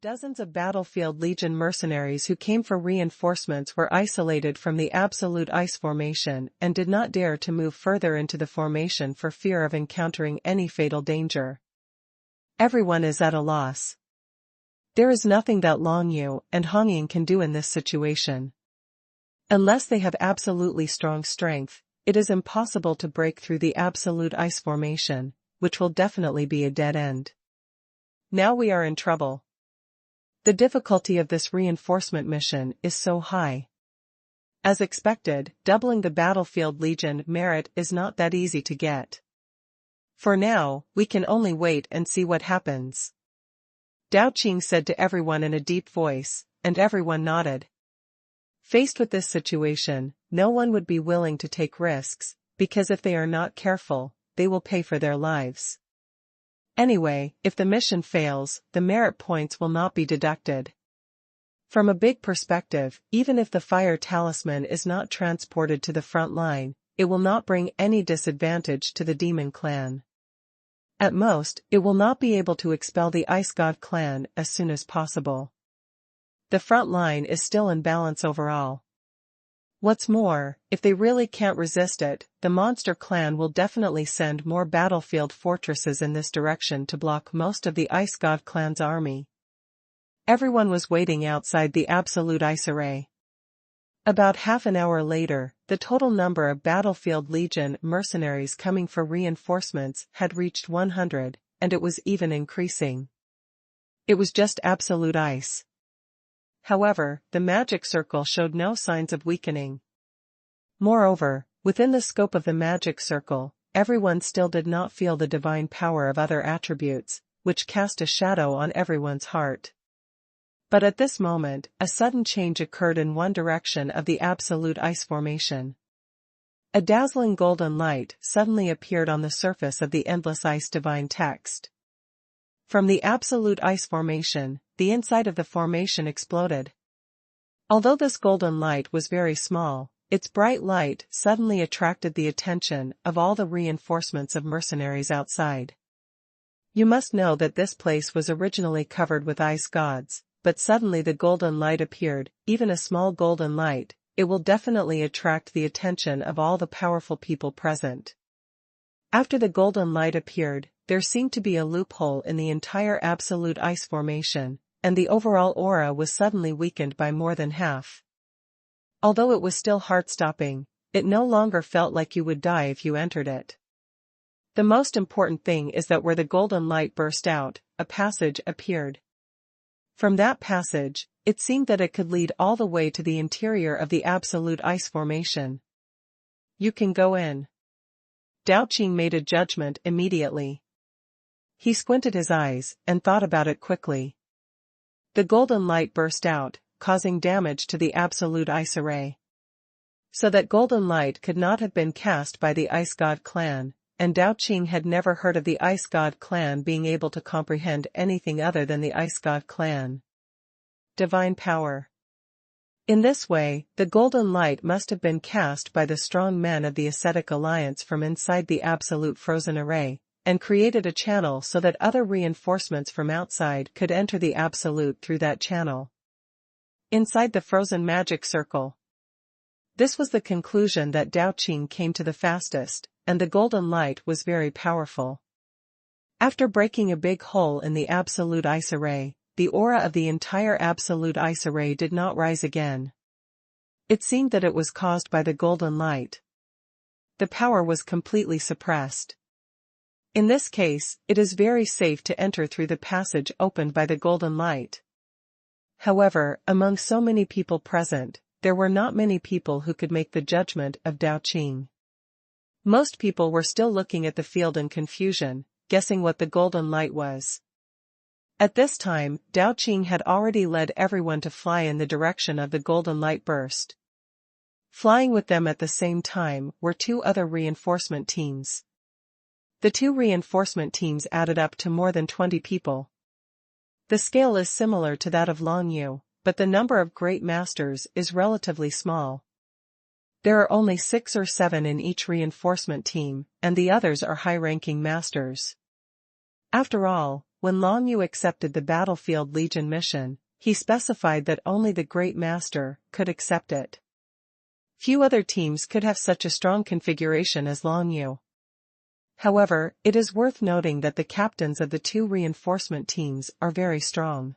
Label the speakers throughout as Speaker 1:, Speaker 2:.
Speaker 1: Dozens of Battlefield Legion mercenaries who came for reinforcements were isolated from the absolute ice formation and did not dare to move further into the formation for fear of encountering any fatal danger. Everyone is at a loss. There is nothing that Long Yu and Hong Ying can do in this situation. Unless they have absolutely strong strength, it is impossible to break through the absolute ice formation, which will definitely be a dead end. Now we are in trouble. The difficulty of this reinforcement mission is so high. As expected, doubling the Battlefield Legion merit is not that easy to get. For now, we can only wait and see what happens. Dao Qing said to everyone in a deep voice, and everyone nodded. Faced with this situation, no one would be willing to take risks, because if they are not careful, they will pay for their lives. Anyway, if the mission fails, the merit points will not be deducted. From a big perspective, even if the fire talisman is not transported to the front line, it will not bring any disadvantage to the demon clan. At most, it will not be able to expel the Ice God clan as soon as possible. The front line is still in balance overall. What's more, if they really can't resist it, the Monster Clan will definitely send more battlefield fortresses in this direction to block most of the Ice God Clan's army. Everyone was waiting outside the Absolute Ice Array. About half an hour later, the total number of Battlefield Legion mercenaries coming for reinforcements had reached 100, and it was even increasing. It was just absolute ice. However, the magic circle showed no signs of weakening. Moreover, within the scope of the magic circle, everyone still did not feel the divine power of other attributes, which cast a shadow on everyone's heart. But at this moment, a sudden change occurred in one direction of the absolute ice formation. A dazzling golden light suddenly appeared on the surface of the endless ice divine text. From the absolute ice formation, the inside of the formation exploded. Although this golden light was very small, its bright light suddenly attracted the attention of all the reinforcements of mercenaries outside. You must know that this place was originally covered with ice gods, but suddenly the golden light appeared, even a small golden light. It will definitely attract the attention of all the powerful people present. After the golden light appeared, there seemed to be a loophole in the entire absolute ice formation, and the overall aura was suddenly weakened by more than half. Although it was still heart-stopping, it no longer felt like you would die if you entered it. The most important thing is that where the golden light burst out, a passage appeared. From that passage, it seemed that it could lead all the way to the interior of the absolute ice formation. You can go in. Dao Qing made a judgment immediately. He squinted his eyes and thought about it quickly. The golden light burst out, causing damage to the absolute ice array. So that golden light could not have been cast by the Ice God clan, and Dao Qing had never heard of the Ice God clan being able to comprehend anything other than the Ice God clan. Divine power. In this way, the golden light must have been cast by the strong men of the ascetic alliance from inside the absolute frozen array, and created a channel so that other reinforcements from outside could enter the absolute through that channel. Inside the frozen magic circle. This was the conclusion that Dao Qing came to the fastest, and the golden light was very powerful. After breaking a big hole in the absolute ice array, the aura of the entire absolute ice array did not rise again. It seemed that it was caused by the golden light. The power was completely suppressed. In this case, it is very safe to enter through the passage opened by the golden light. However, among so many people present, there were not many people who could make the judgment of Dao Qing. Most people were still looking at the field in confusion, guessing what the golden light was. At this time, Dao Qing had already led everyone to fly in the direction of the golden light burst. Flying with them at the same time were two other reinforcement teams. The two reinforcement teams added up to more than 20 people. The scale is similar to that of Long Yu, but the number of great masters is relatively small. There are only 6 or 7 in each reinforcement team, and the others are high-ranking masters. After all, when Long Yu accepted the Battlefield Legion mission, he specified that only the Great Master could accept it. Few other teams could have such a strong configuration as Long Yu. However, it is worth noting that the captains of the two reinforcement teams are very strong.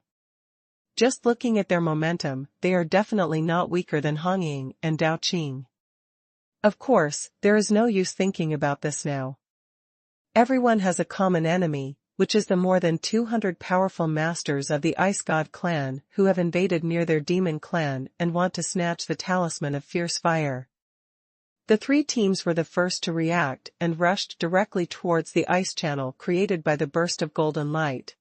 Speaker 1: Just looking at their momentum, they are definitely not weaker than Hong Ying and Dao Qing. Of course, there is no use thinking about this now. Everyone has a common enemy, which is the more than 200 powerful masters of the Ice God clan who have invaded near their demon clan and want to snatch the talisman of fierce fire. The three teams were the first to react and rushed directly towards the ice channel created by the burst of golden light.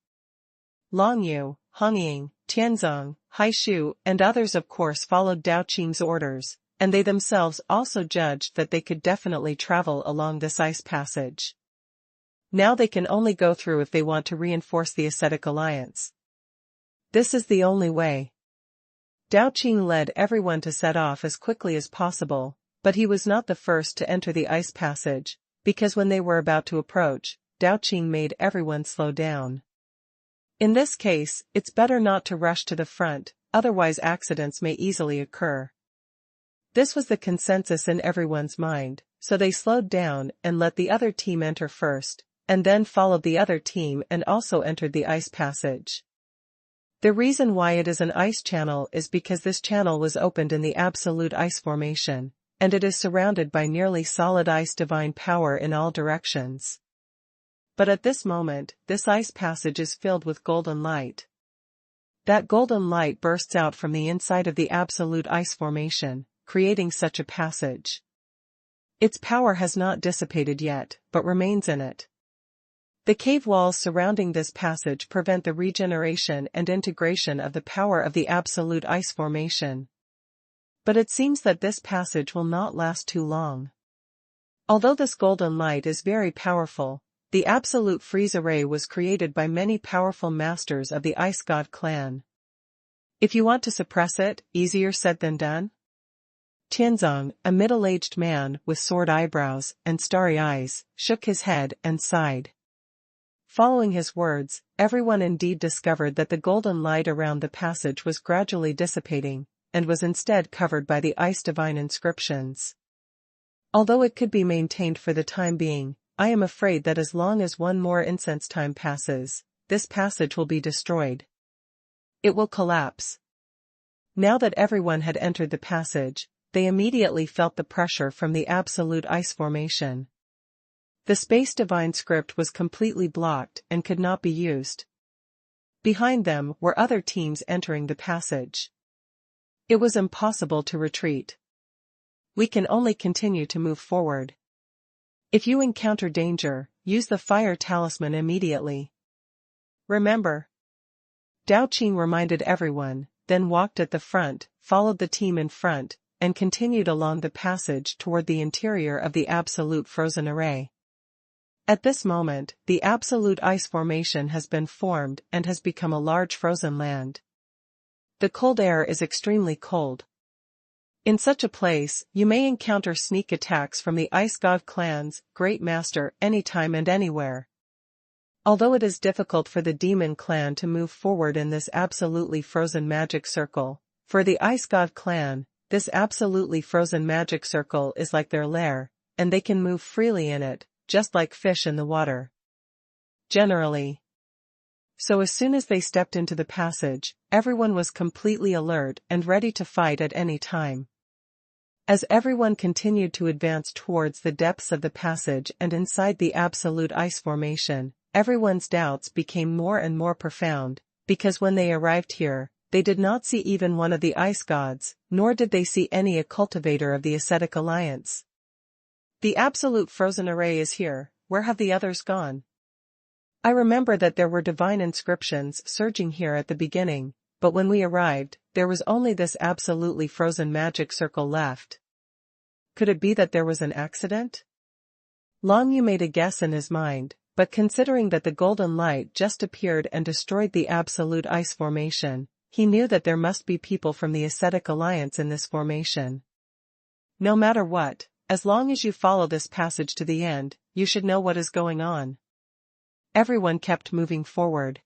Speaker 1: Long Yu, Hong Ying, Tianzong, Hai Shu and others of course followed Dao Qing's orders, and they themselves also judged that they could definitely travel along this ice passage. Now they can only go through if they want to reinforce the ascetic alliance. This is the only way. Dao Qing led everyone to set off as quickly as possible, but he was not the first to enter the ice passage, because when they were about to approach, Dao Qing made everyone slow down. In this case, it's better not to rush to the front, otherwise accidents may easily occur. This was the consensus in everyone's mind, so they slowed down and let the other team enter first, and then followed the other team and also entered the ice passage. The reason why it is an ice channel is because this channel was opened in the absolute ice formation, and it is surrounded by nearly solid ice divine power in all directions. But at this moment, this ice passage is filled with golden light. That golden light bursts out from the inside of the absolute ice formation, creating such a passage. Its power has not dissipated yet, but remains in it. The cave walls surrounding this passage prevent the regeneration and integration of the power of the absolute ice formation. But it seems that this passage will not last too long. Although this golden light is very powerful, the absolute freeze array was created by many powerful masters of the Ice God clan. If you want to suppress it, easier said than done? Tianzong, a middle-aged man with sword eyebrows and starry eyes, shook his head and sighed. Following his words, everyone indeed discovered that the golden light around the passage was gradually dissipating, and was instead covered by the ice divine inscriptions. Although it could be maintained for the time being, I am afraid that as long as one more incense time passes, this passage will be destroyed. It will collapse. Now that everyone had entered the passage, they immediately felt the pressure from the absolute ice formation. The space divine script was completely blocked and could not be used. Behind them were other teams entering the passage. It was impossible to retreat. We can only continue to move forward. If you encounter danger, use the fire talisman immediately. Remember. Dao Qing reminded everyone, then walked at the front, followed the team in front, and continued along the passage toward the interior of the absolute frozen array. At this moment, the absolute ice formation has been formed and has become a large frozen land. The cold air is extremely cold. In such a place, you may encounter sneak attacks from the Ice God clan's Great Master anytime and anywhere. Although it is difficult for the Demon clan to move forward in this absolutely frozen magic circle, for the Ice God clan, this absolutely frozen magic circle is like their lair, and they can move freely in it, just like fish in the water. Generally. So as soon as they stepped into the passage, everyone was completely alert and ready to fight at any time. As everyone continued to advance towards the depths of the passage and inside the absolute ice formation, everyone's doubts became more and more profound, because when they arrived here, they did not see even one of the ice gods, nor did they see any a cultivator of the ascetic alliance. The absolute frozen array is here, where have the others gone? I remember that there were divine inscriptions surging here at the beginning, but when we arrived, there was only this absolutely frozen magic circle left. Could it be that there was an accident? Long Yu made a guess in his mind, but considering that the golden light just appeared and destroyed the absolute ice formation, he knew that there must be people from the ascetic alliance in this formation. No matter what, as long as you follow this passage to the end, you should know what is going on. Everyone kept moving forward.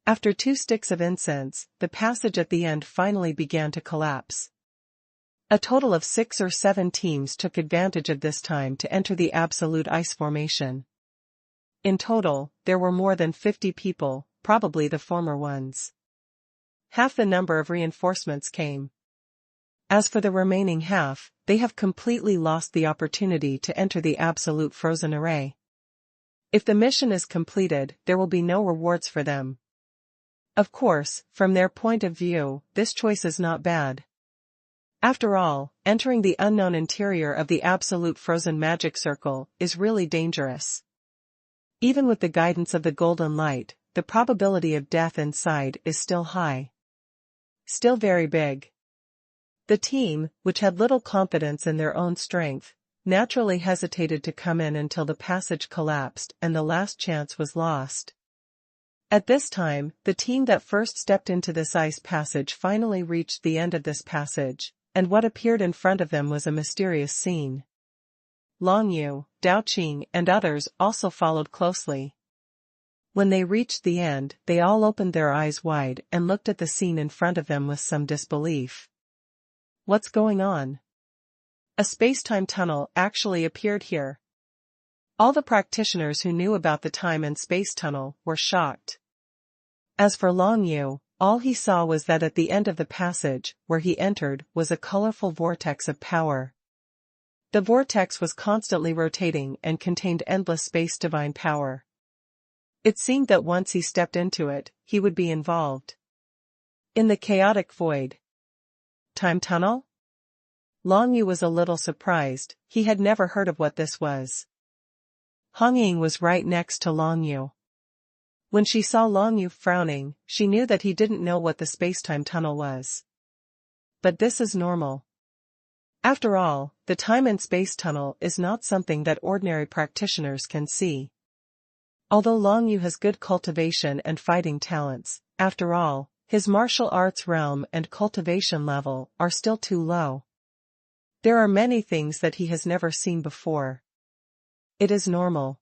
Speaker 1: After 2 sticks of incense, the passage at the end finally began to collapse. A total of 6 or 7 teams took advantage of this time to enter the absolute ice formation. In total, there were more than 50 people, probably the former ones. Half the number of reinforcements came. As for the remaining half, they have completely lost the opportunity to enter the absolute frozen array. If the mission is completed, there will be no rewards for them. Of course, from their point of view, this choice is not bad. After all, entering the unknown interior of the absolute frozen magic circle is really dangerous. Even with the guidance of the golden light, the probability of death inside is still high. Still very big. The team, which had little confidence in their own strength, naturally hesitated to come in until the passage collapsed and the last chance was lost. At this time, the team that first stepped into this ice passage finally reached the end of this passage, and what appeared in front of them was a mysterious scene. Long Yu, Dao Qing and others also followed closely. When they reached the end, they all opened their eyes wide and looked at the scene in front of them with some disbelief. What's going on? A space-time tunnel actually appeared here. All the practitioners who knew about the time and space tunnel were shocked. As for Long Yu, all he saw was that at the end of the passage, where he entered, was a colorful vortex of power. The vortex was constantly rotating and contained endless space divine power. It seemed that once he stepped into it, he would be involved in the chaotic void. Time tunnel? Long Yu was a little surprised, he had never heard of what this was. Hong Ying was right next to Long Yu. When she saw Long Yu frowning, she knew that he didn't know what the space-time tunnel was. But this is normal. After all, the time and space tunnel is not something that ordinary practitioners can see. Although Long Yu has good cultivation and fighting talents, after all, his martial arts realm and cultivation level are still too low. There are many things that he has never seen before. It is normal.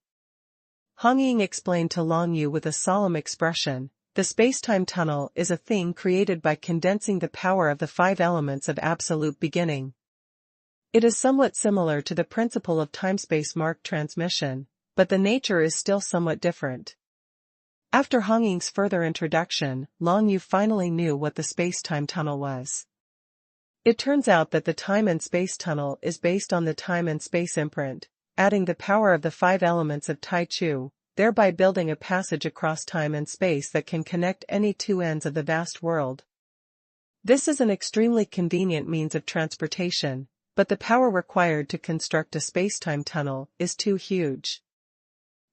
Speaker 1: Hong Ying explained to Long Yu with a solemn expression, the space-time tunnel is a thing created by condensing the power of the 5 elements of absolute beginning. It is somewhat similar to the principle of time-space mark transmission, but the nature is still somewhat different. After Hong Ying's further introduction, Long Yu finally knew what the space-time tunnel was. It turns out that the time and space tunnel is based on the time and space imprint, adding the power of the 5 elements of Tai Chu, thereby building a passage across time and space that can connect any 2 ends of the vast world. This is an extremely convenient means of transportation, but the power required to construct a space-time tunnel is too huge.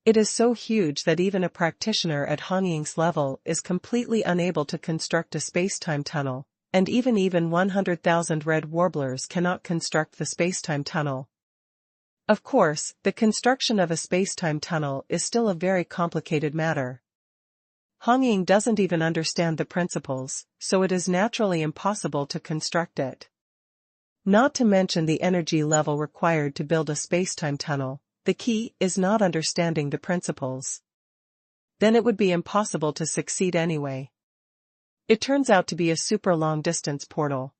Speaker 1: It is so huge that even a practitioner at Hong Ying's level is completely unable to construct a space-time tunnel, and even 100,000 red warblers cannot construct the space-time tunnel. Of course, the construction of a space-time tunnel is still a very complicated matter. Hong Ying doesn't even understand the principles, so it is naturally impossible to construct it. Not to mention the energy level required to build a space-time tunnel, the key is not understanding the principles. Then it would be impossible to succeed anyway. It turns out to be a super long-distance portal.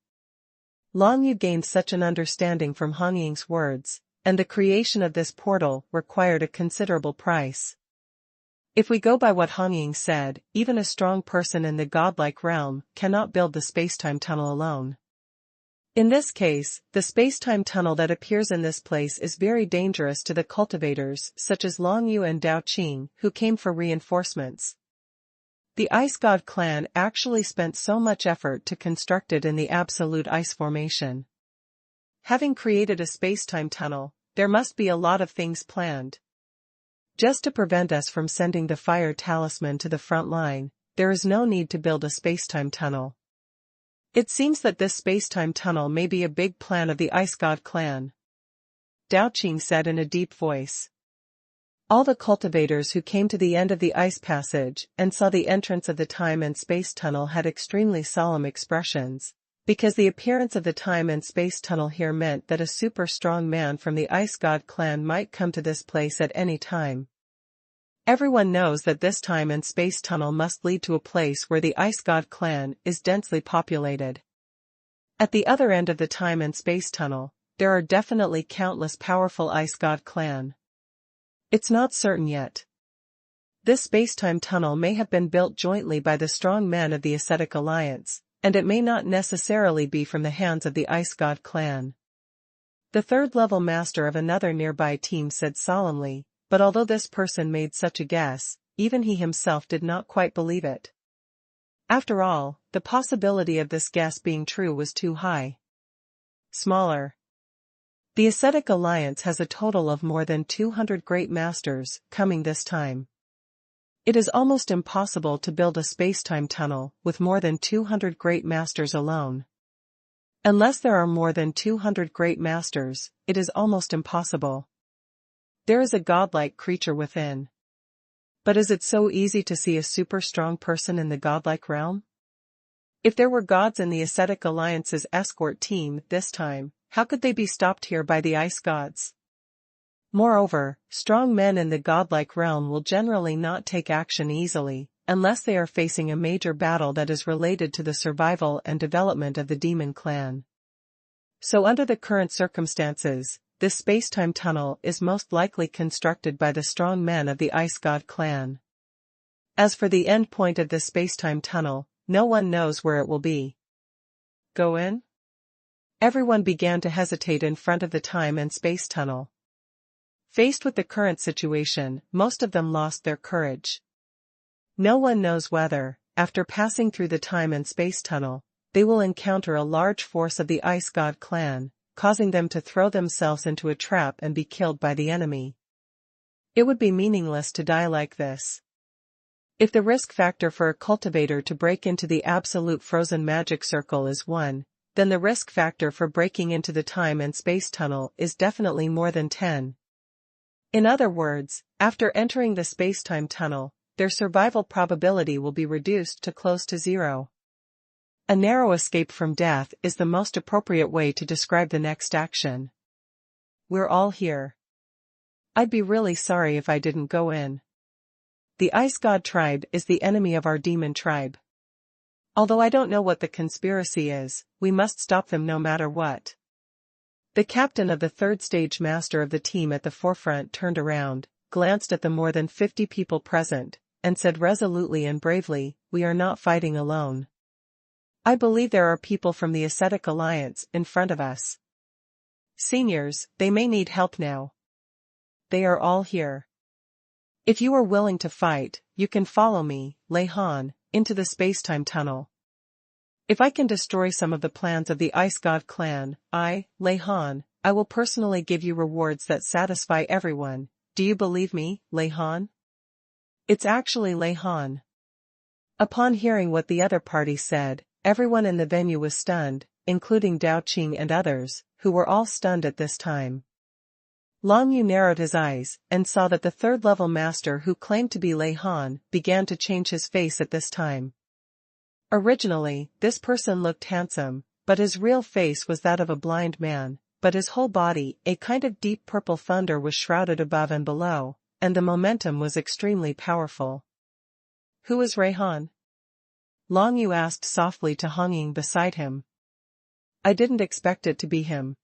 Speaker 1: Long Yu gained such an understanding from Hong Ying's words, and the creation of this portal required a considerable price. If we go by what Hong Ying said, even a strong person in the godlike realm cannot build the space-time tunnel alone. In this case, the space-time tunnel that appears in this place is very dangerous to the cultivators such as Long Yu and Dao Qing who came for reinforcements. The Ice God clan actually spent so much effort to construct it in the absolute ice formation. Having created a space-time tunnel, there must be a lot of things planned. Just to prevent us from sending the fire talisman to the front line, there is no need to build a space-time tunnel. It seems that this space-time tunnel may be a big plan of the Ice God clan. Dao Qing said in a deep voice. All the cultivators who came to the end of the ice passage and saw the entrance of the time and space tunnel had extremely solemn expressions, because the appearance of the time and space tunnel here meant that a super strong man from the Ice God clan might come to this place at any time. Everyone knows that this time and space tunnel must lead to a place where the Ice God clan is densely populated. At the other end of the time and space tunnel, there are definitely countless powerful Ice God clan. It's not certain yet. This space-time tunnel may have been built jointly by the strong men of the Ascetic Alliance, and it may not necessarily be from the hands of the Ice God clan. The third-level master of another nearby team said solemnly, but although this person made such a guess, even he himself did not quite believe it. After all, the possibility of this guess being true was too high. Smaller. The Ascetic Alliance has a total of more than 200 great masters coming this time. It is almost impossible to build a space-time tunnel with more than 200 great masters alone. Unless there are more than 200 great masters, it is almost impossible. There is a godlike creature within. But is it so easy to see a super strong person in the godlike realm? If there were gods in the Ascetic Alliance's escort team this time, how could they be stopped here by the ice gods? Moreover, strong men in the godlike realm will generally not take action easily, unless they are facing a major battle that is related to the survival and development of the demon clan. So under the current circumstances, this space-time tunnel is most likely constructed by the strong men of the Ice God clan. As for the end point of this space-time tunnel, no one knows where it will be. Go in? Everyone began to hesitate in front of the time and space tunnel. Faced with the current situation, most of them lost their courage. No one knows whether, after passing through the time and space tunnel, they will encounter a large force of the Ice God clan, causing them to throw themselves into a trap and be killed by the enemy. It would be meaningless to die like this. If the risk factor for a cultivator to break into the absolute frozen magic circle is 1, then the risk factor for breaking into the time and space tunnel is definitely more than 10. In other words, after entering the space-time tunnel, their survival probability will be reduced to close to 0. A narrow escape from death is the most appropriate way to describe the next action. We're all here. I'd be really sorry if I didn't go in. The Ice God tribe is the enemy of our demon tribe. Although I don't know what the conspiracy is, we must stop them no matter what. The captain of the third stage master of the team at the forefront turned around, glanced at the more than 50 people present, and said resolutely and bravely, "We are not fighting alone. I believe there are people from the Ascetic Alliance in front of us. Seniors, they may need help now. They are all here. If you are willing to fight, you can follow me, Lei Han, into the space-time tunnel. If I can destroy some of the plans of the Ice God clan, Lei Han, I will personally give you rewards that satisfy everyone. Do you believe me, Lei Han?" It's actually Lei Han. Upon hearing what the other party said, everyone in the venue was stunned, including Dao Qing and others, who were all stunned at this time. Long Yu narrowed his eyes, and saw that the third-level master who claimed to be Lei Han began to change his face at this time. Originally, this person looked handsome, but his real face was that of a blind man, but his whole body, a kind of deep purple thunder, was shrouded above and below, and the momentum was extremely powerful. "Who is Lei Han?" Long Yu asked softly to Hongying beside him. "I didn't expect it to be him.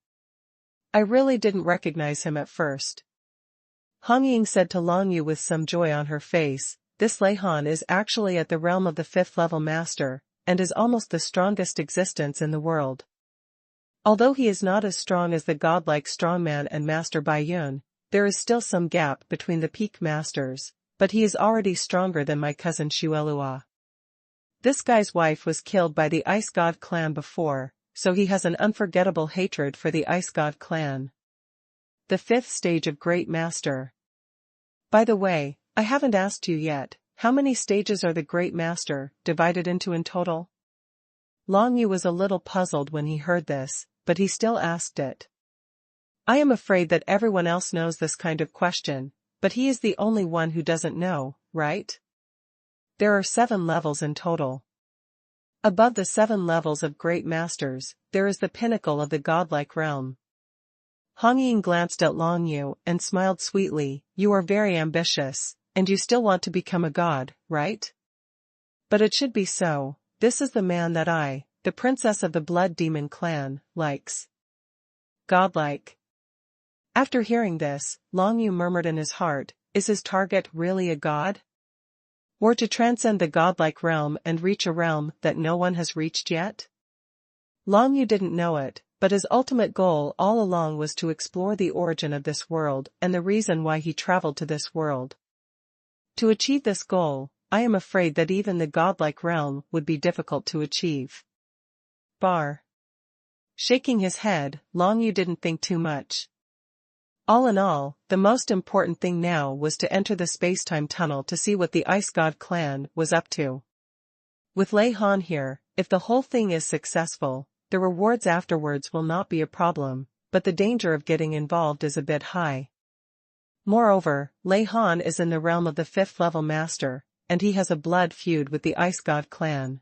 Speaker 1: I really didn't recognize him at first." Hongying said to Long Yu with some joy on her face, "This Lei Han is actually at the realm of the 5th-level master, and is almost the strongest existence in the world. Although he is not as strong as the godlike strongman and Master Baiyun, there is still some gap between the peak masters, but he is already stronger than my cousin Xuelua. This guy's wife was killed by the Ice God clan before, so he has an unforgettable hatred for the Ice God clan. The 5th stage of Great Master. By the way, I haven't asked you yet, how many stages are the Great Master divided into in total?" Long Yu was a little puzzled when he heard this, but he still asked it. I am afraid that everyone else knows this kind of question, but he is the only one who doesn't know, right? There are 7 levels in total. Above the 7 levels of Great Masters, there is the pinnacle of the godlike realm. Hongying glanced at Long Yu and smiled sweetly. "You are very ambitious, and you still want to become a god, right? But it should be so. This is the man that I, the princess of the blood demon clan, likes. Godlike. After hearing this, Long Yu murmured in his heart, is his target really a god? Or to transcend the godlike realm and reach a realm that no one has reached yet? Long Yu didn't know it, but his ultimate goal all along was to explore the origin of this world and the reason why he traveled to this world. To achieve this goal, I am afraid that even the godlike realm would be difficult to achieve. Bar. Shaking his head, Long Yu didn't think too much. All in all, the most important thing now was to enter the space-time tunnel to see what the Ice God clan was up to. With Lei Han here, if the whole thing is successful, the rewards afterwards will not be a problem, but the danger of getting involved is a bit high. Moreover, Lei Han is in the realm of the 5th level master, and he has a blood feud with the Ice God clan.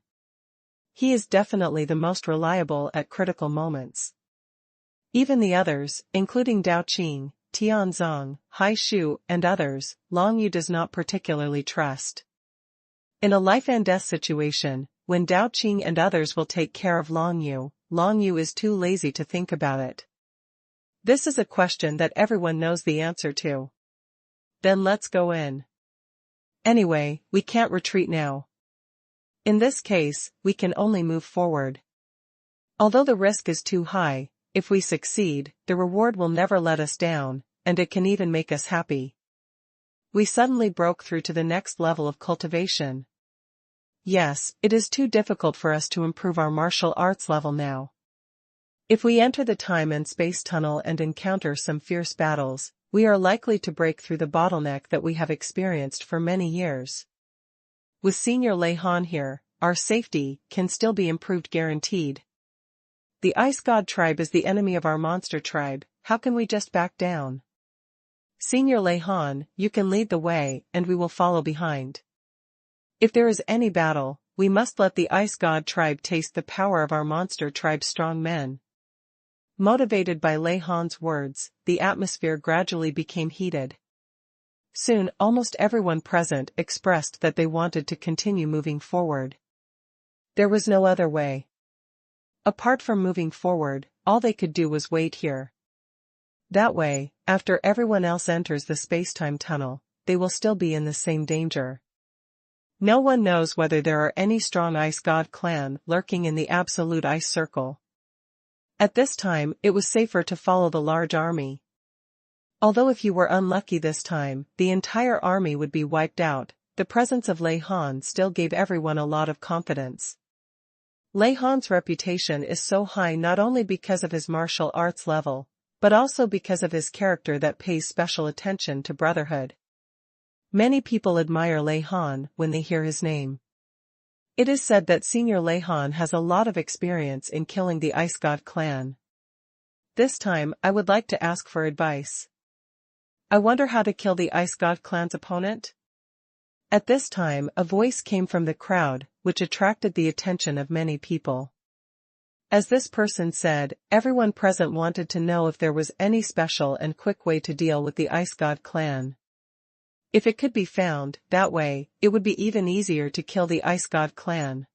Speaker 1: He is definitely the most reliable at critical moments. Even the others, including Dao Qing, Tianzong, Hai Shu and others, Long Yu does not particularly trust. In a life and death situation, when Dao Qing and others will take care of Long Yu is too lazy to think about it. This is a question that everyone knows the answer to. Then let's go in. Anyway, we can't retreat now. In this case, we can only move forward. Although the risk is too high, if we succeed, the reward will never let us down, and it can even make us happy. We suddenly broke through to the next level of cultivation. Yes, it is too difficult for us to improve our martial arts level now. If we enter the time and space tunnel and encounter some fierce battles, we are likely to break through the bottleneck that we have experienced for many years. With Senior Lei Han here, our safety can still be improved guaranteed. The Ice God tribe is the enemy of our monster tribe, how can we just back down? Senior Lei Han, you can lead the way and we will follow behind. If there is any battle, we must let the Ice God tribe taste the power of our monster tribe's strong men. Motivated by Lei Han's words, the atmosphere gradually became heated. Soon almost everyone present expressed that they wanted to continue moving forward. There was no other way. Apart from moving forward, all they could do was wait here. That way, after everyone else enters the space-time tunnel, they will still be in the same danger. No one knows whether there are any strong Ice God clan lurking in the absolute ice circle. At this time, it was safer to follow the large army. Although if you were unlucky this time, the entire army would be wiped out, the presence of Lei Han still gave everyone a lot of confidence. Lei Han's reputation is so high not only because of his martial arts level, but also because of his character that pays special attention to brotherhood. Many people admire Lei Han when they hear his name. It is said that Senior Lei Han has a lot of experience in killing the Ice God clan. This time, I would like to ask for advice. I wonder how to kill the Ice God clan's opponent? At this time, a voice came from the crowd, which attracted the attention of many people. As this person said, everyone present wanted to know if there was any special and quick way to deal with the Ice God clan. If it could be found, that way, it would be even easier to kill the Ice God clan.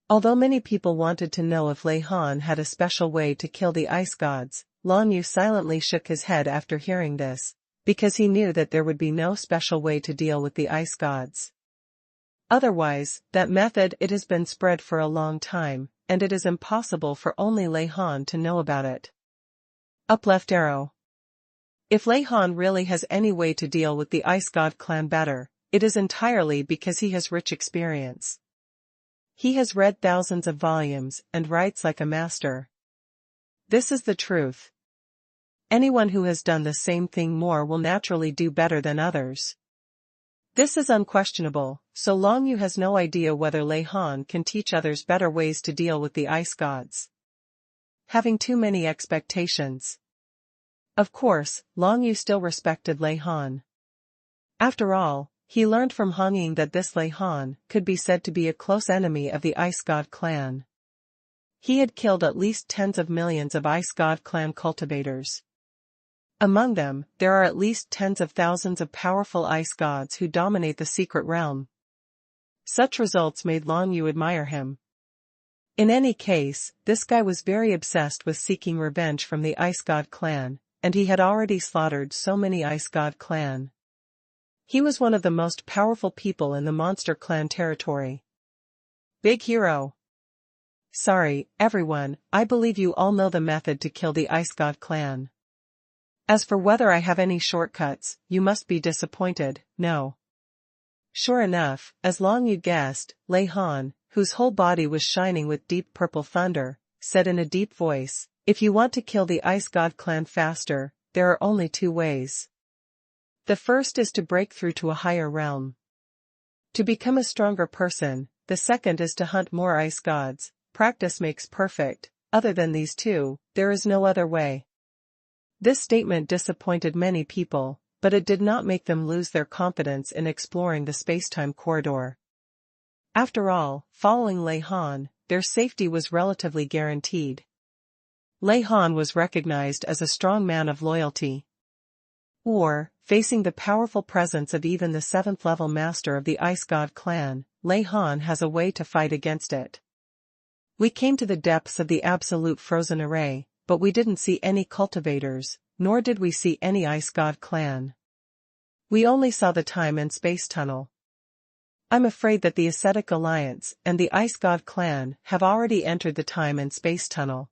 Speaker 1: Although many people wanted to know if Lei Han had a special way to kill the Ice Gods, Long Yu silently shook his head after hearing this, because he knew that there would be no special way to deal with the Ice Gods. Otherwise, that method it has been spread for a long time, and it is impossible for only Lei Han to know about it. Up left arrow. If Lei Han really has any way to deal with the Ice God clan better, it is entirely because he has rich experience. He has read thousands of volumes and writes like a master. This is the truth. Anyone who has done the same thing more will naturally do better than others. This is unquestionable, so Long Yu has no idea whether Lei Han can teach others better ways to deal with the Ice Gods. Having too many expectations. Of course, Long Yu still respected Lei Han. After all, he learned from Hong Ying that this Lei Han could be said to be a close enemy of the Ice God clan. He had killed at least tens of millions of Ice God clan cultivators. Among them, there are at least tens of thousands of powerful ice gods who dominate the secret realm. Such results made Long Yu admire him. In any case, this guy was very obsessed with seeking revenge from the Ice God clan, and he had already slaughtered so many Ice God clan. He was one of the most powerful people in the Monster Clan territory. Big hero. Sorry, everyone, I believe you all know the method to kill the Ice God clan. As for whether I have any shortcuts, you must be disappointed, no. Sure enough, as Long Yu guessed, Lei Han, whose whole body was shining with deep purple thunder, said in a deep voice, if you want to kill the Ice God clan faster, there are only two ways. The first is to break through to a higher realm. To become a stronger person, the second is to hunt more ice gods. Practice makes perfect. Other than these two, there is no other way. This statement disappointed many people, but it did not make them lose their confidence in exploring the spacetime corridor. After all, following Lei Han, their safety was relatively guaranteed. Lei Han was recognized as a strong man of loyalty. Or, facing the powerful presence of even the 7th-level master of the Ice God clan, Lei Han has a way to fight against it. We came to the depths of the absolute frozen array, but we didn't see any cultivators, nor did we see any Ice God clan. We only saw the time and space tunnel. I'm afraid that the Ascetic Alliance and the Ice God clan have already entered the time and space tunnel.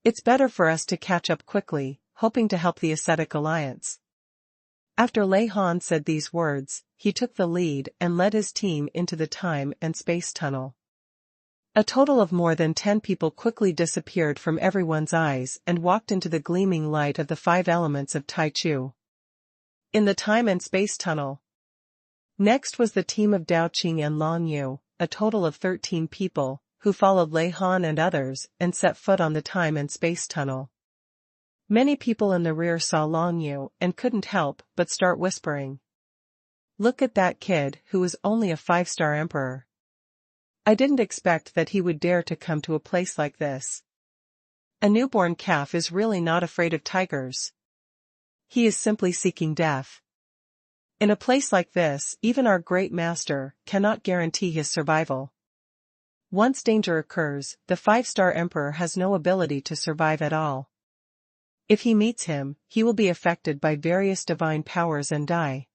Speaker 1: It's better for us to catch up quickly, hoping to help the Ascetic Alliance. After Lei Han said these words, he took the lead and led his team into the time and space tunnel. A total of more than 10 people quickly disappeared from everyone's eyes and walked into the gleaming light of the 5 elements of Tai Chu. In the time and space tunnel. Next was the team of Dao Qing and Long Yu, a total of 13 people, who followed Lei Han and others and set foot on the time and space tunnel. Many people in the rear saw Long Yu and couldn't help but start whispering. Look at that kid who is only a 5-star emperor. I didn't expect that he would dare to come to a place like this. A newborn calf is really not afraid of tigers. He is simply seeking death. In a place like this, even our great master cannot guarantee his survival. Once danger occurs, the 5-star emperor has no ability to survive at all. If he meets him, he will be affected by various divine powers and die.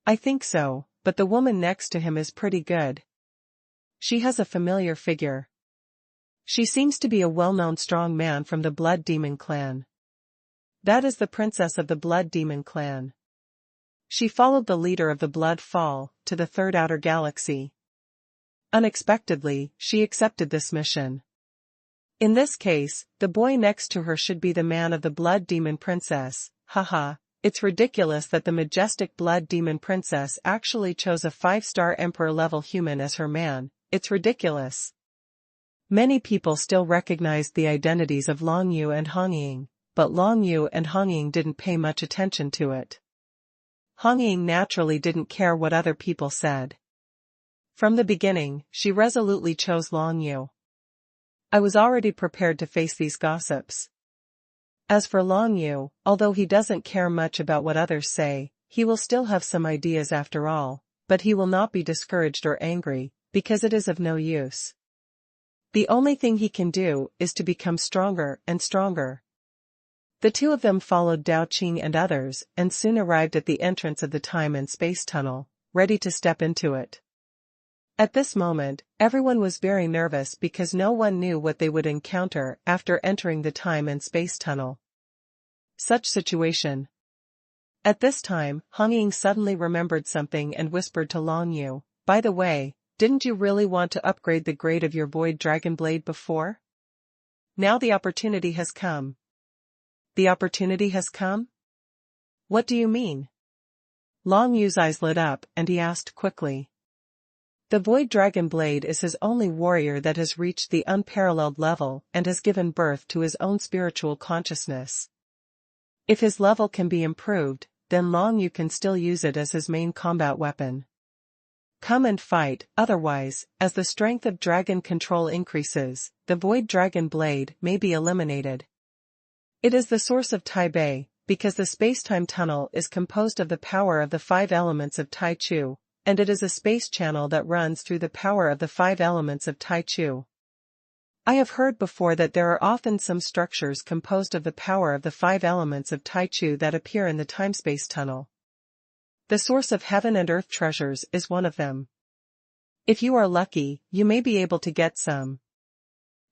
Speaker 1: I think so, but the woman next to him is pretty good. She has a familiar figure. She seems to be a well-known strong man from the Blood Demon clan. That is the princess of the Blood Demon clan. She followed the leader of the Blood Fall to the 3rd outer galaxy. Unexpectedly, she accepted this mission. In this case, the boy next to her should be the man of the Blood Demon Princess. Haha, it's ridiculous that the majestic Blood Demon Princess actually chose a 5-star emperor-level human as her man. It's ridiculous. Many people still recognized the identities of Long Yu and Hong Ying, but Long Yu and Hong Ying didn't pay much attention to it. Hong Ying naturally didn't care what other people said. From the beginning, she resolutely chose Long Yu. I was already prepared to face these gossips. As for Long Yu, although he doesn't care much about what others say, he will still have some ideas after all, but he will not be discouraged or angry, because it is of no use. The only thing he can do is to become stronger and stronger. The two of them followed Dao Qing and others and soon arrived at the entrance of the time and space tunnel, ready to step into it. At this moment, everyone was very nervous because no one knew what they would encounter after entering the time and space tunnel. Such situation. At this time, Hong Ying suddenly remembered something and whispered to Long Yu, by the way, didn't you really want to upgrade the grade of your Void Dragon Blade before? Now the opportunity has come. The opportunity has come? What do you mean? Long Yu's eyes lit up and he asked quickly. The Void Dragon Blade is his only warrior that has reached the unparalleled level and has given birth to his own spiritual consciousness. If his level can be improved, then Long Yu can still use it as his main combat weapon. Come and fight, otherwise, as the strength of dragon control increases, the Void Dragon Blade may be eliminated. It is the source of Tai Bei, because the space-time tunnel is composed of the power of the 5 elements of Tai Chu, and it is a space channel that runs through the power of the 5 elements of Tai Chu. I have heard before that there are often some structures composed of the power of the 5 elements of Tai Chu that appear in the time-space tunnel. The source of heaven and earth treasures is one of them. If you are lucky, you may be able to get some.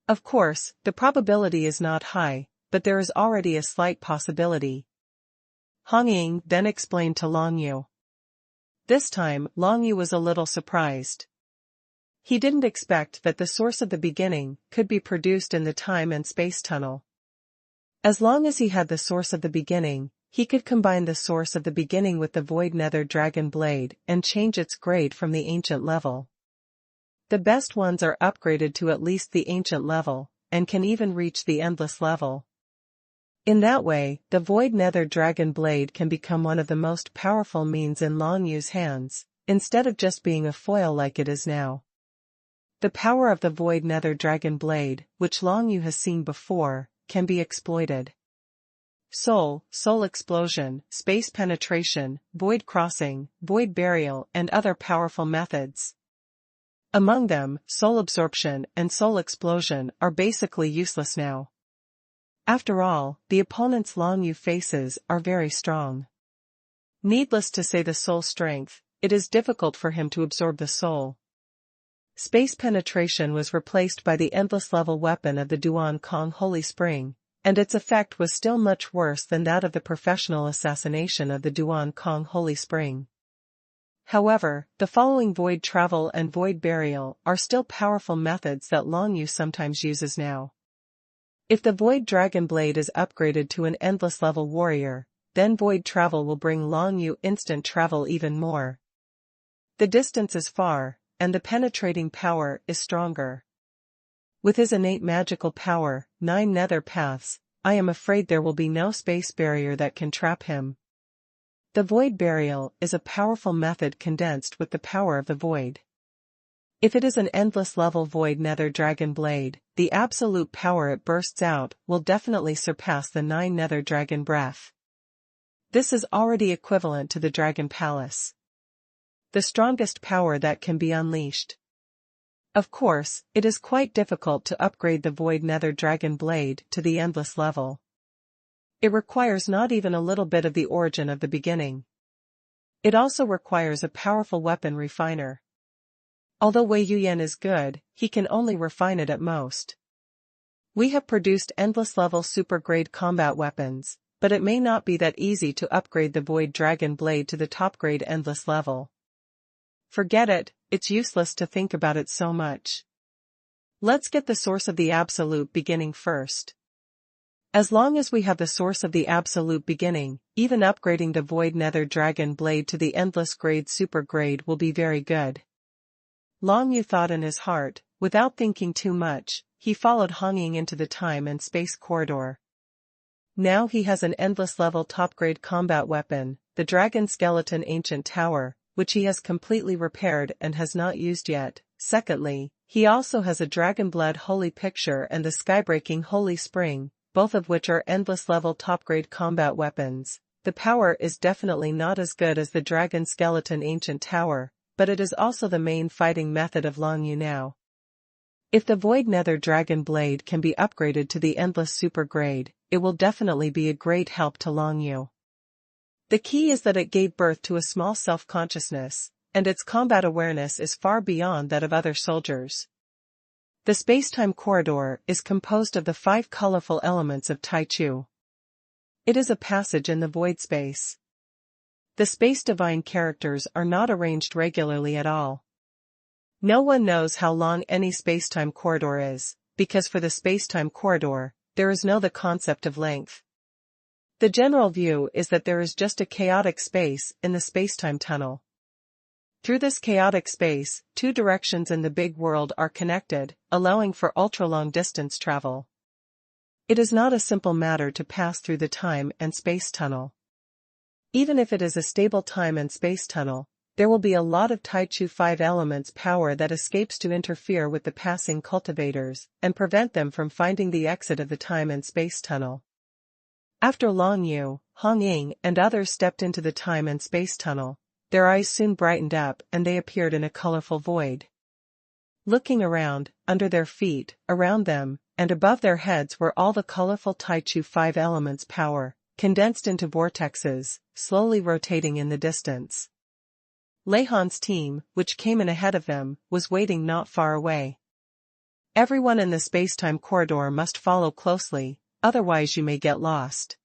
Speaker 1: Of course, the probability is not high, but there is already a slight possibility. Hong Ying then explained to Long Yu. This time, Long Yu was a little surprised. He didn't expect that the source of the beginning could be produced in the time and space tunnel. As long as he had the source of the beginning, he could combine the source of the beginning with the Void Nether Dragon Blade and change its grade from the ancient level. The best ones are upgraded to at least the ancient level, and can even reach the endless level. In that way, the Void Nether Dragon Blade can become one of the most powerful means in Long Yu's hands, instead of just being a foil like it is now. The power of the Void Nether Dragon Blade, which Long Yu has seen before, can be exploited. Soul explosion, space penetration, void crossing, void burial, and other powerful methods. Among them, soul absorption and soul explosion are basically useless now. After all, the opponents Long Yu faces are very strong. Needless to say the soul strength, it is difficult for him to absorb the soul. Space penetration was replaced by the endless level weapon of the Duan Kong Holy Spring, and its effect was still much worse than that of the professional assassination of the Duan Kong Holy Spring. However, the following void travel and void burial are still powerful methods that Long Yu sometimes uses now. If the Void Dragon Blade is upgraded to an endless level warrior, then void travel will bring Long Yu instant travel even more. The distance is far, and the penetrating power is stronger. With his innate magical power, 9 nether paths, I am afraid there will be no space barrier that can trap him. The void burial is a powerful method condensed with the power of the void. If it is an endless level Void Nether Dragon Blade, the absolute power it bursts out will definitely surpass the 9 Nether Dragon Breath. This is already equivalent to the Dragon Palace. The strongest power that can be unleashed. Of course, it is quite difficult to upgrade the Void Nether Dragon Blade to the endless level. It requires not even a little bit of the origin of the beginning. It also requires a powerful weapon refiner. Although Wei Yuyan is good, he can only refine it at most. We have produced endless level super grade combat weapons, but it may not be that easy to upgrade the Void Dragon Blade to the top grade endless level. Forget it, it's useless to think about it so much. Let's get the source of the absolute beginning first. As long as we have the source of the absolute beginning, even upgrading the Void Nether Dragon Blade to the endless grade super grade will be very good. Long Yu thought in his heart. Without thinking too much, he followed Hong Ying into the time and space corridor. Now he has an endless level top grade combat weapon, the Dragon Skeleton Ancient Tower, which he has completely repaired and has not used yet. Secondly, he also has a Dragon Blood Holy Picture and the Skybreaking Holy Spring, both of which are endless level top grade combat weapons. The power is definitely not as good as the Dragon Skeleton Ancient Tower, but it is also the main fighting method of Long Yu now. If the Void Nether Dragon Blade can be upgraded to the endless super grade, it will definitely be a great help to Long Yu. The key is that it gave birth to a small self-consciousness, and its combat awareness is far beyond that of other soldiers. The space-time corridor is composed of the 5 colorful elements of Tai Chu. It is a passage in the void space. The space divine characters are not arranged regularly at all. No one knows how long any space-time corridor is, because for the space-time corridor, there is no the concept of length. The general view is that there is just a chaotic space in the space-time tunnel. Through this chaotic space, 2 directions in the big world are connected, allowing for ultra-long distance travel. It is not a simple matter to pass through the time and space tunnel. Even if it is a stable time and space tunnel, there will be a lot of Tai Chu 5 elements power that escapes to interfere with the passing cultivators and prevent them from finding the exit of the time and space tunnel. After Long Yu, Hong Ying and others stepped into the time and space tunnel, their eyes soon brightened up and they appeared in a colorful void. Looking around, under their feet, around them, and above their heads were all the colorful Taichu 5 elements power, condensed into vortexes, slowly rotating in the distance. Lei Han's team, which came in ahead of them, was waiting not far away. Everyone in the space-time corridor must follow closely, otherwise you may get lost.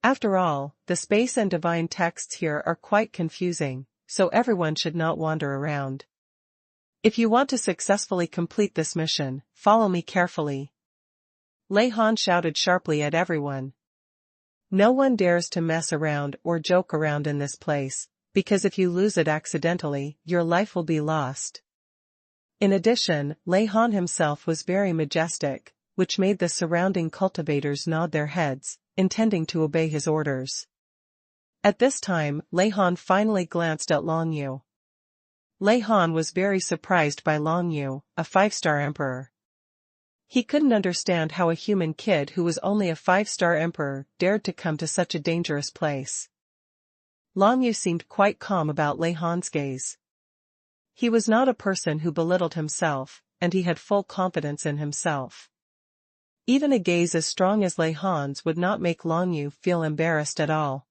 Speaker 1: After all, the space and divine texts here are quite confusing, so everyone should not wander around. If you want to successfully complete this mission, follow me carefully. Lei Han shouted sharply at everyone. No one dares to mess around or joke around in this place, because if you lose it accidentally, your life will be lost. In addition, Lei Han himself was very majestic, which made the surrounding cultivators nod their heads, intending to obey his orders. At this time, Lei Han finally glanced at Long Yu. Lei Han was very surprised by Long Yu, a 5-star emperor. He couldn't understand how a human kid who was only a 5-star emperor dared to come to such a dangerous place. Long Yu seemed quite calm about Lei Han's gaze. He was not a person who belittled himself, and he had full confidence in himself. Even a gaze as strong as Lei Han's would not make Long Yu feel embarrassed at all.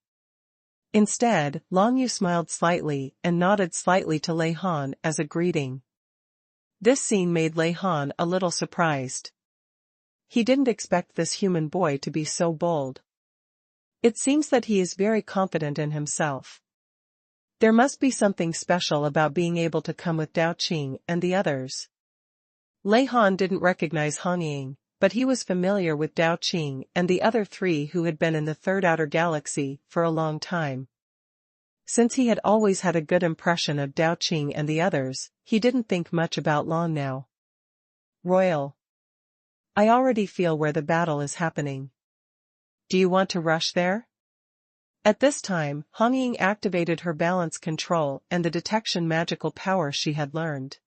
Speaker 1: Instead, Long Yu smiled slightly and nodded slightly to Lei Han as a greeting. This scene made Lei Han a little surprised. He didn't expect this human boy to be so bold. It seems that he is very confident in himself. There must be something special about being able to come with Dao Qing and the others. Lei Han didn't recognize Hong Ying, but he was familiar with Dao Qing and the other 3 who had been in the Third Outer Galaxy for a long time. Since he had always had a good impression of Dao Qing and the others, he didn't think much about Long now. Royal. I already feel where the battle is happening. Do you want to rush there? At this time, Hong Ying activated her balance control and the detection magical power she had learned.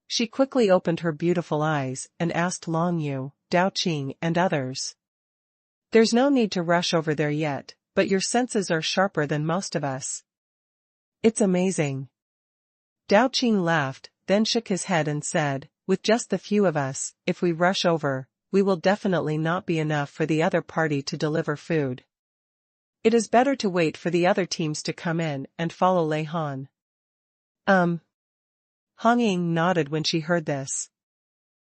Speaker 1: She quickly opened her beautiful eyes and asked Long Yu, Dao Qing and others. There's no need to rush over there yet, but your senses are sharper than most of us. It's amazing. Dao Qing laughed, then shook his head and said, with just the few of us, if we rush over, we will definitely not be enough for the other party to deliver food. It is better to wait for the other teams to come in and follow Lei Han. Hong Ying nodded when she heard this.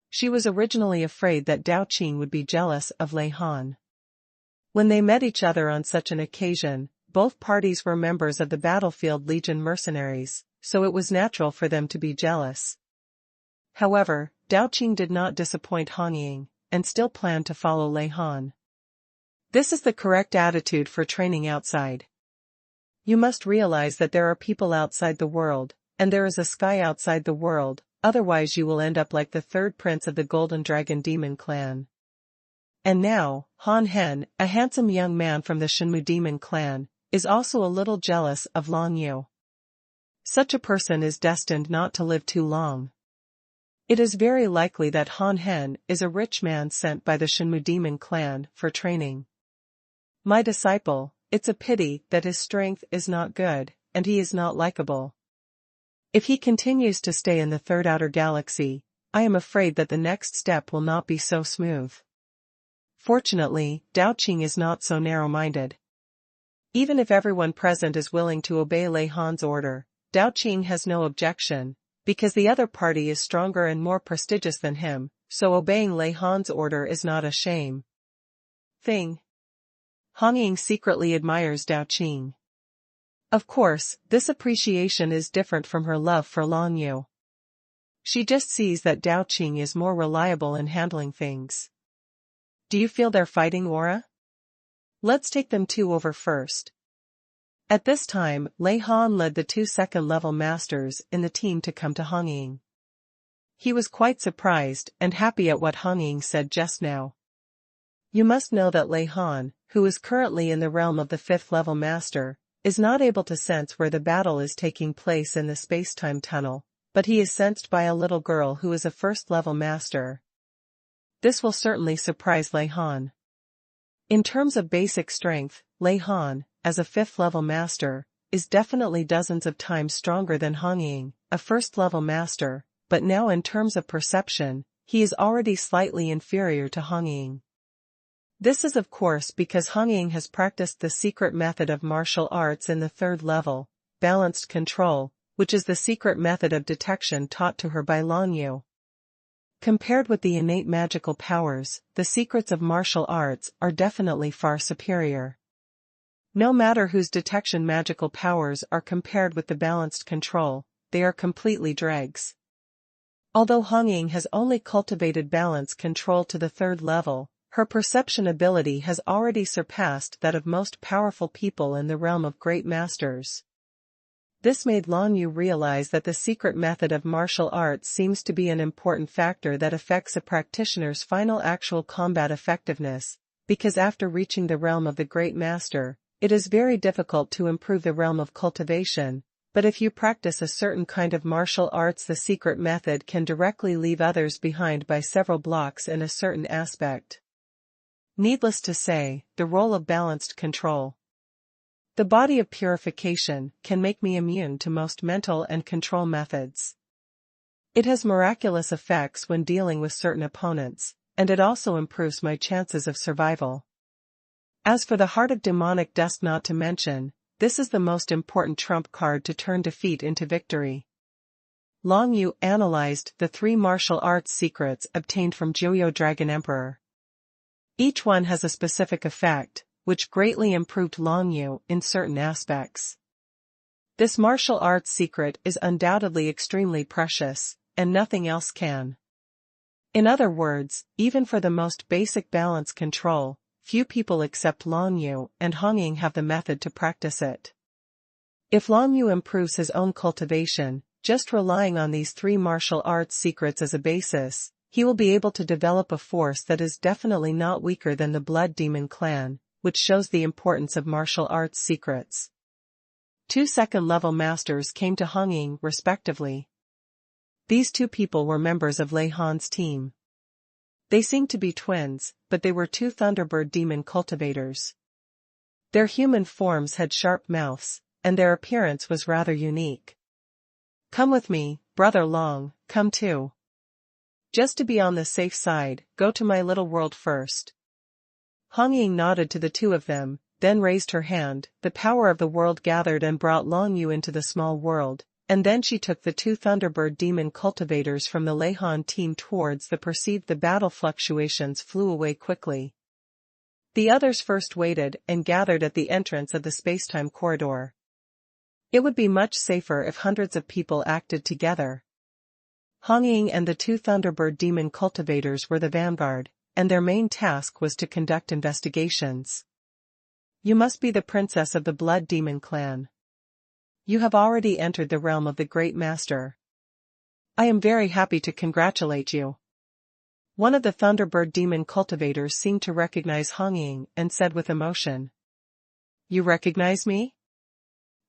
Speaker 1: She was originally afraid that Dao Qing would be jealous of Lei Han. When they met each other on such an occasion, both parties were members of the Battlefield Legion mercenaries, so it was natural for them to be jealous. However, Dao Qing did not disappoint Hong Ying, and still planned to follow Lei Han. This is the correct attitude for training outside. You must realize that there are people outside the world, and there is a sky outside the world, otherwise you will end up like the 3rd prince of the Golden Dragon Demon clan. And now, Han Hen, a handsome young man from the Shenmu Demon clan, is also a little jealous of Long Yu. Such a person is destined not to live too long. It is very likely that Han Hen is a rich man sent by the Shenmu Demon clan for training. My disciple, it's a pity that his strength is not good, and he is not likable. If he continues to stay in the Third Outer Galaxy, I am afraid that the next step will not be so smooth. Fortunately, Dao Qing is not so narrow-minded. Even if everyone present is willing to obey Lei Han's order, Dao Qing has no objection, because the other party is stronger and more prestigious than him, so obeying Lei Han's order is not a shame. Thing. Hong Ying secretly admires Dao Qing. Of course, this appreciation is different from her love for Long Yu. She just sees that Dao Qing is more reliable in handling things. Do you feel their fighting aura? Let's take them 2 over first. At this time, Lei Han led the 2 second-level masters in the team to come to Hong Ying. He was quite surprised and happy at what Hong Ying said just now. You must know that Lei Han, who is currently in the realm of the 5th-level master, is not able to sense where the battle is taking place in the space-time tunnel, but he is sensed by a little girl who is a 1st-level master. This will certainly surprise Lei Han. In terms of basic strength, Lei Han, as a 5th-level master, is definitely dozens of times stronger than Hong Ying, a 1st-level master, but now in terms of perception, he is already slightly inferior to Hong Ying. This is of course because Hong Ying has practiced the secret method of martial arts in the 3rd level, balanced control, which is the secret method of detection taught to her by Long Yu. Compared with the innate magical powers, the secrets of martial arts are definitely far superior. No matter whose detection magical powers are compared with the balanced control, they are completely dregs. Although Hong Ying has only cultivated balance control to the 3rd level, her perception ability has already surpassed that of most powerful people in the realm of great masters. This made Long Yu realize that the secret method of martial arts seems to be an important factor that affects a practitioner's final actual combat effectiveness, because after reaching the realm of the great master, it is very difficult to improve the realm of cultivation, but if you practice a certain kind of martial arts, the secret method can directly leave others behind by several blocks in a certain aspect. Needless to say, the role of balanced control. The body of purification can make me immune to most mental and control methods. It has miraculous effects when dealing with certain opponents, and it also improves my chances of survival. As for the heart of demonic dust, not to mention, this is the most important trump card to turn defeat into victory. Long Yu analyzed the 3 martial arts secrets obtained from Joyo Dragon Emperor. Each one has a specific effect, which greatly improved Long Yu in certain aspects. This martial arts secret is undoubtedly extremely precious, and nothing else can. In other words, even for the most basic balance control, few people except Long Yu and Hong Ying have the method to practice it. If Long Yu improves his own cultivation, just relying on these 3 martial arts secrets as a basis, he will be able to develop a force that is definitely not weaker than the Blood Demon clan, which shows the importance of martial arts secrets. 2 2nd-level masters came to Hong Ying respectively. These 2 people were members of Lei Han's team. They seemed to be twins, but they were 2 Thunderbird demon cultivators. Their human forms had sharp mouths, and their appearance was rather unique. "Come with me, Brother Long, come too. Just to be on the safe side, go to my little world first." Hong Ying nodded to the 2 of them, then raised her hand. The power of the world gathered and brought Long Yu into the small world, and then she took the 2 Thunderbird demon cultivators from the Lei Han team towards the perceived. The battle fluctuations flew away quickly. The others first waited and gathered at the entrance of the spacetime corridor. It would be much safer if hundreds of people acted together. Hong Ying and the 2 Thunderbird demon cultivators were the vanguard, and their main task was to conduct investigations. "You must be the princess of the Blood Demon clan. You have already entered the realm of the Great Master. I am very happy to congratulate you." One of the Thunderbird demon cultivators seemed to recognize Hong Ying and said with emotion, "You recognize me?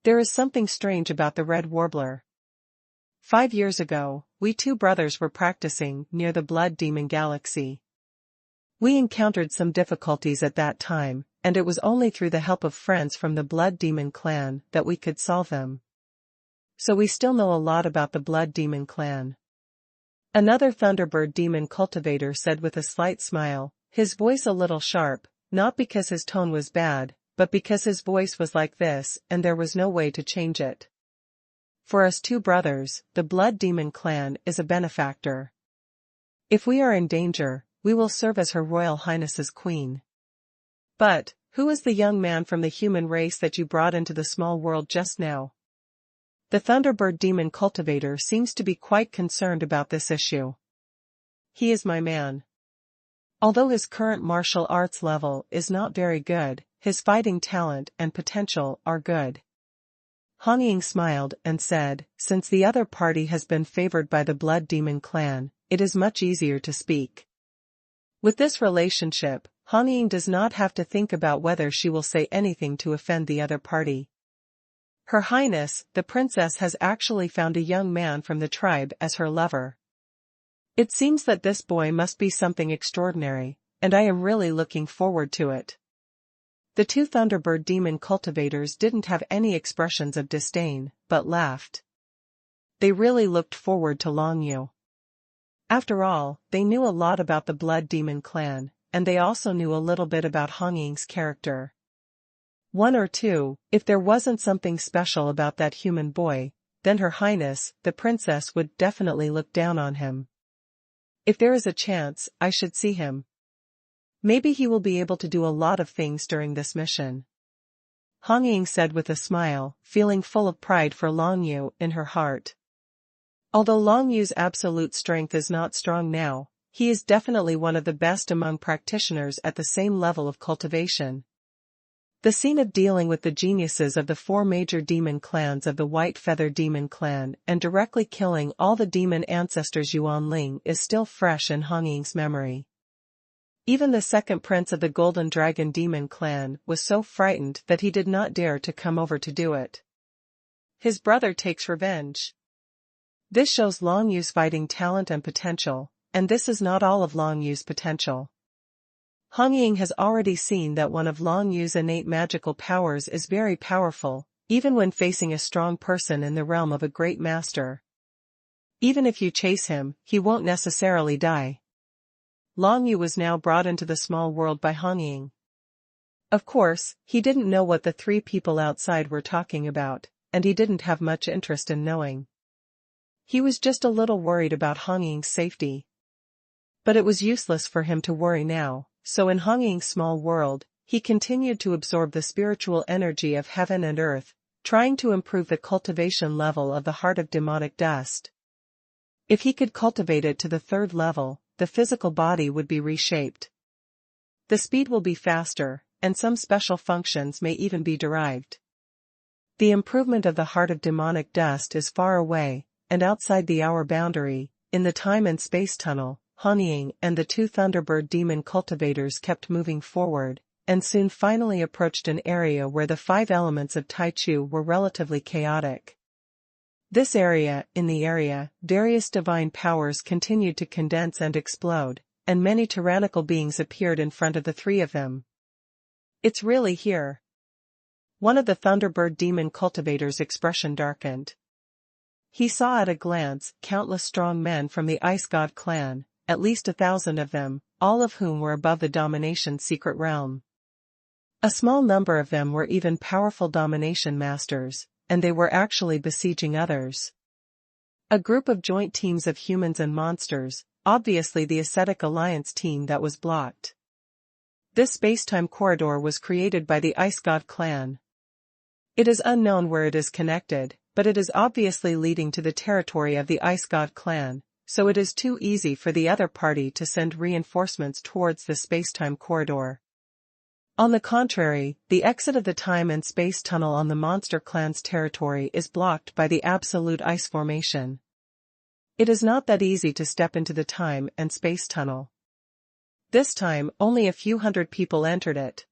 Speaker 1: There is something strange about the red warbler. 5 years ago, we 2 brothers were practicing near the Blood Demon Galaxy. We encountered some difficulties at that time, and it was only through the help of friends from the Blood Demon clan that we could solve them. So we still know a lot about the Blood Demon clan." Another Thunderbird demon cultivator said with a slight smile, his voice a little sharp, not because his tone was bad, but because his voice was like this and there was no way to change it. "For us 2 brothers, the Blood Demon clan is a benefactor. If we are in danger, we will serve as Her Royal Highness's queen." "But, who is the young man from the human race that you brought into the small world just now?" The Thunderbird demon cultivator seems to be quite concerned about this issue. "He is my man. Although his current martial arts level is not very good, his fighting talent and potential are good." Hong Ying smiled and said, "Since the other party has been favored by the Blood Demon clan, it is much easier to speak." With this relationship, Hong Ying does not have to think about whether she will say anything to offend the other party. Her Highness, the princess, has actually found a young man from the tribe as her lover. It seems that this boy must be something extraordinary, and I am really looking forward to it. The two Thunderbird demon cultivators didn't have any expressions of disdain, but laughed. They really looked forward to Long Yu. After all, they knew a lot about the Blood Demon clan, and they also knew a little bit about Hong Ying's character. One or two, if there wasn't something special about that human boy, then Her Highness, the princess, would definitely look down on him. If there is a chance, I should see him. Maybe he will be able to do a lot of things during this mission. Hong Ying said with a smile, feeling full of pride for Long Yu in her heart. Although Long Yu's absolute strength is not strong now, he is definitely one of the best among practitioners at the same level of cultivation. The scene of dealing with the geniuses of the four major demon clans of the White Feather Demon clan and directly killing all the demon ancestors Yuan Ling is still fresh in Hong Ying's memory. Even the second prince of the Golden Dragon Demon clan was so frightened that he did not dare to come over to do it. His brother takes revenge. This shows Long Yu's fighting talent and potential, and this is not all of Long Yu's potential. Hong Ying has already seen that one of Long Yu's innate magical powers is very powerful, even when facing a strong person in the realm of a great master. Even if you chase him, he won't necessarily die. Long Yu was now brought into the small world by Hong Ying. Of course, he didn't know what the three people outside were talking about, and he didn't have much interest in knowing. He was just a little worried about Hong Ying's safety. But it was useless for him to worry now, so in Hong Ying's small world, he continued to absorb the spiritual energy of heaven and earth, trying to improve the cultivation level of the heart of demonic dust. If he could cultivate it to the third level, the physical body would be reshaped. The speed will be faster, and some special functions may even be derived. The improvement of the heart of demonic dust is far away, and outside the hour boundary, in the time and space tunnel, Hong Ying and the two Thunderbird demon cultivators kept moving forward, and soon finally approached an area where the five elements of Tai Chu were relatively chaotic. In the area, various divine powers continued to condense and explode, and many tyrannical beings appeared in front of the three of them. It's really here. One of the Thunderbird demon cultivators' expression darkened. He saw at a glance countless strong men from the Ice God clan, at least 1,000 of them, all of whom were above the domination secret realm. A small number of them were even powerful domination masters, and they were actually besieging others. A group of joint teams of humans and monsters, obviously the Ascetic Alliance team that was blocked. This space-time corridor was created by the Ice God clan. It is unknown where it is connected, but it is obviously leading to the territory of the Ice God clan, so it is too easy for the other party to send reinforcements towards the space-time corridor. On the contrary, the exit of the time and space tunnel on the Monster Clan's territory is blocked by the absolute ice formation. It is not that easy to step into the time and space tunnel. This time, only a few hundred people entered it.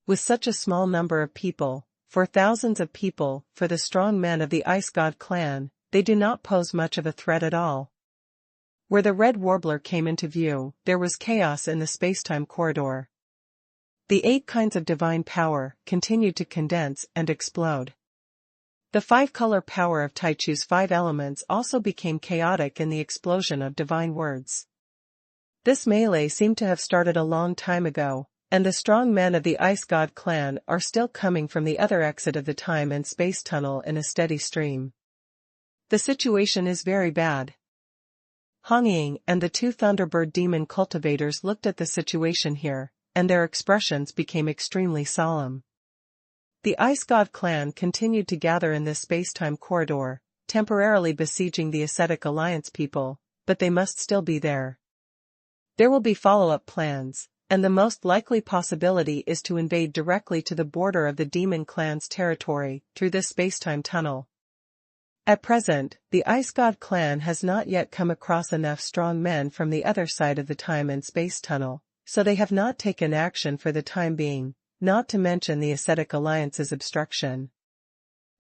Speaker 1: With such a small number of people, for thousands of people, for the strong men of the Ice God clan, they do not pose much of a threat at all. Where the Red Warbler came into view, there was chaos in the space-time corridor. The 8 kinds of divine power continued to condense and explode. The 5-color power of Tai Chu's 5 elements also became chaotic in the explosion of divine words. This melee seemed to have started a long time ago, and the strong men of the Ice God clan are still coming from the other exit of the time and space tunnel in a steady stream. The situation is very bad. Hong Ying and the 2 Thunderbird demon cultivators looked at the situation here, and their expressions became extremely solemn. The Ice God clan continued to gather in this space-time corridor, temporarily besieging the Ascetic Alliance people, but they must still be there. There will be follow-up plans, and the most likely possibility is to invade directly to the border of the Demon Clan's territory, through this space-time tunnel. At present, the Ice God clan has not yet come across enough strong men from the other side of the time and space tunnel, so they have not taken action for the time being, not to mention the Ascetic Alliance's obstruction.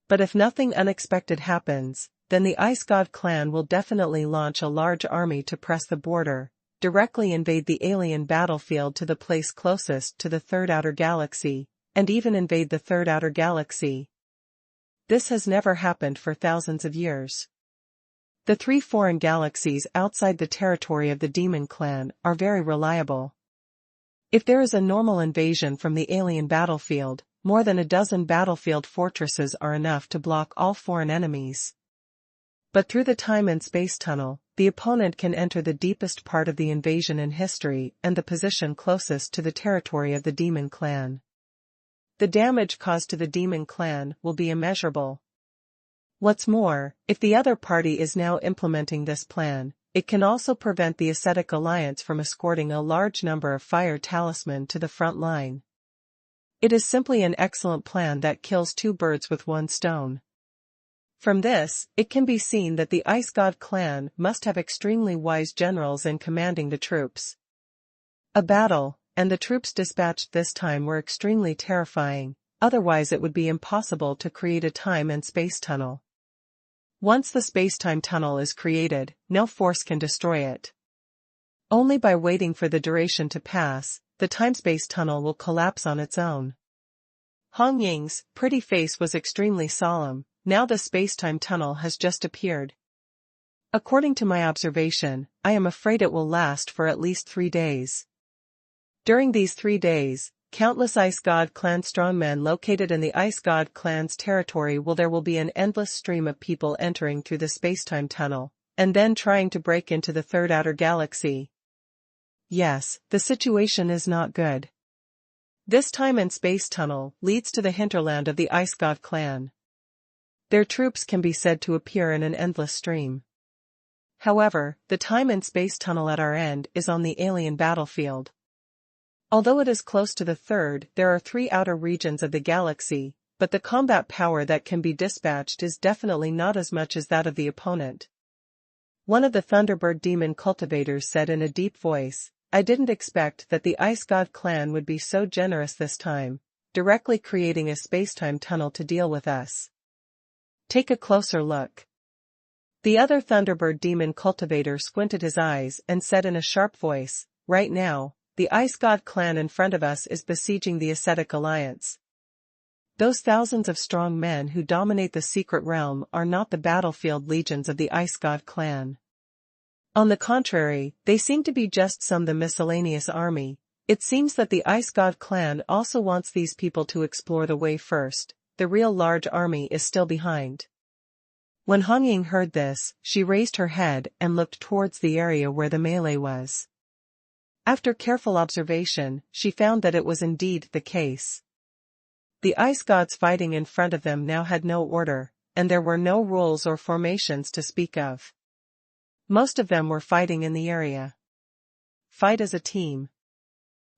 Speaker 1: But if nothing unexpected happens, then the Ice God clan will definitely launch a large army to press the border, directly invade the alien battlefield to the place closest to the Third Outer Galaxy, and even invade the third outer galaxy. This has never happened for thousands of years. The 3 foreign galaxies outside the territory of the Demon Clan are very reliable. If there is a normal invasion from the alien battlefield, more than a dozen battlefield fortresses are enough to block all foreign enemies. But through the time and space tunnel, the opponent can enter the deepest part of the invasion in history and the position closest to the territory of the Demon Clan. The damage caused to the Demon Clan will be immeasurable. What's more, if the other party is now implementing this plan, it can also prevent the Ascetic Alliance from escorting a large number of fire talisman to the front line. It is simply an excellent plan that kills 2 birds with 1 stone. From this, it can be seen that the Ice God clan must have extremely wise generals in commanding the troops. A battle, and the troops dispatched this time were extremely terrifying, otherwise it would be impossible to create a time and space tunnel. Once the space-time tunnel is created, no force can destroy it. Only by waiting for the duration to pass, the time-space tunnel will collapse on its own. Hong Ying's pretty face was extremely solemn. Now the space-time tunnel has just appeared. According to my observation, I am afraid it will last for at least 3 days. During these 3 days, countless Ice God clan strongmen located in the Ice God clan's territory there will be an endless stream of people entering through the space-time tunnel, and then trying to break into the third outer galaxy. Yes, the situation is not good. This time and space tunnel leads to the hinterland of the Ice God clan. Their troops can be said to appear in an endless stream. However, the time and space tunnel at our end is on the alien battlefield. Although it is close to the third, there are 3 outer regions of the galaxy, but the combat power that can be dispatched is definitely not as much as that of the opponent. One of the Thunderbird demon cultivators said in a deep voice, "I didn't expect that the Ice God clan would be so generous this time, directly creating a space-time tunnel to deal with us. Take a closer look." The other Thunderbird demon cultivator squinted his eyes and said in a sharp voice, "Right now, the Ice God clan in front of us is besieging the Ascetic Alliance. Those thousands of strong men who dominate the secret realm are not the battlefield legions of the Ice God clan. On the contrary, they seem to be just the miscellaneous army. It seems that the Ice God clan also wants these people to explore the way first. The real large army is still behind." When Hong Ying heard this, she raised her head and looked towards the area where the melee was. After careful observation, she found that it was indeed the case. The Ice Gods fighting in front of them now had no order, and there were no rules or formations to speak of. Most of them were fighting in the area. Fight as a team.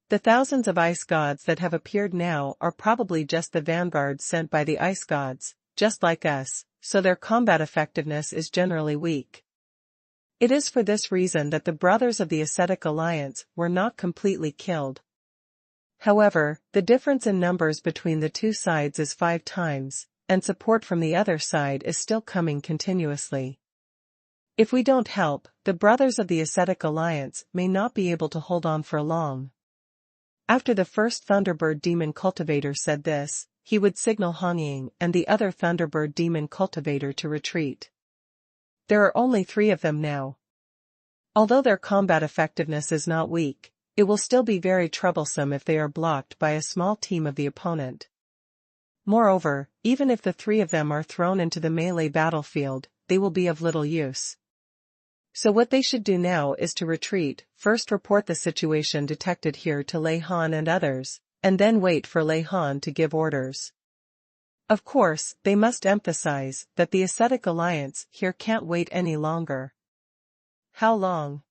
Speaker 1: The thousands of Ice Gods that have appeared now are probably just the vanguard sent by the Ice Gods, just like us, so their combat effectiveness is generally weak. It is for this reason that the brothers of the Ascetic Alliance were not completely killed. However, the difference in numbers between the 2 sides is 5 times, and support from the other side is still coming continuously. If we don't help, the brothers of the Ascetic Alliance may not be able to hold on for long. After the first Thunderbird demon cultivator said this, he would signal Hong Ying and the other Thunderbird demon cultivator to retreat. There are only 3 of them now. Although their combat effectiveness is not weak, it will still be very troublesome if they are blocked by a small team of the opponent. Moreover, even if the 3 of them are thrown into the melee battlefield, they will be of little use. So what they should do now is to retreat, first report the situation detected here to Lei Han and others, and then wait for Lei Han to give orders. Of course, they must emphasize that the Ascetic Alliance here can't wait any longer. How long?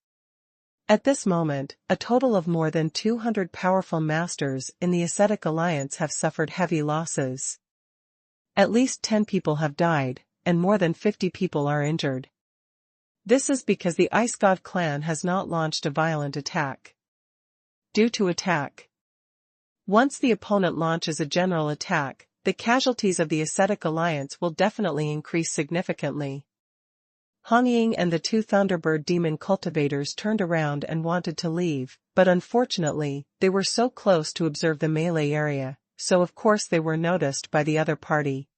Speaker 1: At this moment, a total of more than 200 powerful masters in the Ascetic Alliance have suffered heavy losses. At least 10 people have died, and more than 50 people are injured. This is because the Ice God clan has not launched a violent attack. Due to attack. Once the opponent launches a general attack, the casualties of the Ascetic Alliance will definitely increase significantly. Hong Ying and the 2 Thunderbird demon cultivators turned around and wanted to leave, but unfortunately, they were so close to observe the melee area, so of course they were noticed by the other party.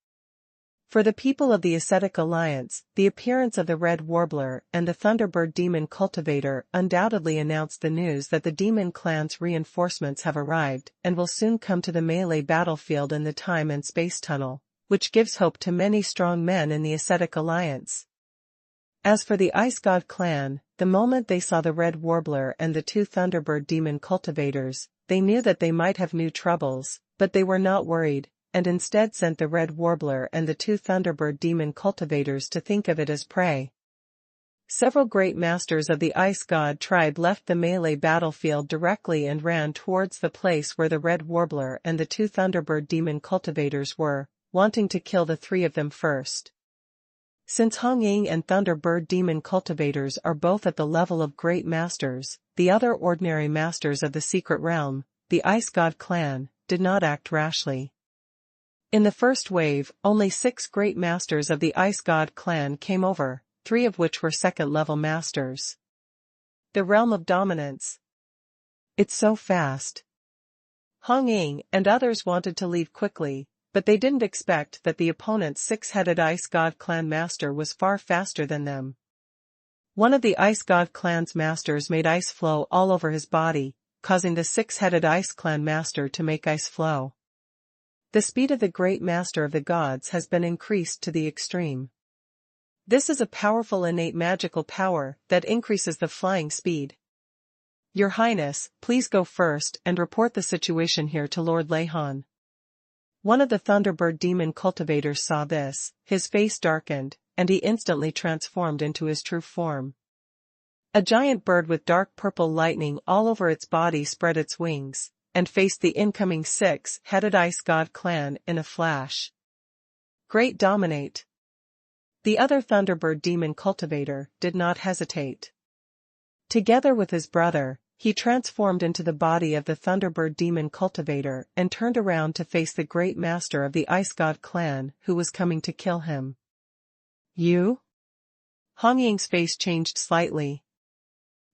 Speaker 1: For the people of the Ascetic Alliance, the appearance of the Red Warbler and the Thunderbird Demon Cultivator undoubtedly announced the news that the Demon Clan's reinforcements have arrived and will soon come to the melee battlefield in the Time and Space Tunnel, which gives hope to many strong men in the Ascetic Alliance. As for the Ice God clan, the moment they saw the Red Warbler and the two Thunderbird Demon Cultivators, they knew that they might have new troubles, but they were not worried, and instead sent the Red Warbler and the two Thunderbird Demon Cultivators to think of it as prey. Several great masters of the Ice God tribe left the melee battlefield directly and ran towards the place where the Red Warbler and the two Thunderbird Demon Cultivators were, wanting to kill the three of them first. Since Hong Ying and Thunderbird Demon Cultivators are both at the level of great masters, the other ordinary masters of the secret realm, the Ice God clan, did not act rashly. In the first wave, only 6 great masters of the Ice God clan came over, 3 of which were second-level masters. The realm of dominance. It's so fast. Hong Ying and others wanted to leave quickly, but they didn't expect that the opponent's 6-headed Ice God clan master was far faster than them. One of the Ice God clan's masters made ice flow all over his body, causing the 6-headed Ice clan master to make ice flow. The speed of the great master of the gods has been increased to the extreme. This is a powerful innate magical power that increases the flying speed. Your Highness, please go first and report the situation here to Lord Leihan. One of the Thunderbird Demon Cultivators saw this, his face darkened, and he instantly transformed into his true form. A giant bird with dark purple lightning all over its body spread its wings, and faced the incoming 6-headed Ice God clan in a flash. Great dominate. The other Thunderbird Demon Cultivator did not hesitate. Together with his brother, he transformed into the body of the Thunderbird Demon Cultivator and turned around to face the great master of the Ice God clan who was coming to kill him. You? Hong Ying's face changed slightly.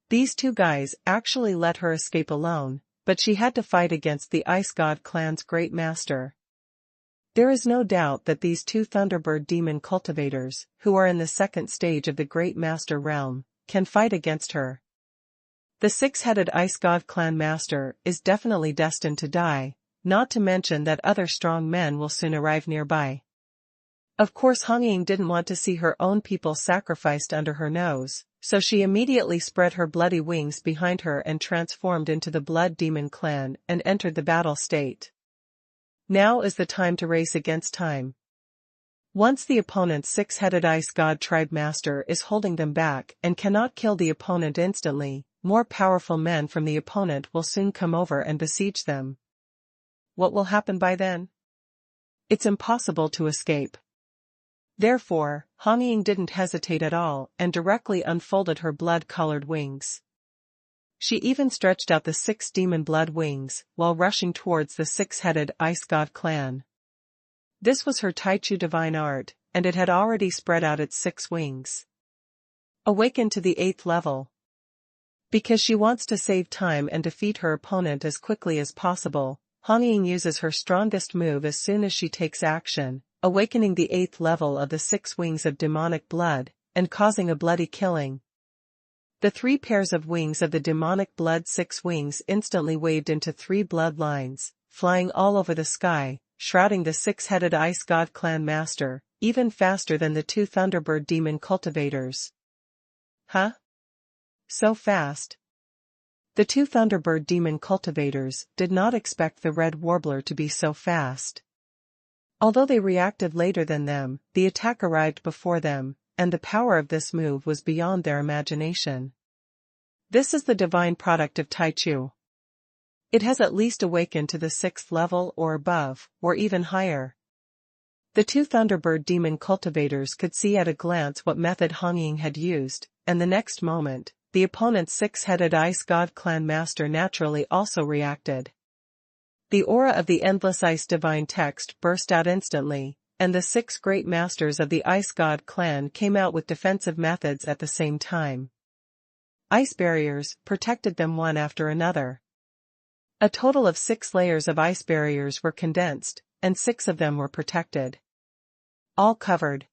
Speaker 1: These 2 guys actually let her escape alone, but she had to fight against the Ice God clan's great master. There is no doubt that these 2 Thunderbird Demon Cultivators, who are in the second stage of the Great Master realm, can fight against her. The 6-headed Ice God clan master is definitely destined to die, not to mention that other strong men will soon arrive nearby. Of course Hong Ying didn't want to see her own people sacrificed under her nose, so she immediately spread her bloody wings behind her and transformed into the Blood Demon clan and entered the battle state. Now is the time to race against time. Once the opponent's 6-headed Ice God tribe master is holding them back and cannot kill the opponent instantly, more powerful men from the opponent will soon come over and besiege them. What will happen by then? It's impossible to escape. Therefore, Hong Ying didn't hesitate at all and directly unfolded her blood-colored wings. She even stretched out the 6 demon blood wings while rushing towards the 6-headed Ice God clan. This was her Taichu divine art, and it had already spread out its 6 wings. Awakened to the 8th level. Because she wants to save time and defeat her opponent as quickly as possible, Hong Ying uses her strongest move as soon as she takes action, awakening the 8th level of the 6 wings of demonic blood, and causing a bloody killing. The 3 pairs of wings of the demonic blood 6 wings instantly waved into 3 bloodlines, flying all over the sky, shrouding the 6-headed Ice God clan master, even faster than the 2 Thunderbird Demon Cultivators. Huh? So fast. The 2 Thunderbird Demon Cultivators did not expect the Red Warbler to be so fast. Although they reacted later than them, the attack arrived before them, and the power of this move was beyond their imagination. This is the divine product of Taichu. It has at least awakened to the 6th level or above, or even higher. The 2 Thunderbird Demon Cultivators could see at a glance what method Hong Ying had used, and the next moment, the opponent's 6-headed Ice God clan master naturally also reacted. The aura of the Endless Ice divine text burst out instantly, and the 6 great masters of the Ice God clan came out with defensive methods at the same time. Ice barriers protected them one after another. A total of 6 layers of ice barriers were condensed, and 6 of them were protected. All covered.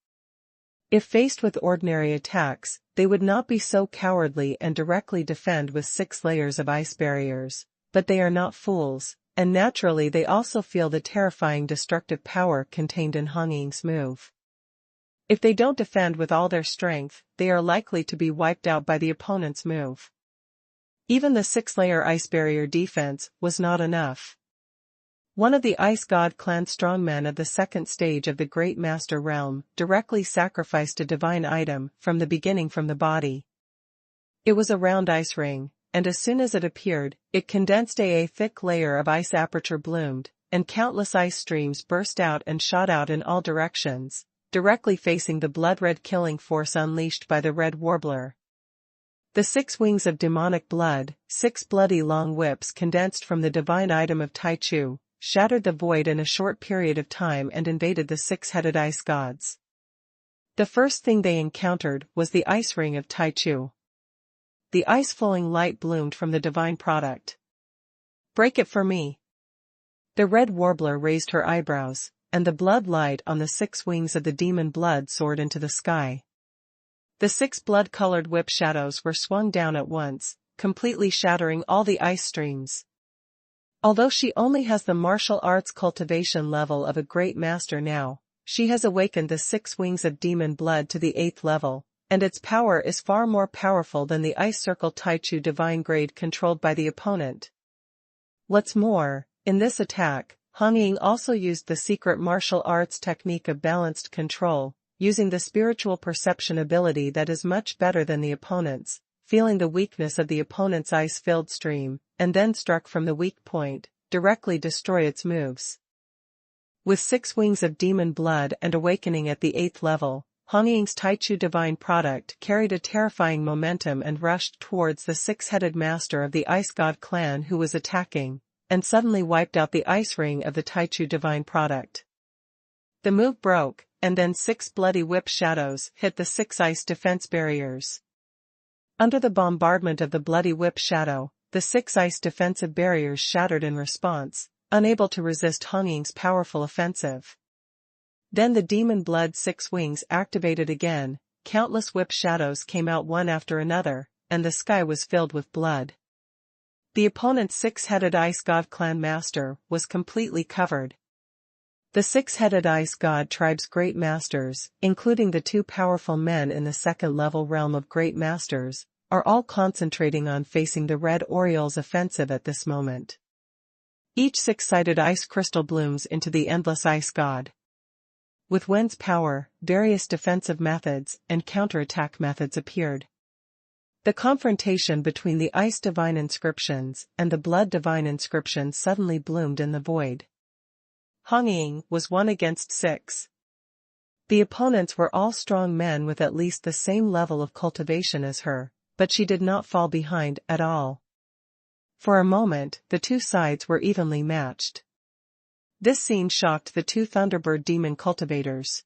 Speaker 1: If faced with ordinary attacks, they would not be so cowardly and directly defend with 6 layers of ice barriers, but they are not fools, and naturally they also feel the terrifying destructive power contained in Hong Ying's move. If they don't defend with all their strength, they are likely to be wiped out by the opponent's move. Even the 6-layer ice barrier defense was not enough. One of the Ice God clan strongmen of the second stage of the Great Master Realm directly sacrificed a divine item from the beginning from the body. It was a round ice ring, and as soon as it appeared, it condensed a thick layer of ice aperture bloomed, and countless ice streams burst out and shot out in all directions, directly facing the blood-red killing force unleashed by the Red Warbler. The 6 wings of demonic blood, 6 bloody long whips condensed from the divine item of Taichu, shattered the void in a short period of time and invaded the 6-headed ice gods. The first thing they encountered was the ice ring of Taichu. The ice-flowing light bloomed from the divine product. "Break it for me." The Red Warbler raised her eyebrows, and the blood light on the 6 wings of the demon blood soared into the sky. The 6 blood-colored whip shadows were swung down at once, completely shattering all the ice streams. Although she only has the martial arts cultivation level of a great master now, she has awakened the 6 wings of demon blood to the 8th level, and its power is far more powerful than the Ice Circle Taichu divine grade controlled by the opponent. What's more, in this attack, Hong Ying also used the secret martial arts technique of balanced control, using the spiritual perception ability that is much better than the opponent's, feeling the weakness of the opponent's ice-filled stream, and then struck from the weak point, directly destroy its moves. With 6 wings of demon blood and awakening at the 8th level, Hong Ying's Taichu divine product carried a terrifying momentum and rushed towards the 6-headed master of the Ice God clan who was attacking, and suddenly wiped out the ice ring of the Taichu divine product. The move broke, and then 6 bloody whip shadows hit the 6 ice defense barriers. Under the bombardment of the bloody whip shadow, the 6 ice defensive barriers shattered in response, unable to resist Hong Ying's powerful offensive. Then the demon blood 6 wings activated again, countless whip shadows came out one after another, and the sky was filled with blood. The opponent's 6-headed Ice God clan master was completely covered. The 6-headed Ice God tribe's great masters, including the 2 powerful men in the 2nd-level realm of great masters, are all concentrating on facing the Red Oriole's offensive at this moment. Each 6-sided ice crystal blooms into the endless Ice God. With Wen's power, various defensive methods and counterattack methods appeared. The confrontation between the Ice Divine Inscriptions and the Blood Divine Inscriptions suddenly bloomed in the void. Hong Ying was 1 against 6. The opponents were all strong men with at least the same level of cultivation as her, but she did not fall behind at all. For a moment, the 2 sides were evenly matched. This scene shocked the 2 Thunderbird demon cultivators.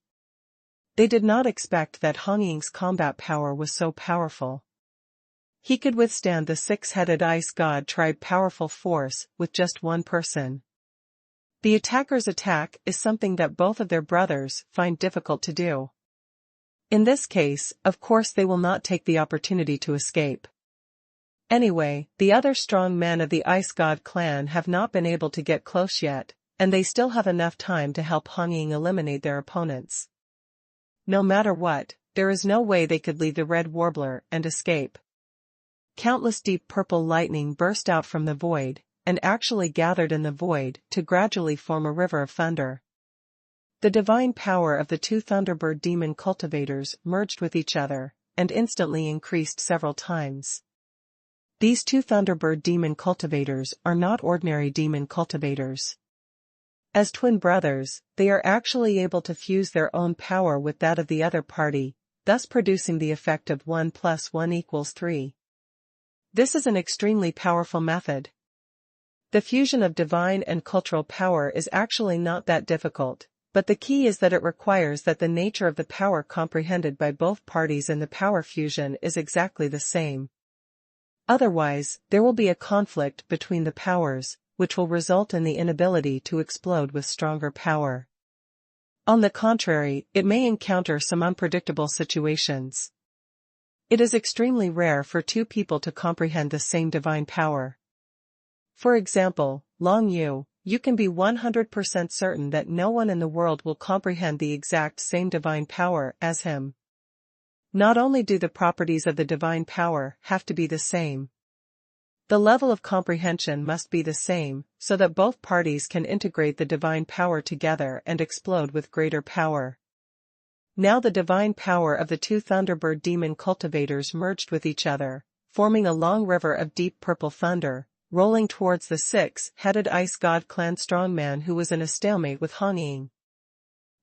Speaker 1: They did not expect that Hong Ying's combat power was so powerful. He could withstand the 6-headed Ice God tribe powerful force with just 1 person. The attacker's attack is something that both of their brothers find difficult to do. In this case, of course they will not take the opportunity to escape. Anyway, the other strong men of the Ice God clan have not been able to get close yet, and they still have enough time to help Hong Ying eliminate their opponents. No matter what, there is no way they could leave the Red Warbler and escape. Countless deep purple lightning burst out from the void, and actually gathered in the void to gradually form a river of thunder. The divine power of the 2 Thunderbird demon cultivators merged with each other, and instantly increased several times. These 2 Thunderbird demon cultivators are not ordinary demon cultivators. As twin brothers, they are actually able to fuse their own power with that of the other party, thus producing the effect of 1 + 1 = 3. This is an extremely powerful method. The fusion of divine and cultural power is actually not that difficult, but the key is that it requires that the nature of the power comprehended by both parties in the power fusion is exactly the same. Otherwise, there will be a conflict between the powers, which will result in the inability to explode with stronger power. On the contrary, it may encounter some unpredictable situations. It is extremely rare for two people to comprehend the same divine power. For example, Long Yu, you can be 100% certain that no one in the world will comprehend the exact same divine power as him. Not only do the properties of the divine power have to be the same, the level of comprehension must be the same, so that both parties can integrate the divine power together and explode with greater power. Now the divine power of the two Thunderbird demon cultivators merged with each other, forming a long river of deep purple thunder, rolling towards the six-headed ice god clan strongman who was in a stalemate with Hong Ying.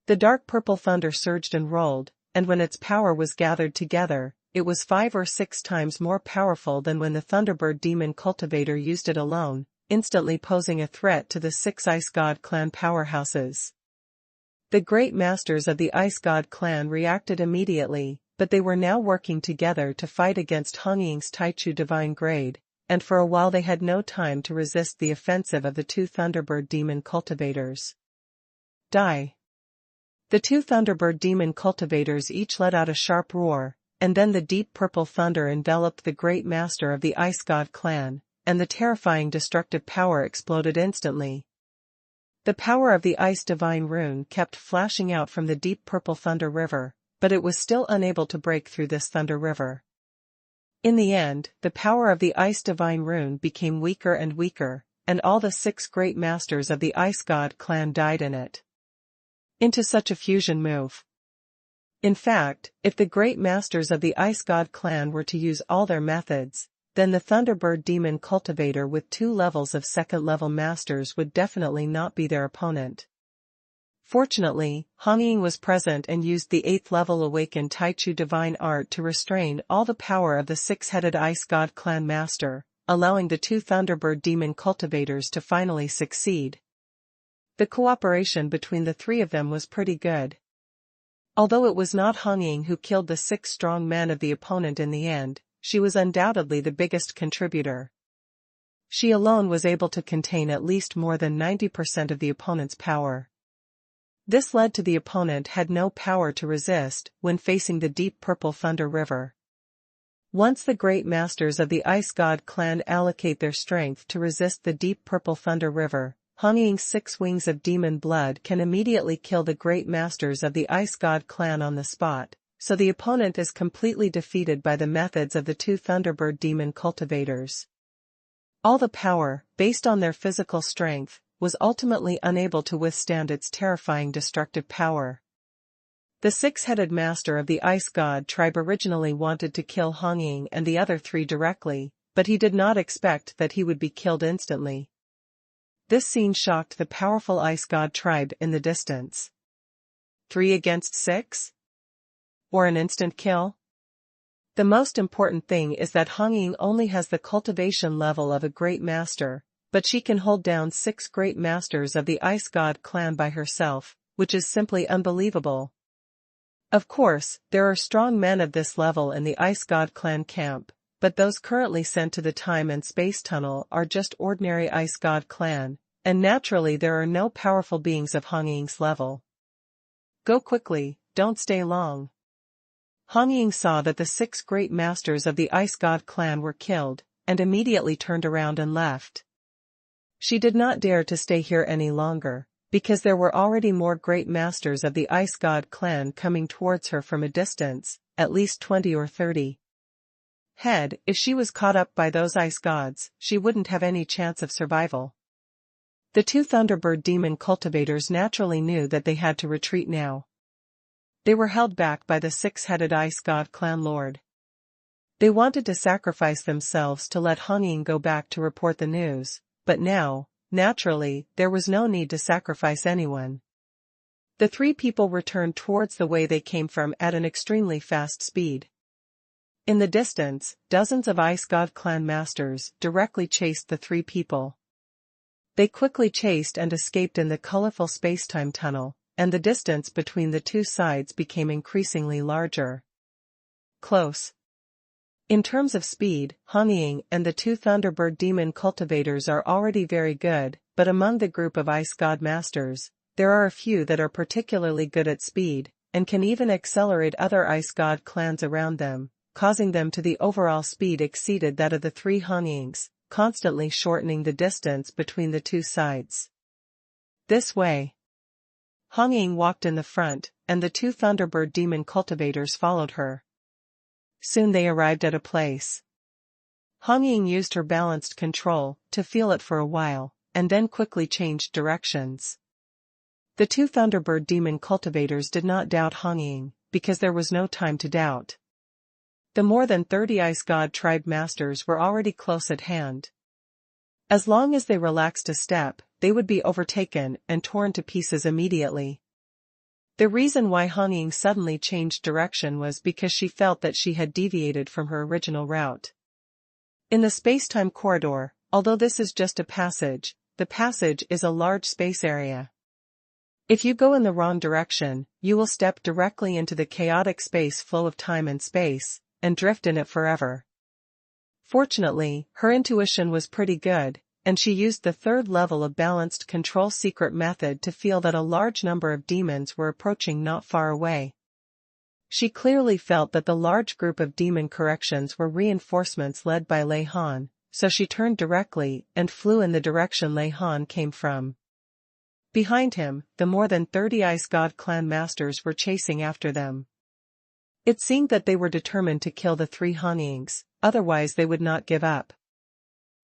Speaker 1: The dark purple thunder surged and rolled, and when its power was gathered together, it was 5 or 6 times more powerful than when the Thunderbird demon cultivator used it alone, instantly posing a threat to the 6 ice god clan powerhouses. The great masters of the ice god clan reacted immediately, but they were now working together to fight against Hong Ying's Taichu divine grade, and for a while they had no time to resist the offensive of the two Thunderbird demon cultivators. Die! The two Thunderbird demon cultivators each let out a sharp roar, and then the deep purple thunder enveloped the great master of the ice god clan, and the terrifying destructive power exploded instantly. The power of the ice divine rune kept flashing out from the deep purple thunder river, but it was still unable to break through this thunder river. In the end, the power of the ice divine rune became weaker and weaker, and all the 6 great masters of the ice god clan died in it. Into such a fusion move. In fact, if the great masters of the ice god clan were to use all their methods, then the Thunderbird demon cultivator with 2 levels of second-level masters would definitely not be their opponent. Fortunately, Hong Ying was present and used the 8th-level awakened Taichu divine art to restrain all the power of the 6-headed ice god clan master, allowing the 2 Thunderbird demon cultivators to finally succeed. The cooperation between the 3 of them was pretty good. Although it was not Hong Ying who killed the 6 strong men of the opponent in the end, she was undoubtedly the biggest contributor. She alone was able to contain at least more than 90% of the opponent's power. This led to the opponent had no power to resist when facing the deep purple thunder river. Once the great masters of the ice god clan allocate their strength to resist the deep purple thunder river, Hong Ying's 6 wings of demon blood can immediately kill the great masters of the ice god clan on the spot, so the opponent is completely defeated by the methods of the 2 Thunderbird demon cultivators. All the power, based on their physical strength, was ultimately unable to withstand its terrifying destructive power. The 6-headed master of the ice god tribe originally wanted to kill Hong Ying and the other 3 directly, but he did not expect that he would be killed instantly. This scene shocked the powerful ice god tribe in the distance. 3 against 6? Or an instant kill? The most important thing is that Hong Ying only has the cultivation level of a great master, but she can hold down 6 great masters of the ice god clan by herself, which is simply unbelievable. Of course, there are strong men of this level in the ice god clan camp, but those currently sent to the time and space tunnel are just ordinary ice god clan, and naturally there are no powerful beings of Hong Ying's level. Go quickly, don't stay long. Hong Ying saw that the 6 great masters of the ice god clan were killed, and immediately turned around and left. She did not dare to stay here any longer, because there were already more great masters of the ice god clan coming towards her from a distance, at least 20 or 30. If she was caught up by those ice gods, she wouldn't have any chance of survival. The 2 Thunderbird demon cultivators naturally knew that they had to retreat now. They were held back by the 6-headed ice god clan lord. They wanted to sacrifice themselves to let Hong Ying go back to report the news, but now, naturally, there was no need to sacrifice anyone. The 3 people returned towards the way they came from at an extremely fast speed. In the distance, dozens of ice god clan masters directly chased the 3 people. They quickly chased and escaped in the colorful space-time tunnel, and the distance between the 2 sides became increasingly larger. Close. In terms of speed, Hong Ying and the two Thunderbird demon cultivators are already very good, but among the group of ice god masters, there are a few that are particularly good at speed, and can even accelerate other ice god clans around them, causing them to the overall speed exceeded that of the three Hong Yings, constantly shortening the distance between the two sides. This way, Hong Ying walked in the front, and the two Thunderbird demon cultivators followed her. Soon they arrived at a place. Hong Ying used her balanced control to feel it for a while, and then quickly changed directions. The two Thunderbird demon cultivators did not doubt Hong Ying, because there was no time to doubt. The more than 30 ice god tribe masters were already close at hand. As long as they relaxed a step, they would be overtaken and torn to pieces immediately. The reason why Hong Ying suddenly changed direction was because she felt that she had deviated from her original route. In the space-time corridor, although this is just a passage, the passage is a large space area. If you go in the wrong direction, you will step directly into the chaotic space flow of time and space, and drift in it forever. Fortunately, her intuition was pretty good, and she used the third level of balanced control secret method to feel that a large number of demons were approaching not far away. She clearly felt that the large group of demon corrections were reinforcements led by Lei Han, so she turned directly and flew in the direction Lei Han came from. Behind him, the more than 30 ice god clan masters were chasing after them. It seemed that they were determined to kill the three Hong Yings, otherwise they would not give up.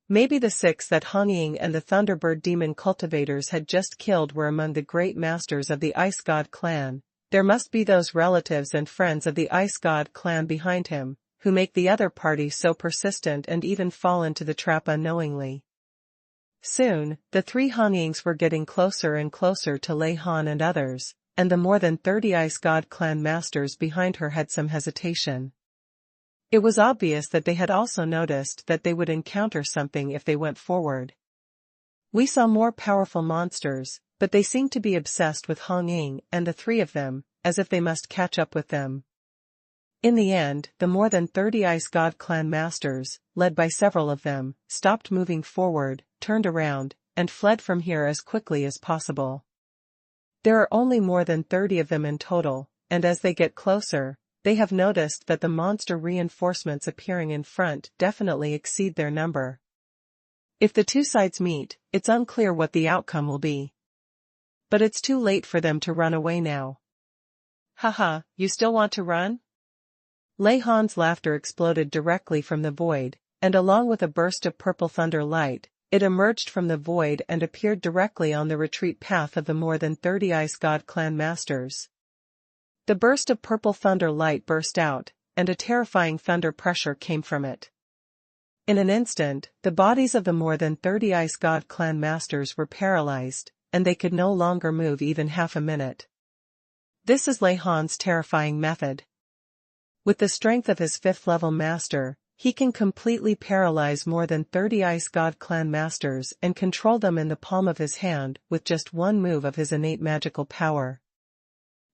Speaker 1: Maybe the 6 that Hong Ying and the Thunderbird demon cultivators had just killed were among the great masters of the Ice God clan. There must be those relatives and friends of the Ice God clan behind him, who make the other party so persistent and even fall into the trap unknowingly. Soon, the three Hong Yings were getting closer and closer to Lei Han and others, and the more than 30 Ice God clan masters behind her had some hesitation. It was obvious that they had also noticed that they would encounter something if they went forward. We saw more powerful monsters, but they seemed to be obsessed with Hong Ying and the 3 of them, as if they must catch up with them. In the end, the more than 30 Ice God clan masters, led by several of them, stopped moving forward, turned around, and fled from here as quickly as possible. There are only more than 30 of them in total, and as they get closer, they have noticed that the monster reinforcements appearing in front definitely exceed their number. If the two sides meet, it's unclear what the outcome will be. But it's too late for them to run away now. Haha, you still want to run? Lei Han's laughter exploded directly from the void, and along with a burst of purple thunder light, it emerged from the void and appeared directly on the retreat path of the more than 30 Ice God clan masters. The burst of purple thunder light burst out, and a terrifying thunder pressure came from it. In an instant, the bodies of the more than 30 Ice God clan masters were paralyzed, and they could no longer move even half a minute. This is Lei Han's terrifying method. With the strength of his 5th level master, he can completely paralyze more than 30 Ice God clan masters and control them in the palm of his hand with just one move of his innate magical power.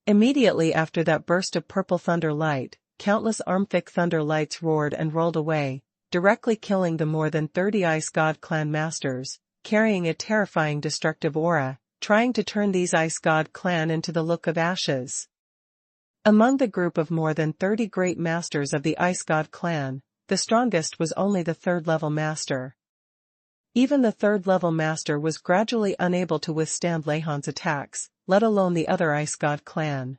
Speaker 1: Immediately after that burst of purple thunder light, countless arm-thick thunder lights roared and rolled away, directly killing the more than 30 Ice God clan masters, carrying a terrifying destructive aura, trying to turn these Ice God clan into the look of ashes. Among the group of more than 30 great masters of the Ice God clan, the strongest was only the 3rd level master. Even the 3rd level master was gradually unable to withstand Lei Han's attacks, let alone the other Ice God clan.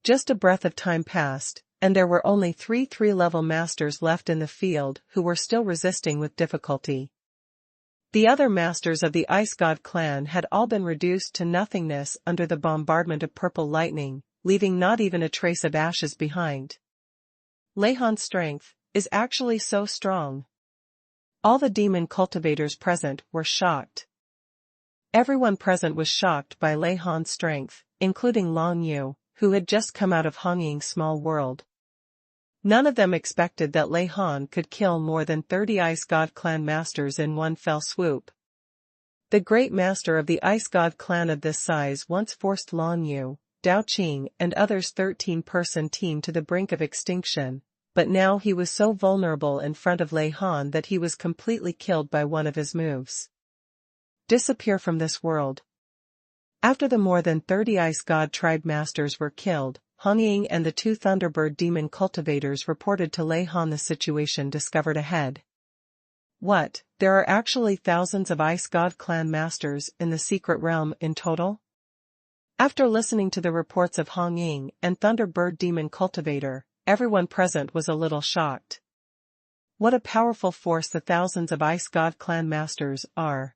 Speaker 1: Just a breath of time passed, and there were only 3 3-level masters left in the field who were still resisting with difficulty. The other masters of the Ice God clan had all been reduced to nothingness under the bombardment of purple lightning, leaving not even a trace of ashes behind. Lei Han's strength is actually so strong. All the demon cultivators present were shocked. Everyone present was shocked by Lei Han's strength, including Long Yu, who had just come out of Hong Ying's small world. None of them expected that Lei Han could kill more than 30 Ice God clan masters in one fell swoop. The great master of the Ice God clan of this size once forced Long Yu, Dao Qing and others' 13-person team to the brink of extinction, but now he was so vulnerable in front of Lei Han that he was completely killed by one of his moves. Disappear from this world. After the more than 30 Ice God tribe masters were killed, Hong Ying and the 2 Thunderbird demon cultivators reported to Lei Han the situation discovered ahead. What, there are actually thousands of Ice God clan masters in the secret realm in total? After listening to the reports of Hong Ying and Thunderbird demon cultivator, everyone present was a little shocked. What a powerful force the thousands of Ice God clan masters are.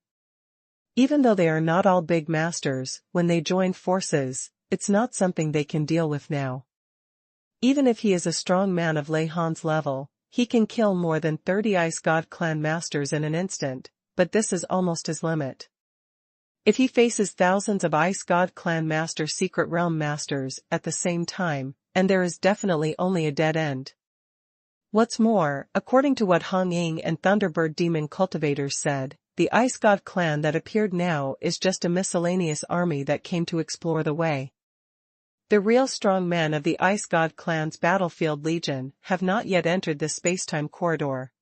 Speaker 1: Even though they are not all big masters, when they join forces, it's not something they can deal with now. Even if he is a strong man of Lei Han's level, he can kill more than 30 Ice God clan masters in an instant, but this is almost his limit. If he faces thousands of Ice God clan master secret realm masters at the same time, and there is definitely only a dead end. What's more, according to what Hong Ying and Thunderbird demon cultivators said, the Ice God clan that appeared now is just a miscellaneous army that came to explore the way. The real strong men of the Ice God clan's battlefield legion have not yet entered the space-time corridor.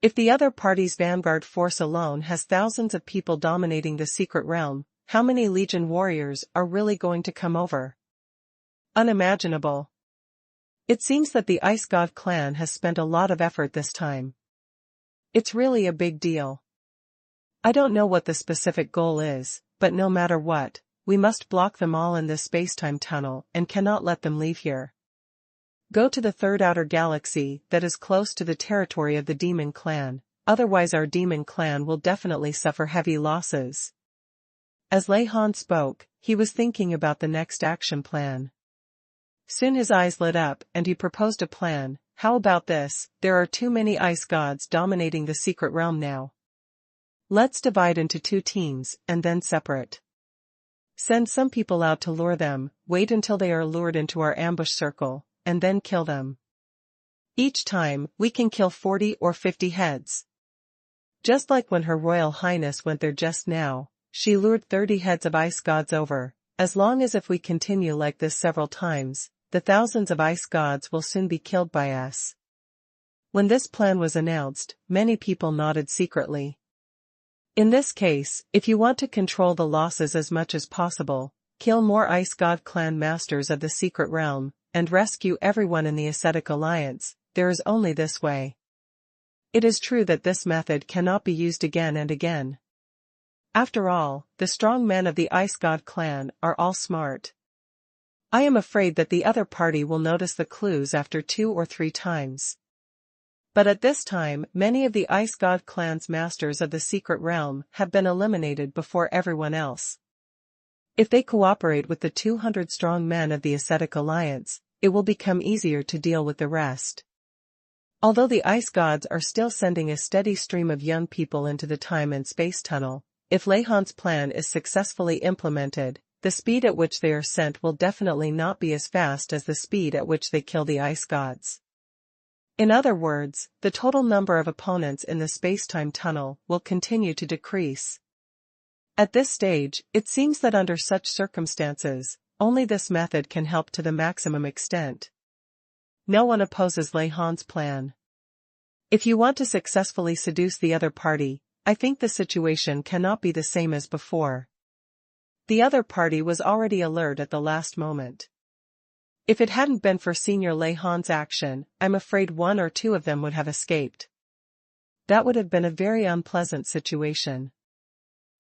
Speaker 1: If the other party's vanguard force alone has thousands of people dominating the secret realm, how many legion warriors are really going to come over? Unimaginable. It seems that the Ice God clan has spent a lot of effort this time. It's really a big deal. I don't know what the specific goal is, but no matter what, we must block them all in this space-time tunnel and cannot let them leave here. Go to the third outer galaxy that is close to the territory of the demon clan, otherwise our demon clan will definitely suffer heavy losses. As Lei Han spoke, he was thinking about the next action plan. Soon his eyes lit up and he proposed a plan. How about this? There are too many ice gods dominating the secret realm now. Let's divide into 2 teams and then separate. Send some people out to lure them, wait until they are lured into our ambush circle, and then kill them. Each time, we can kill 40 or 50 heads. Just like when Her Royal Highness went there just now, she lured 30 heads of ice gods over. As long as if we continue like this several times, the thousands of ice gods will soon be killed by us. When this plan was announced, many people nodded secretly. In this case, if you want to control the losses as much as possible, kill more Ice God clan masters of the secret realm, and rescue everyone in the Ascetic Alliance, there is only this way. It is true that this method cannot be used again and again. After all, the strong men of the Ice God clan are all smart. I am afraid that the other party will notice the clues after 2 or 3 times. But at this time, many of the Ice God clan's masters of the secret realm have been eliminated before everyone else. If they cooperate with the 200 strong men of the Ascetic Alliance, it will become easier to deal with the rest. Although the Ice Gods are still sending a steady stream of young people into the time and space tunnel, if Lei Han's plan is successfully implemented, the speed at which they are sent will definitely not be as fast as the speed at which they kill the Ice Gods. In other words, the total number of opponents in the space-time tunnel will continue to decrease. At this stage, it seems that under such circumstances, only this method can help to the maximum extent. No one opposes Lei Han's plan. If you want to successfully seduce the other party, I think the situation cannot be the same as before. The other party was already alert at the last moment. If it hadn't been for Senior Lei Han's action, I'm afraid 1 or 2 of them would have escaped. That would have been a very unpleasant situation.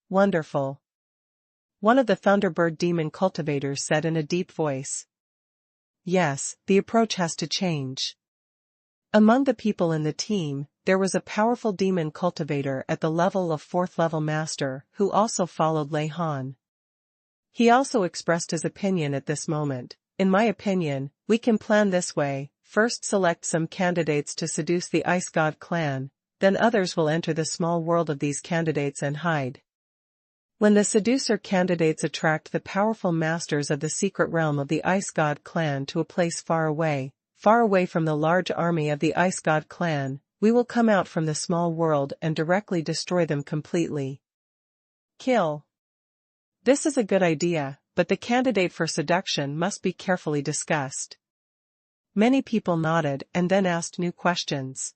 Speaker 1: Wonderful. One of the Thunderbird demon cultivators said in a deep voice. Yes, the approach has to change. Among the people in the team, there was a powerful demon cultivator at the level of 4th level master who also followed Lei Han. He also expressed his opinion at this moment. In my opinion, we can plan this way: first select some candidates to seduce the Ice God clan, then others will enter the small world of these candidates and hide. When the seducer candidates attract the powerful masters of the secret realm of the Ice God clan to a place far away from the large army of the Ice God clan, we will come out from the small world and directly destroy them completely. Kill. This is a good idea, but the candidate for seduction must be carefully discussed. Many people nodded and then asked new questions.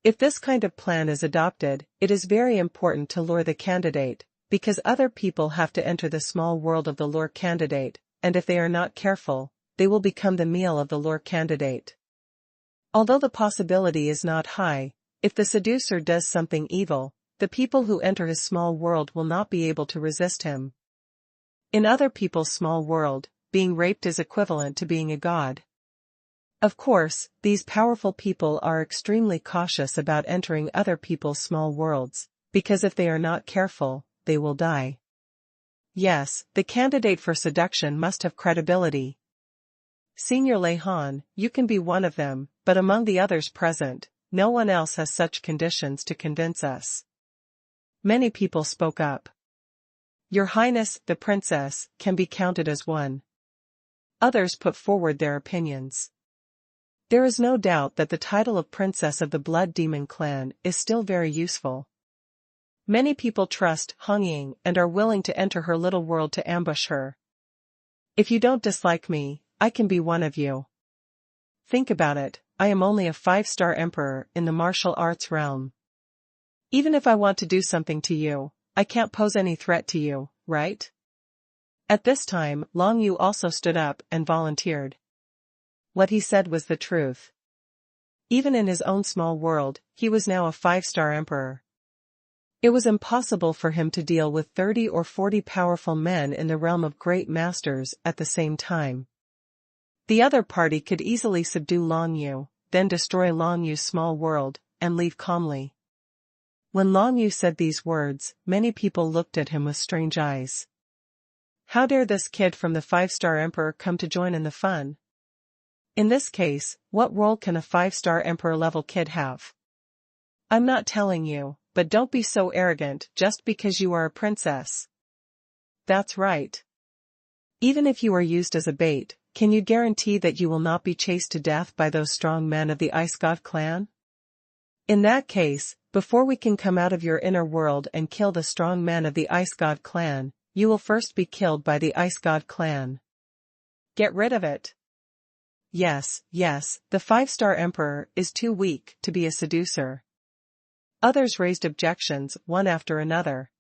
Speaker 1: If this kind of plan is adopted, it is very important to lure the candidate, because other people have to enter the small world of the lure candidate, and if they are not careful, they will become the meal of the lure candidate. Although the possibility is not high, if the seducer does something evil, the people who enter his small world will not be able to resist him. In other people's small world, being raped is equivalent to being a god. Of course, these powerful people are extremely cautious about entering other people's small worlds, because if they are not careful, they will die. Yes, the candidate for seduction must have credibility. Senior Lei Han, you can be one of them, but among the others present, no one else has such conditions to convince us. Many people spoke up. Your Highness, the princess, can be counted as one. Others put forward their opinions. There is no doubt that the title of Princess of the Blood Demon Clan is still very useful. Many people trust Hong Ying and are willing to enter her little world to ambush her. If you don't dislike me, I can be one of you. Think about it, I am only a 5-star emperor in the martial arts realm. Even if I want to do something to you, I can't pose any threat to you, right? At this time, Long Yu also stood up and volunteered. What he said was the truth. Even in his own small world, he was now a 5-star emperor. It was impossible for him to deal with 30 or 40 powerful men in the realm of great masters at the same time. The other party could easily subdue Long Yu, then destroy Long Yu's small world, and leave calmly. When Long Yu said these words, many people looked at him with strange eyes. How dare this kid from the 5-star emperor come to join in the fun? In this case, what role can a 5-star emperor-level kid have? I'm not telling you, but don't be so arrogant just because you are a princess. That's right. Even if you are used as a bait, can you guarantee that you will not be chased to death by those strong men of the Ice God clan? In that case, before we can come out of your inner world and kill the strong men of the Ice God clan, you will first be killed by the Ice God clan. Get rid of it. Yes, the 5-star emperor is too weak to be a seducer. Others raised objections, one after another.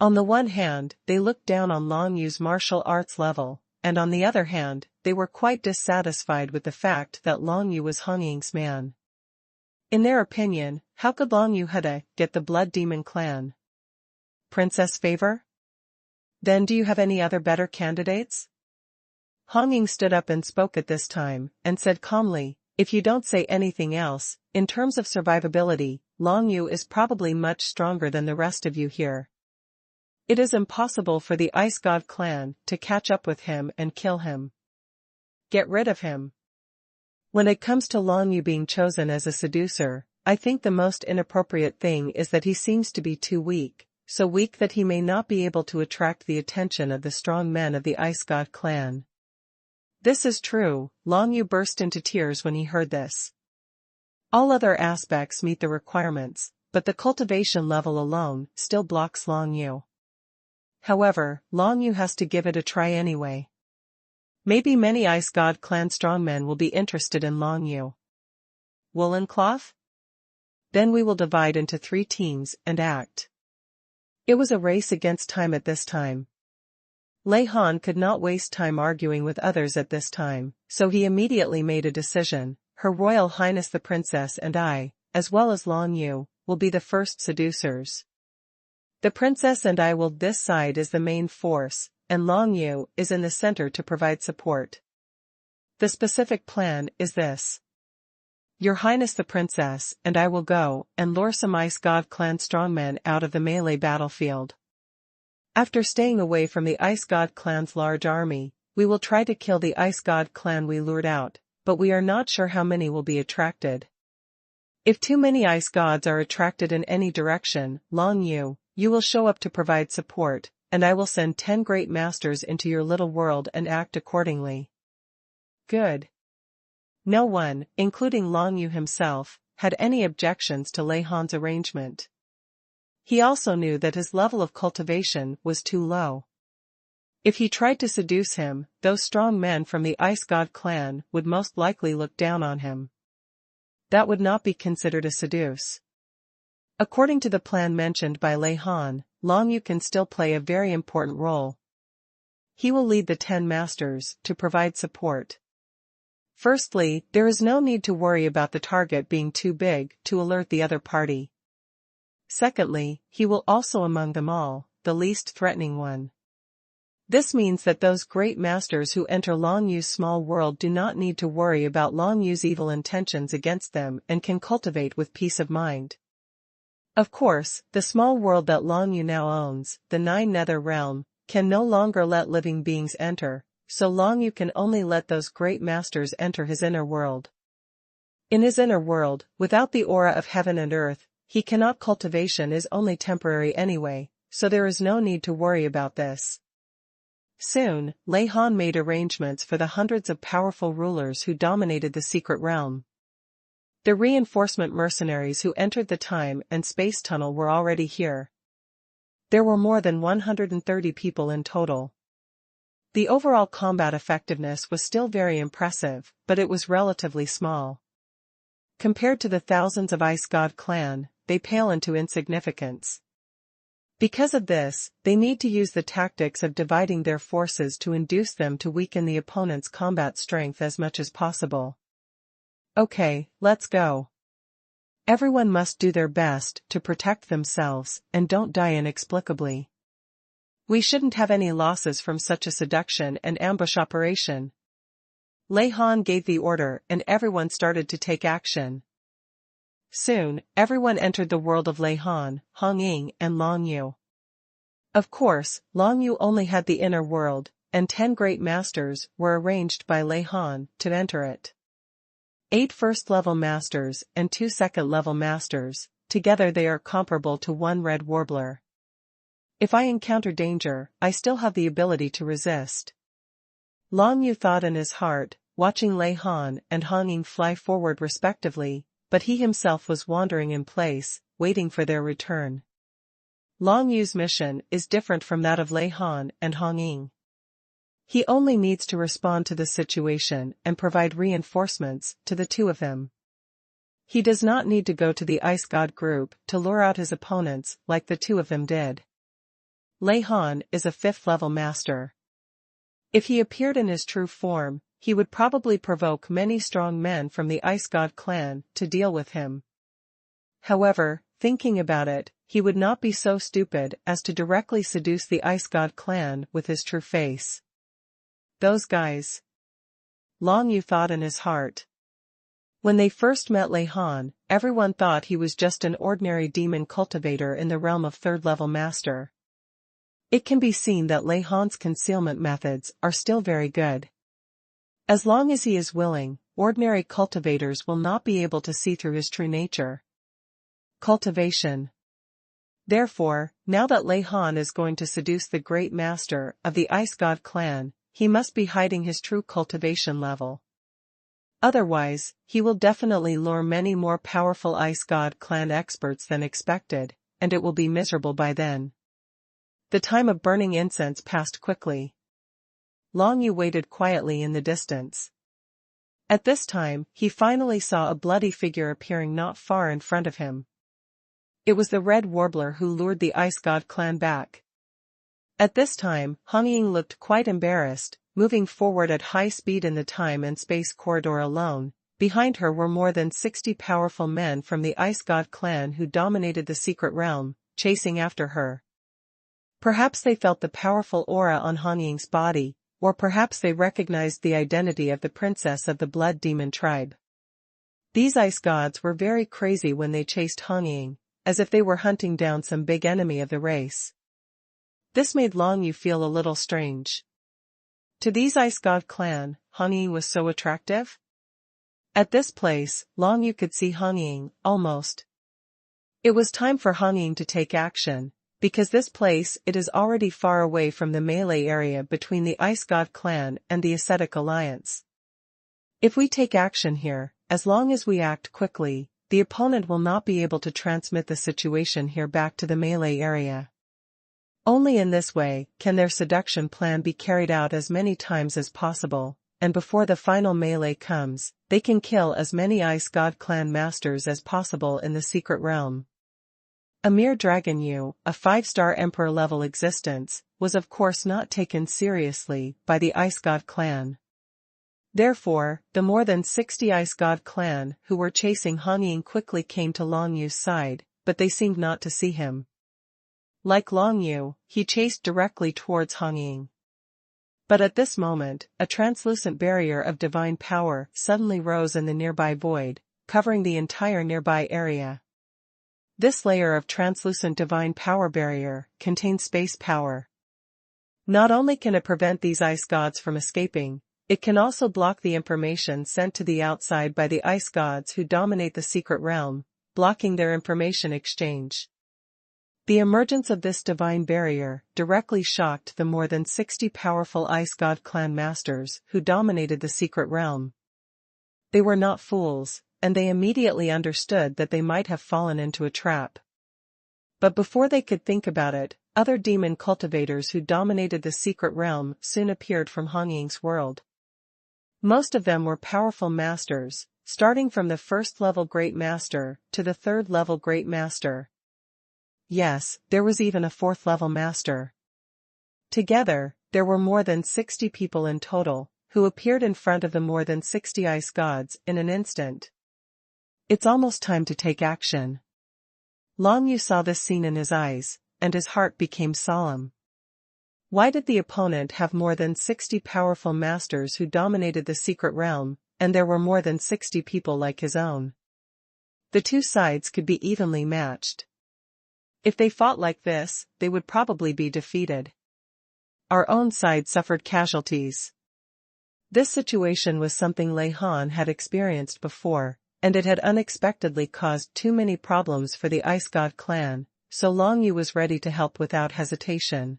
Speaker 1: On the one hand, they looked down on Long Yu's martial arts level, and on the other hand, they were quite dissatisfied with the fact that Long Yu was Hong Ying's man. In their opinion, how could Long Yu get the Blood Demon clan? Princess favor? Then do you have any other better candidates? Hong Ying stood up and spoke at this time, and said calmly, if you don't say anything else, in terms of survivability, Long Yu is probably much stronger than the rest of you here. It is impossible for the Ice God clan to catch up with him and kill him. Get rid of him. When it comes to Long Yu being chosen as a seducer, I think the most inappropriate thing is that he seems to be too weak, so weak that he may not be able to attract the attention of the strong men of the Ice God clan. This is true, Long Yu burst into tears when he heard this. All other aspects meet the requirements, but the cultivation level alone still blocks Long Yu. However, Long Yu has to give it a try anyway. Maybe many Ice God clan strongmen will be interested in Long Yu. Woolen cloth? Then we will divide into 3 teams and act. It was a race against time at this time. Lei Han could not waste time arguing with others at this time, so he immediately made a decision. Her Royal Highness the Princess and I, as well as Long Yu, will be the first seducers. The Princess and I will this side as the main force, and Long Yu is in the center to provide support. The specific plan is this. Your Highness the Princess and I will go and lure some Ice God clan strongmen out of the melee battlefield. After staying away from the Ice God clan's large army, we will try to kill the Ice God clan we lured out, but we are not sure how many will be attracted. If too many Ice Gods are attracted in any direction, Long Yu, you will show up to provide support, and I will send 10 great masters into your little world and act accordingly. Good. No one, including Long Yu himself, had any objections to Lei Han's arrangement. He also knew that his level of cultivation was too low. If he tried to seduce him, those strong men from the Ice God clan would most likely look down on him. That would not be considered a seduce. According to the plan mentioned by Lei Han, Long Yu can still play a very important role. He will lead the 10 masters to provide support. Firstly, there is no need to worry about the target being too big to alert the other party. Secondly, he will also among them all, the least threatening one. This means that those great masters who enter Long Yu's small world do not need to worry about Long Yu's evil intentions against them and can cultivate with peace of mind. Of course, the small world that Long Yu now owns, the 9 Nether Realm, can no longer let living beings enter, so Long Yu can only let those great masters enter his inner world. In his inner world, without the aura of heaven and earth, he cannot. Cultivation is only temporary anyway, so there is no need to worry about this. Soon, Lei Han made arrangements for the hundreds of powerful rulers who dominated the secret realm. The reinforcement mercenaries who entered the time and space tunnel were already here. There were more than 130 people in total. The overall combat effectiveness was still very impressive, but it was relatively small. Compared to the thousands of Ice God clan, they pale into insignificance. Because of this, they need to use the tactics of dividing their forces to induce them to weaken the opponent's combat strength as much as possible. Okay, let's go. Everyone must do their best to protect themselves and don't die inexplicably. We shouldn't have any losses from such a seduction and ambush operation. Lei Han gave the order and everyone started to take action. Soon, everyone entered the world of Lei Han, Hong Ying and Long Yu. Of course, Long Yu only had the inner world, and 10 great masters were arranged by Lei Han to enter it. 8 first-level masters and 2 second-level masters, together they are comparable to 1 red warbler. If I encounter danger, I still have the ability to resist. Long Yu thought in his heart, watching Lei Han and Hong Ying fly forward respectively, but he himself was wandering in place, waiting for their return. Long Yu's mission is different from that of Lei Han and Hong Ying. He only needs to respond to the situation and provide reinforcements to the 2 of them. He does not need to go to the Ice God group to lure out his opponents like the 2 of them did. Lei Han is a 5th-level master. If he appeared in his true form, he would probably provoke many strong men from the Ice God clan to deal with him. However, thinking about it, he would not be so stupid as to directly seduce the Ice God clan with his true face. Those guys. Long Yu thought in his heart. When they first met Lei Han, everyone thought he was just an ordinary demon cultivator in the realm of 3rd-level master. It can be seen that Lei Han's concealment methods are still very good. As long as he is willing, ordinary cultivators will not be able to see through his true nature. Cultivation. Therefore, now that Lei Han is going to seduce the great master of the Ice God clan, he must be hiding his true cultivation level. Otherwise, he will definitely lure many more powerful Ice God clan experts than expected, and it will be miserable by then. The time of burning incense passed quickly. Long Yu waited quietly in the distance. At this time, he finally saw a bloody figure appearing not far in front of him. It was the red warbler who lured the Ice God clan back. At this time, Hong Ying looked quite embarrassed, moving forward at high speed in the time and space corridor alone. Behind her were more than 60 powerful men from the Ice God clan who dominated the secret realm, chasing after her. Perhaps they felt the powerful aura on Hong Ying's body, or perhaps they recognized the identity of the princess of the blood demon tribe. These ice gods were very crazy when they chased Hong Ying, as if they were hunting down some big enemy of the race. This made Long Yu feel a little strange. To these Ice God clan, Hong Ying was so attractive? At this place, Long Yu could see Hong Ying, almost. It was time for Hong Ying to take action, because this place it is already far away from the melee area between the Ice God clan and the Ascetic Alliance. If we take action here, as long as we act quickly, the opponent will not be able to transmit the situation here back to the melee area. Only in this way can their seduction plan be carried out as many times as possible, and before the final melee comes, they can kill as many Ice God clan masters as possible in the secret realm. A mere Dragon Yu, a 5-star Emperor-level existence, was of course not taken seriously by the Ice God clan. Therefore, the more than 60 Ice God clan who were chasing Hong Ying quickly came to Long Yu's side, but they seemed not to see him. Like Long Yu, he chased directly towards Hong Ying. But at this moment, a translucent barrier of divine power suddenly rose in the nearby void, covering the entire nearby area. This layer of translucent divine power barrier contains space power. Not only can it prevent these ice gods from escaping, it can also block the information sent to the outside by the ice gods who dominate the secret realm, blocking their information exchange. The emergence of this divine barrier directly shocked the more than 60 powerful Ice God clan masters who dominated the secret realm. They were not fools, and they immediately understood that they might have fallen into a trap. But before they could think about it, other demon cultivators who dominated the secret realm soon appeared from Hong Ying's world. Most of them were powerful masters, starting from the 1st-level Great Master to the 3rd-level Great Master. Yes, there was even a 4th-level master. Together, there were more than 60 people in total, who appeared in front of the more than 60 ice gods in an instant. It's almost time to take action. Long Yu saw this scene in his eyes, and his heart became solemn. Why did the opponent have more than 60 powerful masters who dominated the secret realm, and there were more than 60 people like his own? The two sides could be evenly matched. If they fought like this, they would probably be defeated. Our own side suffered casualties. This situation was something Lei Han had experienced before, and it had unexpectedly caused too many problems for the Ice God clan, so Long Yu was ready to help without hesitation.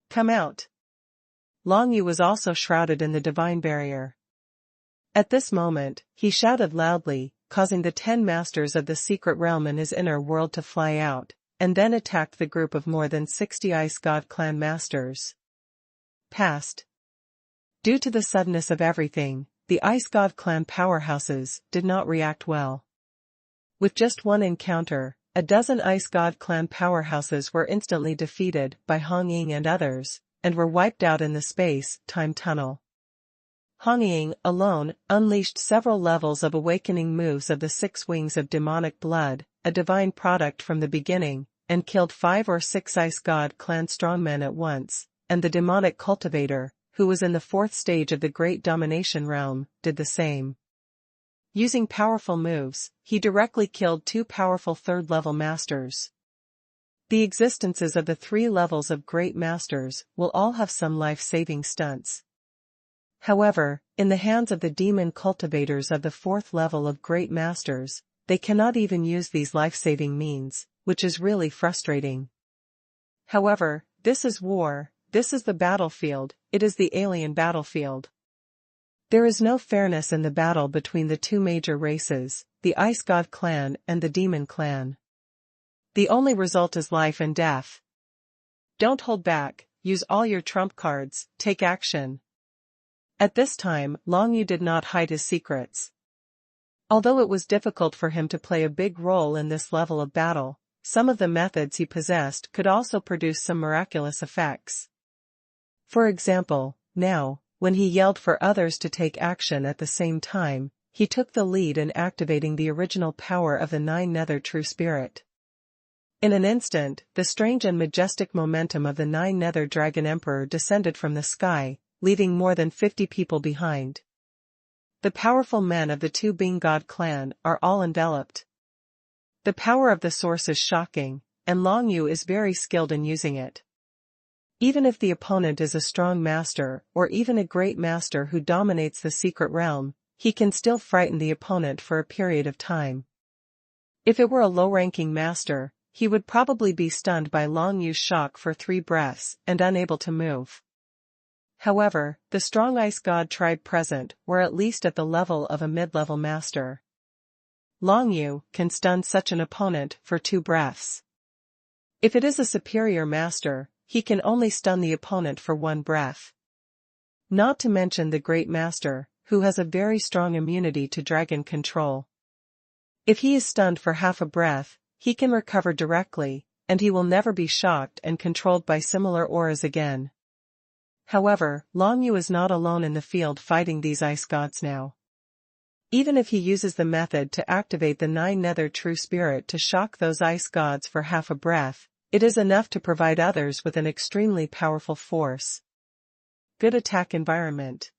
Speaker 1: Come out. Long Yu was also shrouded in the divine barrier. At this moment, he shouted loudly, causing the 10 masters of the secret realm in his inner world to fly out, and then attacked the group of more than 60 Ice God clan masters. Past. Due to the suddenness of everything, the Ice God clan powerhouses did not react well. With just one encounter, a dozen Ice God clan powerhouses were instantly defeated by Hong Ying and others, and were wiped out in the space-time tunnel. Hong Ying, alone, unleashed several levels of awakening moves of the 6 wings of demonic blood, a divine product from the beginning, and killed 5 or 6 Ice God clan strongmen at once, and the demonic cultivator, who was in the 4th stage of the Great Domination realm, did the same. Using powerful moves, he directly killed 2 powerful 3rd-level masters. The existences of the 3 levels of Great Masters will all have some life-saving stunts. However, in the hands of the demon cultivators of the 4th level of Great Masters, they cannot even use these life-saving means, which is really frustrating. However, this is war, this is the battlefield, it is the alien battlefield. There is no fairness in the battle between the 2 major races, the Ice God clan and the Demon clan. The only result is life and death. Don't hold back, use all your trump cards, take action. At this time, Long Yu did not hide his secrets. Although it was difficult for him to play a big role in this level of battle, some of the methods he possessed could also produce some miraculous effects. For example, now, when he yelled for others to take action at the same time, he took the lead in activating the original power of the 9 Nether True Spirit. In an instant, the strange and majestic momentum of the 9 Nether Dragon Emperor descended from the sky, leaving more than 50 people behind. The powerful men of the 2 Being God clan are all enveloped. The power of the source is shocking, and Long Yu is very skilled in using it. Even if the opponent is a strong master or even a great master who dominates the secret realm, he can still frighten the opponent for a period of time. If it were a low-ranking master, he would probably be stunned by Long Yu's shock for 3 breaths and unable to move. However, the strong Ice God tribe present were at least at the level of a mid-level master. Long Yu can stun such an opponent for 2 breaths. If it is a superior master, he can only stun the opponent for one breath. Not to mention the Great Master, who has a very strong immunity to dragon control. If he is stunned for half a breath, he can recover directly, and he will never be shocked and controlled by similar auras again. However, Long Yu is not alone in the field fighting these ice gods now. Even if he uses the method to activate the 9 Nether True Spirit to shock those ice gods for half a breath, it is enough to provide others with an extremely powerful force. Good attack environment.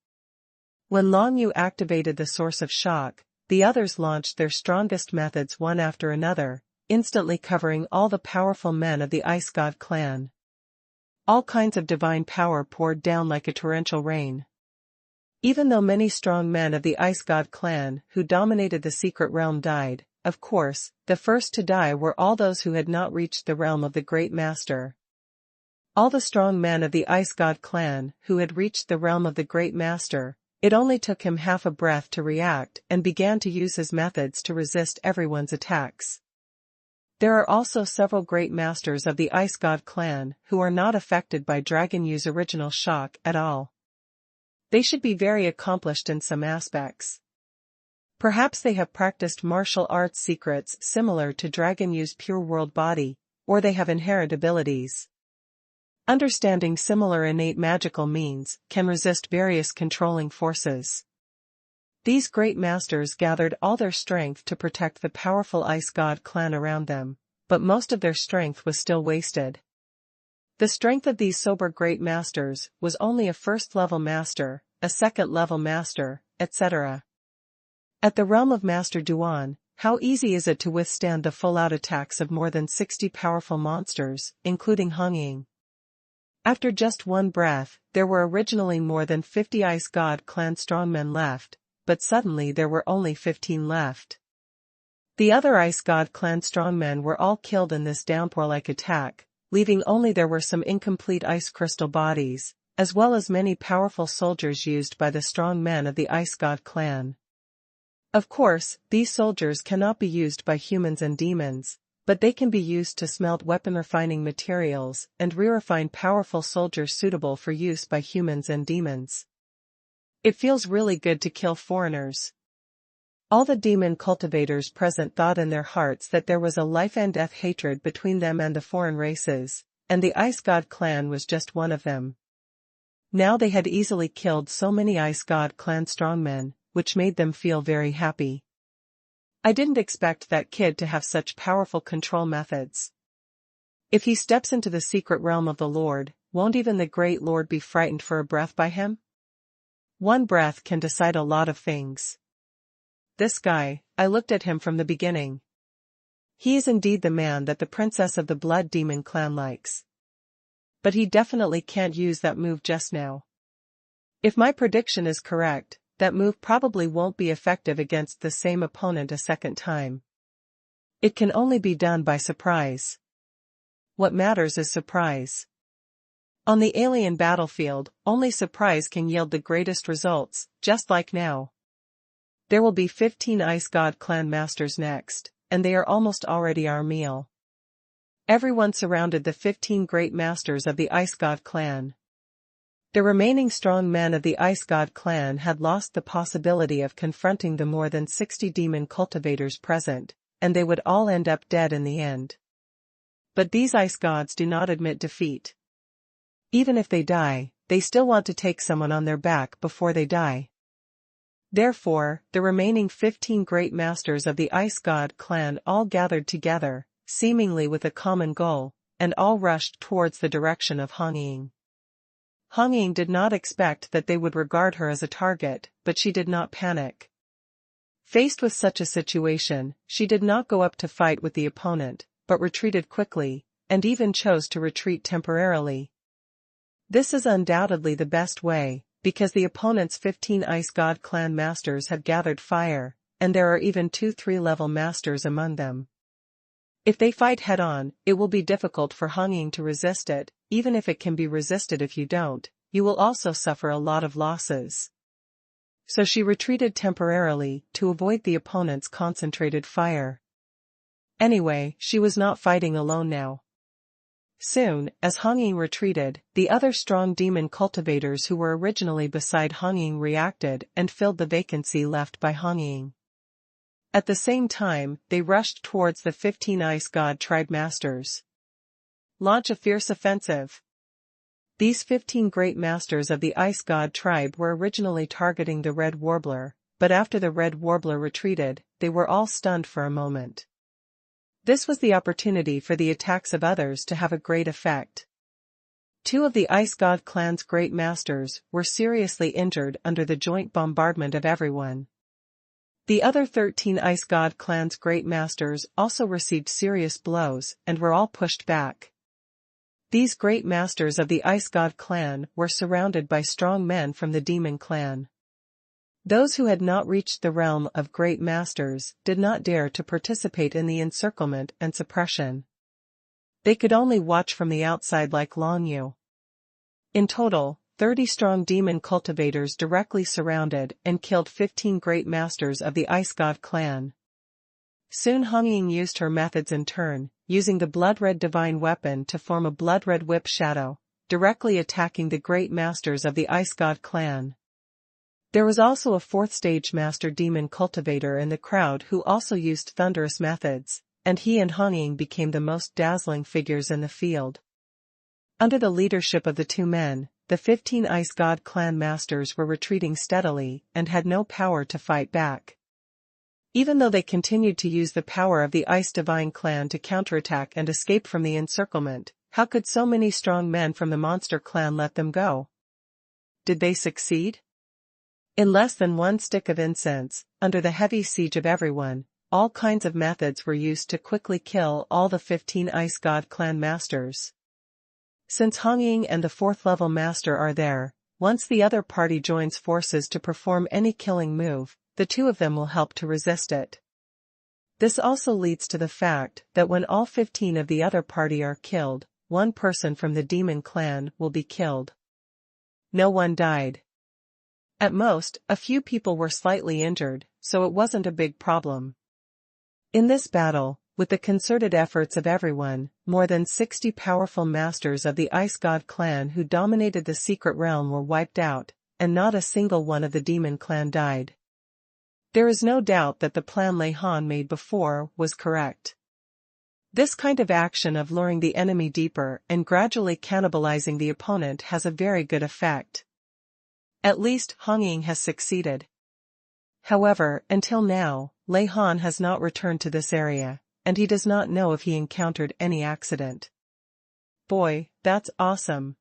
Speaker 1: When Long Yu activated the source of shock, the others launched their strongest methods one after another, instantly covering all the powerful men of the Ice God clan. All kinds of divine power poured down like a torrential rain. Even though many strong men of the Ice God clan who dominated the secret realm died, of course, the first to die were all those who had not reached the realm of the Great Master. All the strong men of the Ice God clan who had reached the realm of the Great Master, it only took him half a breath to react and began to use his methods to resist everyone's attacks. There are also several Great Masters of the Ice God clan who are not affected by Dragon Yu's original shock at all. They should be very accomplished in some aspects. Perhaps they have practiced martial arts secrets similar to Dragon Yu's pure world body, or they have inherent abilities. Understanding similar innate magical means can resist various controlling forces. These great masters gathered all their strength to protect the powerful Ice God clan around them, but most of their strength was still wasted. The strength of these sober great masters was only a first-level master, a second-level master, etc. At the realm of Master Duan, how easy is it to withstand the full-out attacks of more than 60 powerful monsters, including Hongyin? After just one breath, there were originally more than 50 Ice God clan strongmen left, but suddenly there were only 15 left. The other Ice God clan strongmen were all killed in this downpour-like attack, leaving only there were some incomplete ice crystal bodies, as well as many powerful soldiers used by the strong men of the Ice God clan. Of course, these soldiers cannot be used by humans and demons, but they can be used to smelt weapon-refining materials and re-refine powerful soldiers suitable for use by humans and demons. It feels really good to kill foreigners. All the demon cultivators present thought in their hearts that there was a life-and-death hatred between them and the foreign races, and the Ice God clan was just one of them. Now they had easily killed so many Ice God clan strongmen, which made them feel very happy. I didn't expect that kid to have such powerful control methods. If he steps into the secret realm of the Lord, won't even the Great Lord be frightened for a breath by him? One breath can decide a lot of things. This guy, I looked at him from the beginning. He is indeed the man that the princess of the Blood Demon clan likes. But he definitely can't use that move just now. If my prediction is correct, that move probably won't be effective against the same opponent a second time. It can only be done by surprise. What matters is surprise. On the alien battlefield, only surprise can yield the greatest results, just like now. There will be 15 Ice God clan masters next, and they are almost already our meal. Everyone surrounded the 15 great masters of the Ice God clan. The remaining strong men of the Ice God clan had lost the possibility of confronting the more than 60 demon cultivators present, and they would all end up dead in the end. But these ice gods do not admit defeat. Even if they die, they still want to take someone on their back before they die. Therefore, the remaining 15 great masters of the Ice God clan all gathered together, seemingly with a common goal, and all rushed towards the direction of Hongyin. Hongyin did not expect that they would regard her as a target, but she did not panic. Faced with such a situation, she did not go up to fight with the opponent, but retreated quickly, and even chose to retreat temporarily. This is undoubtedly the best way, because the opponent's 15 Ice God clan masters had gathered fire, and there are even 2 3-level masters among them. If they fight head-on, it will be difficult for Hongyin to resist it. Even if it can be resisted, if you don't, you will also suffer a lot of losses. So she retreated temporarily to avoid the opponent's concentrated fire. Anyway, she was not fighting alone now. Soon, as Hong Ying retreated, the other strong demon cultivators who were originally beside Hong Ying reacted and filled the vacancy left by Hong Ying. At the same time, they rushed towards the 15 Ice God tribe masters. Launch a fierce offensive. These 15 great masters of the Ice God tribe were originally targeting the Red Warbler, but after the Red Warbler retreated, they were all stunned for a moment. This was the opportunity for the attacks of others to have a great effect. 2 of the Ice God clan's great masters were seriously injured under the joint bombardment of everyone. The other 13 Ice God clan's great masters also received serious blows and were all pushed back. These great masters of the Ice God clan were surrounded by strong men from the Demon clan. Those who had not reached the realm of great masters did not dare to participate in the encirclement and suppression. They could only watch from the outside like Long Yu. In total, 30 strong demon cultivators directly surrounded and killed 15 great masters of the Ice God clan. Soon Hong Ying used her methods in turn, using the blood-red divine weapon to form a blood-red whip shadow, directly attacking the great masters of the Ice God clan. There was also a 4th stage master demon cultivator in the crowd who also used thunderous methods, and he and Hong Ying became the most dazzling figures in the field. Under the leadership of the 2 men, the 15 Ice God clan masters were retreating steadily and had no power to fight back. Even though they continued to use the power of the Ice Divine clan to counterattack and escape from the encirclement, how could so many strong men from the Monster clan let them go? Did they succeed? In less than 1 stick of incense, under the heavy siege of everyone, all kinds of methods were used to quickly kill all the 15 Ice God clan masters. Since Hong Ying and the 4th level master are there, once the other party joins forces to perform any killing move, the 2 of them will help to resist it. This also leads to the fact that when all 15 of the other party are killed, 1 person from the demon clan will be killed. No one died. At most, a few people were slightly injured, so it wasn't a big problem. In this battle, with the concerted efforts of everyone, more than 60 powerful masters of the Ice God clan who dominated the secret realm were wiped out, and not a single one of the demon clan died. There is no doubt that the plan Lei Han made before was correct. This kind of action of luring the enemy deeper and gradually cannibalizing the opponent has a very good effect. At least Hong Ying has succeeded. However, until now, Lei Han has not returned to this area, and he does not know if he encountered any accident. Boy, that's awesome.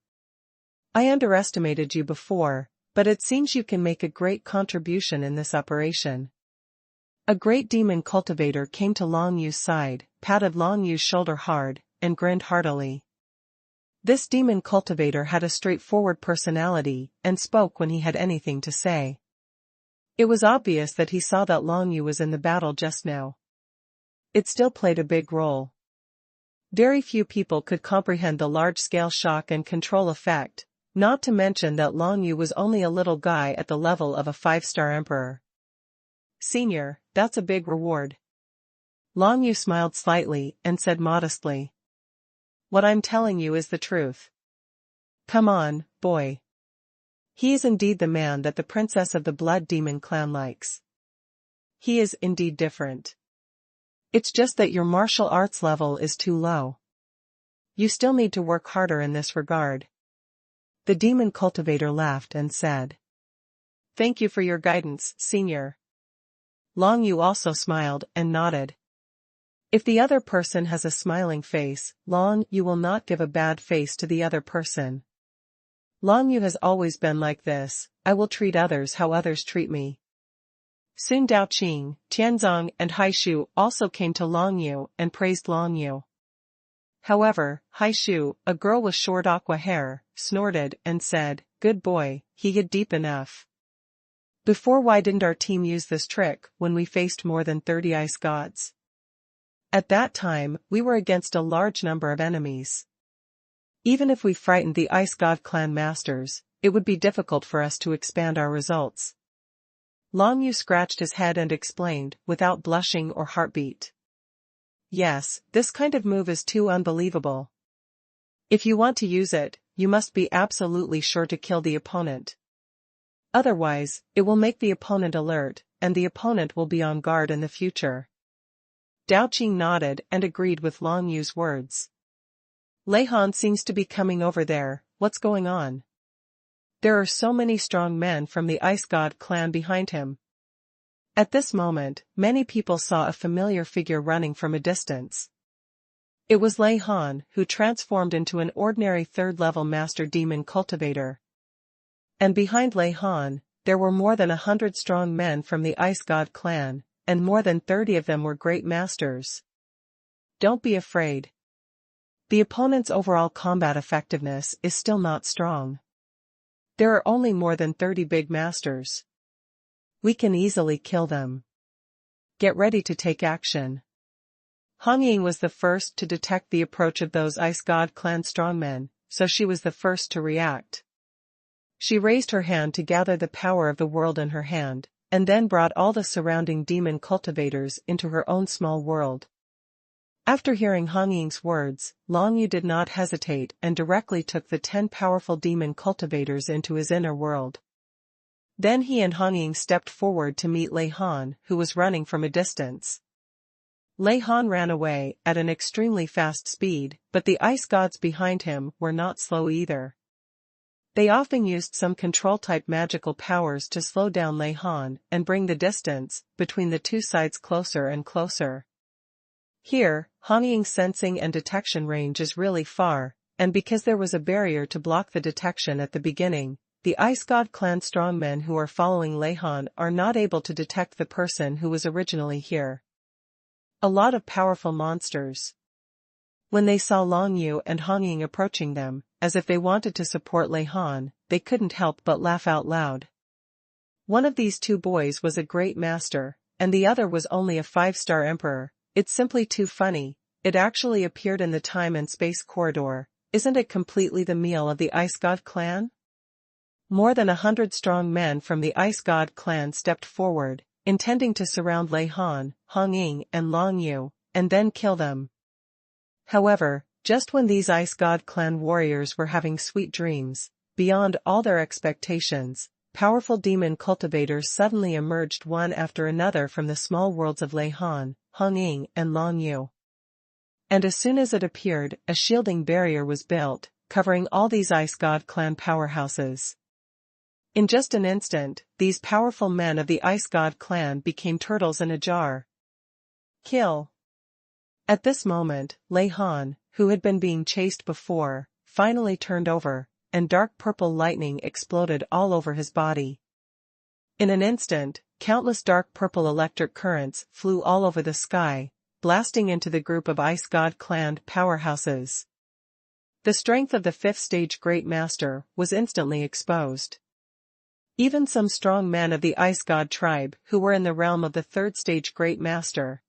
Speaker 1: I underestimated you before, but it seems you can make a great contribution in this operation. A great demon cultivator came to Long Yu's side, patted Long Yu's shoulder hard, and grinned heartily. This demon cultivator had a straightforward personality and spoke when he had anything to say. It was obvious that he saw that Long Yu was in the battle just now. It still played a big role. Very few people could comprehend the large-scale shock and control effect, not to mention that Long Yu was only a little guy at the level of a 5-star emperor. Senior, that's a big reward. Long Yu smiled slightly and said modestly. What I'm telling you is the truth. Come on, boy. He is indeed the man that the princess of the Blood Demon clan likes. He is indeed different. It's just that your martial arts level is too low. You still need to work harder in this regard. The demon cultivator laughed and said. Thank you for your guidance, senior. Long Yu also smiled and nodded. If the other person has a smiling face, Long Yu will not give a bad face to the other person. Long Yu has always been like this, I will treat others how others treat me. Soon Dao Qing, Tianzong and Hai Shu also came to Long Yu and praised Long Yu. However, Hai Shu, a girl with short aqua hair, snorted and said, Good boy, he hid deep enough. Before, why didn't our team use this trick when we faced more than 30 ice gods? At that time, we were against a large number of enemies. Even if we frightened the Ice God clan masters, it would be difficult for us to expand our results. Long Yu scratched his head and explained, without blushing or heartbeat. Yes, this kind of move is too unbelievable. If you want to use it, you must be absolutely sure to kill the opponent. Otherwise, it will make the opponent alert, and the opponent will be on guard in the future. Dao Qing nodded and agreed with Long Yu's words. Lei Han seems to be coming over there, what's going on? There are so many strong men from the Ice God clan behind him. At this moment, many people saw a familiar figure running from a distance. It was Lei Han, who transformed into an ordinary third-level master demon cultivator. And behind Lei Han, there were more than 100 strong men from the Ice God clan, and more than 30 of them were great masters. Don't be afraid. The opponent's overall combat effectiveness is still not strong. There are only more than 30 big masters. We can easily kill them. Get ready to take action. Hong Ying was the first to detect the approach of those Ice God clan strongmen, so she was the first to react. She raised her hand to gather the power of the world in her hand, and then brought all the surrounding demon cultivators into her own small world. After hearing Hong Ying's words, Long Yu did not hesitate and directly took the 10 powerful demon cultivators into his inner world. Then he and Hong Ying stepped forward to meet Lei Han, who was running from a distance. Lei Han ran away at an extremely fast speed, but the ice gods behind him were not slow either. They often used some control-type magical powers to slow down Lei Han and bring the distance between the two sides closer and closer. Here, Hong Ying's sensing and detection range is really far, and because there was a barrier to block the detection at the beginning, the Ice God clan strongmen who are following Lei Han are not able to detect the person who was originally here. A lot of powerful monsters. When they saw Long Yu and Hong Ying approaching them, as if they wanted to support Lei Han, they couldn't help but laugh out loud. One of these two boys was a great master, and the other was only a 5-star emperor. It's simply too funny. It actually appeared in the time and space corridor. Isn't it completely the meal of the Ice God clan? More than 100 strong men from the Ice God clan stepped forward, intending to surround Lei Han, Hong Ying and Long Yu, and then kill them. However, just when these Ice God clan warriors were having sweet dreams, beyond all their expectations, powerful demon cultivators suddenly emerged one after another from the small worlds of Lei Han, Hong Ying and Long Yu. And as soon as it appeared, a shielding barrier was built, covering all these Ice God clan powerhouses. In just an instant, these powerful men of the Ice God clan became turtles in a jar. Kill. At this moment, Lei Han, who had been being chased before, finally turned over, and dark purple lightning exploded all over his body. In an instant, countless dark purple electric currents flew all over the sky, blasting into the group of Ice God clan powerhouses. The strength of the 5th stage Great Master was instantly exposed. Even some strong men of the Ice God tribe who were in the realm of the 3rd stage Great Master.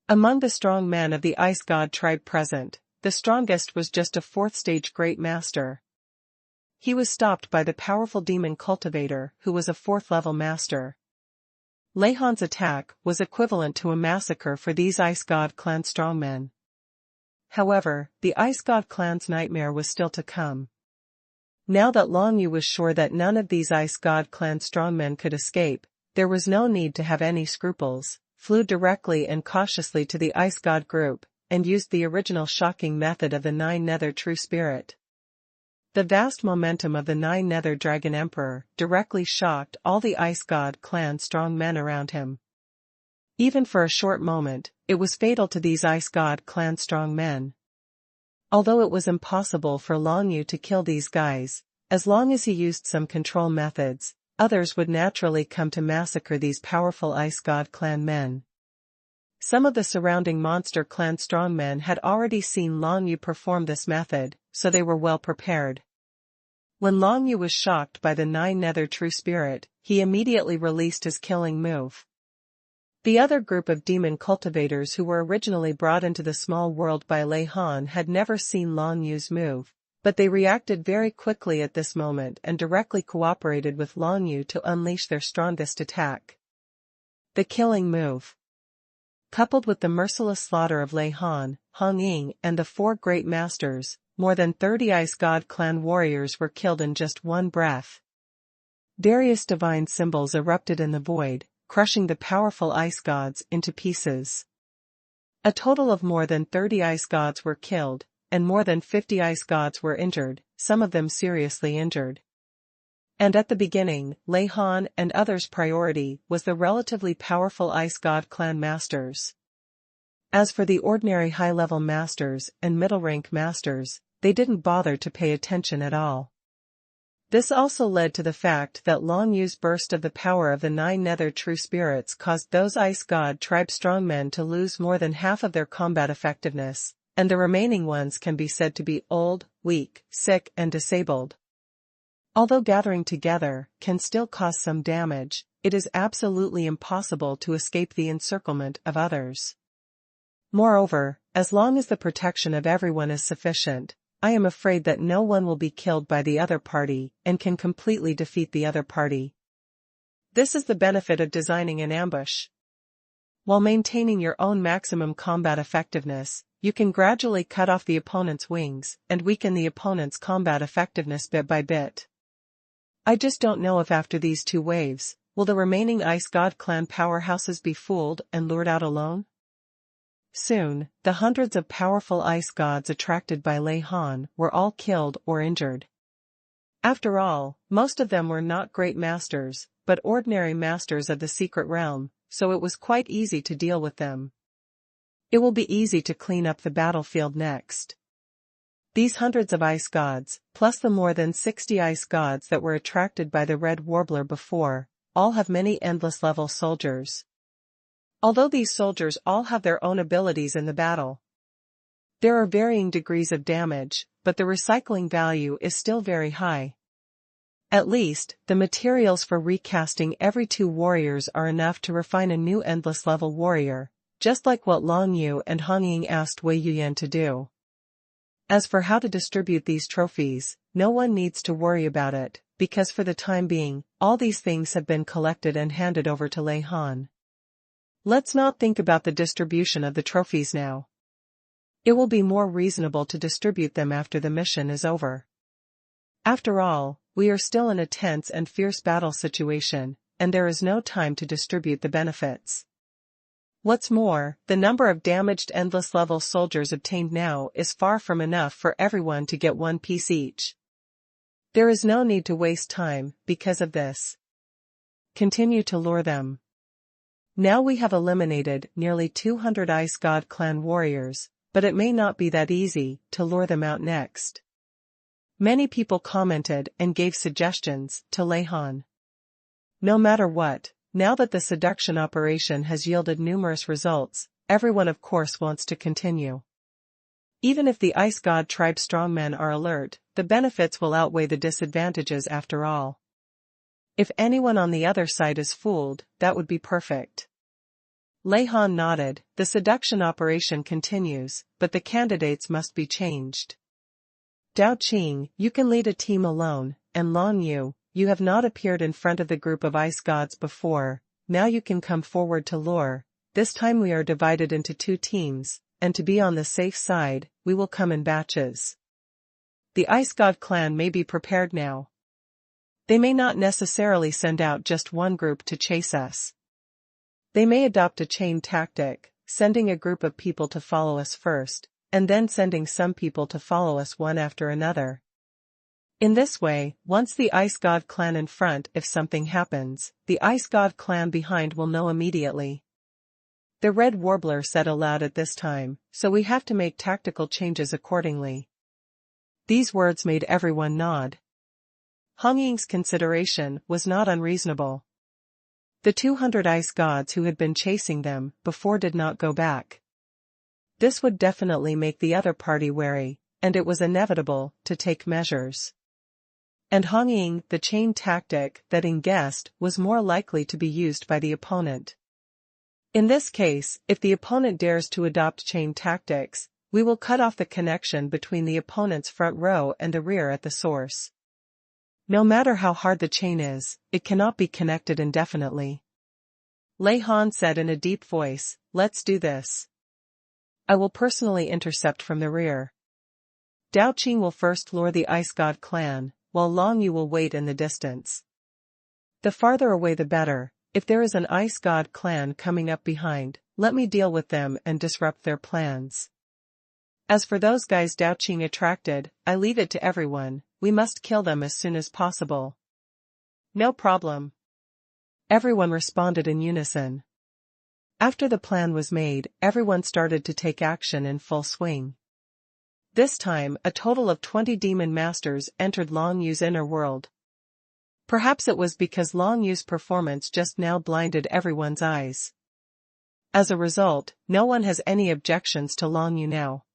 Speaker 1: Among the strong men of the Ice God tribe present, the strongest was just a 4th stage Great Master. He was stopped by the powerful demon cultivator who was a 4th level master. Lei Han's attack was equivalent to a massacre for these Ice God clan strongmen. However, the Ice God clan's nightmare was still to come. Now that Long Yu was sure that none of these Ice God clan strongmen could escape, there was no need to have any scruples, flew directly and cautiously to the Ice God group, and used the original shocking method of the 9 Nether True Spirit. The vast momentum of the 9 Nether Dragon Emperor directly shocked all the Ice God clan strong men around him. Even for a short moment, it was fatal to these Ice God clan strong men. Although it was impossible for Long Yu to kill these guys, as long as he used some control methods, others would naturally come to massacre these powerful Ice God clan men. Some of the surrounding monster clan strongmen had already seen Long Yu perform this method, so they were well prepared. When Long Yu was shocked by the 9 Nether True Spirit, he immediately released his killing move. The other group of demon cultivators who were originally brought into the small world by Lei Han had never seen Long Yu's move, but they reacted very quickly at this moment and directly cooperated with Long Yu to unleash their strongest attack. The killing move. Coupled with the merciless slaughter of Lei Han, Hong Ying, and the 4 great masters, more than 30 Ice God clan warriors were killed in just one breath. Various divine symbols erupted in the void, crushing the powerful ice gods into pieces. A total of more than 30 ice gods were killed, and more than 50 ice gods were injured, some of them seriously injured. And at the beginning, Lei Han and others' priority was the relatively powerful ice god clan masters. As for the ordinary high-level masters and middle-rank masters, they didn't bother to pay attention at all. This also led to the fact that Long Yu's burst of the power of the 9 nether true spirits caused those ice god tribe strongmen to lose more than half of their combat effectiveness, and the remaining ones can be said to be old, weak, sick and disabled. Although gathering together can still cause some damage, it is absolutely impossible to escape the encirclement of others. Moreover, as long as the protection of everyone is sufficient, I am afraid that no one will be killed by the other party and can completely defeat the other party. This is the benefit of designing an ambush. While maintaining your own maximum combat effectiveness, you can gradually cut off the opponent's wings and weaken the opponent's combat effectiveness bit by bit. I just don't know if after these 2 waves, will the remaining Ice God clan powerhouses be fooled and lured out alone? Soon, the hundreds of powerful ice gods attracted by Lei Han were all killed or injured. After all, most of them were not great masters, but ordinary masters of the secret realm, so it was quite easy to deal with them. It will be easy to clean up the battlefield next. These hundreds of ice gods, plus the more than 60 ice gods that were attracted by the red warbler before, all have many endless level soldiers. Although these soldiers all have their own abilities in the battle, there are varying degrees of damage, but the recycling value is still very high. At least, the materials for recasting every 2 warriors are enough to refine a new endless level warrior, just like what Long Yu and Hong Ying asked Wei Yuyan to do. As for how to distribute these trophies, no one needs to worry about it, because for the time being, all these things have been collected and handed over to Lei Han. Let's not think about the distribution of the trophies now. It will be more reasonable to distribute them after the mission is over. After all, we are still in a tense and fierce battle situation, and there is no time to distribute the benefits. What's more, the number of damaged endless level soldiers obtained now is far from enough for everyone to get 1 piece each. There is no need to waste time because of this. Continue to lure them. Now we have eliminated nearly 200 Ice God clan warriors, but it may not be that easy to lure them out next. Many people commented and gave suggestions to Lei Han. No matter what, now that the seduction operation has yielded numerous results, everyone of course wants to continue. Even if the Ice God tribe strongmen are alert, the benefits will outweigh the disadvantages after all. If anyone on the other side is fooled, that would be perfect. Lei Han nodded. The seduction operation continues, but the candidates must be changed. Dao Qing, you can lead a team alone, and Long Yu, you have not appeared in front of the group of ice gods before, now you can come forward to lure. This time we are divided into 2 teams, and to be on the safe side, we will come in batches. The Ice God clan may be prepared now. They may not necessarily send out just one group to chase us. They may adopt a chain tactic, sending a group of people to follow us first, and then sending some people to follow us one after another. In this way, once the Ice God clan in front, if something happens, the Ice God clan behind will know immediately. The red warbler said aloud at this time, so we have to make tactical changes accordingly. These words made everyone nod. Hong Ying's consideration was not unreasonable. The 200 ice gods who had been chasing them before did not go back. This would definitely make the other party wary, and it was inevitable to take measures. And Hong Ying, the chain tactic that in guessed was more likely to be used by the opponent. In this case, if the opponent dares to adopt chain tactics, we will cut off the connection between the opponent's front row and the rear at the source. No matter how hard the chain is, it cannot be connected indefinitely. Lei Han said in a deep voice, "Let's do this. I will personally intercept from the rear. Dao Qing will first lure the Ice God clan, while Long Yu will wait in the distance. The farther away the better. If there is an Ice God clan coming up behind, let me deal with them and disrupt their plans. As for those guys Dao Qing attracted, I leave it to everyone, we must kill them as soon as possible." "No problem." Everyone responded in unison. After the plan was made, everyone started to take action in full swing. This time, a total of 20 demon masters entered Long Yu's inner world. Perhaps it was because Long Yu's performance just now blinded everyone's eyes. As a result, no one has any objections to Long Yu now.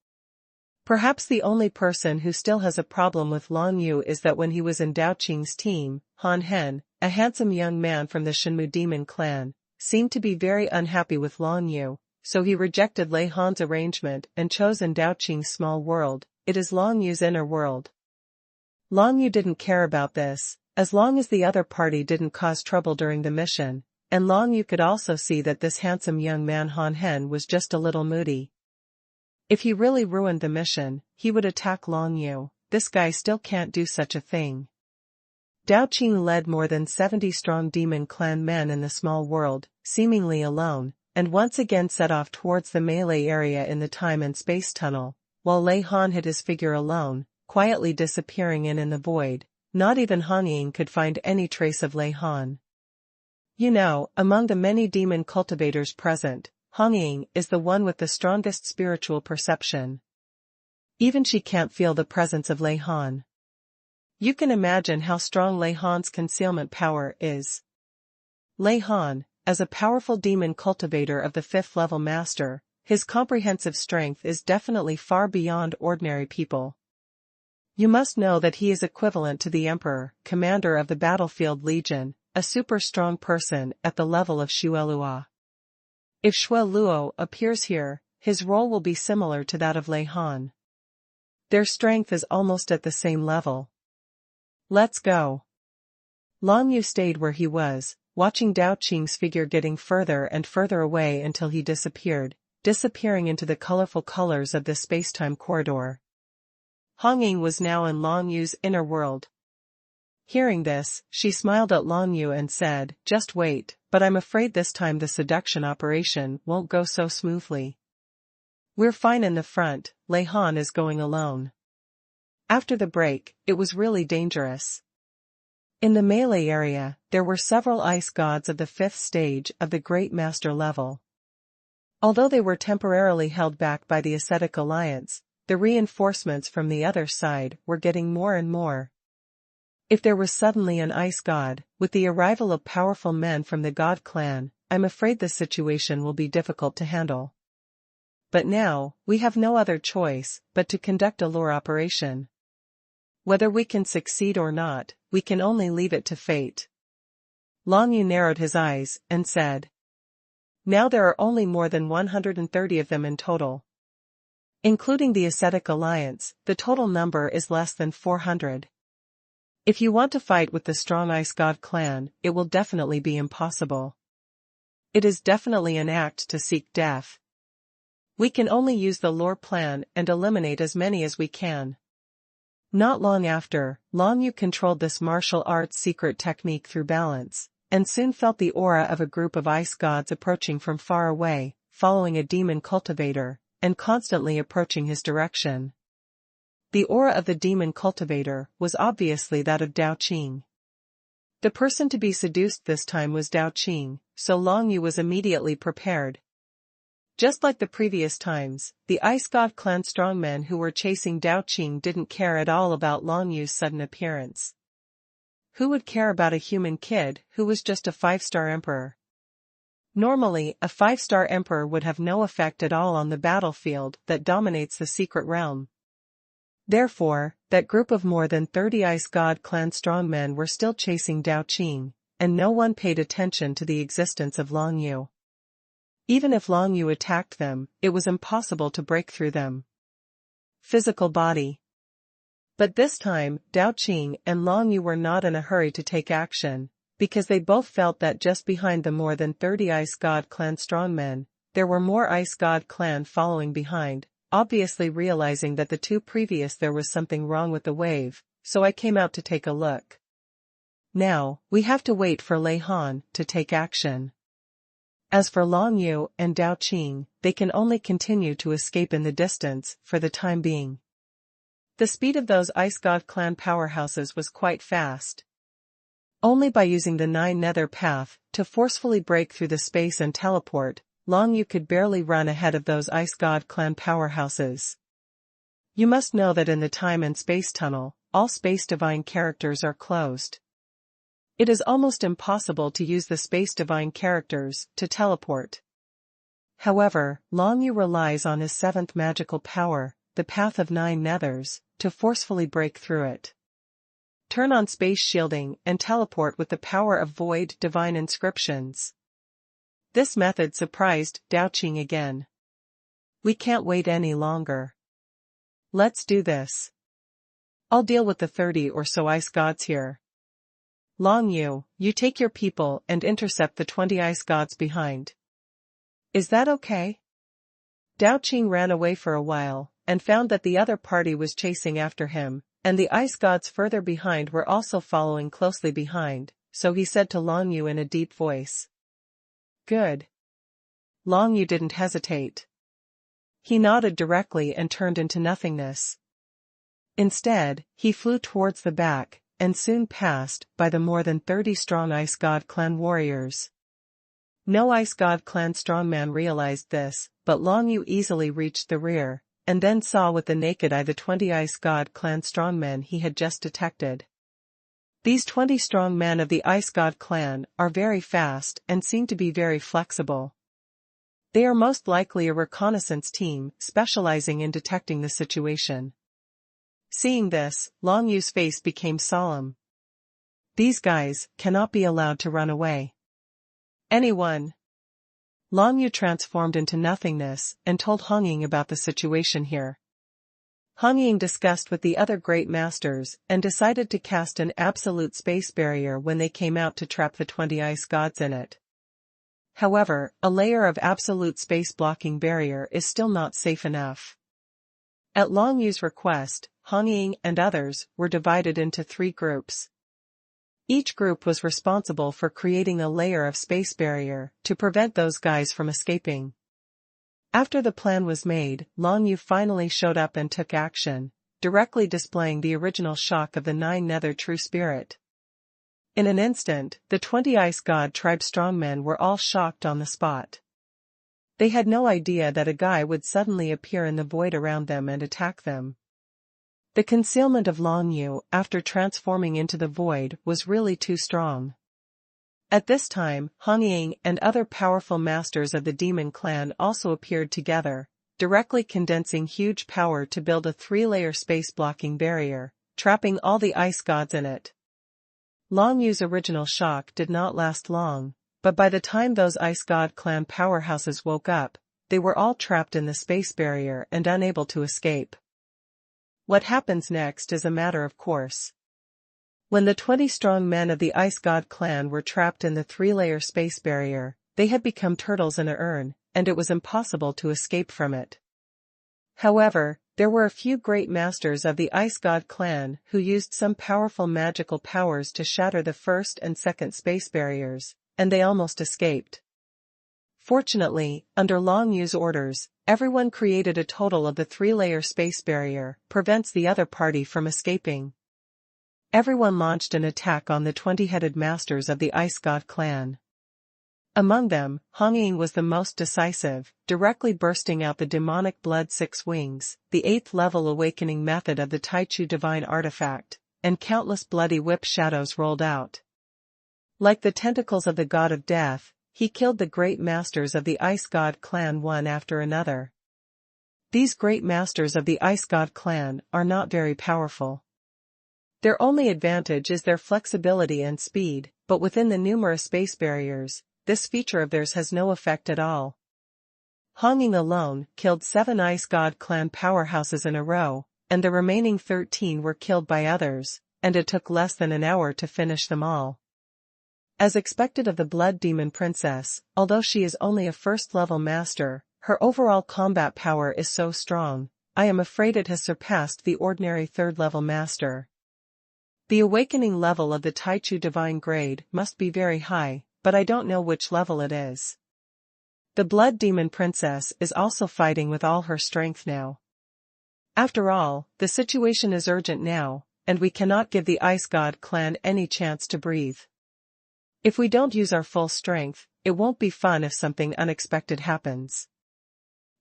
Speaker 1: Perhaps the only person who still has a problem with Long Yu is that when he was in Dao Qing's team, Han Hen, a handsome young man from the Shenmu demon clan, seemed to be very unhappy with Long Yu, so he rejected Lei Han's arrangement and chose in Dao Qing's small world. It is Long Yu's inner world. Long Yu didn't care about this, as long as the other party didn't cause trouble during the mission, and Long Yu could also see that this handsome young man Han Hen was just a little moody. If he really ruined the mission, he would attack Long Yu. This guy still can't do such a thing. Dao Qing led more than 70 strong demon clan men in the small world, seemingly alone, and once again set off towards the melee area in the time and space tunnel, while Lei Han hid his figure alone, quietly disappearing in the void. Not even Han Ying could find any trace of Lei Han. You know, among the many demon cultivators present, Han Ying is the one with the strongest spiritual perception. Even she can't feel the presence of Lei Han. You can imagine how strong Lei Han's concealment power is. Lei Han, as a powerful demon cultivator of the 5th level master, his comprehensive strength is definitely far beyond ordinary people. You must know that he is equivalent to the Emperor, commander of the Battlefield Legion, a super strong person at the level of Xuelua. If Xueluo appears here, his role will be similar to that of Lei Han. Their strength is almost at the same level. Let's go. Long Yu stayed where he was, watching Dao Qing's figure getting further and further away until he disappeared, disappearing into the colorful colors of the space-time corridor. Han Ying was now in Long Yu's inner world. Hearing this, she smiled at Long Yu and said, "Just wait, but I'm afraid this time the seduction operation won't go so smoothly. We're fine in the front, Lei Han is going alone." After the break, it was really dangerous. In the melee area, there were several ice gods of the 5th stage of the Great Master level. Although they were temporarily held back by the Ascetic Alliance, the reinforcements from the other side were getting more and more. If there was suddenly an ice god, with the arrival of powerful men from the god clan, I'm afraid the situation will be difficult to handle. But now, we have no other choice but to conduct a lure operation. Whether we can succeed or not, we can only leave it to fate. Long Yu narrowed his eyes and said, "Now there are only more than 130 of them in total. Including the Ascetic Alliance, the total number is less than 400. If you want to fight with the strong Ice God clan, it will definitely be impossible. It is definitely an act to seek death. We can only use the lore plan and eliminate as many as we can." Not long after, Long Yu controlled this martial arts secret technique through balance, and soon felt the aura of a group of ice gods approaching from far away, following a demon cultivator, and constantly approaching his direction. The aura of the demon cultivator was obviously that of Dao Qing. The person to be seduced this time was Dao Qing, so Long Yu was immediately prepared. Just like the previous times, the Ice God clan strongmen who were chasing Dao Qing didn't care at all about Long Yu's sudden appearance. Who would care about a human kid who was just a 5-star emperor? Normally, a 5-star emperor would have no effect at all on the battlefield that dominates the secret realm. Therefore, that group of more than 30 Ice God clan strongmen were still chasing Dao Qing, and no one paid attention to the existence of Long Yu. Even if Long Yu attacked them, it was impossible to break through them. Physical body. But this time, Dao Qing and Long Yu were not in a hurry to take action. because they both felt that just behind the more than 30 Ice God Clan strongmen, there were more Ice God Clan following behind, obviously realizing that the two previous there was something wrong with the wave, so I came out to take a look. Now, we have to wait for Lei Han to take action. As for Long Yu and Dao Qing, they can only continue to escape in the distance for the time being. The speed of those Ice God Clan powerhouses was quite fast. Only by using the 9 nether path to forcefully break through the space and teleport, Long Yu could barely run ahead of those Ice God Clan powerhouses. You must know that in the time and space tunnel, all space divine characters are closed. It is almost impossible to use the space divine characters to teleport. However, Long Yu relies on his 7th magical power, the Path of 9 Nethers, to forcefully break through it. Turn on space shielding and teleport with the power of void divine inscriptions. This method surprised Dao Qing again. We can't wait any longer. Let's do this. I'll deal with the 30 or so ice gods here. Long Yu, you take your people and intercept the 20 ice gods behind. Is that okay? Dao Qing ran away for a while, and found that the other party was chasing after him, and the ice gods further behind were also following closely behind, so he said to Long Yu in a deep voice. Good. Long Yu didn't hesitate. He nodded directly and turned into nothingness. Instead, he flew towards the back, and soon passed by the more than 30 strong Ice God Clan warriors. No Ice God Clan strongman realized this, but Long Yu easily reached the rear, and then saw with the naked eye the 20 Ice God Clan strongmen he had just detected. These 20 strong men of the Ice God Clan are very fast and seem to be very flexible. They are most likely a reconnaissance team specializing in detecting the situation. Seeing this, Long Yu's face became solemn. These guys cannot be allowed to run away. Anyone? Long Yu transformed into nothingness and told Hong Ying about the situation here. Hong Ying discussed with the other great masters and decided to cast an absolute space barrier when they came out to trap the 20 ice gods in it. However, a layer of absolute space blocking barrier is still not safe enough. At Long Yu's request, Hong Ying and others were divided into 3 groups. Each group was responsible for creating a layer of space barrier to prevent those guys from escaping. After the plan was made, Long Yu finally showed up and took action, directly displaying the original shock of the 9 nether true spirit. In an instant, the 20 Ice God tribe strongmen were all shocked on the spot. They had no idea that a guy would suddenly appear in the void around them and attack them. The concealment of Long Yu after transforming into the void was really too strong. At this time, Hong Ying and other powerful masters of the demon clan also appeared together, directly condensing huge power to build a 3-layer space-blocking barrier, trapping all the ice gods in it. Long Yu's original shock did not last long, but by the time those ice god clan powerhouses woke up, they were all trapped in the space barrier and unable to escape. What happens next is a matter of course. When the 20 strong men of the Ice God clan were trapped in the 3-layer space barrier, they had become turtles in an urn, and it was impossible to escape from it. However, there were a few great masters of the Ice God clan who used some powerful magical powers to shatter the first and second space barriers, and they almost escaped. Fortunately, under Long Yu's orders, everyone created a total of the 3-layer space barrier, prevents the other party from escaping. Everyone launched an attack on the 20-headed masters of the Ice God clan. Among them, Hong Ying was the most decisive, directly bursting out the demonic blood 6 wings, the 8th level awakening method of the Taichu divine artifact, and countless bloody whip shadows rolled out. Like the tentacles of the god of death, he killed the great masters of the Ice God clan one after another. These great masters of the Ice God clan are not very powerful. Their only advantage is their flexibility and speed, but within the numerous space barriers, this feature of theirs has no effect at all. Hong Ying alone killed 7 Ice God clan powerhouses in a row, and the remaining 13 were killed by others, and it took less than an hour to finish them all. As expected of the Blood Demon Princess, although she is only a first-level master, her overall combat power is so strong, I am afraid it has surpassed the ordinary third-level master. The awakening level of the Taichu Divine Grade must be very high, but I don't know which level it is. The Blood Demon Princess is also fighting with all her strength now. After all, the situation is urgent now, and we cannot give the Ice God clan any chance to breathe. If we don't use our full strength, it won't be fun if something unexpected happens.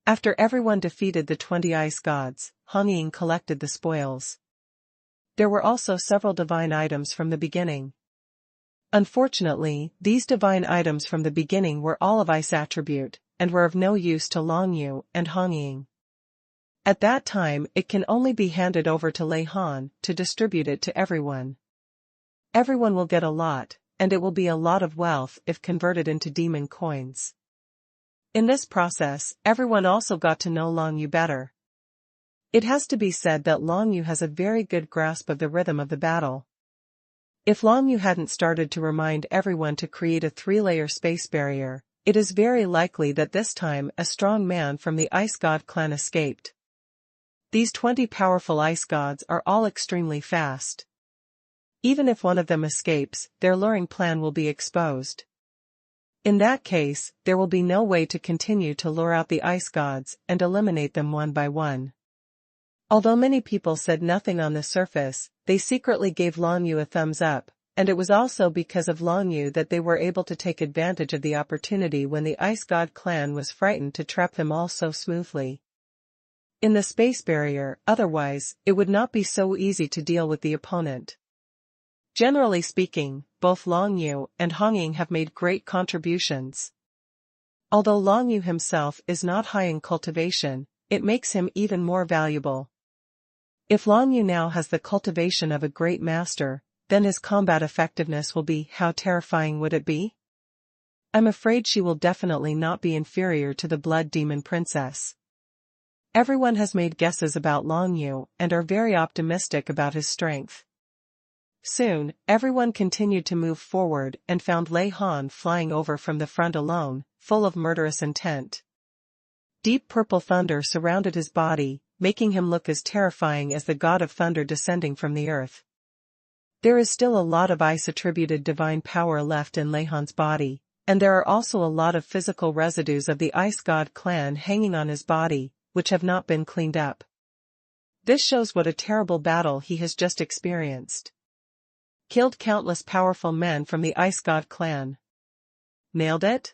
Speaker 1: After everyone defeated the 20 ice gods, Feng Yin collected the spoils. There were also several divine items from the beginning. Unfortunately, these divine items from the beginning were all of ice attribute, and were of no use to Longyu and Feng Yin. At that time it can only be handed over to Lei Han to distribute it to everyone. Everyone will get a lot, and it will be a lot of wealth if converted into demon coins. In this process, everyone also got to know Longyu better. It has to be said that Longyu has a very good grasp of the rhythm of the battle. If Longyu hadn't started to remind everyone to create a 3-layer space barrier, it is very likely that this time a strong man from the Ice God clan escaped. These 20 powerful ice gods are all extremely fast. Even if one of them escapes, their luring plan will be exposed. In that case, there will be no way to continue to lure out the ice gods and eliminate them one by one. Although many people said nothing on the surface, they secretly gave Longyu a thumbs up, and it was also because of Longyu that they were able to take advantage of the opportunity when the Ice God clan was frightened to trap them all so smoothly. In the space barrier, otherwise, it would not be so easy to deal with the opponent. Generally speaking, both Longyu and Feng Yin have made great contributions. Although Longyu himself is not high in cultivation, it makes him even more valuable. If Longyu now has the cultivation of a great master, then his combat effectiveness will be, how terrifying would it be? I'm afraid she will definitely not be inferior to the Blood Demon Princess. Everyone has made guesses about Longyu and are very optimistic about his strength. Soon, everyone continued to move forward and found Lei Han flying over from the front alone, full of murderous intent. Deep purple thunder surrounded his body, making him look as terrifying as the god of thunder descending from the earth. There is still a lot of ice-attributed divine power left in Lei Han's body, and there are also a lot of physical residues of the Ice God clan hanging on his body, which have not been cleaned up. This shows what a terrible battle he has just experienced. Killed countless powerful men from the Ice God clan. Nailed it?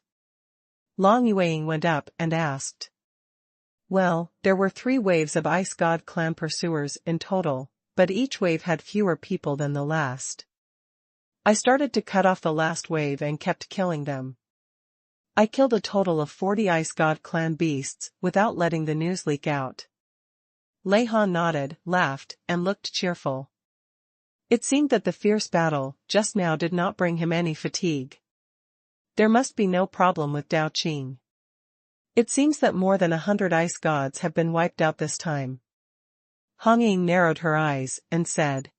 Speaker 1: Long Yueying went up and asked. Well, there were 3 waves of Ice God clan pursuers in total, but each wave had fewer people than the last. I started to cut off the last wave and kept killing them. I killed a total of 40 Ice God clan beasts without letting the news leak out. Lei Han nodded, laughed, and looked cheerful. It seemed that the fierce battle just now did not bring him any fatigue. There must be no problem with Dao Qing. It seems that more than 100 ice gods have been wiped out this time. Feng Yin narrowed her eyes and said,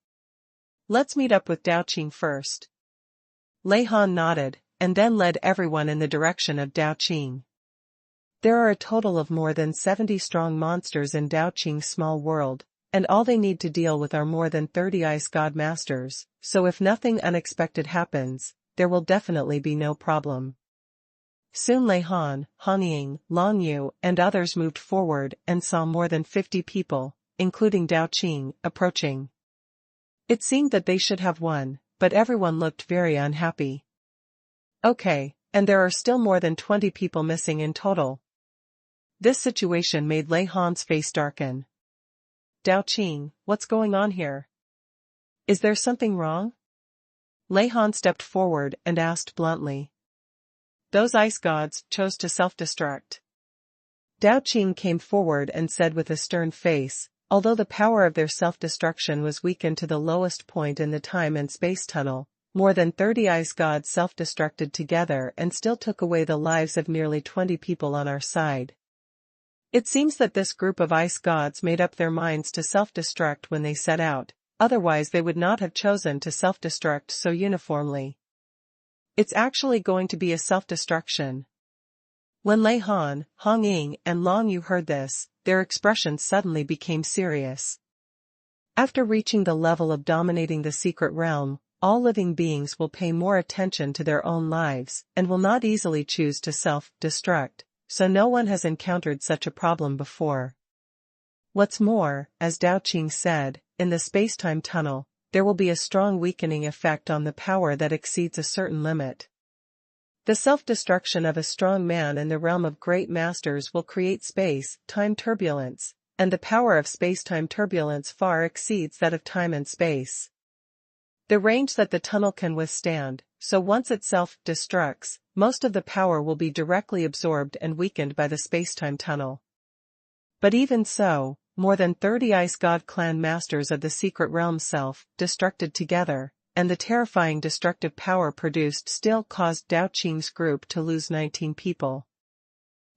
Speaker 1: Let's meet up with Dao Qing first. Lei Han nodded, and then led everyone in the direction of Dao Qing. There are a total of more than 70 strong monsters in Dao Qing's small world, and all they need to deal with are more than 30 ice god masters, so if nothing unexpected happens, there will definitely be no problem. Soon Lei Han, Feng Yin, Long Yu, and others moved forward and saw more than 50 people, including Dao Qing, approaching. It seemed that they should have won, but everyone looked very unhappy. Okay, and there are still more than 20 people missing in total. This situation made Lei Han's face darken. Dao Qing, what's going on here? Is there something wrong? Lei Han stepped forward and asked bluntly. Those ice gods chose to self-destruct. Dao Qing came forward and said with a stern face, although the power of their self-destruction was weakened to the lowest point in the time and space tunnel, more than 30 ice gods self-destructed together and still took away the lives of nearly 20 people on our side. It seems that this group of ice gods made up their minds to self-destruct when they set out, otherwise they would not have chosen to self-destruct so uniformly. It's actually going to be a self-destruction. When Lei Han, Hong Ying, and Long Yu heard this, their expressions suddenly became serious. After reaching the level of dominating the secret realm, all living beings will pay more attention to their own lives and will not easily choose to self-destruct, so no one has encountered such a problem before. What's more, as Dao Qing said, in the space-time tunnel, there will be a strong weakening effect on the power that exceeds a certain limit. The self-destruction of a strong man in the realm of great masters will create space-time turbulence, and the power of space-time turbulence far exceeds that of time and space. The range that the tunnel can withstand, so once it self-destructs, most of the power will be directly absorbed and weakened by the space-time tunnel. But even so, more than 30 Ice God clan masters of the secret realm self-destructed together, and the terrifying destructive power produced still caused Dao Qing's group to lose 19 people.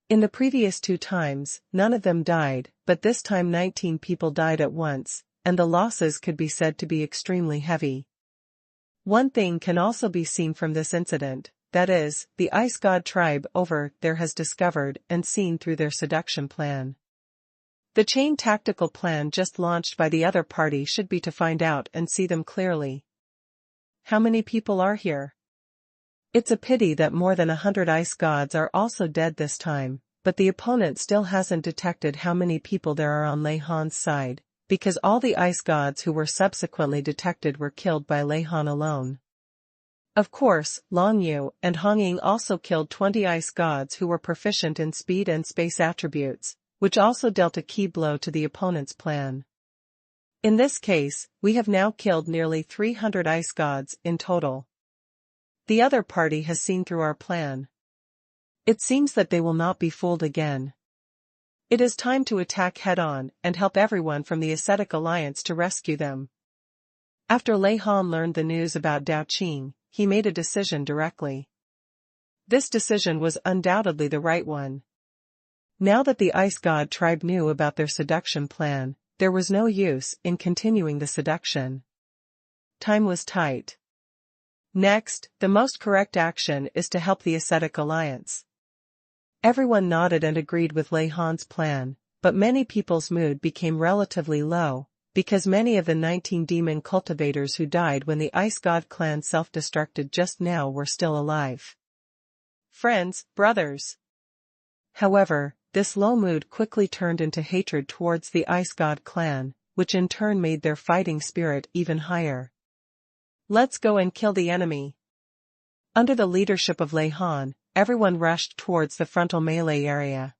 Speaker 1: In the previous 2 times, none of them died, but this time 19 people died at once, and the losses could be said to be extremely heavy. One thing can also be seen from this incident, that is, the Ice God tribe over there has discovered and seen through their seduction plan. The chain tactical plan just launched by the other party should be to find out and see them clearly. How many people are here? It's a pity that more than 100 ice gods are also dead this time, but the opponent still hasn't detected how many people there are on Lei Han's side, because all the ice gods who were subsequently detected were killed by Lei Han alone. Of course, Long Yu and Hong Ying also killed 20 ice gods who were proficient in speed and space attributes, which also dealt a key blow to the opponent's plan. In this case, we have now killed nearly 300 ice gods in total. The other party has seen through our plan. It seems that they will not be fooled again. It is time to attack head-on and help everyone from the Ascetic Alliance to rescue them. After Lei Han learned the news about Dao Qing, he made a decision directly. This decision was undoubtedly the right one. Now that the Ice God tribe knew about their seduction plan, there was no use in continuing the seduction. Time was tight. Next, the most correct action is to help the Ascetic Alliance. Everyone nodded and agreed with Lei Han's plan, but many people's mood became relatively low, because many of the 19 demon cultivators who died when the Ice God clan self-destructed just now were still alive. Friends, brothers. However, this low mood quickly turned into hatred towards the Ice God clan, which in turn made their fighting spirit even higher. Let's go and kill the enemy. Under the leadership of Lei Han, everyone rushed towards the frontal melee area.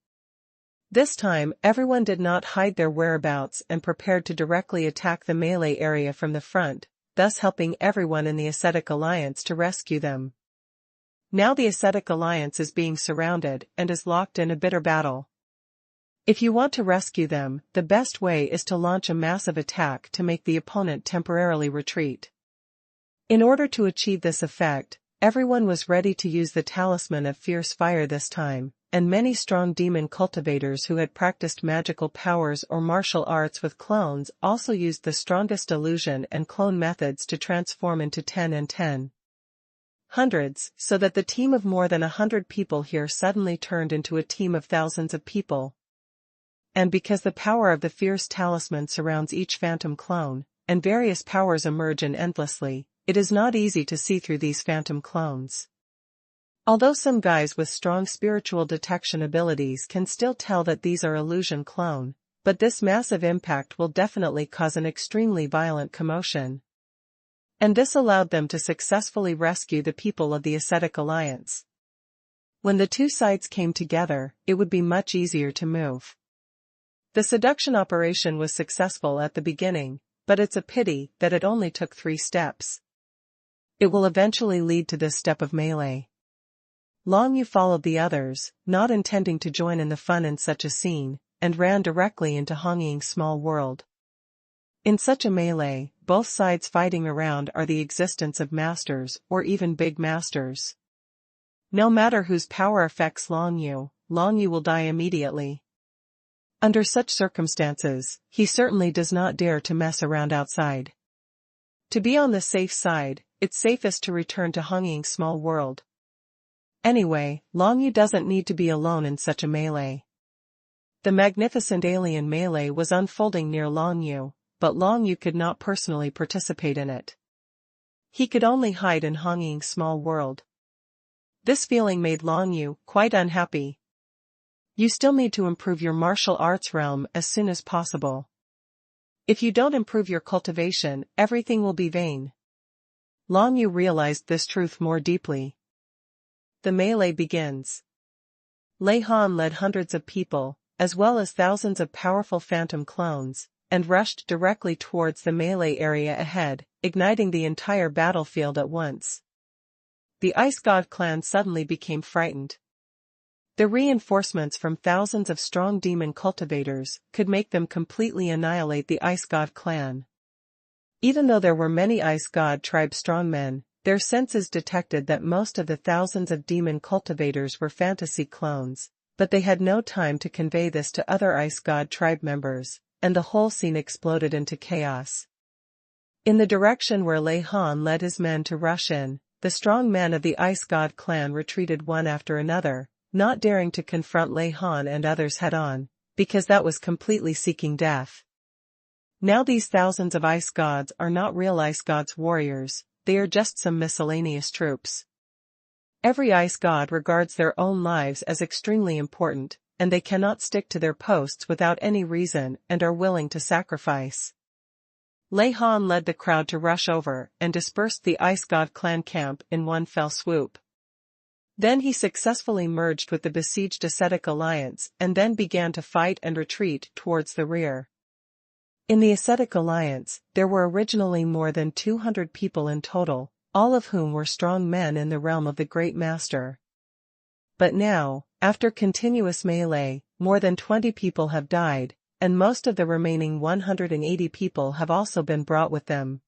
Speaker 1: This time, everyone did not hide their whereabouts and prepared to directly attack the melee area from the front, thus helping everyone in the Ascetic Alliance to rescue them. Now the Ascetic Alliance is being surrounded and is locked in a bitter battle. If you want to rescue them, the best way is to launch a massive attack to make the opponent temporarily retreat. In order to achieve this effect, everyone was ready to use the Talisman of Fierce Fire this time, and many strong demon cultivators who had practiced magical powers or martial arts with clones also used the strongest illusion and clone methods to transform into 10 and 10. Hundreds, so that the team of more than 100 people here suddenly turned into a team of thousands of people. And because the power of the Fierce Talisman surrounds each phantom clone, and various powers emerge endlessly, it is not easy to see through these phantom clones. Although some guys with strong spiritual detection abilities can still tell that these are illusion clone, but this massive impact will definitely cause an extremely violent commotion. And this allowed them to successfully rescue the people of the Ascetic Alliance. When the two sides came together, it would be much easier to move. The seduction operation was successful at the beginning, but it's a pity that it only took 3 steps. It will eventually lead to this step of melee. Long Yu followed the others, not intending to join in the fun in such a scene, and ran directly into Hong Ying's small world. In such a melee, both sides fighting around are the existence of masters or even big masters. No matter whose power affects Long Yu will die immediately. Under such circumstances, he certainly does not dare to mess around outside. To be on the safe side, it's safest to return to Hongying's small world. Anyway, Long Yu doesn't need to be alone in such a melee. The magnificent alien melee was unfolding near Long Yu, but Long Yu could not personally participate in it. He could only hide in Hongying's small world. This feeling made Long Yu quite unhappy. You still need to improve your martial arts realm as soon as possible. If you don't improve your cultivation, everything will be vain. Long Yu realized this truth more deeply. The melee begins. Lei Han led hundreds of people, as well as thousands of powerful phantom clones, and rushed directly towards the melee area ahead, igniting the entire battlefield at once. The Ice God clan suddenly became frightened. The reinforcements from thousands of strong demon cultivators could make them completely annihilate the Ice God clan. Even though there were many Ice God tribe strongmen, their senses detected that most of the thousands of demon cultivators were fantasy clones, but they had no time to convey this to other Ice God tribe members, and the whole scene exploded into chaos. In the direction where Lei Han led his men to rush in, the strong men of the Ice God clan retreated one after another, not daring to confront Lei Han and others head-on, because that was completely seeking death. Now these thousands of Ice Gods are not real Ice Gods warriors, they are just some miscellaneous troops. Every Ice God regards their own lives as extremely important, and they cannot stick to their posts without any reason and are willing to sacrifice. Lei Han led the crowd to rush over and dispersed the Ice God clan camp in one fell swoop. Then he successfully merged with the besieged ascetic alliance and then began to fight and retreat towards the rear. In the ascetic alliance, there were originally more than 200 people in total, all of whom were strong men in the realm of the Great Master. But now, after continuous melee, more than 20 people have died, and most of the remaining 180 people have also been brought with them.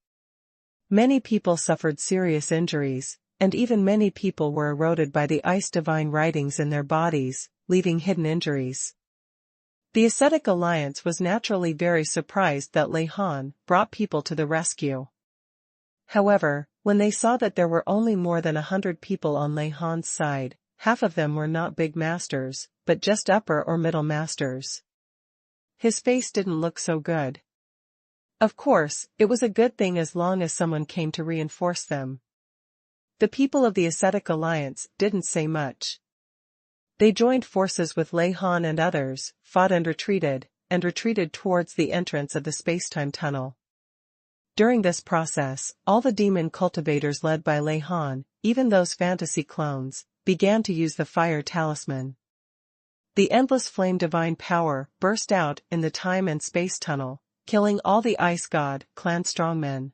Speaker 1: Many people suffered serious injuries, and even many people were eroded by the ice divine writings in their bodies, leaving hidden injuries. The ascetic alliance was naturally very surprised that Lei Han brought people to the rescue. However, when they saw that there were only more than 100 people on Lei Han's side, half of them were not big masters, but just upper or middle masters. His face didn't look so good. Of course, it was a good thing as long as someone came to reinforce them. The people of the ascetic alliance didn't say much. They joined forces with Lei Han and others, fought and retreated towards the entrance of the spacetime tunnel. During this process, all the demon cultivators led by Lei Han, even those fantasy clones, began to use the fire talisman. The endless flame divine power burst out in the time and space tunnel, killing all the Ice God clan strongmen.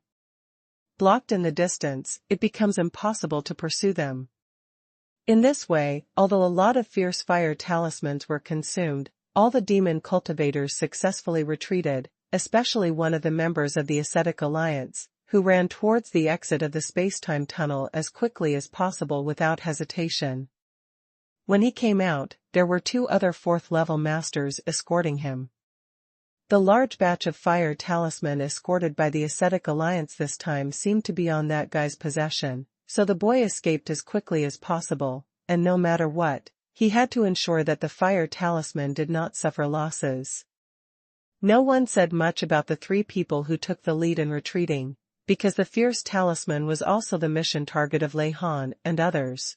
Speaker 1: Blocked in the distance, it becomes impossible to pursue them. In this way, although a lot of fierce fire talismans were consumed, all the demon cultivators successfully retreated, especially one of the members of the ascetic alliance, who ran towards the exit of the spacetime tunnel as quickly as possible without hesitation. When he came out, there were 2 other 4th-level masters escorting him. The large batch of fire talisman escorted by the ascetic alliance this time seemed to be on that guy's possession, so the boy escaped as quickly as possible, and no matter what, he had to ensure that the fire talisman did not suffer losses. No one said much about the 3 people who took the lead in retreating, because the fierce talisman was also the mission target of Lei Han and others.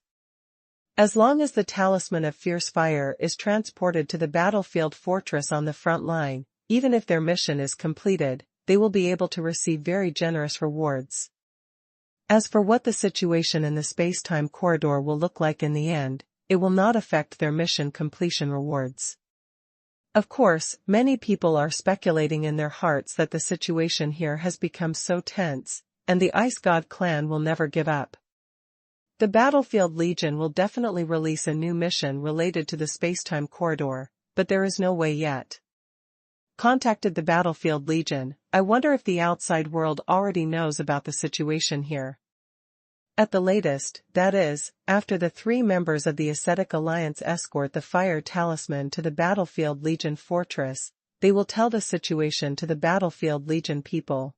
Speaker 1: As long as the talisman of fierce fire is transported to the battlefield fortress on the front line, even if their mission is completed, they will be able to receive very generous rewards. As for what the situation in the space-time corridor will look like in the end, it will not affect their mission completion rewards. Of course, many people are speculating in their hearts that the situation here has become so tense, and the Ice God clan will never give up. The Battlefield Legion will definitely release a new mission related to the spacetime corridor, but there is no way yet. Contacted the Battlefield Legion, I wonder if the outside world already knows about the situation here. At the latest, that is, after the 3 members of the Ascetic Alliance escort the Fire Talisman to the Battlefield Legion fortress, they will tell the situation to the Battlefield Legion people.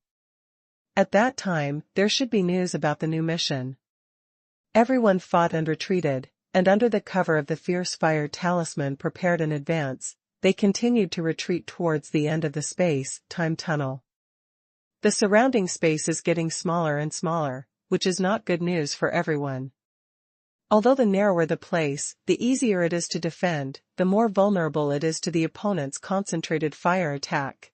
Speaker 1: At that time, there should be news about the new mission. Everyone fought and retreated, and under the cover of the fierce fire talisman prepared in advance, they continued to retreat towards the end of the space-time tunnel. The surrounding space is getting smaller and smaller, which is not good news for everyone. Although the narrower the place, the easier it is to defend, the more vulnerable it is to the opponent's concentrated fire attack.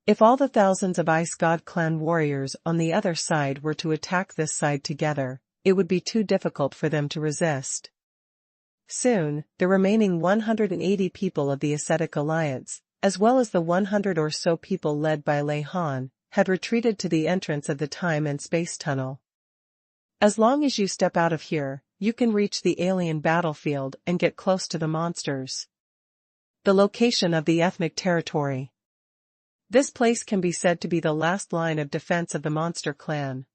Speaker 1: If all the thousands of Ice God clan warriors on the other side were to attack this side together, it would be too difficult for them to resist. Soon, the remaining 180 people of the Ascetic Alliance, as well as the 100 or so people led by Lei Han, had retreated to the entrance of the time and space tunnel. As long as you step out of here, you can reach the alien battlefield and get close to the monsters. The location of the ethnic territory. This place can be said to be the last line of defense of the monster clan.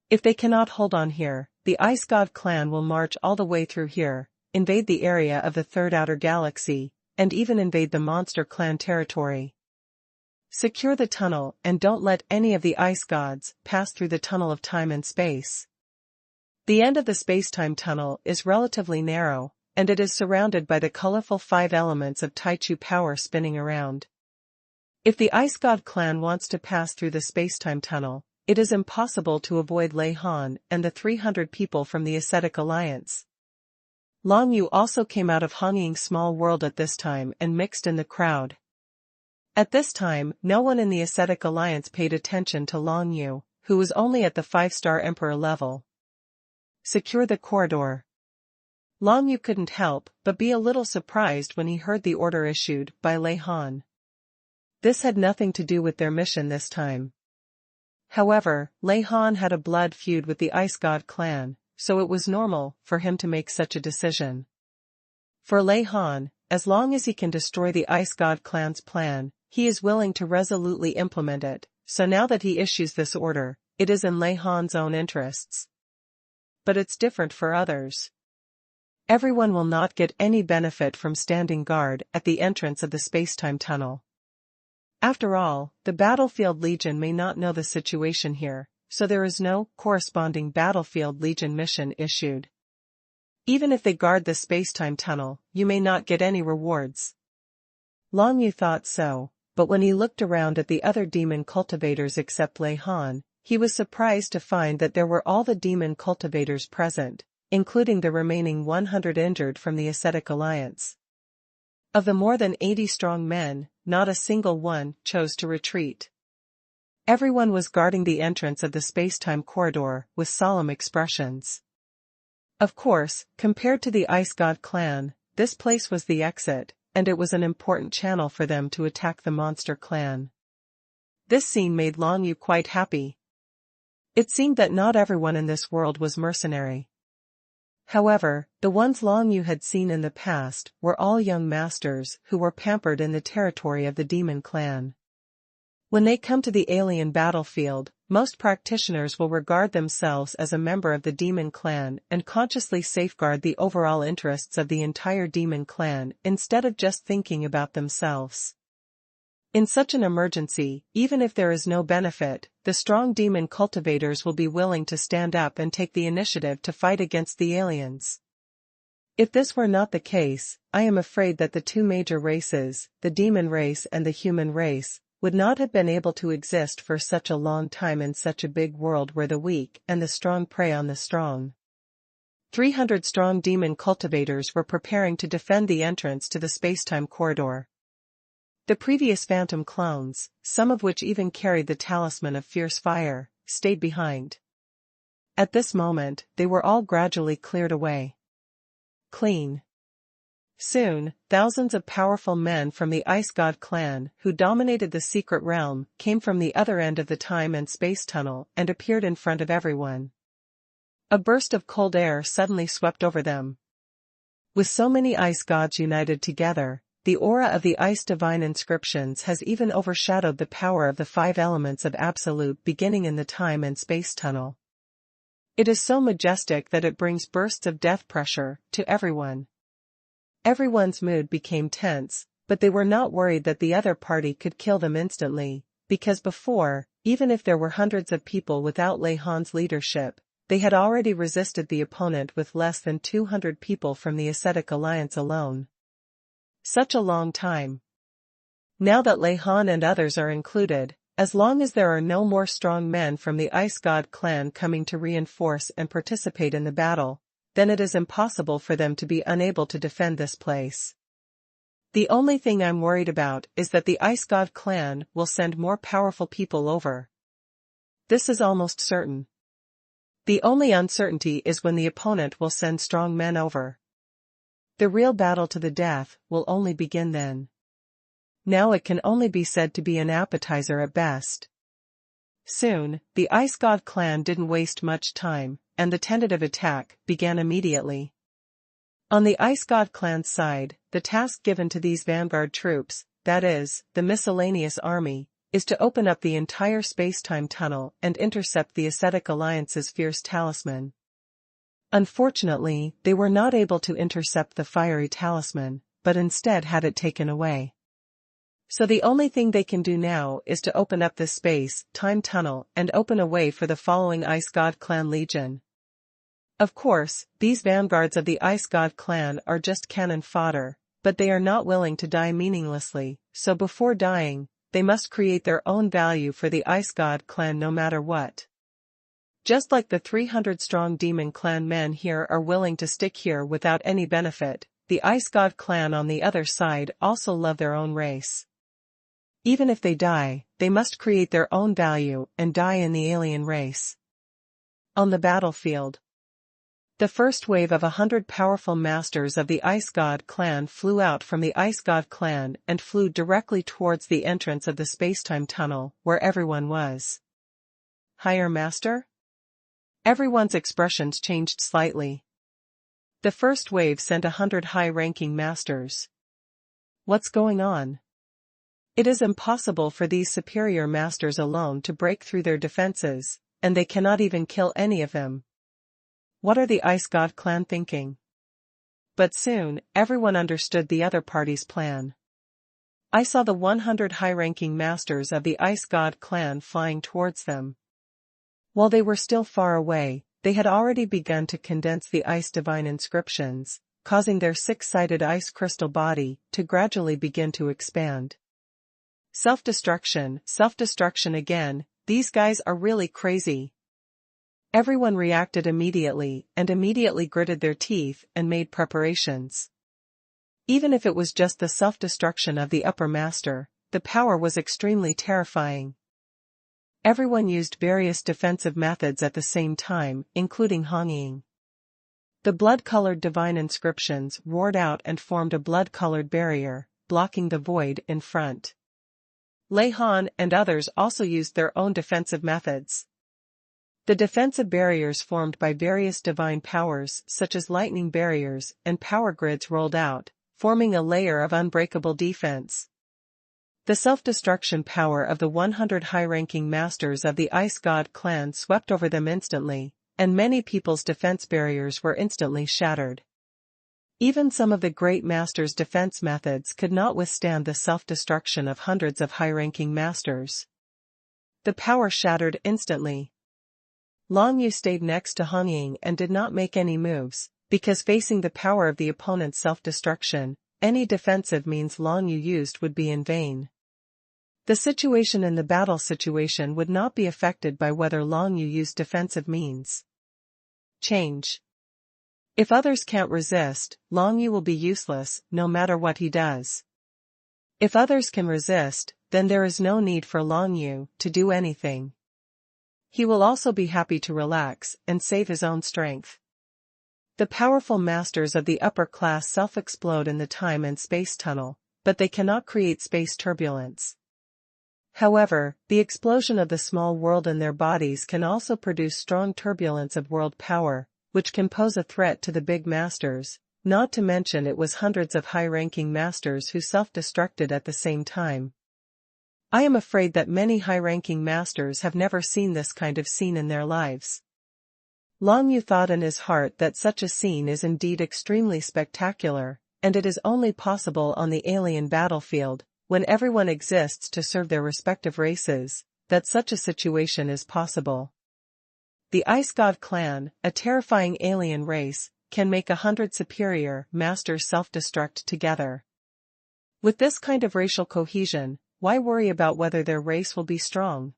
Speaker 1: If they cannot hold on here, the Ice God clan will march all the way through here, invade the area of the Third Outer Galaxy, and even invade the monster clan territory. Secure the tunnel and don't let any of the Ice Gods pass through the tunnel of time and space. The end of the space-time tunnel is relatively narrow, and it is surrounded by the colorful 5 elements of Taichu power spinning around. If the Ice God clan wants to pass through the space-time tunnel, it is impossible to avoid Lei Han and the 300 people from the Ascetic Alliance. Long Yu also came out of Hongying's small world at this time and mixed in the crowd. At this time, no one in the Ascetic Alliance paid attention to Long Yu, who was only at the 5-star Emperor level. Secure the corridor. Long Yu couldn't help but be a little surprised when he heard the order issued by Lei Han. This had nothing to do with their mission this time. However, Lei Han had a blood feud with the Ice God clan, so it was normal for him to make such a decision. For Lei Han, as long as he can destroy the Ice God clan's plan, he is willing to resolutely implement it, so now that he issues this order, it is in Lei Han's own interests. But it's different for others. Everyone will not get any benefit from standing guard at the entrance of the space-time tunnel. After all, the Battlefield Legion may not know the situation here, so there is no corresponding Battlefield Legion mission issued. Even if they guard the space-time tunnel, you may not get any rewards. Long Yu thought so, but when he looked around at the other demon cultivators except Lei Han, he was surprised to find that there were all the demon cultivators present, including the remaining 100 injured from the Ascetic Alliance. Of the more than 80 strong men, not a single one chose to retreat. Everyone was guarding the entrance of the space-time corridor with solemn expressions. Of course, compared to the Ice God clan, this place was the exit, and it was an important channel for them to attack the monster clan. This scene made Long Yu quite happy. It seemed that not everyone in this world was mercenary. However, the ones Long Yu had seen in the past were all young masters who were pampered in the territory of the demon clan. When they come to the alien battlefield, most practitioners will regard themselves as a member of the demon clan and consciously safeguard the overall interests of the entire demon clan instead of just thinking about themselves. In such an emergency, even if there is no benefit, the strong demon cultivators will be willing to stand up and take the initiative to fight against the aliens. If this were not the case, I am afraid that the two major races, the demon race and the human race, would not have been able to exist for such a long time in such a big world where the weak and the strong prey on the strong. 300 strong demon cultivators were preparing to defend the entrance to the space-time corridor. The previous phantom clones, some of which even carried the talisman of fierce fire, stayed behind. At this moment, they were all gradually cleared away. Clean. Soon, thousands of powerful men from the Ice God clan who dominated the secret realm came from the other end of the time and space tunnel and appeared in front of everyone. A burst of cold air suddenly swept over them. With so many ice gods united together, the aura of the ice divine inscriptions has even overshadowed the power of the 5 elements of absolute beginning in the time and space tunnel. It is so majestic that it brings bursts of death pressure to everyone. Everyone's mood became tense, but they were not worried that the other party could kill them instantly, because before, Even if there were hundreds of people without Lei Han's leadership, they had already resisted the opponent with less than 200 people from the ascetic alliance alone. Such a long time. Now that Lei Han and others are included, as long as there are no more strong men from the Ice God clan coming to reinforce and participate in the battle, then it is impossible for them to be unable to defend this place. The only thing I'm worried about is that the Ice God clan will send more powerful people over. This is almost certain. The only uncertainty is when the opponent will send strong men over. The real battle to the death will only begin then. Now it can only be said to be an appetizer at best. Soon, the Ice God clan didn't waste much time, and the tentative attack began immediately. On the Ice God clan's side, the task given to these vanguard troops, that is, the miscellaneous army, is to open up the entire space-time tunnel and intercept the ascetic alliance's fierce talisman. Unfortunately, they were not able to intercept the fiery talisman, but instead had it taken away. So the only thing they can do now is to open up the space-time tunnel and open a way for the following Ice God clan legion. Of course, these vanguards of the Ice God clan are just cannon fodder, but they are not willing to die meaninglessly, so before dying, they must create their own value for the Ice God clan no matter what. Just like the 300-strong Demon Clan men here are willing to stick here without any benefit, the Ice God clan on the other side also love their own race. Even if they die, they must create their own value and die in the alien race. On the battlefield, the first wave of 100 powerful masters of the Ice God clan flew out from the Ice God clan and flew directly towards the entrance of the spacetime tunnel, where everyone was. Higher Master? Everyone's expressions changed slightly. The first wave sent 100 high-ranking masters. What's going on? It is impossible for these superior masters alone to break through their defenses, and they cannot even kill any of them. What are the Ice God clan thinking? But soon, everyone understood the other party's plan. I saw the 100 high-ranking masters of the Ice God clan flying towards them. While they were still far away, they had already begun to condense the ice divine inscriptions, causing their six-sided ice crystal body to gradually begin to expand. Self-destruction again, these guys are really crazy. Everyone reacted immediately and immediately gritted their teeth and made preparations. Even if it was just the self-destruction of the upper master, the power was extremely terrifying. Everyone used various defensive methods at the same time, including honging. The blood-colored divine inscriptions roared out and formed a blood-colored barrier, blocking the void in front. Lei Han and others also used their own defensive methods. The defensive barriers formed by various divine powers such as lightning barriers and power grids rolled out, forming a layer of unbreakable defense. The self-destruction power of the 100 high-ranking masters of the Ice God clan swept over them instantly, and many people's defense barriers were instantly shattered. Even some of the great masters' defense methods could not withstand the self-destruction of hundreds of high-ranking masters. The power shattered instantly. Long Yu stayed next to Hong Ying and did not make any moves, because facing the power of the opponent's self-destruction, any defensive means Long Yu used would be in vain. The situation in the battle situation would not be affected by whether Long Yu used defensive means. Change. If others can't resist, Long Yu will be useless, no matter what he does. If others can resist, then there is no need for Long Yu to do anything. He will also be happy to relax and save his own strength. The powerful masters of the upper class self-explode in the time and space tunnel, but they cannot create space turbulence. However, the explosion of the small world in their bodies can also produce strong turbulence of world power, which can pose a threat to the big masters, not to mention it was hundreds of high-ranking masters who self-destructed at the same time. I am afraid that many high-ranking masters have never seen this kind of scene in their lives. Long Yu thought in his heart that such a scene is indeed extremely spectacular, and it is only possible on the alien battlefield, when everyone exists to serve their respective races, that such a situation is possible. The Ice God clan, a terrifying alien race, can make 100 superior masters self-destruct together. With this kind of racial cohesion, why worry about whether their race will be strong?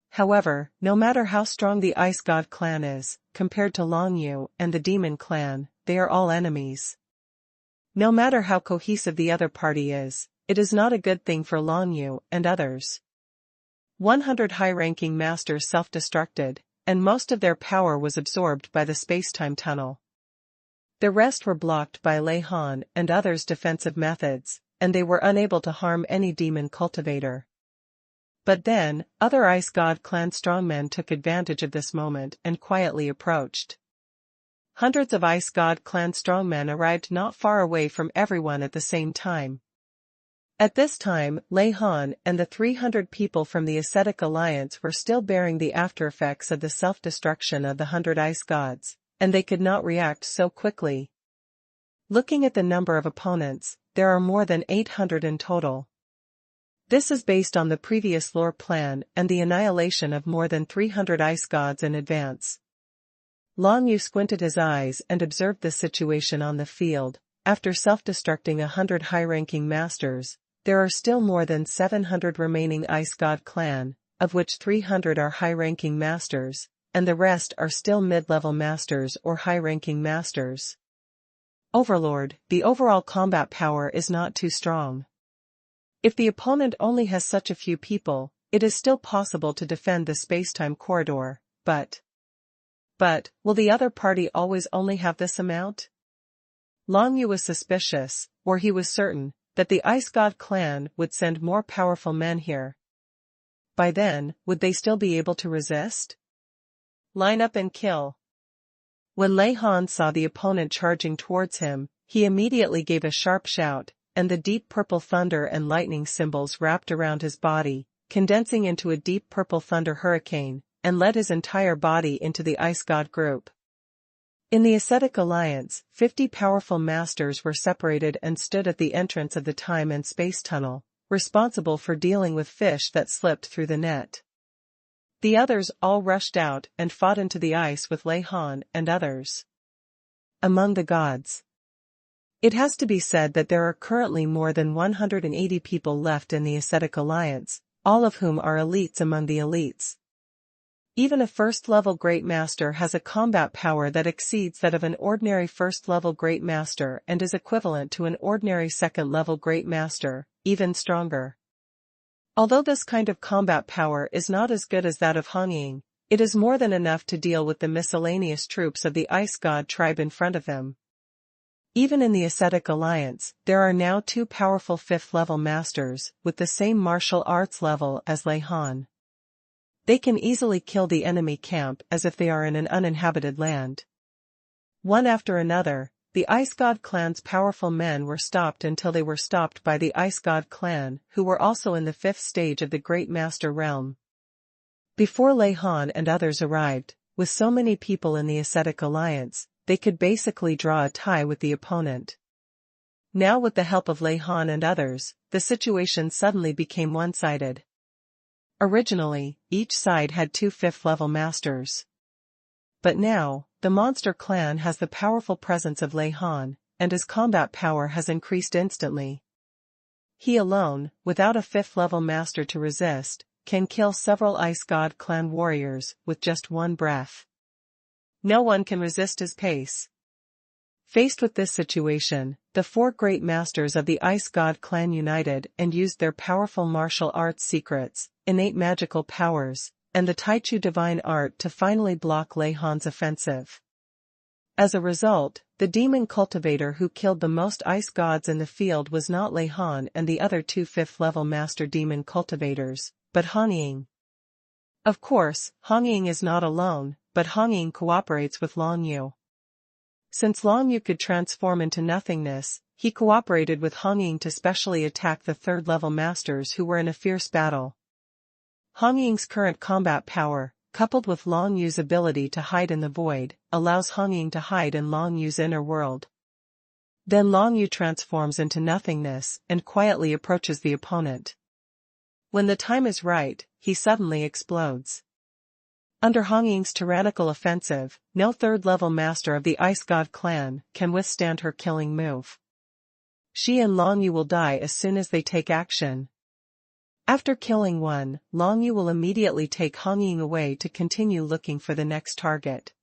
Speaker 1: However, no matter how strong the Ice God clan is, compared to Long Yu and the Demon clan, they are all enemies. No matter how cohesive the other party is, it is not a good thing for Long Yu and others. 100 high-ranking masters self-destructed, and most of their power was absorbed by the space-time tunnel. The rest were blocked by Lei Han and others' defensive methods, and they were unable to harm any demon cultivator. But then, other Ice God clan strongmen took advantage of this moment and quietly approached. Hundreds of Ice God clan strongmen arrived not far away from everyone at the same time. At this time, Lei Han and the 300 people from the Ascetic Alliance were still bearing the after-effects of the self-destruction of the 100 Ice Gods, and they could not react so quickly. Looking at the number of opponents, there are more than 800 in total. This is based on the previous lore plan and the annihilation of more than 300 Ice Gods in advance. Long Yu squinted his eyes and observed the situation on the field. After self-destructing 100 high-ranking masters, there are still more than 700 remaining Ice God clan, of which 300 are high-ranking masters, and the rest are still mid-level masters or high-ranking masters. Overlord, the overall combat power is not too strong. If the opponent only has such a few people, it is still possible to defend the space-time corridor, but will the other party always only have this amount? Long Yu was suspicious, or he was certain, that the Ice God clan would send more powerful men here. By then, would they still be able to resist? Line up and kill. When Lei Han saw the opponent charging towards him, he immediately gave a sharp shout, and the deep purple thunder and lightning symbols wrapped around his body, condensing into a deep purple thunder hurricane, and led his entire body into the Ice God group. In the Ascetic Alliance, 50 powerful masters were separated and stood at the entrance of the time and space tunnel, responsible for dealing with fish that slipped through the net. The others all rushed out and fought into the ice with Lei Han and others. Among the gods. It has to be said that there are currently more than 180 people left in the Ascetic Alliance, all of whom are elites among the elites. Even a first-level Great Master has a combat power that exceeds that of an ordinary first-level Great Master and is equivalent to an ordinary second-level Great Master, even stronger. Although this kind of combat power is not as good as that of Hongyin, it is more than enough to deal with the miscellaneous troops of the Ice God tribe in front of them. Even in the Ascetic Alliance, there are now 2 powerful 5th-level masters, with the same martial arts level as Lei Han. They can easily kill the enemy camp as if they are in an uninhabited land. One after another, the Ice God clan's powerful men were stopped until they were stopped by the Ice God clan, who were also in the 5th stage of the Great Master realm. Before Lei Han and others arrived, with so many people in the Ascetic Alliance, they could basically draw a tie with the opponent. Now with the help of Lei Han and others, the situation suddenly became one-sided. Originally, each side had 2 5th-level masters. But now, the monster clan has the powerful presence of Lei Han, and his combat power has increased instantly. He alone, without a 5th-level master to resist, can kill several Ice God clan warriors with just one breath. No one can resist his pace. Faced with this situation, the 4 great masters of the Ice God clan united and used their powerful martial arts secrets, innate magical powers, and the Taichu divine art to finally block Lei Han's offensive. As a result, the demon cultivator who killed the most Ice Gods in the field was not Lei Han and the other 2 5th-level master demon cultivators, but Hongyin. Of course, Hongyin is not alone, but Hongyin cooperates with Long Yu. Since Long Yu could transform into nothingness, he cooperated with Hongyin to specially attack the 3rd-level masters who were in a fierce battle. Hongyin's current combat power, coupled with Long Yu's ability to hide in the void, allows Hongyin to hide in Long Yu's inner world. Then Long Yu transforms into nothingness and quietly approaches the opponent. When the time is right, he suddenly explodes. Under Hong Ying's tyrannical offensive, no third-level master of the Ice God clan can withstand her killing move. She and Long Yu will die as soon as they take action. After killing one, Long Yu will immediately take Hong Ying away to continue looking for the next target.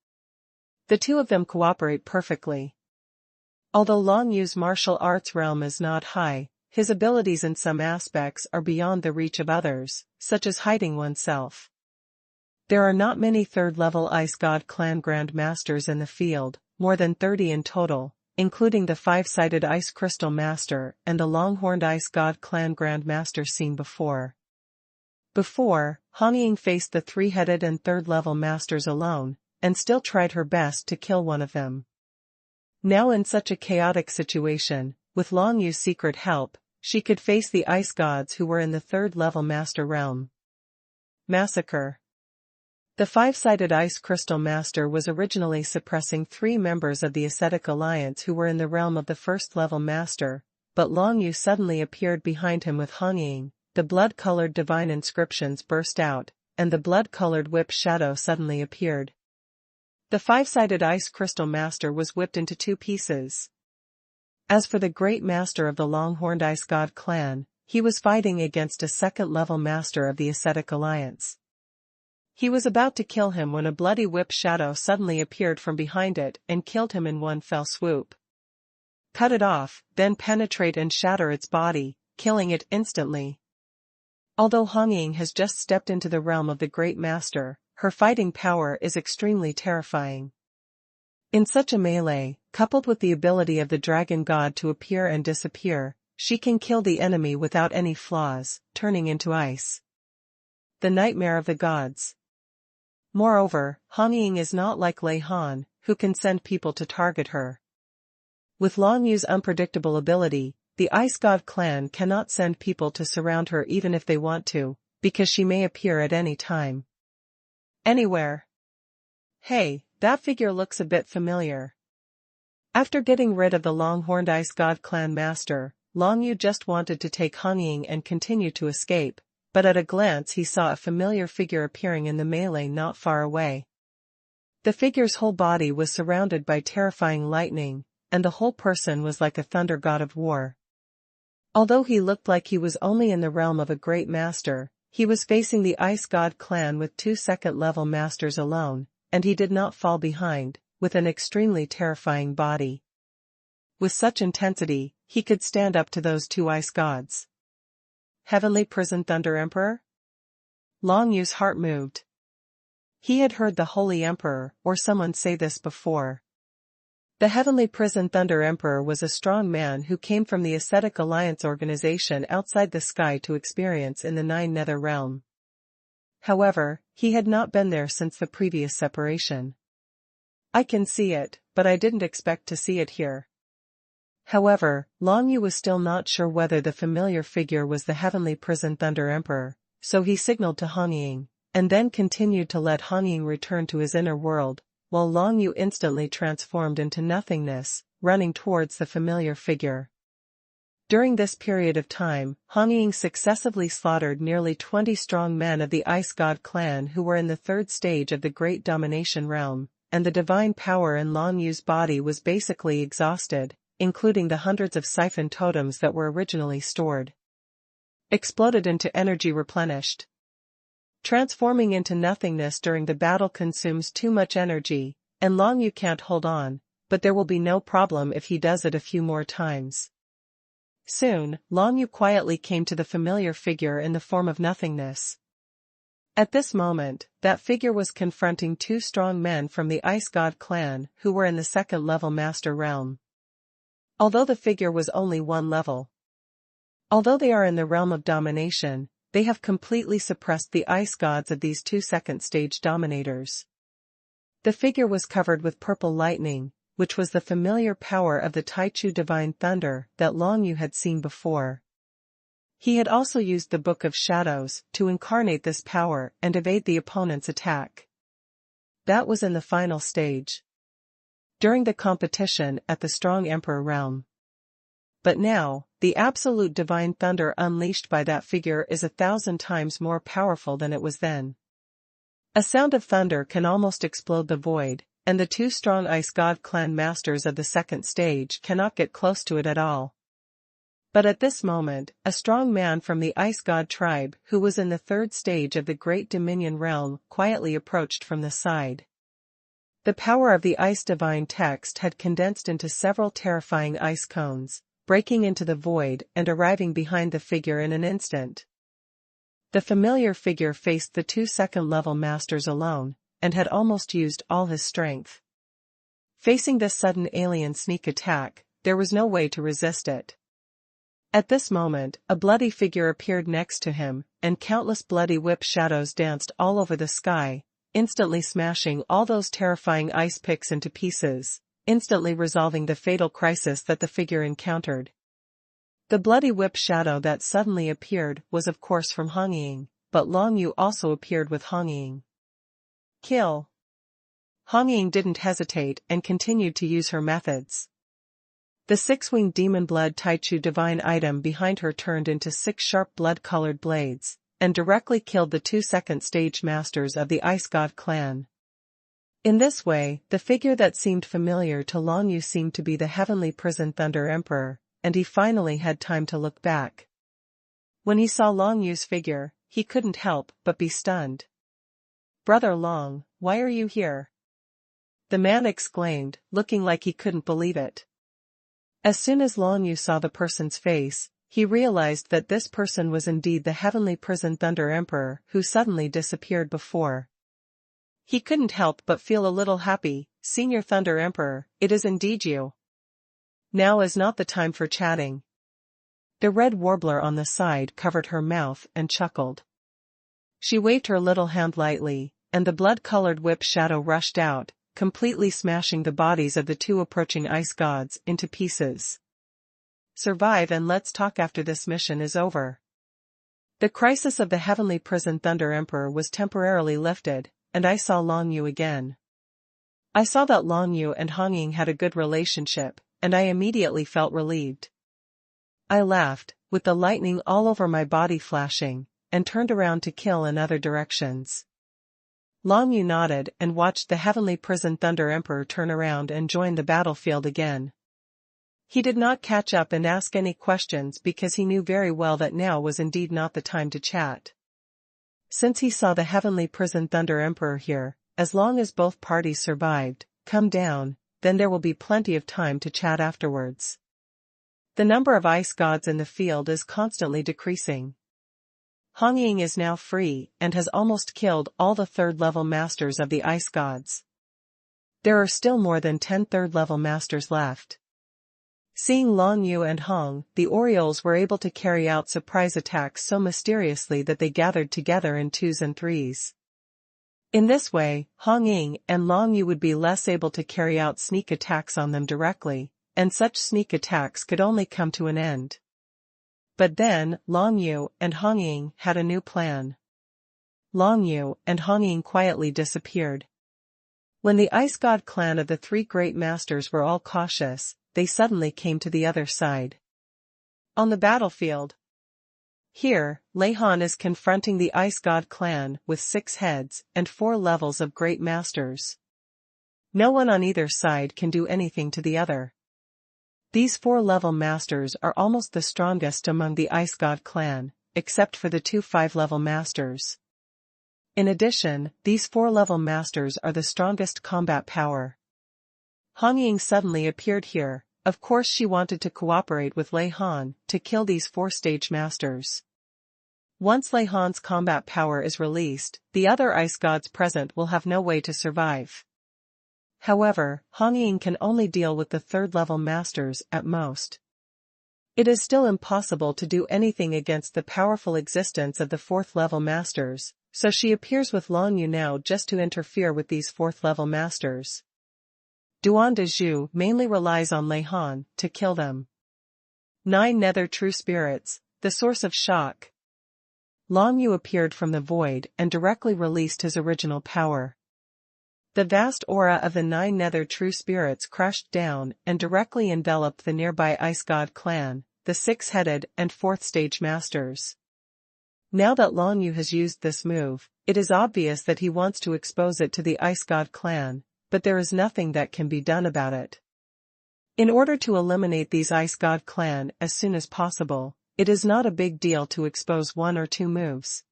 Speaker 1: The two of them cooperate perfectly. Although Long Yu's martial arts realm is not high, his abilities in some aspects are beyond the reach of others, such as hiding oneself. There are not many third-level Ice God clan grandmasters in the field, more than 30 in total, including the five-sided Ice Crystal Master and the long-horned Ice God clan grandmaster seen before. Hong Ying faced the three-headed and third-level masters alone, and still tried her best to kill one of them. Now in such a chaotic situation, with Long Yu's secret help, she could face the ice gods who were in the third-level master realm. Massacre. The five-sided Ice Crystal Master was originally suppressing 3 members of the Ascetic Alliance who were in the realm of the first-level master, but Long Yu suddenly appeared behind him with Hong Ying, the blood-colored divine inscriptions burst out, and the blood-colored whip shadow suddenly appeared. The five-sided Ice Crystal Master was whipped into 2 pieces. As for the Great Master of the Long-Horned Ice God clan, he was fighting against a second-level master of the Ascetic Alliance. He was about to kill him when a bloody whip shadow suddenly appeared from behind it and killed him in one fell swoop. Cut it off, then penetrate and shatter its body, killing it instantly. Although Hong Ying has just stepped into the realm of the Great Master, her fighting power is extremely terrifying. In such a melee, coupled with the ability of the Dragon God to appear and disappear, she can kill the enemy without any flaws, turning into ice. The nightmare of the gods. Moreover, Hong Ying is not like Lei Han, who can send people to target her. With Long Yu's unpredictable ability, the Ice God clan cannot send people to surround her even if they want to, because she may appear at any time. Anywhere. Hey, that figure looks a bit familiar. After getting rid of the long-horned Ice God clan master, Long Yu just wanted to take Hong Ying and continue to escape, but at a glance he saw a familiar figure appearing in the melee not far away. The figure's whole body was surrounded by terrifying lightning, and the whole person was like a thunder god of war. Although he looked like he was only in the realm of a great master, he was facing the Ice God clan with 2 second-level masters alone, and he did not fall behind, with an extremely terrifying body. With such intensity, he could stand up to those 2 ice gods. Heavenly Prison Thunder Emperor? Long Yu's heart moved. He had heard the Holy Emperor or someone say this before. The Heavenly Prison Thunder Emperor was a strong man who came from the Ascetic Alliance organization outside the sky to experience in the 9 Nether realm. However, he had not been there since the previous separation. I can see it, but I didn't expect to see it here. However, Long Yu was still not sure whether the familiar figure was the Heavenly Prison Thunder Emperor, so he signaled to Hong Ying, and then continued to let Hong Ying return to his inner world, while Long Yu instantly transformed into nothingness, running towards the familiar figure. During this period of time, Hong Ying successively slaughtered nearly 20 strong men of the Ice God clan who were in the 3rd stage of the Great Domination realm, and the divine power in Long Yu's body was basically exhausted, including the hundreds of siphon totems that were originally stored. Exploded into energy replenished. Transforming into nothingness during the battle consumes too much energy, and Long Yu can't hold on, but there will be no problem if he does it a few more times. Soon, Long Yu quietly came to the familiar figure in the form of nothingness. At this moment, that figure was confronting 2 strong men from the Ice God clan who were in the 2nd-level master realm. Although the figure was only 1 level. Although they are in the realm of domination, they have completely suppressed the ice gods of these 2 second-stage dominators. The figure was covered with purple lightning, which was the familiar power of the Taichu Divine Thunder that Long Yu had seen before. He had also used the Book of Shadows to incarnate this power and evade the opponent's attack. That was in the final stage. During the competition at the Strong Emperor realm. But now, the absolute divine thunder unleashed by that figure is 1,000 times more powerful than it was then. A sound of thunder can almost explode the void, and the two strong Ice God clan masters of the second stage cannot get close to it at all. But at this moment, a strong man from the Ice God tribe who was in the third stage of the Great Dominion realm quietly approached from the side. The power of the Ice Divine text had condensed into several terrifying ice cones, breaking into the void and arriving behind the figure in an instant. The familiar figure faced the two second-level masters alone, and had almost used all his strength. Facing this sudden alien sneak attack, there was no way to resist it. At this moment, a bloody figure appeared next to him, and countless bloody whip shadows danced all over the sky, instantly smashing all those terrifying ice picks into pieces, instantly resolving the fatal crisis that the figure encountered. The bloody whip shadow that suddenly appeared was of course from Feng Yin, but Long Yu also appeared with Feng Yin. Kill. Feng Yin didn't hesitate and continued to use her methods. The six-winged demon blood Taichu divine item behind her turned into 6 sharp blood-colored blades, and directly killed the two second-stage masters of the Ice God clan. In this way, the figure that seemed familiar to Long Yu seemed to be the heavenly prison Thunder Emperor, and he finally had time to look back. When he saw Long Yu's figure, he couldn't help but be stunned. "Brother Long, why are you here?" the man exclaimed, looking like he couldn't believe it. As soon as Long Yu saw the person's face, he realized that this person was indeed the heavenly prison Thunder Emperor who suddenly disappeared before. He couldn't help but feel a little happy. "Senior Thunder Emperor, it is indeed you. Now is not the time for chatting." The red warbler on the side covered her mouth and chuckled. She waved her little hand lightly, and the blood-colored whip shadow rushed out, completely smashing the bodies of the two approaching ice gods into pieces. "Survive and let's talk after this mission is over." The crisis of the heavenly prison Thunder Emperor was temporarily lifted, and I saw Long Yu again. I saw that Long Yu and Feng Yin had a good relationship, and I immediately felt relieved. I laughed, with the lightning all over my body flashing, and turned around to kill in other directions. Long Yu nodded and watched the heavenly prison Thunder Emperor turn around and join the battlefield again. He did not catch up and ask any questions because he knew very well that now was indeed not the time to chat. Since he saw the heavenly prison Thunder Emperor here, as long as both parties survived, come down, then there will be plenty of time to chat afterwards. The number of ice gods in the field is constantly decreasing. Feng Yin is now free and has almost killed all the third-level masters of the ice gods. There are still more than 10 third-level masters left. Seeing Long Yu and Hong, the Orioles were able to carry out surprise attacks so mysteriously that they gathered together in 2s and 3s. In this way, Feng Yin and Long Yu would be less able to carry out sneak attacks on them directly, and such sneak attacks could only come to an end. But then, Long Yu and Feng Yin had a new plan. Long Yu and Feng Yin quietly disappeared. When the Ice God clan of the 3 great masters were all cautious, they suddenly came to the other side. On the battlefield. Here, Lei Han is confronting the Ice God clan with 6 heads and 4 levels of great masters. No one on either side can do anything to the other. These 4-level masters are almost the strongest among the Ice God clan, except for the 2 5-level masters. In addition, these 4-level masters are the strongest combat power. Feng Yin suddenly appeared here. Of course she wanted to cooperate with Lei Han to kill these 4-stage masters. Once Lei Han's combat power is released, the other ice gods present will have no way to survive. However, Feng Yin can only deal with the 3rd-level masters at most. It is still impossible to do anything against the powerful existence of the 4th-level masters, so she appears with Long Yu now just to interfere with these 4th-level masters. Duan de Zhu mainly relies on Lei Han to kill them. 9 Nether True Spirits, the source of shock. Long Yu appeared from the void and directly released his original power. The vast aura of the 9 Nether True Spirits crashed down and directly enveloped the nearby Ice God clan, the six-headed and fourth-stage masters. Now that Long Yu has used this move, it is obvious that he wants to expose it to the Ice God clan, but there is nothing that can be done about it. In order to eliminate these Ice God clan as soon as possible, it is not a big deal to expose one or two moves.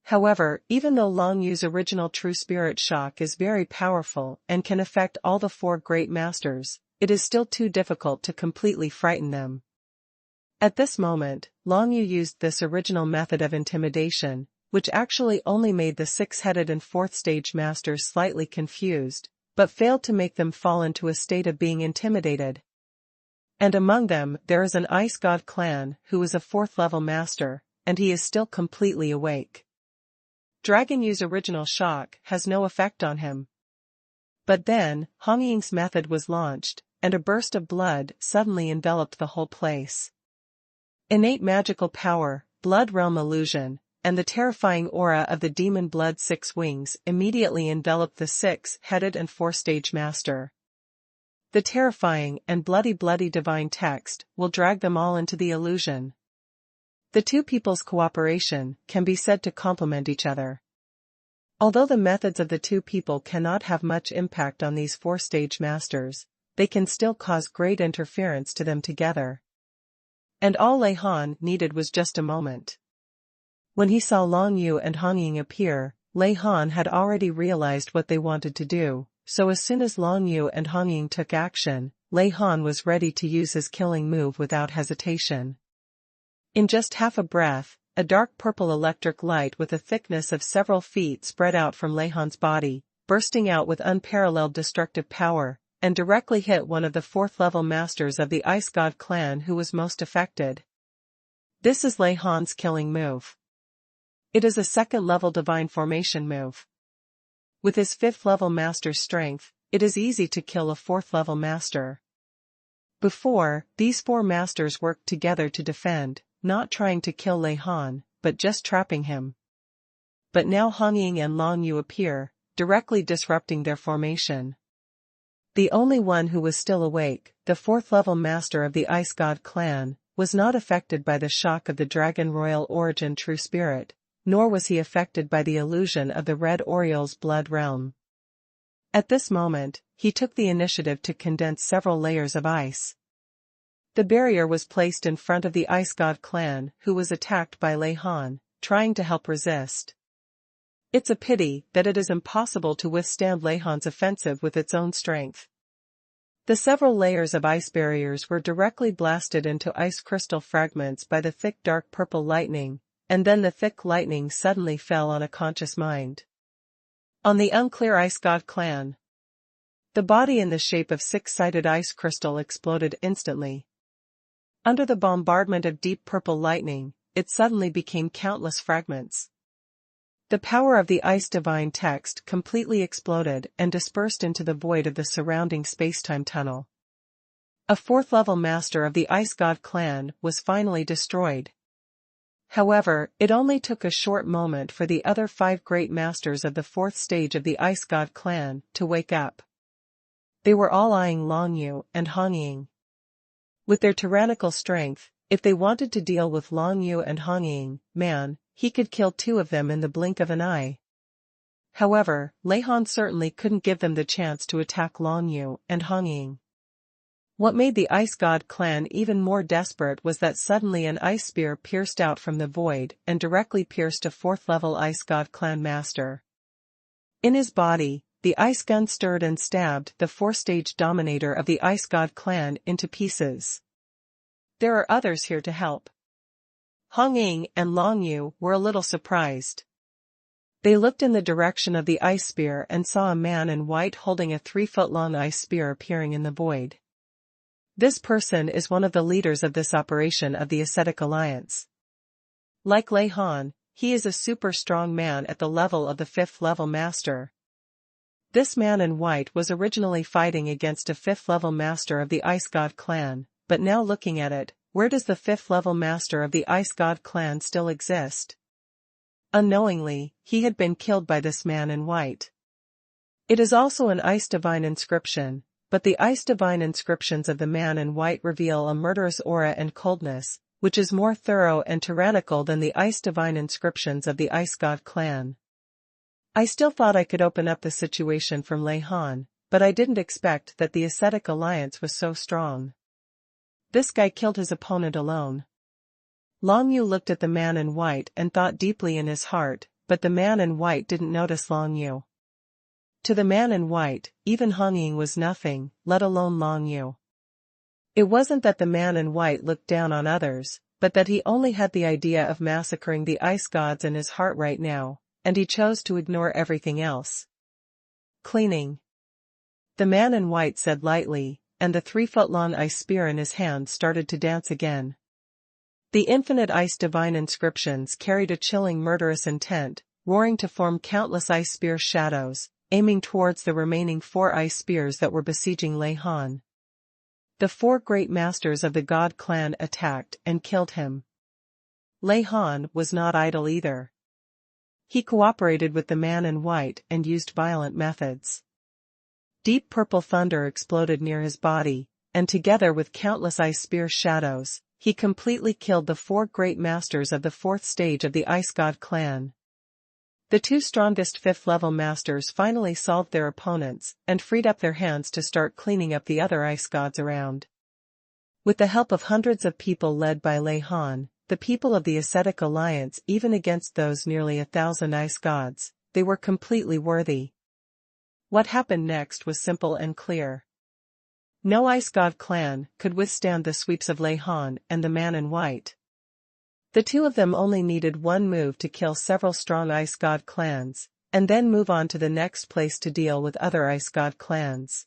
Speaker 1: However, even though Long Yu's original True Spirit Shock is very powerful and can affect all the four great masters, it is still too difficult to completely frighten them. At this moment, Long Yu used this original method of intimidation, which actually only made the six-headed and fourth-stage masters slightly confused, but failed to make them fall into a state of being intimidated. And among them there is an Ice God clan who is a fourth-level master, and he is still completely awake. Dragon Yu's original shock has no effect on him. But then, Hong Ying's method was launched, and a burst of blood suddenly enveloped the whole place. Innate magical power, blood realm illusion, and the terrifying aura of the demon blood six wings immediately enveloped the six-headed and four-stage master. The terrifying and bloody divine text will drag them all into the illusion. The two people's cooperation can be said to complement each other. Although the methods of the two people cannot have much impact on these four-stage masters, they can still cause great interference to them together. And all Lei Han needed was just a moment. When he saw Long Yu and Hong Ying appear, Lei Han had already realized what they wanted to do, so as soon as Long Yu and Hong Ying took action, Lei Han was ready to use his killing move without hesitation. In just half a breath, a dark purple electric light with a thickness of several feet spread out from Lei Han's body, bursting out with unparalleled destructive power, and directly hit one of the fourth-level masters of the Ice God clan who was most affected. This is Lei Han's killing move. It is a second-level divine formation move. With his fifth-level master's strength, it is easy to kill a fourth-level master. Before, these four masters worked together to defend, not trying to kill Lei Han, but just trapping him. But now Hong Ying and Long Yu appear, directly disrupting their formation. The only one who was still awake, the fourth-level master of the Ice God clan, was not affected by the shock of the Dragon Royal Origin True Spirit, nor was he affected by the illusion of the Red Oriole's blood realm. At this moment, he took the initiative to condense several layers of ice. The barrier was placed in front of the Ice God clan who was attacked by Lei Han, trying to help resist. It's a pity that it is impossible to withstand Lei Han's offensive with its own strength. The several layers of ice barriers were directly blasted into ice crystal fragments by the thick dark purple lightning, and then the thick lightning suddenly fell on a conscious mind. On the unclear Ice God clan. The body in the shape of six-sided ice crystal exploded instantly. Under the bombardment of deep purple lightning, it suddenly became countless fragments. The power of the ice divine text completely exploded and dispersed into the void of the surrounding spacetime tunnel. A fourth-level master of the Ice God clan was finally destroyed. However, it only took a short moment for the other five great masters of the fourth stage of the Ice God clan to wake up. They were all eyeing Long Yu and Hong Ying. With their tyrannical strength, if they wanted to deal with Long Yu and Hong Ying, he could kill two of them in the blink of an eye. However, Lei Han certainly couldn't give them the chance to attack Long Yu and Hong Ying. What made the Ice God clan even more desperate was that suddenly an ice spear pierced out from the void and directly pierced a fourth-level Ice God clan master. In his body, the ice gun stirred and stabbed the four-stage dominator of the Ice God clan into pieces. There are others here to help. Hong Ying and Long Yu were a little surprised. They looked in the direction of the ice spear and saw a man in white holding a 3-foot-long ice spear appearing in the void. This person is one of the leaders of this operation of the Ascetic Alliance. Like Lei Han, he is a super strong man at the level of the 5th-level master. This man in white was originally fighting against a 5th-level master of the Ice God clan, but now looking at it, where does the 5th-level master of the Ice God clan still exist? Unknowingly, he had been killed by this man in white. It is also an ice divine inscription, but the ice divine inscriptions of the man in white reveal a murderous aura and coldness, which is more thorough and tyrannical than the ice divine inscriptions of the Ice God clan. I still thought I could open up the situation from Lei Han, but I didn't expect that the ascetic alliance was so strong. This guy killed his opponent alone. Long Yu looked at the man in white and thought deeply in his heart, but the man in white didn't notice Long Yu. To the man in white, even Hong Ying was nothing, let alone Long Yu. It wasn't that the man in white looked down on others, but that he only had the idea of massacring the ice gods in his heart right now, and he chose to ignore everything else. Cleaning. The man in white said lightly, and the 3-foot-long ice spear in his hand started to dance again. The infinite ice divine inscriptions carried a chilling murderous intent, roaring to form countless ice spear shadows, aiming towards the remaining 4 ice spears that were besieging Lei Han. The 4 great masters of the God clan attacked and killed him. Lei Han was not idle either. He cooperated with the man in white and used violent methods. Deep purple thunder exploded near his body, and together with countless ice spear shadows, he completely killed the 4 great masters of the 4th stage of the Ice God clan. The 2 strongest 5th-level masters finally solved their opponents and freed up their hands to start cleaning up the other ice gods around. With the help of hundreds of people led by Lei Han, the people of the ascetic alliance, even against those nearly 1,000 ice gods, they were completely worthy. What happened next was simple and clear. No ice god clan could withstand the sweeps of Lei Han and the man in white. The 2 of them only needed one move to kill several strong ice god clans, and then move on to the next place to deal with other ice god clans.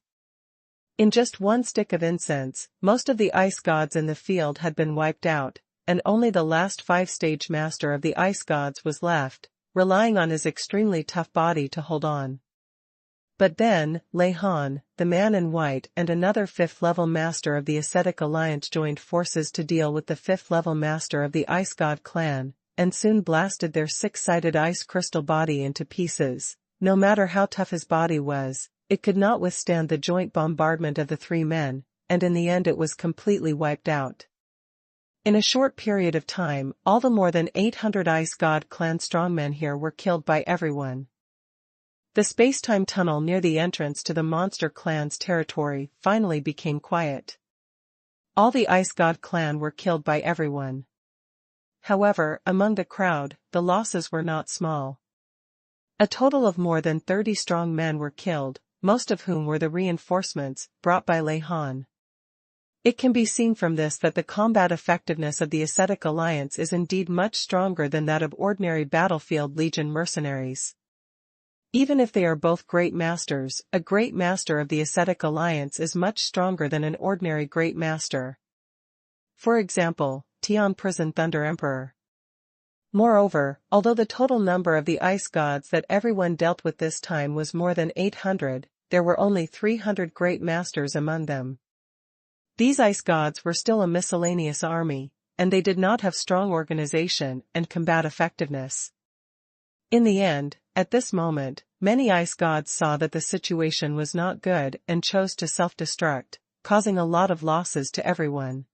Speaker 1: In just one stick of incense, most of the ice gods in the field had been wiped out, and only the last 5-stage master of the ice gods was left, relying on his extremely tough body to hold on. But then, Lei Han, the man in white and another 5th-level master of the ascetic alliance joined forces to deal with the 5th-level master of the Ice God clan, and soon blasted their 6-sided ice crystal body into pieces. No matter how tough his body was, it could not withstand the joint bombardment of the 3 men, and in the end it was completely wiped out. In a short period of time, all the more than 800 Ice God clan strongmen here were killed by everyone. The space-time tunnel near the entrance to the monster clan's territory finally became quiet. All the Ice God clan were killed by everyone. However, among the crowd, the losses were not small. A total of more than 30 strong men were killed, most of whom were the reinforcements brought by Lei Han. It can be seen from this that the combat effectiveness of the ascetic alliance is indeed much stronger than that of ordinary battlefield legion mercenaries. Even if they are both great masters, a great master of the ascetic alliance is much stronger than an ordinary great master. For example, Tian Prison Thunder Emperor. Moreover, although the total number of the ice gods that everyone dealt with this time was more than 800, there were only 300 great masters among them. These ice gods were still a miscellaneous army, and they did not have strong organization and combat effectiveness. In the end, at this moment, many ice gods saw that the situation was not good and chose to self-destruct, causing a lot of losses to everyone.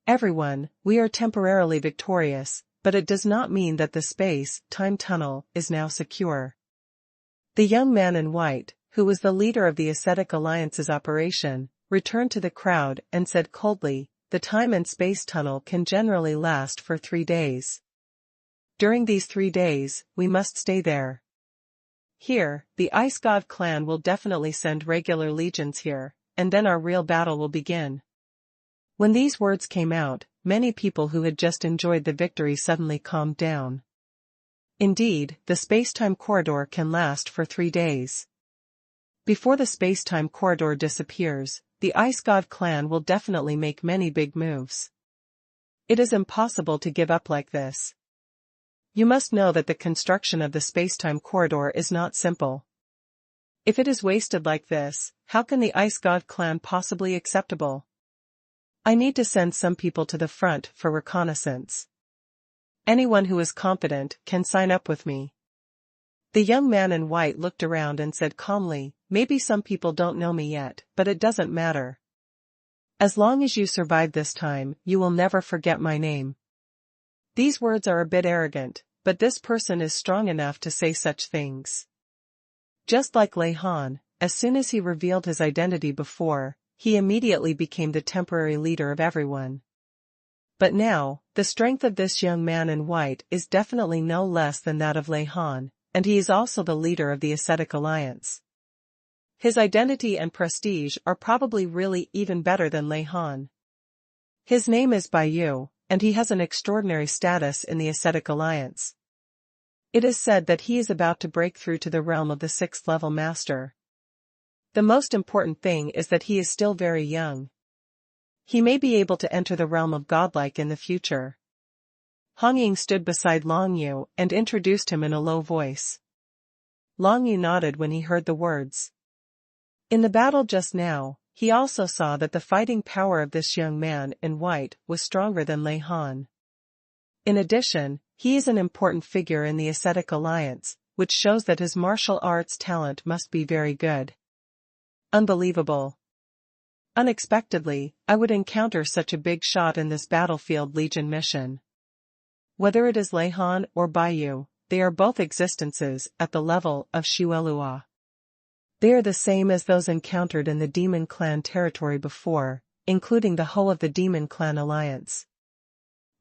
Speaker 1: Everyone, we are temporarily victorious, but it does not mean that the space-time tunnel is now secure. The young man in white, who was the leader of the ascetic alliance's operation, returned to the crowd and said coldly, "The time and space tunnel can generally last for 3 days. During these 3 days, we must stay there. Here, the Ice God clan will definitely send regular legions here, and then our real battle will begin." When these words came out, many people who had just enjoyed the victory suddenly calmed down. Indeed, the space-time corridor can last for 3 days. Before the space-time corridor disappears, the Ice God clan will definitely make many big moves. It is impossible to give up like this. You must know that the construction of the space-time corridor is not simple. If it is wasted like this, how can the Ice God clan possibly be acceptable? I need to send some people to the front for reconnaissance. Anyone who is competent can sign up with me. The young man in white looked around and said calmly, maybe some people don't know me yet, but it doesn't matter. As long as you survive this time, you will never forget my name. These words are a bit arrogant, but this person is strong enough to say such things. Just like Lei Han, as soon as he revealed his identity before, he immediately became the temporary leader of everyone. But now, the strength of this young man in white is definitely no less than that of Lei Han, and he is also the leader of the Ascetic Alliance. His identity and prestige are probably really even better than Lei Han. His name is Bai Yu, and he has an extraordinary status in the Ascetic Alliance. It is said that he is about to break through to the realm of the 6th level master. The most important thing is that he is still very young. He may be able to enter the realm of godlike in the future. Hong Ying stood beside Long Yu and introduced him in a low voice. Long Yu nodded when he heard the words. In the battle just now, he also saw that the fighting power of this young man in white was stronger than Lei Han. In addition, he is an important figure in the Ascetic Alliance, which shows that his martial arts talent must be very good. Unbelievable. Unexpectedly, I would encounter such a big shot in this Battlefield Legion mission. Whether it is Lei Han or Bai Yu, they are both existences at the level of Xuelua. They are the same as those encountered in the Demon Clan territory before, including the whole of the Demon Clan Alliance.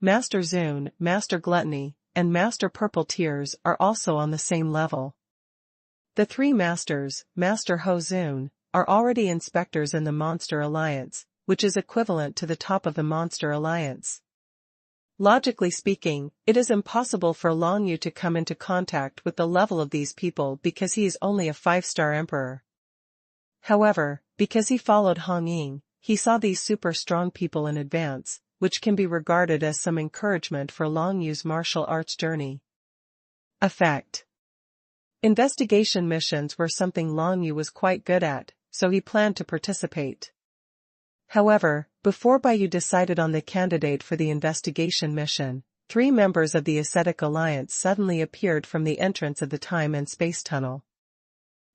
Speaker 1: Master Zun, Master Gluttony, and Master Purple Tears are also on the same level. The three masters, Master Ho Zun, are already inspectors in the Monster Alliance, which is equivalent to the top of the Monster Alliance. Logically speaking, it is impossible for Long Yu to come into contact with the level of these people because he is only a 5-star emperor. However, because he followed Hong Ying, he saw these super strong people in advance, which can be regarded as some encouragement for Long Yu's martial arts journey. Effect. Investigation missions were something Long Yu was quite good at, so he planned to participate. However, before Bai Yu decided on the candidate for the investigation mission, 3 members of the Ascetic Alliance suddenly appeared from the entrance of the time and space tunnel.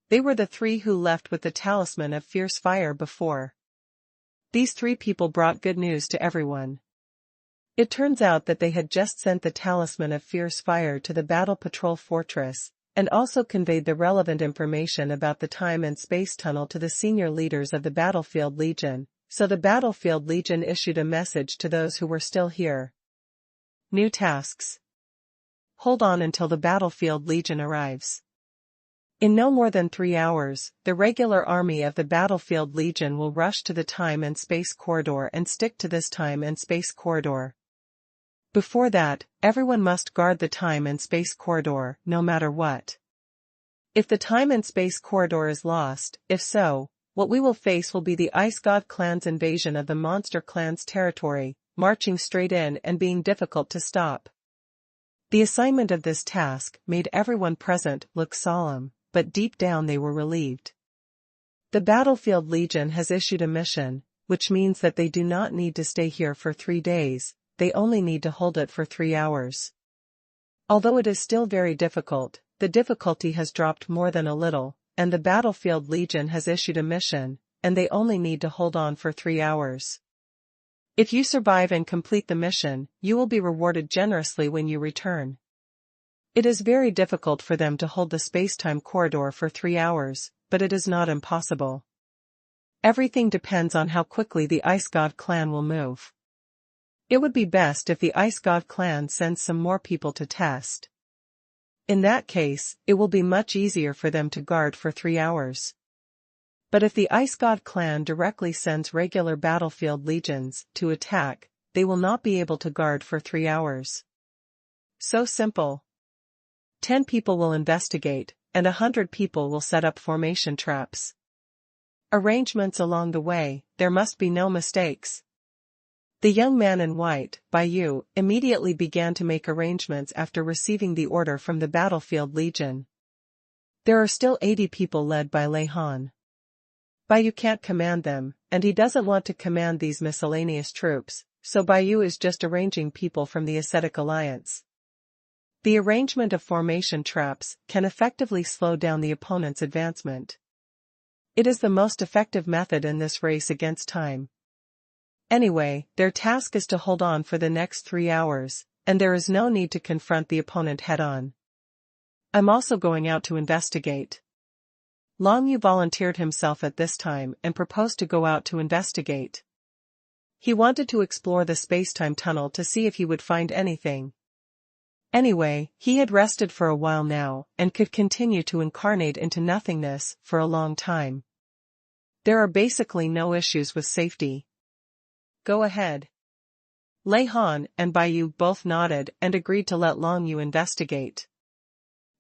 Speaker 1: They were the 3 who left with the talisman of fierce fire before. These 3 people brought good news to everyone. It turns out that they had just sent the talisman of fierce fire to the Battle Patrol Fortress, and also conveyed the relevant information about the time and space tunnel to the senior leaders of the Battlefield Legion. So the Battlefield Legion issued a message to those who were still here. New tasks. Hold on until the Battlefield Legion arrives. In no more than 3 hours, the regular army of the Battlefield Legion will rush to the time and space corridor and stick to this time and space corridor. Before that, everyone must guard the time and space corridor, no matter what. If the time and space corridor is lost, if so, what we will face will be the Ice God Clan's invasion of the Monster Clan's territory, marching straight in and being difficult to stop. The assignment of this task made everyone present look solemn, but deep down they were relieved. The Battlefield Legion has issued a mission, which means that they do not need to stay here for 3 days, they only need to hold it for 3 hours. Although it is still very difficult, the difficulty has dropped more than a little, and the Battlefield Legion has issued a mission, and they only need to hold on for 3 hours. If you survive and complete the mission, you will be rewarded generously when you return. It is very difficult for them to hold the space-time corridor for 3 hours, but it is not impossible. Everything depends on how quickly the Ice God Clan will move. It would be best if the Ice God Clan sends some more people to test. In that case, it will be much easier for them to guard for 3 hours. But if the Ice God Clan directly sends regular Battlefield Legions to attack, they will not be able to guard for 3 hours. So simple. 10 people will investigate, and 100 people will set up formation traps. Arrangements along the way, there must be no mistakes. The young man in white, Bai Yu, immediately began to make arrangements after receiving the order from the Battlefield Legion. There are still 80 people led by Lei Han. Bai Yu can't command them, and he doesn't want to command these miscellaneous troops, so Bai Yu is just arranging people from the Ascetic Alliance. The arrangement of formation traps can effectively slow down the opponent's advancement. It is the most effective method in this race against time. Anyway, their task is to hold on for the next 3 hours, and there is no need to confront the opponent head-on. I'm also going out to investigate. Long Yu volunteered himself at this time and proposed to go out to investigate. He wanted to explore the space-time tunnel to see if he would find anything. Anyway, he had rested for a while now, and could continue to incarnate into nothingness for a long time. There are basically no issues with safety. Go ahead. Lei Han and Bai Yu both nodded and agreed to let Long Yu investigate.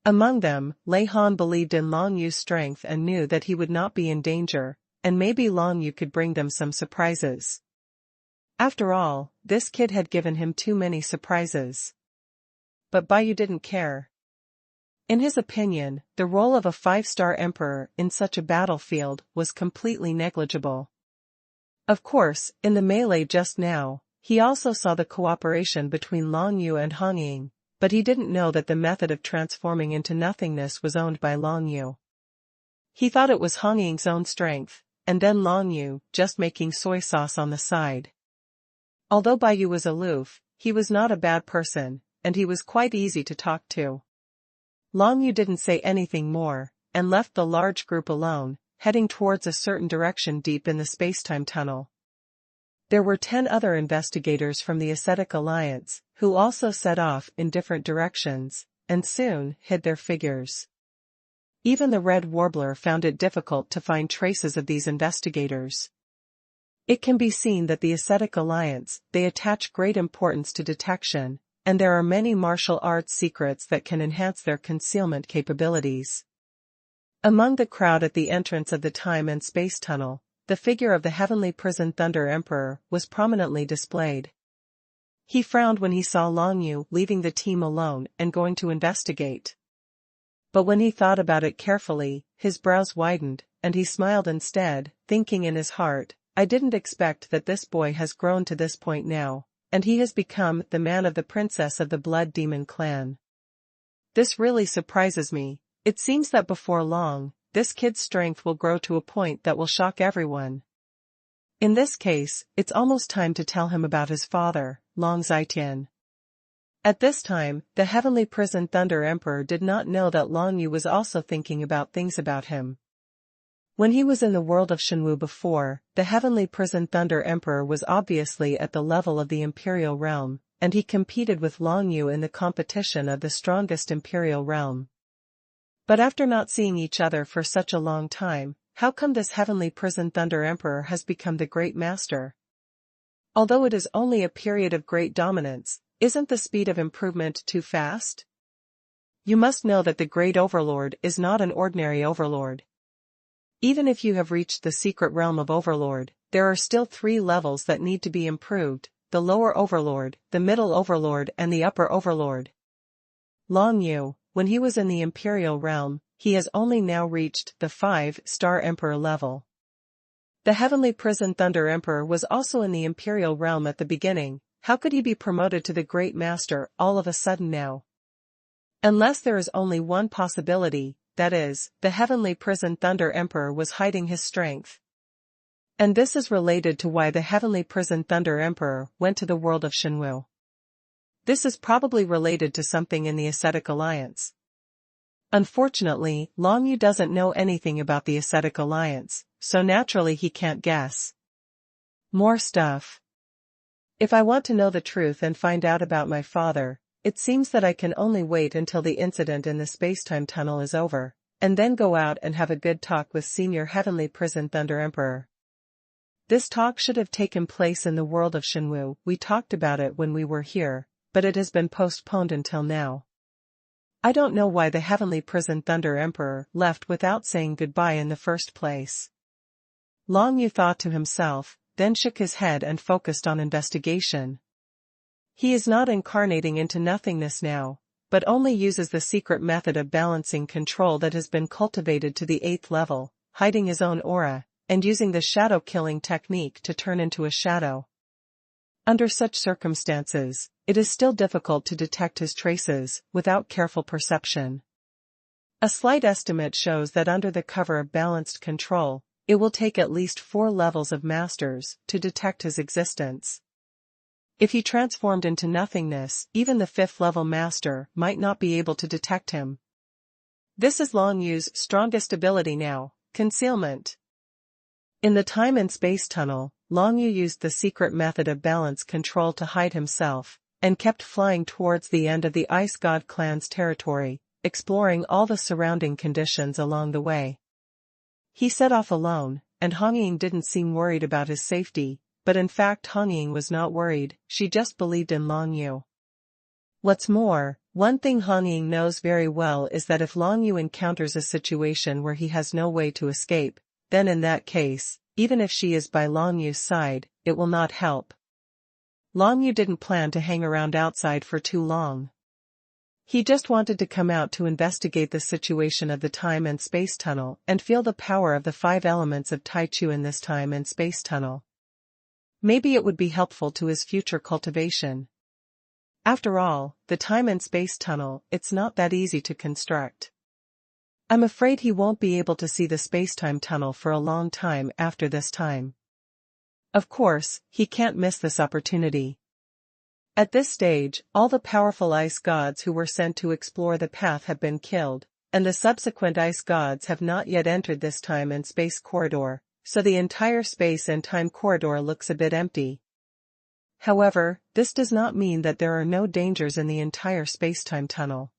Speaker 1: Among them, Lei Han believed in Long Yu's strength and knew that he would not be in danger, and maybe Long Yu could bring them some surprises. After all, this kid had given him too many surprises. But Bai Yu didn't care. In his opinion, the role of a 5-star emperor in such a battlefield was completely negligible. Of course, in the melee just now, he also saw the cooperation between Long Yu and Hong Ying, but he didn't know that the method of transforming into nothingness was owned by Long Yu. He thought it was Hong Ying's own strength, and then Long Yu just making soy sauce on the side. Although Bai Yu was aloof, he was not a bad person, and he was quite easy to talk to. Long Yu didn't say anything more, and left the large group alone, heading towards a certain direction deep in the space-time tunnel. There were 10 other investigators from the Ascetic Alliance, who also set off in different directions, and soon hid their figures. Even the Red Warbler found it difficult to find traces of these investigators. It can be seen that the Ascetic Alliance, they attach great importance to detection, and there are many martial arts secrets that can enhance their concealment capabilities. Among the crowd at the entrance of the time and space tunnel, the figure of the Heavenly Prison Thunder Emperor was prominently displayed. He frowned when he saw Long Yu leaving the team alone and going to investigate. But when he thought about it carefully, his brows widened, and he smiled instead, thinking in his heart, I didn't expect that this boy has grown to this point now, and he has become the man of the princess of the Blood Demon clan. This really surprises me. It seems that before long, this kid's strength will grow to a point that will shock everyone. In this case, it's almost time to tell him about his father, Long Zitian. At this time, the Heavenly Prison Thunder Emperor did not know that Long Yu was also thinking about things about him. When he was in the world of Xuanhuan before, the Heavenly Prison Thunder Emperor was obviously at the level of the Imperial Realm, and he competed with Long Yu in the competition of the strongest Imperial Realm. But after not seeing each other for such a long time, how come this Heavenly Prison Thunder Emperor has become the Great Master? Although it is only a period of great dominance, isn't the speed of improvement too fast? You must know that the Great Overlord is not an ordinary overlord. Even if you have reached the secret realm of Overlord, there are still 3 levels that need to be improved, the lower Overlord, the middle Overlord and the upper Overlord. Long Yu, when he was in the Imperial Realm, he has only now reached the 5-star Emperor level. The Heavenly Prison Thunder Emperor was also in the Imperial Realm at the beginning. How could he be promoted to the Great Master all of a sudden now? Unless there is only one possibility, that is, the Heavenly Prison Thunder Emperor was hiding his strength. And this is related to why the Heavenly Prison Thunder Emperor went to the world of Xuanhuan. This is probably related to something in the Ascetic Alliance. Unfortunately, Long Yu doesn't know anything about the Ascetic Alliance, so naturally he can't guess. More stuff. If I want to know the truth and find out about my father, it seems that I can only wait until the incident in the space-time tunnel is over, and then go out and have a good talk with Senior Heavenly Prison Thunder Emperor. This talk should have taken place in the world of Xuanhuan. We talked about it when we were here, but it has been postponed until now. I don't know why the Heavenly Prison Thunder Emperor left without saying goodbye in the first place. Long Yu thought to himself, then shook his head and focused on investigation. He is not incarnating into nothingness now, but only uses the secret method of balancing control that has been cultivated to the 8th level, hiding his own aura, and using the shadow killing technique to turn into a shadow. Under such circumstances, it is still difficult to detect his traces without careful perception. A slight estimate shows that under the cover of balanced control, it will take at least 4 levels of masters to detect his existence. If he transformed into nothingness, even the 5th level master might not be able to detect him. This is Long Yu's strongest ability now, concealment. In the time and space tunnel, Long Yu used the secret method of balance control to hide himself, and kept flying towards the end of the Ice God clan's territory, exploring all the surrounding conditions along the way. He set off alone, and Hongying didn't seem worried about his safety, but in fact Hongying was not worried, she just believed in Long Yu. What's more, one thing Hongying knows very well is that if Long Yu encounters a situation where he has no way to escape, then in that case, even if she is by Long Yu's side, it will not help. Long Yu didn't plan to hang around outside for too long. He just wanted to come out to investigate the situation of the time and space tunnel and feel the power of the 5 elements of Taichu in this time and space tunnel. Maybe it would be helpful to his future cultivation. After all, the time and space tunnel, it's not that easy to construct. I'm afraid he won't be able to see the space-time tunnel for a long time after this time. Of course, he can't miss this opportunity. At this stage, all the powerful ice gods who were sent to explore the path have been killed, and the subsequent ice gods have not yet entered this time and space corridor, so the entire space and time corridor looks a bit empty. However, this does not mean that there are no dangers in the entire space-time tunnel.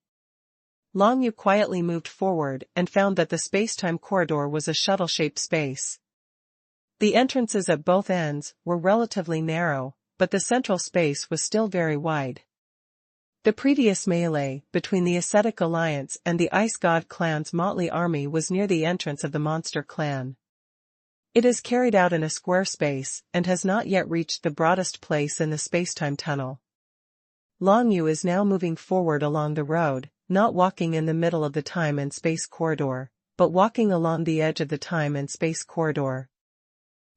Speaker 1: Long Yu quietly moved forward and found that the space-time corridor was a shuttle-shaped space. The entrances at both ends were relatively narrow, but the central space was still very wide. The previous melee between the Ascetic Alliance and the Ice God clan's motley army was near the entrance of the Monster clan. It is carried out in a square space and has not yet reached the broadest place in the space-time tunnel. Long Yu is now moving forward along the road, not walking in the middle of the time and space corridor, but walking along the edge of the time and space corridor.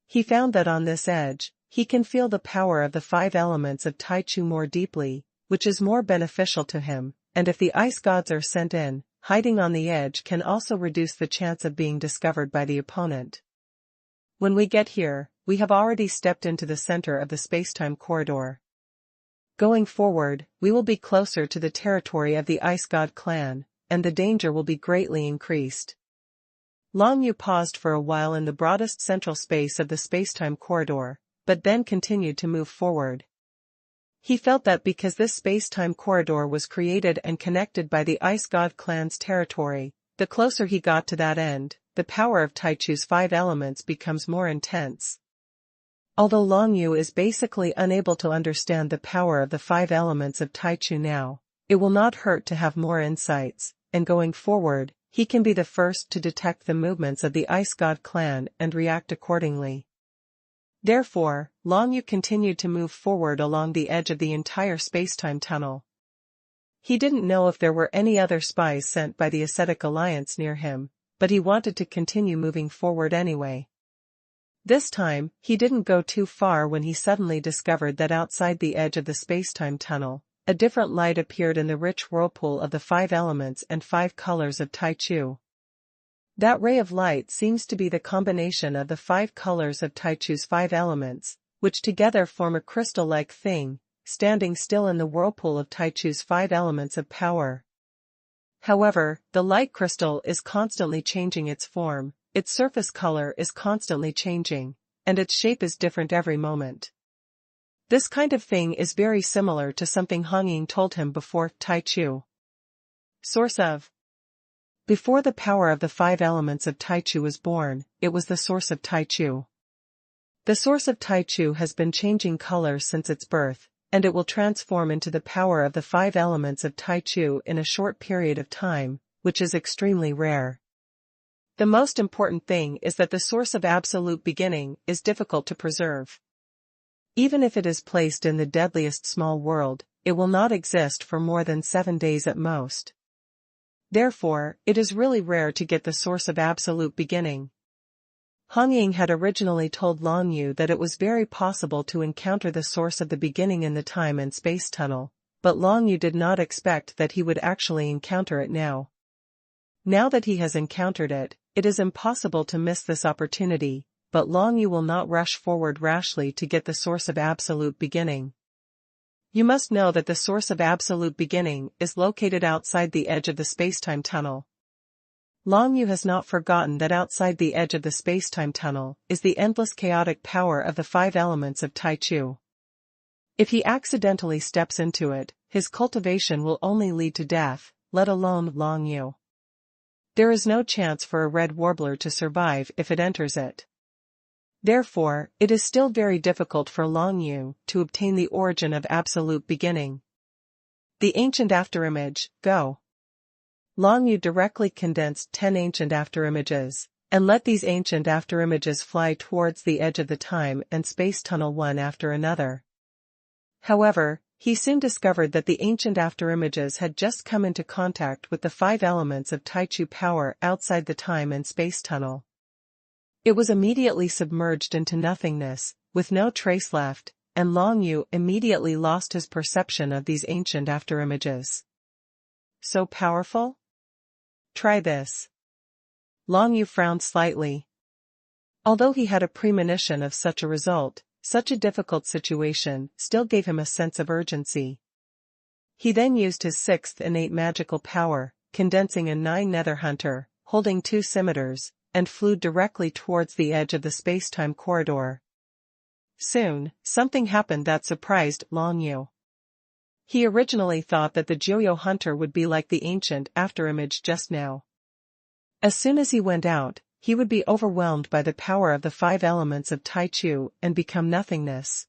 Speaker 1: He found that on this edge, he can feel the power of the 5 elements of Taichu more deeply, which is more beneficial to him, and if the ice gods are sent in, hiding on the edge can also reduce the chance of being discovered by the opponent. When we get here, we have already stepped into the center of the space-time corridor. Going forward, we will be closer to the territory of the Ice God clan, and the danger will be greatly increased. Long Yu paused for a while in the broadest central space of the space-time corridor, but then continued to move forward. He felt that because this space-time corridor was created and connected by the Ice God clan's territory, the closer he got to that end, the power of Taichu's 5 elements becomes more intense. Although Long Yu is basically unable to understand the power of the 5 elements of Taichu now, it will not hurt to have more insights, and going forward, he can be the first to detect the movements of the Ice God clan and react accordingly. Therefore, Long Yu continued to move forward along the edge of the entire space-time tunnel. He didn't know if there were any other spies sent by the Ascetic Alliance near him, but he wanted to continue moving forward anyway. This time, he didn't go too far when he suddenly discovered that outside the edge of the space-time tunnel, a different light appeared in the rich whirlpool of the 5 elements and 5 colors of Taichu. That ray of light seems to be the combination of the 5 colors of Taichu's 5 elements, which together form a crystal-like thing, standing still in the whirlpool of Taichu's 5 elements of power. However, the light crystal is constantly changing its form, its surface color is constantly changing, and its shape is different every moment. This kind of thing is very similar to something Hongying told him before Taichu. Source of. Before the power of the 5 elements of Taichu was born, it was the source of Taichu. The source of Taichu has been changing colors since its birth, and it will transform into the power of the 5 elements of Taichu in a short period of time, which is extremely rare. The most important thing is that the source of absolute beginning is difficult to preserve. Even if it is placed in the deadliest small world, it will not exist for more than 7 days at most. Therefore, it is really rare to get the source of absolute beginning. Hong Ying had originally told Long Yu that it was very possible to encounter the source of the beginning in the time and space tunnel, but Long Yu did not expect that he would actually encounter it now. Now that he has encountered it, it is impossible to miss this opportunity, but Long Yu will not rush forward rashly to get the source of absolute beginning. You must know that the source of absolute beginning is located outside the edge of the spacetime tunnel. Long Yu has not forgotten that outside the edge of the spacetime tunnel is the endless chaotic power of the 5 elements of Tai Chu. If he accidentally steps into it, his cultivation will only lead to death, let alone Long Yu. There is no chance for a red warbler to survive if it enters it. Therefore, it is still very difficult for Long Yu to obtain the origin of absolute beginning. The ancient afterimage, go. Long Yu directly condensed 10 ancient afterimages, and let these ancient afterimages fly towards the edge of the time and space tunnel one after another. However, he soon discovered that the ancient afterimages had just come into contact with the 5 elements of Tai Chu power outside the time and space tunnel. It was immediately submerged into nothingness, with no trace left, and Long Yu immediately lost his perception of these ancient afterimages. So powerful? Try this. Long Yu frowned slightly. Although he had a premonition of such a result, such a difficult situation still gave him a sense of urgency. He then used his 6th innate magical power, condensing a 9 nether hunter, holding 2 scimitars, and flew directly towards the edge of the space-time corridor. Soon, something happened that surprised Long Yu. He originally thought that the Joyo hunter would be like the ancient afterimage just now. As soon as he went out, he would be overwhelmed by the power of the 5 elements of Tai Chu and become nothingness.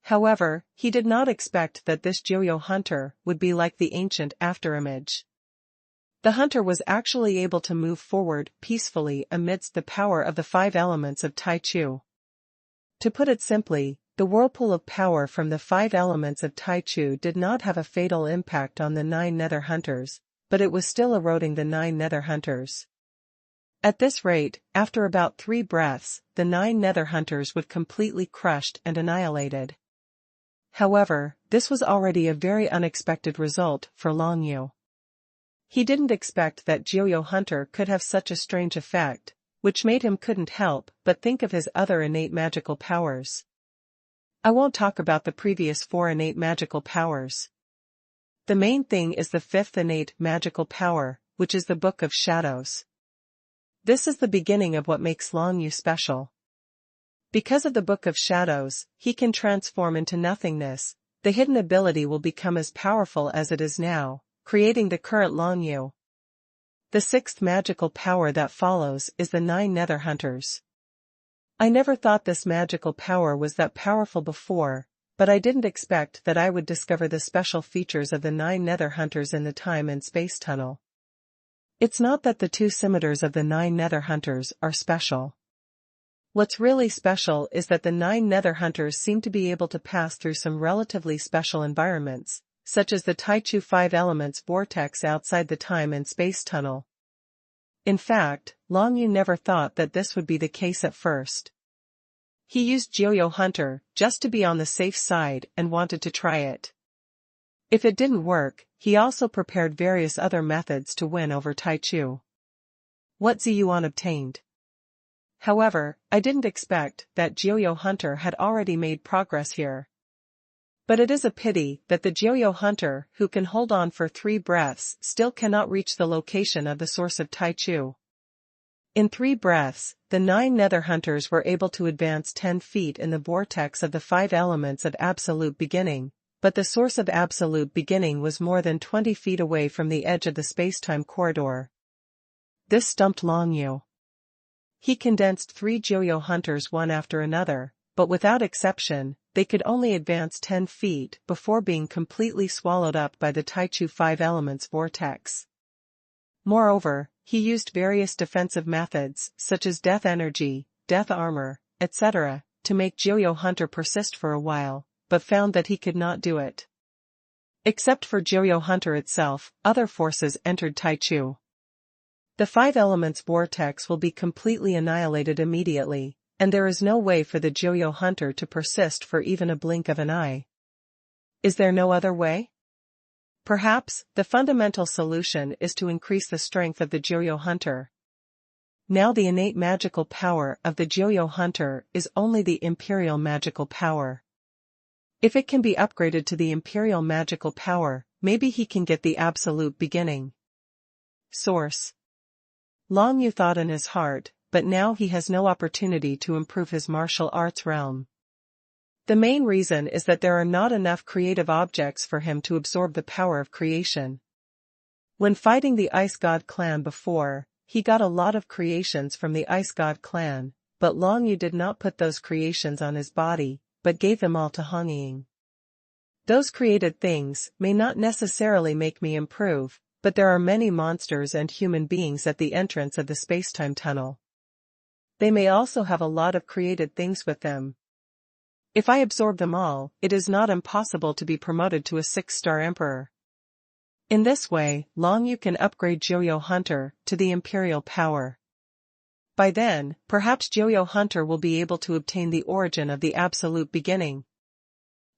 Speaker 1: However, he did not expect that this Joyo hunter would be like the ancient afterimage. The hunter was actually able to move forward peacefully amidst the power of the 5 elements of Tai Chu. To put it simply, the whirlpool of power from the 5 elements of Tai Chu did not have a fatal impact on the 9 nether hunters, but it was still eroding the 9 nether hunters. At this rate, after about 3 breaths, the 9 nether hunters would completely crushed and annihilated. However, this was already a very unexpected result for Long Yu. He didn't expect that Joyo hunter could have such a strange effect, which made him couldn't help but think of his other innate magical powers. I won't talk about the previous 4 innate magical powers. The main thing is the 5th innate magical power, which is the Book of Shadows. This is the beginning of what makes Long Yu special. Because of the Book of Shadows, he can transform into nothingness. The hidden ability will become as powerful as it is now, creating the current Long Yu. The 6th magical power that follows is the 9 nether hunters. I never thought this magical power was that powerful before, but I didn't expect that I would discover the special features of the 9 nether hunters in the time and space tunnel. It's not that the 2 scimitars of the 9 nether hunters are special. What's really special is that the 9 nether hunters seem to be able to pass through some relatively special environments, such as the Tai Chu 5 elements vortex outside the time and space tunnel. In fact, Long Yu never thought that this would be the case at first. He used Joyo hunter just to be on the safe side and wanted to try it. If it didn't work, he also prepared various other methods to win over Tai Chu. What Ziyuan obtained. However, I didn't expect that Joyo hunter had already made progress here. But it is a pity that the Joyo hunter who can hold on for 3 breaths still cannot reach the location of the source of Tai Chu. In 3 breaths, the 9 nether hunters were able to advance 10 feet in the vortex of the 5 elements of absolute beginning, but the source of absolute beginning was more than 20 feet away from the edge of the spacetime corridor. This stumped Long Yu. He condensed 3 Joyo hunters one after another, but without exception, they could only advance 10 feet before being completely swallowed up by the Tai Chu 5 elements vortex. Moreover, he used various defensive methods, such as death energy, death armor, etc., to make Joyo hunter persist for a while, but found that he could not do it. Except for Joyo hunter itself, other forces entered Tai Chu. The five elements vortex will be completely annihilated immediately, and there is no way for the Joyo hunter to persist for even a blink of an eye. Is there no other way? Perhaps, the fundamental solution is to increase the strength of the Joyo hunter. Now the innate magical power of the Joyo hunter is only the imperial magical power. If it can be upgraded to the imperial magical power, maybe he can get the absolute beginning. Source. Long Yu thought in his heart, but now he has no opportunity to improve his martial arts realm. The main reason is that there are not enough creative objects for him to absorb the power of creation. When fighting the Ice God clan before, he got a lot of creations from the Ice God clan, but Long Yu did not put those creations on his body, but gave them all to Hong Ying. Those created things may not necessarily make me improve, but there are many monsters and human beings at the entrance of the spacetime tunnel. They may also have a lot of created things with them. If I absorb them all, it is not impossible to be promoted to a 6-star emperor. In this way, Long Yu can upgrade Joyo Hunter to the imperial power. By then, perhaps Joyo Hunter will be able to obtain the origin of the absolute beginning.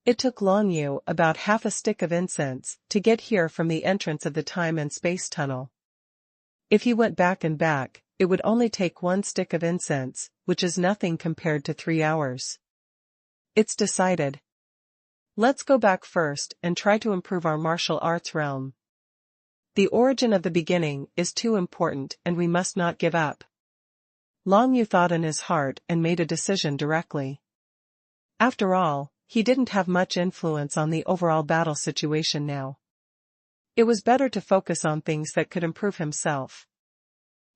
Speaker 1: It took Long Yu about half a stick of incense to get here from the entrance of the time and space tunnel. If he went back and back, it would only take 1 stick of incense, which is nothing compared to 3 hours. It's decided. Let's go back first and try to improve our martial arts realm. The origin of the beginning is too important and we must not give up. Long Yu thought in his heart and made a decision directly. After all, he didn't have much influence on the overall battle situation now. It was better to focus on things that could improve himself.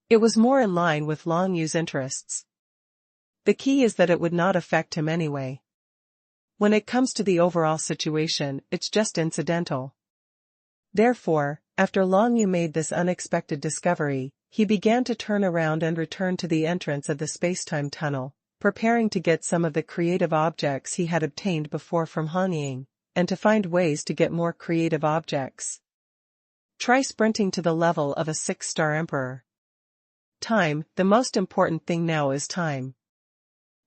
Speaker 1: It was more in line with Long Yu's interests. The key is that it would not affect him anyway. When it comes to the overall situation, it's just incidental. Therefore, after Long Yu made this unexpected discovery, he began to turn around and return to the entrance of the spacetime tunnel, preparing to get some of the creative objects he had obtained before from Hong Ying, and to find ways to get more creative objects. Try sprinting to the level of a 6-star emperor. Time, the most important thing now is time.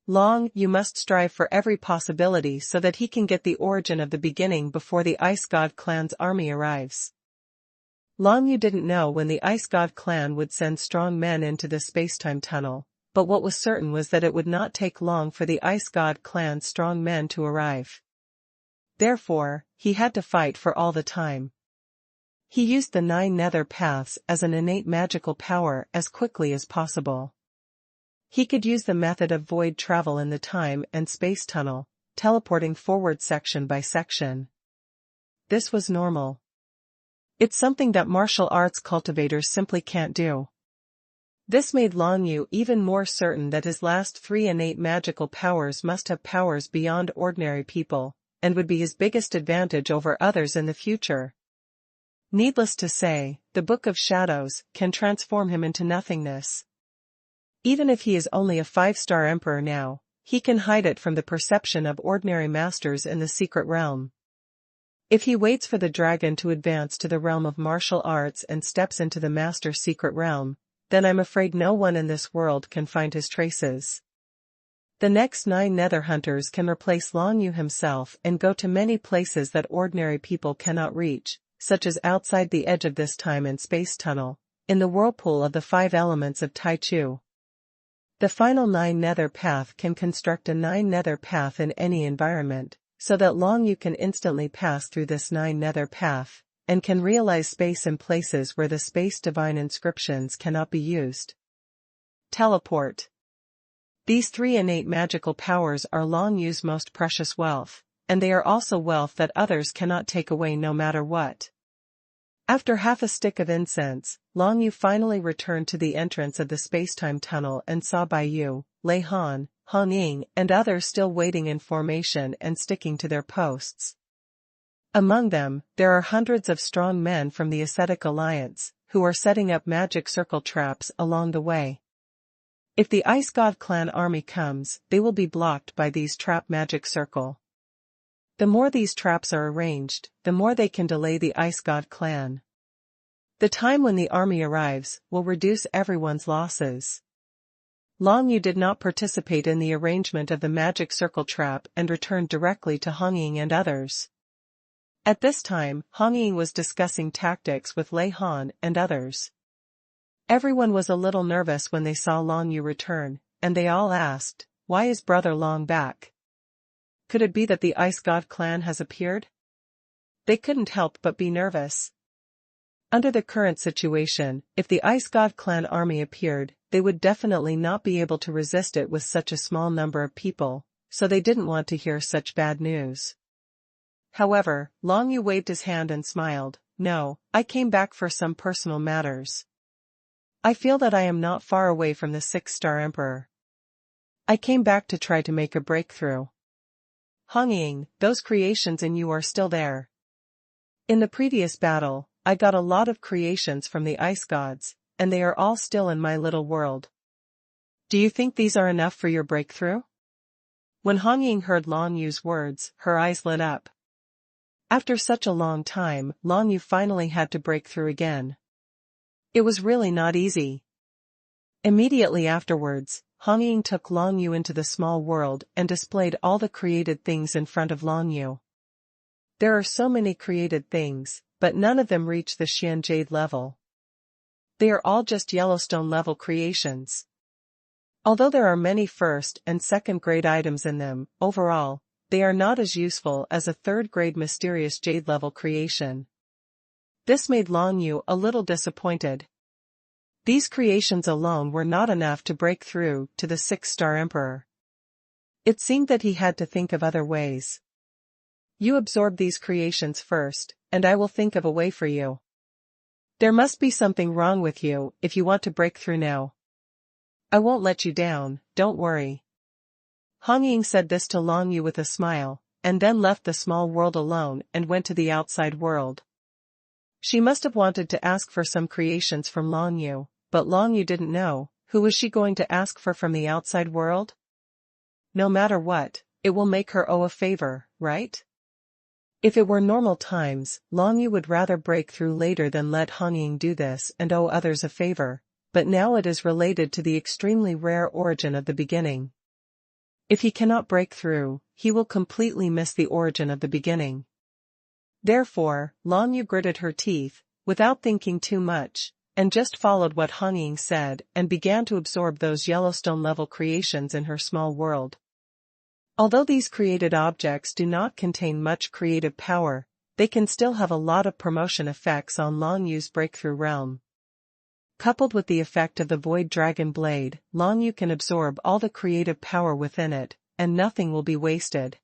Speaker 1: Long Yu must strive for every possibility so that he can get the origin of the beginning before the Ice God clan's army arrives. Long Yu didn't know when the Ice God clan would send strong men into the spacetime tunnel, but what was certain was that it would not take long for the Ice God clan's strong men to arrive. Therefore, he had to fight for all the time. He used the 9 nether paths as an innate magical power as quickly as possible. He could use the method of void travel in the time and space tunnel, teleporting forward section by section. This was normal. It's something that martial arts cultivators simply can't do. This made Long Yu even more certain that his last 3 innate magical powers must have powers beyond ordinary people, and would be his biggest advantage over others in the future. Needless to say, the Book of Shadows can transform him into nothingness. Even if he is only a 5-star emperor now, he can hide it from the perception of ordinary masters in the secret realm. If he waits for the dragon to advance to the realm of martial arts and steps into the master secret realm, then I'm afraid no one in this world can find his traces. The next 9 nether hunters can replace Long Yu himself and go to many places that ordinary people cannot reach, such as outside the edge of this time and space tunnel, in the whirlpool of the 5 elements of Tai Chu. The final 9 nether path can construct a 9 nether path in any environment, so that Long Yu can instantly pass through this 9 nether path, and can realize space in places where the space divine inscriptions cannot be used. Teleport. These 3 innate magical powers are Long Yu's most precious wealth, and they are also wealth that others cannot take away no matter what. After half a stick of incense, Long Yu finally returned to the entrance of the spacetime tunnel and saw Bai Yu, Lei Han, Hong Ying and others still waiting in formation and sticking to their posts. Among them, there are hundreds of strong men from the Ascetic Alliance, who are setting up magic circle traps along the way. If the Ice God clan army comes, they will be blocked by these trap magic circle. The more these traps are arranged, the more they can delay the Ice God clan. The time when the army arrives will reduce everyone's losses. Long Yu did not participate in the arrangement of the magic circle trap and returned directly to Hong Ying and others. At this time, Hong Ying was discussing tactics with Lei Han and others. Everyone was a little nervous when they saw Long Yu return, and they all asked, "Why is Brother Long back? Could it be that the Ice God clan has appeared?" They couldn't help but be nervous. Under the current situation, if the Ice God clan army appeared, they would definitely not be able to resist it with such a small number of people, so they didn't want to hear such bad news. However, Long Yu waved his hand and smiled. "No, I came back for some personal matters. I feel that I am not far away from the 6-star Emperor. I came back to try to make a breakthrough." "Hong Ying, those creations in you are still there. In the previous battle, I got a lot of creations from the ice gods, and they are all still in my little world. Do you think these are enough for your breakthrough?" When Hong Ying heard Long Yu's words, her eyes lit up. After such a long time, Long Yu finally had to break through again. It was really not easy. Immediately afterwards, Hong Ying took Long Yu into the small world and displayed all the created things in front of Long Yu. There are so many created things, but none of them reach the Xian Jade level. They are all just Yellowstone level creations. Although there are many first and second grade items in them, overall, they are not as useful as a third grade mysterious Jade level creation. This made Long Yu a little disappointed. These creations alone were not enough to break through to the 6-star Emperor. It seemed that he had to think of other ways. "You absorb these creations first, and I will think of a way for you. There must be something wrong with you if you want to break through now. I won't let you down, don't worry." Hong Ying said this to Long Yu with a smile, and then left the small world alone and went to the outside world. She must have wanted to ask for some creations from Long Yu, but Long Yu didn't know, who was she going to ask for from the outside world? No matter what, it will make her owe a favor, right? If it were normal times, Long Yu would rather break through later than let Hong Ying do this and owe others a favor, but now it is related to the extremely rare origin of the beginning. If he cannot break through, he will completely miss the origin of the beginning. Therefore, Long Yu gritted her teeth, without thinking too much, and just followed what Hong Ying said and began to absorb those Yellowstone-level creations in her small world. Although these created objects do not contain much creative power, they can still have a lot of promotion effects on Long Yu's breakthrough realm. Coupled with the effect of the Void Dragon Blade, Long Yu can absorb all the creative power within it, and nothing will be wasted.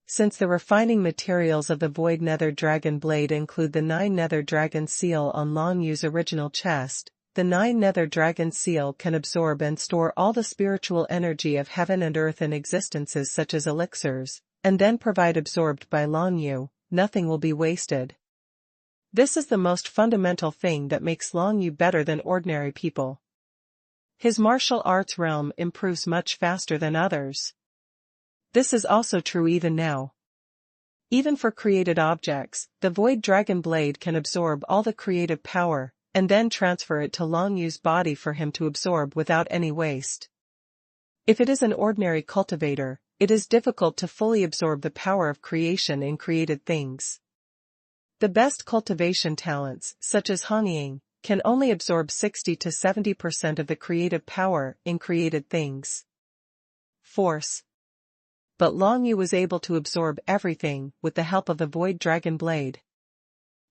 Speaker 1: Since the refining materials of the Void Nether Dragon Blade include the 9 Nether Dragon Seal on Long Yu's original chest, the 9 Nether Dragon Seal can absorb and store all the spiritual energy of heaven and earth in existences such as elixirs, and then provide absorbed by Long Yu, nothing will be wasted. This is the most fundamental thing that makes Long Yu better than ordinary people. His martial arts realm improves much faster than others. This is also true even now. Even for created objects, the Void Dragon Blade can absorb all the creative power, and then transfer it to Long Yu's body for him to absorb without any waste. If it is an ordinary cultivator, it is difficult to fully absorb the power of creation in created things. The best cultivation talents, such as Hong Ying, can only absorb 60 to 70% of the creative power in created things. Force. But Long Yu was able to absorb everything with the help of the Void Dragon Blade.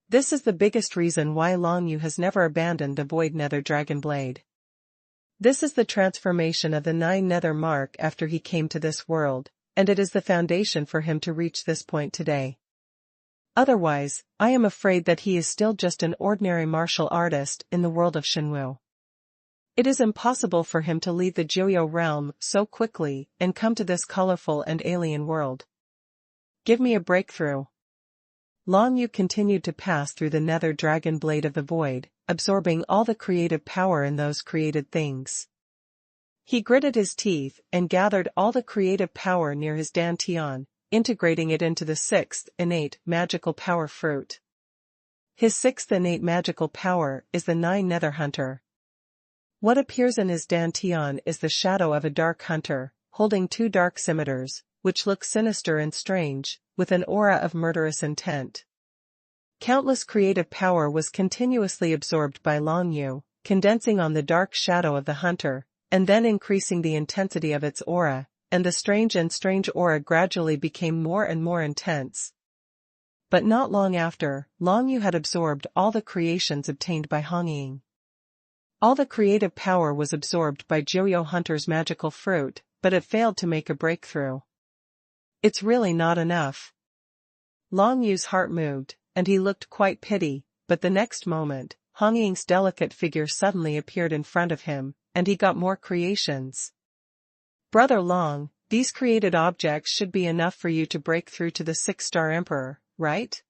Speaker 1: This is the biggest reason why Long Yu has never abandoned the Void Nether Dragon Blade. This is the transformation of the 9 Nether Mark after he came to this world, and it is the foundation for him to reach this point today. Otherwise, I am afraid that he is still just an ordinary martial artist in the world of Shenwu. It is impossible for him to leave the Jiuyou realm so quickly and come to this colorful and alien world. Give me a breakthrough. Long Yu continued to pass through the Nether Dragon Blade of the Void, absorbing all the creative power in those created things. He gritted his teeth and gathered all the creative power near his dantian, integrating it into the 6th innate magical power fruit. His sixth innate magical power is the Nine Nether Hunter. What appears in his dantian is the shadow of a dark hunter, holding two dark scimitars, which look sinister and strange, with an aura of murderous intent. Countless creative power was continuously absorbed by Long Yu, condensing on the dark shadow of the hunter, and then increasing the intensity of its aura, and the strange aura gradually became more and more intense. But not long after, Long Yu had absorbed all the creations obtained by Hongyin. All the creative power was absorbed by Joyo Hunter's magical fruit, but it failed to make a breakthrough. It's really not enough. Long Yu's heart moved, and he looked quite pity, but the next moment, Hongying's delicate figure suddenly appeared in front of him, and he got more creations. Brother Long, these created objects should be enough for you to break through to the 6-star Emperor, right?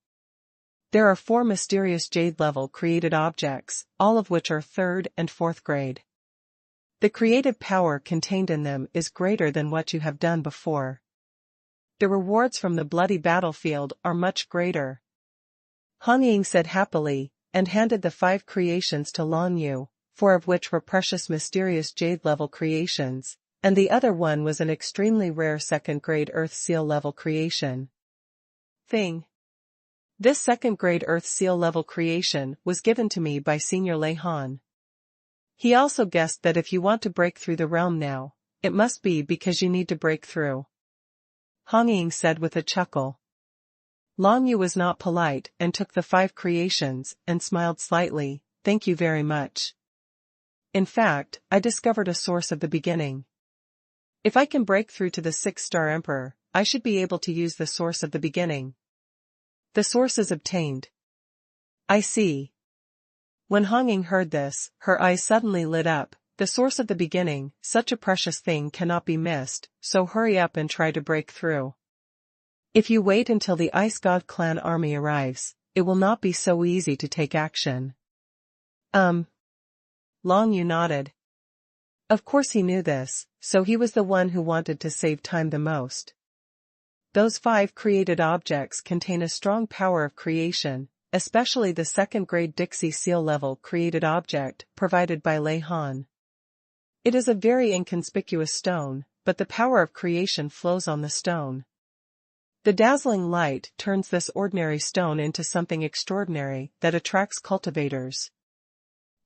Speaker 1: There are 4 mysterious jade-level created objects, all of which are 3rd and 4th grade. The creative power contained in them is greater than what you have done before. The rewards from the bloody battlefield are much greater. Hongying said happily, and handed the 5 creations to Long Yu, 4 of which were precious mysterious jade-level creations, and the other one was an extremely rare 2nd-grade Earth Seal-level creation. Thing. This 2nd-grade Earth Seal-level creation was given to me by Senior Lei Han. He also guessed that if you want to break through the realm now, it must be because you need to break through. Hongying said with a chuckle. Long Yu was not polite and took the 5 creations and smiled slightly. Thank you very much. In fact, I discovered a source of the beginning. If I can break through to the 6-star Emperor, I should be able to use the source of the beginning. The source is obtained. I see. When Hongying heard this, her eyes suddenly lit up. The source of the beginning, such a precious thing cannot be missed, so hurry up and try to break through. If you wait until the Ice God clan army arrives, it will not be so easy to take action. Long Yu nodded. Of course he knew this, so he was the one who wanted to save time the most. Those 5 created objects contain a strong power of creation, especially the 2nd-grade Dixie Seal-level created object provided by Lei Han. It is a very inconspicuous stone, but the power of creation flows on the stone. The dazzling light turns this ordinary stone into something extraordinary that attracts cultivators.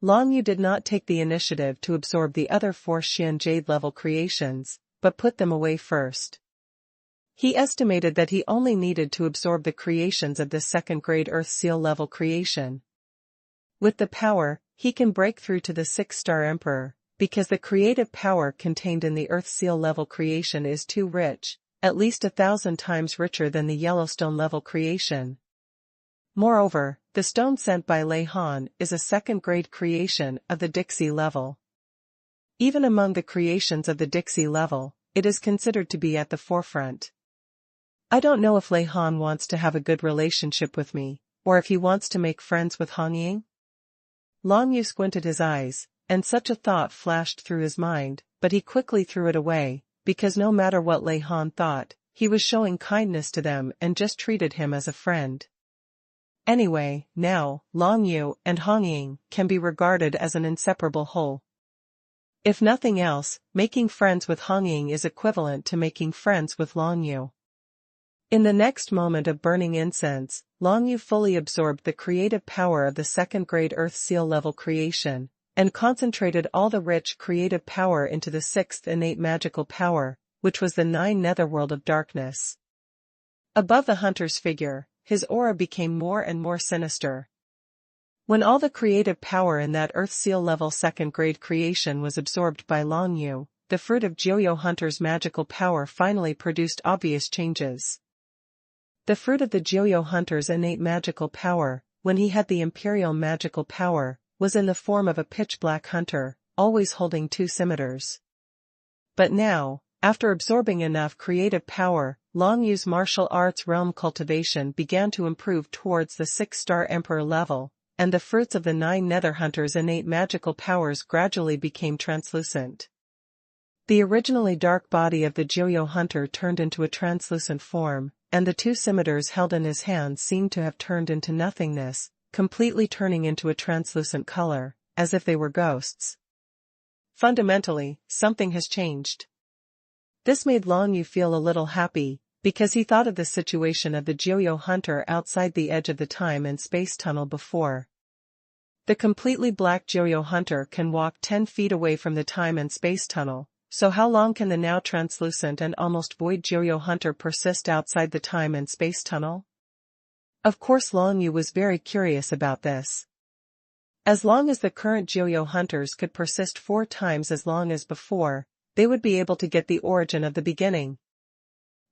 Speaker 1: Long Yu did not take the initiative to absorb the other 4 Xian Jade-level creations, but put them away first. He estimated that he only needed to absorb the creations of this 2nd-grade Earth Seal-level creation. With the power, he can break through to the 6-star Emperor, because the creative power contained in the Earth Seal-level creation is too rich, at least 1,000 times richer than the Yellowstone-level creation. Moreover, the stone sent by Lei Han is a 2nd-grade creation of the Dixie level. Even among the creations of the Dixie level, it is considered to be at the forefront. I don't know if Lei Han wants to have a good relationship with me, or if he wants to make friends with Hongying. Long Yu squinted his eyes, and such a thought flashed through his mind, but he quickly threw it away, because no matter what Lei Han thought, he was showing kindness to them and just treated him as a friend. Anyway, now, Long Yu and Hongying can be regarded as an inseparable whole. If nothing else, making friends with Hongying is equivalent to making friends with Long Yu. In the next moment of burning incense, Long Yu fully absorbed the creative power of the 2nd-grade Earth Seal-level creation, and concentrated all the rich creative power into the 6th innate magical power, which was the 9 netherworld of darkness. Above the hunter's figure, his aura became more and more sinister. When all the creative power in that Earth Seal-level 2nd-grade creation was absorbed by Long Yu, the fruit of Joyo Hunter's magical power finally produced obvious changes. The fruit of the Joyo Hunter's innate magical power, when he had the imperial magical power, was in the form of a pitch-black hunter, always holding 2 scimitars. But now, after absorbing enough creative power, Long Yu's martial arts realm cultivation began to improve towards the 6-star Emperor level, and the fruits of the 9 Nether Hunter's innate magical powers gradually became translucent. The originally dark body of the Joyo Hunter turned into a translucent form, and the 2 scimitars held in his hands seemed to have turned into nothingness, completely turning into a translucent color, as if they were ghosts. Fundamentally, something has changed. This made Long Yu feel a little happy, because he thought of the situation of the Joyo hunter outside the edge of the time and space tunnel before. The completely black Joyo hunter can walk 10 feet away from the time and space tunnel, so how long can the now translucent and almost void Joyo hunter persist outside the time and space tunnel? Of course Long Yu was very curious about this. As long as the current Joyo hunters could persist 4 times as long as before, they would be able to get the origin of the beginning.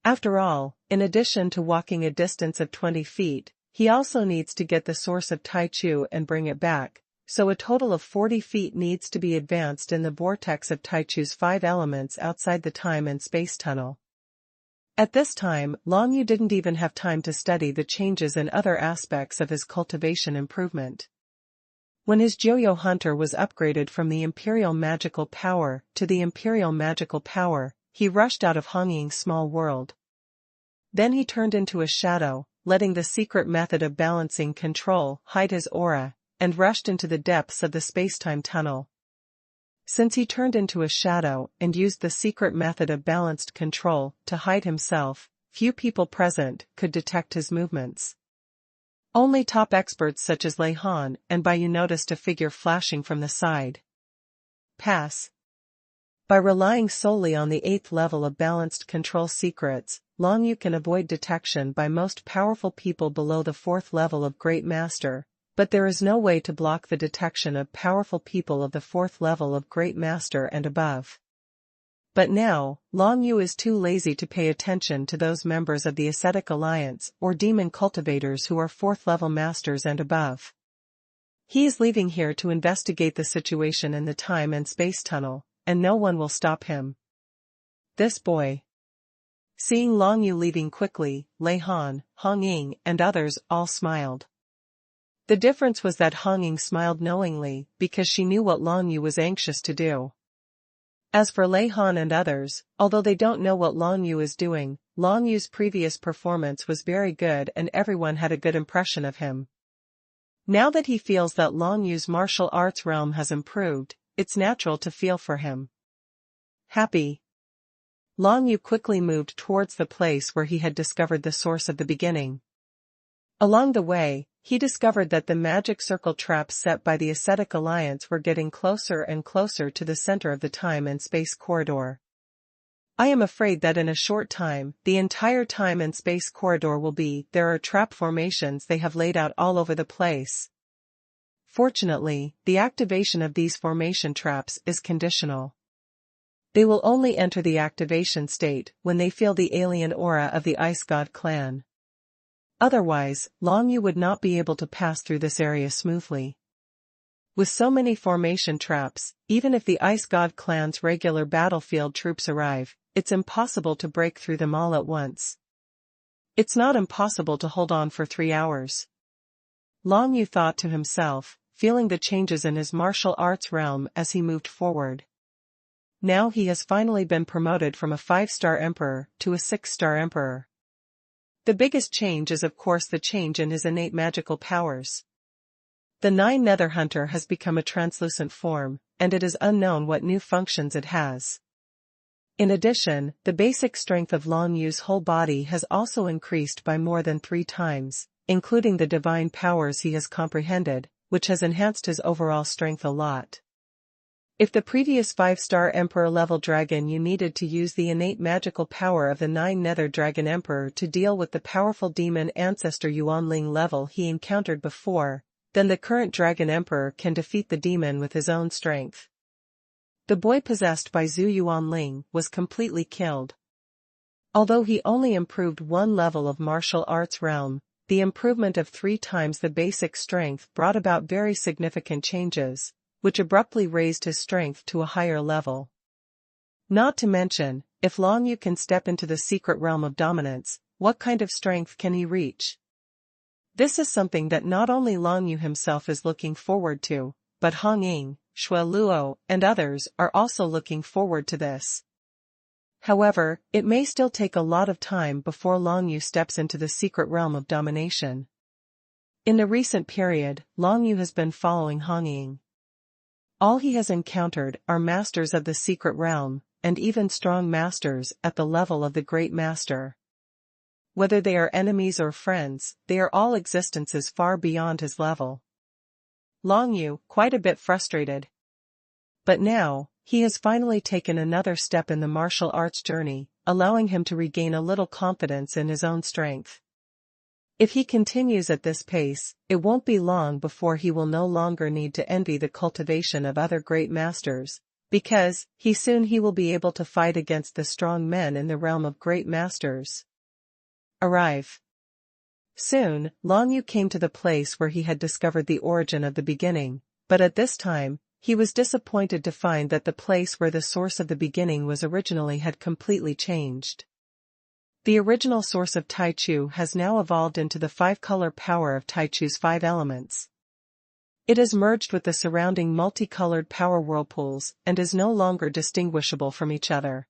Speaker 1: After all, in addition to walking a distance of 20 feet, he also needs to get the source of Tai Chu and bring it back, so a total of 40 feet needs to be advanced in the vortex of Tai Chu's 5 elements outside the time and space tunnel. At this time, Long Yu didn't even have time to study the changes in other aspects of his cultivation improvement. When his Joyo hunter was upgraded from the Imperial Magical Power to the Imperial Magical Power, he rushed out of Hongying's small world. Then he turned into a shadow, letting the secret method of balancing control hide his aura, and rushed into the depths of the spacetime tunnel. Since he turned into a shadow and used the secret method of balanced control to hide himself, few people present could detect his movements. Only top experts such as Lei Han and Bai Yu noticed a figure flashing from the side. Pass. By relying solely on the 8th level of balanced control secrets, Long Yu can avoid detection by most powerful people below the 4th level of Great Master, but there is no way to block the detection of powerful people of the 4th level of Great Master and above. But now, Long Yu is too lazy to pay attention to those members of the Ascetic Alliance or demon cultivators who are 4th level masters and above. He is leaving here to investigate the situation in the time and space tunnel, and no one will stop him. This boy. Seeing Long Yu leaving quickly, Lei Han, Hong Ying and others all smiled. The difference was that Hong Ying smiled knowingly because she knew what Long Yu was anxious to do. As for Lei Han and others, although they don't know what Long Yu is doing, Long Yu's previous performance was very good and everyone had a good impression of him. Now that he feels that Long Yu's martial arts realm has improved, it's natural to feel for him. Happy. Long Yu quickly moved towards the place where he had discovered the source of the beginning. Along the way, he discovered that the magic circle traps set by the Ascetic Alliance were getting closer and closer to the center of the time and space corridor. I am afraid that in a short time, the entire time and space corridor will be. There are trap formations they have laid out all over the place. Fortunately, the activation of these formation traps is conditional. They will only enter the activation state when they feel the alien aura of the Ice God clan. Otherwise, Long Yu would not be able to pass through this area smoothly. With so many formation traps, even if the Ice God clan's regular battlefield troops arrive, it's impossible to break through them all at once. It's not impossible to hold on for 3 hours. Long Yu thought to himself, feeling the changes in his martial arts realm as he moved forward. Now he has finally been promoted from a 5-star emperor to a 6-star emperor. The biggest change is of course the change in his innate magical powers. The 9 Nether Hunter has become a translucent form, and it is unknown what new functions it has. In addition, the basic strength of Long Yu's whole body has also increased by more than 3 times, including the divine powers he has comprehended, which has enhanced his overall strength a lot. If the previous 5-star Emperor level dragon you needed to use the innate magical power of the 9 Nether Dragon Emperor to deal with the powerful demon ancestor Yuanling level he encountered before, then the current Dragon Emperor can defeat the demon with his own strength. The boy possessed by Zhu Yuanling was completely killed. Although he only improved 1 level of martial arts realm, the improvement of 3 times the basic strength brought about very significant changes, which abruptly raised his strength to a higher level. Not to mention, if Long Yu can step into the secret realm of dominance, what kind of strength can he reach? This is something that not only Long Yu himself is looking forward to, but Hong Ying, Shui Luo, and others are also looking forward to this. However, it may still take a lot of time before Long Yu steps into the secret realm of domination. In the recent period, Long Yu has been following Hong Ying. All he has encountered are masters of the secret realm, and even strong masters at the level of the Great Master. Whether they are enemies or friends, they are all existences far beyond his level. Long Yu, quite a bit frustrated. But now, he has finally taken another step in the martial arts journey, allowing him to regain a little confidence in his own strength. If he continues at this pace, it won't be long before he will no longer need to envy the cultivation of other great masters, because he will be able to fight against the strong men in the realm of great masters. Arrive. Soon, Long Yu came to the place where he had discovered the origin of the beginning, but at this time, he was disappointed to find that the place where the source of the beginning was originally had completely changed. The original source of Taichu has now evolved into the 5-color power of Taichu's 5 elements. It has merged with the surrounding multicolored power whirlpools and is no longer distinguishable from each other.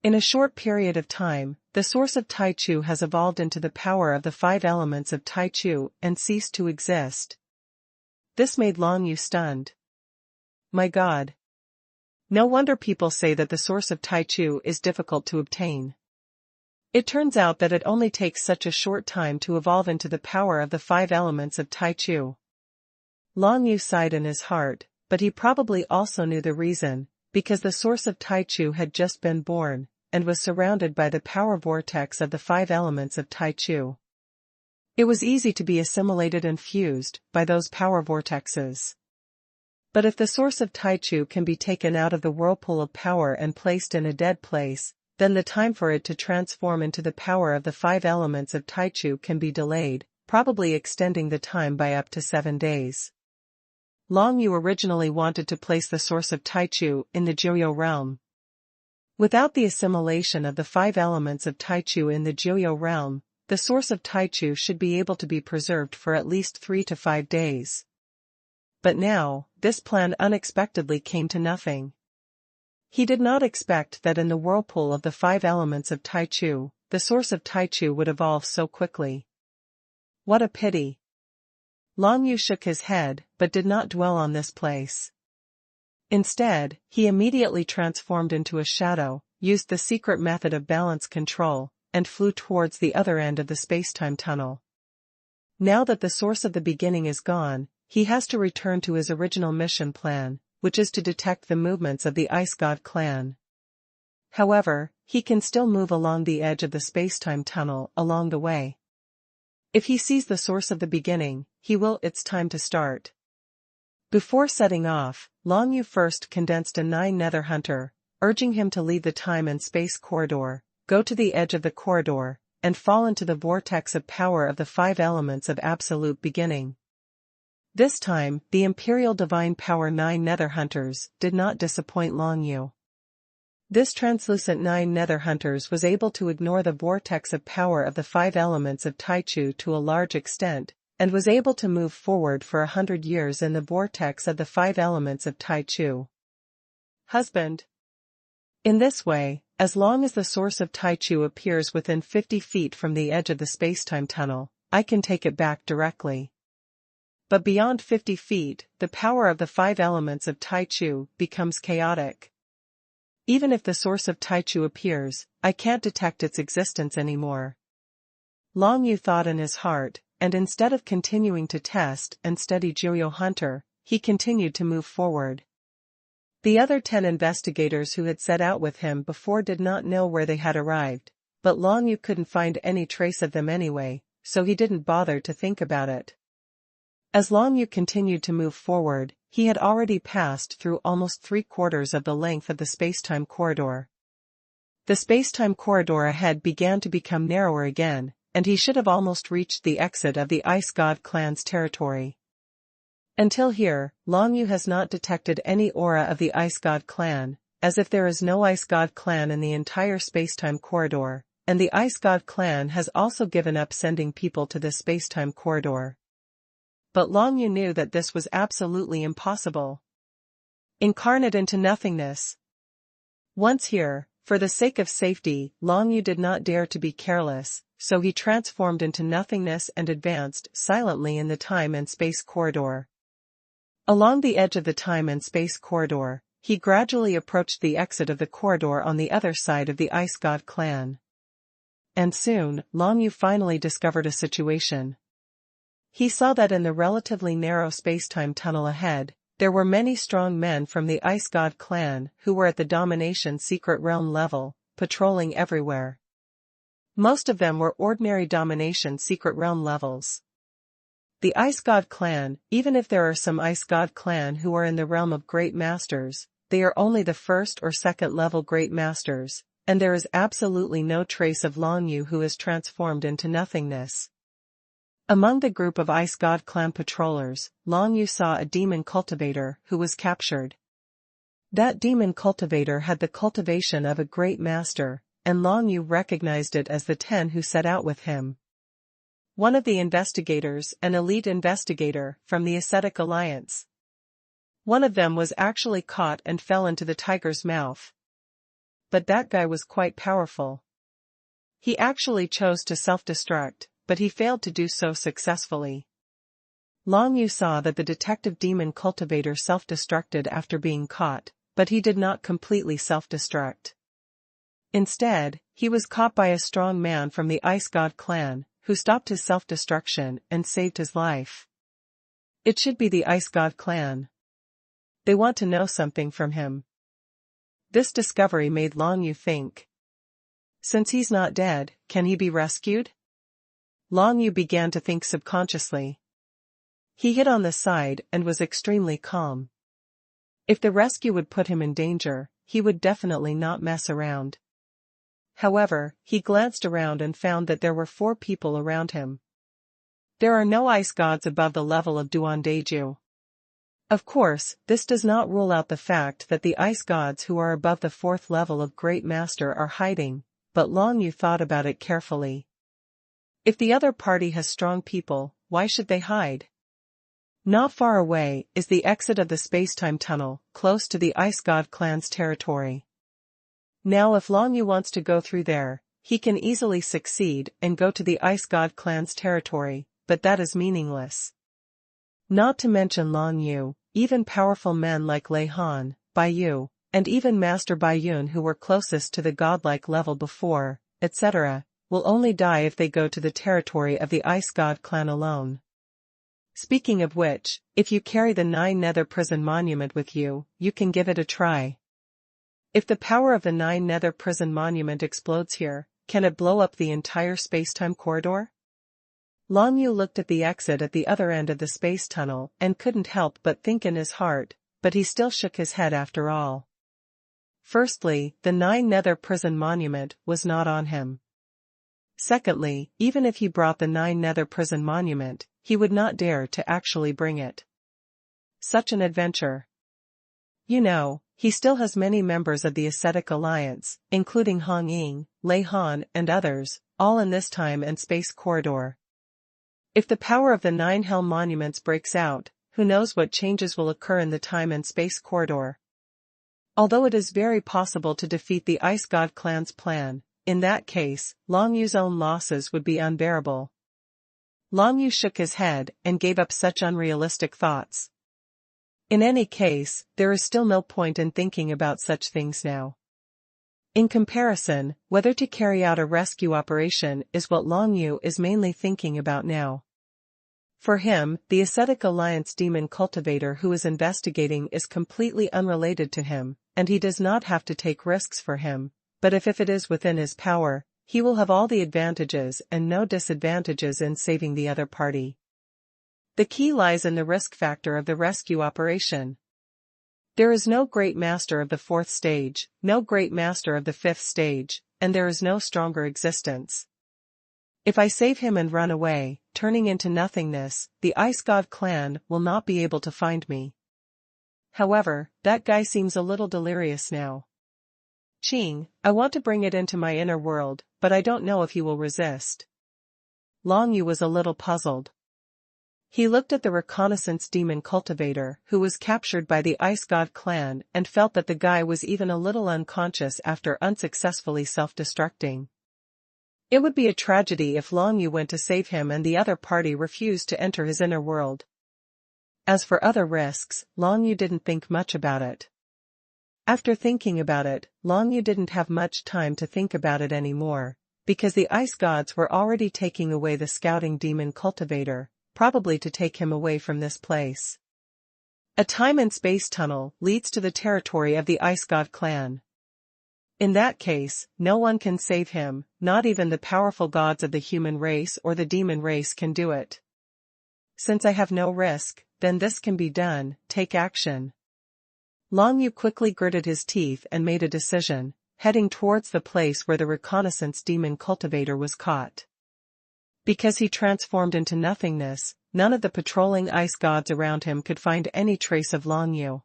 Speaker 1: In a short period of time, the source of Taichu has evolved into the power of the 5 elements of Taichu and ceased to exist. This made Long Yu stunned. My God! No wonder people say that the source of Taichu is difficult to obtain. It turns out that it only takes such a short time to evolve into the power of the 5 elements of Taichu. Long Yu sighed in his heart, but he probably also knew the reason, because the source of Taichu had just been born, and was surrounded by the power vortex of the 5 elements of Taichu. It was easy to be assimilated and fused by those power vortexes. But if the source of Taichu can be taken out of the whirlpool of power and placed in a dead place, then the time for it to transform into the power of the 5 elements of Taichu can be delayed, probably extending the time by up to 7 days. Long Yu originally wanted to place the source of Taichu in the Jiuyou realm. Without the assimilation of the 5 elements of Taichu in the Jiuyou realm, the source of Taichu should be able to be preserved for at least 3 to 5 days. But now, this plan unexpectedly came to nothing. He did not expect that in the whirlpool of the 5 elements of Taichu, the source of Taichu would evolve so quickly. What a pity. Long Yu shook his head, but did not dwell on this place. Instead, he immediately transformed into a shadow, used the secret method of balance control, and flew towards the other end of the space-time tunnel. Now that the source of the beginning is gone, he has to return to his original mission plan, which is to detect the movements of the Ice God clan. However, he can still move along the edge of the space-time tunnel along the way. If he sees the source of the beginning, it's time to start. Before setting off, Long Yu first condensed a 9 Nether Hunter, urging him to leave the time and space corridor, go to the edge of the corridor, and fall into the vortex of power of the 5 elements of absolute beginning. This time, the Imperial Divine Power 9 Nether Hunters did not disappoint Long Yu. This translucent 9 Nether Hunters was able to ignore the vortex of power of the 5 elements of Taichu to a large extent, and was able to move forward for 100 years in the vortex of the 5 elements of Taichu. Husband. In this way, as long as the source of Taichu appears within 50 feet from the edge of the spacetime tunnel, I can take it back directly. But beyond 50 feet, the power of the 5 elements of Taichu becomes chaotic. Even if the source of Taichu appears, I can't detect its existence anymore. Long Yu thought in his heart, and instead of continuing to test and study Jiuyou Hunter, he continued to move forward. The other 10 investigators who had set out with him before did not know where they had arrived, but Long Yu couldn't find any trace of them anyway, so he didn't bother to think about it. As Long Yu continued to move forward, he had already passed through almost 3/4 of the length of the spacetime corridor. The spacetime corridor ahead began to become narrower again, and he should have almost reached the exit of the Ice God clan's territory. Until here, Long Yu has not detected any aura of the Ice God clan, as if there is no Ice God clan in the entire spacetime corridor, and the Ice God clan has also given up sending people to this spacetime corridor. But Long Yu knew that this was absolutely impossible. Incarnate into nothingness. Once here, for the sake of safety, Long Yu did not dare to be careless, so he transformed into nothingness and advanced silently in the time and space corridor. Along the edge of the time and space corridor, he gradually approached the exit of the corridor on the other side of the Ice God clan. And soon, Long Yu finally discovered a situation. He saw that in the relatively narrow space-time tunnel ahead, there were many strong men from the Ice God clan who were at the Domination Secret Realm level, patrolling everywhere. Most of them were ordinary Domination Secret Realm levels. The Ice God clan, even if there are some Ice God clan who are in the realm of Great Masters, they are only the first or second level Great Masters, and there is absolutely no trace of Long Yu who is transformed into nothingness. Among the group of Ice God clan patrollers, Long Yu saw a demon cultivator who was captured. That demon cultivator had the cultivation of a great master, and Long Yu recognized it as the 10 who set out with him. One of the investigators, an elite investigator from the Ascetic Alliance. One of them was actually caught and fell into the tiger's mouth. But that guy was quite powerful. He actually chose to self-destruct, but he failed to do so successfully. Long Yu saw that the detective demon cultivator self-destructed after being caught, but he did not completely self-destruct. Instead, he was caught by a strong man from the Ice God clan, who stopped his self-destruction and saved his life. It should be the Ice God clan. They want to know something from him. This discovery made Long Yu think. Since he's not dead, can he be rescued? Long Yu began to think subconsciously. He hid on the side and was extremely calm. If the rescue would put him in danger, he would definitely not mess around. However, he glanced around and found that there were 4 people around him. There are no ice gods above the level of Duandeju. Of course, this does not rule out the fact that the ice gods who are above the 4th level of Great Master are hiding, but Long Yu thought about it carefully. If the other party has strong people, why should they hide? Not far away is the exit of the space-time tunnel, close to the Ice God clan's territory. Now if Long Yu wants to go through there, he can easily succeed and go to the Ice God clan's territory, but that is meaningless. Not to mention Long Yu, even powerful men like Lei Han, Bai Yu, and even Master Bai Yun who were closest to the godlike level before, etc., will only die if they go to the territory of the Ice God clan alone. Speaking of which, if you carry the 9 Nether Prison Monument with you, you can give it a try. If the power of the 9 Nether Prison Monument explodes here, can it blow up the entire space-time corridor? Long Yu looked at the exit at the other end of the space tunnel and couldn't help but think in his heart, but he still shook his head after all. Firstly, the 9 Nether Prison Monument was not on him. Secondly, even if he brought the 9 Nether Prison Monument, he would not dare to actually bring it. Such an adventure. You know, he still has many members of the Ascetic Alliance, including Hong Ying, Lei Han and others, all in this time and space corridor. If the power of the 9 Hell Monuments breaks out, who knows what changes will occur in the time and space corridor. Although it is very possible to defeat the Ice God clan's plan, in that case, Long Yu's own losses would be unbearable. Long Yu shook his head and gave up such unrealistic thoughts. In any case, there is still no point in thinking about such things now. In comparison, whether to carry out a rescue operation is what Long Yu is mainly thinking about now. For him, the Ascetic Alliance demon cultivator who is investigating is completely unrelated to him, and he does not have to take risks for him, but if it is within his power, he will have all the advantages and no disadvantages in saving the other party. The key lies in the risk factor of the rescue operation. There is no great master of the 4th stage, no great master of the 5th stage, and there is no stronger existence. If I save him and run away, turning into nothingness, the Ice God clan will not be able to find me. However, that guy seems a little delirious now. Ching, I want to bring it into my inner world, but I don't know if he will resist. Long Yu was a little puzzled. He looked at the reconnaissance demon cultivator who was captured by the Ice God clan and felt that the guy was even a little unconscious after unsuccessfully self-destructing. It would be a tragedy if Long Yu went to save him and the other party refused to enter his inner world. As for other risks, Long Yu didn't think much about it. After thinking about it, Long Yu didn't have much time to think about it anymore, because the ice gods were already taking away the scouting demon cultivator, probably to take him away from this place. A time and space tunnel leads to the territory of the ice god clan. In that case, no one can save him, not even the powerful gods of the human race or the demon race can do it. Since I have no risk, then this can be done, take action. Long Yu quickly gritted his teeth and made a decision, heading towards the place where the reconnaissance demon cultivator was caught. Because he transformed into nothingness, none of the patrolling ice gods around him could find any trace of Long Yu.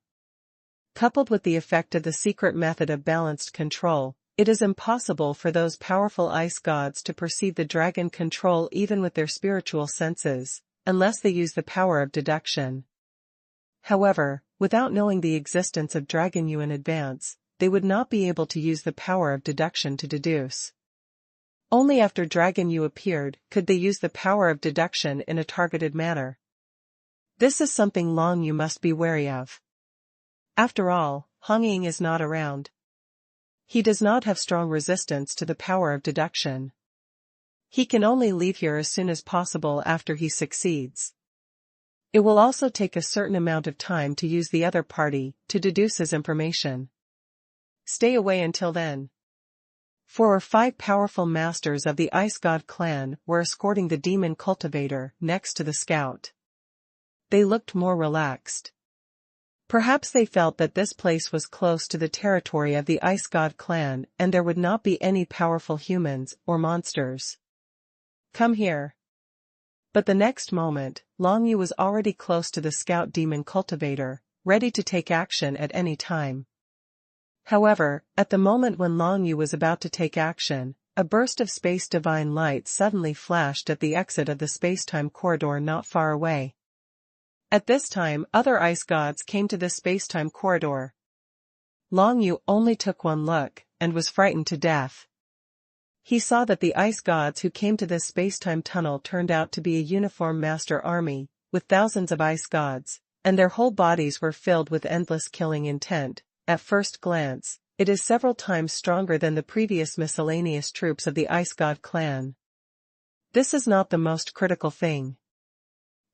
Speaker 1: Coupled with the effect of the secret method of balanced control, it is impossible for those powerful ice gods to perceive the dragon control even with their spiritual senses, unless they use the power of deduction. However, without knowing the existence of Dragon Yu in advance, they would not be able to use the power of deduction to deduce. Only after Dragon Yu appeared could they use the power of deduction in a targeted manner. This is something Long Yu must be wary of. After all, Hong Ying is not around. He does not have strong resistance to the power of deduction. He can only leave here as soon as possible after he succeeds. It will also take a certain amount of time to use the other party to deduce his information. Stay away until then. 4 or 5 powerful masters of the Ice God clan were escorting the demon cultivator next to the scout. They looked more relaxed. Perhaps they felt that this place was close to the territory of the Ice God clan and there would not be any powerful humans or monsters. Come here. But the next moment, Long Yu was already close to the scout demon cultivator, ready to take action at any time. However, at the moment when Long Yu was about to take action, a burst of space divine light suddenly flashed at the exit of the space-time corridor not far away. At this time, other ice gods came to the space-time corridor. Long Yu only took one look, and was frightened to death. He saw that the ice gods who came to this space-time tunnel turned out to be a uniform master army, with thousands of ice gods, and their whole bodies were filled with endless killing intent. At first glance, it is several times stronger than the previous miscellaneous troops of the Ice God clan. This is not the most critical thing.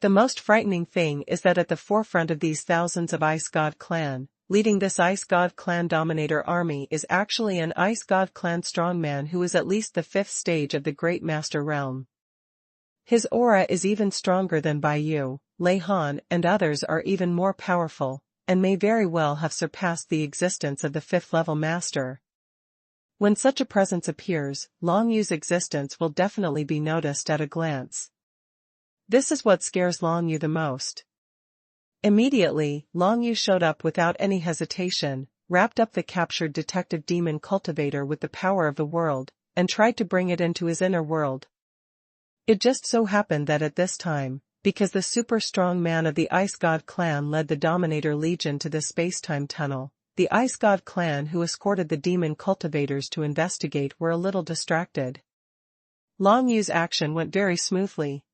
Speaker 1: The most frightening thing is that at the forefront of these thousands of Ice God clan, leading this Ice God clan dominator army is actually an Ice God clan strongman who is at least the 5th stage of the Great Master Realm. His aura is even stronger than Bai Yu, Lei Han and others are even more powerful, and may very well have surpassed the existence of the 5th level master. When such a presence appears, Long Yu's existence will definitely be noticed at a glance. This is what scares Long Yu the most. Immediately, Long Yu showed up without any hesitation, wrapped up the captured detective demon cultivator with the power of the world, and tried to bring it into his inner world. It just so happened that at this time, because the super strong man of the Ice God clan led the Dominator Legion to the space-time tunnel, the Ice God clan who escorted the demon cultivators to investigate were a little distracted. Long Yu's action went very smoothly.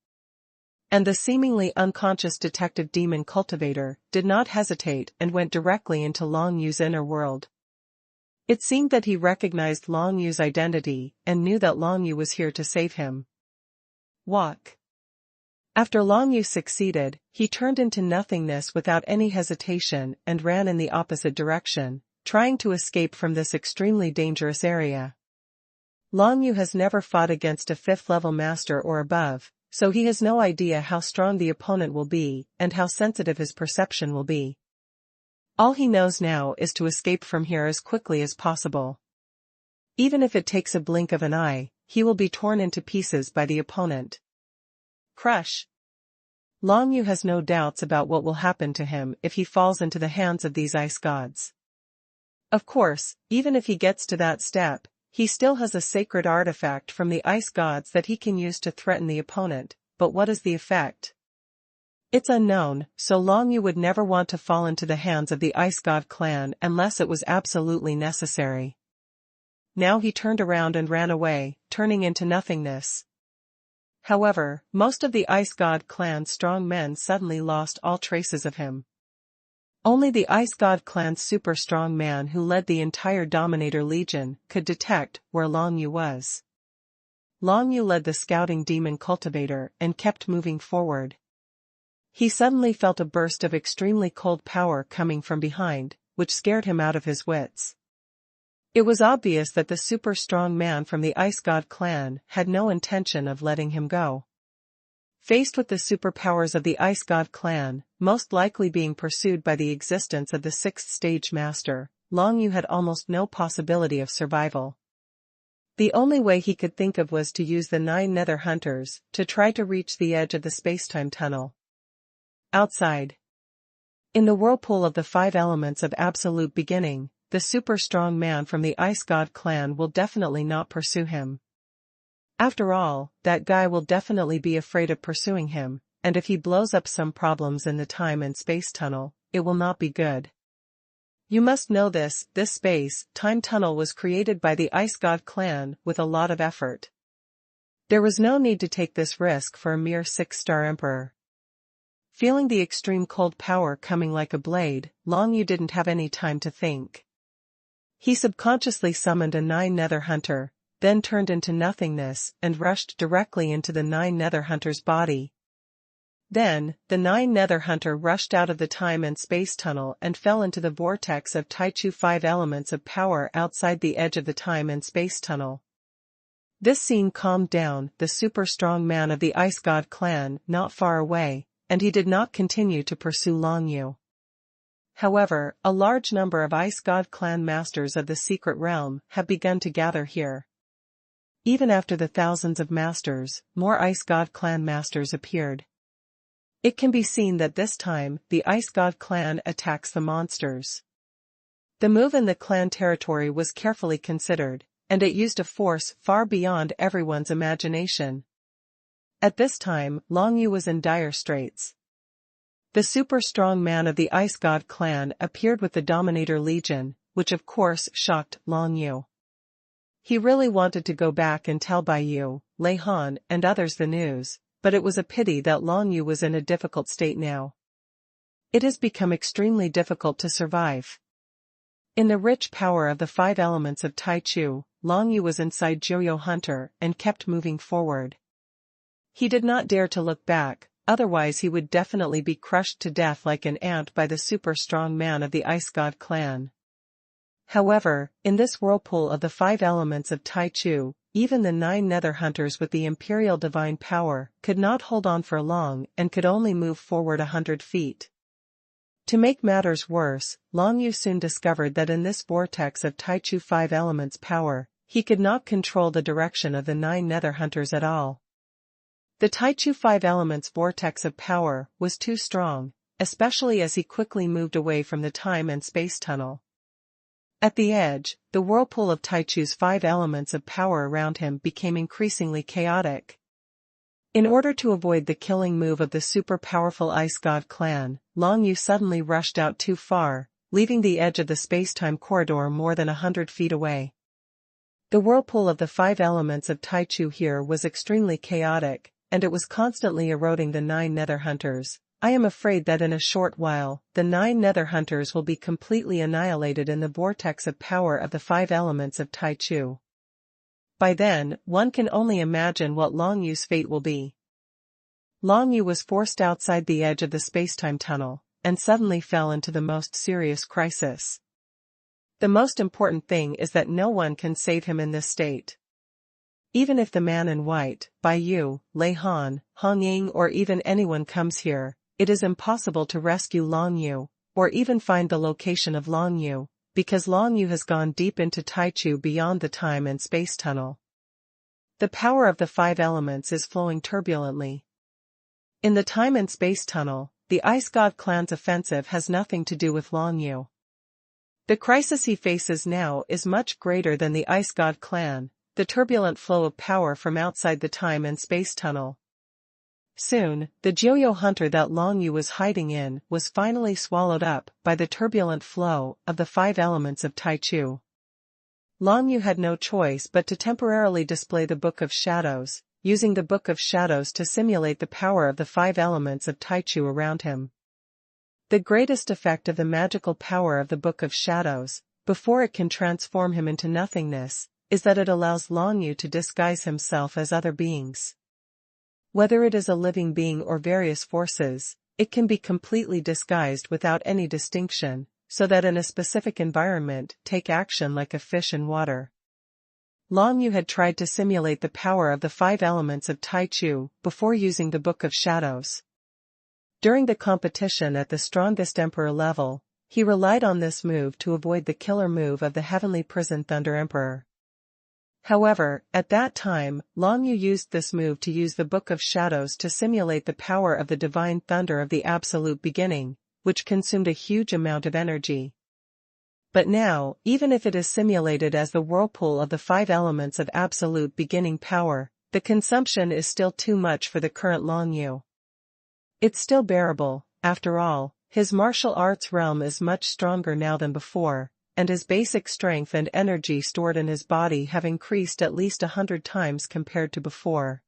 Speaker 1: And the seemingly unconscious detective demon cultivator did not hesitate and went directly into Long Yu's inner world. It seemed that he recognized Long Yu's identity and knew that Long Yu was here to save him. Walk. After Long Yu succeeded, he turned into nothingness without any hesitation and ran in the opposite direction, trying to escape from this extremely dangerous area. Long Yu has never fought against a 5th level master or above, so he has no idea how strong the opponent will be and how sensitive his perception will be. All he knows now is to escape from here as quickly as possible. Even if it takes a blink of an eye, he will be torn into pieces by the opponent. Crush. Long Yu has no doubts about what will happen to him if he falls into the hands of these ice gods. Of course, even if he gets to that step, he still has a sacred artifact from the ice gods that he can use to threaten the opponent, but what is the effect? It's unknown, so Long Yu would never want to fall into the hands of the Ice God clan unless it was absolutely necessary. Now he turned around and ran away, turning into nothingness. However, most of the Ice God clan's strong men suddenly lost all traces of him. Only the Ice God clan's super strong man who led the entire Dominator Legion could detect where Long Yu was. Long Yu led the scouting demon cultivator and kept moving forward. He suddenly felt a burst of extremely cold power coming from behind, which scared him out of his wits. It was obvious that the super strong man from the Ice God clan had no intention of letting him go. Faced with the superpowers of the Ice God clan, most likely being pursued by the existence of the sixth stage master, Long Yu had almost no possibility of survival. The only way he could think of was to use the 9 nether hunters to try to reach the edge of the spacetime tunnel. Outside. In the whirlpool of the 5 elements of absolute beginning, the super strong man from the Ice God clan will definitely not pursue him. After all, that guy will definitely be afraid of pursuing him, and if he blows up some problems in the time and space tunnel, it will not be good. You must know this space-time tunnel was created by the Ice God clan with a lot of effort. There was no need to take this risk for a mere 6-star emperor. Feeling the extreme cold power coming like a blade, Long Yu didn't have any time to think. He subconsciously summoned a 9 nether hunter, then turned into nothingness and rushed directly into the 9 nether hunter's body. Then, the 9 nether hunter rushed out of the time and space tunnel and fell into the vortex of Taichu 5 elements of power outside the edge of the time and space tunnel. This scene calmed down the super strong man of the Ice God clan not far away, and he did not continue to pursue Long Yu. However, a large number of Ice God clan masters of the secret realm have begun to gather here. Even after the thousands of masters, more Ice God clan masters appeared. It can be seen that this time, the Ice God clan attacks the monsters. The move in the clan territory was carefully considered, and it used a force far beyond everyone's imagination. At this time, Long Yu was in dire straits. The super strong man of the Ice God clan appeared with the Dominator Legion, which of course shocked Long Yu. He really wanted to go back and tell Bai Yu, Lei Han and others the news, but it was a pity that Long Yu was in a difficult state now. It has become extremely difficult to survive. In the rich power of the 5 elements of Taichu, Long Yu was inside Joyo Hunter and kept moving forward. He did not dare to look back, otherwise he would definitely be crushed to death like an ant by the super strong man of the Ice God clan. However, in this whirlpool of the 5 elements of Taichu, even the 9 nether hunters with the imperial divine power could not hold on for long and could only move forward 100 feet. To make matters worse, Long Yu soon discovered that in this vortex of Taichu 5 elements power, he could not control the direction of the 9 nether hunters at all. The Taichu 5 elements vortex of power was too strong, especially as he quickly moved away from the time and space tunnel. At the edge, the whirlpool of Taichu's 5 elements of power around him became increasingly chaotic. In order to avoid the killing move of the super-powerful Ice God clan, Long Yu suddenly rushed out too far, leaving the edge of the space-time corridor more than 100 feet away. The whirlpool of the 5 elements of Taichu here was extremely chaotic, and it was constantly eroding the 9 nether hunters. I am afraid that in a short while, the 9 nether hunters will be completely annihilated in the vortex of power of the 5 elements of Taichu. By then, one can only imagine what Long Yu's fate will be. Long Yu was forced outside the edge of the spacetime tunnel, and suddenly fell into the most serious crisis. The most important thing is that no one can save him in this state. Even if the man in white, Bai Yu, Lei Han, Hong Ying or even anyone comes here, it is impossible to rescue Long Yu, or even find the location of Long Yu, because Long Yu has gone deep into Taichu beyond the time and space tunnel. The power of the 5 elements is flowing turbulently. In the time and space tunnel, the Ice God clan's offensive has nothing to do with Long Yu. The crisis he faces now is much greater than the Ice God clan, the turbulent flow of power from outside the time and space tunnel. Soon, the Joyo Hunter that Long Yu was hiding in was finally swallowed up by the turbulent flow of the 5 elements of Taichu. Long Yu had no choice but to temporarily display the Book of Shadows, using the Book of Shadows to simulate the power of the 5 elements of Taichu around him. The greatest effect of the magical power of the Book of Shadows, before it can transform him into nothingness, is that it allows Long Yu to disguise himself as other beings. Whether it is a living being or various forces, it can be completely disguised without any distinction, so that in a specific environment take action like a fish in water. Long Yu had tried to simulate the power of the 5 elements of Taichu before using the Book of Shadows. During the competition at the strongest emperor level, he relied on this move to avoid the killer move of the Heavenly Prison Thunder Emperor. However, at that time, Long Yu used this move to use the Book of Shadows to simulate the power of the Divine Thunder of the Absolute Beginning, which consumed a huge amount of energy. But now, even if it is simulated as the whirlpool of the 5 elements of Absolute Beginning power, the consumption is still too much for the current Long Yu. It's still bearable, after all, his martial arts realm is much stronger now than before, and his basic strength and energy stored in his body have increased at least 100 times compared to before.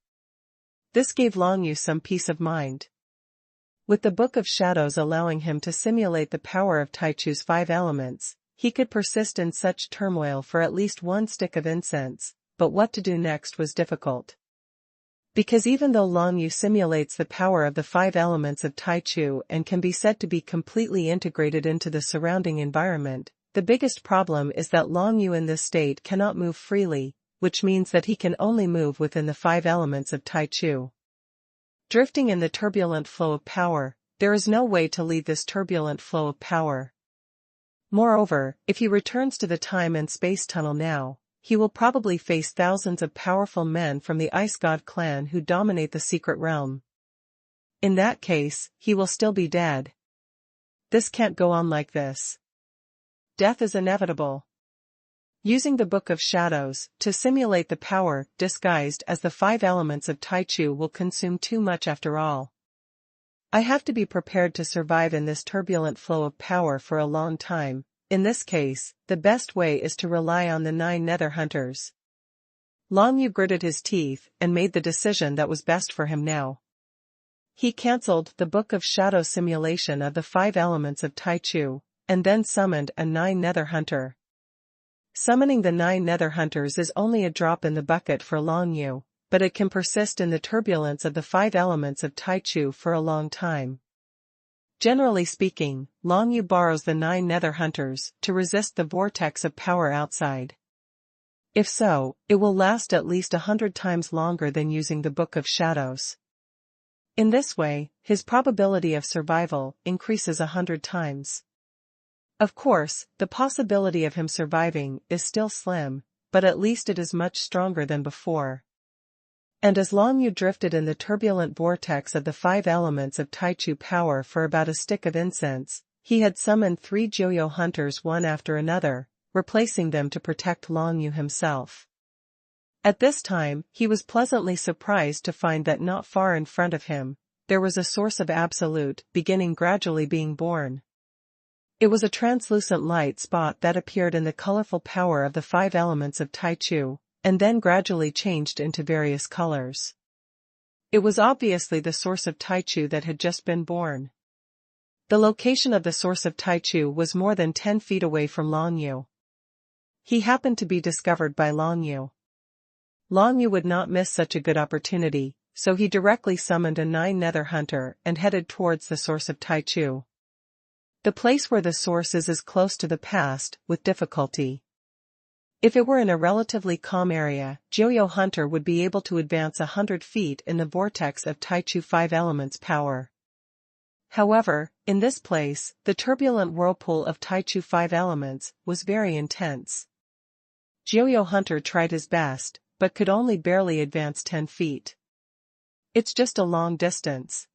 Speaker 1: This gave Long Yu some peace of mind. With the Book of Shadows allowing him to simulate the power of Taichu's 5 elements, he could persist in such turmoil for at least 1 stick of incense, but what to do next was difficult. Because even though Long Yu simulates the power of the 5 elements of Taichu and can be said to be completely integrated into the surrounding environment, the biggest problem is that Long Yu in this state cannot move freely, which means that he can only move within the 5 elements of Taichu. Drifting in the turbulent flow of power, there is no way to lead this turbulent flow of power. Moreover, if he returns to the time and space tunnel now, he will probably face thousands of powerful men from the Ice God clan who dominate the secret realm. In that case, he will still be dead. This can't go on like this. Death is inevitable. Using the Book of Shadows to simulate the power disguised as the 5 elements of Taichu will consume too much after all. I have to be prepared to survive in this turbulent flow of power for a long time. In this case, the best way is to rely on the 9 nether hunters. Long Yu gritted his teeth and made the decision that was best for him now. He cancelled the Book of Shadow simulation of the 5 elements of Taichu, and then summoned a 9 nether hunter. Summoning the 9 nether hunters is only a drop in the bucket for Long Yu, but it can persist in the turbulence of the 5 elements of Taichu for a long time. Generally speaking, Long Yu borrows the 9 nether hunters to resist the vortex of power outside. If so, it will last at least 100 times longer than using the Book of Shadows. In this way, his probability of survival increases 100 times. Of course, the possibility of him surviving is still slim, but at least it is much stronger than before. And as Long Yu drifted in the turbulent vortex of the 5 elements of Taichu power for about a stick of incense, he had summoned 3 Joyo hunters one after another, replacing them to protect Long Yu himself. At this time, he was pleasantly surprised to find that not far in front of him, there was a source of absolute beginning gradually being born. It was a translucent light spot that appeared in the colorful power of the 5 elements of Taichu, and then gradually changed into various colors. It was obviously the source of Taichu that had just been born. The location of the source of Taichu was more than 10 feet away from Long Yu. He happened to be discovered by Long Yu. Long Yu would not miss such a good opportunity, so he directly summoned a 9 nether hunter and headed towards the source of Taichu. The place where the source is close to the past, with difficulty. If it were in a relatively calm area, Joyo Hunter would be able to advance 100 feet in the vortex of Taichu 5 elements power. However, in this place, the turbulent whirlpool of Taichu 5 elements was very intense. Joyo Hunter tried his best, but could only barely advance 10 feet. It's just a long distance.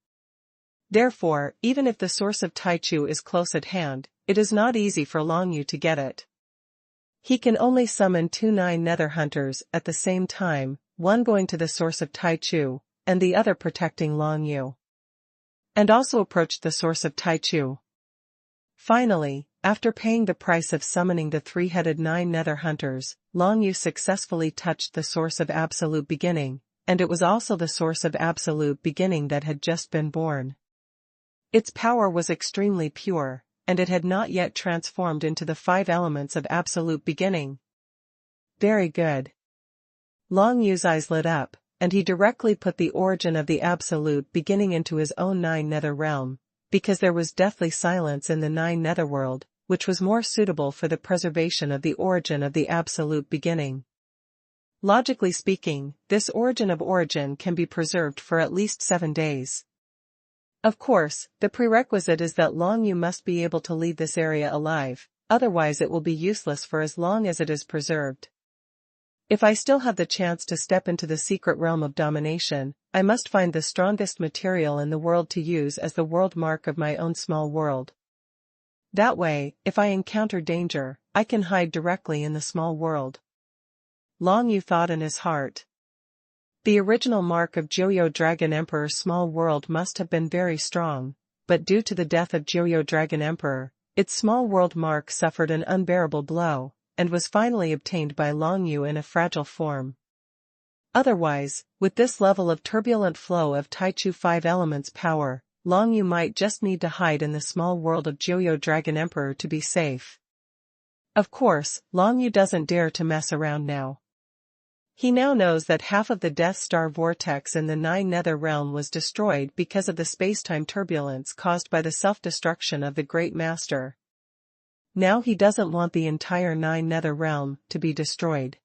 Speaker 1: Therefore, even if the source of Taichu is close at hand, it is not easy for Long Yu to get it. He can only summon 2 9 nether hunters at the same time, one going to the source of Taichu, and the other protecting Long Yu. And also approached the source of Taichu. Finally, after paying the price of summoning the three-headed 9 nether hunters, Long Yu successfully touched the source of absolute beginning, and it was also the source of absolute beginning that had just been born. Its power was extremely pure, and it had not yet transformed into the 5 elements of absolute beginning. Very good. Long Yu's eyes lit up, and he directly put the origin of the absolute beginning into his own 9 nether realm, because there was deathly silence in the 9 netherworld, which was more suitable for the preservation of the origin of the absolute beginning. Logically speaking, this origin of origin can be preserved for at least 7 days. Of course, the prerequisite is that Long Yu must be able to leave this area alive, otherwise it will be useless for as long as it is preserved. If I still have the chance to step into the secret realm of domination, I must find the strongest material in the world to use as the world mark of my own small world. That way, if I encounter danger, I can hide directly in the small world. Long Yu thought in his heart. The original mark of Joyo Dragon Emperor's small world must have been very strong, but due to the death of Joyo Dragon Emperor, its small world mark suffered an unbearable blow, and was finally obtained by Long Yu in a fragile form. Otherwise, with this level of turbulent flow of Taichu 5 elements power, Long Yu might just need to hide in the small world of Joyo Dragon Emperor to be safe. Of course, Long Yu doesn't dare to mess around now. He now knows that half of the Death Star vortex in the 9 nether realm was destroyed because of the spacetime turbulence caused by the self-destruction of the Great Master. Now he doesn't want the entire 9 nether realm to be destroyed.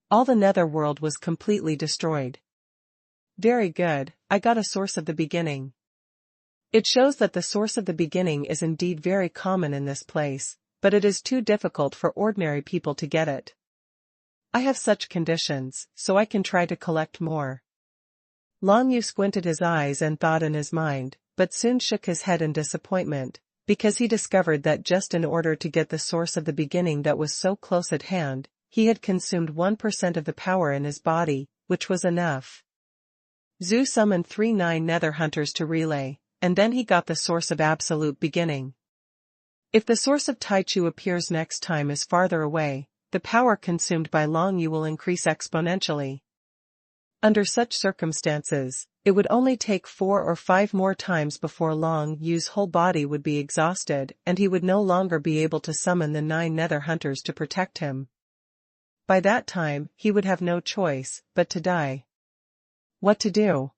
Speaker 1: All the netherworld was completely destroyed. Very good, I got a source of the beginning. It shows that the source of the beginning is indeed very common in this place, but it is too difficult for ordinary people to get it. I have such conditions, so I can try to collect more. Long Yu squinted his eyes and thought in his mind, but soon shook his head in disappointment, because he discovered that just in order to get the source of the beginning that was so close at hand, he had consumed 1% of the power in his body, which was enough. Zhu summoned 3 9 nether hunters to relay, and then he got the source of absolute beginning. If the source of Taichu appears next time is farther away, the power consumed by Long Yu will increase exponentially. Under such circumstances, it would only take 4 or 5 more times before Long Yu's whole body would be exhausted and he would no longer be able to summon the 9 nether hunters to protect him. By that time, he would have no choice but to die. What to do?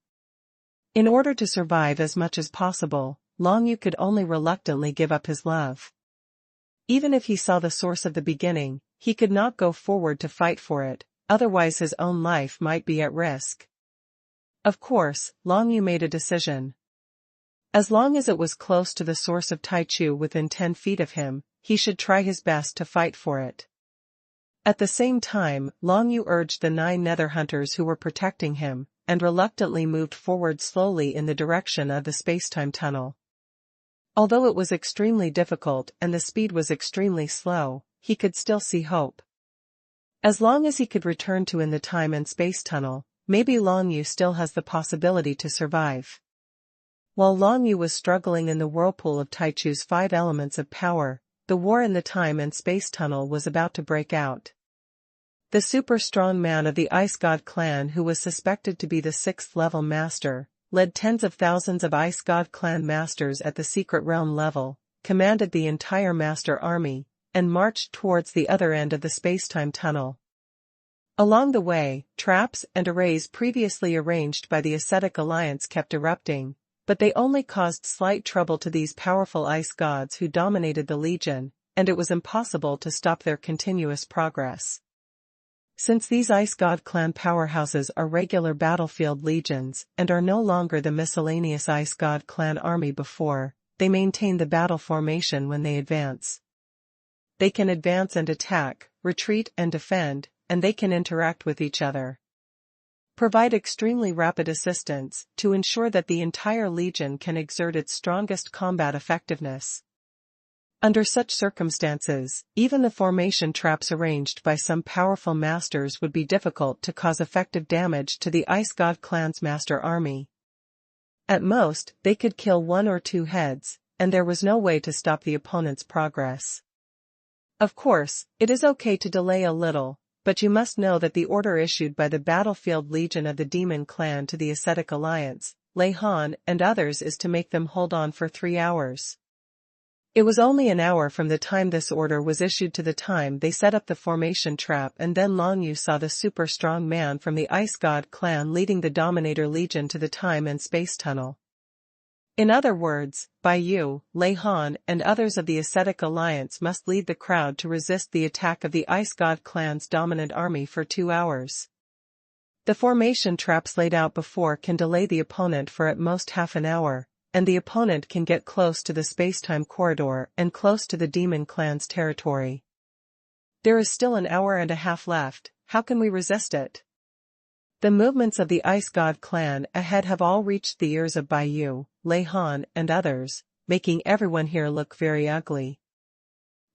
Speaker 1: In order to survive as much as possible, Long Yu could only reluctantly give up his love. Even if he saw the source of the beginning, he could not go forward to fight for it, otherwise his own life might be at risk. Of course, Long Yu made a decision. As long as it was close to the source of Taichu within 10 feet of him, he should try his best to fight for it. At the same time, Long Yu urged the 9 nether hunters who were protecting him, and reluctantly moved forward slowly in the direction of the spacetime tunnel. Although it was extremely difficult and the speed was extremely slow, he could still see hope. As long as he could return to in the time and space tunnel, maybe Long Yu still has the possibility to survive. While Long Yu was struggling in the whirlpool of Taichu's 5 elements of power, the war in the time and space tunnel was about to break out. The super strong man of the Ice God clan, who was suspected to be the 6th level master, led tens of thousands of Ice God clan masters at the secret realm level, commanded the entire master army, and marched towards the other end of the spacetime tunnel. Along the way, traps and arrays previously arranged by the Ascetic Alliance kept erupting, but they only caused slight trouble to these powerful ice gods who dominated the Legion, and it was impossible to stop their continuous progress. Since these Ice God clan powerhouses are regular battlefield legions and are no longer the miscellaneous Ice God clan army before, they maintain the battle formation when they advance. They can advance and attack, retreat and defend, and they can interact with each other. Provide extremely rapid assistance to ensure that the entire legion can exert its strongest combat effectiveness. Under such circumstances, even the formation traps arranged by some powerful masters would be difficult to cause effective damage to the Ice God clan's master army. At most, they could kill 1 or 2 heads, and there was no way to stop the opponent's progress. Of course, it is okay to delay a little, but you must know that the order issued by the Battlefield Legion of the Demon Clan to the Ascetic Alliance, Lei Han and others is to make them hold on for 3 hours. It was only an hour from the time this order was issued to the time they set up the formation trap, and then Long Yu saw the super strong man from the Ice God clan leading the Dominator Legion to the time and space tunnel. In other words, Bai Yu, Lei Han and others of the Ascetic Alliance must lead the crowd to resist the attack of the Ice God clan's dominant army for 2 hours. The formation traps laid out before can delay the opponent for at most half an hour, and the opponent can get close to the space-time corridor and close to the Demon Clan's territory. There is still an hour and a half left. How can we resist it? The movements of the Ice God clan ahead have all reached the ears of Bai Yu, Lei Han and others, making everyone here look very ugly.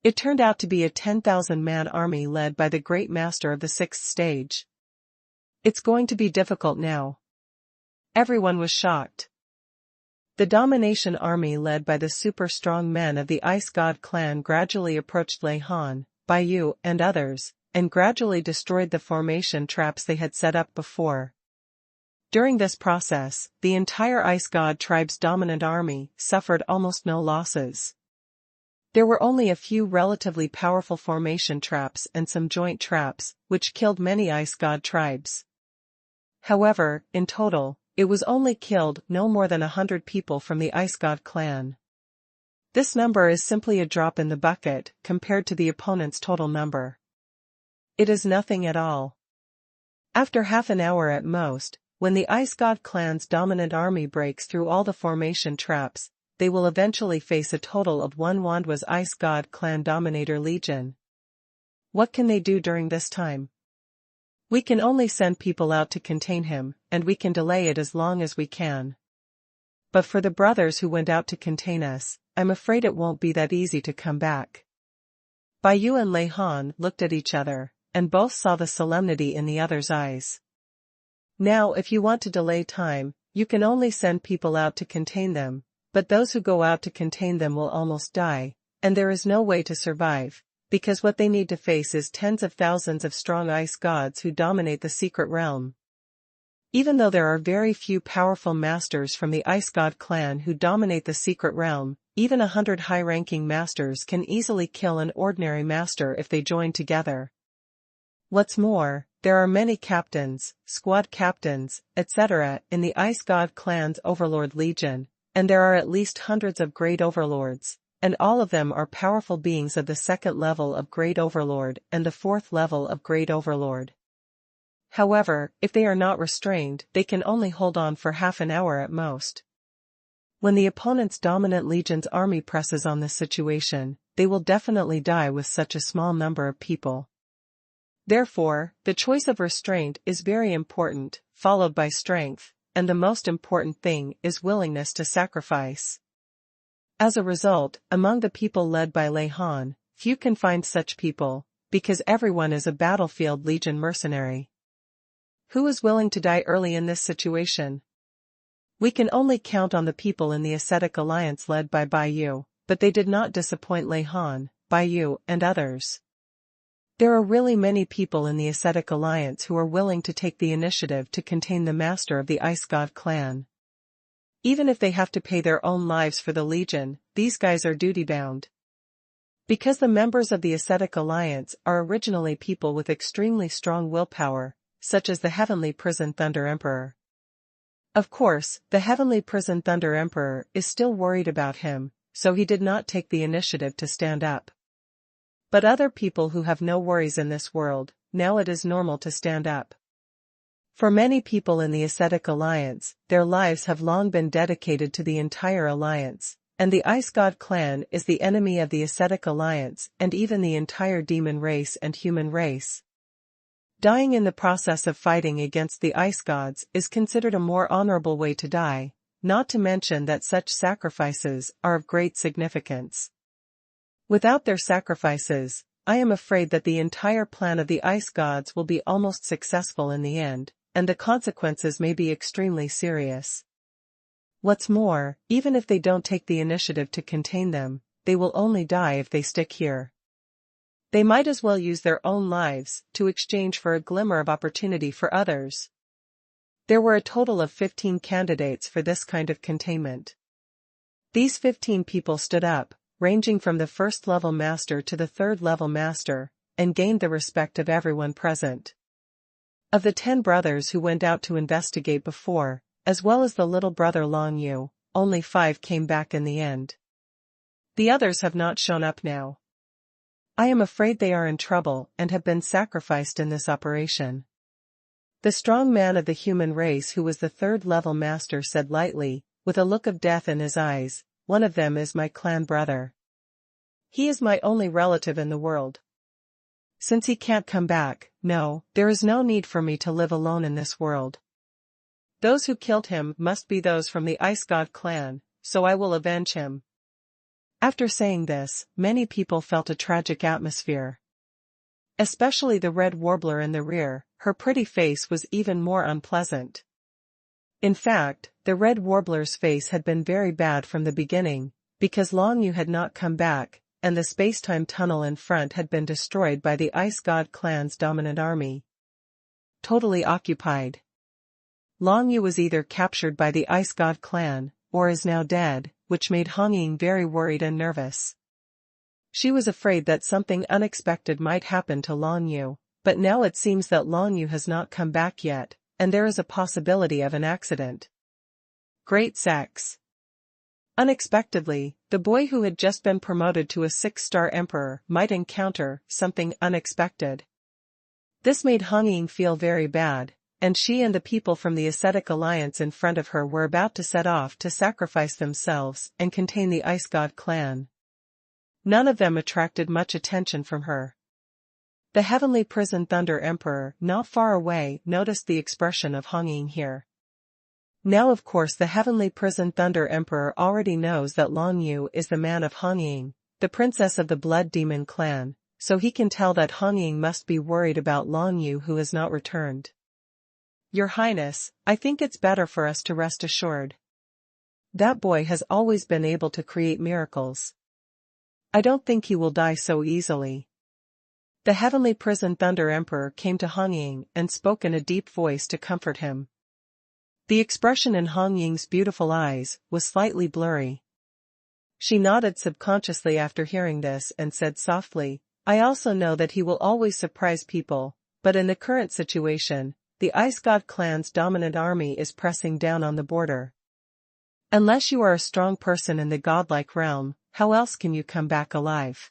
Speaker 1: It turned out to be a 10,000-man army led by the Great Master of the 6th stage. It's going to be difficult now. Everyone was shocked. The Domination army led by the super strong men of the Ice God clan gradually approached Lei Han, Bai Yu and others, and gradually destroyed the formation traps they had set up before. During this process, the entire Ice God tribe's dominant army suffered almost no losses. There were only a few relatively powerful formation traps and some joint traps, which killed many Ice God tribes. However, in total, it was only killed no more than 100 people from the Ice God clan. This number is simply a drop in the bucket compared to the opponent's total number. It is nothing at all. After half an hour at most, when the Ice God clan's dominant army breaks through all the formation traps, they will eventually face a total of 1 Wanda's Ice God clan Dominator Legion. What can they do during this time? We can only send people out to contain him, and we can delay it as long as we can. But for the brothers who went out to contain us, I'm afraid it won't be that easy to come back. Bai Yu and Lei Han looked at each other, and both saw the solemnity in the other's eyes. Now if you want to delay time, you can only send people out to contain them, but those who go out to contain them will almost die, and there is no way to survive, because what they need to face is tens of thousands of strong ice gods who dominate the secret realm. Even though there are very few powerful masters from the Ice God clan who dominate the secret realm, even 100 high-ranking masters can easily kill an ordinary master if they join together. What's more, there are many captains, squad captains, etc. in the Ice God clan's Overlord Legion, and there are at least hundreds of Great Overlords, and all of them are powerful beings of the 2nd level of Great Overlord and the 4th level of Great Overlord. However, if they are not restrained, they can only hold on for half an hour at most. When the opponent's dominant legion's army presses on this situation, they will definitely die with such a small number of people. Therefore, the choice of restraint is very important, followed by strength, and the most important thing is willingness to sacrifice. As a result, among the people led by Lei Han, few can find such people, because everyone is a Battlefield Legion mercenary. Who is willing to die early in this situation? We can only count on the people in the Ascetic Alliance led by Bai Yu, but they did not disappoint Lei Han, Bai Yu and others. There are really many people in the Ascetic Alliance who are willing to take the initiative to contain the master of the Ice God clan. Even if they have to pay their own lives for the Legion, these guys are duty-bound. Because the members of the Ascetic Alliance are originally people with extremely strong willpower, such as the Heavenly Prison Thunder Emperor. Of course, the Heavenly Prison Thunder Emperor is still worried about him, so he did not take the initiative to stand up. But other people who have no worries in this world, now it is normal to stand up. For many people in the Ascetic Alliance, their lives have long been dedicated to the entire alliance, and the Ice God clan is the enemy of the Ascetic Alliance and even the entire demon race and human race. Dying in the process of fighting against the Ice Gods is considered a more honorable way to die, not to mention that such sacrifices are of great significance. Without their sacrifices, I am afraid that the entire plan of the Ice Gods will be almost successful in the end, and the consequences may be extremely serious. What's more, even if they don't take the initiative to contain them, they will only die if they stick here. They might as well use their own lives to exchange for a glimmer of opportunity for others. There were a total of 15 candidates for this kind of containment. These 15 people stood up, ranging from the first-level master to the third-level master, and gained the respect of everyone present. Of the 10 brothers who went out to investigate before, as well as the little brother Long Yu, only 5 came back in the end. The others have not shown up now. I am afraid they are in trouble and have been sacrificed in this operation. The strong man of the human race who was the third-level master said lightly, with a look of death in his eyes, "One of them is my clan brother. He is my only relative in the world. Since he can't come back, no, there is no need for me to live alone in this world. Those who killed him must be those from the Ice God clan, so I will avenge him." After saying this, many people felt a tragic atmosphere. Especially the red warbler in the rear, her pretty face was even more unpleasant. In fact, the red warbler's face had been very bad from the beginning, because Long Yu had not come back, and the space-time tunnel in front had been destroyed by the Ice God clan's dominant army. Totally occupied. Long Yu was either captured by the Ice God clan, or is now dead, which made Hong Ying very worried and nervous. She was afraid that something unexpected might happen to Long Yu, but now it seems that Long Yu has not come back yet, and there is a possibility of an accident. Great sex. Unexpectedly, the boy who had just been promoted to a 6-star emperor might encounter something unexpected. This made Hong Ying feel very bad, and she and the people from the ascetic alliance in front of her were about to set off to sacrifice themselves and contain the Ice God clan. None of them attracted much attention from her. The Heavenly Prison Thunder Emperor, not far away, noticed the expression of Hong Ying here. Now of course the Heavenly Prison Thunder Emperor already knows that Long Yu is the man of Hong Ying, the princess of the Blood Demon clan, so he can tell that Hong Ying must be worried about Long Yu who has not returned. "Your Highness, I think it's better for us to rest assured. That boy has always been able to create miracles. I don't think he will die so easily." The Heavenly Prison Thunder Emperor came to Hong Ying and spoke in a deep voice to comfort him. The expression in Hong Ying's beautiful eyes was slightly blurry. She nodded subconsciously after hearing this and said softly, "I also know that he will always surprise people, but in the current situation, the Ice God clan's dominant army is pressing down on the border. Unless you are a strong person in the godlike realm, how else can you come back alive?"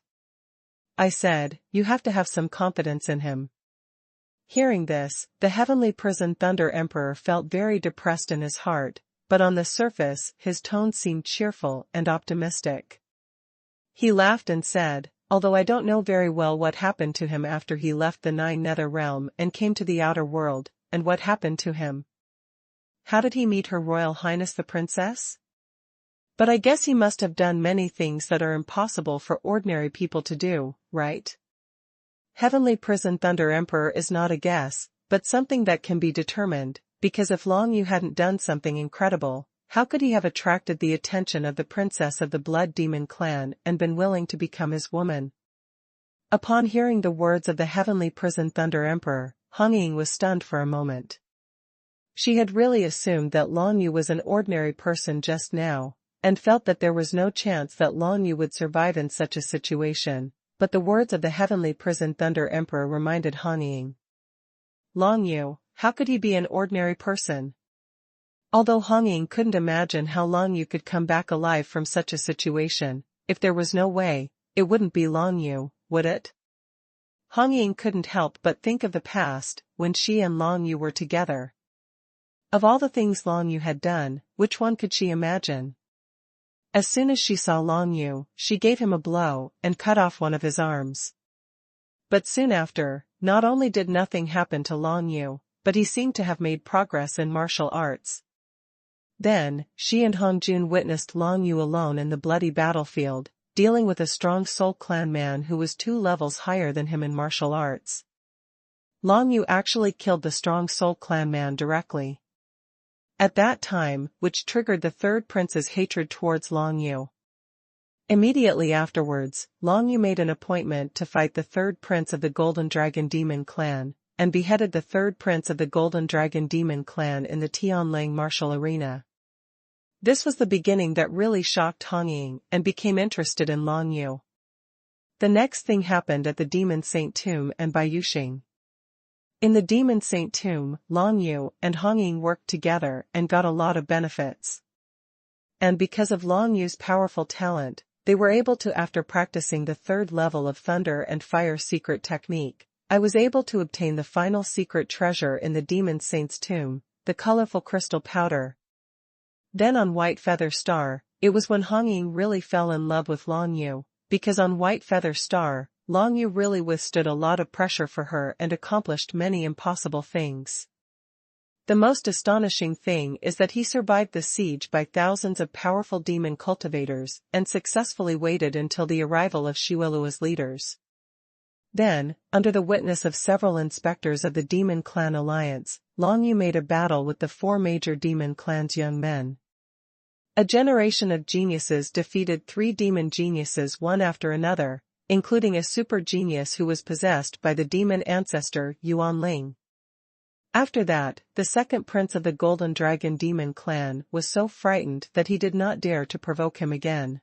Speaker 1: I said, "You have to have some confidence in him." Hearing this, the Heavenly Prison Thunder Emperor felt very depressed in his heart, but on the surface his tone seemed cheerful and optimistic. He laughed and said, "Although I don't know very well what happened to him after he left the 9 Nether Realm and came to the outer world, and what happened to him. How did he meet Her Royal Highness the Princess? But I guess he must have done many things that are impossible for ordinary people to do, right?" Heavenly Prison Thunder Emperor is not a guess, but something that can be determined, because if Long Yu hadn't done something incredible, how could he have attracted the attention of the princess of the Blood Demon clan and been willing to become his woman? Upon hearing the words of the Heavenly Prison Thunder Emperor, Hong Ying was stunned for a moment. She had really assumed that Long Yu was an ordinary person just now, and felt that there was no chance that Long Yu would survive in such a situation, but the words of the Heavenly Prison Thunder Emperor reminded Hong Ying. Long Yu, how could he be an ordinary person? Although Hong Ying couldn't imagine how Long Yu could come back alive from such a situation, if there was no way, it wouldn't be Long Yu, would it? Hong Ying couldn't help but think of the past, when she and Long Yu were together. Of all the things Long Yu had done, which one could she imagine? As soon as she saw Long Yu, she gave him a blow and cut off one of his arms. But soon after, not only did nothing happen to Long Yu, but he seemed to have made progress in martial arts. Then, she and Hong Jun witnessed Long Yu alone in the bloody battlefield, dealing with a strong Soul Clan man who was 2 levels higher than him in martial arts. Long Yu actually killed the strong Soul Clan man directly. at that time, which triggered the third prince's hatred towards Long Yu. Immediately afterwards, Long Yu made an appointment to fight the third prince of the Golden Dragon Demon Clan, and beheaded the third prince of the Golden Dragon Demon Clan in the Tianlang martial arena. This was the beginning that really shocked Hong Ying and became interested in Long Yu. The next thing happened at the Demon Saint Tomb and by Yuxing. In the Demon Saint Tomb, Long Yu and Hong Ying worked together and got a lot of benefits. And because of Long Yu's powerful talent, they were able to, after practicing the third level of Thunder and Fire secret technique, I was able to obtain the final secret treasure in the Demon Saint's tomb, the colorful crystal powder. Then on White Feather Star, it was when Hong Ying really fell in love with Long Yu, because on White Feather Star, Long Yu really withstood a lot of pressure for her and accomplished many impossible things. The most astonishing thing is that he survived the siege by thousands of powerful demon cultivators and successfully waited until the arrival of Shiwelua's leaders. Then, under the witness of several inspectors of the Demon Clan Alliance, Long Yu made a battle with the 4 major demon clans' young men. A generation of geniuses defeated 3 demon geniuses one after another, including a super genius who was possessed by the demon ancestor Yuan Ling. After that, the second prince of the Golden Dragon Demon Clan was so frightened that he did not dare to provoke him again.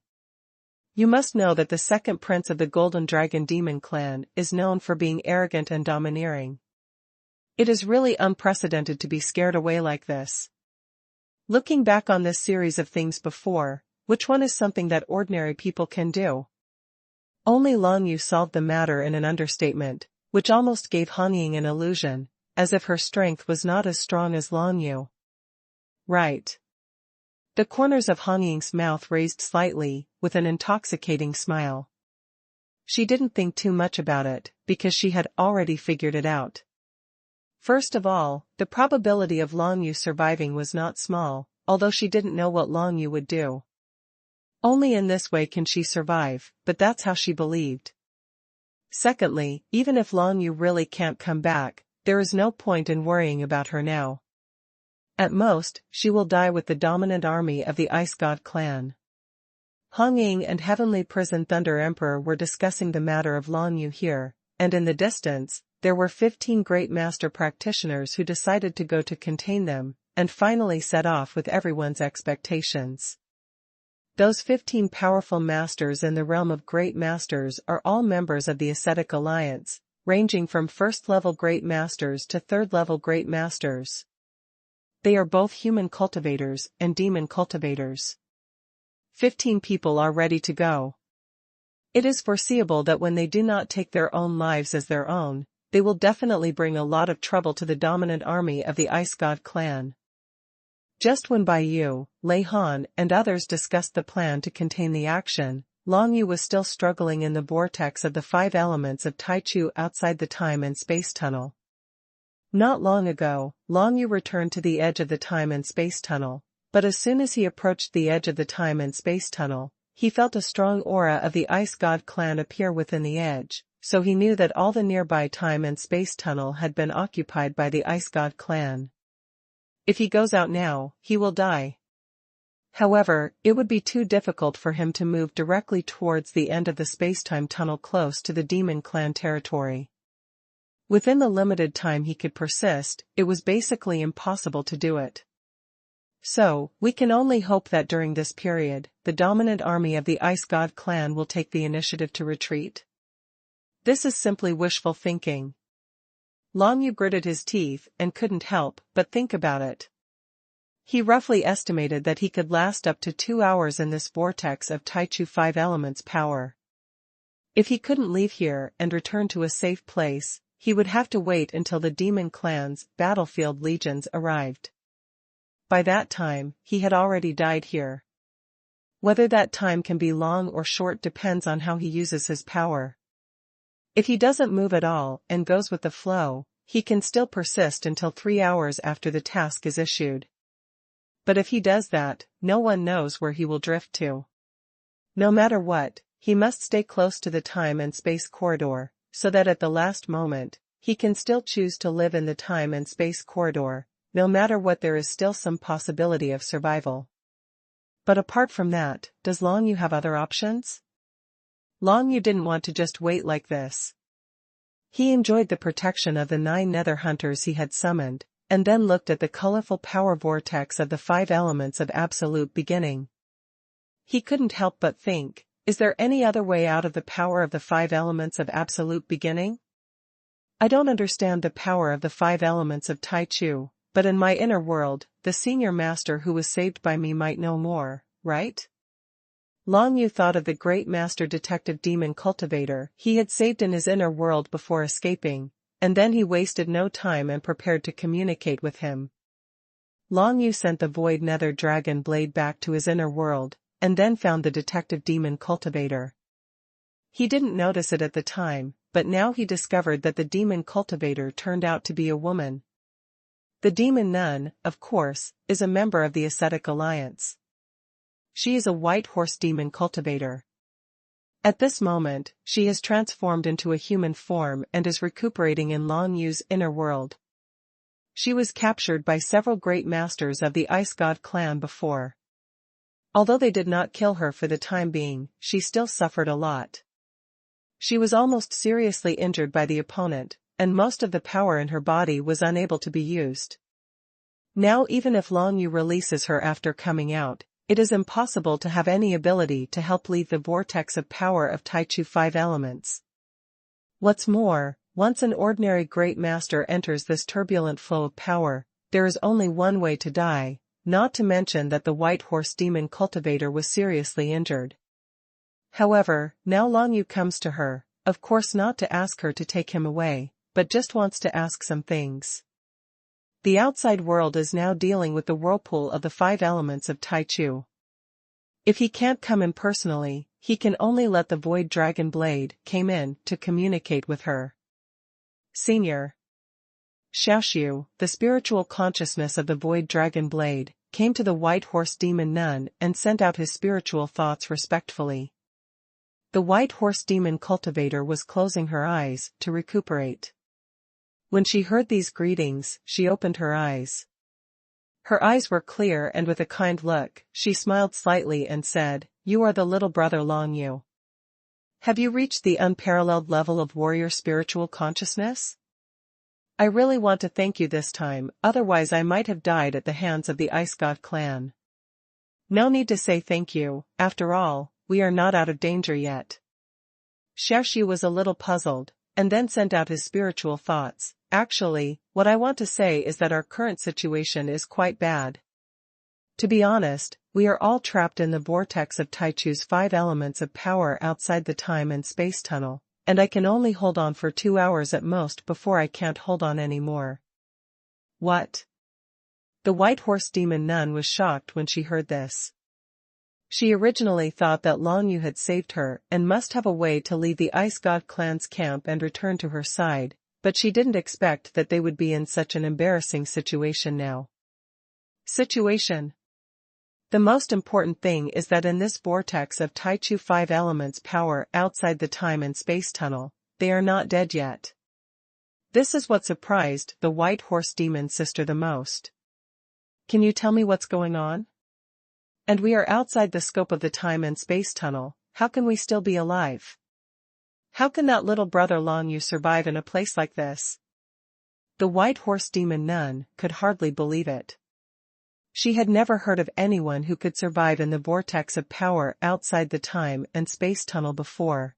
Speaker 1: You must know that the second prince of the Golden Dragon Demon Clan is known for being arrogant and domineering. It is really unprecedented to be scared away like this. Looking back on this series of things before, which one is something that ordinary people can do? Only Long Yu solved the matter in an understatement, which almost gave Hong Ying an illusion, as if her strength was not as strong as Long Yu. Right. The corners of Hong Ying's mouth raised slightly, with an intoxicating smile. She didn't think too much about it, because she had already figured it out. First of all, the probability of Long Yu surviving was not small, although she didn't know what Long Yu would do. Only in this way can she survive, but that's how she believed. Secondly, even if Long Yu really can't come back, there is no point in worrying about her now. At most, she will die with the dominant army of the Ice God clan. Hong Ying and Heavenly Prison Thunder Emperor were discussing the matter of Long Yu here, and in the distance, there were 15 great master practitioners who decided to go to contain them, and finally set off with everyone's expectations. Those 15 powerful masters in the realm of great masters are all members of the Ascetic Alliance, ranging from first-level great masters to third-level great masters. They are both human cultivators and demon cultivators. 15 people are ready to go. It is foreseeable that when they do not take their own lives as their own, they will definitely bring a lot of trouble to the dominant army of the Ice God clan. Just when Bai Yu, Lei Han, and others discussed the plan to contain the action, Long Yu was still struggling in the vortex of the 5 elements of Taichu outside the time and space tunnel. Not long ago, Long Yu returned to the edge of the time and space tunnel, but as soon as he approached the edge of the time and space tunnel, he felt a strong aura of the Ice God clan appear within the edge, so he knew that all the nearby time and space tunnel had been occupied by the Ice God clan. If he goes out now, he will die. However, it would be too difficult for him to move directly towards the end of the space-time tunnel close to the Demon Clan territory. Within the limited time he could persist, it was basically impossible to do it. So, we can only hope that during this period, the dominant army of the Ice God clan will take the initiative to retreat. This is simply wishful thinking. Long Yu gritted his teeth and couldn't help but think about it. He roughly estimated that he could last up to 2 hours in this vortex of Taichu 5 elements power. If he couldn't leave here and return to a safe place, he would have to wait until the Demon Clan's battlefield legions arrived. By that time, he had already died here. Whether that time can be long or short depends on how he uses his power. If he doesn't move at all and goes with the flow, he can still persist until 3 hours after the task is issued. But if he does that, no one knows where he will drift to. No matter what, he must stay close to the time and space corridor, so that at the last moment, he can still choose to live in the time and space corridor, no matter what there is still some possibility of survival. But apart from that, does Long Yu have other options? Long Yu didn't want to just wait like this. He enjoyed the protection of the 9 nether hunters he had summoned, and then looked at the colorful power vortex of the 5 elements of absolute beginning. He couldn't help but think, is there any other way out of the power of the 5 elements of absolute beginning? I don't understand the power of the 5 elements of Tai Chu, but in my inner world, the senior master who was saved by me might know more, right? Long Yu thought of the great master detective demon cultivator he had saved in his inner world before escaping, and then he wasted no time and prepared to communicate with him. Long Yu sent the void nether dragon blade back to his inner world, and then found the detective demon cultivator. He didn't notice it at the time, but now he discovered that the demon cultivator turned out to be a woman. The demon nun, of course, is a member of the Ascetic Alliance. She is a white horse demon cultivator. At this moment, she has transformed into a human form and is recuperating in Long Yu's inner world. She was captured by several great masters of the Ice God clan before. Although they did not kill her for the time being, she still suffered a lot. She was almost seriously injured by the opponent, and most of the power in her body was unable to be used. Now even if Long Yu releases her after coming out, it is impossible to have any ability to help leave the vortex of power of Tai Chu 5 elements. What's more, once an ordinary great master enters this turbulent flow of power, there is only one way to die, not to mention that the white horse demon cultivator was seriously injured. However, now Long Yu comes to her, of course not to ask her to take him away, but just wants to ask some things. The outside world is now dealing with the whirlpool of the 5 elements of Tai Chu. If he can't come in personally, he can only let the void dragon blade came in to communicate with her. Senior Xiaoxiu, the spiritual consciousness of the void dragon blade, came to the white horse demon nun and sent out his spiritual thoughts respectfully. The white horse demon cultivator was closing her eyes to recuperate. When she heard these greetings, she opened her eyes. Her eyes were clear and with a kind look, she smiled slightly and said, "You are the little brother Long Yu. Have you reached the unparalleled level of warrior spiritual consciousness? I really want to thank you this time, otherwise I might have died at the hands of the Ice God clan. No need to say thank you, after all, we are not out of danger yet." Xiaoxiu was a little puzzled, and then sent out his spiritual thoughts. Actually, what I want to say is that our current situation is quite bad. To be honest, we are all trapped in the vortex of Tai Chu's 5 elements of power outside the time and space tunnel, and I can only hold on for 2 hours at most before I can't hold on anymore. What? The white horse demon nun was shocked when she heard this. She originally thought that Long Yu had saved her and must have a way to leave the Ice God clan's camp and return to her side, but she didn't expect that they would be in such an embarrassing situation now. Situation. The most important thing is that in this vortex of Tai Chu 5 elements power outside the time and space tunnel, they are not dead yet. This is what surprised the white horse demon sister the most. Can you tell me what's going on? And we are outside the scope of the time and space tunnel, how can we still be alive? How can that little brother Long Yu survive in a place like this? The white horse demon nun could hardly believe it. She had never heard of anyone who could survive in the vortex of power outside the time and space tunnel before.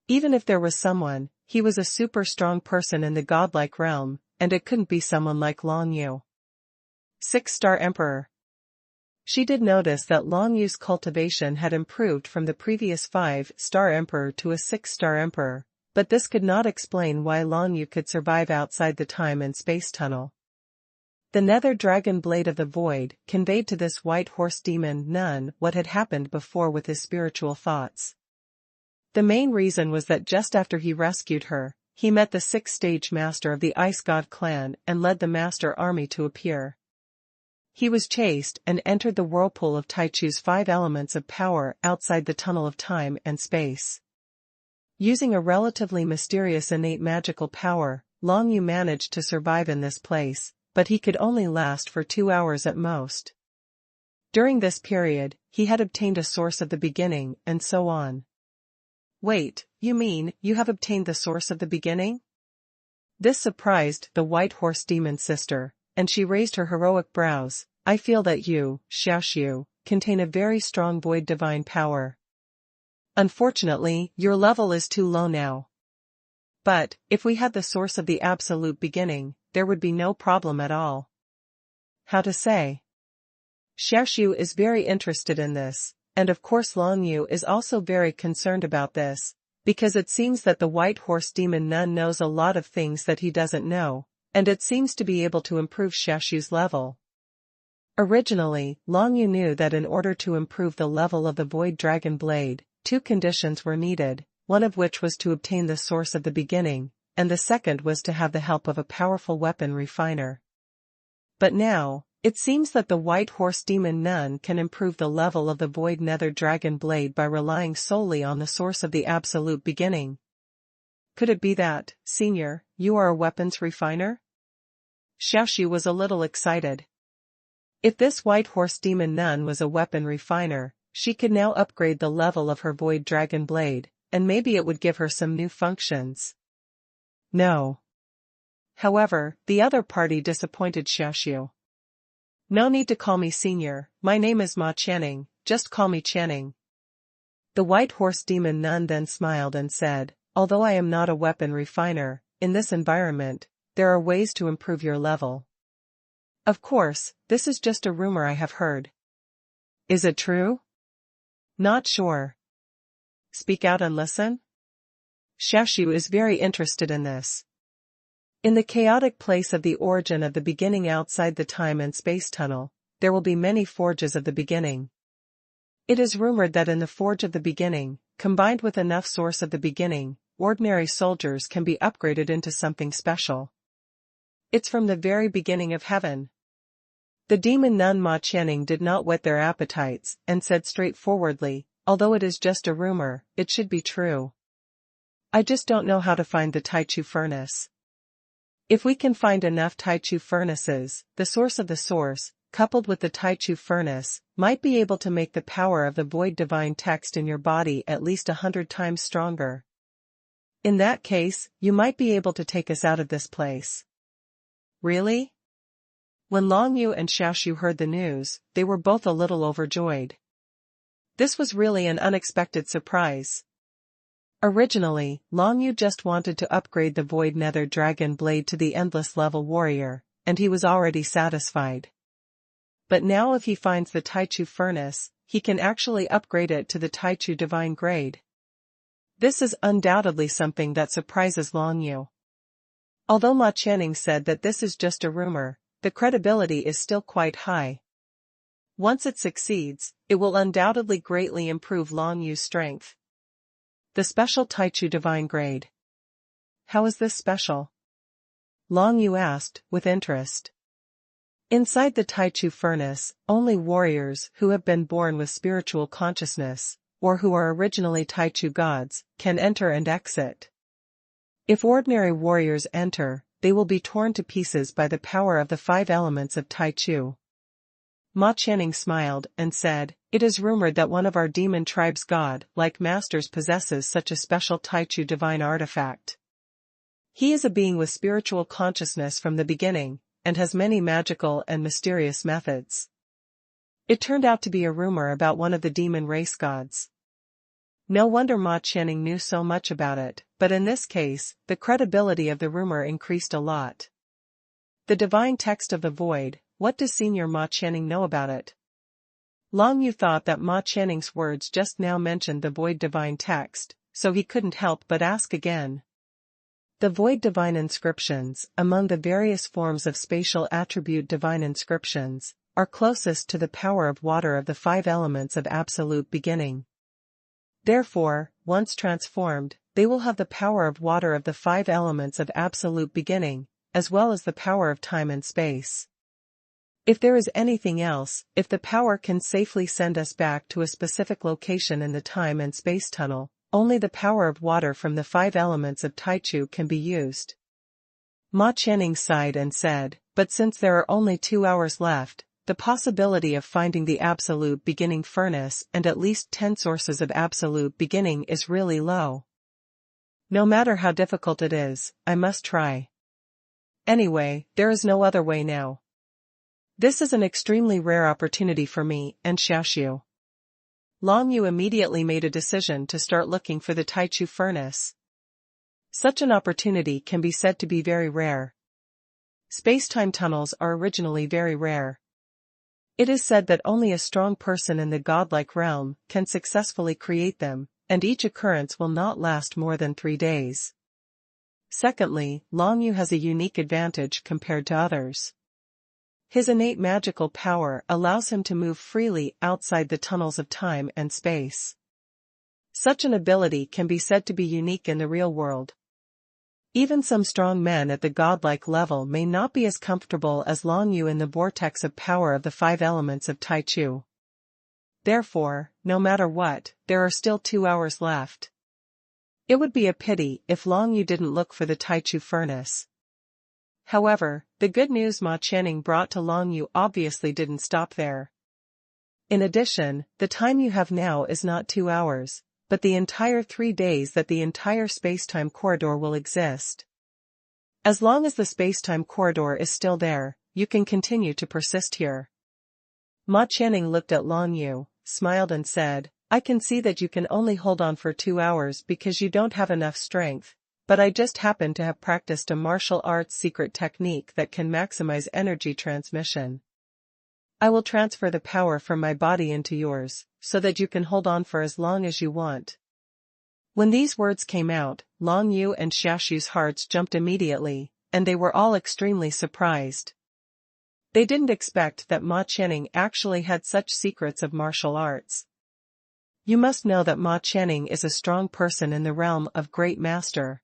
Speaker 1: Even if there was someone, he was a super strong person in the godlike realm, and it couldn't be someone like Long Yu. 6-star Emperor. She did notice that Long Yu's cultivation had improved from the previous 5-star emperor to a 6-star emperor, but this could not explain why Long Yu could survive outside the time and space tunnel. The nether dragon blade of the void conveyed to this white horse demon nun what had happened before with his spiritual thoughts. The main reason was that just after he rescued her, he met the 6th-stage master of the Ice God clan and led the master army to appear. He was chased and entered the whirlpool of Tai Chu's 5 elements of power outside the tunnel of time and space. Using a relatively mysterious innate magical power, Long Yu managed to survive in this place, but he could only last for 2 hours at most. During this period, he had obtained a source of the beginning, and so on. Wait, you mean, you have obtained the source of the beginning? This surprised the White Horse Demon sister, and she raised her heroic brows. I feel that you, Xiaoxiu, contain a very strong void divine power. Unfortunately, your level is too low now. But, if we had the source of the absolute beginning, there would be no problem at all. How to say? Xiaoxiu is very interested in this, and of course Long Yu is also very concerned about this, because it seems that the White Horse Demon Nun knows a lot of things that he doesn't know, and it seems to be able to improve Xiaoxiu's level. Originally, Long Yu knew that in order to improve the level of the Void Dragon Blade, 2 conditions were needed, one of which was to obtain the source of the beginning, and the second was to have the help of a powerful weapon refiner. But now, it seems that the White Horse Demon Nun can improve the level of the Void Nether Dragon Blade by relying solely on the source of the absolute beginning. Could it be that, Senior, you are a weapons refiner? Xiaoxiu was a little excited. If this White Horse Demon Nun was a weapon refiner, she could now upgrade the level of her Void Dragon Blade, and maybe it would give her some new functions. No. However, the other party disappointed Xiaoxiu. No need to call me Senior, my name is Ma Channing, just call me Channing. The White Horse Demon Nun then smiled and said, although I am not a weapon refiner, in this environment, there are ways to improve your level. Of course, this is just a rumor I have heard. Is it true? Not sure. Speak out and listen? Xiaoxiu is very interested in this. In the chaotic place of the origin of the beginning outside the time and space tunnel, there will be many forges of the beginning. It is rumored that in the forge of the beginning, combined with enough source of the beginning, ordinary soldiers can be upgraded into something special. It's from the very beginning of heaven. The demon nun Ma Channing did not whet their appetites, and said straightforwardly, although it is just a rumor, it should be true. I just don't know how to find the Taichu furnace. If we can find enough Taichu furnaces, the source of the source, coupled with the Taichu furnace, might be able to make the power of the void divine text in your body at least 100 times stronger. In that case, you might be able to take us out of this place. Really? When Long Yu and Xiaoxiu heard the news, they were both a little overjoyed. This was really an unexpected surprise. Originally, Long Yu just wanted to upgrade the Void Nether Dragon Blade to the Endless Level Warrior, and he was already satisfied. But now if he finds the Taichu Furnace, he can actually upgrade it to the Taichu Divine Grade. This is undoubtedly something that surprises Long Yu. Although Ma Channing said that this is just a rumor, the credibility is still quite high. Once it succeeds, it will undoubtedly greatly improve Long Yu's strength. The special Taichu Divine Grade. How is this special? Long Yu asked, with interest. Inside the Taichu Furnace, only warriors who have been born with spiritual consciousness, or who are originally Taichu gods, can enter and exit. If ordinary warriors enter, they will be torn to pieces by the power of the 5 elements of Taichu. Ma Channing smiled and said, it is rumored that one of our demon tribe's god-like masters possesses such a special Taichu divine artifact. He is a being with spiritual consciousness from the beginning, and has many magical and mysterious methods. It turned out to be a rumor about one of the demon race gods. No wonder Ma Channing knew so much about it, but in this case, the credibility of the rumor increased a lot. The divine text of the void, what does Senior Ma Channing know about it? Long Yu thought that Ma Channing's words just now mentioned the void divine text, so he couldn't help but ask again. The void divine inscriptions, among the various forms of spatial attribute divine inscriptions, are closest to the power of water of the 5 elements of absolute beginning. Therefore, once transformed, they will have the power of water of the 5 elements of absolute beginning, as well as the power of time and space. If there is anything else, if the power can safely send us back to a specific location in the time and space tunnel, only the power of water from the 5 elements of Taichu can be used. Ma Qianning sighed and said, but since there are only 2 hours left, the possibility of finding the absolute beginning furnace and at least 10 sources of absolute beginning is really low. No matter how difficult it is, I must try. Anyway, there is no other way now. This is an extremely rare opportunity for me and Xiaoxiu. Long Yu immediately made a decision to start looking for the Taichu furnace. Such an opportunity can be said to be very rare. Space-time tunnels are originally very rare. It is said that only a strong person in the godlike realm can successfully create them, and each occurrence will not last more than 3 days. Secondly, Long Yu has a unique advantage compared to others. His innate magical power allows him to move freely outside the tunnels of time and space. Such an ability can be said to be unique in the real world. Even some strong men at the godlike level may not be as comfortable as Long Yu in the vortex of power of the 5 elements of Taichu. Therefore, no matter what, there are still 2 hours left. It would be a pity if Long Yu didn't look for the Taichu furnace. However, the good news Ma Qianning brought to Long Yu obviously didn't stop there. In addition, the time you have now is not 2 hours, but the entire 3 days that the entire space-time corridor will exist. As long as the space-time corridor is still there, you can continue to persist here. Ma Qianning looked at Long Yu, smiled and said, I can see that you can only hold on for 2 hours because you don't have enough strength, but I just happen to have practiced a martial arts secret technique that can maximize energy transmission. I will transfer the power from my body into yours, so that you can hold on for as long as you want. When these words came out, Long Yu and Xiaoxiu's hearts jumped immediately, and they were all extremely surprised. They didn't expect that Ma Qianning actually had such secrets of martial arts. You must know that Ma Qianning is a strong person in the realm of Great Master.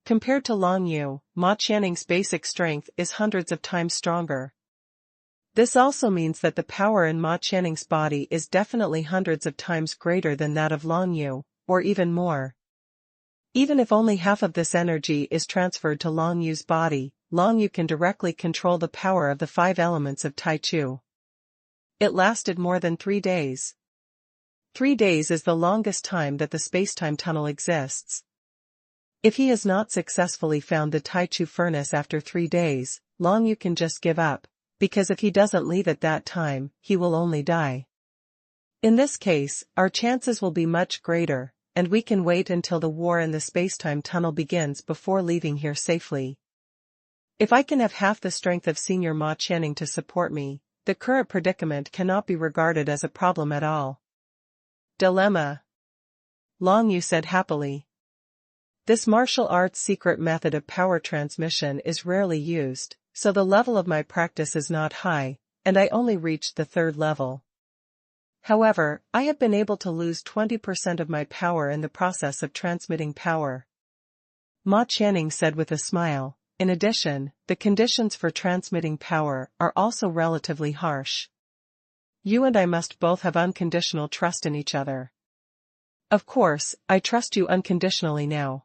Speaker 1: Compared to Long Yu, Ma Qianning's basic strength is hundreds of times stronger. This also means that the power in Ma Qianning's body is definitely hundreds of times greater than that of Long Yu, or even more. Even if only half of this energy is transferred to Long Yu's body, Long Yu can directly control the power of the 5 elements of Taichu. It lasted more than 3 days. 3 days is the longest time that the space-time tunnel exists. If he has not successfully found the Taichu furnace after 3 days, Long Yu can just give up, because if he doesn't leave at that time, he will only die. In this case, our chances will be much greater, and we can wait until the war in the space-time tunnel begins before leaving here safely. If I can have half the strength of Senior Ma Qianning to support me, the current predicament cannot be regarded as a problem at all. Dilemma. Long Yu said happily. This martial arts secret method of power transmission is rarely used, so the level of my practice is not high, and I only reached the 3rd level. However, I have been able to lose 20% of my power in the process of transmitting power. Ma Qianning said with a smile. In addition, the conditions for transmitting power are also relatively harsh. You and I must both have unconditional trust in each other. Of course, I trust you unconditionally now.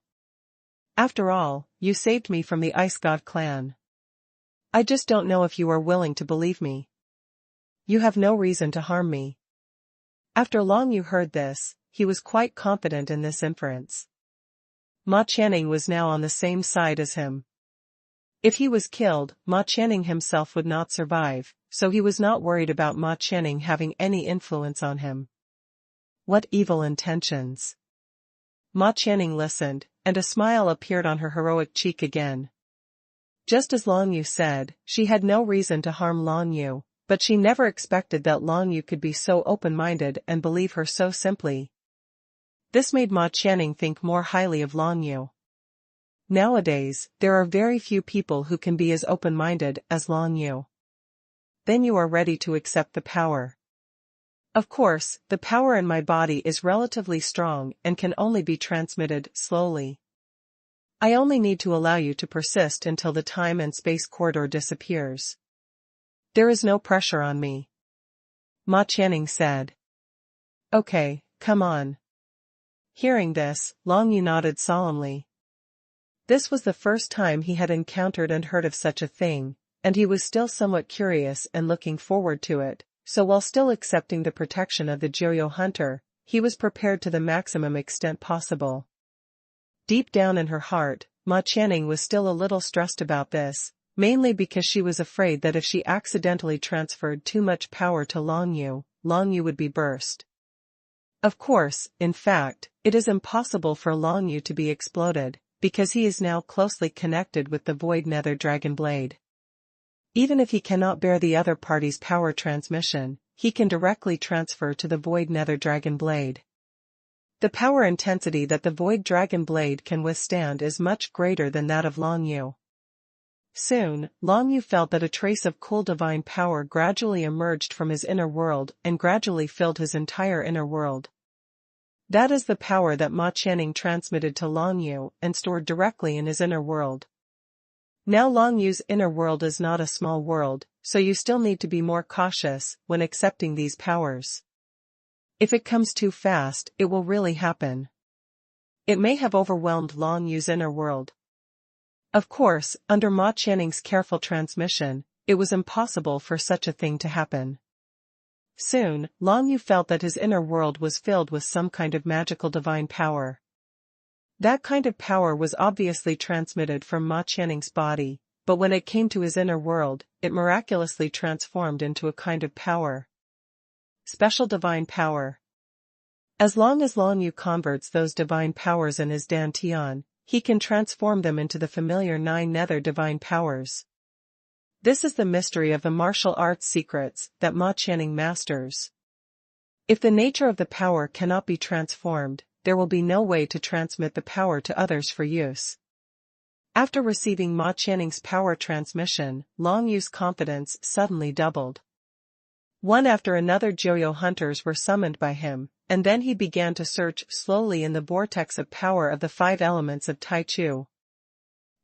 Speaker 1: After all, you saved me from the Ice God clan. I just don't know if you are willing to believe me. You have no reason to harm me. After Long Yu heard this, he was quite confident in this inference. Ma Qianning was now on the same side as him. If he was killed, Ma Qianning himself would not survive, so he was not worried about Ma Qianning having any influence on him. What evil intentions! Ma Qianning listened, and a smile appeared on her heroic cheek again. Just as Long Yu said, she had no reason to harm Long Yu, but she never expected that Long Yu could be so open-minded and believe her so simply. This made Ma Qianning think more highly of Long Yu. Nowadays, there are very few people who can be as open-minded as Long Yu. Then you are ready to accept the power. Of course, the power in my body is relatively strong and can only be transmitted slowly. I only need to allow you to persist until the time and space corridor disappears. There is no pressure on me. Ma Qianning said. Okay, come on. Hearing this, Long Yu nodded solemnly. This was the first time he had encountered and heard of such a thing, and he was still somewhat curious and looking forward to it, so while still accepting the protection of the Joyo hunter, he was prepared to the maximum extent possible. Deep down in her heart, Ma Qianning was still a little stressed about this, mainly because she was afraid that if she accidentally transferred too much power to Long Yu would be burst. Of course, in fact, it is impossible for Long Yu to be exploded, because he is now closely connected with the Void Nether Dragon Blade. Even if he cannot bear the other party's power transmission, he can directly transfer to the Void Nether Dragon Blade. The power intensity that the Void Dragon Blade can withstand is much greater than that of Long Yu. Soon, Long Yu felt that a trace of cool divine power gradually emerged from his inner world and gradually filled his entire inner world. That is the power that Ma Qianning transmitted to Long Yu and stored directly in his inner world. Now Long Yu's inner world is not a small world, so you still need to be more cautious when accepting these powers. If it comes too fast, it will really happen. It may have overwhelmed Long Yu's inner world. Of course, under Ma Qianning's careful transmission, it was impossible for such a thing to happen. Soon, Long Yu felt that his inner world was filled with some kind of magical divine power. That kind of power was obviously transmitted from Ma Qianning's body, but when it came to his inner world, it miraculously transformed into a kind of power. Special divine power. As long as Long Yu converts those divine powers in his dantian, he can transform them into the familiar 9 nether divine powers. This is the mystery of the martial arts secrets that Ma Qianning masters. If the nature of the power cannot be transformed, there will be no way to transmit the power to others for use. After receiving Ma Qianning's power transmission, Long Yu's confidence suddenly doubled. One after another Joyo hunters were summoned by him, and then he began to search slowly in the vortex of power of the 5 elements of Tai Chu.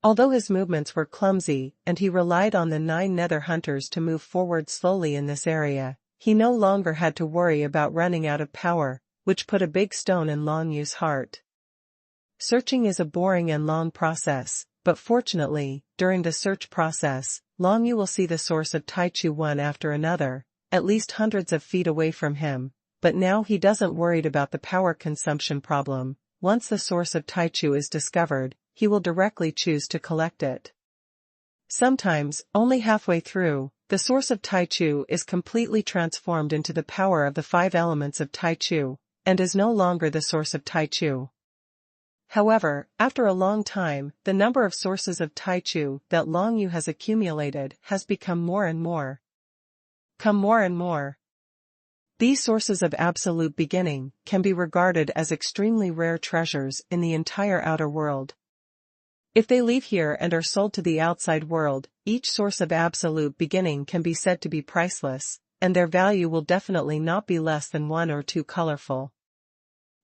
Speaker 1: Although his movements were clumsy and he relied on the 9 nether hunters to move forward slowly in this area, he no longer had to worry about running out of power, which put a big stone in Long Yu's heart. Searching is a boring and long process, but fortunately, during the search process, Long Yu will see the source of Tai Chu one after another, at least hundreds of feet away from him, but now he doesn't worried about the power consumption problem. Once the source of Tai Chu is discovered, he will directly choose to collect it. Sometimes, only halfway through, the source of Tai Chu is completely transformed into the power of the 5 elements of Tai Chu, and is no longer the source of Tai Chu. However, after a long time, the number of sources of Tai Chu that Long Yu has accumulated has become more and more. These sources of absolute beginning can be regarded as extremely rare treasures in the entire outer world. If they leave here and are sold to the outside world, each source of absolute beginning can be said to be priceless, and their value will definitely not be less than 1 or 2 colorful.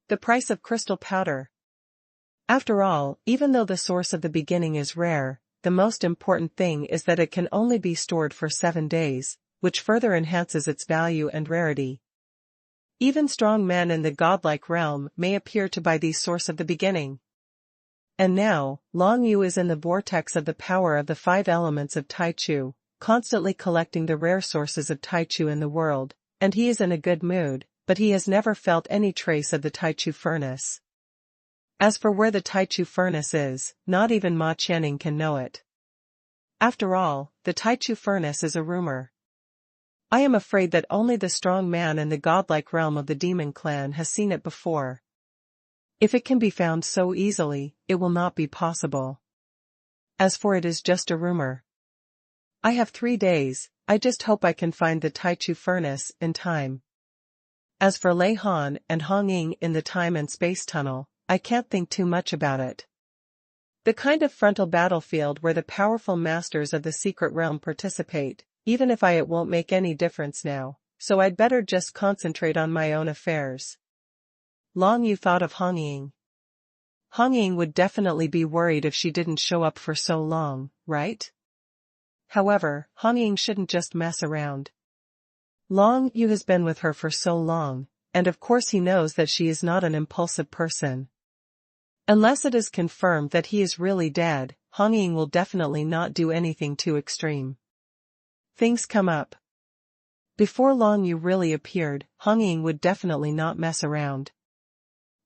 Speaker 1: The price of crystal powder. After all, even though the source of the beginning is rare, the most important thing is that it can only be stored for 7 days, which further enhances its value and rarity. Even strong men in the godlike realm may appear to buy these source of the beginning. And now, Long Yu is in the vortex of the power of the 5 elements of Tai Chu, constantly collecting the rare sources of Tai Chu in the world, and he is in a good mood, but he has never felt any trace of the Tai Chu furnace. As for where the Tai Chu furnace is, not even Ma Qianning can know it. After all, the Tai Chu furnace is a rumor. I am afraid that only the strong man in the godlike realm of the demon clan has seen it before. If it can be found so easily, it will not be possible. As for it is just a rumor. I have 3 days, I just hope I can find the Tai Chu furnace in time. As for Lei Han and Hong Ying in the time and space tunnel, I can't think too much about it. The kind of frontal battlefield where the powerful masters of the secret realm participate, even if it won't make any difference now, so I'd better just concentrate on my own affairs. Long Yu thought of Hong Ying. Hong Ying would definitely be worried if she didn't show up for so long, right? However, Hong Ying shouldn't just mess around. Long Yu has been with her for so long, and of course he knows that she is not an impulsive person. Unless it is confirmed that he is really dead, Hong Ying will definitely not do anything too extreme. Things come up. Before Long Yu really appeared, Hong Ying would definitely not mess around.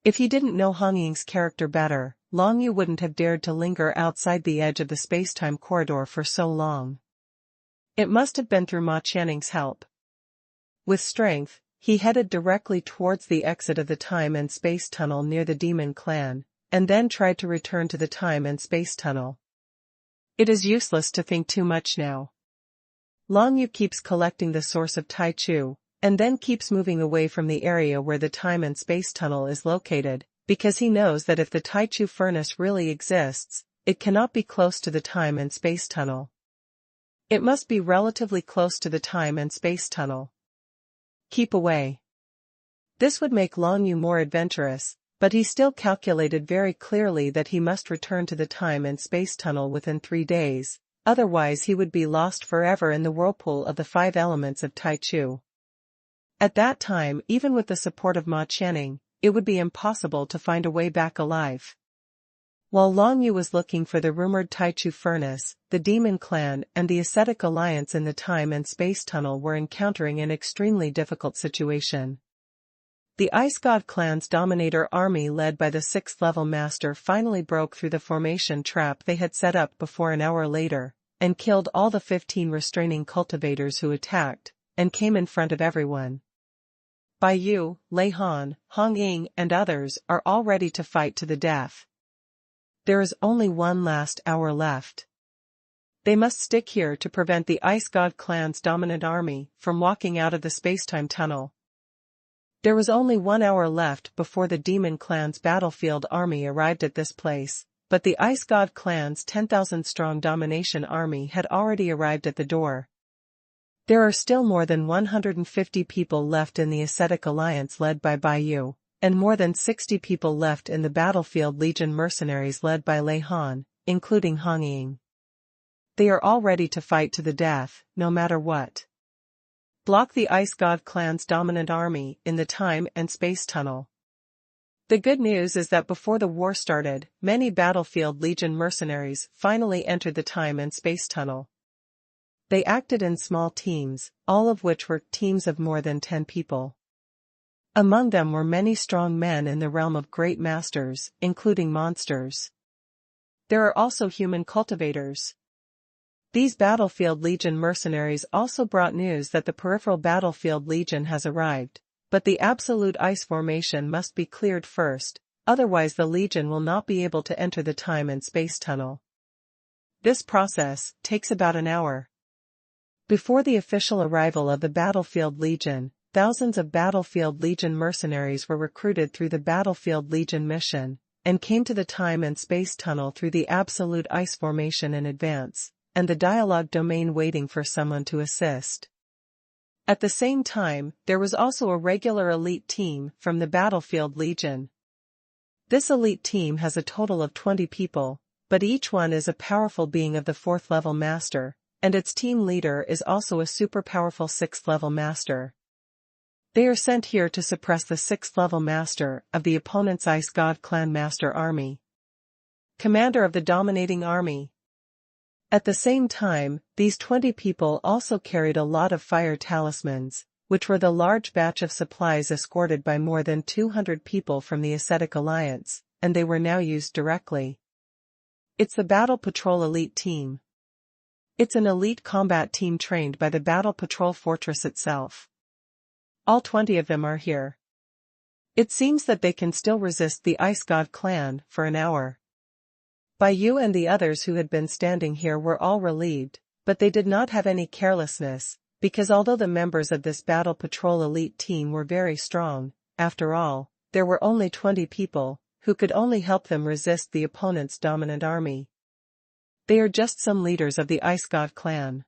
Speaker 1: If he didn't know Hong Ying's character better, Long Yu wouldn't have dared to linger outside the edge of the space-time corridor for so long. It must have been through Ma Qianning's help. With strength, he headed directly towards the exit of the time and space tunnel near the demon clan, and then tried to return to the time and space tunnel. It is useless to think too much now. Long Yu keeps collecting the source of Tai Chu, and then keeps moving away from the area where the time and space tunnel is located, because he knows that if the Tai Chu furnace really exists, it cannot be close to the time and space tunnel. It must be relatively close to the time and space tunnel. Keep away. This would make Long Yu more adventurous, but he still calculated very clearly that he must return to the time and space tunnel within 3 days, otherwise he would be lost forever in the whirlpool of the 5 elements of Tai Chu. At that time, even with the support of Ma Qianning, it would be impossible to find a way back alive. While Long Yu was looking for the rumored Tai Chu furnace, the Demon Clan and the Ascetic Alliance in the time and space tunnel were encountering an extremely difficult situation. The Ice God Clan's Dominator army led by the 6th level master finally broke through the formation trap they had set up before an hour later, and killed all the 15 restraining cultivators who attacked, and came in front of everyone. Bai Yu, Lei Han, Hong Ying and others are all ready to fight to the death. There is only one last hour left. They must stick here to prevent the Ice God Clan's dominant army from walking out of the spacetime tunnel. There was only 1 hour left before the Demon Clan's battlefield army arrived at this place, but the Ice God Clan's 10,000-strong domination army had already arrived at the door. There are still more than 150 people left in the Ascetic Alliance led by Bai Yu, and more than 60 people left in the Battlefield Legion mercenaries led by Lei Han, including Hong Ying. They are all ready to fight to the death, no matter what. Block the Ice God Clan's dominant army in the time and space tunnel. The good news is that before the war started, many Battlefield Legion mercenaries finally entered the time and space tunnel. They acted in small teams, all of which were teams of more than 10 people. Among them were many strong men in the realm of great masters, including monsters. There are also human cultivators. These Battlefield Legion mercenaries also brought news that the peripheral Battlefield Legion has arrived, but the absolute ice formation must be cleared first, otherwise the Legion will not be able to enter the time and space tunnel. This process takes about an hour. Before the official arrival of the Battlefield Legion, thousands of Battlefield Legion mercenaries were recruited through the Battlefield Legion mission, and came to the time and space tunnel through the absolute ice formation in advance, and the dialogue domain waiting for someone to assist. At the same time, there was also a regular elite team from the Battlefield Legion. This elite team has a total of 20 people, but each one is a powerful being of the 4th level master, and its team leader is also a super powerful 6th level master. They are sent here to suppress the 6th level master of the opponent's Ice God Clan Master Army. Commander of the dominating army. At the same time, these 20 people also carried a lot of fire talismans, which were the large batch of supplies escorted by more than 200 people from the Ascetic Alliance, and they were now used directly. It's the Battle Patrol Elite Team. It's an elite combat team trained by the Battle Patrol Fortress itself. All 20 of them are here. It seems that they can still resist the Ice God Clan for an hour. Bai Yu and the others who had been standing here were all relieved, but they did not have any carelessness, because although the members of this Battle Patrol Elite team were very strong, after all, there were only 20 people, who could only help them resist the opponent's dominant army. They are just some leaders of the Ice God Clan.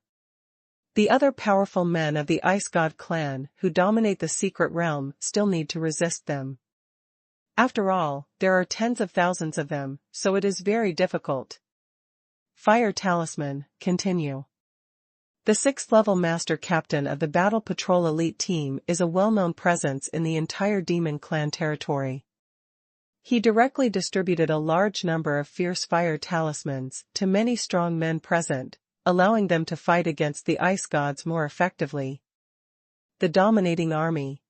Speaker 1: The other powerful men of the Ice God Clan who dominate the secret realm still need to resist them. After all, there are tens of thousands of them, so it is very difficult. Fire Talisman, continue. The 6th level Master Captain of the Battle Patrol Elite Team is a well-known presence in the entire Demon Clan territory. He directly distributed a large number of fierce fire talismans to many strong men present, allowing them to fight against the ice gods more effectively. The dominating army.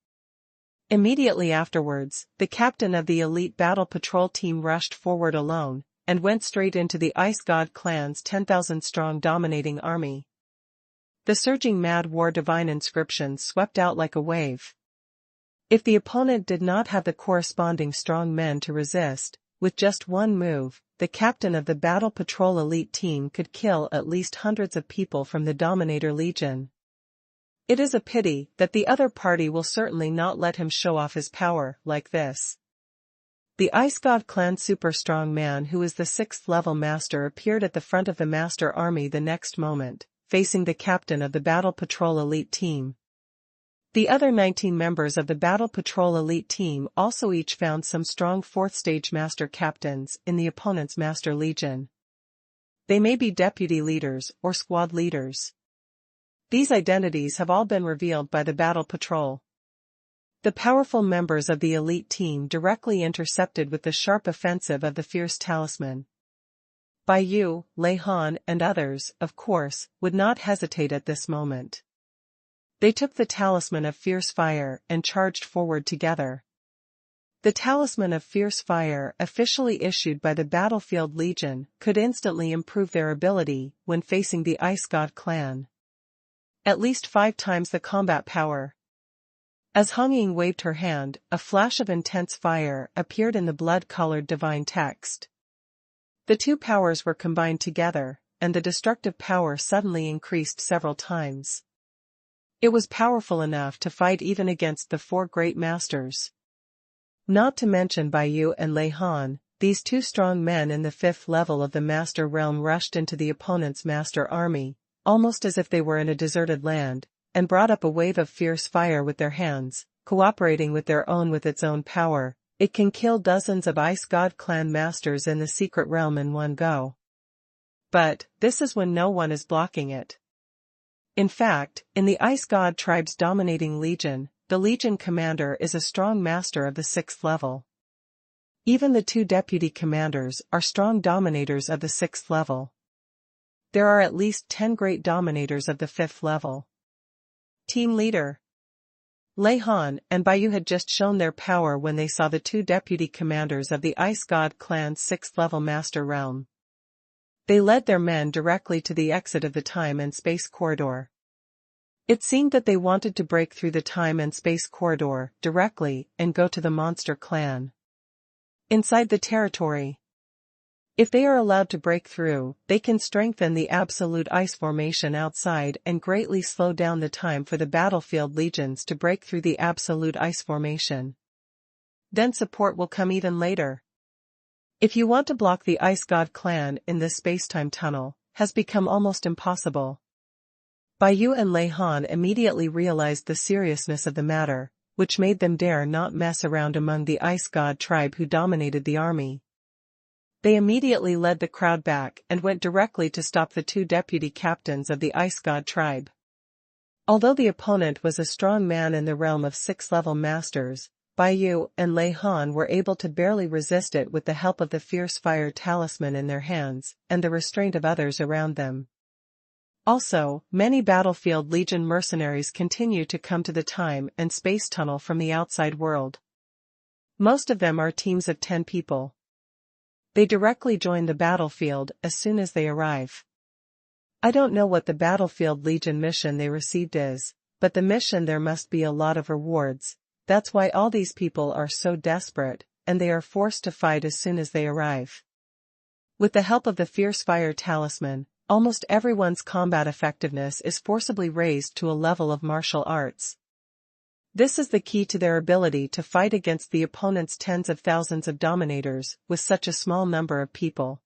Speaker 1: Immediately afterwards, the captain of the elite battle patrol team rushed forward alone, and went straight into the Ice God clan's 10,000-strong dominating army. The surging mad war divine inscriptions swept out like a wave. If the opponent did not have the corresponding strong men to resist, with just one move, the captain of the battle patrol elite team could kill at least hundreds of people from the Dominator Legion. It is a pity that the other party will certainly not let him show off his power like this. The Ice God clan super strong man who is the 6th level master appeared at the front of the master army the next moment, facing the captain of the battle patrol elite team. The other 19 members of the Battle Patrol Elite Team also each found some strong 4th stage master captains in the opponent's Master Legion. They may be deputy leaders or squad leaders. These identities have all been revealed by the Battle Patrol. The powerful members of the elite team directly intercepted with the sharp offensive of the Fierce Talisman. Bai Yu, Lei Han and others, of course, would not hesitate at this moment. They took the Talisman of Fierce Fire and charged forward together. The Talisman of Fierce Fire, officially issued by the Battlefield Legion, could instantly improve their ability when facing the Ice God clan. At least 5 times the combat power. As Hong Ying waved her hand, a flash of intense fire appeared in the blood-colored divine text. The two powers were combined together, and the destructive power suddenly increased several times. It was powerful enough to fight even against the 4 great masters. Not to mention Bai Yu and Lei Han, these 2 strong men in the 5th level of the master realm rushed into the opponent's master army, almost as if they were in a deserted land, and brought up a wave of fierce fire with their hands, cooperating with their own with its own power. It can kill dozens of Ice God clan masters in the secret realm in one go. But, this is when no one is blocking it. In fact, in the Ice God tribe's dominating legion, the legion commander is a strong master of the 6th level. Even the 2 deputy commanders are strong dominators of the 6th level. There are at least 10 great dominators of the 5th level. Team leader. Lei Han and Bai Yu had just shown their power when they saw the 2 deputy commanders of the Ice God clan's 6th level master realm. They led their men directly to the exit of the time and space corridor. It seemed that they wanted to break through the time and space corridor directly and go to the monster clan. Inside the territory. If they are allowed to break through, they can strengthen the absolute ice formation outside and greatly slow down the time for the battlefield legions to break through the absolute ice formation. Then support will come even later. If you want to block the Ice God clan in this space-time tunnel, has become almost impossible. Bai Yu and Lei Han immediately realized the seriousness of the matter, which made them dare not mess around among the Ice God tribe who dominated the army. They immediately led the crowd back and went directly to stop the 2 deputy captains of the Ice God tribe. Although the opponent was a strong man in the realm of 6th-level masters, Bai Yu and Lei Han were able to barely resist it with the help of the fierce fire talisman in their hands and the restraint of others around them. Also, many Battlefield Legion mercenaries continue to come to the time and space tunnel from the outside world. Most of them are teams of 10 people. They directly join the battlefield as soon as they arrive. I don't know what the Battlefield Legion mission they received is, but the mission there must be a lot of rewards. That's why all these people are so desperate, and they are forced to fight as soon as they arrive. With the help of the Fierce Fire Talisman, almost everyone's combat effectiveness is forcibly raised to a level of martial arts. This is the key to their ability to fight against the opponent's tens of thousands of dominators with such a small number of people.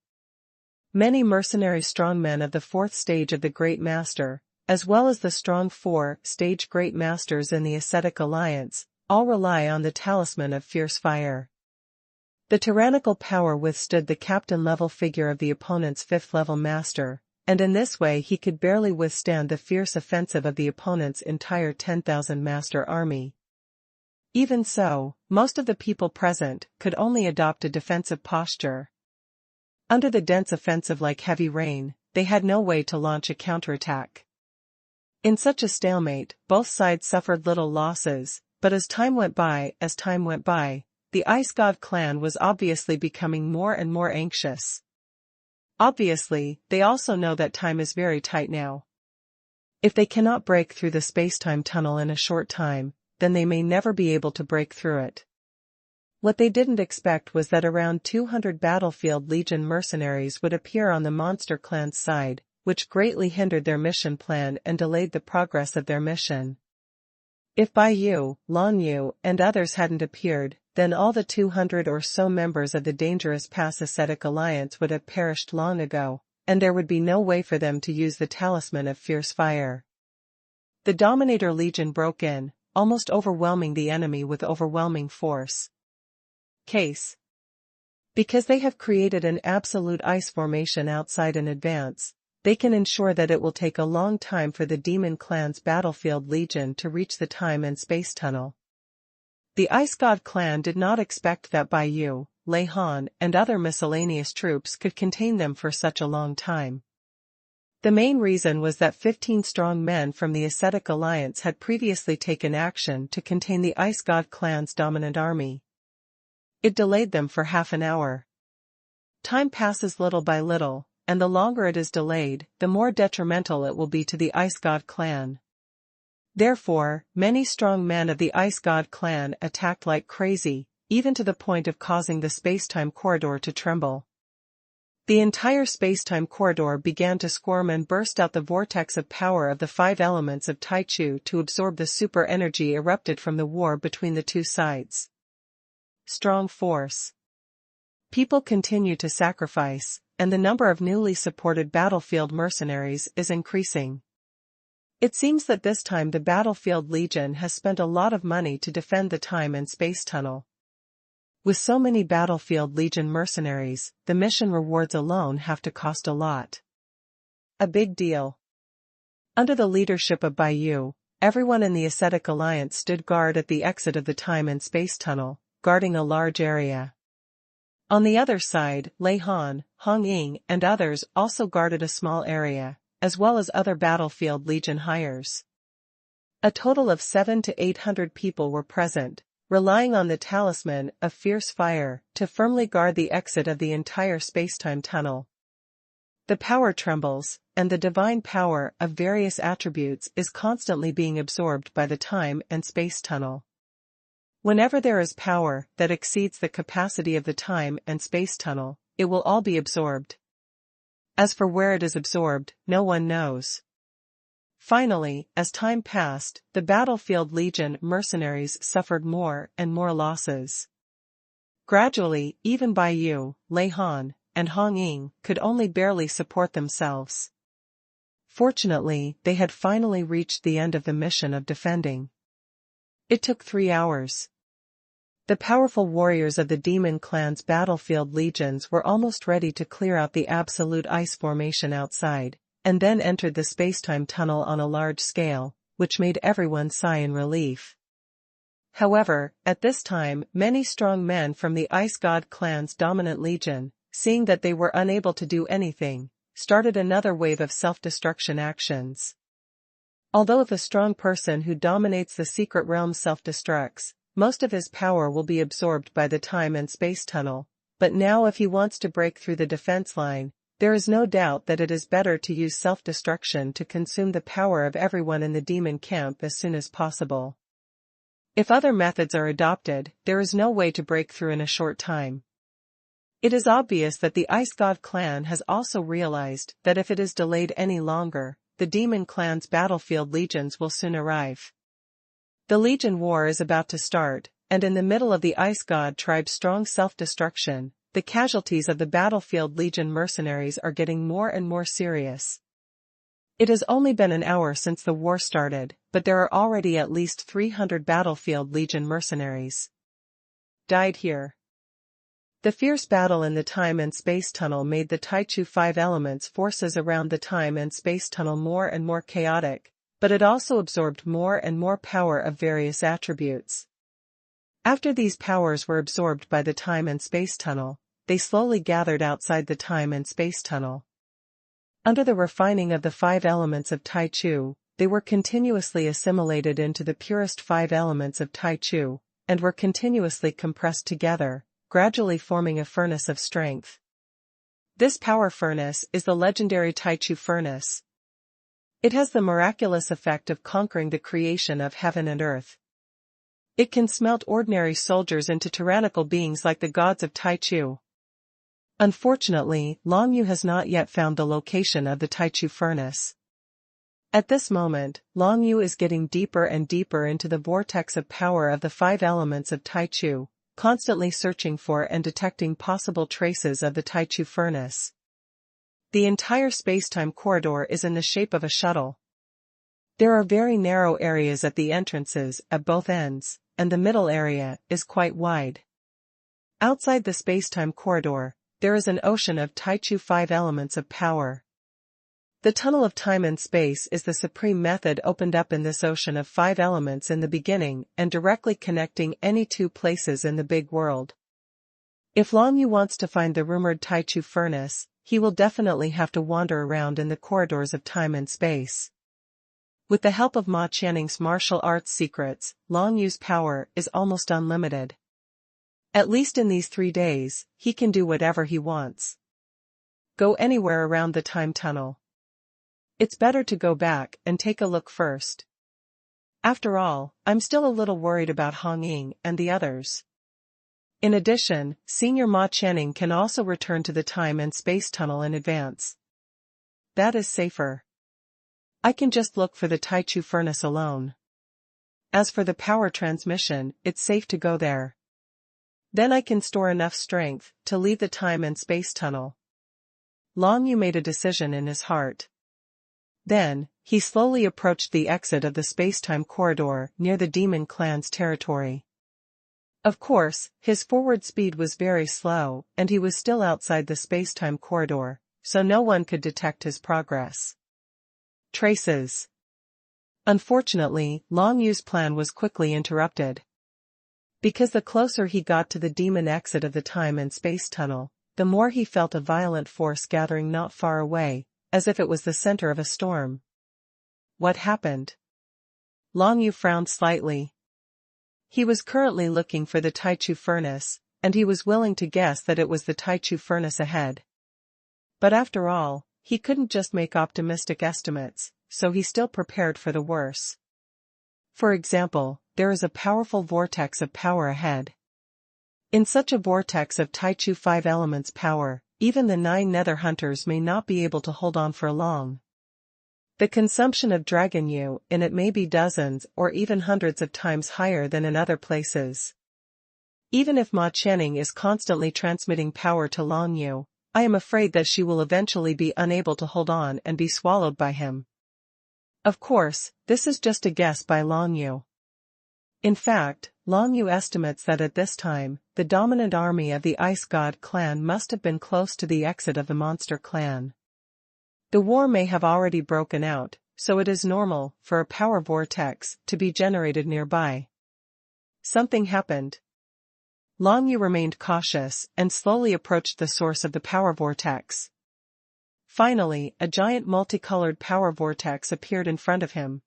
Speaker 1: Many mercenary strongmen of the 4th stage of the Great Master, as well as the strong 4th-stage Great Masters in the Ascetic Alliance, all rely on the Talisman of Fierce Fire. The tyrannical power withstood the captain-level figure of the opponent's 5th-level master, and in this way he could barely withstand the fierce offensive of the opponent's entire 10,000 master army. Even so, most of the people present could only adopt a defensive posture. Under the dense offensive like heavy rain, they had no way to launch a counterattack. In such a stalemate, both sides suffered little losses, but as time went by, the Ice God clan was obviously becoming more and more anxious. Obviously, they also know that time is very tight now. If they cannot break through the space-time tunnel in a short time, then they may never be able to break through it. What they didn't expect was that around 200 Battlefield Legion mercenaries would appear on the monster clan's side, which greatly hindered their mission plan and delayed the progress of their mission. If Bai Yu, Lan Yu, and others hadn't appeared, then all the 200 or so members of the dangerous Pass Ascetic Alliance would have perished long ago, and there would be no way for them to use the Talisman of Fierce Fire. The Dominator Legion broke in, almost overwhelming the enemy with overwhelming force. Case. Because they have created an absolute ice formation outside in advance, they can ensure that it will take a long time for the Demon Clan's Battlefield Legion to reach the time and space tunnel. The Ice God clan did not expect that Bai Yu, Lei Han, and other miscellaneous troops could contain them for such a long time. The main reason was that 15 strong men from the Ascetic Alliance had previously taken action to contain the Ice God clan's dominant army. It delayed them for half an hour. Time passes little by little, and the longer it is delayed, the more detrimental it will be to the Ice God clan. Therefore, many strong men of the Ice God clan attacked like crazy, even to the point of causing the space-time corridor to tremble. The entire space-time corridor began to squirm and burst out the vortex of power of the 5 elements of Taichu to absorb the super energy erupted from the war between the two sides. Strong force. People continue to sacrifice, and the number of newly supported battlefield mercenaries is increasing. It seems that this time the Battlefield Legion has spent a lot of money to defend the time and space tunnel. With so many Battlefield Legion mercenaries, the mission rewards alone have to cost a lot. A big deal. Under the leadership of Bai Yu, everyone in the Ascetic Alliance stood guard at the exit of the time and space tunnel, guarding a large area. On the other side, Lei Han, Hong Ying, and others also guarded a small area, as well as other Battlefield Legion hires. A total of 700 to 800 people were present, relying on the Talisman of Fierce Fire to firmly guard the exit of the entire space-time tunnel. The power trembles, and the divine power of various attributes is constantly being absorbed by the time and space tunnel. Whenever there is power that exceeds the capacity of the time and space tunnel, it will all be absorbed. As for where it is absorbed, no one knows. Finally, as time passed, the Battlefield Legion mercenaries suffered more and more losses. Gradually, even Bai Yu, Lei Han, and Hong Ying could only barely support themselves. Fortunately, they had finally reached the end of the mission of defending. It took 3 hours. The powerful warriors of the Demon Clan's Battlefield Legions were almost ready to clear out the absolute ice formation outside, and then entered the space-time tunnel on a large scale, which made everyone sigh in relief. However, at this time, many strong men from the Ice God clan's dominant legion, seeing that they were unable to do anything, started another wave of self-destruction actions. Although if a strong person who dominates the secret realm self-destructs, most of his power will be absorbed by the time and space tunnel, but now if he wants to break through the defense line, there is no doubt that it is better to use self-destruction to consume the power of everyone in the demon camp as soon as possible. If other methods are adopted, there is no way to break through in a short time. It is obvious that the Ice God clan has also realized that if it is delayed any longer, the Demon Clan's Battlefield Legions will soon arrive. The Legion War is about to start, and in the middle of the Ice God tribe's strong self-destruction, the casualties of the Battlefield Legion mercenaries are getting more and more serious. It has only been an hour since the war started, but there are already at least 300 Battlefield Legion mercenaries died here. The fierce battle in the time and space tunnel made the Taichu 5 elements forces around the time and space tunnel more and more chaotic, but it also absorbed more and more power of various attributes. After these powers were absorbed by the time and space tunnel, they slowly gathered outside the time and space tunnel. Under the refining of the 5 elements of Tai Chu, they were continuously assimilated into the purest 5 elements of Tai Chu, and were continuously compressed together, gradually forming a furnace of strength. This power furnace is the legendary Tai Chu furnace. It has the miraculous effect of conquering the creation of heaven and earth. It can smelt ordinary soldiers into tyrannical beings like the gods of Tai Chu. Unfortunately, Long Yu has not yet found the location of the Tai Chu furnace. At this moment, Long Yu is getting deeper and deeper into the vortex of power of the 5 elements of Tai Chu, constantly searching for and detecting possible traces of the Tai Chu furnace. The entire space-time corridor is in the shape of a shuttle. There are very narrow areas at the entrances at both ends, and the middle area is quite wide. Outside the space-time corridor, there is an ocean of Tai Chu 5 elements of power. The tunnel of time and space is the supreme method opened up in this ocean of 5 elements in the beginning and directly connecting any 2 places in the big world. If Long Yu wants to find the rumored Tai Chu furnace, he will definitely have to wander around in the corridors of time and space. With the help of Ma Qianning's martial arts secrets, Long Yu's power is almost unlimited. At least in these 3 days, he can do whatever he wants. Go anywhere around the time tunnel. It's better to go back and take a look first. After all, I'm still a little worried about Hong Ying and the others. In addition, Senior Ma Qianning can also return to the time and space tunnel in advance. That is safer. I can just look for the Tai Chu furnace alone. As for the power transmission, it's safe to go there. Then I can store enough strength to leave the time and space tunnel. Long Yu made a decision in his heart. Then, he slowly approached the exit of the space-time corridor near the Demon Clan's territory. Of course, his forward speed was very slow, and he was still outside the space-time corridor, so no one could detect his progress. Traces. Unfortunately, Long Yu's plan was quickly interrupted. Because the closer he got to the demon exit of the time and space tunnel, the more he felt a violent force gathering not far away, as if it was the center of a storm. What happened? Long Yu frowned slightly. He was currently looking for the Tai Chu furnace, and he was willing to guess that it was the Tai Chu furnace ahead. But after all, he couldn't just make optimistic estimates, so he still prepared for the worst. For example, there is a powerful vortex of power ahead. In such a vortex of Tai Chu 5 elements power, even the 9 nether hunters may not be able to hold on for long. The consumption of Dragon Yu in it may be dozens or even hundreds of times higher than in other places. Even if Ma Qianning is constantly transmitting power to Long Yu, I am afraid that she will eventually be unable to hold on and be swallowed by him. Of course, this is just a guess by Long Yu. In fact, Long Yu estimates that at this time, the dominant army of the Ice God clan must have been close to the exit of the Monster clan. The war may have already broken out, so it is normal for a power vortex to be generated nearby. Something happened. Long Yu remained cautious and slowly approached the source of the power vortex. Finally, a giant multicolored power vortex appeared in front of him.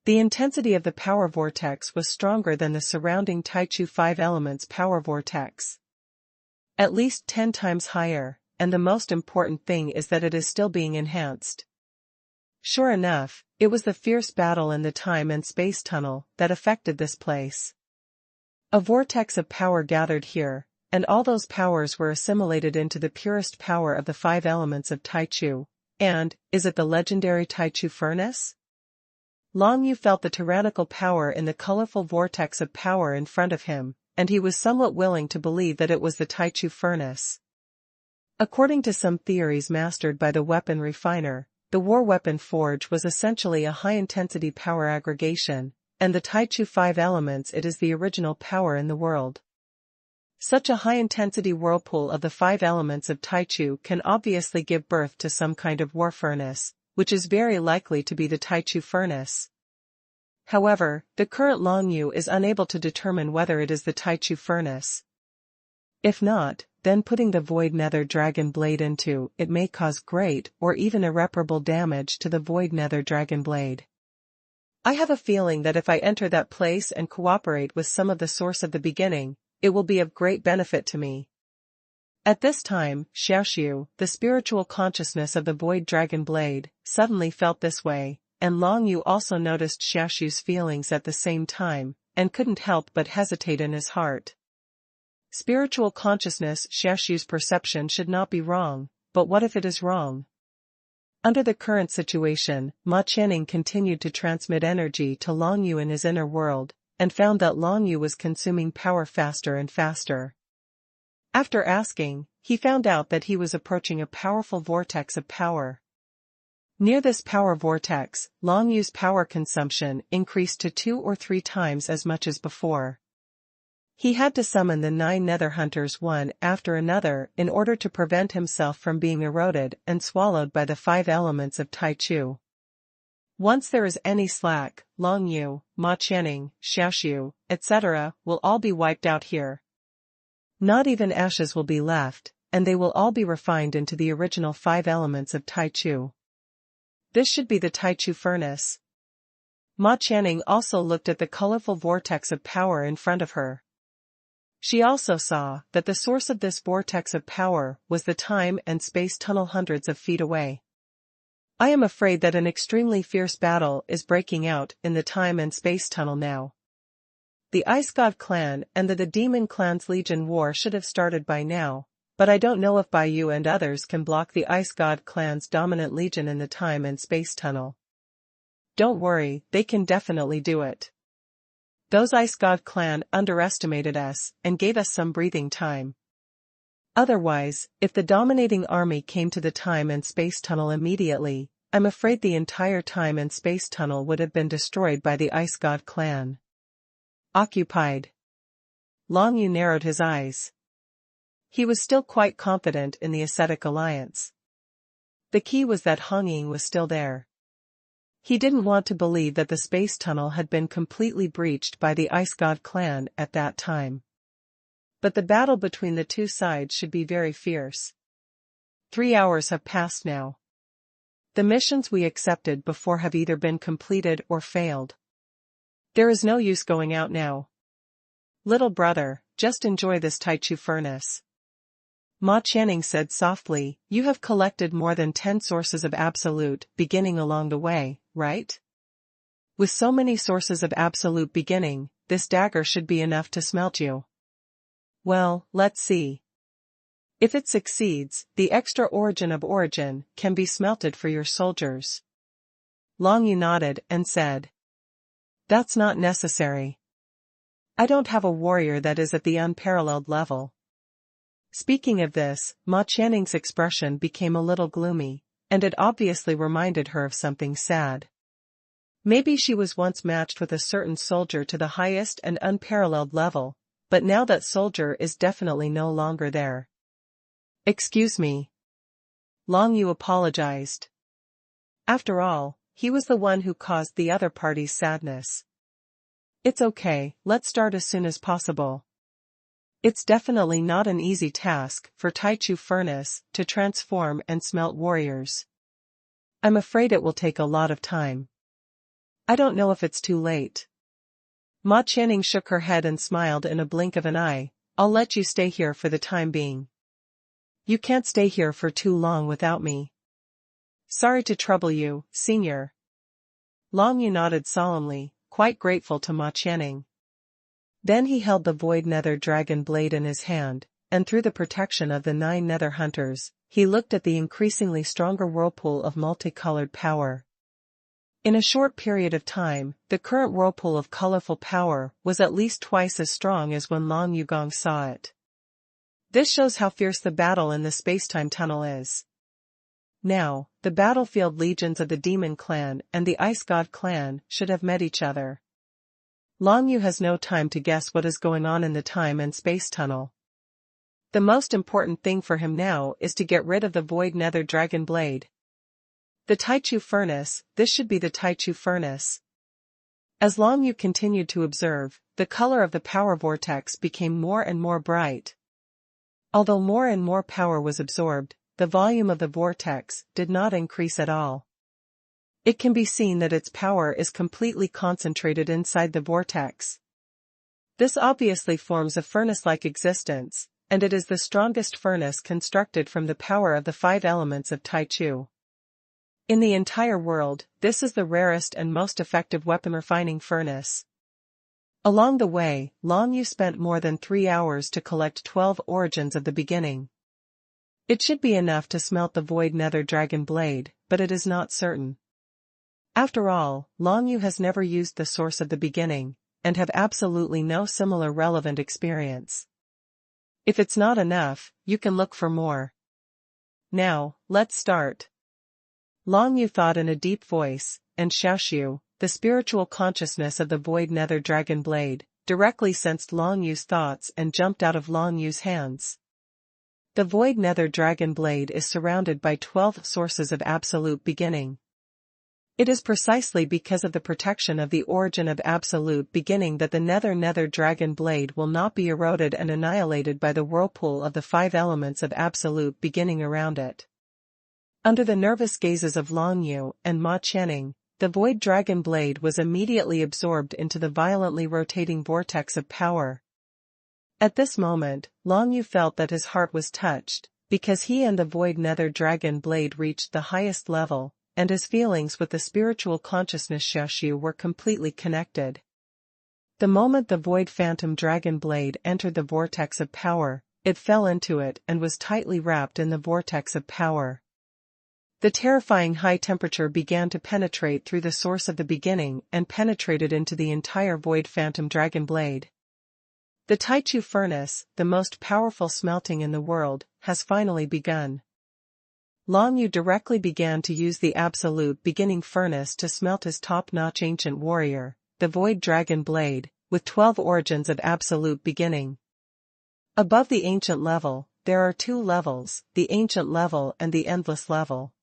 Speaker 1: The intensity of the power vortex was stronger than the surrounding Tai Chu 5 elements power vortex. At least 10 times higher, and the most important thing is that it is still being enhanced. Sure enough, it was the fierce battle in the time and space tunnel that affected this place. A vortex of power gathered here, and all those powers were assimilated into the purest power of the 5 elements of Tai Chu. And, is it the legendary Tai Chu furnace? Long Yu felt the tyrannical power in the colorful vortex of power in front of him, and he was somewhat willing to believe that it was the Tai Chu furnace. According to some theories mastered by the weapon refiner, the war weapon forge was essentially a high-intensity power aggregation, and the Tai Chu 5 elements it is the original power in the world. Such a high-intensity whirlpool of the 5 elements of Tai Chu can obviously give birth to some kind of war furnace, which is very likely to be the Tai Chu furnace. However, the current Long Yu is unable to determine whether it is the Taichu furnace. If not, then putting the Void Nether Dragon Blade into it may cause great or even irreparable damage to the Void Nether Dragon Blade. I have a feeling that if I enter that place and cooperate with some of the source of the beginning, it will be of great benefit to me. At this time, Xiaoxiu, the spiritual consciousness of the Void Dragon Blade, suddenly felt this way, and Long Yu also noticed Xiaoxiu's feelings at the same time, and couldn't help but hesitate in his heart. Spiritual consciousness. Xiaoxiu's perception should not be wrong, but what if it is wrong? Under the current situation, Ma Qianning continued to transmit energy to Long Yu in his inner world, and found that Long Yu was consuming power faster and faster. After asking, he found out that he was approaching a powerful vortex of power. Near this power vortex, Long Yu's power consumption increased to 2 or 3 times as much as before. He had to summon the 9 nether hunters one after another in order to prevent himself from being eroded and swallowed by the 5 elements of Taichu. Once there is any slack, Long Yu, Ma Qianning, Xiaoxiu, etc. will all be wiped out here. Not even ashes will be left, and they will all be refined into the original 5 elements of Taichu. This should be the Taichu furnace. Ma Qianning also looked at the colorful vortex of power in front of her. She also saw that the source of this vortex of power was the time and space tunnel hundreds of feet away. I am afraid that an extremely fierce battle is breaking out in the time and space tunnel now. The Ice God clan and the Demon clan's Legion war should have started by now, but I don't know if Baiyu and others can block the Ice God clan's dominant legion in the time and space tunnel. Don't worry, they can definitely do it. Those Ice God clan underestimated us and gave us some breathing time. Otherwise, if the dominating army came to the time and space tunnel immediately, I'm afraid the entire time and space tunnel would have been destroyed by the Ice God clan. Occupied. Long Yu narrowed his eyes. He was still quite confident in the ascetic alliance. The key was that Hong Ying was still there. He didn't want to believe that the space tunnel had been completely breached by the Ice God clan at that time. But the battle between the two sides should be very fierce. 3 hours have passed now. The missions we accepted before have either been completed or failed. There is no use going out now. Little brother, just enjoy this Taichu furnace. Ma Qianning said softly, you have collected more than 10 sources of absolute beginning along the way, right? With so many sources of absolute beginning, this dagger should be enough to smelt you. Well, let's see. If it succeeds, the extra origin of origin can be smelted for your soldiers. Long Yu nodded and said, that's not necessary. I don't have a warrior that is at the unparalleled level. Speaking of this, Ma Qianning's expression became a little gloomy, and it obviously reminded her of something sad. Maybe she was once matched with a certain soldier to the highest and unparalleled level, but now that soldier is definitely no longer there. Excuse me. Long Yu apologized. After all, he was the one who caused the other party's sadness. It's okay, let's start as soon as possible. It's definitely not an easy task for Taichu Furnace to transform and smelt warriors. I'm afraid it will take a lot of time. I don't know if it's too late. Ma Qianning shook her head and smiled in a blink of an eye. I'll let you stay here for the time being. You can't stay here for too long without me. Sorry to trouble you, Senior. Long Yu nodded solemnly, quite grateful to Ma Qianning. Then he held the Void Nether Dragon Blade in his hand, and through the protection of the 9 Nether Hunters, he looked at the increasingly stronger whirlpool of multicolored power. In a short period of time, the current whirlpool of colorful power was at least twice as strong as when Long Yugong saw it. This shows how fierce the battle in the spacetime tunnel is. Now, the battlefield legions of the Demon Clan and the Ice God Clan should have met each other. Long Yu has no time to guess what is going on in the time and space tunnel. The most important thing for him now is to get rid of the Void Nether Dragon Blade. The Taichu Furnace, this should be the Taichu Furnace. As Long Yu continued to observe, the color of the power vortex became more and more bright. Although more and more power was absorbed, the volume of the vortex did not increase at all. It can be seen that its power is completely concentrated inside the vortex. This obviously forms a furnace-like existence, and it is the strongest furnace constructed from the power of the 5 elements of Tai Chu. In the entire world, this is the rarest and most effective weapon refining furnace. Along the way, Long Yu spent more than 3 hours to collect 12 origins of the beginning. It should be enough to smelt the void nether dragon blade, but it is not certain. After all, Long Yu has never used the source of the beginning, and have absolutely no similar relevant experience. If it's not enough, you can look for more. Now, let's start. Long Yu thought in a deep voice, and Xiaoxiu, the spiritual consciousness of the void nether dragon blade, directly sensed Long Yu's thoughts and jumped out of Long Yu's hands. The void nether dragon blade is surrounded by 12 sources of absolute beginning. It is precisely because of the protection of the origin of absolute beginning that the nether dragon blade will not be eroded and annihilated by the whirlpool of the 5 elements of absolute beginning around it. Under the nervous gazes of Long Yu and Ma Qianning, the void dragon blade was immediately absorbed into the violently rotating vortex of power. At this moment, Long Yu felt that his heart was touched, because he and the void nether dragon blade reached the highest level, and his feelings with the spiritual consciousness Xiaoxiu were completely connected. The moment the void phantom dragon blade entered the vortex of power, it fell into it and was tightly wrapped in the vortex of power. The terrifying high temperature began to penetrate through the source of the beginning and penetrated into the entire void phantom dragon blade. The Taichu furnace, the most powerful smelting in the world, has finally begun. Long Yu directly began to use the absolute beginning furnace to smelt his top-notch ancient warrior, the void dragon blade, with 12 origins of absolute beginning. Above the ancient level, there are 2 levels, the ancient level and the endless level.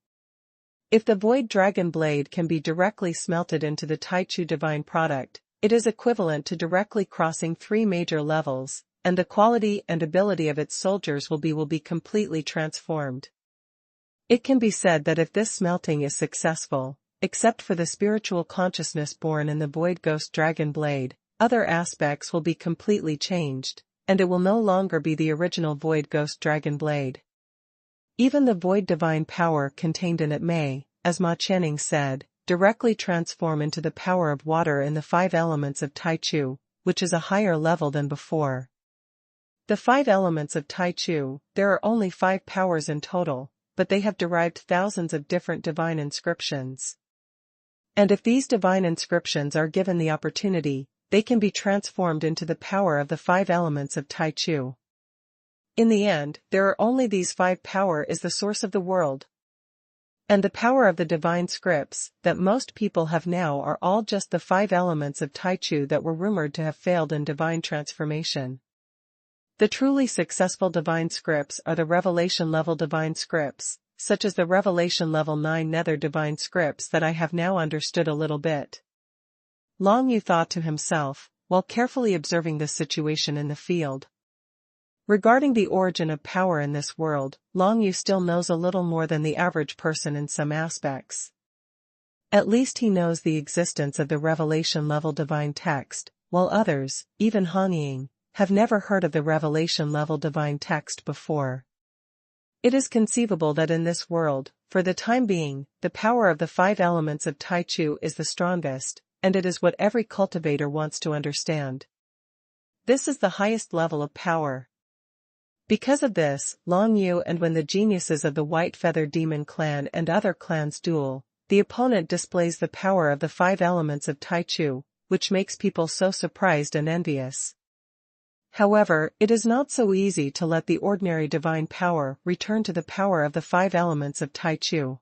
Speaker 1: If the void dragon blade can be directly smelted into the Taichu divine product, it is equivalent to directly crossing 3 major levels, and the quality and ability of its soldiers will be completely transformed. It can be said that if this smelting is successful, except for the spiritual consciousness born in the void ghost dragon blade, other aspects will be completely changed, and it will no longer be the original void ghost dragon blade. Even the void divine power contained in it may, as Ma Qianning said, directly transform into the power of water in the 5 elements of Taichu, which is a higher level than before. The 5 elements of Taichu, there are only 5 powers in total, but they have derived thousands of different divine inscriptions. And if these divine inscriptions are given the opportunity, they can be transformed into the power of the 5 elements of Taichu. In the end, there are only these 5 power is the source of the world. And the power of the divine scripts that most people have now are all just the 5 elements of Taichu that were rumored to have failed in divine transformation. The truly successful divine scripts are the revelation level divine scripts, such as the revelation level 9 nether divine scripts that I have now understood a little bit. Long Yu thought to himself, while carefully observing the situation in the field. Regarding the origin of power in this world, Long Yu still knows a little more than the average person in some aspects. At least he knows the existence of the revelation-level divine text, while others, even Han Ying, have never heard of the revelation-level divine text before. It is conceivable that in this world, for the time being, the power of the 5 elements of Taichu is the strongest, and it is what every cultivator wants to understand. This is the highest level of power. Because of this, Long Yu and when the geniuses of the White Feather Demon clan and other clans duel, the opponent displays the power of the 5 elements of Taichu, which makes people so surprised and envious. However, it is not so easy to let the ordinary divine power return to the power of the 5 elements of Taichu.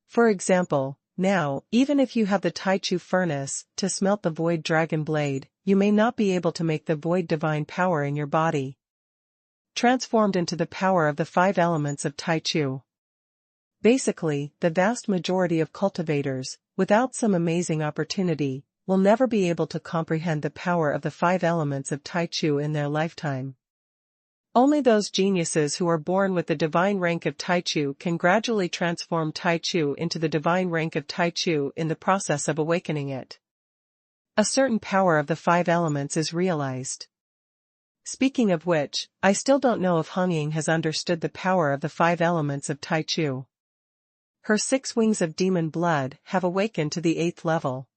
Speaker 1: For example, now, even if you have the Taichu furnace to smelt the void dragon blade, you may not be able to make the void divine power in your body transformed into the power of the 5 elements of Taichu. Basically, the vast majority of cultivators, without some amazing opportunity, will never be able to comprehend the power of the 5 elements of Tai Chu in their lifetime. Only those geniuses who are born with the divine rank of Tai Chu can gradually transform Tai Chu into the divine rank of Tai Chu in the process of awakening it. A certain power of the 5 elements is realized. Speaking of which, I still don't know if Hong Ying has understood the power of the 5 elements of Tai Chu. Her 6 wings of demon blood have awakened to the 8th level.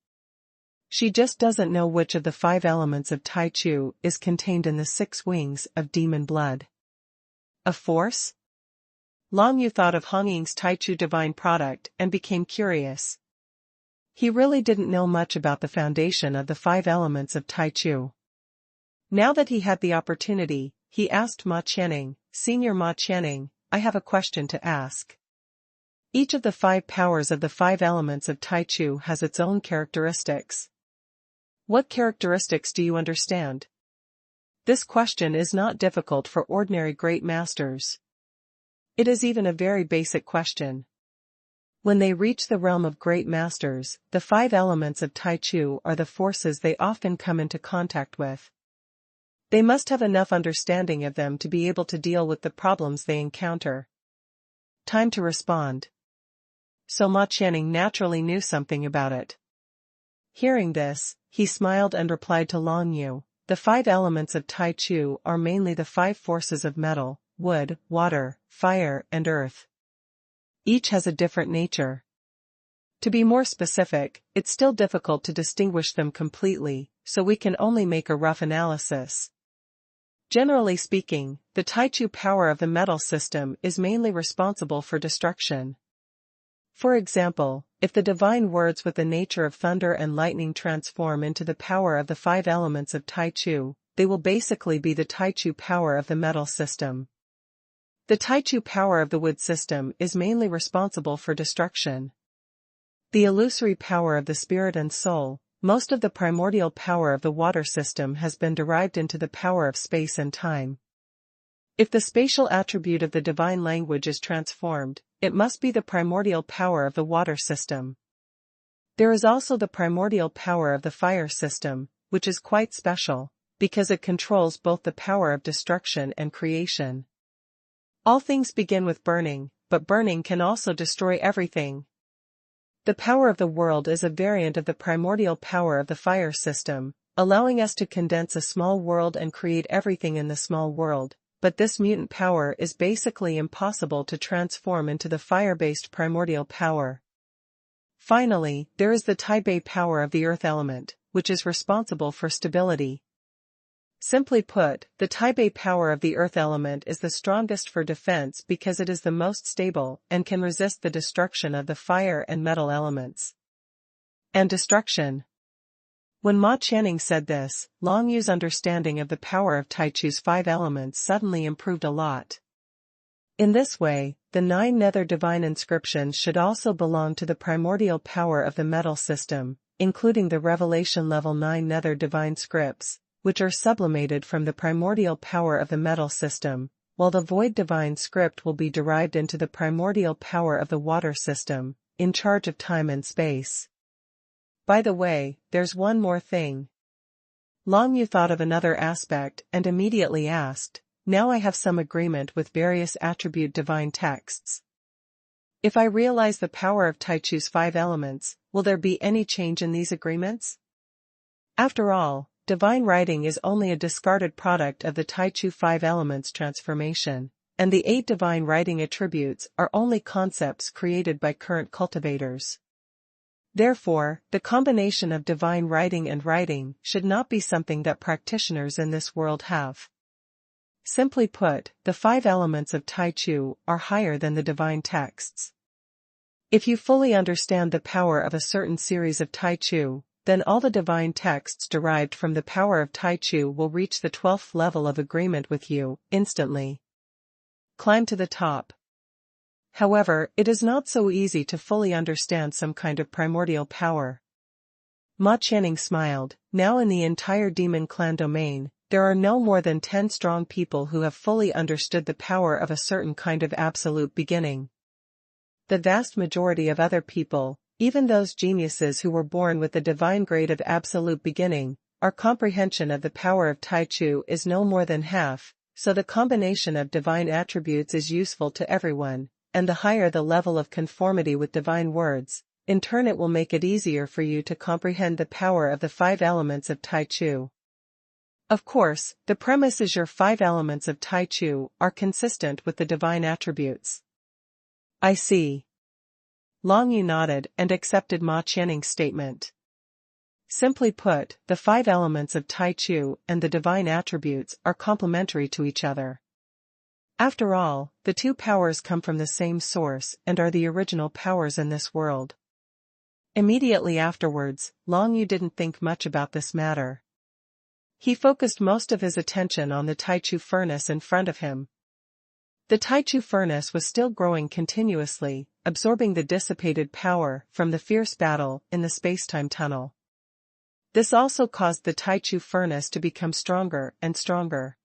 Speaker 1: She just doesn't know which of the 5 elements of Tai Chu is contained in the 6 wings of demon blood. A force? Long Yu thought of Hong Ying's Tai Chu divine product and became curious. He really didn't know much about the foundation of the 5 elements of Tai Chu. Now that he had the opportunity, he asked Ma Qianning, "Senior Ma Qianning, I have a question to ask. Each of the 5 powers of the 5 elements of Tai Chu has its own characteristics. What characteristics do you understand?" This question is not difficult for ordinary great masters. It is even a very basic question. When they reach the realm of great masters, the 5 elements of Tai Chu are the forces they often come into contact with. They must have enough understanding of them to be able to deal with the problems they encounter. Time to respond. So Ma Qianning naturally knew something about it. Hearing this, he smiled and replied to Long Yu, "The 5 elements of Tai Chu are mainly the 5 forces of metal, wood, water, fire, and earth. Each has a different nature. To be more specific, it's still difficult to distinguish them completely, so we can only make a rough analysis. Generally speaking, the Tai Chu power of the metal system is mainly responsible for destruction. For example, if the divine words with the nature of thunder and lightning transform into the power of the 5 elements of Tai Chu, they will basically be the Tai Chu power of the metal system. The Tai Chu power of the wood system is mainly responsible for destruction. The illusory power of the spirit and soul, most of the primordial power of the water system has been derived into the power of space and time. If the spatial attribute of the divine language is transformed, it must be the primordial power of the water system. There is also the primordial power of the fire system, which is quite special, because it controls both the power of destruction and creation. All things begin with burning, but burning can also destroy everything. The power of the world is a variant of the primordial power of the fire system, allowing us to condense a small world and create everything in the small world. But this mutant power is basically impossible to transform into the fire-based primordial power. Finally, there is the Tai-Bei power of the earth element, which is responsible for stability. Simply put, the Tai-Bei power of the earth element is the strongest for defense because it is the most stable and can resist the destruction of the fire and metal elements. And destruction. When Ma Qianning said this, Long Yu's understanding of the power of Tai Chu's 5 elements suddenly improved a lot. In this way, the 9 nether divine inscriptions should also belong to the primordial power of the metal system, including the Revelation level 9 nether divine scripts, which are sublimated from the primordial power of the metal system, while the void divine script will be derived into the primordial power of the water system, in charge of time and space. By the way, there's one more thing. Long Yu thought of another aspect and immediately asked, "Now I have some agreement with various attribute divine texts. If I realize the power of Tai Chu's 5 elements, will there be any change in these agreements?" After all, divine writing is only a discarded product of the Tai Chu 5 elements transformation, and the 8 divine writing attributes are only concepts created by current cultivators. Therefore, the combination of divine writing and writing should not be something that practitioners in this world have. Simply put, the 5 elements of Tai Chu are higher than the divine texts. If you fully understand the power of a certain series of Tai Chu, then all the divine texts derived from the power of Tai Chu will reach the 12th level of agreement with you, instantly. Climb to the top. However, it is not so easy to fully understand some kind of primordial power. Ma Qianning smiled. Now in the entire demon clan domain, there are no more than 10 strong people who have fully understood the power of a certain kind of absolute beginning. The vast majority of other people, Even those geniuses who were born with the divine grade of absolute beginning, our comprehension of the power of Tai Chu is no more than half, so the combination of divine attributes is useful to everyone, and the higher the level of conformity with divine words, in turn it will make it easier for you to comprehend the power of the 5 elements of Tai Chu. Of course, the premise is your 5 elements of Tai Chu are consistent with the divine attributes. I see. Long Yu nodded and accepted Ma Qianning's statement. Simply put, the 5 elements of Tai Chu and the divine attributes are complementary to each other. After all, the 2 powers come from the same source and are the original powers in this world. Immediately afterwards, Long Yu didn't think much about this matter. He focused most of his attention on the Tai Chu furnace in front of him. The Tai Chu furnace was still growing continuously, absorbing the dissipated power from the fierce battle in the space-time tunnel. This also caused the Tai Chu furnace to become stronger and stronger.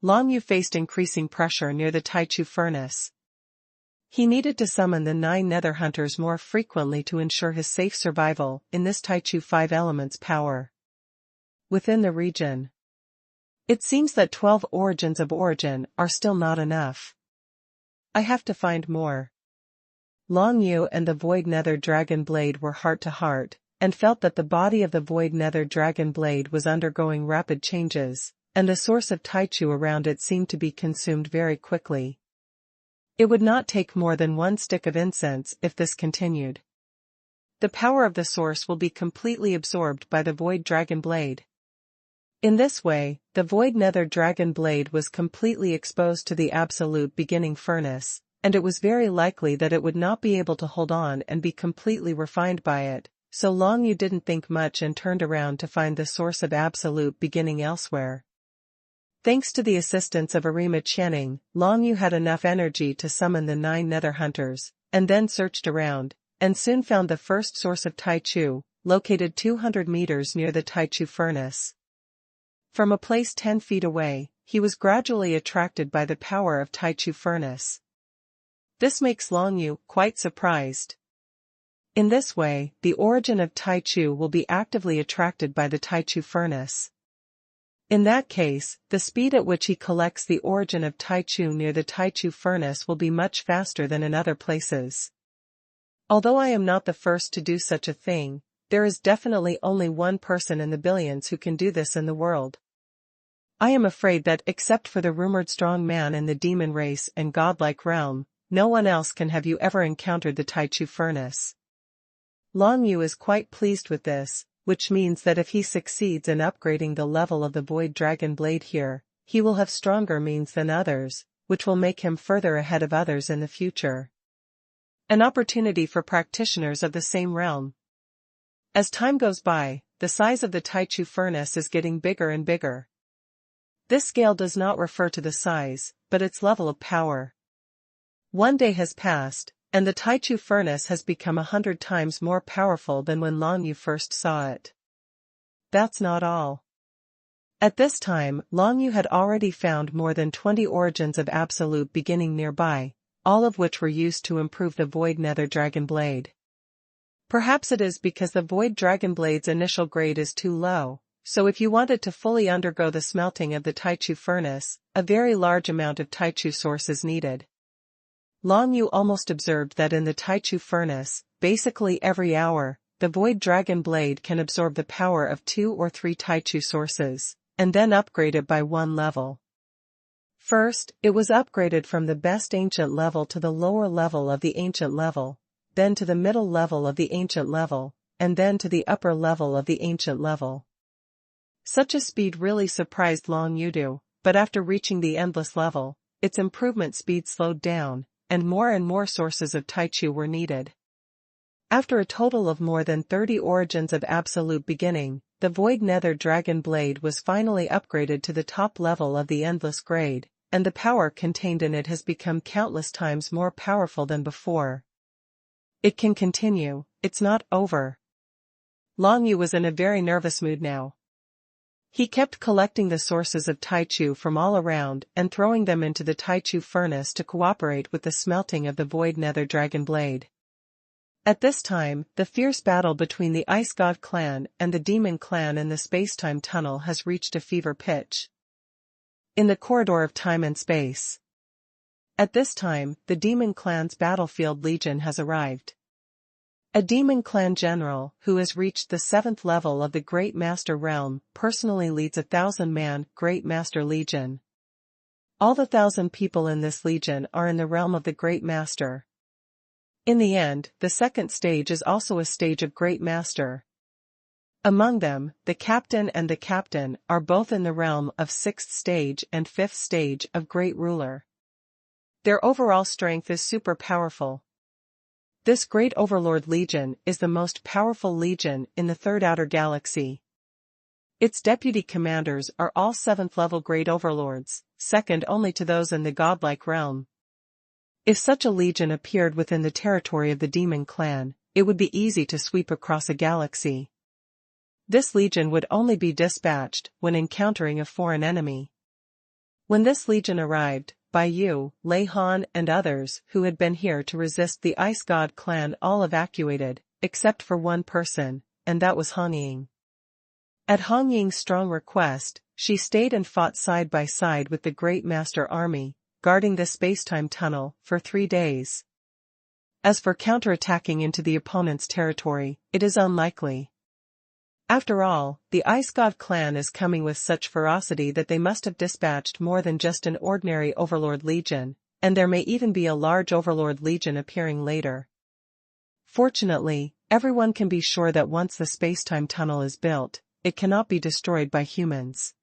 Speaker 1: Long Yu faced increasing pressure near the Tai Chu furnace. He needed to summon the 9 nether hunters more frequently to ensure his safe survival in this Tai Chu 5 elements power. Within the region, it seems that 12 origins of origin are still not enough. I have to find more. Long Yu and the Void Nether Dragon Blade were heart to heart, and felt that the body of the Void Nether Dragon Blade was undergoing rapid changes, and the source of Tai Chu around it seemed to be consumed very quickly. It would not take more than 1 stick of incense if this continued. The power of the source will be completely absorbed by the Void Dragon Blade. In this way, the Void Nether Dragon Blade was completely exposed to the absolute beginning furnace, and it was very likely that it would not be able to hold on and be completely refined by it, so Long Yu didn't think much and turned around to find the source of absolute beginning elsewhere. Thanks to the assistance of Arima Qianning, Long Yu had enough energy to summon the 9 nether hunters, and then searched around, and soon found the first source of Tai Chu, located 200 meters near the Tai Chu furnace. From a place 10 feet away, he was gradually attracted by the power of Tai Chu furnace. This makes Long Yu quite surprised. In this way, the origin of Tai Chu will be actively attracted by the Tai Chu furnace. In that case, the speed at which he collects the origin of Tai Chu near the Tai Chu furnace will be much faster than in other places. Although I am not the first to do such a thing, there is definitely only 1 person in the billions who can do this in the world. I am afraid that except for the rumored strong man in the demon race and godlike realm, no one else can have you ever encountered the Tai Chu furnace. Long Yu is quite pleased with this, which means that if he succeeds in upgrading the level of the Void Dragon Blade here, he will have stronger means than others, which will make him further ahead of others in the future. An opportunity for practitioners of the same realm. As time goes by, the size of the Tai Chu furnace is getting bigger and bigger. This scale does not refer to the size, but its level of power. 1 day has passed, and the Tai Chu furnace has become 100 times more powerful than when Long Yu first saw it. That's not all. At this time, Long Yu had already found more than 20 origins of absolute beginning nearby, all of which were used to improve the Void Nether Dragon Blade. Perhaps it is because the Void Dragon Blade's initial grade is too low, so if you wanted to fully undergo the smelting of the Tai Chu furnace, a very large amount of Tai Chu source is needed. Long Yu almost observed that in the Tai Chu furnace, basically every hour, the Void Dragon Blade can absorb the power of 2 or 3 Tai Chu sources, and then upgrade it by 1 level. First, it was upgraded from the best ancient level to the lower level of the ancient level, then to the middle level of the ancient level, and then to the upper level of the ancient level. Such a speed really surprised Long Yu, but after reaching the endless level, its improvement speed slowed down, and more sources of Tai Chu were needed. After a total of more than 30 origins of absolute beginning, the Void Nether Dragon Blade was finally upgraded to the top level of the endless grade, and the power contained in it has become countless times more powerful than before. It can continue, it's not over. Long Yu was in a very nervous mood now. He kept collecting the sources of Tai Chu from all around and throwing them into the Tai Chu furnace to cooperate with the smelting of the Void Nether Dragon Blade. At this time, the fierce battle between the Ice God clan and the Demon clan in the space-time tunnel has reached a fever pitch. In the corridor of time and space. At this time, the Demon clan's battlefield legion has arrived. A Demon clan general, who has reached the 7th level of the Great Master realm, personally leads a 1,000-man Great Master Legion. All the 1,000 people in this legion are in the realm of the Great Master. In the end, the second stage is also a stage of Great Master. Among them, the captain and the captain are both in the realm of 6th stage and 5th stage of Great Ruler. Their overall strength is super powerful. This Great Overlord Legion is the most powerful legion in the Third Outer Galaxy. Its deputy commanders are all 7th level Great Overlords, second only to those in the godlike realm. If such a legion appeared within the territory of the Demon clan, it would be easy to sweep across a galaxy. This legion would only be dispatched when encountering a foreign enemy. When this legion arrived, Bai Yu, Lei Han and others who had been here to resist the Ice God clan all evacuated, except for one person, and that was Han Ying. At Han Ying's strong request, she stayed and fought side by side with the Great Master Army, guarding the space-time tunnel, for 3 days. As for counterattacking into the opponent's territory, it is unlikely. After all, the Ice God clan is coming with such ferocity that they must have dispatched more than just an ordinary Overlord Legion, and there may even be a large Overlord Legion appearing later. Fortunately, everyone can be sure that once the space-time tunnel is built, it cannot be destroyed by humans.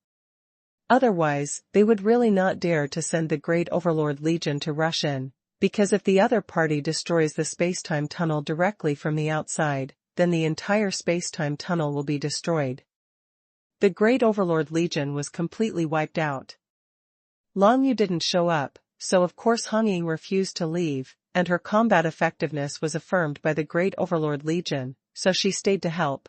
Speaker 1: Otherwise, they would really not dare to send the Great Overlord Legion to rush in, because if the other party destroys the space-time tunnel directly from the outside, then the entire space-time tunnel will be destroyed. The Great Overlord Legion was completely wiped out. Long Yu didn't show up, so of course Han Ying refused to leave, and her combat effectiveness was affirmed by the Great Overlord Legion, so she stayed to help.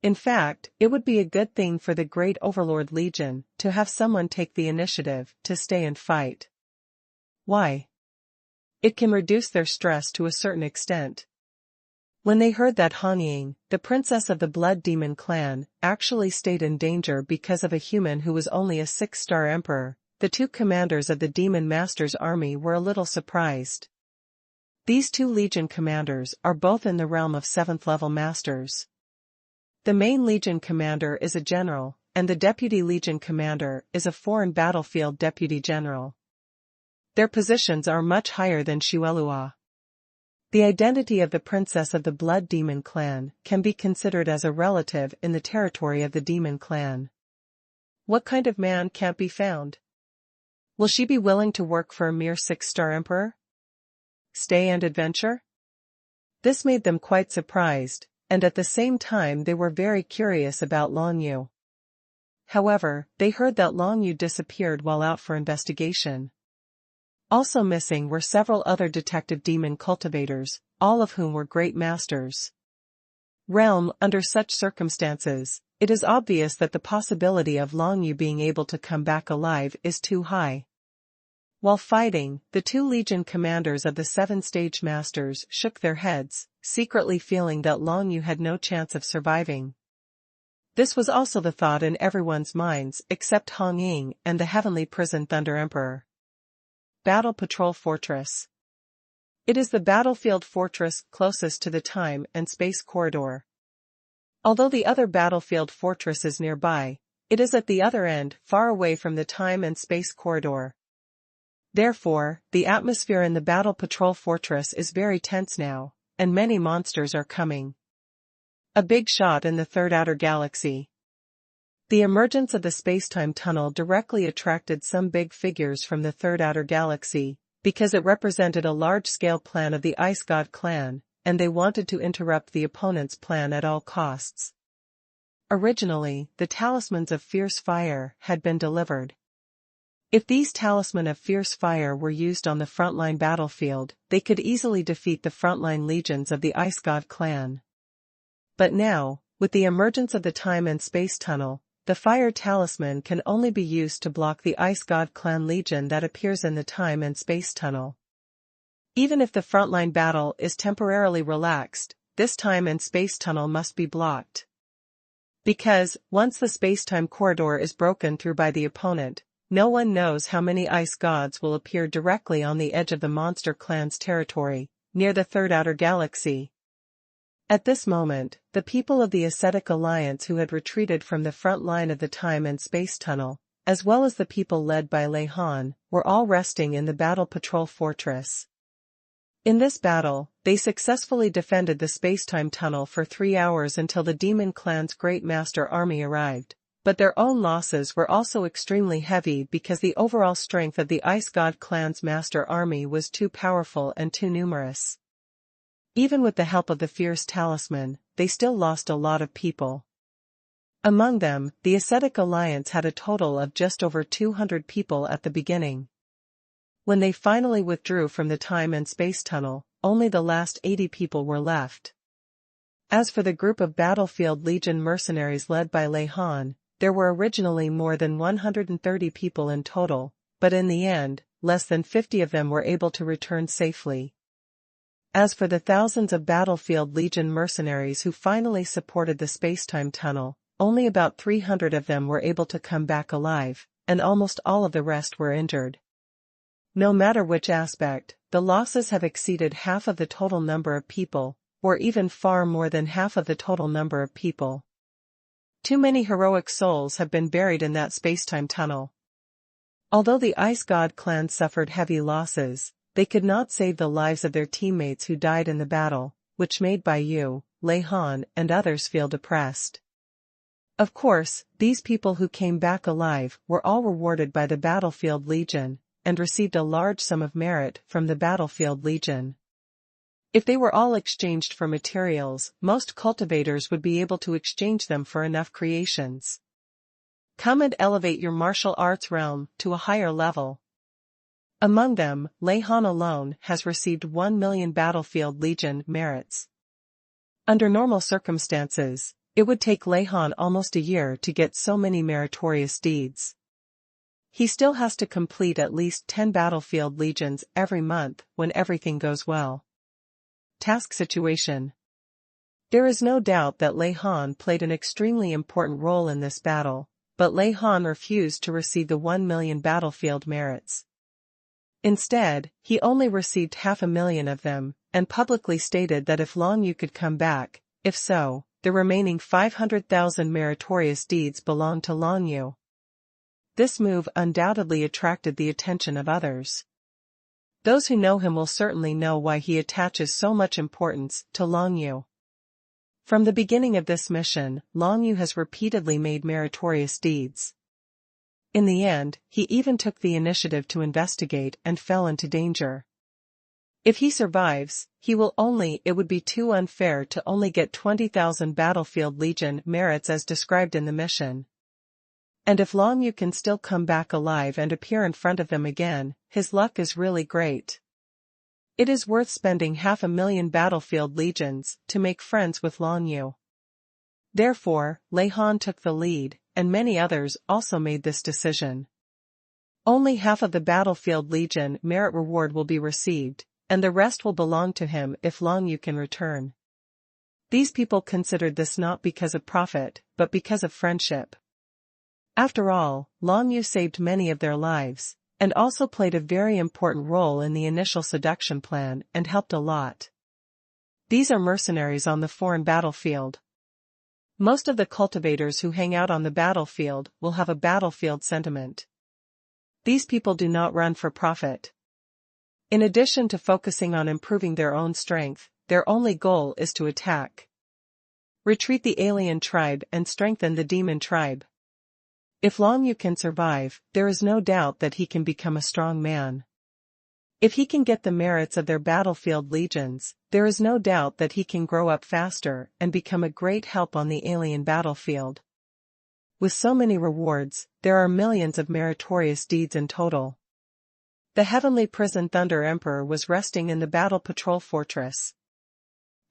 Speaker 1: In fact, it would be a good thing for the Great Overlord Legion to have someone take the initiative to stay and fight. Why? It can reduce their stress to a certain extent. When they heard that Han Ying, the princess of the Blood Demon clan, actually stayed in danger because of a human who was only a 6-star emperor, the 2 commanders of the Demon Master's army were a little surprised. These 2 legion commanders are both in the realm of 7th level masters. The main legion commander is a general, and the deputy legion commander is a foreign battlefield deputy general. Their positions are much higher than Xuelua. The identity of the princess of the Blood Demon clan can be considered as a relative in the territory of the Demon clan. What kind of man can't be found? Will she be willing to work for a mere 6-star emperor? Stay and adventure? This made them quite surprised, and at the same time they were very curious about Long Yu. However, they heard that Long Yu disappeared while out for investigation. Also missing were several other detective demon cultivators, all of whom were great masters. Under such circumstances, it is obvious that the possibility of Long Yu being able to come back alive is too high. While fighting, the 2 legion commanders of the 7-stage masters shook their heads, secretly feeling that Long Yu had no chance of surviving. This was also the thought in everyone's minds except Han Ying and the Heavenly Prison Thunder Emperor. Battle Patrol Fortress. It is the battlefield fortress closest to the time and space corridor. Although the other battlefield fortress is nearby, it is at the other end, far away from the time and space corridor. Therefore, the atmosphere in the Battle Patrol Fortress is very tense now, and many monsters are coming. A big shot in the Third Outer Galaxy. The emergence of the space-time tunnel directly attracted some big figures from the Third Outer Galaxy, because it represented a large-scale plan of the Ice God clan, and they wanted to interrupt the opponent's plan at all costs. Originally, the talismans of fierce fire had been delivered. If these talisman of fierce fire were used on the frontline battlefield, they could easily defeat the frontline legions of the Ice God clan. But now, with the emergence of the time and space tunnel, the fire talisman can only be used to block the Ice God clan legion that appears in the time and space tunnel. Even if the frontline battle is temporarily relaxed, this time and space tunnel must be blocked. Because, once the space-time corridor is broken through by the opponent, no one knows how many ice gods will appear directly on the edge of the monster clan's territory, near the third outer galaxy. At this moment, the people of the Ascetic Alliance who had retreated from the front line of the time and space tunnel, as well as the people led by Lei Han, were all resting in the Battle Patrol Fortress. In this battle, they successfully defended the space-time tunnel for 3 hours until the Demon Clan's Great Master Army arrived, but their own losses were also extremely heavy because the overall strength of the Ice God Clan's Master Army was too powerful and too numerous. Even with the help of the Fierce Talisman, they still lost a lot of people. Among them, the Ascetic Alliance had a total of just over 200 people at the beginning. When they finally withdrew from the time and space tunnel, only the last 80 people were left. As for the group of Battlefield Legion mercenaries led by Lei Han, there were originally more than 130 people in total, but in the end, less than 50 of them were able to return safely. As for the thousands of Battlefield Legion mercenaries who finally supported the space-time tunnel, only about 300 of them were able to come back alive, and almost all of the rest were injured. No matter which aspect, the losses have exceeded half of the total number of people, or even far more than half of the total number of people. Too many heroic souls have been buried in that space-time tunnel. Although the Ice God clan suffered heavy losses, they could not save the lives of their teammates who died in the battle, which made Bai Yu, Lei Han, and others feel depressed. Of course, these people who came back alive were all rewarded by the Battlefield Legion, and received a large sum of merit from the Battlefield Legion. If they were all exchanged for materials, most cultivators would be able to exchange them for enough creations. Come and elevate your martial arts realm to a higher level. Among them, Lei Han alone has received 1 million Battlefield Legion merits. Under normal circumstances, it would take Lei Han almost a year to get so many meritorious deeds. He still has to complete at least 10 Battlefield Legions every month when everything goes well. Task situation. There is no doubt that Lei Han played an extremely important role in this battle, but Lei Han refused to receive the 1 million Battlefield merits. Instead, he only received 500,000 of them, and publicly stated that if Long Yu could come back, if so, the remaining 500,000 meritorious deeds belonged to Long Yu. This move undoubtedly attracted the attention of others. Those who know him will certainly know why he attaches so much importance to Long Yu. From the beginning of this mission, Long Yu has repeatedly made meritorious deeds. In the end, he even took the initiative to investigate and fell into danger. If he survives, it would be too unfair to only get 20,000 Battlefield Legion merits as described in the mission. And if Long Yu can still come back alive and appear in front of them again, his luck is really great. It is worth spending 500,000 Battlefield Legions to make friends with Long Yu. Therefore, Lei Han took the lead, and many others also made this decision. Only half of the Battlefield Legion merit reward will be received, and the rest will belong to him if Long Yu can return. These people considered this not because of profit, but because of friendship. After all, Long Yu saved many of their lives, and also played a very important role in the initial seduction plan and helped a lot. These are mercenaries on the foreign battlefield. Most of the cultivators who hang out on the battlefield will have a battlefield sentiment. These people do not run for profit. In addition to focusing on improving their own strength, their only goal is to attack. Retreat the alien tribe and strengthen the demon tribe. If Long Yu can survive, there is no doubt that he can become a strong man. If he can get the merits of their Battlefield Legions, there is no doubt that he can grow up faster and become a great help on the alien battlefield. With so many rewards, there are millions of meritorious deeds in total. The Heavenly Prison Thunder Emperor was resting in the Battle Patrol Fortress.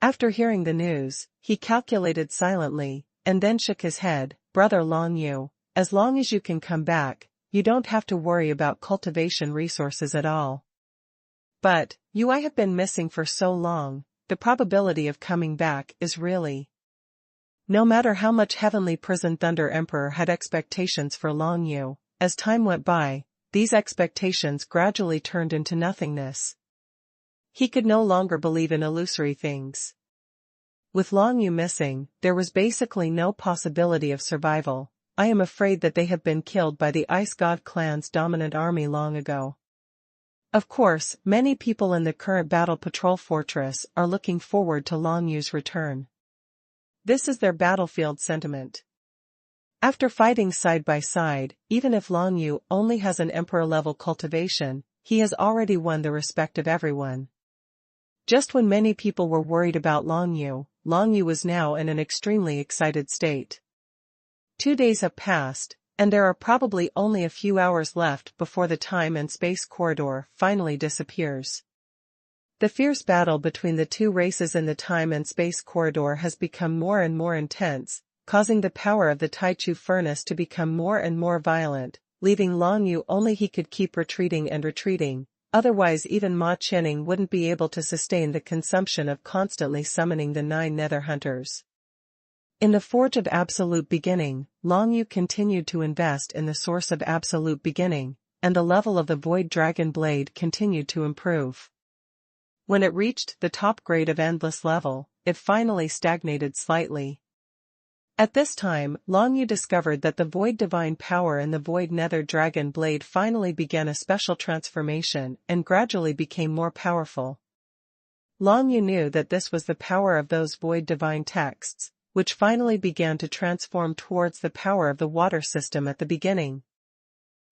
Speaker 1: After hearing the news, he calculated silently, and then shook his head. Brother Long Yu, as long as you can come back, you don't have to worry about cultivation resources at all. But, I have been missing for so long, the probability of coming back is really. No matter how much Heavenly Prison Thunder Emperor had expectations for Long Yu, as time went by, these expectations gradually turned into nothingness. He could no longer believe in illusory things. With Long Yu missing, there was basically no possibility of survival. I am afraid that they have been killed by the Ice God clan's dominant army long ago. Of course, many people in the current Battle Patrol Fortress are looking forward to Long Yu's return. This is their battlefield sentiment. After fighting side by side, even if Long Yu only has an Emperor-level cultivation, he has already won the respect of everyone. Just when many people were worried about Long Yu was now in an extremely excited state. 2 days have passed, and there are probably only a few hours left before the time and space corridor finally disappears. The fierce battle between the two races in the time and space corridor has become more and more intense, causing the power of the Taichu furnace to become more and more violent, leaving Long Yu only he could keep retreating and retreating, otherwise even Ma Qining wouldn't be able to sustain the consumption of constantly summoning the 9 Nether Hunters. In the Forge of Absolute Beginning, Long Yu continued to invest in the Source of Absolute Beginning, and the level of the Void Dragon Blade continued to improve. When it reached the top grade of Endless level, it finally stagnated slightly. At this time, Long Yu discovered that the Void Divine Power in the Void Nether Dragon Blade finally began a special transformation and gradually became more powerful. Long Yu knew that this was the power of those Void Divine texts, which finally began to transform towards the power of the water system at the beginning.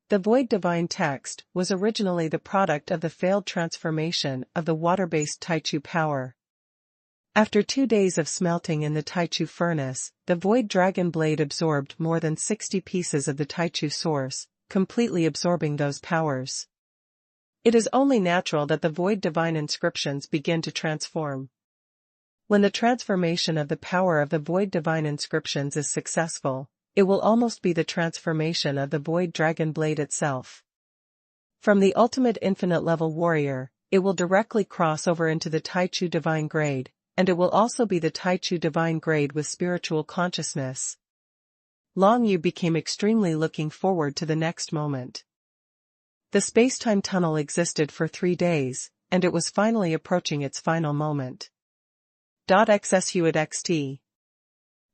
Speaker 1: The Void Divine Text was originally the product of the failed transformation of the water-based Taichu power. After 2 days of smelting in the Taichu furnace, the Void Dragon Blade absorbed more than 60 pieces of the Taichu source, completely absorbing those powers. It is only natural that the Void Divine inscriptions begin to transform. When the transformation of the power of the Void Divine inscriptions is successful, it will almost be the transformation of the Void Dragon Blade itself. From the ultimate infinite level warrior, it will directly cross over into the Taichu Divine Grade, and it will also be the Taichu Divine Grade with spiritual consciousness. Long Yu became extremely looking forward to the next moment. The space-time tunnel existed for 3 days, and it was finally approaching its final moment. XSUAT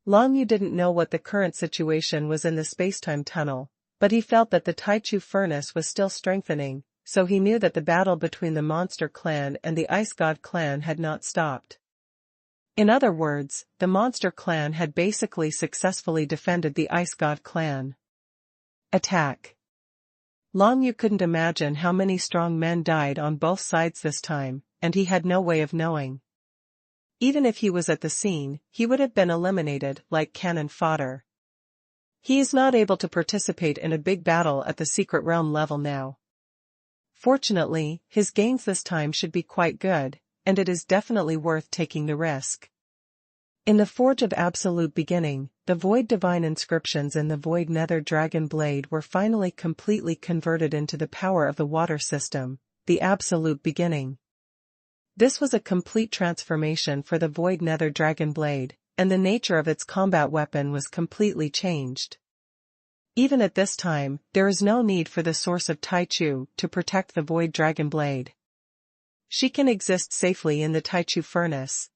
Speaker 1: Long Yu didn't know what the current situation was in the spacetime tunnel, but he felt that the Taichu furnace was still strengthening, so he knew that the battle between the Monster Clan and the Ice God Clan had not stopped. In other words, the Monster Clan had basically successfully defended the Ice God Clan. Attack. Long Yu couldn't imagine how many strong men died on both sides this time, and he had no way of knowing. Even if he was at the scene, he would have been eliminated like cannon fodder. He is not able to participate in a big battle at the Secret Realm level now. Fortunately, his gains this time should be quite good, and it is definitely worth taking the risk. In the Forge of Absolute Beginning, the Void Divine inscriptions in the Void Nether Dragon Blade were finally completely converted into the power of the water system, the Absolute Beginning. This was a complete transformation for the Void Nether Dragon Blade, and the nature of its combat weapon was completely changed. Even at this time, there is no need for the Source of Taichu to protect the Void Dragon Blade. She can exist safely in the Taichu furnace.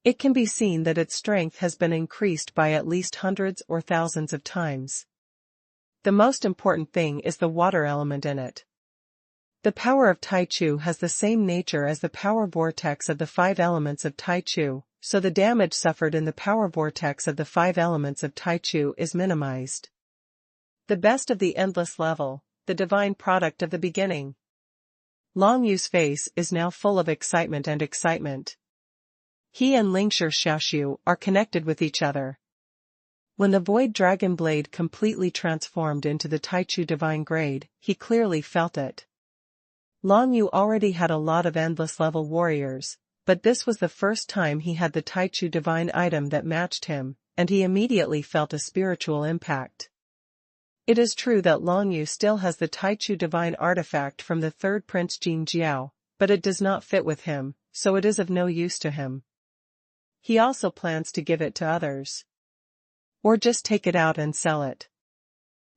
Speaker 1: It can be seen that its strength has been increased by at least hundreds or thousands of times. The most important thing is the water element in it. The power of Taichu has the same nature as the power vortex of the 5 elements of Taichu, so the damage suffered in the power vortex of the 5 elements of Taichu is minimized. The best of the endless level, the divine product of the beginning. Long Yu's face is now full of excitement and excitement. He and Lingshi Xiaoxu are connected with each other. When the Void Dragon Blade completely transformed into the Taichu Divine Grade, he clearly felt it. Long Yu already had a lot of endless level warriors, but this was the first time he had the Taichu Divine item that matched him, and he immediately felt a spiritual impact. It is true that Long Yu still has the Taichu Divine artifact from the third Prince Jin Jiao, but it does not fit with him, so it is of no use to him. He also plans to give it to others. Or just take it out and sell it.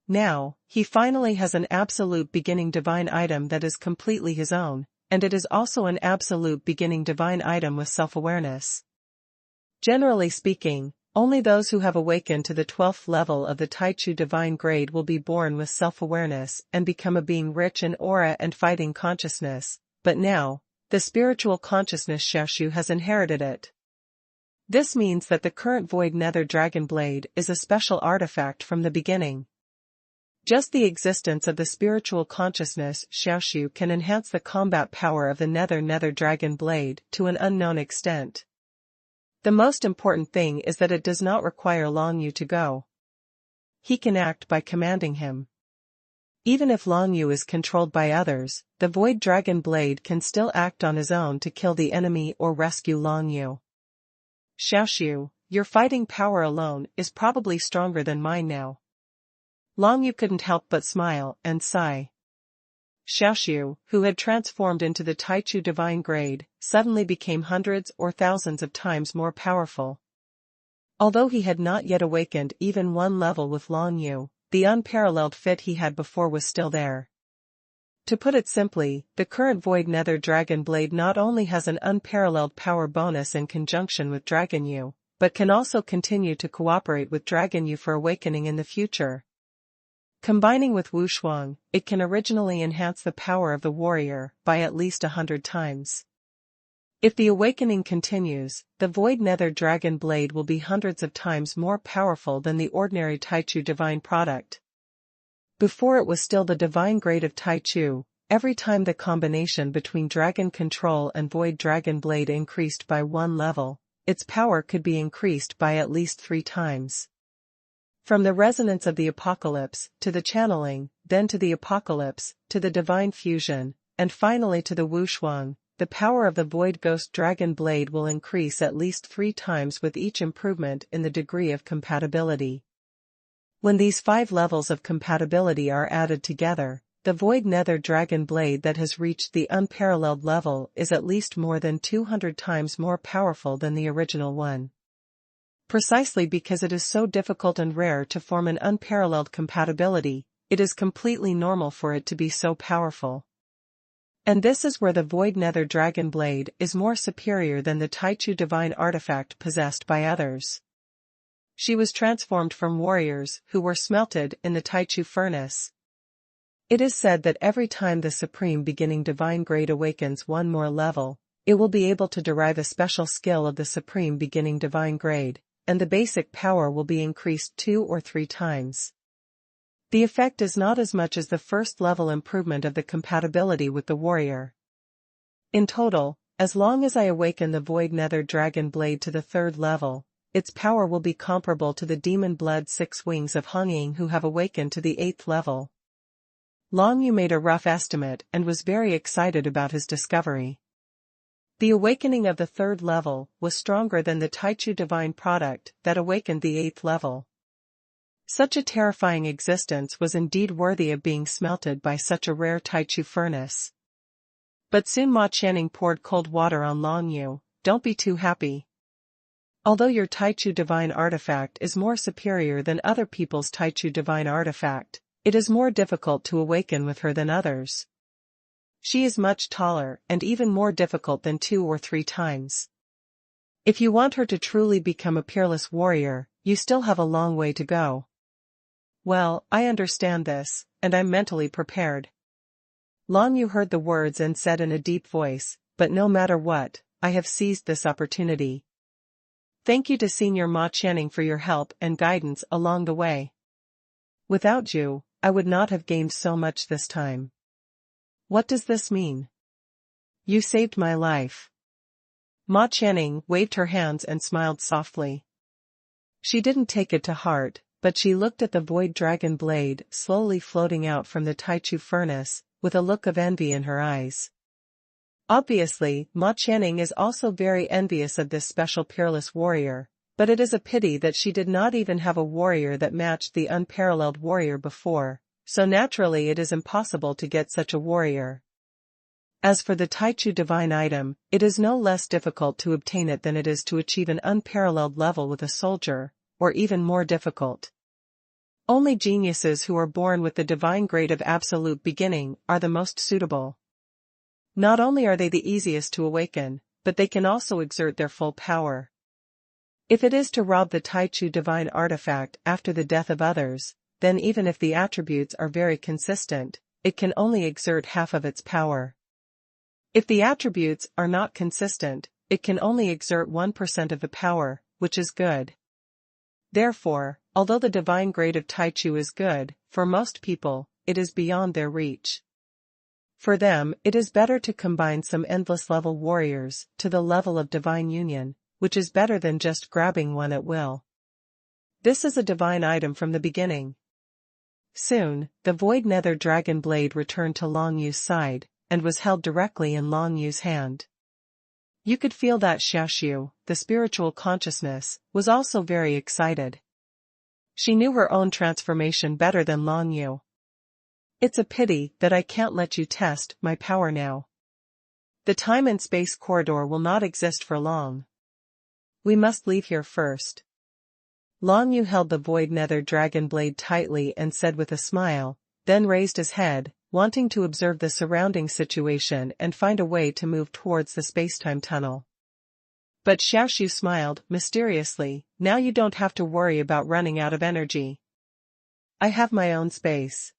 Speaker 1: Now, he finally has an absolute beginning divine item that is completely his own, and it is also an absolute beginning divine item with self-awareness. Generally speaking, only those who have awakened to the 12th level of the Taichu divine grade will be born with self-awareness and become a being rich in aura and fighting consciousness, but now, the spiritual consciousness Xiaoshu has inherited it. This means that the current Void Nether Dragon Blade is a special artifact from the beginning. Just the existence of the spiritual consciousness Xiaoshu can enhance the combat power of the Nether Dragon Blade to an unknown extent. The most important thing is that it does not require Long Yu to go. He can act by commanding him. Even if Long Yu is controlled by others, the Void Dragon Blade can still act on his own to kill the enemy or rescue Long Yu. Xiaoshu, your fighting power alone is probably stronger than mine now. Long Yu couldn't help but smile and sigh. Xiaoshu, who had transformed into the Taichu divine grade, suddenly became hundreds or thousands of times more powerful. Although he had not yet awakened even one level with Long Yu, the unparalleled fit he had before was still there. To put it simply, the current Void Nether Dragon Blade not only has an unparalleled power bonus in conjunction with Dragon Yu, but can also continue to cooperate with Dragon Yu for awakening in the future. Combining with Wushuang, it can originally enhance the power of the warrior by at least 100 times. If the awakening continues, the Void Nether Dragon Blade will be hundreds of times more powerful than the ordinary Taichu divine product. Before it was still the divine grade of Taichu, every time the combination between Dragon Control and Void Dragon Blade increased by one level, its power could be increased by at least 3 times. From the resonance of the apocalypse, to the channeling, then to the apocalypse, to the divine fusion, and finally to the Wushuang, the power of the Void Ghost Dragon Blade will increase at least 3 times with each improvement in the degree of compatibility. When these 5 levels of compatibility are added together, the Void Nether Dragon Blade that has reached the unparalleled level is at least more than 200 times more powerful than the original one. Precisely because it is so difficult and rare to form an unparalleled compatibility, it is completely normal for it to be so powerful. And this is where the Void Nether Dragon Blade is more superior than the Taichu divine artifact possessed by others. She was transformed from warriors who were smelted in the Taichu furnace. It is said that every time the Supreme Beginning Divine Grade awakens one more level, it will be able to derive a special skill of the Supreme Beginning Divine Grade, and the basic power will be increased 2 or 3 times. The effect is not as much as the first level improvement of the compatibility with the warrior. In total, as long as I awaken the Void Nether Dragon Blade to the 3rd level, its power will be comparable to the Demon Blood 6 Wings of Hongying who have awakened to the 8th level. Long Yu made a rough estimate and was very excited about his discovery. The awakening of the 3rd level was stronger than the Taichu divine product that awakened the 8th level. Such a terrifying existence was indeed worthy of being smelted by such a rare Taichu furnace. But soon Ma Channing poured cold water on Long Yu. Don't be too happy. Although your Taichu divine artifact is more superior than other people's Taichu divine artifact, it is more difficult to awaken with her than others. She is much taller and even more difficult than 2 or 3 times. If you want her to truly become a peerless warrior, you still have a long way to go. Well, I understand this, and I'm mentally prepared. Long Yu heard the words and said in a deep voice, but no matter what, I have seized this opportunity. Thank you to Senior Ma Channing for your help and guidance along the way. Without you, I would not have gained so much this time. What does this mean? You saved my life. Ma Channing waved her hands and smiled softly. She didn't take it to heart, but she looked at the Void Dragon Blade slowly floating out from the Taichu furnace, with a look of envy in her eyes. Obviously, Ma Channing is also very envious of this special peerless warrior, but it is a pity that she did not even have a warrior that matched the unparalleled warrior before, so naturally it is impossible to get such a warrior. As for the Taichu divine item, it is no less difficult to obtain it than it is to achieve an unparalleled level with a soldier, or even more difficult. Only geniuses who are born with the divine grade of absolute beginning are the most suitable. Not only are they the easiest to awaken, but they can also exert their full power. If it is to rob the Taichu divine artifact after the death of others, then even if the attributes are very consistent, it can only exert half of its power. If the attributes are not consistent, it can only exert 1% of the power, which is good. Therefore, although the divine grade of Taichu is good, for most people, it is beyond their reach. For them, it is better to combine some endless level warriors to the level of divine union, which is better than just grabbing one at will. This is a divine item from the beginning. Soon, the void nether dragon blade returned to Long Yu's side, and was held directly in Long Yu's hand. You could feel that Xiaoxiu, the spiritual consciousness, was also very excited. She knew her own transformation better than Long Yu. It's a pity that I can't let you test my power now. The time and space corridor will not exist for long. We must leave here first. Long Yu held the void nether dragon blade tightly and said with a smile, then raised his head, wanting to observe the surrounding situation and find a way to move towards the spacetime tunnel. But Xiaoxiu smiled mysteriously. Now you don't have to worry about running out of energy. I have my own space.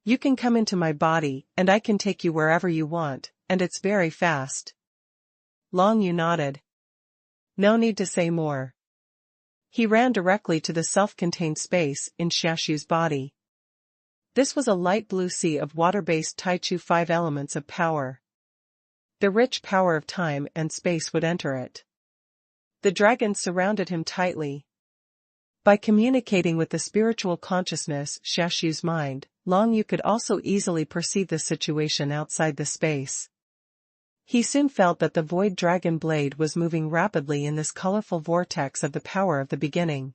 Speaker 1: You can come into my body, and I can take you wherever you want, and it's very fast. Long Yu nodded. No need to say more. He ran directly to the self-contained space in Xiaoxiu's body. This was a light blue sea of water-based Taichu 5 elements of power. The rich power of time and space would enter it. The dragons surrounded him tightly. By communicating with the spiritual consciousness Xiaoxiu's mind, Long Yu could also easily perceive the situation outside the space. He soon felt that the void dragon blade was moving rapidly in this colorful vortex of the power of the beginning.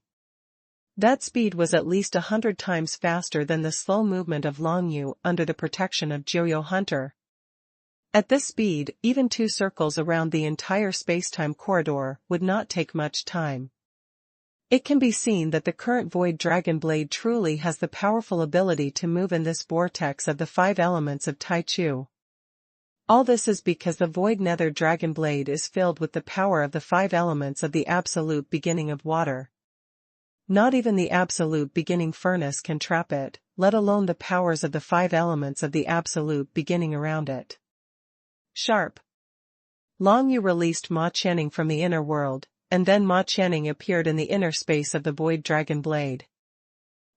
Speaker 1: That speed was at least 100 times faster than the slow movement of Long Yu under the protection of Jiuyo Hunter. At this speed, even 2 circles around the entire spacetime corridor would not take much time. It can be seen that the current void dragon blade truly has the powerful ability to move in this vortex of the 5 elements of Taichu. All this is because the void nether dragon blade is filled with the power of the 5 elements of the absolute beginning of water. Not even the absolute beginning furnace can trap it, let alone the powers of the 5 elements of the absolute beginning around it. Sharp. Long Yu released Ma Qianning from the inner world, and then Ma Qianning appeared in the inner space of the void dragon blade.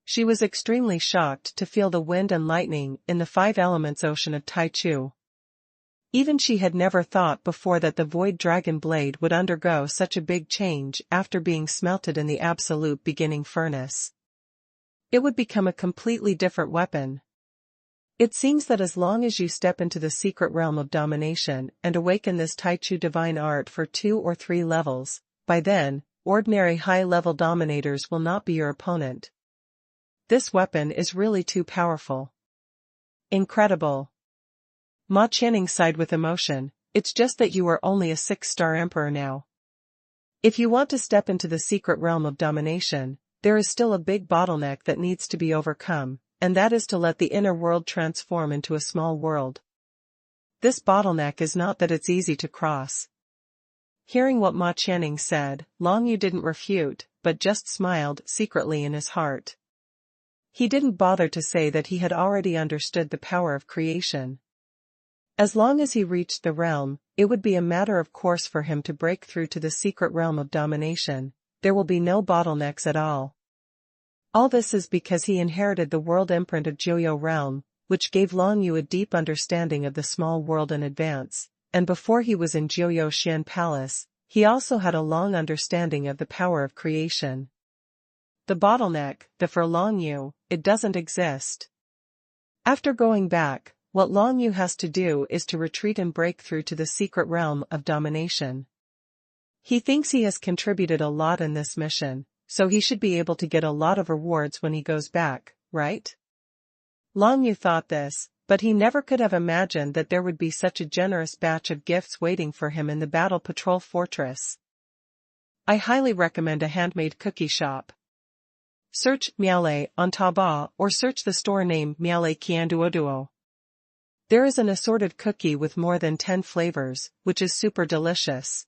Speaker 1: She was extremely shocked to feel the wind and lightning in the 5 elements ocean of Taichu. Even she had never thought before that the void dragon blade would undergo such a big change after being smelted in the absolute beginning furnace. It would become a completely different weapon. It seems that as long as you step into the secret realm of domination and awaken this Taichu divine art for 2 or 3 levels, by then, ordinary high-level dominators will not be your opponent. This weapon is really too powerful. Incredible. Ma Qianning sighed with emotion. It's just that you are only a 6-star emperor now. If you want to step into the secret realm of domination, there is still a big bottleneck that needs to be overcome, and that is to let the inner world transform into a small world. This bottleneck is not that it's easy to cross. Hearing what Ma Qianning said, Long Yu didn't refute, but just smiled secretly in his heart. He didn't bother to say that he had already understood the power of creation. As long as he reached the realm, it would be a matter of course for him to break through to the secret realm of domination. There will be no bottlenecks at all. All this is because he inherited the world imprint of Jiuyo realm, which gave Long Yu a deep understanding of the small world in advance, and before he was in Jiuyo Xian Palace, he also had a long understanding of the power of creation. The bottleneck, for Long Yu, it doesn't exist. After going back, what Long Yu has to do is to retreat and break through to the secret realm of domination. He thinks he has contributed a lot in this mission, so he should be able to get a lot of rewards when he goes back, right? Long Yu thought this, but he never could have imagined that there would be such a generous batch of gifts waiting for him in the Battle Patrol Fortress. I highly recommend a handmade cookie shop. Search Miaole on Taobao or search the store name Miaole Qianduoduo. There is an assorted cookie with more than 10 flavors, which is super delicious.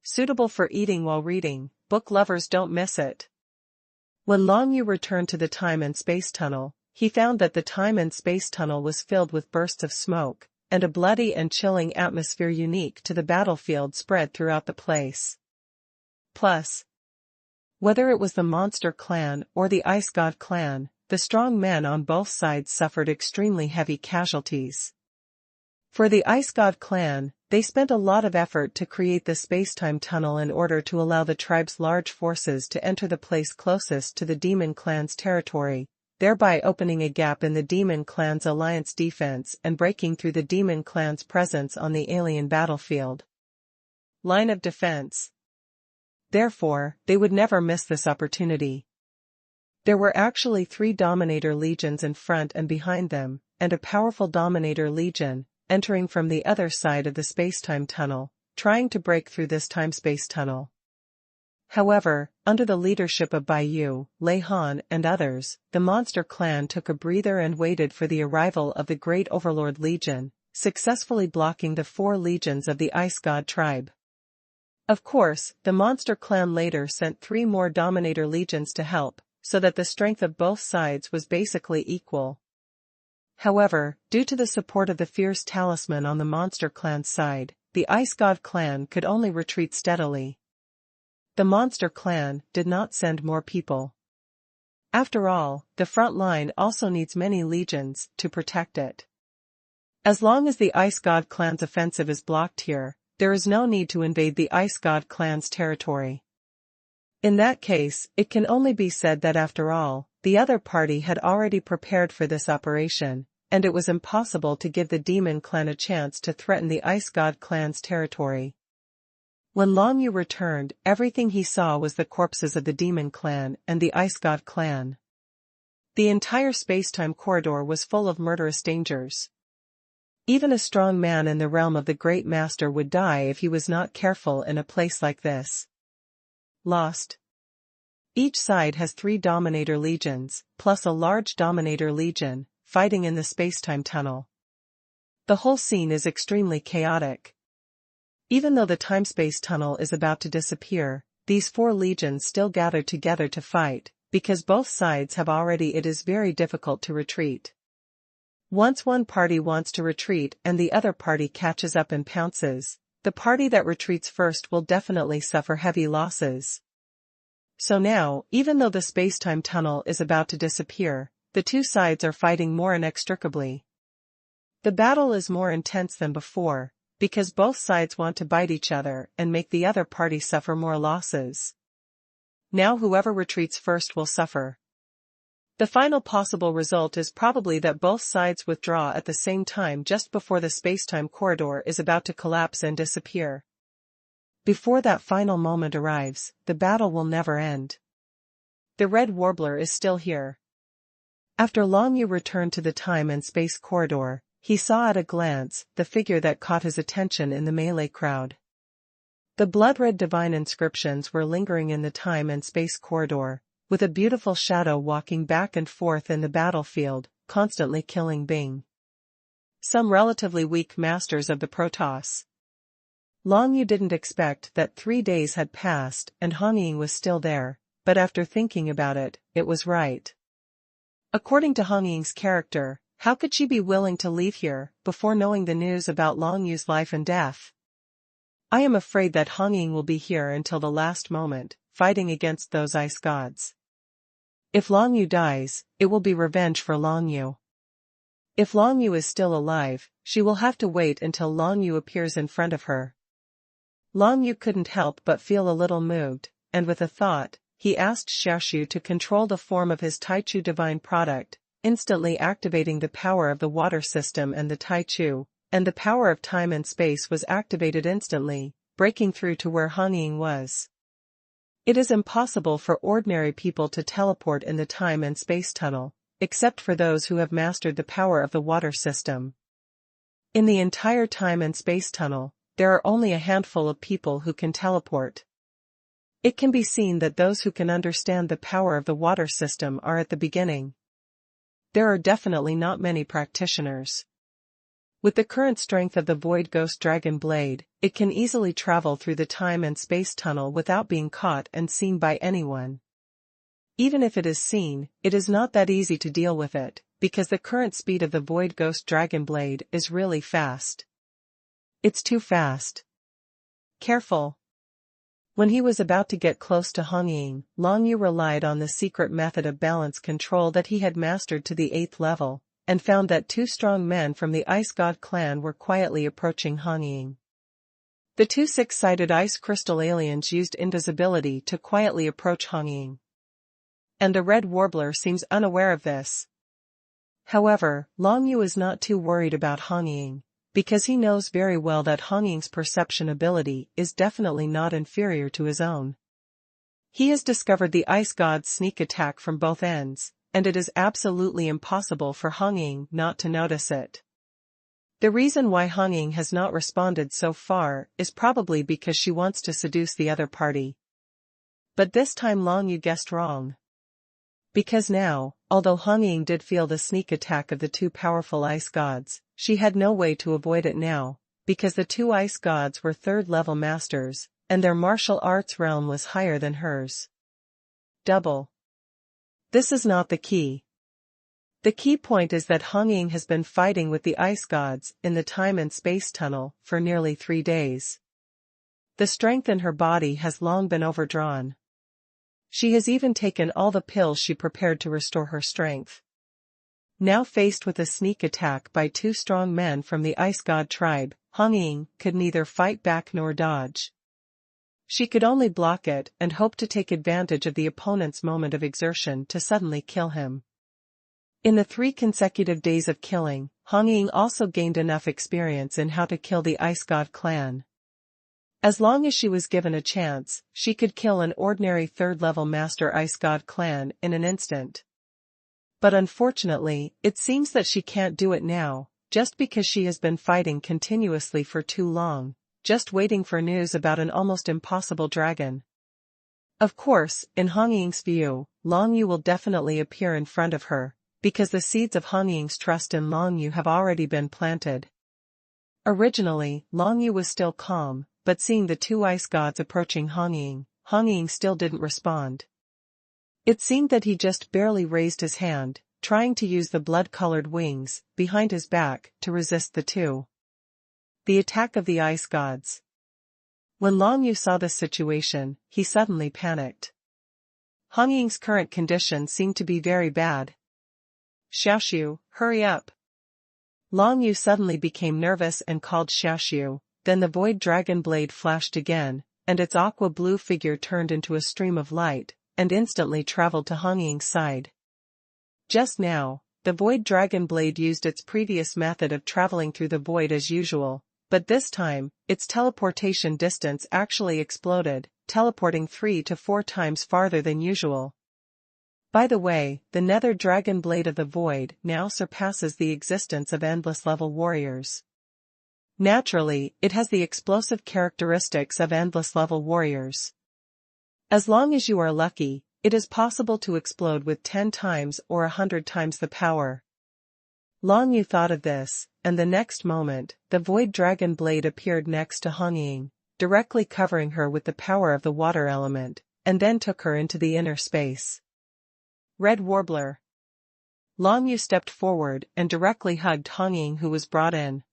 Speaker 1: Suitable for eating while reading, book lovers don't miss it. When Long Yu returned to the time and space tunnel, he found that the time and space tunnel was filled with bursts of smoke, and a bloody and chilling atmosphere unique to the battlefield spread throughout the place. Plus, whether it was the Monster Clan or the Ice God Clan, the strong men on both sides suffered extremely heavy casualties. For the Ice God Clan, they spent a lot of effort to create the space-time tunnel in order to allow the tribe's large forces to enter the place closest to the Demon Clan's territory, thereby opening a gap in the Demon Clan's alliance defense and breaking through the Demon Clan's presence on the alien battlefield. Line of defense. Therefore, they would never miss this opportunity. There were actually 3 Dominator Legions in front and behind them, and a powerful Dominator Legion, entering from the other side of the space-time tunnel, trying to break through this time-space tunnel. However, under the leadership of Bai Yu, Lei Han and others, the Monster Clan took a breather and waited for the arrival of the Great Overlord Legion, successfully blocking the 4 legions of the Ice God tribe. Of course, the Monster Clan later sent 3 more Dominator Legions to help, so that the strength of both sides was basically equal. However, due to the support of the fierce talisman on the Monster Clan's side, the Ice God Clan could only retreat steadily. The Monster Clan did not send more people. After all, the front line also needs many legions to protect it. As long as the Ice God Clan's offensive is blocked here, there is no need to invade the Ice God Clan's territory. In that case, it can only be said that after all, the other party had already prepared for this operation, and it was impossible to give the Demon Clan a chance to threaten the Ice God Clan's territory. When Long Yu returned, everything he saw was the corpses of the Demon Clan and the Ice God Clan. The entire space-time corridor was full of murderous dangers. Even a strong man in the realm of the Great Master would die if he was not careful in a place like this. Lost. Each side has 3 Dominator Legions, plus a large Dominator Legion, fighting in the space-time tunnel. The whole scene is extremely chaotic. Even though the time-space tunnel is about to disappear, these 4 legions still gather together to fight, because both sides have already it is very difficult to retreat. Once one party wants to retreat and the other party catches up and pounces, the party that retreats first will definitely suffer heavy losses. So now, even though the space-time tunnel is about to disappear, the 2 sides are fighting more inextricably. The battle is more intense than before, because both sides want to bite each other and make the other party suffer more losses. Now whoever retreats first will suffer. The final possible result is probably that both sides withdraw at the same time just before the space-time corridor is about to collapse and disappear. Before that final moment arrives, the battle will never end. The Red Warbler is still here. After Long Yu returned to the time and space corridor, he saw at a glance the figure that caught his attention in the melee crowd. The blood-red divine inscriptions were lingering in the time and space corridor, with a beautiful shadow walking back and forth in the battlefield, constantly killing Bing. Some relatively weak masters of the Protoss. Long Yu didn't expect that 3 days had passed and Hong Ying was still there, but after thinking about it, it was right. According to Hong Ying's character, how could she be willing to leave here, before knowing the news about Long Yu's life and death? I am afraid that Hong Ying will be here until the last moment, fighting against those ice gods. If Long Yu dies, it will be revenge for Long Yu. If Long Yu is still alive, she will have to wait until Long Yu appears in front of her. Long Yu couldn't help but feel a little moved, and with a thought, he asked Xiaoshu to control the form of his Taichu divine product, instantly activating the power of the water system and the Taichu, and the power of time and space was activated instantly, breaking through to where Hong Ying was. It is impossible for ordinary people to teleport in the time and space tunnel, except for those who have mastered the power of the water system. In the entire time and space tunnel, there are only a handful of people who can teleport. It can be seen that those who can understand the power of the water system are at the beginning. There are definitely not many practitioners. With the current strength of the Void Ghost Dragon Blade, it can easily travel through the time and space tunnel without being caught and seen by anyone. Even if it is seen, it is not that easy to deal with it, because the current speed of the Void Ghost Dragon Blade is really fast. It's too fast. Careful. When he was about to get close to Hong Ying, Long Yu relied on the secret method of balance control that he had mastered to the 8th level, and found that 2 strong men from the Ice God clan were quietly approaching Hong Ying. The 2 six-sided ice crystal aliens used invisibility to quietly approach Hong Ying. And the red warbler seems unaware of this. However, Long Yu is not too worried about Hong Ying, because he knows very well that Hong Ying's perception ability is definitely not inferior to his own. He has discovered the ice god's sneak attack from both ends, and it is absolutely impossible for Hong Ying not to notice it. The reason why Hong Ying has not responded so far is probably because she wants to seduce the other party. But this time Long Yu guessed wrong. Because now, although Hong Ying did feel the sneak attack of the 2 powerful ice gods, she had no way to avoid it now, because the 2 ice gods were 3rd-level masters, and their martial arts realm was higher than hers. Double. This is not the key. The key point is that Hong Ying has been fighting with the ice gods in the time and space tunnel for nearly 3 days. The strength in her body has long been overdrawn. She has even taken all the pills she prepared to restore her strength. Now faced with a sneak attack by 2 strong men from the Ice God tribe, Hong Ying could neither fight back nor dodge. She could only block it and hope to take advantage of the opponent's moment of exertion to suddenly kill him. In the 3 consecutive days of killing, Hong Ying also gained enough experience in how to kill the Ice God clan. As long as she was given a chance, she could kill an ordinary 3rd-level Master Ice God clan in an instant. But unfortunately, it seems that she can't do it now, just because she has been fighting continuously for too long, just waiting for news about an almost impossible dragon. Of course, in Hong Ying's view, Long Yu will definitely appear in front of her, because the seeds of Hong Ying's trust in Long Yu have already been planted. Originally, Long Yu was still calm, but seeing the 2 ice gods approaching Hong Ying still didn't respond. It seemed that he just barely raised his hand, trying to use the blood-colored wings behind his back to resist the 2. The attack of the ice gods. When Long Yu saw this situation, he suddenly panicked. Hong Ying's current condition seemed to be very bad. Xiaoxiu, hurry up. Long Yu suddenly became nervous and called Xiaoxiu. Then the Void Dragon Blade flashed again, and its aqua-blue figure turned into a stream of light, and instantly traveled to Hong Ying's side. Just now, the Void Dragon Blade used its previous method of traveling through the void as usual, but this time, its teleportation distance actually exploded, teleporting 3 to 4 times farther than usual. By the way, the Nether Dragon Blade of the Void now surpasses the existence of endless-level warriors. Naturally, it has the explosive characteristics of endless-level warriors. As long as you are lucky, it is possible to explode with 10 times or 100 times the power. Long Yu thought of this, and the next moment, the Void Dragon Blade appeared next to Hong Ying, directly covering her with the power of the water element, and then took her into the inner space. Red Warbler. Long Yu stepped forward and directly hugged Hong Ying, who was brought in.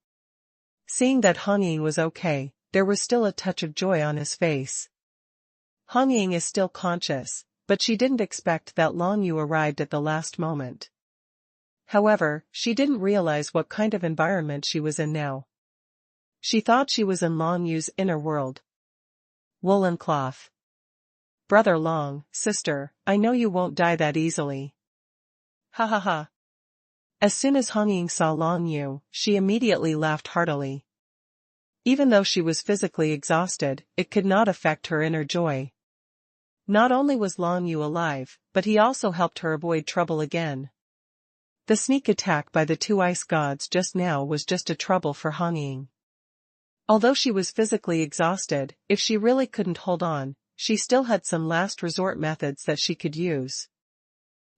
Speaker 1: Seeing that Hong Ying was okay, there was still a touch of joy on his face. Hong Ying is still conscious, but she didn't expect that Long Yu arrived at the last moment. However, she didn't realize what kind of environment she was in now. She thought she was in Long Yu's inner world. Woolen cloth. Brother Long, sister, I know you won't die that easily. Ha ha ha. As soon as Hong Ying saw Long Yu, she immediately laughed heartily. Even though she was physically exhausted, it could not affect her inner joy. Not only was Long Yu alive, but he also helped her avoid trouble again. The sneak attack by the two ice gods just now was just a trouble for Hong Ying. Although she was physically exhausted, if she really couldn't hold on, she still had some last resort methods that she could use.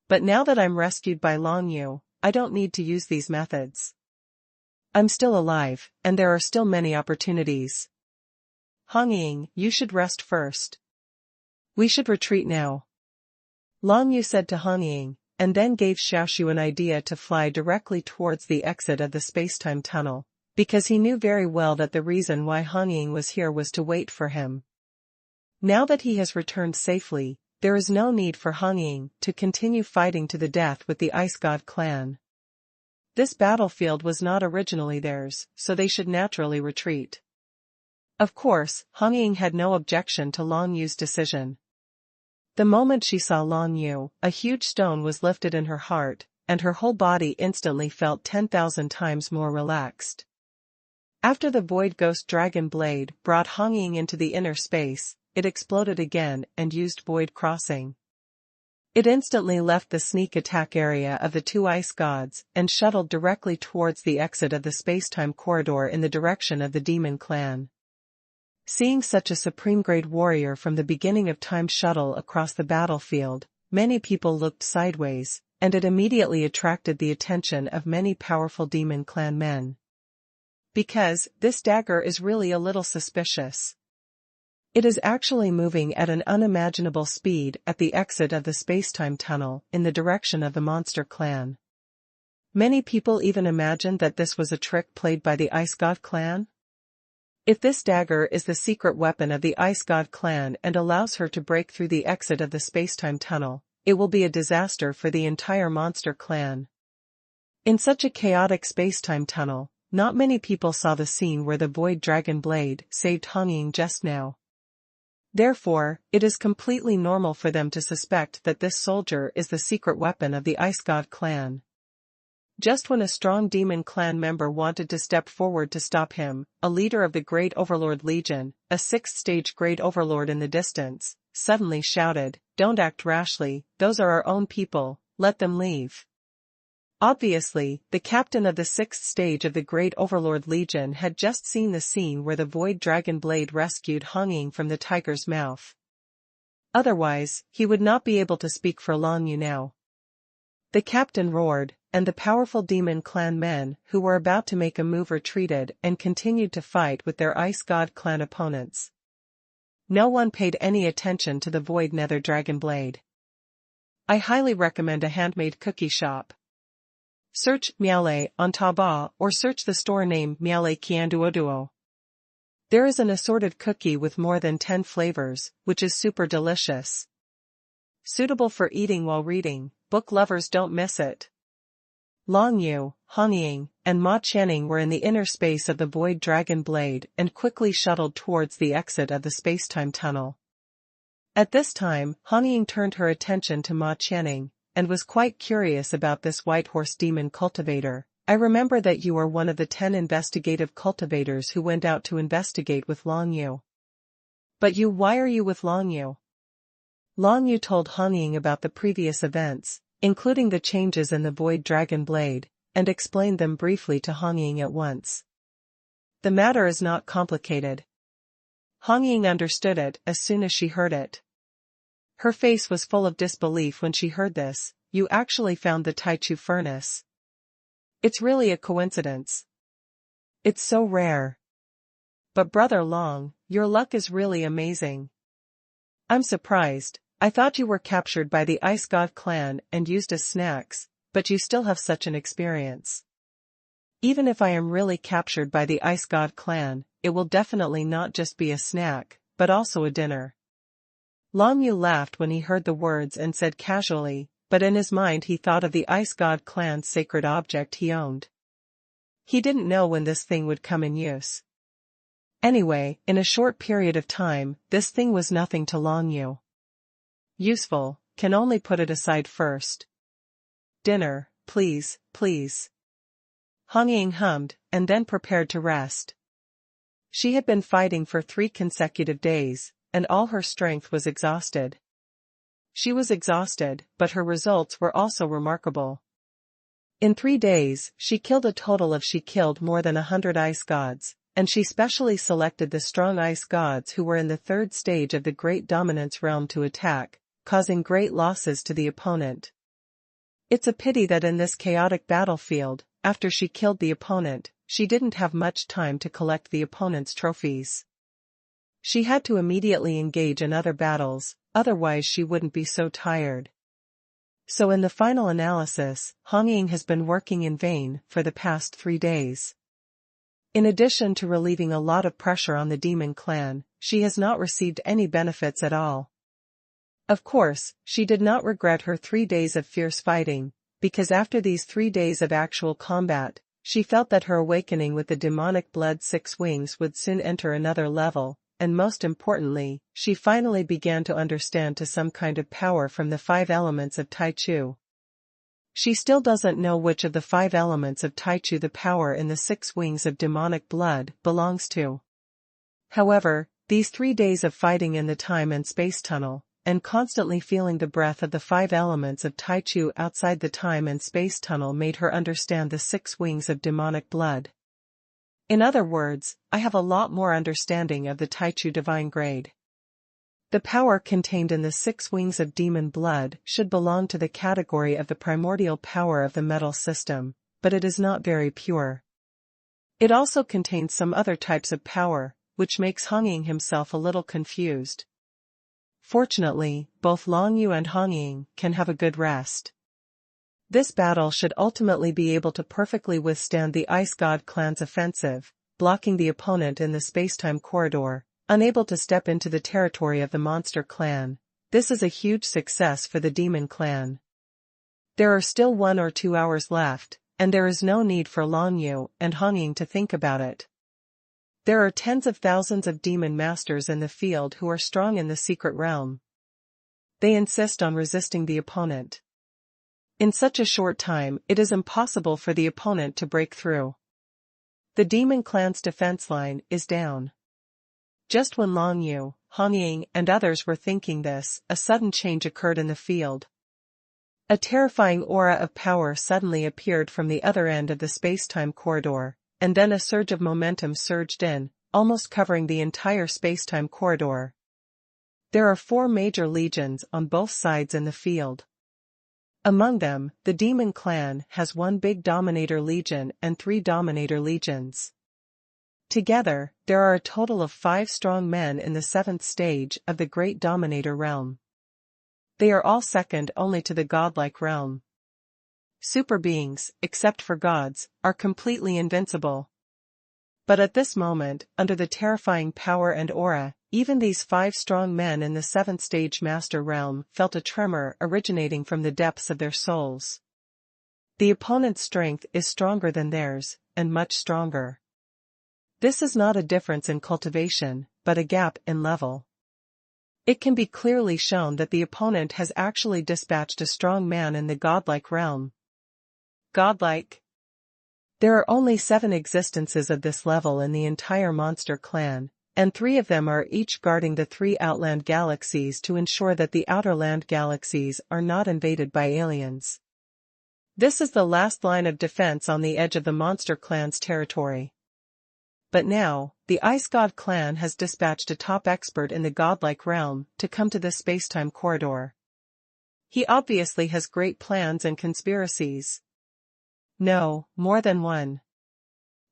Speaker 1: But now that I'm rescued by Long Yu, I don't need to use these methods. I'm still alive, and there are still many opportunities. Hong Ying, you should rest first. We should retreat now. Long Yu said to Hong Ying, and then gave Xiaoshu an idea to fly directly towards the exit of the spacetime tunnel, because he knew very well that the reason why Hong Ying was here was to wait for him. Now that he has returned safely, there is no need for Hong Ying to continue fighting to the death with the Ice God clan. This battlefield was not originally theirs, so they should naturally retreat. Of course, Hong Ying had no objection to Long Yu's decision. The moment she saw Long Yu, a huge stone was lifted in her heart, and her whole body instantly felt 10,000 times more relaxed. After the Void Ghost Dragon Blade brought Hong Ying into the inner space, it exploded again and used Void Crossing. It instantly left the sneak attack area of the two ice gods and shuttled directly towards the exit of the spacetime corridor in the direction of the demon clan. Seeing such a supreme-grade warrior from the beginning of time shuttle across the battlefield, many people looked sideways, and it immediately attracted the attention of many powerful demon clan men. Because this dagger is really a little suspicious. It is actually moving at an unimaginable speed at the exit of the spacetime tunnel in the direction of the monster clan. Many people even imagined that this was a trick played by the Ice God clan. If this dagger is the secret weapon of the Ice God clan and allows her to break through the exit of the spacetime tunnel, it will be a disaster for the entire monster clan. In such a chaotic spacetime tunnel, not many people saw the scene where the Void Dragon Blade saved Hong Ying just now. Therefore, it is completely normal for them to suspect that this soldier is the secret weapon of the Ice God clan. Just when a strong demon clan member wanted to step forward to stop him, a leader of the Great Overlord Legion, a 6th-stage Great Overlord in the distance, suddenly shouted, "Don't act rashly, those are our own people, let them leave." Obviously, the captain of the 6th stage of the Great Overlord Legion had just seen the scene where the Void Dragon Blade rescued Hong Ying from the tiger's mouth. Otherwise, he would not be able to speak for Long Yu now. The captain roared, and the powerful demon clan men who were about to make a move retreated and continued to fight with their Ice God clan opponents. No one paid any attention to the Void Nether Dragon Blade. I highly recommend a handmade cookie shop. Search Miaole on Taobao or search the store name Miaole Qianduoduo. There is an assorted cookie with more than 10 flavors, which is super delicious. Suitable for eating while reading, book lovers don't miss it. Long Yu, Hong Ying, and Ma Qianning were in the inner space of the Void Dragon Blade and quickly shuttled towards the exit of the spacetime tunnel. At this time, Hong Ying turned her attention to Ma Qianning, and was quite curious about this White Horse Demon cultivator. I remember that you are one of the 10 investigative cultivators who went out to investigate with Long Yu. But why are you with Long Yu? Long Yu told Hong Ying about the previous events, including the changes in the Void Dragon Blade, and explained them briefly to Hong Ying at once. The matter is not complicated. Hong Ying understood it as soon as she heard it. Her face was full of disbelief when she heard this. You actually found the Taichu furnace. It's really a coincidence. It's so rare. But Brother Long, your luck is really amazing. I'm surprised. I thought you were captured by the Ice God clan and used as snacks, but you still have such an experience. Even if I am really captured by the Ice God clan, it will definitely not just be a snack, but also a dinner. Long Yu laughed when he heard the words and said casually, but in his mind he thought of the Ice God clan's sacred object he owned. He didn't know when this thing would come in use. Anyway, in a short period of time, this thing was nothing to Long Yu. Useful, can only put it aside first. Dinner, please, please. Hong Ying hummed, and then prepared to rest. She had been fighting for 3 consecutive days, and all her strength was exhausted. She was exhausted, but her results were also remarkable. In 3 days, she killed more than 100 ice gods, and she specially selected the strong ice gods who were in the third stage of the Great Dominance realm to attack, causing great losses to the opponent. It's a pity that in this chaotic battlefield, after she killed the opponent, she didn't have much time to collect the opponent's trophies. She had to immediately engage in other battles, otherwise she wouldn't be so tired. So in the final analysis, Feng Yin has been working in vain for the past 3 days. In addition to relieving a lot of pressure on the demon clan, she has not received any benefits at all. Of course, she did not regret her 3 days of fierce fighting, because after these 3 days of actual combat, she felt that her awakening with the demonic blood 6 wings would soon enter another level, and most importantly, she finally began to understand to some kind of power from the 5 elements of Tai Chu. She still doesn't know which of the 5 elements of Tai Chu the power in the 6 wings of demonic blood belongs to. However, these 3 days of fighting in the time and space tunnel, and constantly feeling the breath of the 5 elements of Tai Chu outside the time and space tunnel made her understand the 6 wings of demonic blood. In other words, I have a lot more understanding of the Tai Chu divine grade. The power contained in the 6 wings of demon blood should belong to the category of the primordial power of the metal system, but it is not very pure. It also contains some other types of power, which makes Feng Yin himself a little confused. Fortunately, both Long Yu and Feng Yin can have a good rest. This battle should ultimately be able to perfectly withstand the Ice God clan's offensive, blocking the opponent in the spacetime corridor, unable to step into the territory of the monster clan. This is a huge success for the demon clan. There are still 1 or 2 hours left, and there is no need for Long Yu and Feng Yin to think about it. There are tens of thousands of demon masters in the field who are strong in the secret realm. They insist on resisting the opponent. In such a short time, it is impossible for the opponent to break through. The demon clan's defense line is down. Just when Long Yu, Feng Yin and others were thinking this, a sudden change occurred in the field. A terrifying aura of power suddenly appeared from the other end of the space-time corridor, and then a surge of momentum surged in, almost covering the entire space-time corridor. There are 4 major legions on both sides in the field. Among them, the demon clan has 1 big dominator legion and 3 dominator legions. Together, there are a total of 5 strong men in the 7th stage of the Great Dominator realm. They are all second only to the godlike realm. Super beings, except for gods, are completely invincible. But at this moment, under the terrifying power and aura, even these 5 strong men in the 7th stage master realm felt a tremor originating from the depths of their souls. The opponent's strength is stronger than theirs, and much stronger. This is not a difference in cultivation, but a gap in level. It can be clearly shown that the opponent has actually dispatched a strong man in the godlike realm. Godlike? There are only 7 existences of this level in the entire monster clan, and 3 of them are each guarding the 3 outland galaxies to ensure that the outer land galaxies are not invaded by aliens. This is the last line of defense on the edge of the monster clan's territory. But now, the Ice God clan has dispatched a top expert in the godlike realm to come to this spacetime corridor. He obviously has great plans and conspiracies. No, more than one.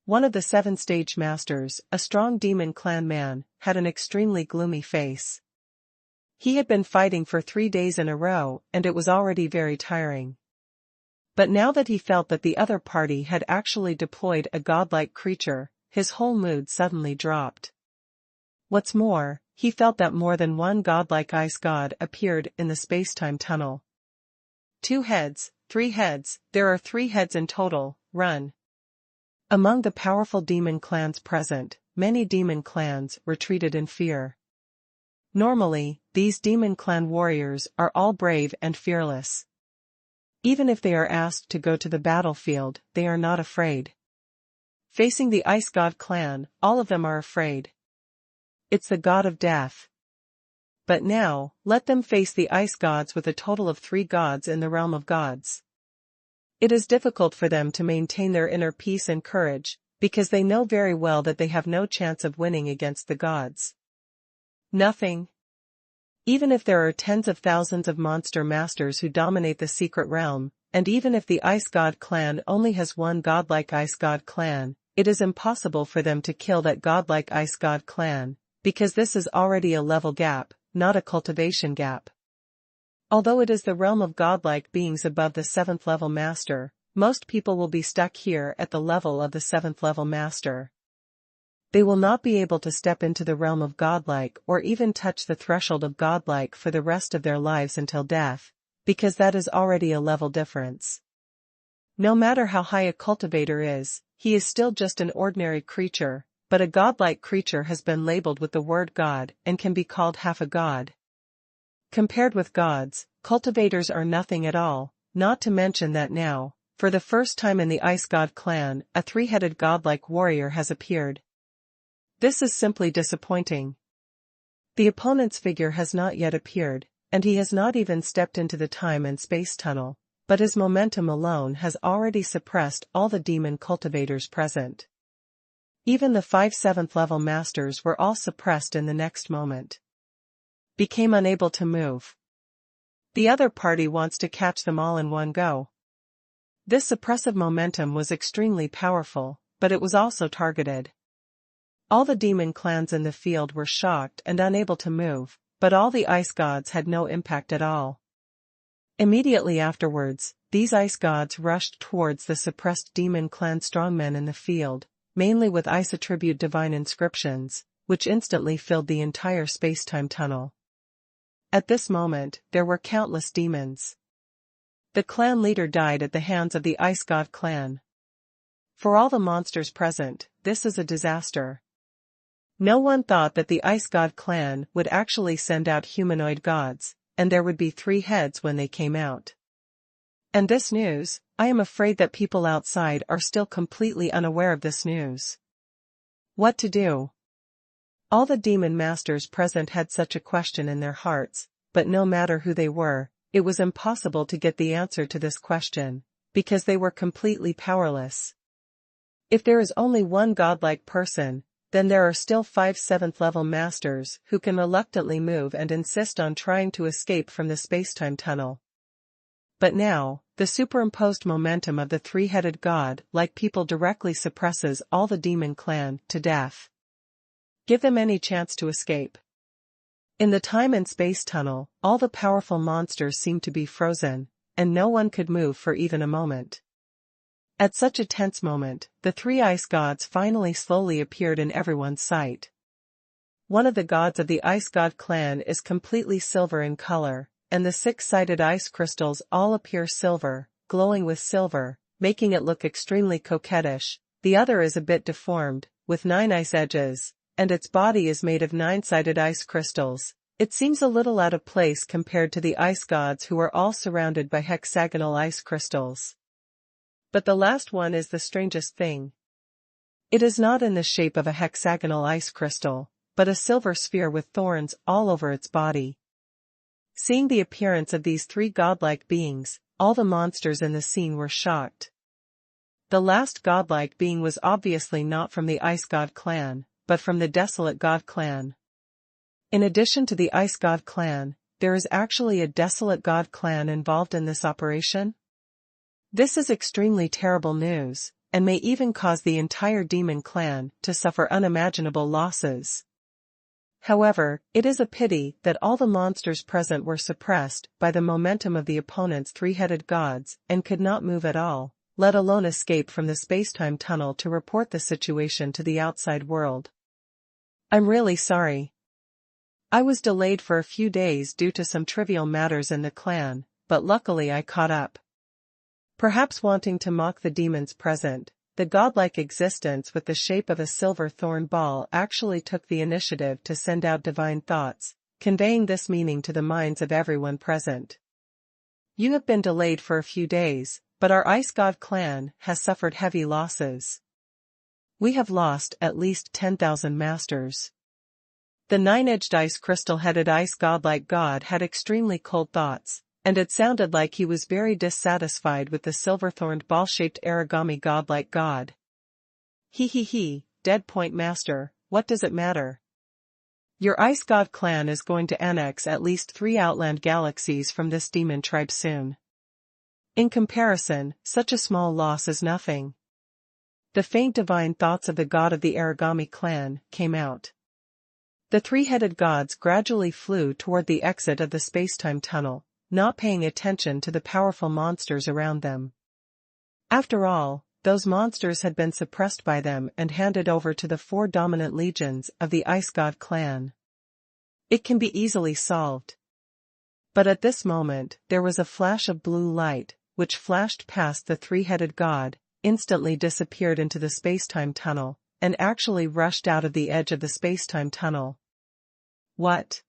Speaker 1: One of the 7 stage masters, a strong demon clan man, had an extremely gloomy face. He had been fighting for 3 days in a row, and it was already very tiring. But now that he felt that the other party had actually deployed a godlike creature, his whole mood suddenly dropped. What's more, he felt that more than one godlike ice god appeared in the spacetime tunnel. 2 heads, 3 heads, there are 3 heads in total, run. Among the powerful demon clans present, many demon clans retreated in fear. Normally, these demon clan warriors are all brave and fearless. Even if they are asked to go to the battlefield, they are not afraid. Facing the Ice God clan, all of them are afraid. It's the god of death. But now, let them face the ice gods with a total of 3 gods in the realm of gods. It is difficult for them to maintain their inner peace and courage, because they know very well that they have no chance of winning against the gods. Nothing. Even if there are tens of thousands of monster masters who dominate the secret realm, and even if the Ice God clan only has one godlike Ice God clan, it is impossible for them to kill that godlike Ice God clan, because this is already a level gap, not a cultivation gap. Although it is the realm of godlike beings above the 7th level master, most people will be stuck here at the level of the 7th level master. They will not be able to step into the realm of godlike or even touch the threshold of godlike for the rest of their lives until death, because that is already a level difference. No matter how high a cultivator is, he is still just an ordinary creature, but a godlike creature has been labeled with the word God and can be called half a god. Compared with gods, cultivators are nothing at all, not to mention that now, for the first time in the Ice God clan, a three-headed godlike warrior has appeared. This is simply disappointing. The opponent's figure has not yet appeared, and he has not even stepped into the time and space tunnel, but his momentum alone has already suppressed all the demon cultivators present. Even the 5 7th level masters were all suppressed in the next moment. Became unable to move. The other party wants to catch them all in one go. This suppressive momentum was extremely powerful, but it was also targeted. All the demon clans in the field were shocked and unable to move, but all the ice gods had no impact at all. Immediately afterwards, these ice gods rushed towards the suppressed demon clan strongmen in the field, mainly with ice attribute divine inscriptions, which instantly filled the entire space-time tunnel. At this moment, there were countless demons. The clan leader died at the hands of the Ice God clan. For all the monsters present, this is a disaster. No one thought that the Ice God clan would actually send out humanoid gods, and there would be 3 heads when they came out. And this news, I am afraid that people outside are still completely unaware of this news. What to do? All the demon masters present had such a question in their hearts, but no matter who they were, it was impossible to get the answer to this question, because they were completely powerless. If there is only one godlike person, then there are still 5 7th level masters who can reluctantly move and insist on trying to escape from the spacetime tunnel. But now, the superimposed momentum of the 3-headed god like people directly suppresses all the demon clan to death. Give them any chance to escape. In the time and space tunnel, all the powerful monsters seemed to be frozen, and no one could move for even a moment. At such a tense moment, the 3 ice gods finally slowly appeared in everyone's sight. One of the gods of the Ice God clan is completely silver in color, and the 6-sided ice crystals all appear silver, glowing with silver, making it look extremely coquettish. The other is a bit deformed, with 9 ice edges, and its body is made of 9-sided ice crystals. It seems a little out of place compared to the ice gods who are all surrounded by hexagonal ice crystals. But the last one is the strangest thing. It is not in the shape of a hexagonal ice crystal, but a silver sphere with thorns all over its body. Seeing the appearance of these 3 godlike beings, all the monsters in the scene were shocked. The last godlike being was obviously not from the Ice God clan, but from the Desolate God clan. In addition to the Ice God clan, there is actually a Desolate God clan involved in this operation? This is extremely terrible news, and may even cause the entire demon clan to suffer unimaginable losses. However, it is a pity that all the monsters present were suppressed by the momentum of the opponent's 3-headed gods and could not move at all, let alone escape from the spacetime tunnel to report the situation to the outside world. I'm really sorry. I was delayed for a few days due to some trivial matters in the clan, but luckily I caught up. Perhaps wanting to mock the demons present, the godlike existence with the shape of a silver thorn ball actually took the initiative to send out divine thoughts, conveying this meaning to the minds of everyone present. You have been delayed for a few days, but our Ice God clan has suffered heavy losses. We have lost at least 10,000 masters. The 9-edged ice crystal-headed ice godlike god had extremely cold thoughts, And it sounded like he was very dissatisfied with the silver-thorned ball-shaped origami godlike god. He, Dead Point Master, what does it matter? Your Ice God clan is going to annex at least 3 outland galaxies from this demon tribe soon. In comparison, such a small loss is nothing. The faint divine thoughts of the god of the origami clan came out. The 3-headed gods gradually flew toward the exit of the space-time tunnel, not paying attention to the powerful monsters around them. After all, those monsters had been suppressed by them and handed over to the 4 dominant legions of the Ice God clan. It can be easily solved. But at this moment, there was a flash of blue light, which flashed past the 3-headed god, instantly disappeared into the space-time tunnel, and actually rushed out of the edge of the space-time tunnel. What?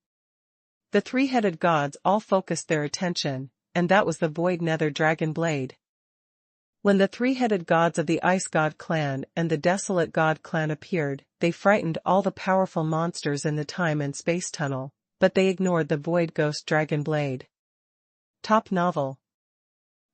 Speaker 1: The 3-headed gods all focused their attention, and that was the Void Nether Dragon Blade. When the 3-headed gods of the Ice God clan and the Desolate God clan appeared, they frightened all the powerful monsters in the time and space tunnel, but they ignored the Void Ghost Dragon Blade. Top novel.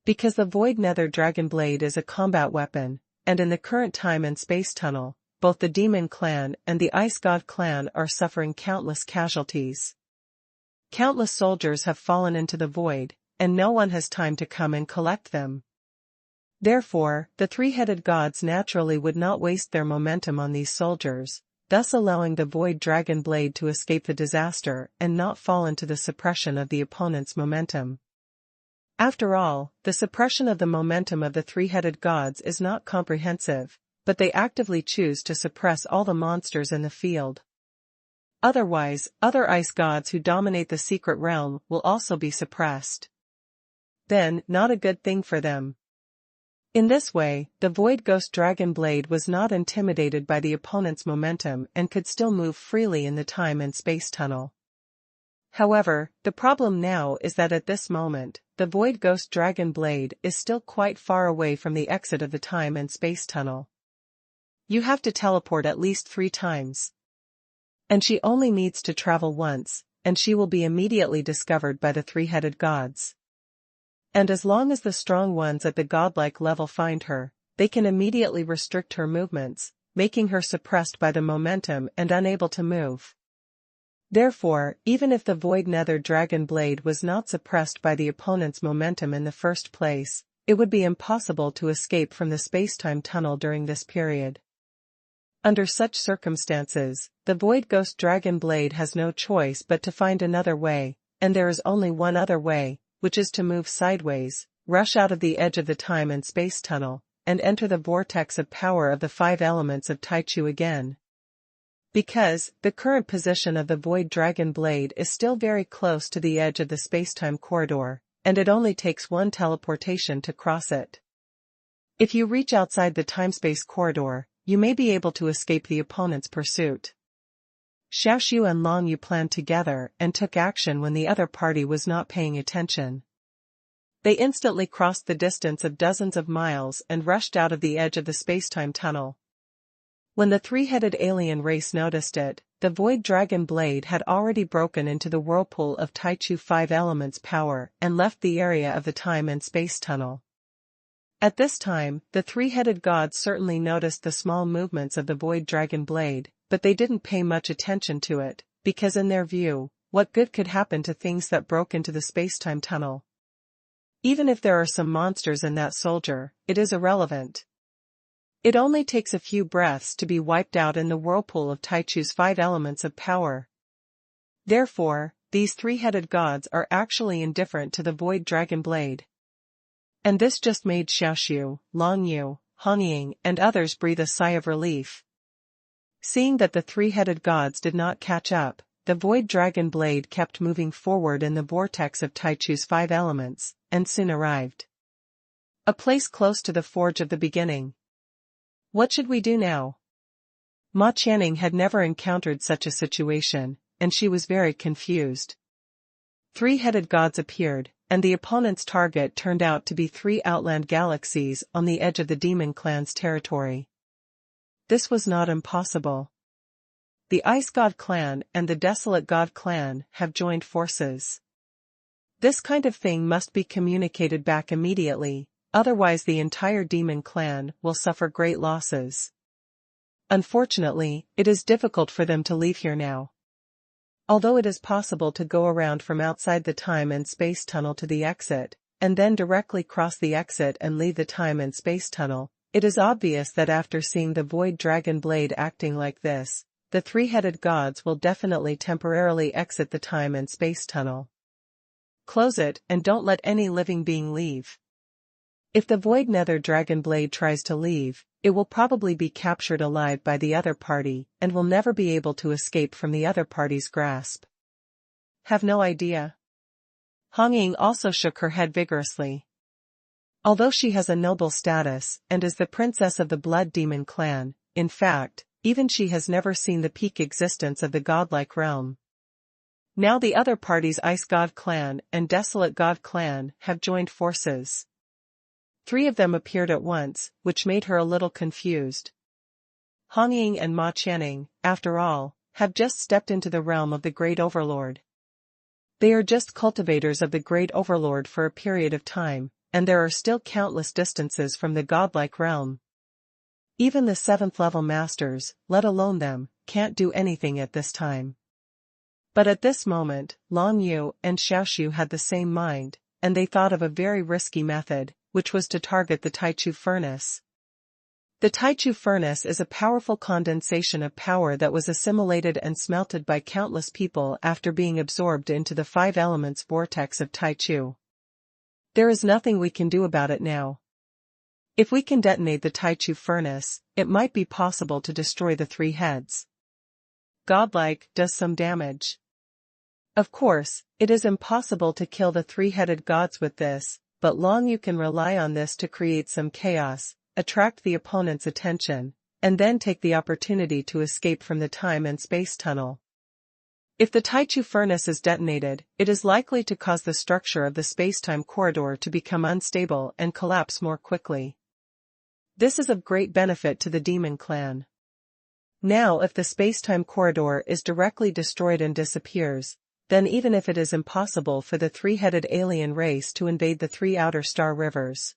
Speaker 1: Because the Void Nether Dragon Blade is a combat weapon, and in the current time and space tunnel, both the Demon Clan and the Ice God clan are suffering countless casualties. Countless soldiers have fallen into the void, and no one has time to come and collect them. Therefore, the 3-headed gods naturally would not waste their momentum on these soldiers, thus allowing the Void Dragon Blade to escape the disaster and not fall into the suppression of the opponent's momentum. After all, the suppression of the momentum of the 3-headed gods is not comprehensive, but they actively choose to suppress all the monsters in the field. Otherwise, other ice gods who dominate the secret realm will also be suppressed. Then, not a good thing for them. In this way, the Void Ghost Dragon Blade was not intimidated by the opponent's momentum and could still move freely in the time and space tunnel. However, the problem now is that at this moment, the Void Ghost Dragon Blade is still quite far away from the exit of the time and space tunnel. You have to teleport at least 3 times. And she only needs to travel once, and she will be immediately discovered by the 3-headed gods. And as long as the strong ones at the godlike level find her, they can immediately restrict her movements, making her suppressed by the momentum and unable to move. Therefore, even if the Void Nether Dragon Blade was not suppressed by the opponent's momentum in the first place, it would be impossible to escape from the space-time tunnel during this period. Under such circumstances, the Void Ghost Dragon Blade has no choice but to find another way, and there is only one other way, which is to move sideways, rush out of the edge of the time and space tunnel, and enter the vortex of power of the 5 elements of Taichu again. Because, the current position of the Void Dragon Blade is still very close to the edge of the space-time corridor, and it only takes 1 teleportation to cross it. If you reach outside the time-space corridor, you may be able to escape the opponent's pursuit. Xiaoxiu and Long Yu planned together and took action when the other party was not paying attention. They instantly crossed the distance of dozens of miles and rushed out of the edge of the space-time tunnel. When the 3-headed alien race noticed it, the Void Dragon Blade had already broken into the whirlpool of Taichu 5 elements power and left the area of the time and space tunnel. At this time, the 3-headed gods certainly noticed the small movements of the Void Dragon Blade, but they didn't pay much attention to it, because in their view, what good could happen to things that broke into the space-time tunnel? Even if there are some monsters in that soldier, it is irrelevant. It only takes a few breaths to be wiped out in the whirlpool of Taichu's 5 elements of power. Therefore, these 3-headed gods are actually indifferent to the Void Dragon Blade. And this just made Xiaoxiu, Long Yu, Hongying, and others breathe a sigh of relief. Seeing that the 3-headed gods did not catch up, the Void Dragon Blade kept moving forward in the vortex of Taichu's 5 elements, and soon arrived. A place close to the Forge of the Beginning. What should we do now? Ma Qianning had never encountered such a situation, and she was very confused. 3-headed gods appeared, and the opponent's target turned out to be 3 outland galaxies on the edge of the Demon Clan's territory. This was not impossible. The Ice God Clan and the Desolate God Clan have joined forces. This kind of thing must be communicated back immediately, otherwise the entire demon clan will suffer great losses. Unfortunately, it is difficult for them to leave here now. Although it is possible to go around from outside the time and space tunnel to the exit, and then directly cross the exit and leave the time and space tunnel, it is obvious that after seeing the Void Dragon Blade acting like this, the three-headed gods will definitely temporarily exit the time and space tunnel. Close it and don't let any living being leave. If the Void Nether Dragon Blade tries to leave, it will probably be captured alive by the other party and will never be able to escape from the other party's grasp. Have no idea. Hong Ying also shook her head vigorously. Although she has a noble status and is the princess of the Blood Demon clan, in fact, even she has never seen the peak existence of the godlike realm. Now the other parties Ice God clan and Desolate God clan have joined forces. 3 of them appeared at once, which made her a little confused. Hong Ying and Ma Qianning, after all, have just stepped into the realm of the Great Overlord. They are just cultivators of the Great Overlord for a period of time, and there are still countless distances from the godlike realm. Even the 7th level masters, let alone them, can't do anything at this time. But at this moment, Long Yu and Xiaoxiu had the same mind, and they thought of a very risky method, which was to target the Taichu furnace. The Taichu furnace is a powerful condensation of power that was assimilated and smelted by countless people after being absorbed into the 5 elements vortex of Taichu. There is nothing we can do about it now. If we can detonate the Taichu furnace, it might be possible to destroy the 3 heads. Godlike does some damage. Of course, it is impossible to kill the 3-headed gods with this, but Long Yu can rely on this to create some chaos, attract the opponent's attention, and then take the opportunity to escape from the time and space tunnel. If the Taichu furnace is detonated, it is likely to cause the structure of the space-time corridor to become unstable and collapse more quickly. This is of great benefit to the demon clan. Now if the space-time corridor is directly destroyed and disappears, then even if it is impossible for the 3-headed alien race to invade the 3 outer star rivers.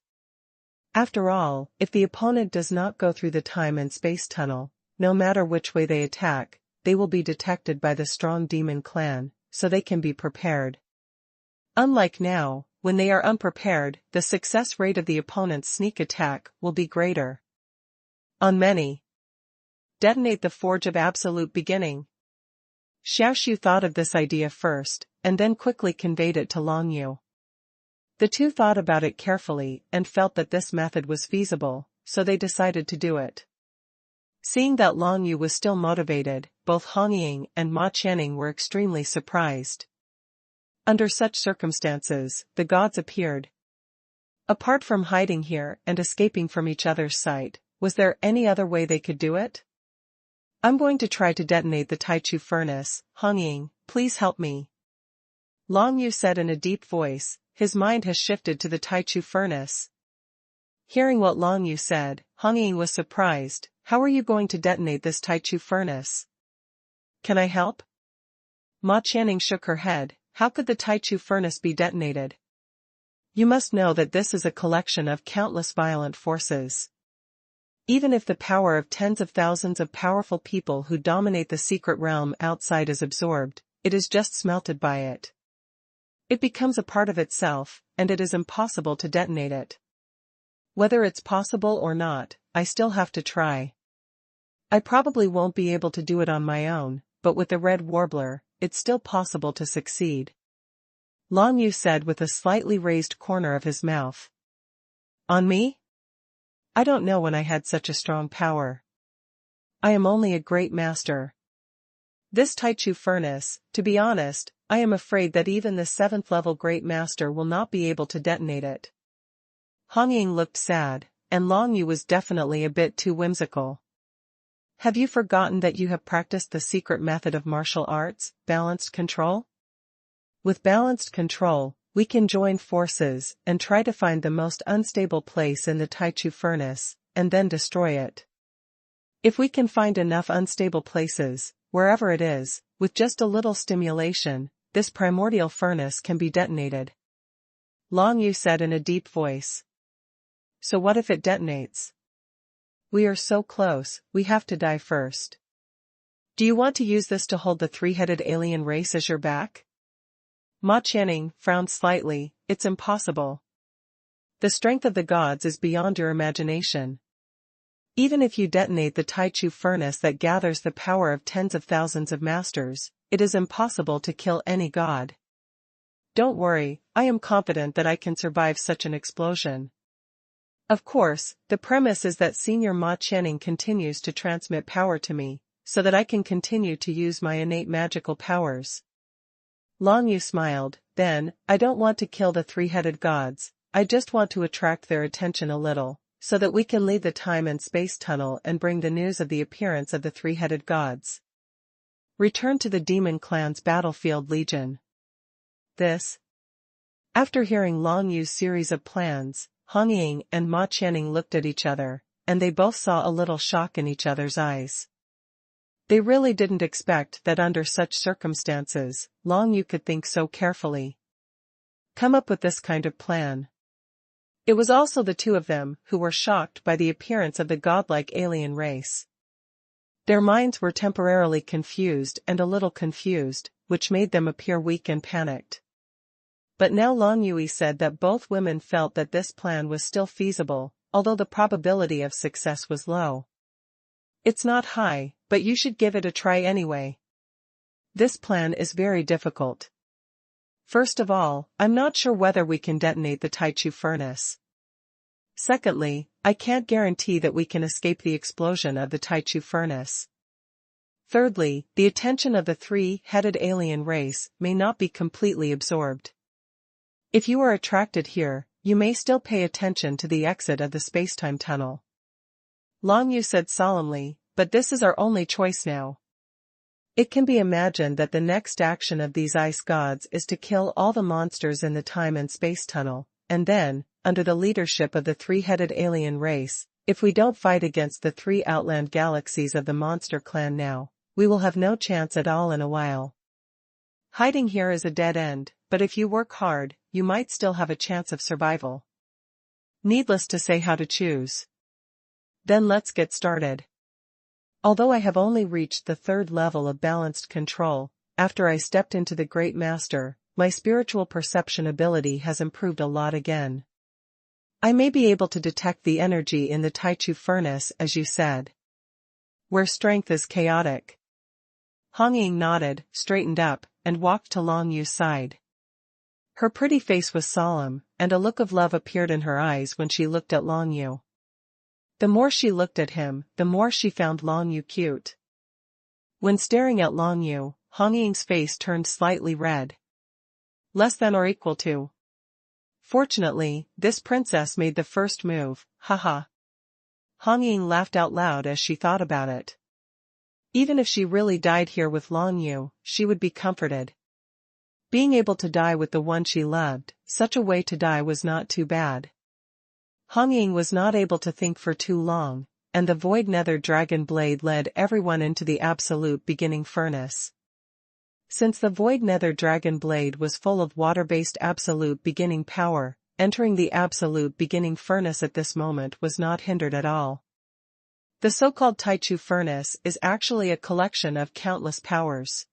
Speaker 1: After all, if the opponent does not go through the time and space tunnel, no matter which way they attack, they will be detected by the strong demon clan, so they can be prepared. Unlike now, when they are unprepared, the success rate of the opponent's sneak attack will be greater. On many. Detonate the Forge of Absolute Beginning. Xiaoxiu thought of this idea first, and then quickly conveyed it to Long Yu. The 2 thought about it carefully and felt that this method was feasible, so they decided to do it. Seeing that Long Yu was still motivated, both Hong Ying and Ma Qianning were extremely surprised. Under such circumstances, the gods appeared. Apart from hiding here and escaping from each other's sight, was there any other way they could do it? I'm going to try to detonate the Taichu furnace. Hong Ying, please help me. Long Yu said in a deep voice, his mind has shifted to the Taichu furnace. Hearing what Long Yu said, Hong Ying was surprised. How are you going to detonate this Taichu furnace? Can I help? Ma Qianning shook her head. How could the Taichu furnace be detonated? You must know that this is a collection of countless violent forces. Even if the power of tens of thousands of powerful people who dominate the secret realm outside is absorbed, it is just smelted by it. It becomes a part of itself, and it is impossible to detonate it. Whether it's possible or not, I still have to try. I probably won't be able to do it on my own, but with the Red Warbler, it's still possible to succeed. Long Yu said with a slightly raised corner of his mouth. On me? I don't know when I had such a strong power. I am only a great master. This Taichu furnace, to be honest, I am afraid that even the 7th level great master will not be able to detonate it. Hong Ying looked sad, and Long Yu was definitely a bit too whimsical. Have you forgotten that you have practiced the secret method of martial arts, balanced control? With balanced control, we can join forces and try to find the most unstable place in the Taichu furnace, and then destroy it. If we can find enough unstable places, wherever it is, with just a little stimulation, this primordial furnace can be detonated. Long Yu said in a deep voice. So what if it detonates? We are so close, we have to die first. Do you want to use this to hold the three-headed alien race as your back? Ma Qianning frowned slightly. It's impossible. The strength of the gods is beyond your imagination. Even if you detonate the Taichu furnace that gathers the power of tens of thousands of masters, it is impossible to kill any god. Don't worry, I am confident that I can survive such an explosion. Of course, the premise is that Senior Ma Qianning continues to transmit power to me, so that I can continue to use my innate magical powers. Long Yu smiled. Then, I don't want to kill the three-headed gods, I just want to attract their attention a little, so that we can leave the time and space tunnel and bring the news of the appearance of the three-headed gods. Return to the Demon Clan's battlefield legion. This. After hearing Long Yu's series of plans, Hong Ying and Ma Qianning looked at each other, and they both saw a little shock in each other's eyes. They really didn't expect that under such circumstances, Long Yu could think so carefully. Come up with this kind of plan. It was also the two of them who were shocked by the appearance of the godlike alien race. Their minds were temporarily confused and a little confused, which made them appear weak and panicked. But now Long Yui said that both women felt that this plan was still feasible, although the probability of success was low. It's not high, but you should give it a try anyway. This plan is very difficult. First of all, I'm not sure whether we can detonate the Taichu furnace. Secondly, I can't guarantee that we can escape the explosion of the Taichu furnace. Thirdly, the attention of the three-headed alien race may not be completely absorbed. If you are attracted here, you may still pay attention to the exit of the spacetime tunnel. Long Yu said solemnly, but this is our only choice now. It can be imagined that the next action of these ice gods is to kill all the monsters in the time and space tunnel, and then, under the leadership of the three-headed alien race, if we don't fight against the three outland galaxies of the monster clan now, we will have no chance at all in a while. Hiding here is a dead end, but if you work hard, you might still have a chance of survival. Needless to say how to choose. Then let's get started. Although I have only reached the third level of balanced control, after I stepped into the Great Master, my spiritual perception ability has improved a lot again. I may be able to detect the energy in the Taichu furnace as you said. Where strength is chaotic. Hong Ying nodded, straightened up, and walked to Long Yu's side. Her pretty face was solemn, and a look of love appeared in her eyes when she looked at Long Yu. The more she looked at him, the more she found Long Yu cute. When staring at Long Yu, Hong Ying's face turned slightly red. Less than or equal to. Fortunately, this princess made the first move, haha. Hong Ying laughed out loud as she thought about it. Even if she really died here with Long Yu, she would be comforted. Being able to die with the one she loved, such a way to die was not too bad. Hong Ying was not able to think for too long, and the Void Nether Dragon Blade led everyone into the Absolute Beginning Furnace. Since the Void Nether Dragon Blade was full of water-based Absolute Beginning power, entering the Absolute Beginning Furnace at this moment was not hindered at all. The so-called Taichu Furnace is actually a collection of countless powers.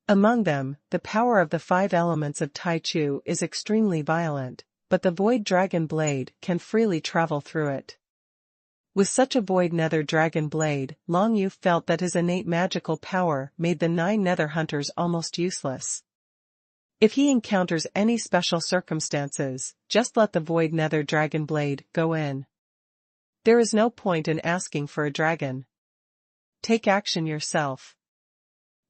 Speaker 1: Among them, the power of the 5 elements of Taichu is extremely violent, but the Void Dragon Blade can freely travel through it. With such a Void Nether Dragon Blade, Long Yu felt that his innate magical power made the 9 Nether Hunters almost useless. If he encounters any special circumstances, just let the Void Nether Dragon Blade go in. There is no point in asking for a dragon. Take action yourself.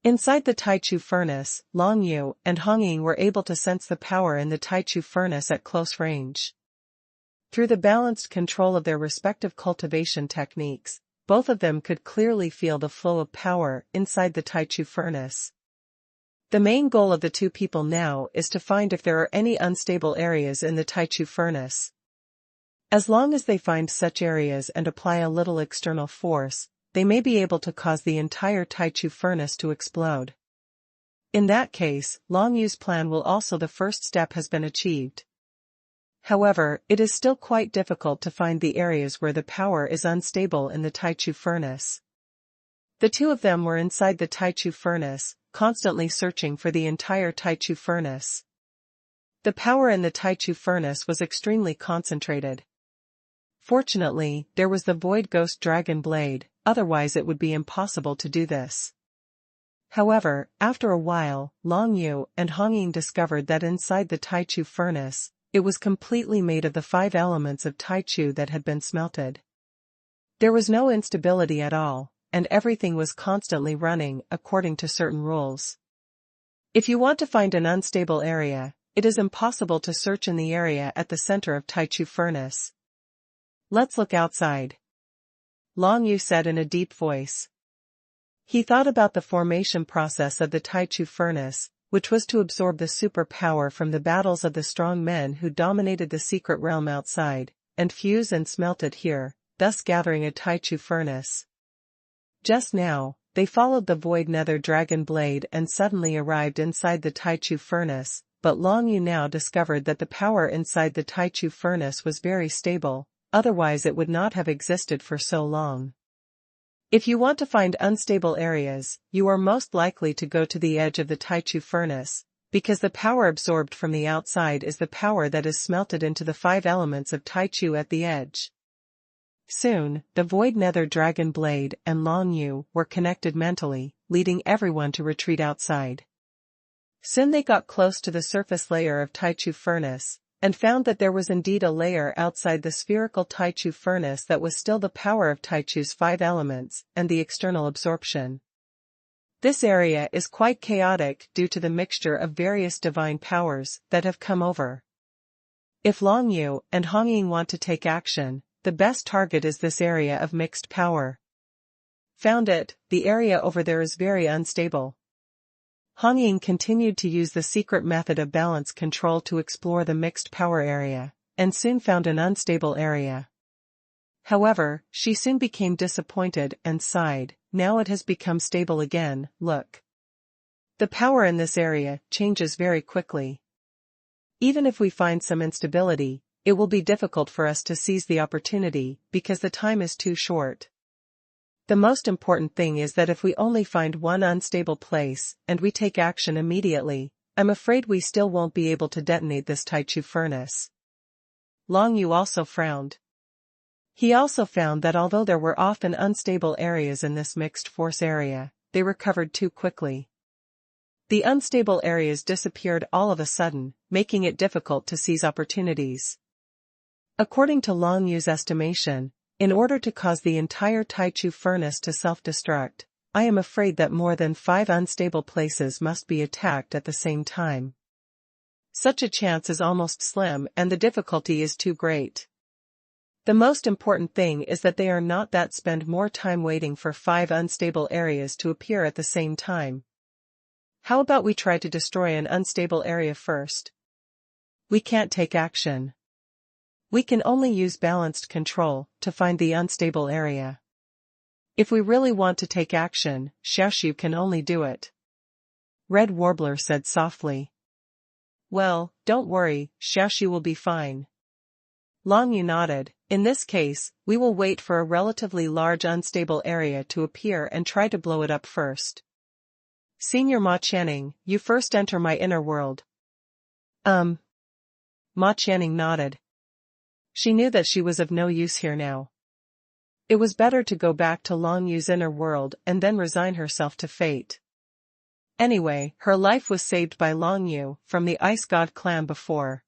Speaker 1: Inside the Taichu furnace, Long Yu and Hong Ying were able to sense the power in the Taichu furnace at close range. Through the balanced control of their respective cultivation techniques, both of them could clearly feel the flow of power inside the Taichu furnace. The main goal of the two people now is to find if there are any unstable areas in the Taichu furnace. As long as they find such areas and apply a little external force, they may be able to cause the entire Taichu furnace to explode. In that case, Long Yu's plan will also the first step has been achieved. However, it is still quite difficult to find the areas where the power is unstable in the Taichu furnace. The two of them were inside the Taichu furnace, constantly searching for the entire Taichu furnace. The power in the Taichu furnace was extremely concentrated. Fortunately, there was the Void Ghost Dragon Blade, otherwise it would be impossible to do this. However, after a while, Long Yu and Hong Ying discovered that inside the Taichu furnace, it was completely made of the 5 elements of Taichu that had been smelted. There was no instability at all, and everything was constantly running according to certain rules. If you want to find an unstable area, it is impossible to search in the area at the center of Taichu furnace. Let's look outside, Long Yu said in a deep voice. He thought about the formation process of the Taichu furnace, which was to absorb the superpower from the battles of the strong men who dominated the secret realm outside, and fuse and smelt it here, thus gathering a Taichu furnace. Just now, they followed the Void Nether Dragon Blade and suddenly arrived inside the Taichu furnace, but Long Yu now discovered that the power inside the Taichu furnace was very stable, otherwise it would not have existed for so long. If you want to find unstable areas, you are most likely to go to the edge of the Taichu furnace, because the power absorbed from the outside is the power that is smelted into the 5 elements of Taichu at the edge. Soon, the Void Nether Dragon Blade and Long Yu were connected mentally, leading everyone to retreat outside. Soon they got close to the surface layer of Taichu furnace, and found that there was indeed a layer outside the spherical Taichu furnace that was still the power of Taichu's 5 elements and the external absorption. This area is quite chaotic due to the mixture of various divine powers that have come over. If Long Yu and Hong Ying want to take action, the best target is this area of mixed power. Found it, the area over there is very unstable. Hong Ying continued to use the secret method of balance control to explore the mixed power area, and soon found an unstable area. However, she soon became disappointed and sighed, now it has become stable again, look. The power in this area changes very quickly. Even if we find some instability, it will be difficult for us to seize the opportunity because the time is too short. The most important thing is that if we only find one unstable place and we take action immediately, I'm afraid we still won't be able to detonate this Taichu furnace. Long Yu also frowned. He also found that although there were often unstable areas in this mixed force area, they recovered too quickly. The unstable areas disappeared all of a sudden, making it difficult to seize opportunities. According to Long Yu's estimation, in order to cause the entire Taichu furnace to self-destruct, I am afraid that more than 5 unstable places must be attacked at the same time. Such a chance is almost slim and the difficulty is too great. The most important thing is that they are not that spend more time waiting for 5 unstable areas to appear at the same time. How about we try to destroy an unstable area first? We can't take action. We can only use balanced control to find the unstable area. If we really want to take action, Xiaoxiu can only do it. Red Warbler said softly. Well, don't worry, Xiaoxiu will be fine. Long Yu nodded. In this case, we will wait for a relatively large unstable area to appear and try to blow it up first. Senior Ma Channing, you first enter my inner world. Ma Channing nodded. She knew that she was of no use here now. It was better to go back to Long Yu's inner world and then resign herself to fate. Anyway, her life was saved by Long Yu from the Ice God clan before.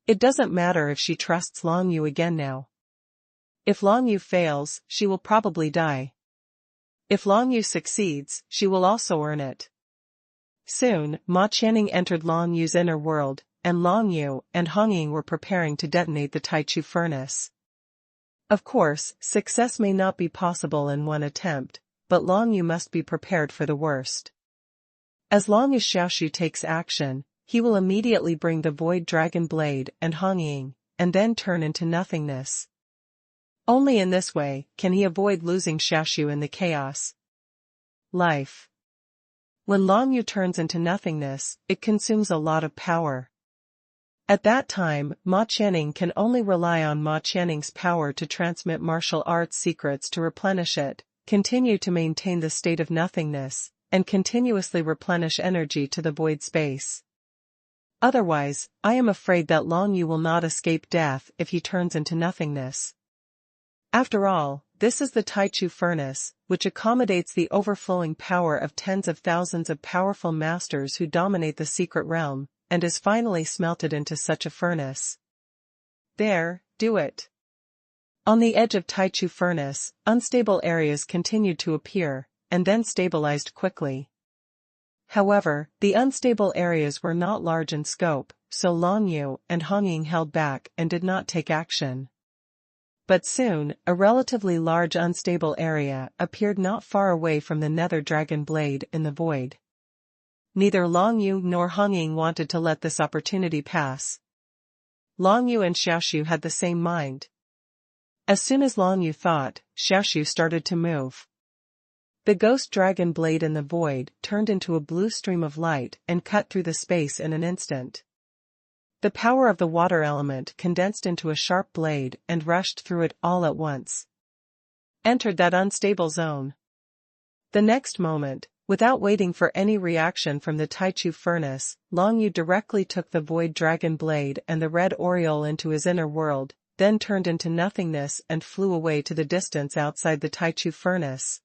Speaker 1: It doesn't matter if she trusts Long Yu again now. If Long Yu fails, she will probably die. If Long Yu succeeds, she will also earn it. Soon, Ma Channing entered Long Yu's inner world, and Long Yu and Hong Ying were preparing to detonate the Taichu furnace. Of course, success may not be possible in one attempt, but Long Yu must be prepared for the worst. As long as Xiaoxiu takes action, he will immediately bring the Void Dragon Blade and Hong Ying, and then turn into nothingness. Only in this way can he avoid losing Xiaoxiu in the chaos. Life. When Long Yu turns into nothingness, it consumes a lot of power. At that time, Ma Qianning can only rely on Ma Qianning's power to transmit martial arts secrets to replenish it, continue to maintain the state of nothingness, and continuously replenish energy to the void space. Otherwise, I am afraid that Long Yu will not escape death if he turns into nothingness. After all, this is the Taichu furnace, which accommodates the overflowing power of tens of thousands of powerful masters who dominate the secret realm, and is finally smelted into such a furnace. There, do it. On the edge of Taichu furnace, unstable areas continued to appear, and then stabilized quickly. However, the unstable areas were not large in scope, so Long Yu and Hongying held back and did not take action. But soon, a relatively large unstable area appeared not far away from the nether dragon blade in the void. Neither Long Yu nor Hongying wanted to let this opportunity pass. Long Yu and Xiaoshu had the same mind. As soon as Long Yu thought, Xiaoshu started to move. The ghost dragon blade in the void turned into a blue stream of light and cut through the space in an instant. The power of the water element condensed into a sharp blade and rushed through it all at once. Entered that unstable zone. The next moment, without waiting for any reaction from the Taichu furnace, Long Yu directly took the void dragon blade and the red aureole into his inner world, then turned into nothingness and flew away to the distance outside the Taichu furnace.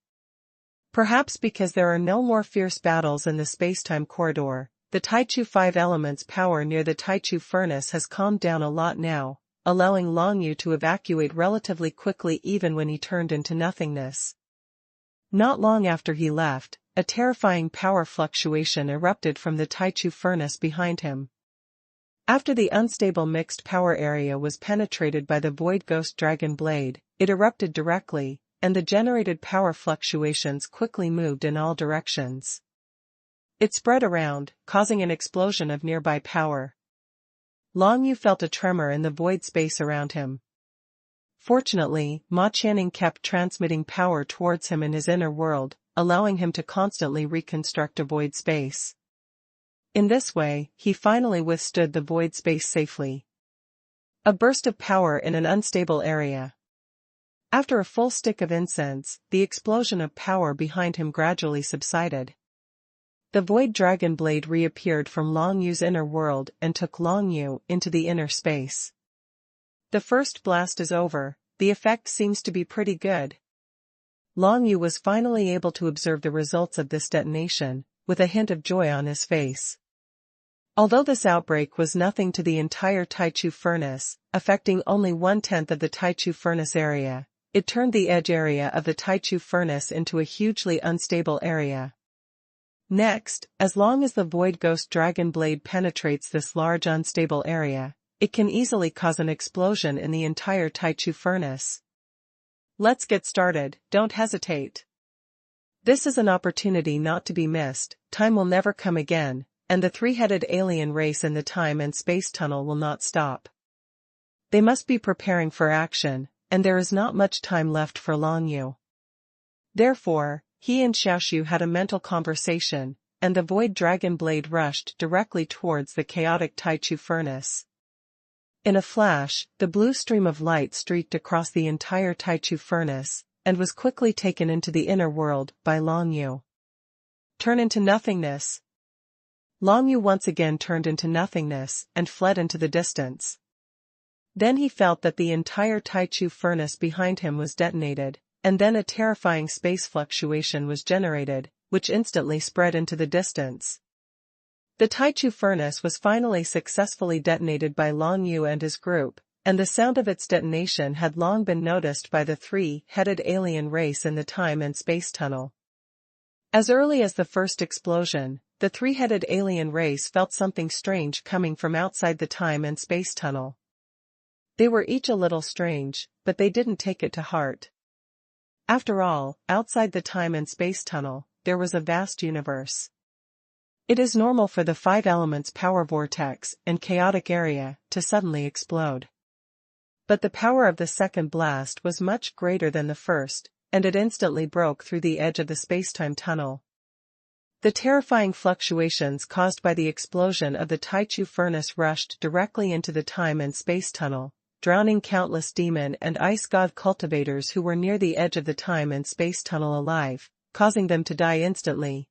Speaker 1: Perhaps because there are no more fierce battles in the space-time corridor, the Taichu 5 elements power near the Taichu furnace has calmed down a lot now, allowing Long Yu to evacuate relatively quickly even when he turned into nothingness. Not long after he left, a terrifying power fluctuation erupted from the Taichu furnace behind him. After the unstable mixed power area was penetrated by the void ghost dragon blade, it erupted directly, and the generated power fluctuations quickly moved in all directions. It spread around, causing an explosion of nearby power. Long Yu felt a tremor in the void space around him. Fortunately, Ma Qianning kept transmitting power towards him in his inner world, allowing him to constantly reconstruct a void space. In this way, he finally withstood the void space safely. A burst of power in an unstable area. After a full stick of incense, the explosion of power behind him gradually subsided. The void dragon blade reappeared from Long Yu's inner world and took Long Yu into the inner space. The first blast is over, the effect seems to be pretty good. Long Yu was finally able to observe the results of this detonation, with a hint of joy on his face. Although this outbreak was nothing to the entire Taichu furnace, affecting only 1/10 of the Taichu furnace area, it turned the edge area of the Taichu furnace into a hugely unstable area. Next, as long as the void ghost dragon blade penetrates this large unstable area, it can easily cause an explosion in the entire Taichu furnace. Let's get started, don't hesitate. This is an opportunity not to be missed, time will never come again, and the three-headed alien race in the time and space tunnel will not stop. They must be preparing for action, and there is not much time left for Long Yu. Therefore, he and Xiaoshu had a mental conversation, and the void dragon blade rushed directly towards the chaotic Taichu furnace. In a flash, the blue stream of light streaked across the entire Taichu furnace, and was quickly taken into the inner world by Long Yu. Turn into nothingness. Long Yu once again turned into nothingness and fled into the distance. Then he felt that the entire Taichu furnace behind him was detonated, and then a terrifying space fluctuation was generated, which instantly spread into the distance. The Taichu furnace was finally successfully detonated by Long Yu and his group, and the sound of its detonation had long been noticed by the three-headed alien race in the time and space tunnel. As early as the first explosion, the three-headed alien race felt something strange coming from outside the time and space tunnel. They were each a little strange, but they didn't take it to heart. After all, outside the time and space tunnel, there was a vast universe. It is normal for the 5 elements power vortex and chaotic area to suddenly explode. But the power of the second blast was much greater than the first, and it instantly broke through the edge of the spacetime tunnel. The terrifying fluctuations caused by the explosion of the Taichu furnace rushed directly into the time and space tunnel, drowning countless demon and ice god cultivators who were near the edge of the time and space tunnel alive, causing them to die instantly.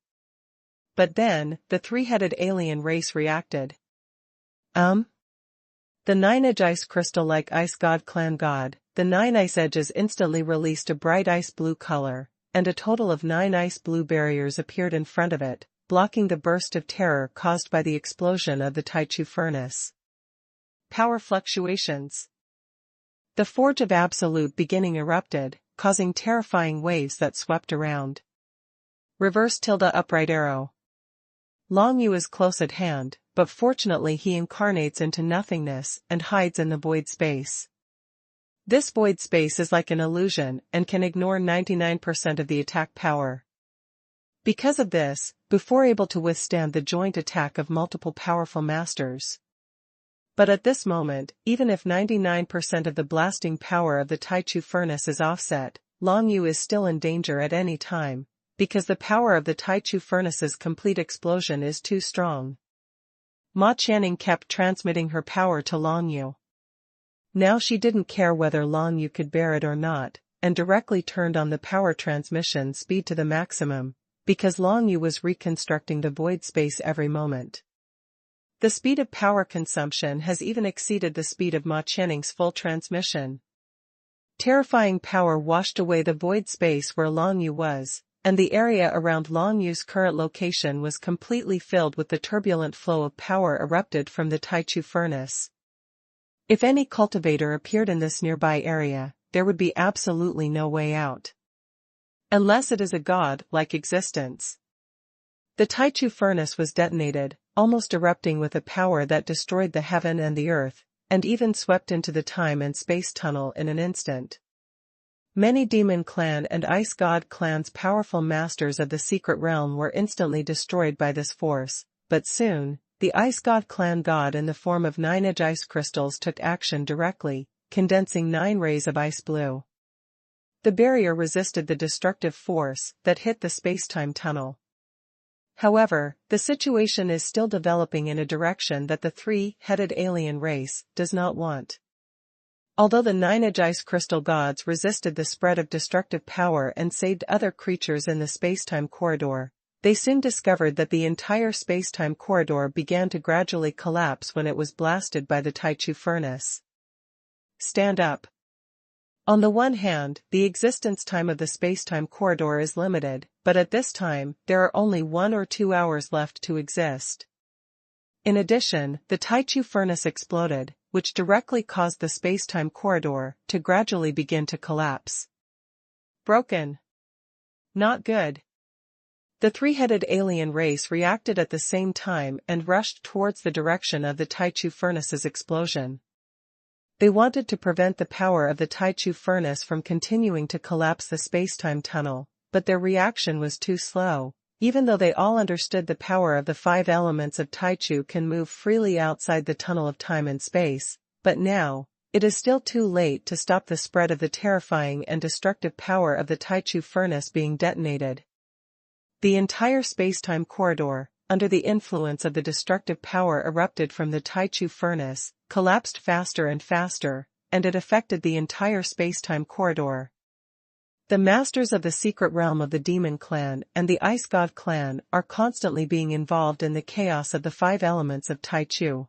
Speaker 1: But then, the three-headed alien race reacted. The 9-edge ice crystal-like ice god clan god, the 9 ice edges instantly released a bright ice blue color, and a total of 9 ice blue barriers appeared in front of it, blocking the burst of terror caused by the explosion of the Taichu furnace. Power fluctuations. The Forge of Absolute beginning erupted, causing terrifying waves that swept around. Reverse tilde upright arrow. Long Yu is close at hand, but fortunately he incarnates into nothingness and hides in the void space. This void space is like an illusion and can ignore 99% of the attack power. Because of this, before able to withstand the joint attack of multiple powerful masters. But at this moment, even if 99% of the blasting power of the Taichu furnace is offset, Long Yu is still in danger at any time, because the power of the Taichu furnace's complete explosion is too strong. Ma Qianning kept transmitting her power to Long Yu. Now she didn't care whether Long Yu could bear it or not, and directly turned on the power transmission speed to the maximum, because Long Yu was reconstructing the void space every moment. The speed of power consumption has even exceeded the speed of Ma Qianning's full transmission. Terrifying power washed away the void space where Long Yu was, and the area around Long Yu's current location was completely filled with the turbulent flow of power erupted from the Taichu furnace. If any cultivator appeared in this nearby area, there would be absolutely no way out. Unless it is a god-like existence. The Taichu furnace was detonated, almost erupting with a power that destroyed the heaven and the earth, and even swept into the time and space tunnel in an instant. Many demon clan and ice god clans' powerful masters of the secret realm were instantly destroyed by this force, but soon, the ice god clan god in the form of 9-edge ice crystals took action directly, condensing 9 rays of ice blue. The barrier resisted the destructive force that hit the space-time tunnel. However, the situation is still developing in a direction that the 3-headed alien race does not want. Although the 9-edge ice crystal gods resisted the spread of destructive power and saved other creatures in the space-time corridor, they soon discovered that the entire space-time corridor began to gradually collapse when it was blasted by the Taichu furnace. Stand up. On the one hand, the existence time of the space-time corridor is limited, but at this time, there are only 1 or 2 hours left to exist. In addition, the Taichu furnace exploded, which directly caused the space-time corridor to gradually begin to collapse. Broken. Not good. The 3-headed alien race reacted at the same time and rushed towards the direction of the Taichu furnace's explosion. They wanted to prevent the power of the Taichu furnace from continuing to collapse the space-time tunnel, but their reaction was too slow. Even though they all understood the power of the 5 elements of Taichu can move freely outside the tunnel of time and space, but now, it is still too late to stop the spread of the terrifying and destructive power of the Taichu furnace being detonated. The entire space-time corridor, under the influence of the destructive power erupted from the Taichu furnace, collapsed faster and faster, and it affected the entire space-time corridor. The masters of the secret realm of the Demon Clan and the Ice God Clan are constantly being involved in the chaos of the 5 elements of Taichu.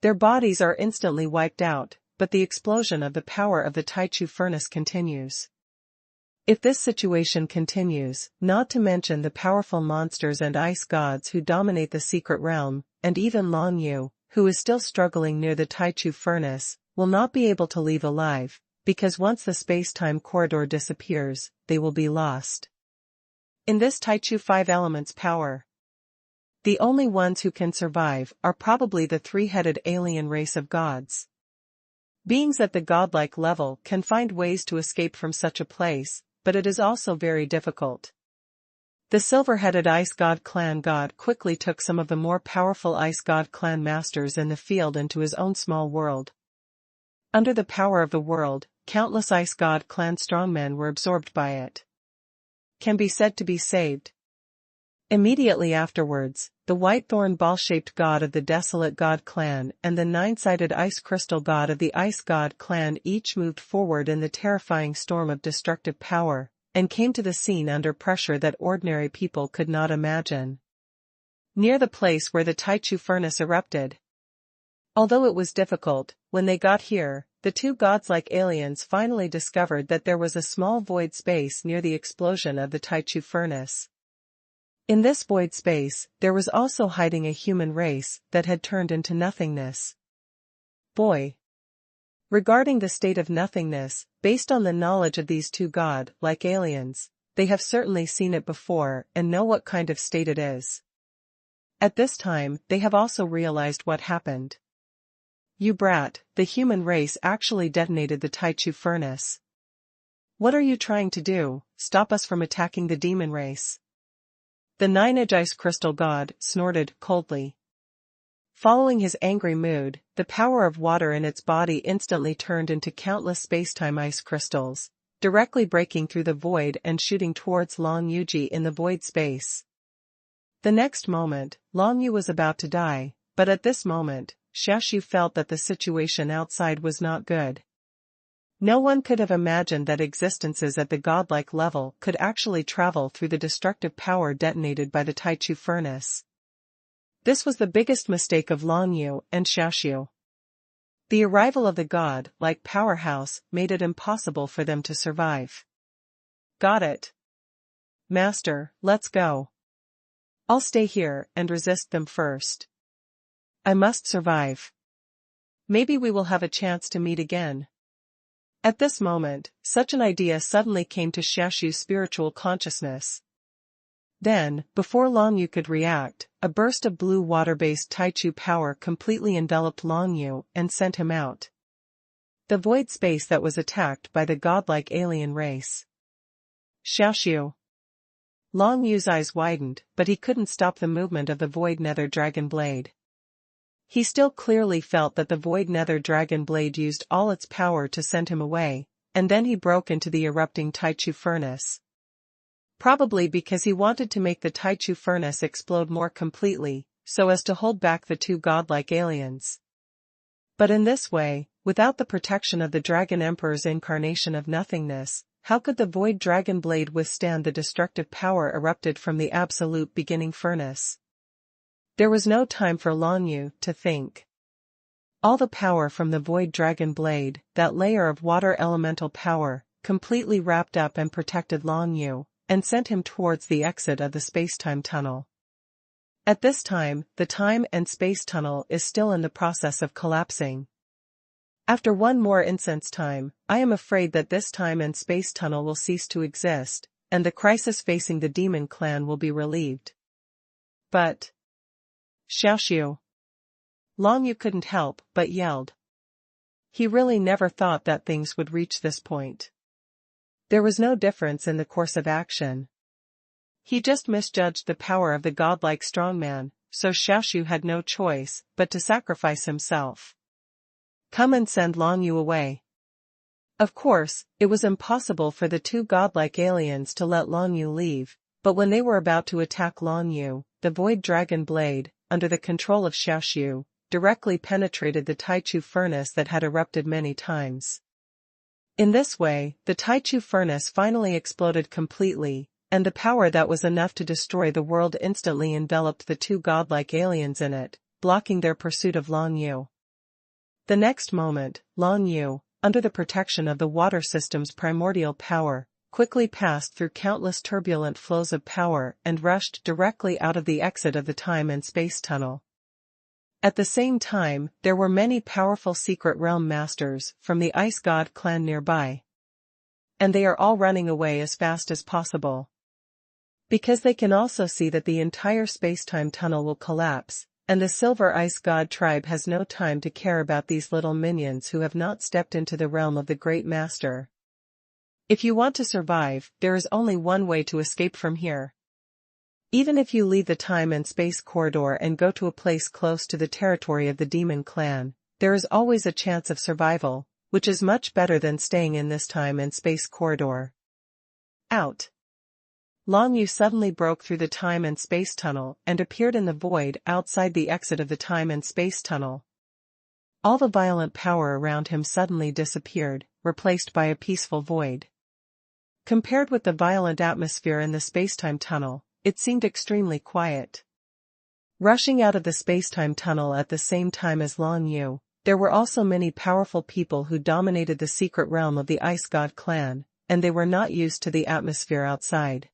Speaker 1: Their bodies are instantly wiped out, but the explosion of the power of the Taichu furnace continues. If this situation continues, not to mention the powerful monsters and ice gods who dominate the secret realm, and even Long Yu, who is still struggling near the Taichu furnace, will not be able to leave alive. Because once the space-time corridor disappears, they will be lost. In this Taichu 5 elements power, the only ones who can survive are probably the 3-headed alien race of gods. Beings at the godlike level can find ways to escape from such a place, but it is also very difficult. The silver-headed Ice God Clan god quickly took some of the more powerful Ice God Clan masters in the field into his own small world. Under the power of the world, countless Ice God Clan strongmen were absorbed by it. Can be said to be saved. Immediately afterwards, the white-thorn ball-shaped god of the Desolate God clan and the nine-sided ice crystal god of the Ice God clan each moved forward in the terrifying storm of destructive power, and came to the scene under pressure that ordinary people could not imagine. Near the place where the Taichu furnace erupted. Although it was difficult, when they got here, the two gods-like aliens finally discovered that there was a small void space near the explosion of the Taichu furnace. In this void space, there was also hiding a human race that had turned into nothingness. Boy. Regarding the state of nothingness, based on the knowledge of these two god-like aliens, they have certainly seen it before and know what kind of state it is. At this time, they have also realized what happened. You brat, the human race actually detonated the Taichu furnace. What are you trying to do? Stop us from attacking the demon race. The nine-edged ice crystal god snorted coldly. Following his angry mood, the power of water in its body instantly turned into countless spacetime ice crystals, directly breaking through the void and shooting towards Long Yuji in the void space. The next moment, Long Yu was about to die, but at this moment, Xiaoxiu felt that the situation outside was not good. No one could have imagined that existences at the godlike level could actually travel through the destructive power detonated by the Taichu furnace. This was the biggest mistake of Long Yu and Xiaoxiu. The arrival of the god-like powerhouse made it impossible for them to survive. Got it. Master, let's go. I'll stay here and resist them first. I must survive. Maybe we will have a chance to meet again. At this moment, such an idea suddenly came to Xiaoxiu's spiritual consciousness. Then, before Long Yu could react, a burst of blue water-based Taichu power completely enveloped Long Yu and sent him out. The void space that was attacked by the godlike alien race. Xiaoxiu. Long Yu's eyes widened, but he couldn't stop the movement of the void nether dragon blade. He still clearly felt that the void nether dragon blade used all its power to send him away, and then he broke into the erupting Taichu furnace. Probably because he wanted to make the Taichu furnace explode more completely, so as to hold back the two godlike aliens. But in this way, without the protection of the Dragon Emperor's incarnation of nothingness, how could the void dragon blade withstand the destructive power erupted from the absolute beginning furnace? There was no time for Long Yu to think. All the power from the void dragon blade, that layer of water elemental power, completely wrapped up and protected Long Yu, and sent him towards the exit of the space-time tunnel. At this time, the time and space tunnel is still in the process of collapsing. After one more instant's time, I am afraid that this time and space tunnel will cease to exist, and the crisis facing the demon clan will be relieved. But Xiaoxiu. Long Yu couldn't help but yelled. He really never thought that things would reach this point. There was no difference in the course of action. He just misjudged the power of the godlike strongman, so Xiaoxiu had no choice but to sacrifice himself. Come and send Long Yu away. Of course, it was impossible for the two godlike aliens to let Long Yu leave, but when they were about to attack Long Yu, the void dragon blade, under the control of Xiaoxiu, directly penetrated the Taichu furnace that had erupted many times. In this way, the Taichu furnace finally exploded completely, and the power that was enough to destroy the world instantly enveloped the two godlike aliens in it, blocking their pursuit of Long Yu. The next moment, Long Yu, under the protection of the water system's primordial power, quickly passed through countless turbulent flows of power and rushed directly out of the exit of the time and space tunnel. At the same time, there were many powerful secret realm masters from the Ice God clan nearby. And they are all running away as fast as possible. Because they can also see that the entire space-time tunnel will collapse, and the Silver Ice God tribe has no time to care about these little minions who have not stepped into the realm of the Great Master. If you want to survive, there is only one way to escape from here. Even if you leave the time and space corridor and go to a place close to the territory of the demon clan, there is always a chance of survival, which is much better than staying in this time and space corridor. Out. Long Yu suddenly broke through the time and space tunnel and appeared in the void outside the exit of the time and space tunnel. All the violent power around him suddenly disappeared, replaced by a peaceful void. Compared with the violent atmosphere in the spacetime tunnel, it seemed extremely quiet. Rushing out of the spacetime tunnel at the same time as Long Yu, there were also many powerful people who dominated the secret realm of the Ice God clan, and they were not used to the atmosphere outside.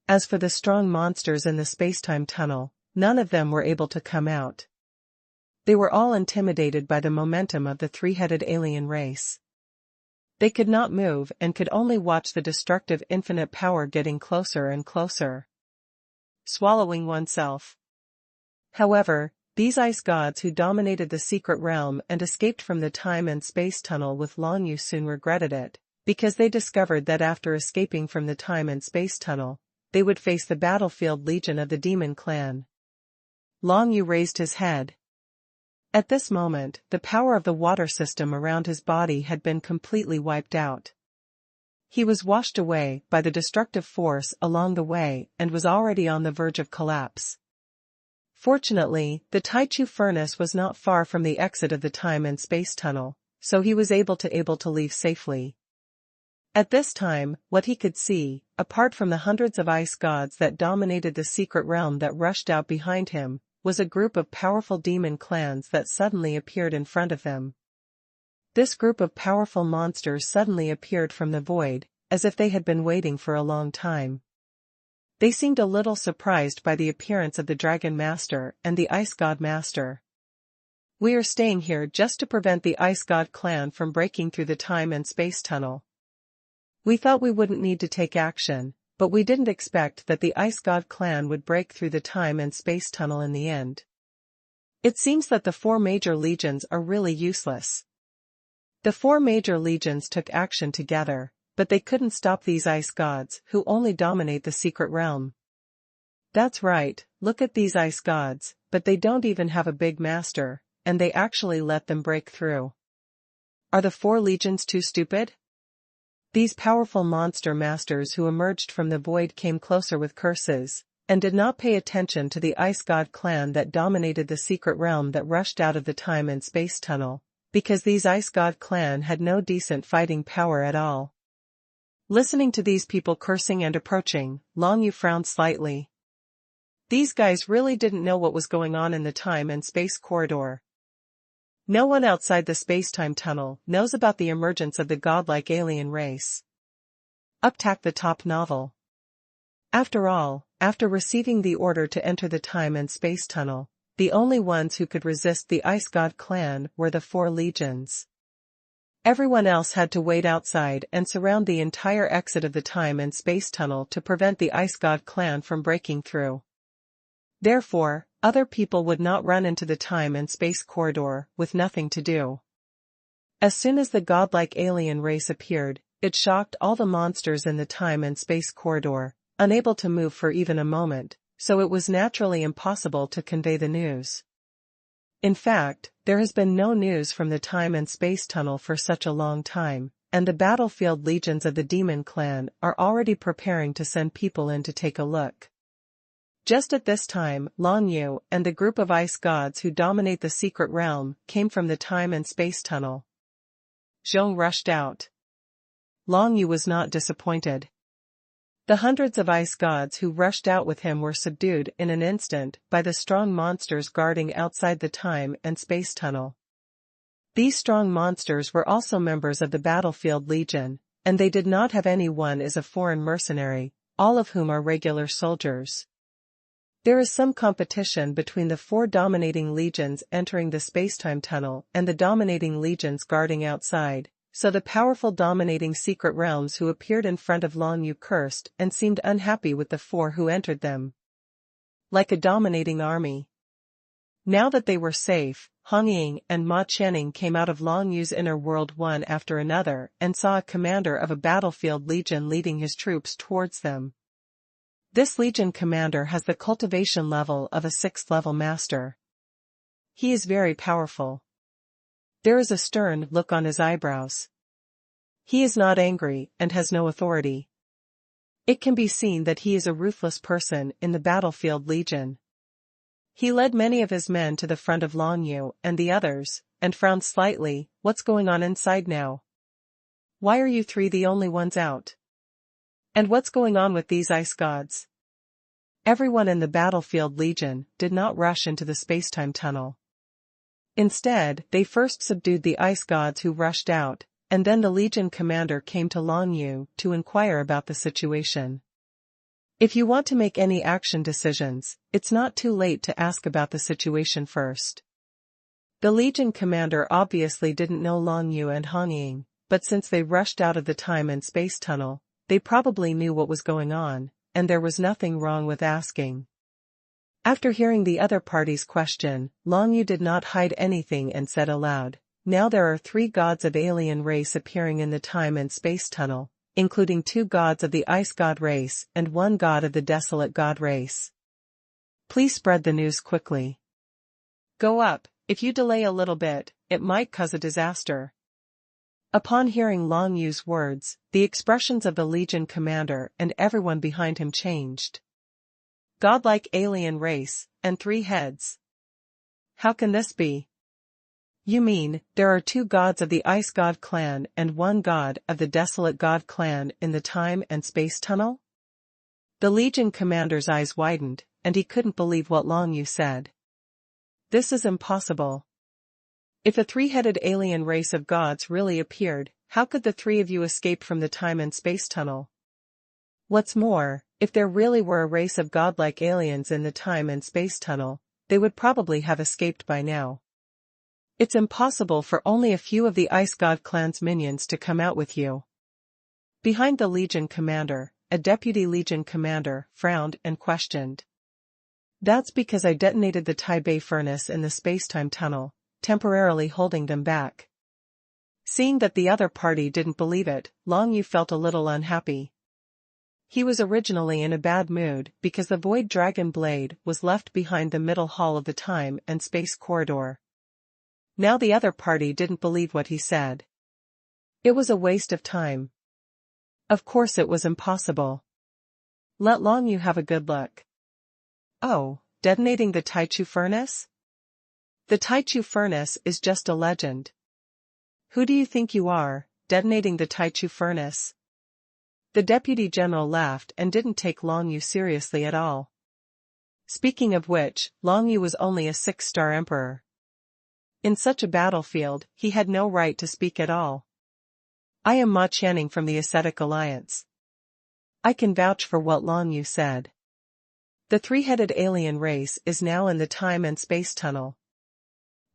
Speaker 1: As for the strong monsters in the spacetime tunnel, none of them were able to come out. They were all intimidated by the momentum of the three-headed alien race. They could not move and could only watch the destructive infinite power getting closer and closer. Swallowing oneself. However, these ice gods who dominated the secret realm and escaped from the time and space tunnel with Long Yu soon regretted it, because they discovered that after escaping from the time and space tunnel, they would face the battlefield legion of the demon clan. Long Yu raised his head. At this moment, the power of the water system around his body had been completely wiped out. He was washed away by the destructive force along the way and was already on the verge of collapse. Fortunately, the Taichu furnace was not far from the exit of the time and space tunnel, so he was able to leave safely. At this time, what he could see, apart from the hundreds of ice gods that dominated the secret realm that rushed out behind him, was a group of powerful demon clans that suddenly appeared in front of them. This group of powerful monsters suddenly appeared from the void, as if they had been waiting for a long time. They seemed a little surprised by the appearance of the Dragon Master and the Ice God Master. "We are staying here just to prevent the Ice God clan from breaking through the time and space tunnel. We thought we wouldn't need to take action, but we didn't expect that the Ice God clan would break through the time and space tunnel in the end. It seems that the 4 major legions are really useless." The 4 major legions took action together, but they couldn't stop these ice gods who only dominate the secret realm. "That's right, look at these ice gods, but they don't even have a big master, and they actually let them break through. Are the 4 legions too stupid?" These powerful monster masters who emerged from the void came closer with curses, and did not pay attention to the Ice God clan that dominated the secret realm that rushed out of the time and space tunnel, because these Ice God clan had no decent fighting power at all. Listening to these people cursing and approaching, Long Yu frowned slightly. These guys really didn't know what was going on in the time and space corridor. No one outside the space-time tunnel knows about the emergence of the godlike alien race. Uptack the top novel. After all, after receiving the order to enter the time and space tunnel, the only ones who could resist the Ice God clan were the 4 legions. Everyone else had to wait outside and surround the entire exit of the time and space tunnel to prevent the Ice God clan from breaking through. Therefore, other people would not run into the time and space corridor with nothing to do. As soon as the godlike alien race appeared, it shocked all the monsters in the time and space corridor, unable to move for even a moment, so it was naturally impossible to convey the news. In fact, there has been no news from the time and space tunnel for such a long time, and the battlefield legions of the Demon Clan are already preparing to send people in to take a look. Just at this time, Long Yu and the group of ice gods who dominate the secret realm came from the time and space tunnel. Zhong rushed out. Long Yu was not disappointed. The hundreds of ice gods who rushed out with him were subdued in an instant by the strong monsters guarding outside the time and space tunnel. These strong monsters were also members of the battlefield legion, and they did not have any one as a foreign mercenary, all of whom are regular soldiers. There is some competition between the 4 dominating legions entering the spacetime tunnel and the dominating legions guarding outside, so the powerful dominating secret realms who appeared in front of Long Yu cursed and seemed unhappy with the 4 who entered them. Like a dominating army. Now that they were safe, Hong Ying and Ma Channing came out of Long Yu's inner world one after another and saw a commander of a battlefield legion leading his troops towards them. This legion commander has the cultivation level of a 6th level master. He is very powerful. There is a stern look on his eyebrows. He is not angry and has no authority. It can be seen that he is a ruthless person in the battlefield legion. He led many of his men to the front of Long Yu and the others, and frowned slightly. What's going on inside now? Why are you three the only ones out? And what's going on with these ice gods? Everyone in the battlefield legion did not rush into the spacetime tunnel. Instead, they first subdued the ice gods who rushed out, and then the legion commander came to Long Yu to inquire about the situation. If you want to make any action decisions, it's not too late to ask about the situation first. The legion commander obviously didn't know Long Yu and Hong Ying, but since they rushed out of the time and space tunnel, they probably knew what was going on, and there was nothing wrong with asking. After hearing the other party's question, Long Yu did not hide anything and said aloud, "Now there are 3 gods of alien race appearing in the time and space tunnel, including 2 gods of the ice god race and 1 god of the desolate god race. Please spread the news quickly. Go up. If you delay a little bit, it might cause a disaster." Upon hearing Long Yu's words, the expressions of the legion commander and everyone behind him changed. Godlike alien race, and 3 heads. How can this be? You mean, there are 2 gods of the Ice God clan and 1 god of the Desolate God clan in the time and space tunnel? The Legion commander's eyes widened, and he couldn't believe what Long Yu said. This is impossible. If a 3-headed alien race of gods really appeared, how could the 3 of you escape from the time and space tunnel? What's more, if there really were a race of godlike aliens in the time and space tunnel, they would probably have escaped by now. It's impossible for only a few of the Ice God clan's minions to come out with you. Behind the Legion commander, a deputy Legion commander frowned and questioned. That's because I detonated the Taibei furnace in the spacetime tunnel, temporarily holding them back. Seeing that the other party didn't believe it, Long Yu felt a little unhappy. He was originally in a bad mood because the Void Dragon blade was left behind the middle hall of the time and space corridor. Now the other party didn't believe what he said. It was a waste of time. Of course it was impossible. Let Long Yu have a good look. Oh, detonating the Taichu furnace? The Taichu furnace is just a legend. Who do you think you are, detonating the Taichu furnace? The deputy general laughed and didn't take Long Yu seriously at all. Speaking of which, Long Yu was only a 6-star emperor. In such a battlefield, he had no right to speak at all. I am Ma Channing from the Ascetic Alliance. I can vouch for what Long Yu said. The 3-headed alien race is now in the time and space tunnel.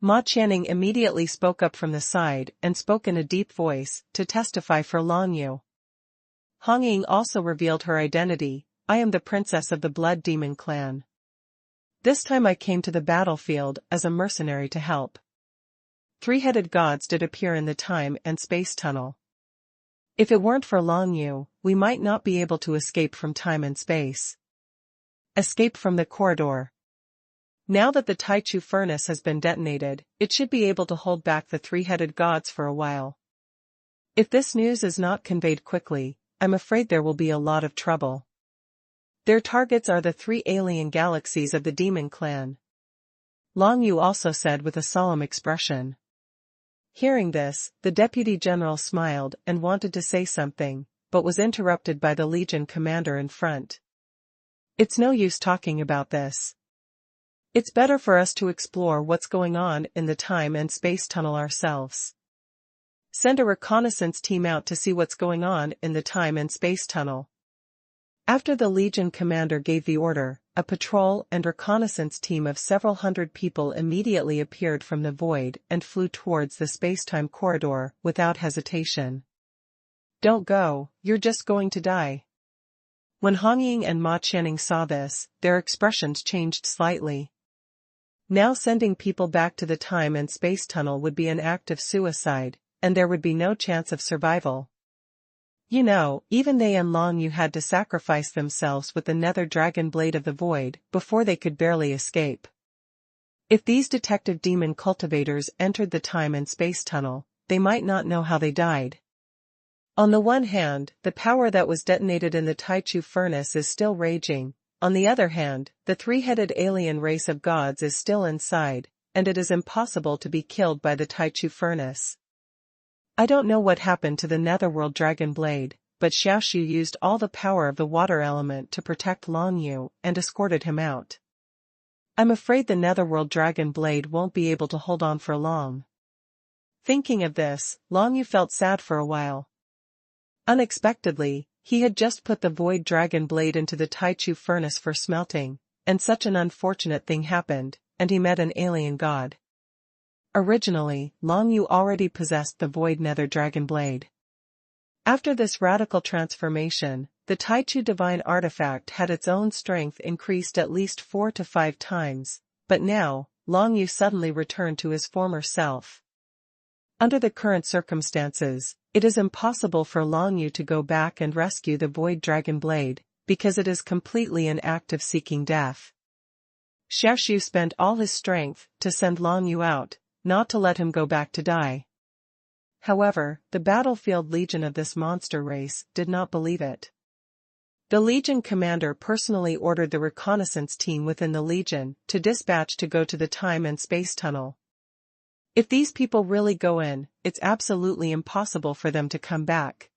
Speaker 1: Ma Channing immediately spoke up from the side and spoke in a deep voice to testify for Long Yu. Hong Ying also revealed her identity. I am the princess of the Blood Demon clan. This time I came to the battlefield as a mercenary to help. 3-headed gods did appear in the time and space tunnel. If it weren't for Long Yu, we might not be able to escape from time and space. Escape from the corridor. Now that the Taichu furnace has been detonated, it should be able to hold back the 3-headed gods for a while. If this news is not conveyed quickly, I'm afraid there will be a lot of trouble. Their targets are the 3 alien galaxies of the Demon Clan. Long Yu also said with a solemn expression. Hearing this, the deputy general smiled and wanted to say something, but was interrupted by the Legion commander in front. It's no use talking about this. It's better for us to explore what's going on in the time and space tunnel ourselves. Send a reconnaissance team out to see what's going on in the time and space tunnel. After the Legion commander gave the order, a patrol and reconnaissance team of several hundred people immediately appeared from the void and flew towards the spacetime corridor without hesitation. Don't go, you're just going to die. When Hong Ying and Ma Channing saw this, their expressions changed slightly. Now sending people back to the time and space tunnel would be an act of suicide, and there would be no chance of survival. You know, even they and Long Yu had to sacrifice themselves with the nether dragon blade of the void before they could barely escape. If these detective demon cultivators entered the time and space tunnel, they might not know how they died. On the one hand, the power that was detonated in the Taichu furnace is still raging. On the other hand, the three-headed alien race of gods is still inside, and it is impossible to be killed by the Taichu furnace. I don't know what happened to the Netherworld Dragon Blade, but Xiaoxu used all the power of the water element to protect Long Yu and escorted him out. I'm afraid the Netherworld Dragon Blade won't be able to hold on for long. Thinking of this, Long Yu felt sad for a while. Unexpectedly, he had just put the Void Dragon Blade into the Taichu furnace for smelting, and such an unfortunate thing happened, and he met an alien god. Originally, Long Yu already possessed the Void Nether Dragon Blade. After this radical transformation, the Taichu divine artifact had its own strength increased at least 4 to 5 times, but now, Long Yu suddenly returned to his former self. Under the current circumstances, it is impossible for Long Yu to go back and rescue the Void Dragon Blade, because it is completely an act of seeking death. Xiaoxu spent all his strength to send Long Yu out, not to let him go back to die. However, the battlefield legion of this monster race did not believe it. The legion commander personally ordered the reconnaissance team within the legion to dispatch to go to the time and space tunnel. If these people really go in, it's absolutely impossible for them to come back.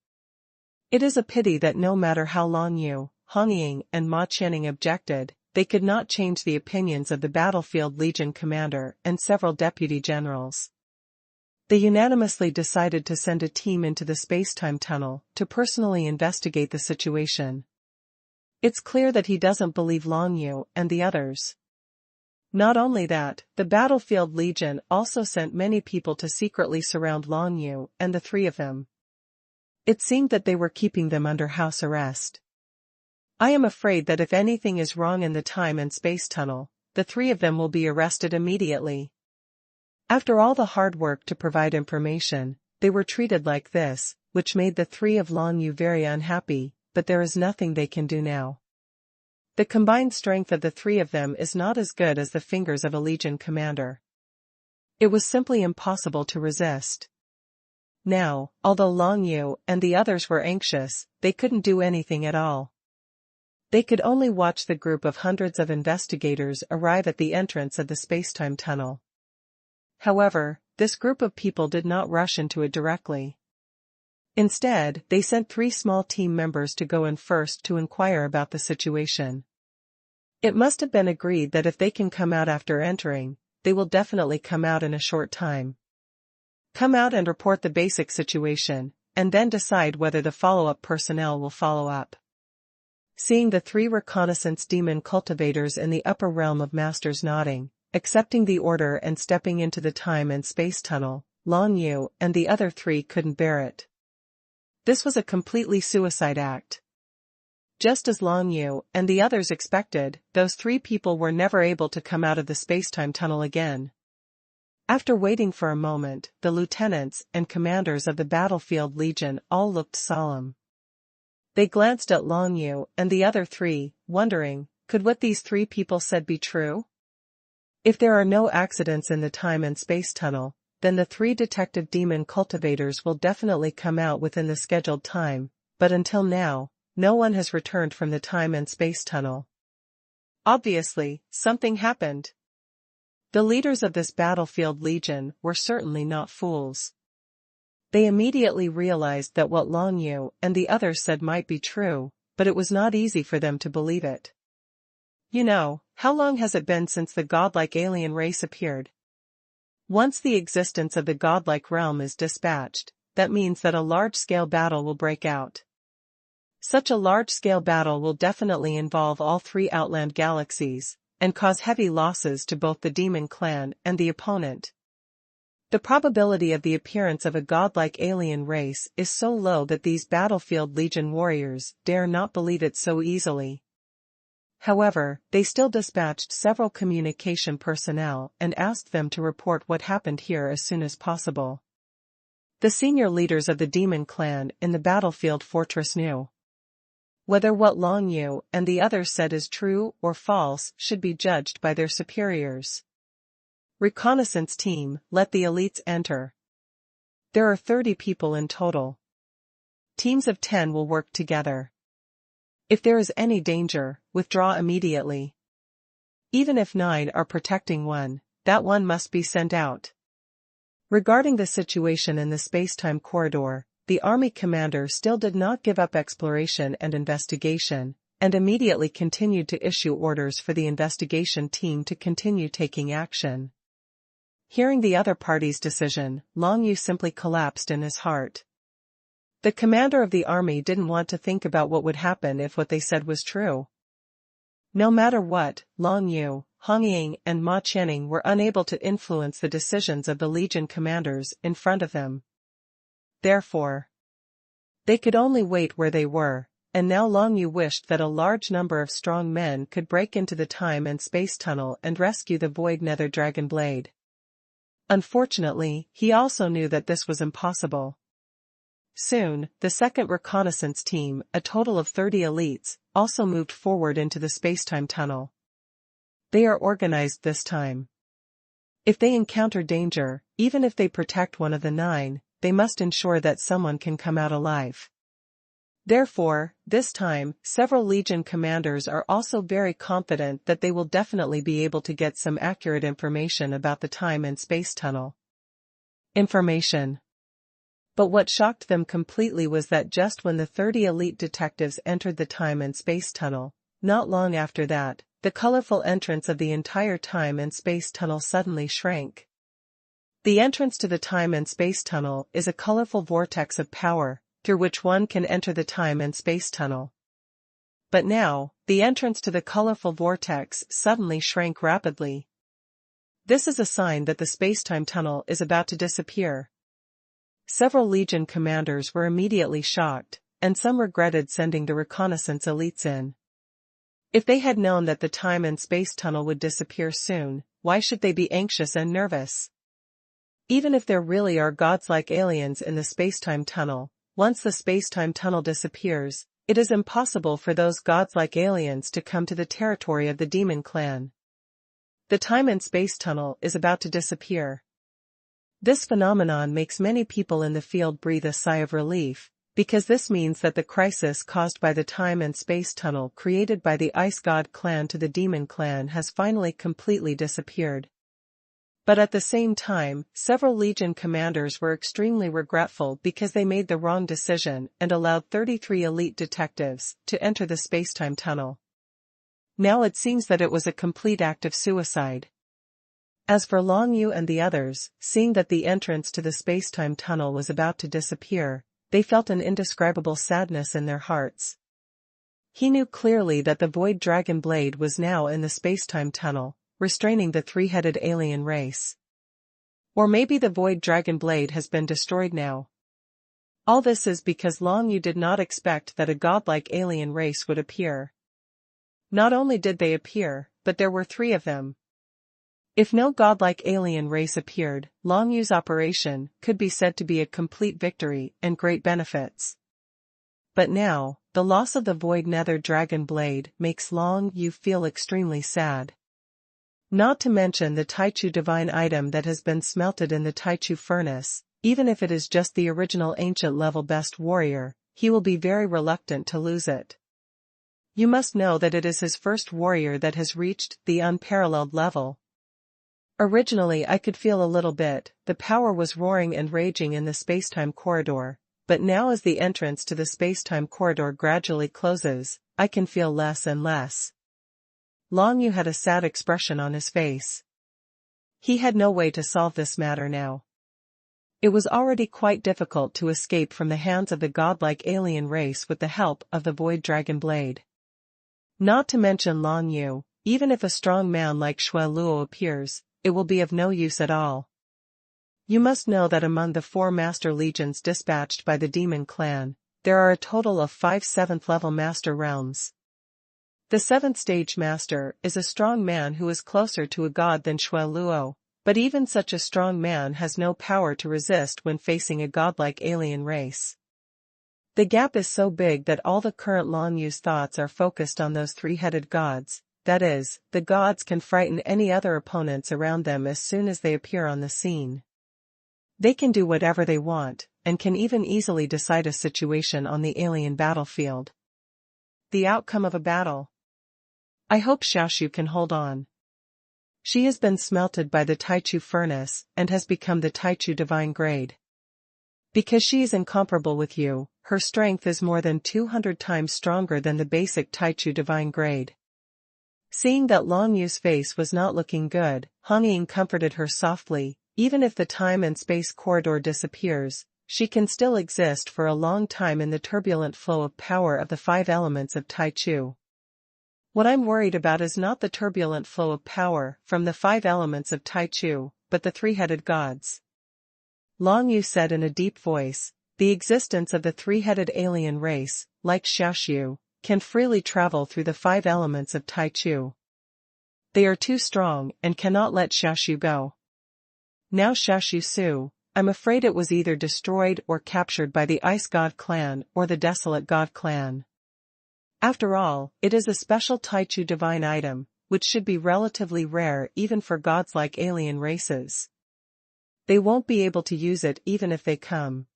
Speaker 1: It is a pity that no matter how Long Yu, Hong Ying and Ma Qianning objected, they could not change the opinions of the battlefield legion commander and several deputy generals. They unanimously decided to send a team into the space-time tunnel to personally investigate the situation. It's clear that he doesn't believe Long Yu and the others. Not only that, the battlefield legion also sent many people to secretly surround Long Yu and the three of them. It seemed that they were keeping them under house arrest. I am afraid that if anything is wrong in the time and space tunnel, the three of them will be arrested immediately. After all the hard work to provide information, they were treated like this, which made the three of Long Yu very unhappy, but there is nothing they can do now. The combined strength of the three of them is not as good as the fingers of a legion commander. It was simply impossible to resist. Now, although Long Yu and the others were anxious, they couldn't do anything at all. They could only watch the group of hundreds of investigators arrive at the entrance of the spacetime tunnel. However, this group of people did not rush into it directly. Instead, they sent 3 small team members to go in first to inquire about the situation. It must have been agreed that if they can come out after entering, they will definitely come out in a short time. Come out and report the basic situation, and then decide whether the follow-up personnel will follow up. Seeing the 3 reconnaissance demon cultivators in the upper realm of masters nodding, accepting the order and stepping into the time and space tunnel, Long Yu and the other 3 couldn't bear it. This was a completely suicide act. Just as Long Yu and the others expected, those 3 people were never able to come out of the spacetime tunnel again. After waiting for a moment, the lieutenants and commanders of the battlefield legion all looked solemn. They glanced at Long Yu and the other 3, wondering, could what these 3 people said be true? If there are no accidents in the time and space tunnel, then the 3 detective demon cultivators will definitely come out within the scheduled time, but until now, no one has returned from the time and space tunnel. Obviously, something happened. The leaders of this battlefield legion were certainly not fools. They immediately realized that what Long Yu and the others said might be true, but it was not easy for them to believe it. You know, how long has it been since the godlike alien race appeared? Once the existence of the godlike realm is dispatched, that means that a large-scale battle will break out. Such a large-scale battle will definitely involve all 3 outland galaxies, and cause heavy losses to both the demon clan and the opponent. The probability of the appearance of a godlike alien race is so low that these battlefield legion warriors dare not believe it so easily. However, they still dispatched several communication personnel and asked them to report what happened here as soon as possible. The senior leaders of the demon clan in the battlefield fortress knew. Whether what Long Yu and the others said is true or false should be judged by their superiors. Reconnaissance team, let the elites enter. There are 30 people in total. Teams of 10 will work together. If there is any danger, withdraw immediately. Even if 9 are protecting one, that one must be sent out. Regarding the situation in the space-time corridor, the army commander still did not give up exploration and investigation, and immediately continued to issue orders for the investigation team to continue taking action. Hearing the other party's decision, Long Yu simply collapsed in his heart. The commander of the army didn't want to think about what would happen if what they said was true. No matter what, Long Yu, Hong Ying and Ma Qianing were unable to influence the decisions of the Legion commanders in front of them. Therefore, they could only wait where they were, and now Long Yu wished that a large number of strong men could break into the time and space tunnel and rescue the Void Nether Dragon Blade. Unfortunately, he also knew that this was impossible. Soon, the second reconnaissance team, a total of 30 elites, also moved forward into the space-time tunnel. They are organized this time. If they encounter danger, even if they protect one of the 9, they must ensure that someone can come out alive. Therefore, this time, several Legion commanders are also very confident that they will definitely be able to get some accurate information about the time and space tunnel. Information. But what shocked them completely was that just when the 30 elite detectives entered the time and space tunnel, not long after that, the colorful entrance of the entire time and space tunnel suddenly shrank. The entrance to the time and space tunnel is a colorful vortex of power, through which one can enter the time and space tunnel. But now, the entrance to the colorful vortex suddenly shrank rapidly. This is a sign that the space-time tunnel is about to disappear. Several Legion commanders were immediately shocked, and some regretted sending the reconnaissance elites in. If they had known that the time and space tunnel would disappear soon, why should they be anxious and nervous? Even if there really are gods-like aliens in the space-time tunnel, once the space-time tunnel disappears, it is impossible for those gods-like aliens to come to the territory of the Demon Clan. The time and space tunnel is about to disappear. This phenomenon makes many people in the field breathe a sigh of relief, because this means that the crisis caused by the time and space tunnel created by the Ice God clan to the Demon Clan has finally completely disappeared. But at the same time, several Legion commanders were extremely regretful because they made the wrong decision and allowed 33 elite detectives to enter the space-time tunnel. Now it seems that it was a complete act of suicide. As for Long Yu and the others, seeing that the entrance to the space-time tunnel was about to disappear, they felt an indescribable sadness in their hearts. He knew clearly that the Void Dragon Blade was now in the space-time tunnel, restraining the three-headed alien race. Or maybe the Void Dragon Blade has been destroyed now. All this is because Long Yu did not expect that a godlike alien race would appear. Not only did they appear, but there were 3 of them. If no godlike alien race appeared, Long Yu's operation could be said to be a complete victory and great benefits. But now, the loss of the Void Nether Dragon Blade makes Long Yu feel extremely sad. Not to mention the Taichu divine item that has been smelted in the Taichu furnace, even if it is just the original ancient level best warrior, he will be very reluctant to lose it. You must know that it is his first warrior that has reached the unparalleled level. Originally I could feel a little bit, the power was roaring and raging in the space-time corridor, but now as the entrance to the space-time corridor gradually closes, I can feel less and less. Long Yu had a sad expression on his face. He had no way to solve this matter now. It was already quite difficult to escape from the hands of the godlike alien race with the help of the Void Dragon Blade. Not to mention Long Yu, even if a strong man like Xuanhuan appears, it will be of no use at all. You must know that among the 4 Master Legions dispatched by the Demon Clan, there are a total of 5 7th-level Master Realms. The 7th stage Master is a strong man who is closer to a god than Xuanhuan, but even such a strong man has no power to resist when facing a godlike alien race. The gap is so big that all the current Long Yu's thoughts are focused on those 3-headed gods, that is, the gods can frighten any other opponents around them as soon as they appear on the scene. They can do whatever they want, and can even easily decide a situation on the alien battlefield. The outcome of a battle. I hope Xiaoshu can hold on. She has been smelted by the Taichu furnace and has become the Taichu divine grade. Because she is incomparable with you, her strength is more than 200 times stronger than the basic Taichu divine grade. Seeing that Long Yu's face was not looking good, Hong Ying comforted her softly. Even if the time and space corridor disappears, she can still exist for a long time in the turbulent flow of power of the 5 elements of Taichu. What I'm worried about is not the turbulent flow of power from the 5 elements of Taichu, but the 3-headed gods. Long Yu said in a deep voice, the existence of the 3-headed alien race, like Xiaoshu, can freely travel through the 5 elements of Taichu. They are too strong and cannot let Xiaoshu go. Now Xiaoshu Su, I'm afraid it was either destroyed or captured by the Ice God clan or the Desolate God clan. After all, it is a special Taichu divine item, which should be relatively rare even for gods like alien races. They won't be able to use it even if they come.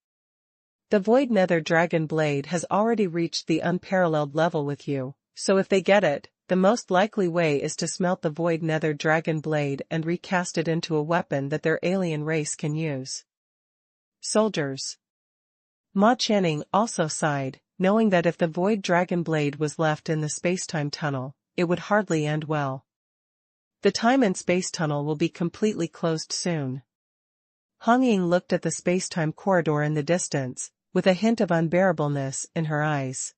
Speaker 1: The Void Nether Dragon Blade has already reached the unparalleled level with you, so if they get it, the most likely way is to smelt the Void Nether Dragon Blade and recast it into a weapon that their alien race can use. Soldiers. Ma Channing also sighed, knowing that if the Void Dragon Blade was left in the spacetime tunnel, it would hardly end well. The time and space tunnel will be completely closed soon. Hong Ying looked at the spacetime corridor in the distance, with a hint of unbearableness in her eyes.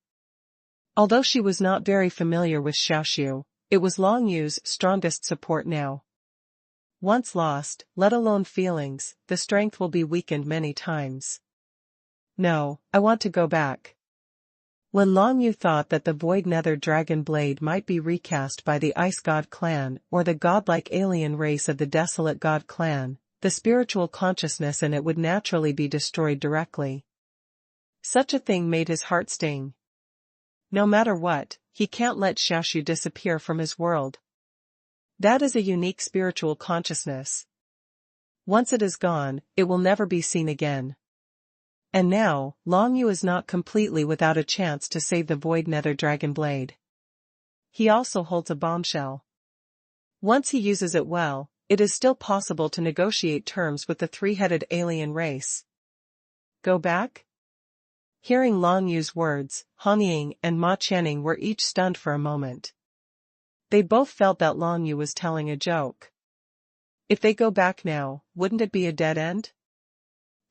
Speaker 1: Although she was not very familiar with Xiaoshu, it was Long Yu's strongest support now. Once lost, let alone feelings, the strength will be weakened many times. No, I want to go back. When Long Yu thought that the Void Nether Dragon Blade might be recast by the Ice God clan or the godlike alien race of the Desolate God clan, the spiritual consciousness in it would naturally be destroyed directly. Such a thing made his heart sting. No matter what, he can't let Xiaoshu disappear from his world. That is a unique spiritual consciousness. Once it is gone, it will never be seen again. And now, Long Yu is not completely without a chance to save the Void Nether Dragon Blade. He also holds a bombshell. Once he uses it well, it is still possible to negotiate terms with the 3-headed alien race. Go back? Hearing Long Yu's words, Hong Ying and Ma Channing were each stunned for a moment. They both felt that Long Yu was telling a joke. If they go back now, wouldn't it be a dead end?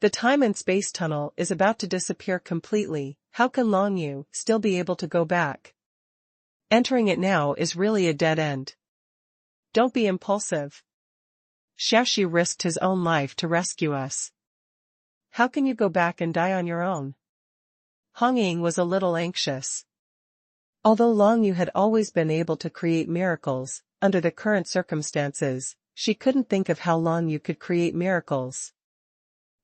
Speaker 1: The time and space tunnel is about to disappear completely, how can Long Yu still be able to go back? Entering it now is really a dead end. Don't be impulsive. Xiaoshu risked his own life to rescue us. How can you go back and die on your own? Hong Ying was a little anxious. Although Long Yu had always been able to create miracles, under the current circumstances, she couldn't think of how Long Yu could create miracles.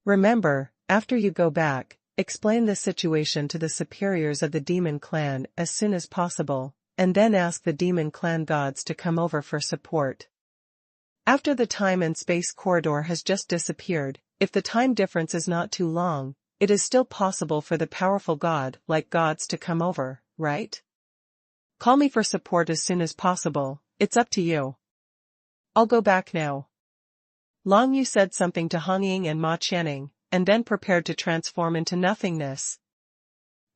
Speaker 1: Remember, after you go back, explain the situation to the superiors of the demon clan as soon as possible, and then ask the demon clan gods to come over for support. After the time and space corridor has just disappeared, if the time difference is not too long, it is still possible for the powerful god-like gods to come over, right? Call me for support as soon as possible, it's up to you. I'll go back now. Long Yu said something to Hong Ying and Ma Channing, and then prepared to transform into nothingness.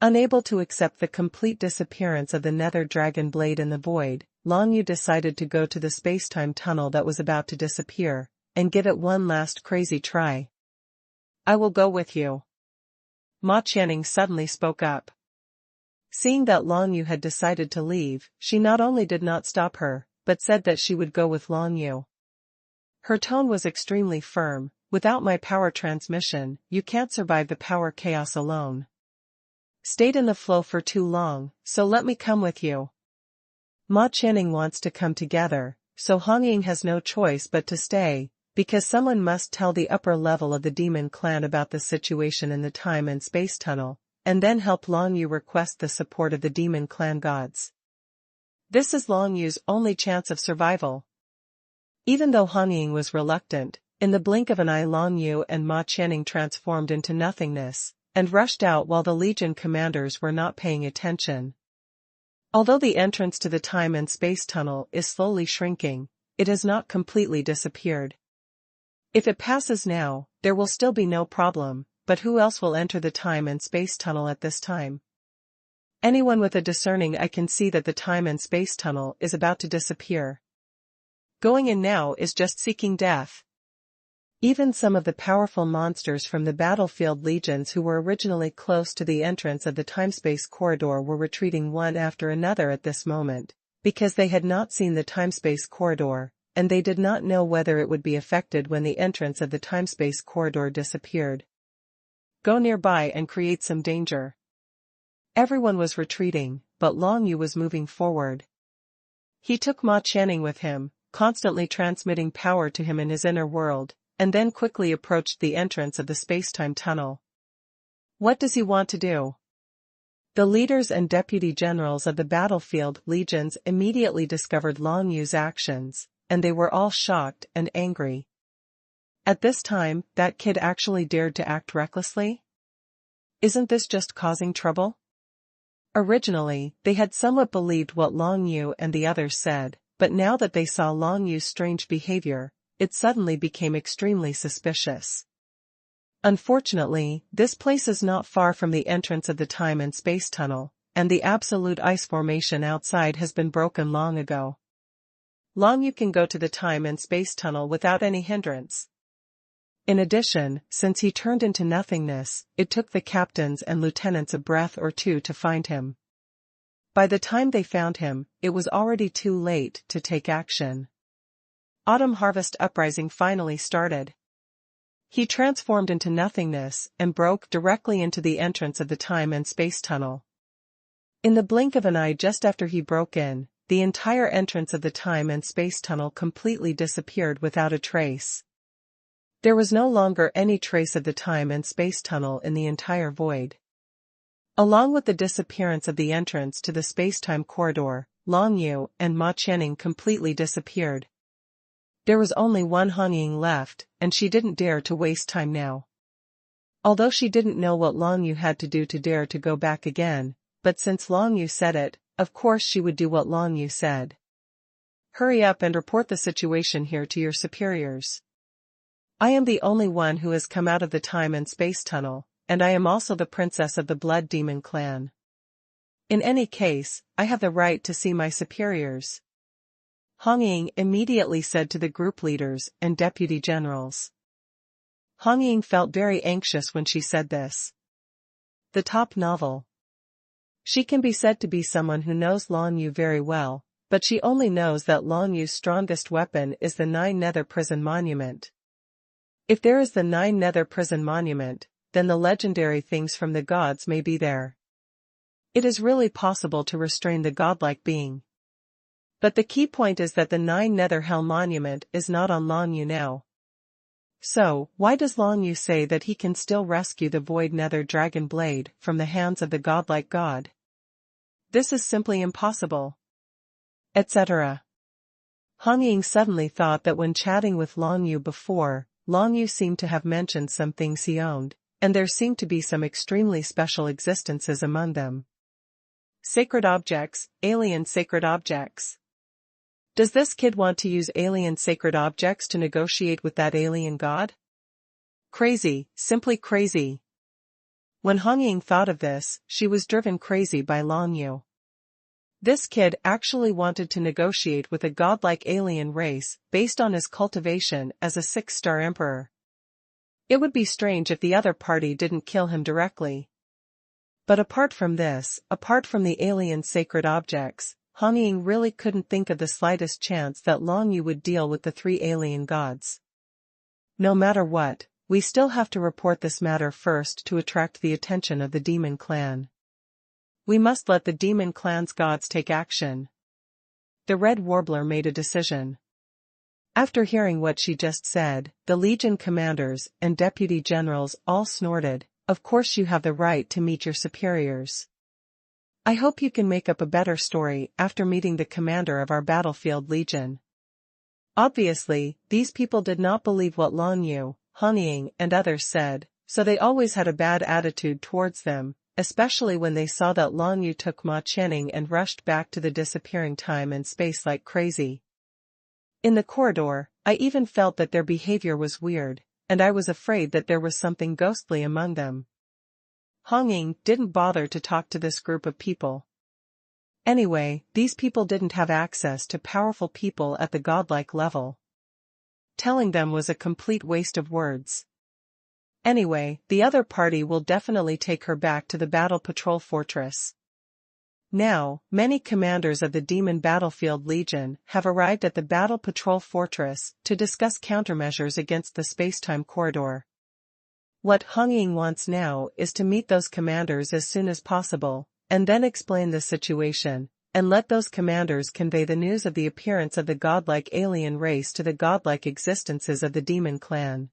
Speaker 1: Unable to accept the complete disappearance of the Nether Dragon Blade in the void, Long Yu decided to go to the spacetime tunnel that was about to disappear, and give it one last crazy try. I will go with you. Ma Channing suddenly spoke up. Seeing that Long Yu had decided to leave, she not only did not stop her, but said that she would go with Long Yu. Her tone was extremely firm. Without my power transmission, you can't survive the power chaos alone. Stayed in the flow for too long, so let me come with you. Ma Channing wants to come together, so Hong Ying has no choice but to stay, because someone must tell the upper level of the demon clan about the situation in the time and space tunnel, and then help Long Yu request the support of the demon clan gods. This is Long Yu's only chance of survival. Even though Hong Ying was reluctant, In the blink of an eye, Long Yu and Ma Qianning transformed into nothingness, and rushed out while the Legion commanders were not paying attention. Although the entrance to the time and space tunnel is slowly shrinking, it has not completely disappeared. If it passes now, there will still be no problem, but who else will enter the time and space tunnel at this time? Anyone with a discerning eye can see that the time and space tunnel is about to disappear. Going in now is just seeking death. Even some of the powerful monsters from the battlefield legions who were originally close to the entrance of the time-space corridor were retreating one after another at this moment, because they had not seen the time-space corridor, and they did not know whether it would be affected when the entrance of the time-space corridor disappeared. Go nearby and create some danger. Everyone was retreating, but Long Yu was moving forward. He took Ma Qianning with him, constantly transmitting power to him in his inner world, and then quickly approached the entrance of the space-time tunnel. What does he want to do? The leaders and deputy generals of the battlefield legions immediately discovered Long Yu's actions, and they were all shocked and angry. At this time, that kid actually dared to act recklessly? Isn't this just causing trouble? Originally, they had somewhat believed what Long Yu and the others said, but now that they saw Long Yu's strange behavior, it suddenly became extremely suspicious. Unfortunately, this place is not far from the entrance of the time and space tunnel, and the absolute ice formation outside has been broken long ago. Long Yu can go to the time and space tunnel without any hindrance. In addition, since he turned into nothingness, it took the captains and lieutenants a breath or two to find him. By the time they found him, it was already too late to take action. Autumn Harvest Uprising finally started. He transformed into nothingness and broke directly into the entrance of the time and space tunnel. In the blink of an eye, just after he broke in, the entire entrance of the time and space tunnel completely disappeared without a trace. There was no longer any trace of the time and space tunnel in the entire void. Along with the disappearance of the entrance to the space-time corridor, Long Yu and Ma Qianning completely disappeared. There was only one Feng Yin left, and she didn't dare to waste time now. Although she didn't know what Long Yu had to do to dare to go back again, but since Long Yu said it, of course she would do what Long Yu said. Hurry up and report the situation here to your superiors. I am the only one who has come out of the time and space tunnel, and I am also the princess of the Blood Demon clan. In any case, I have the right to see my superiors. Feng Yin immediately said to the group leaders and deputy generals. Feng Yin felt very anxious when she said this. The top novel. She can be said to be someone who knows Long Yu very well, but she only knows that Long Yu's strongest weapon is the 9 Nether Prison Monument. If there is the 9 Nether Prison Monument, then the legendary things from the gods may be there. It is really possible to restrain the godlike being. But the key point is that the 9 Nether Hell Monument is not on Long Yu now. So, why does Long Yu say that he can still rescue the Void Nether Dragon Blade from the hands of the godlike god? This is simply impossible. Etc. Feng Yin suddenly thought that when chatting with Long Yu before, Long Yu seemed to have mentioned some things he owned, and there seemed to be some extremely special existences among them. Sacred objects, alien sacred objects. Does this kid want to use alien sacred objects to negotiate with that alien god? Crazy, simply crazy. When Feng Yin thought of this, she was driven crazy by Long Yu. This kid actually wanted to negotiate with a godlike alien race based on his cultivation as a 6-star emperor. It would be strange if the other party didn't kill him directly. But apart from this, apart from the alien sacred objects, Feng Yin really couldn't think of the slightest chance that Long Yu would deal with the 3 alien gods. No matter what, we still have to report this matter first to attract the attention of the Demon Clan. We must let the Demon Clan's gods take action. The Red Warbler made a decision. After hearing what she just said, the Legion commanders and deputy generals all snorted. Of course you have the right to meet your superiors. I hope you can make up a better story after meeting the commander of our battlefield legion. Obviously, these people did not believe what Lan Yu, Hong Ying and others said, so they always had a bad attitude towards them, especially when they saw that Lan Yu took Ma Qianning and rushed back to the disappearing time and space like crazy. In the corridor, I even felt that their behavior was weird, and I was afraid that there was something ghostly among them. Hong Ying didn't bother to talk to this group of people. Anyway, these people didn't have access to powerful people at the godlike level. Telling them was a complete waste of words. Anyway, the other party will definitely take her back to the Battle Patrol Fortress. Now, many commanders of the Demon Battlefield Legion have arrived at the Battle Patrol Fortress to discuss countermeasures against the space-time corridor. What Hong Ying wants now is to meet those commanders as soon as possible, and then explain the situation, and let those commanders convey the news of the appearance of the godlike alien race to the godlike existences of the demon clan.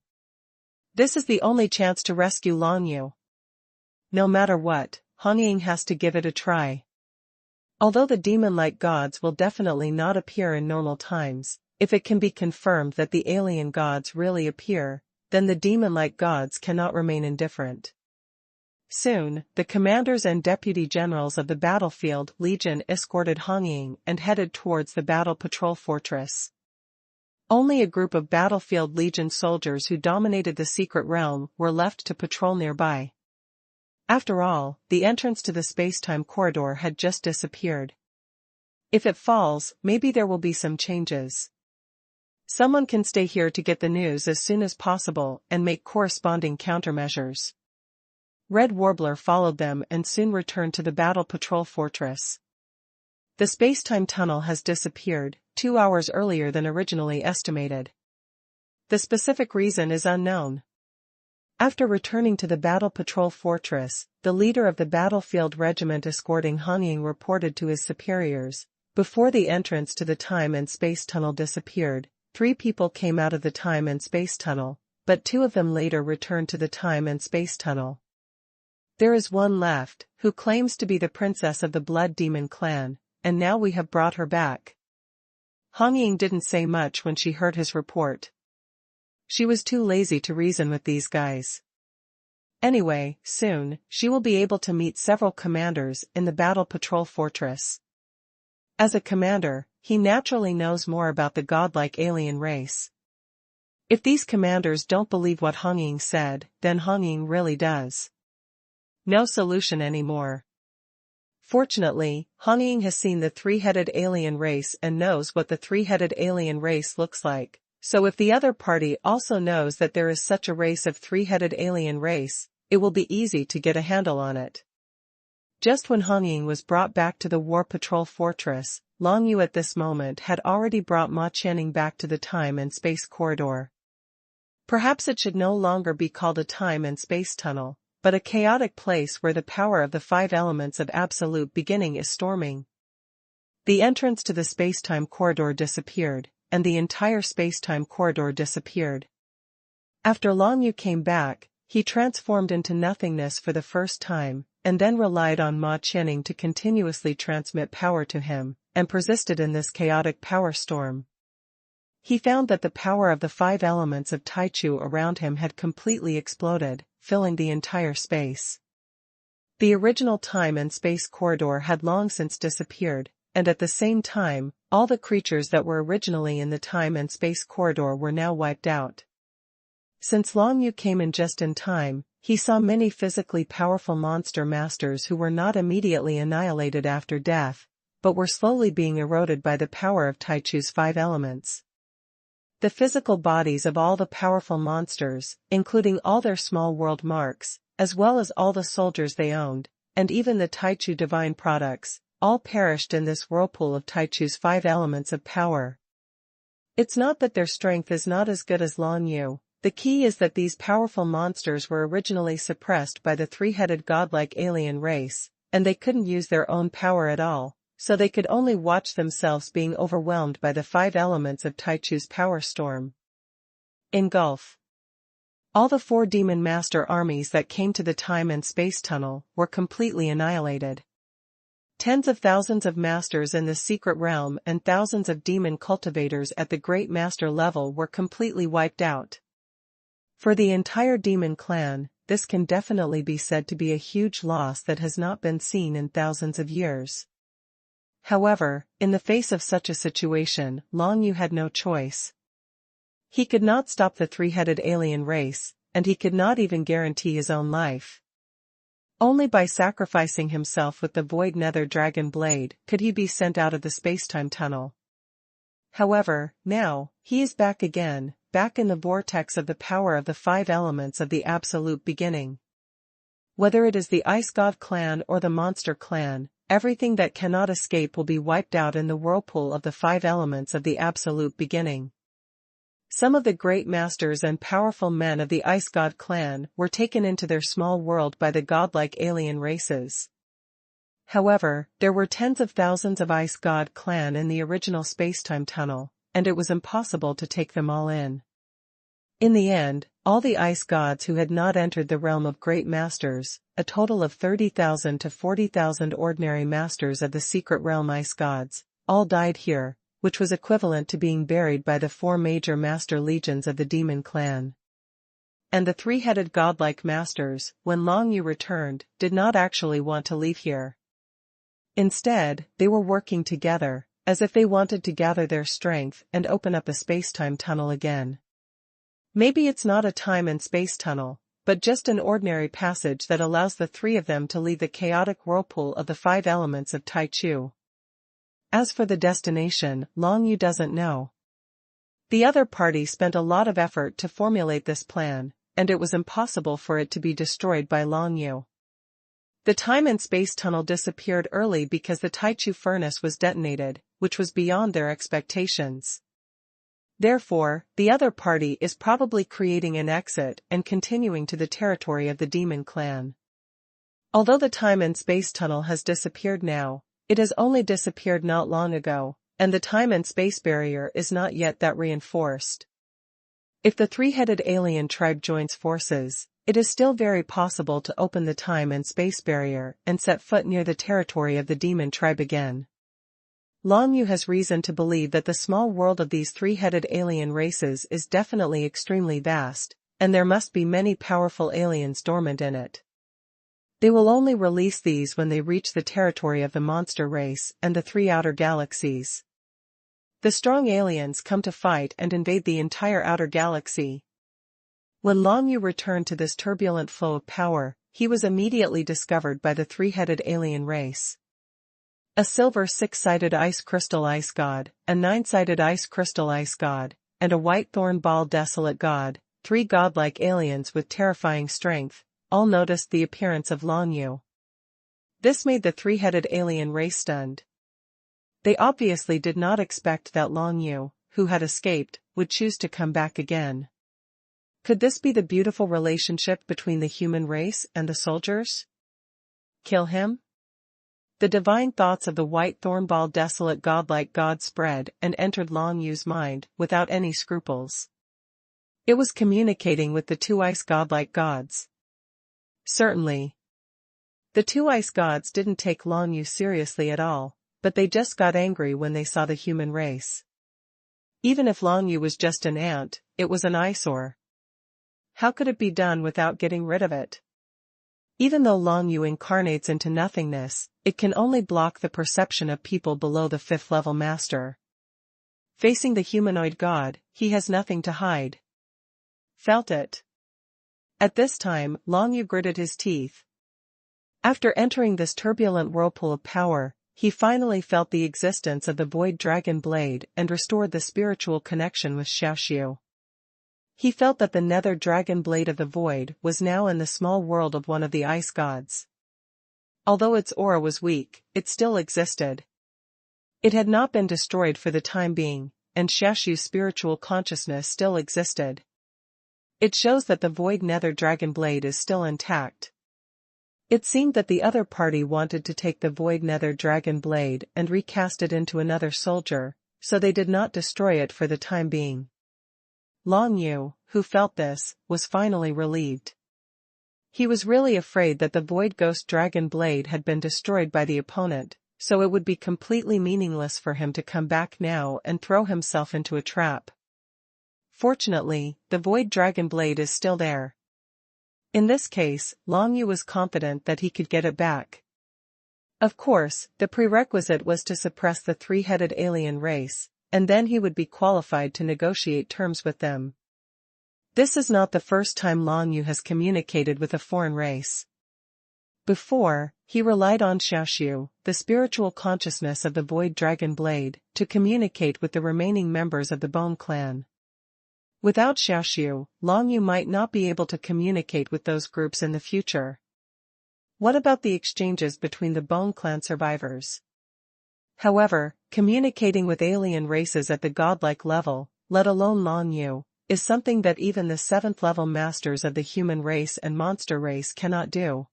Speaker 1: This is the only chance to rescue Lan Yu. No matter what, Hong Ying has to give it a try. Although the demon-like gods will definitely not appear in normal times, if it can be confirmed that the alien gods really appear, then the demon-like gods cannot remain indifferent. Soon, the commanders and deputy generals of the Battlefield Legion escorted Hong Ying and headed towards the Battle Patrol Fortress. Only a group of Battlefield Legion soldiers who dominated the secret realm were left to patrol nearby. After all, the entrance to the space-time corridor had just disappeared. If it falls, maybe there will be some changes. Someone can stay here to get the news as soon as possible and make corresponding countermeasures. Red Warbler followed them and soon returned to the Battle Patrol Fortress. The space-time tunnel has disappeared, 2 hours earlier than originally estimated. The specific reason is unknown. After returning to the Battle Patrol Fortress, the leader of the Battlefield Regiment escorting Hong Ying reported to his superiors, before the entrance to the time and space tunnel disappeared, 3 people came out of the time and space tunnel, but 2 of them later returned to the time and space tunnel. There is one left, who claims to be the princess of the Blood Demon clan, and now we have brought her back. Hong Ying didn't say much when she heard his report. She was too lazy to reason with these guys. Anyway, soon, she will be able to meet several commanders in the Battle Patrol Fortress. As a commander, he naturally knows more about the godlike alien race. If these commanders don't believe what Hong Ying said, then Hong Ying really does. No solution anymore. Fortunately, Hong Ying has seen the 3-headed alien race and knows what the 3-headed alien race looks like, so if the other party also knows that there is such a race of 3-headed alien race, it will be easy to get a handle on it. Just when Hong Ying was brought back to the War Patrol Fortress, Lan Yu at this moment had already brought Ma Qianning back to the time and space corridor. Perhaps it should no longer be called a time and space tunnel, but a chaotic place where the power of the 5 elements of absolute beginning is storming. The entrance to the space-time corridor disappeared, and the entire space-time corridor disappeared. After Lan Yu came back, he transformed into nothingness for the first time, and then relied on Ma Qianning to continuously transmit power to him, and persisted in this chaotic power storm. He found that the power of the 5 elements of Taichu around him had completely exploded, filling the entire space. The original time and space corridor had long since disappeared, and at the same time, all the creatures that were originally in the time and space corridor were now wiped out. Since Lan Yu came in just in time, he saw many physically powerful monster masters who were not immediately annihilated after death, but were slowly being eroded by the power of Taichu's 5 elements. The physical bodies of all the powerful monsters, including all their small world marks, as well as all the soldiers they owned, and even the Taichu divine products, all perished in this whirlpool of Taichu's 5 elements of power. It's not that their strength is not as good as Lan Yu, the key is that these powerful monsters were originally suppressed by the 3-headed godlike alien race, and they couldn't use their own power at all, so they could only watch themselves being overwhelmed by the 5 elements of Taichu's power storm. Engulf. All the 4 demon master armies that came to the time and space tunnel were completely annihilated. Tens of thousands of masters in the secret realm and thousands of demon cultivators at the great master level were completely wiped out. For the entire demon clan, this can definitely be said to be a huge loss that has not been seen in thousands of years. However, in the face of such a situation, Long Yu had no choice. He could not stop the three-headed alien race, and he could not even guarantee his own life. Only by sacrificing himself with the Void Nether Dragon Blade could he be sent out of the spacetime tunnel. However, now, he is back again, back in the vortex of the power of the five elements of the absolute beginning. Whether it is the Ice God clan or the Monster clan, everything that cannot escape will be wiped out in the whirlpool of the five elements of the absolute beginning. Some of the great masters and powerful men of the Ice God clan were taken into their small world by the godlike alien races. However, there were tens of thousands of Ice God clan in the original spacetime tunnel, and it was impossible to take them all in. In the end, all the Ice Gods who had not entered the realm of great masters, a total of 30,000 to 40,000 ordinary masters of the secret realm Ice Gods, all died here, which was equivalent to being buried by the four major master legions of the demon clan. And the three-headed godlike masters, when Long Yu returned, did not actually want to leave here. Instead, they were working together, as if they wanted to gather their strength and open up a space-time tunnel again. Maybe it's not a time and space tunnel, but just an ordinary passage that allows the three of them to leave the chaotic whirlpool of the five elements of Tai Chu. As for the destination, Long Yu doesn't know. The other party spent a lot of effort to formulate this plan, and it was impossible for it to be destroyed by Long Yu. The time and space tunnel disappeared early because the Tai Chu furnace was detonated, which was beyond their expectations. Therefore, the other party is probably creating an exit and continuing to the territory of the demon clan. Although the time and space tunnel has disappeared now, it has only disappeared not long ago, and the time and space barrier is not yet that reinforced. If the three-headed alien tribe joins forces, it is still very possible to open the time and space barrier and set foot near the territory of the demon tribe again. Long Yu has reason to believe that the small world of these three-headed alien races is definitely extremely vast, and there must be many powerful aliens dormant in it. They will only release these when they reach the territory of the monster race and the three outer galaxies. The strong aliens come to fight and invade the entire outer galaxy. When Long Yu returned to this turbulent flow of power, he was immediately discovered by the three-headed alien race. A silver six-sided ice crystal ice god, a nine-sided ice crystal ice god, and a white thorn ball desolate god, three godlike aliens with terrifying strength, all noticed the appearance of Long Yu. This made the three-headed alien race stunned. They obviously did not expect that Long Yu, who had escaped, would choose to come back again. Could this be the beautiful relationship between the human race and the soldiers? Kill him? The divine thoughts of the white thornball desolate godlike god spread and entered Long Yu's mind without any scruples. It was communicating with the two ice godlike gods. Certainly. The two ice gods didn't take Long Yu seriously at all, but they just got angry when they saw the human race. Even if Long Yu was just an ant, it was an eyesore. How could it be done without getting rid of it? Even though Long Yu incarnates into nothingness, it can only block the perception of people below the fifth-level master. Facing the humanoid god, he has nothing to hide. Felt it. At this time, Long Yu gritted his teeth. After entering this turbulent whirlpool of power, he finally felt the existence of the Void Dragon Blade and restored the spiritual connection with Xiaoxiu. He felt that the Nether Dragon Blade of the Void was now in the small world of one of the ice gods. Although its aura was weak, it still existed. It had not been destroyed for the time being, and Xiaoxiu's spiritual consciousness still existed. It shows that the Void Nether Dragon Blade is still intact. It seemed that the other party wanted to take the Void Nether Dragon Blade and recast it into another soldier, so they did not destroy it for the time being. Long Yu, who felt this, was finally relieved. He was really afraid that the Void Ghost Dragon Blade had been destroyed by the opponent, so it would be completely meaningless for him to come back now and throw himself into a trap. Fortunately, the Void Dragon Blade is still there. In this case, Long Yu was confident that he could get it back. Of course, the prerequisite was to suppress the three-headed alien race, and then he would be qualified to negotiate terms with them. This is not the first time Long Yu has communicated with a foreign race. Before, he relied on Xiaoxiu, the spiritual consciousness of the Void Dragon Blade, to communicate with the remaining members of the Bone Clan. Without Xiaoxiu, Long Yu might not be able to communicate with those groups in the future. What about the exchanges between the Bone Clan survivors? However, communicating with alien races at the godlike level, let alone Long Yu, is something that even the 7th-level masters of the human race and monster race cannot do.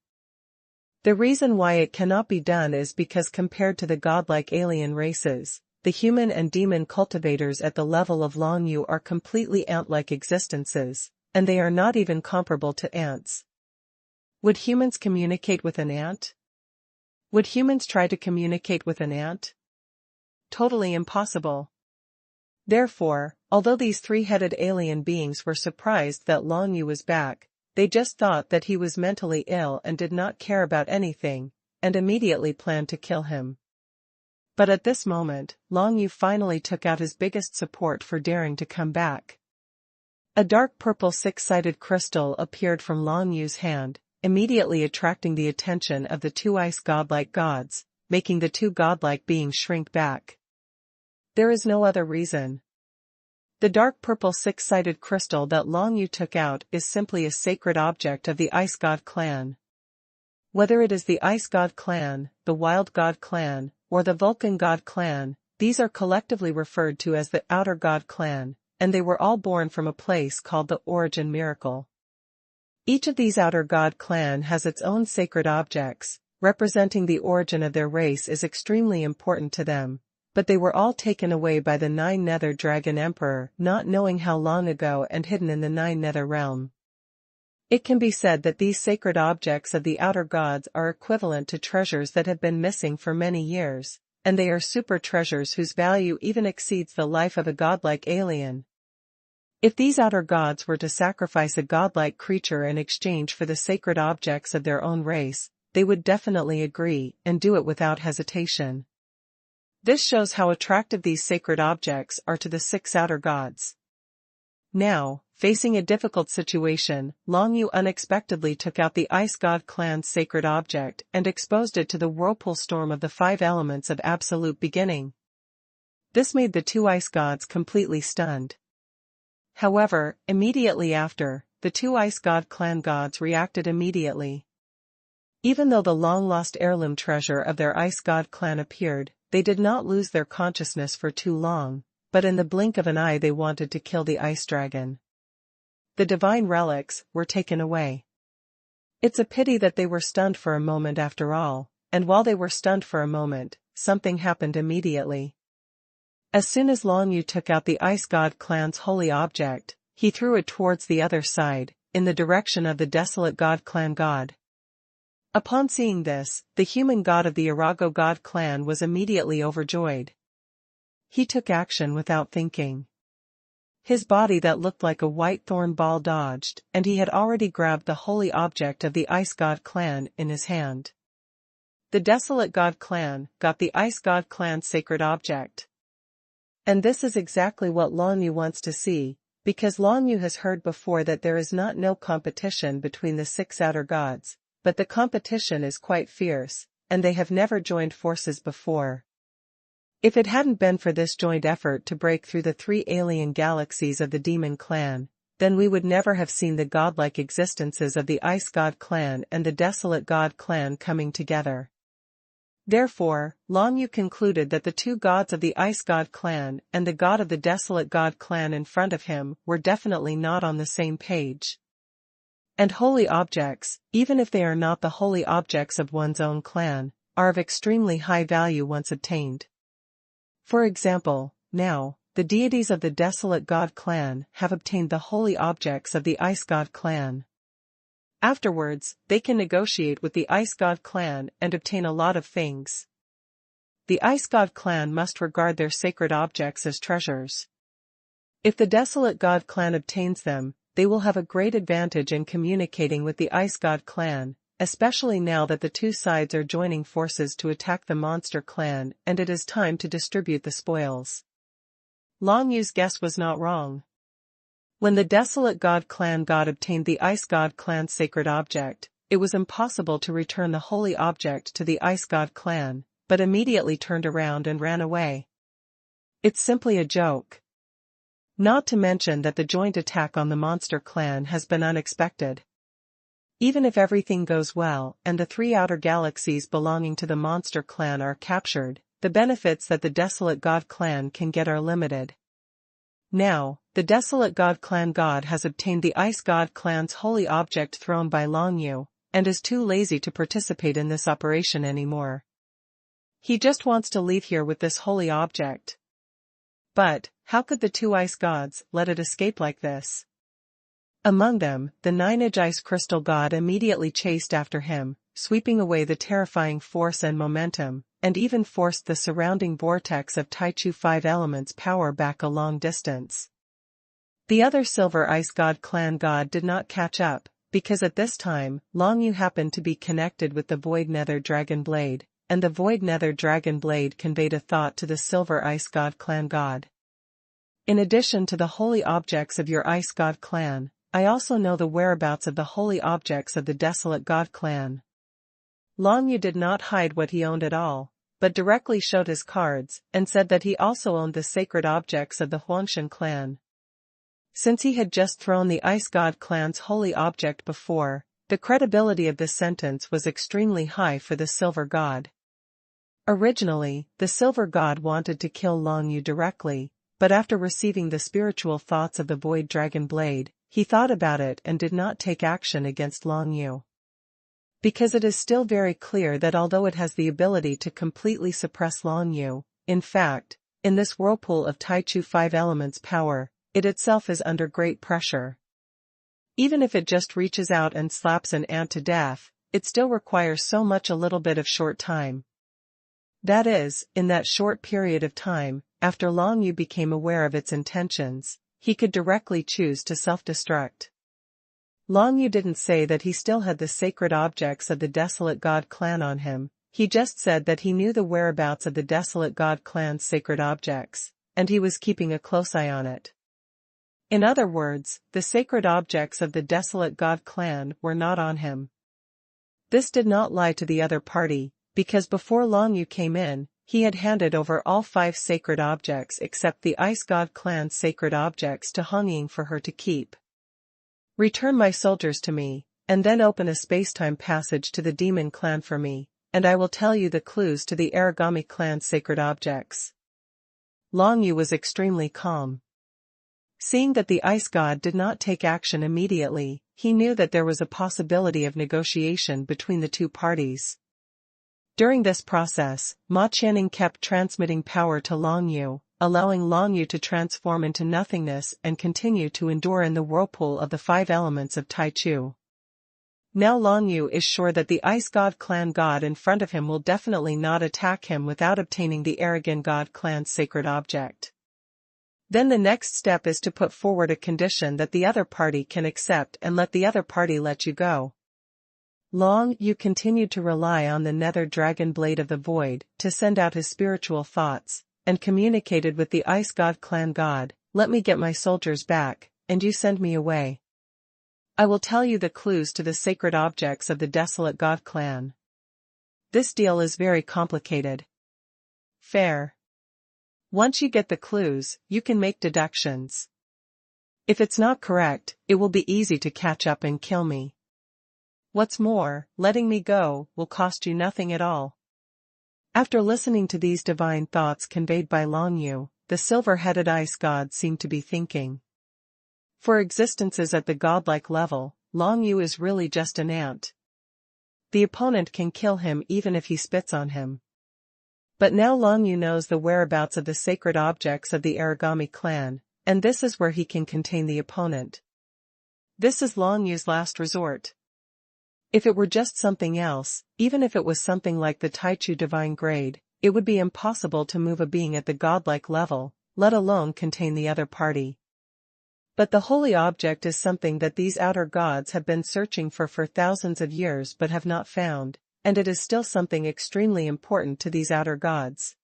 Speaker 1: The reason why it cannot be done is because compared to the godlike alien races, the human and demon cultivators at the level of Long Yu are completely ant-like existences, and they are not even comparable to ants. Would humans communicate with an ant? Would humans try to communicate with an ant? Totally impossible. Therefore, although these three-headed alien beings were surprised that Long Yu was back, they just thought that he was mentally ill and did not care about anything, and immediately planned to kill him. But at this moment, Long Yu finally took out his biggest support for daring to come back. A dark purple six-sided crystal appeared from Long Yu's hand, immediately attracting the attention of the two ice godlike gods, making the two godlike beings shrink back. There is no other reason. The dark purple six-sided crystal that Long Yu took out is simply a sacred object of the Ice God Clan. Whether it is the Ice God Clan, the Wild God Clan, or the Vulcan God Clan, these are collectively referred to as the Outer God Clan, and they were all born from a place called the Origin Miracle. Each of these Outer God Clan has its own sacred objects, representing the origin of their race is extremely important to them, but they were all taken away by the Nine Nether Dragon Emperor not knowing how long ago and hidden in the Nine Nether realm. It can be said that these sacred objects of the outer gods are equivalent to treasures that have been missing for many years, and they are super treasures whose value even exceeds the life of a godlike alien. If these outer gods were to sacrifice a godlike creature in exchange for the sacred objects of their own race, they would definitely agree and do it without hesitation. This shows how attractive these sacred objects are to the 6 outer gods. Now, facing a difficult situation, Long Yu unexpectedly took out the Ice God Clan's sacred object and exposed it to the whirlpool storm of the 5 elements of absolute beginning. This made the 2 ice gods completely stunned. However, immediately after, the 2 Ice God Clan gods reacted immediately. Even though the long-lost heirloom treasure of their Ice God Clan appeared, they did not lose their consciousness for too long, but in the blink of an eye they wanted to kill the ice dragon. The divine relics were taken away. It's a pity that they were stunned for a moment after all, and while they were stunned for a moment, something happened immediately. As soon as Long Yu took out the Ice God Clan's holy object, he threw it towards the other side, in the direction of the Desolate God Clan god. Upon seeing this, the human god of the Arago God Clan was immediately overjoyed. He took action without thinking. His body that looked like a white thorn ball dodged, and he had already grabbed the holy object of the Ice God Clan in his hand. The Desolate God Clan got the Ice God Clan's sacred object. And this is exactly what Long Yu wants to see, because Long Yu has heard before that there is no competition between the 6 outer gods, but the competition is quite fierce, and they have never joined forces before. If it hadn't been for this joint effort to break through the 3 alien galaxies of the Demon Clan, then we would never have seen the godlike existences of the Ice God Clan and the Desolate God Clan coming together. Therefore, Long Yu concluded that the 2 gods of the Ice God Clan and the god of the Desolate God Clan in front of him were definitely not on the same page. And holy objects, even if they are not the holy objects of one's own clan, are of extremely high value once obtained. For example, now, the deities of the Desolate God Clan have obtained the holy objects of the Ice God Clan. Afterwards, they can negotiate with the Ice God Clan and obtain a lot of things. the Ice God clan must regard their sacred objects as treasures. If the Desolate God clan obtains them, they will have a great advantage in communicating with the Ice God clan, especially now that the two sides are joining forces to attack the Monster clan and it is time to distribute the spoils. Long Yu's guess was not wrong. When the Desolate God clan obtained the Ice God clan's sacred object, it was impossible to return the holy object to the Ice God clan, but immediately turned around and ran away. It's simply a joke. Not to mention that the joint attack on the Monster clan has been unexpected. Even if everything goes well and the 3 outer galaxies belonging to the Monster clan are captured, the benefits that the Desolate God clan can get are limited. Now, the Desolate God clan has obtained the Ice God clan's holy object thrown by Long Yu, and is too lazy to participate in this operation anymore. He just wants to leave here with this holy object. But, how could the two ice gods let it escape like this? Among them, the 9-edge ice crystal god immediately chased after him, sweeping away the terrifying force and momentum, and even forced the surrounding vortex of Taichu 5 elements power back a long distance. The other Silver Ice God clan did not catch up, because at this time, Long Yu happened to be connected with the Void Nether Dragon Blade, and the Void Nether Dragon Blade conveyed a thought to the Silver Ice God clan In addition to the holy objects of your Ice God clan, I also know the whereabouts of the holy objects of the Desolate God clan. Long Yu did not hide what he owned at all, but directly showed his cards, and said that he also owned the sacred objects of the Huangshan clan. Since he had just thrown the Ice God clan's holy object before, the credibility of this sentence was extremely high for the Silver God. Originally, the Silver God wanted to kill Long Yu directly, but after receiving the spiritual thoughts of the Void Dragon Blade, he thought about it and did not take action against Long Yu. Because it is still very clear that although it has the ability to completely suppress Long Yu, in fact, in this whirlpool of Taichu 5 elements power, it itself is under great pressure. Even if it just reaches out and slaps an ant to death, it still requires so much a little bit of short time. That is, in that short period of time, after Long Yu became aware of its intentions, he could directly choose to self-destruct. Long Yu didn't say that he still had the sacred objects of the Desolate God clan on him, he just said that he knew the whereabouts of the Desolate God clan's sacred objects, and he was keeping a close eye on it. In other words, the sacred objects of the Desolate God clan were not on him. This did not lie to the other party, because before Long Yu came in, he had handed over all 5 sacred objects except the Ice God clan's sacred objects to Hong Ying for her to keep. Return my soldiers to me, and then open a space-time passage to the Demon clan for me, and I will tell you the clues to the Aragami clan's sacred objects. Long Yu was extremely calm. Seeing that the Ice God did not take action immediately, he knew that there was a possibility of negotiation between the two parties. During this process, Ma Qianning kept transmitting power to Long Yu, allowing Long Yu to transform into nothingness and continue to endure in the whirlpool of the 5 elements of Taichu. Now Long Yu is sure that the Ice God clan in front of him will definitely not attack him without obtaining the Aragon God clan's sacred object. Then the next step is to put forward a condition that the other party can accept and let the other party let you go. Long Yu continued to rely on the Nether Dragon Blade of the Void to send out his spiritual thoughts, and communicated with the Ice God clan let me get my soldiers back, and you send me away. I will tell you the clues to the sacred objects of the Desolate God clan. This deal is very complicated. Fair. Once you get the clues, you can make deductions. If it's not correct, it will be easy to catch up and kill me. What's more, letting me go will cost you nothing at all. After listening to these divine thoughts conveyed by Long Yu, the silver-headed ice god seemed to be thinking. For existences at the godlike level, Long Yu is really just an ant. The opponent can kill him even if he spits on him. But now Long Yu knows the whereabouts of the sacred objects of the Aragami clan, and this is where he can contain the opponent. This is Long Yu's last resort. If it were just something else, even if it was something like the Taichu Divine Grade, it would be impossible to move a being at the godlike level, let alone contain the other party. But the holy object is something that these outer gods have been searching for thousands of years but have not found, and it is still something extremely important to these outer gods.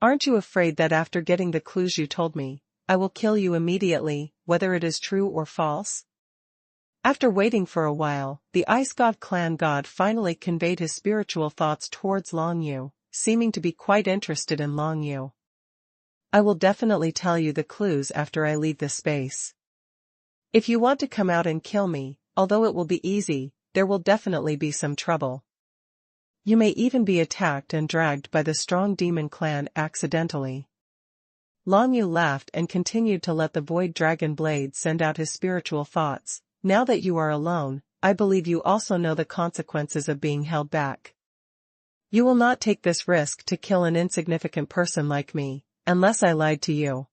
Speaker 1: Aren't you afraid that after getting the clues you told me, I will kill you immediately, whether it is true or false? After waiting for a while, the Ice God clan god finally conveyed his spiritual thoughts towards Long Yu, seeming to be quite interested in Long Yu. I will definitely tell you the clues after I leave this space. If you want to come out and kill me, although it will be easy, there will definitely be some trouble. You may even be attacked and dragged by the strong demon clan accidentally. Long Yu laughed and continued to let the void dragon blade send out his spiritual thoughts. Now that you are alone, I believe you also know the consequences of being held back. You will not take this risk to kill an insignificant person like me, unless I lied to you.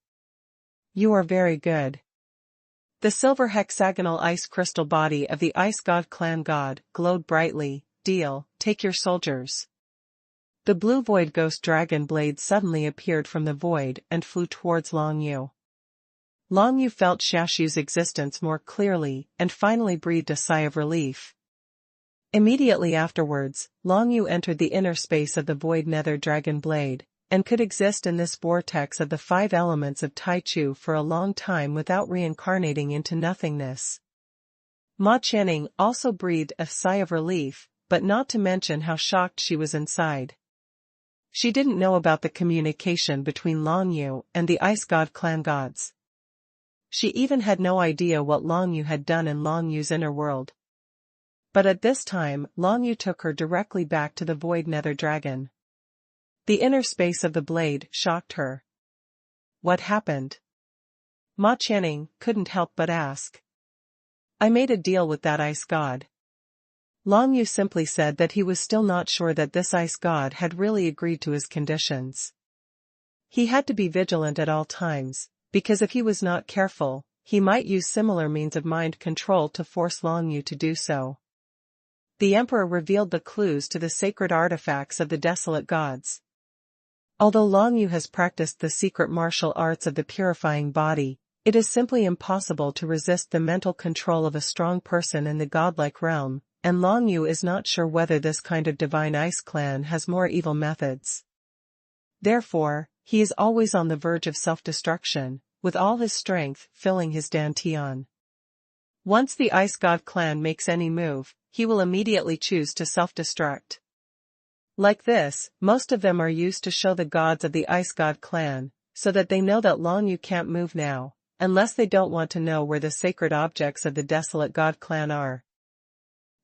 Speaker 1: You are very good. The silver hexagonal ice crystal body of the Ice God clan god glowed brightly. Deal, take your soldiers. The blue void ghost dragon blade suddenly appeared from the void and flew towards Long Yu. Long Yu felt Shashu's existence more clearly and finally breathed a sigh of relief. Immediately afterwards, Long Yu entered the inner space of the void nether dragon blade, and could exist in this vortex of the 5 elements of Taichu for a long time without reincarnating into nothingness. Ma Channing also breathed a sigh of relief, but not to mention how shocked she was inside. She didn't know about the communication between Long Yu and the Ice God clan gods. She even had no idea what Long Yu had done in Long Yu's inner world. But at this time, Long Yu took her directly back to the void nether dragon. The inner space of the blade shocked her. What happened? Ma Channing couldn't help but ask. I made a deal with that ice god. Long Yu simply said that he was still not sure that this ice god had really agreed to his conditions. He had to be vigilant at all times, because if he was not careful, he might use similar means of mind control to force Long Yu to do so. The Emperor revealed the clues to the sacred artifacts of the desolate gods. Although Long Yu has practiced the secret martial arts of the purifying body, it is simply impossible to resist the mental control of a strong person in the godlike realm, and Long Yu is not sure whether this kind of divine ice clan has more evil methods. Therefore, he is always on the verge of self-destruction, with all his strength filling his dantian. Once the Ice God clan makes any move, he will immediately choose to self-destruct. Like this, most of them are used to show the gods of the Ice God clan, so that they know that Long Yu can't move now, unless they don't want to know where the sacred objects of the desolate god clan are.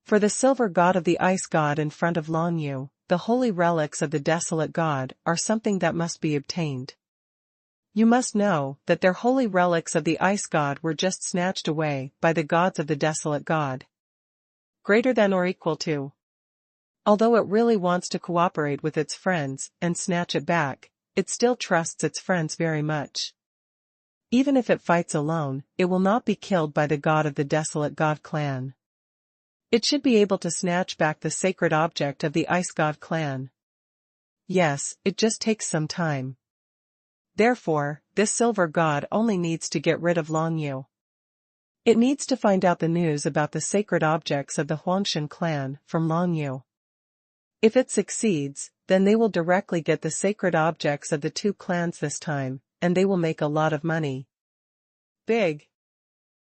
Speaker 1: For the silver god of the Ice God in front of Long Yu, the holy relics of the desolate god are something that must be obtained. You must know that their holy relics of the Ice God were just snatched away by the gods of the desolate god. Greater than or equal to. Although it really wants to cooperate with its friends and snatch it back, it still trusts its friends very much. Even if it fights alone, it will not be killed by the god of the desolate god clan. It should be able to snatch back the sacred object of the Ice God clan. Yes, it just takes some time. Therefore, this silver god only needs to get rid of Long Yu. It needs to find out the news about the sacred objects of the Huangshan clan from Long Yu. If it succeeds, then they will directly get the sacred objects of the 2 clans this time, and they will make a lot of money. Big.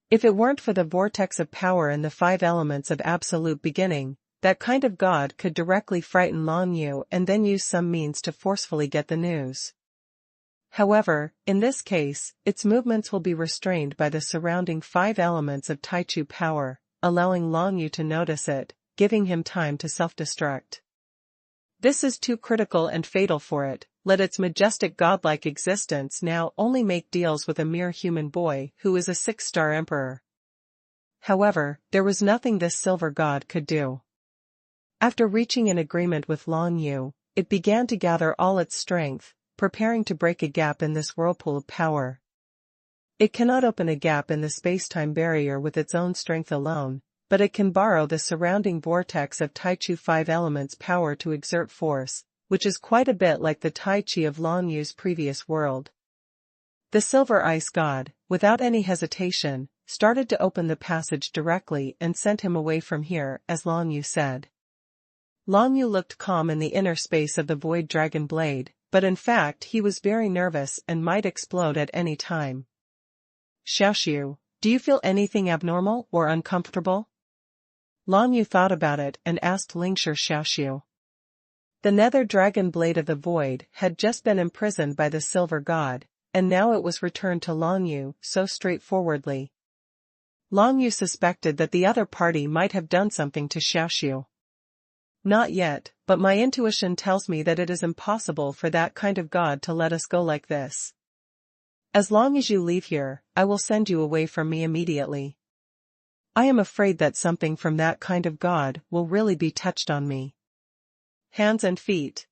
Speaker 1: If it weren't for the vortex of power and the 5 elements of absolute beginning, that kind of god could directly frighten Long Yu and then use some means to forcefully get the news. However, in this case, its movements will be restrained by the surrounding 5 elements of Taichu power, allowing Long Yu to notice it, giving him time to self-destruct. This is too critical and fatal for it. Let its majestic godlike existence now only make deals with a mere human boy who is a 6-star emperor. However, there was nothing this silver god could do. After reaching an agreement with Long Yu, it began to gather all its strength, preparing to break a gap in this whirlpool of power. It cannot open a gap in the space-time barrier with its own strength alone, but it can borrow the surrounding vortex of Taichu 5 elements power to exert force, which is quite a bit like the Tai Chi of Long Yu's previous world. The Silver Ice God, without any hesitation, started to open the passage directly and sent him away from here, as Long Yu said. Long Yu looked calm in the inner space of the Void Dragon Blade, but in fact he was very nervous and might explode at any time. Xiaoxiu, do you feel anything abnormal or uncomfortable? Long Yu thought about it and asked Lingshi Xiaoxiu. The Nether Dragon Blade of the Void had just been imprisoned by the Silver God, and now it was returned to Long Yu so straightforwardly. Long Yu suspected that the other party might have done something to Xiaoxiu. Not yet, but my intuition tells me that it is impossible for that kind of god to let us go like this. As long as you leave here, I will send you away from me immediately. I am afraid that something from that kind of god will really be touched on me. Hands and feet.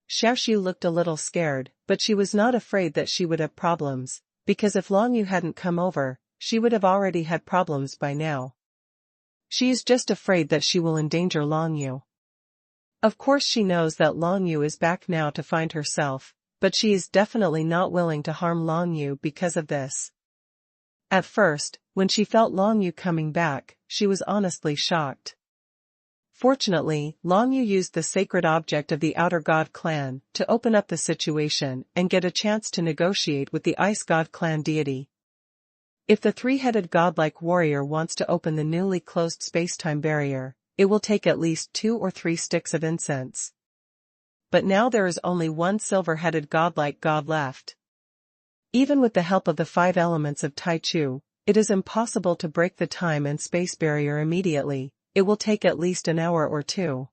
Speaker 1: Xiaoxiu looked a little scared, but she was not afraid that she would have problems, because if Long Yu hadn't come over, she would have already had problems by now. She is just afraid that she will endanger Long Yu. Of course she knows that Long Yu is back now to find herself, but she is definitely not willing to harm Long Yu because of this. At first, when she felt Long Yu coming back, she was honestly shocked. Fortunately, Long Yu used the sacred object of the Outer God clan to open up the situation and get a chance to negotiate with the Ice God clan deity. If the three-headed godlike warrior wants to open the newly closed space-time barrier, it will take at least 2 or 3 sticks of incense. But now there is only one silver-headed godlike god left. Even with the help of the 5 elements of Tai Chu, it is impossible to break the time and space barrier immediately. It will take at least an hour or 2.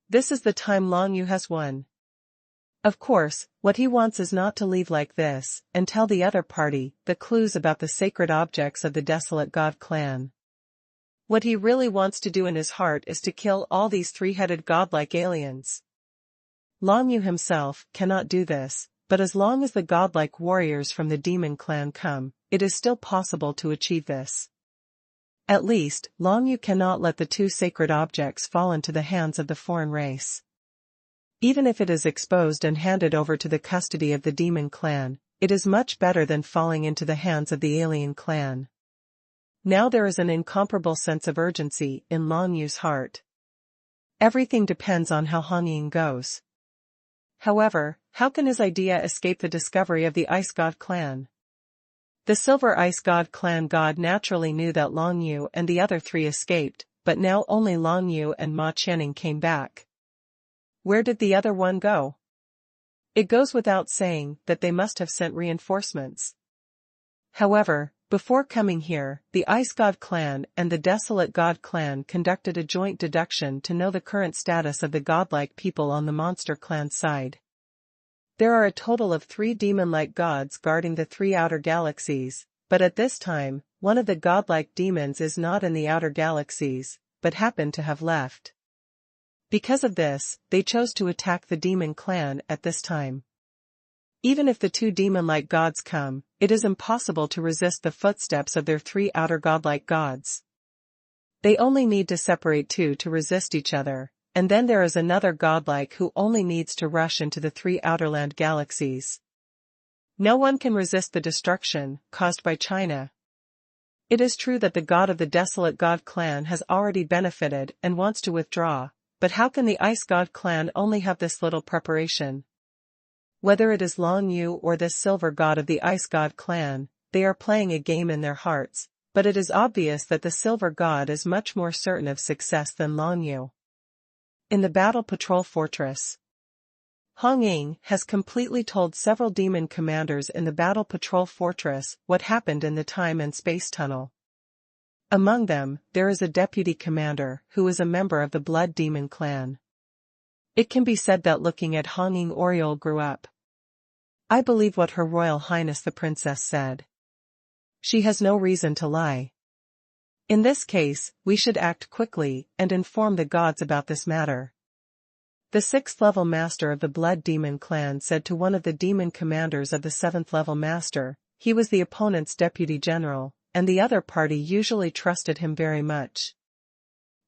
Speaker 1: This is the time Long Yu has won. Of course, what he wants is not to leave like this and tell the other party the clues about the sacred objects of the Desolate God clan. What he really wants to do in his heart is to kill all these three-headed godlike aliens. Long Yu himself cannot do this, but as long as the godlike warriors from the demon clan come, it is still possible to achieve this. At least, Long Yu cannot let the 2 sacred objects fall into the hands of the foreign race. Even if it is exposed and handed over to the custody of the demon clan, it is much better than falling into the hands of the alien clan. Now there is an incomparable sense of urgency in Long Yu's heart. Everything depends on how Feng Yin goes. However, how can his idea escape the discovery of the Ice God clan? The Silver Ice God clan god naturally knew that Long Yu and the other 3 escaped, but now only Long Yu and Ma Qianning came back. Where did the other one go? It goes without saying that they must have sent reinforcements. However, before coming here, the Ice God clan and the Desolate God clan conducted a joint deduction to know the current status of the godlike people on the Monster clan side. There are a total of 3 demon-like gods guarding the 3 outer galaxies, but at this time, one of the godlike demons is not in the outer galaxies, but happened to have left. Because of this, they chose to attack the demon clan at this time. Even if the 2 demon-like gods come, it is impossible to resist the footsteps of their 3 outer godlike gods. They only need to separate 2 to resist each other, and then there is another godlike who only needs to rush into the 3 outerland galaxies. No one can resist the destruction caused by China. It is true that the god of the Desolate God clan has already benefited and wants to withdraw, but how can the Ice God clan only have this little preparation? Whether it is Long Yu or this Silver God of the Ice God clan, they are playing a game in their hearts, but it is obvious that the Silver God is much more certain of success than Long Yu. In the Battle Patrol Fortress, Feng Yin has completely told several demon commanders in the Battle Patrol Fortress what happened in the time and space tunnel. Among them, there is a deputy commander who is a member of the Blood Demon clan. It can be said that looking at Feng Yin Oriole grew up. I believe what Her Royal Highness the Princess said. She has no reason to lie. In this case, we should act quickly and inform the gods about this matter. The 6th-level master of the Blood Demon clan said to one of the demon commanders of the 7th-level master, he was the opponent's deputy general, and the other party usually trusted him very much.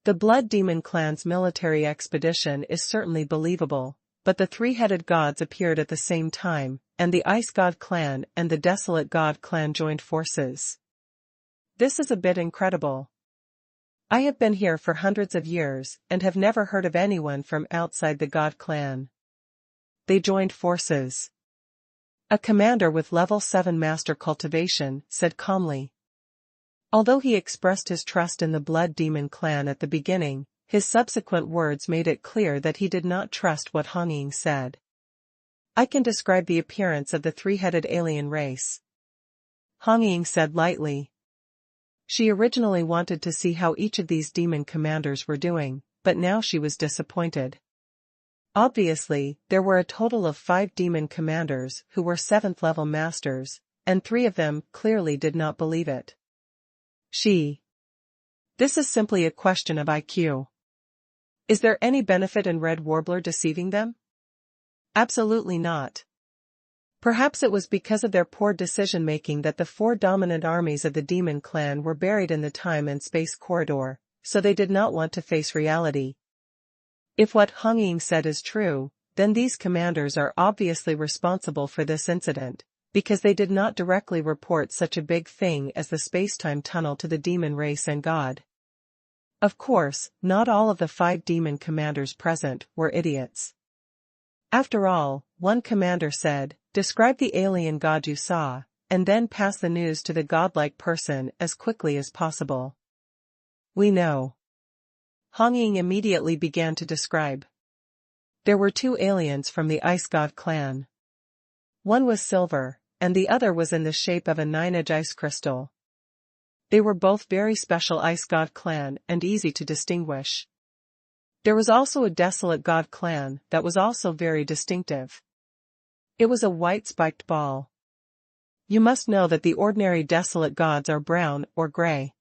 Speaker 1: The Blood Demon clan's military expedition is certainly believable, but the three-headed gods appeared at the same time, and the Ice God clan and the Desolate God clan joined forces. This is a bit incredible. I have been here for hundreds of years and have never heard of anyone from outside the God clan. They joined forces. A commander with level 7 master cultivation said calmly. Although he expressed his trust in the Blood Demon clan at the beginning, his subsequent words made it clear that he did not trust what Feng Yin said. I can describe the appearance of the three-headed alien race, Feng Yin said lightly. She originally wanted to see how each of these demon commanders were doing, but now she was disappointed. Obviously, there were a total of 5 demon commanders who were 7th level masters, and 3 of them clearly did not believe it. This is simply a question of IQ. Is there any benefit in Red Warbler deceiving them? Absolutely not. Perhaps it was because of their poor decision-making that the 4 dominant armies of the Demon Clan were buried in the time and space corridor, so they did not want to face reality. If what Feng Yin said is true, then these commanders are obviously responsible for this incident, because they did not directly report such a big thing as the space-time tunnel to the demon race and God. Of course, not all of the 5 demon commanders present were idiots. After all, one commander said, describe the alien god you saw, and then pass the news to the godlike person as quickly as possible. We know. Feng Yin immediately began to describe. There were 2 aliens from the Ice God clan. One was silver, and the other was in the shape of a 9-edge ice crystal. They were both very special Ice God clan and easy to distinguish. There was also a Desolate God clan that was also very distinctive. It was a white spiked ball. You must know that the ordinary Desolate gods are brown or gray.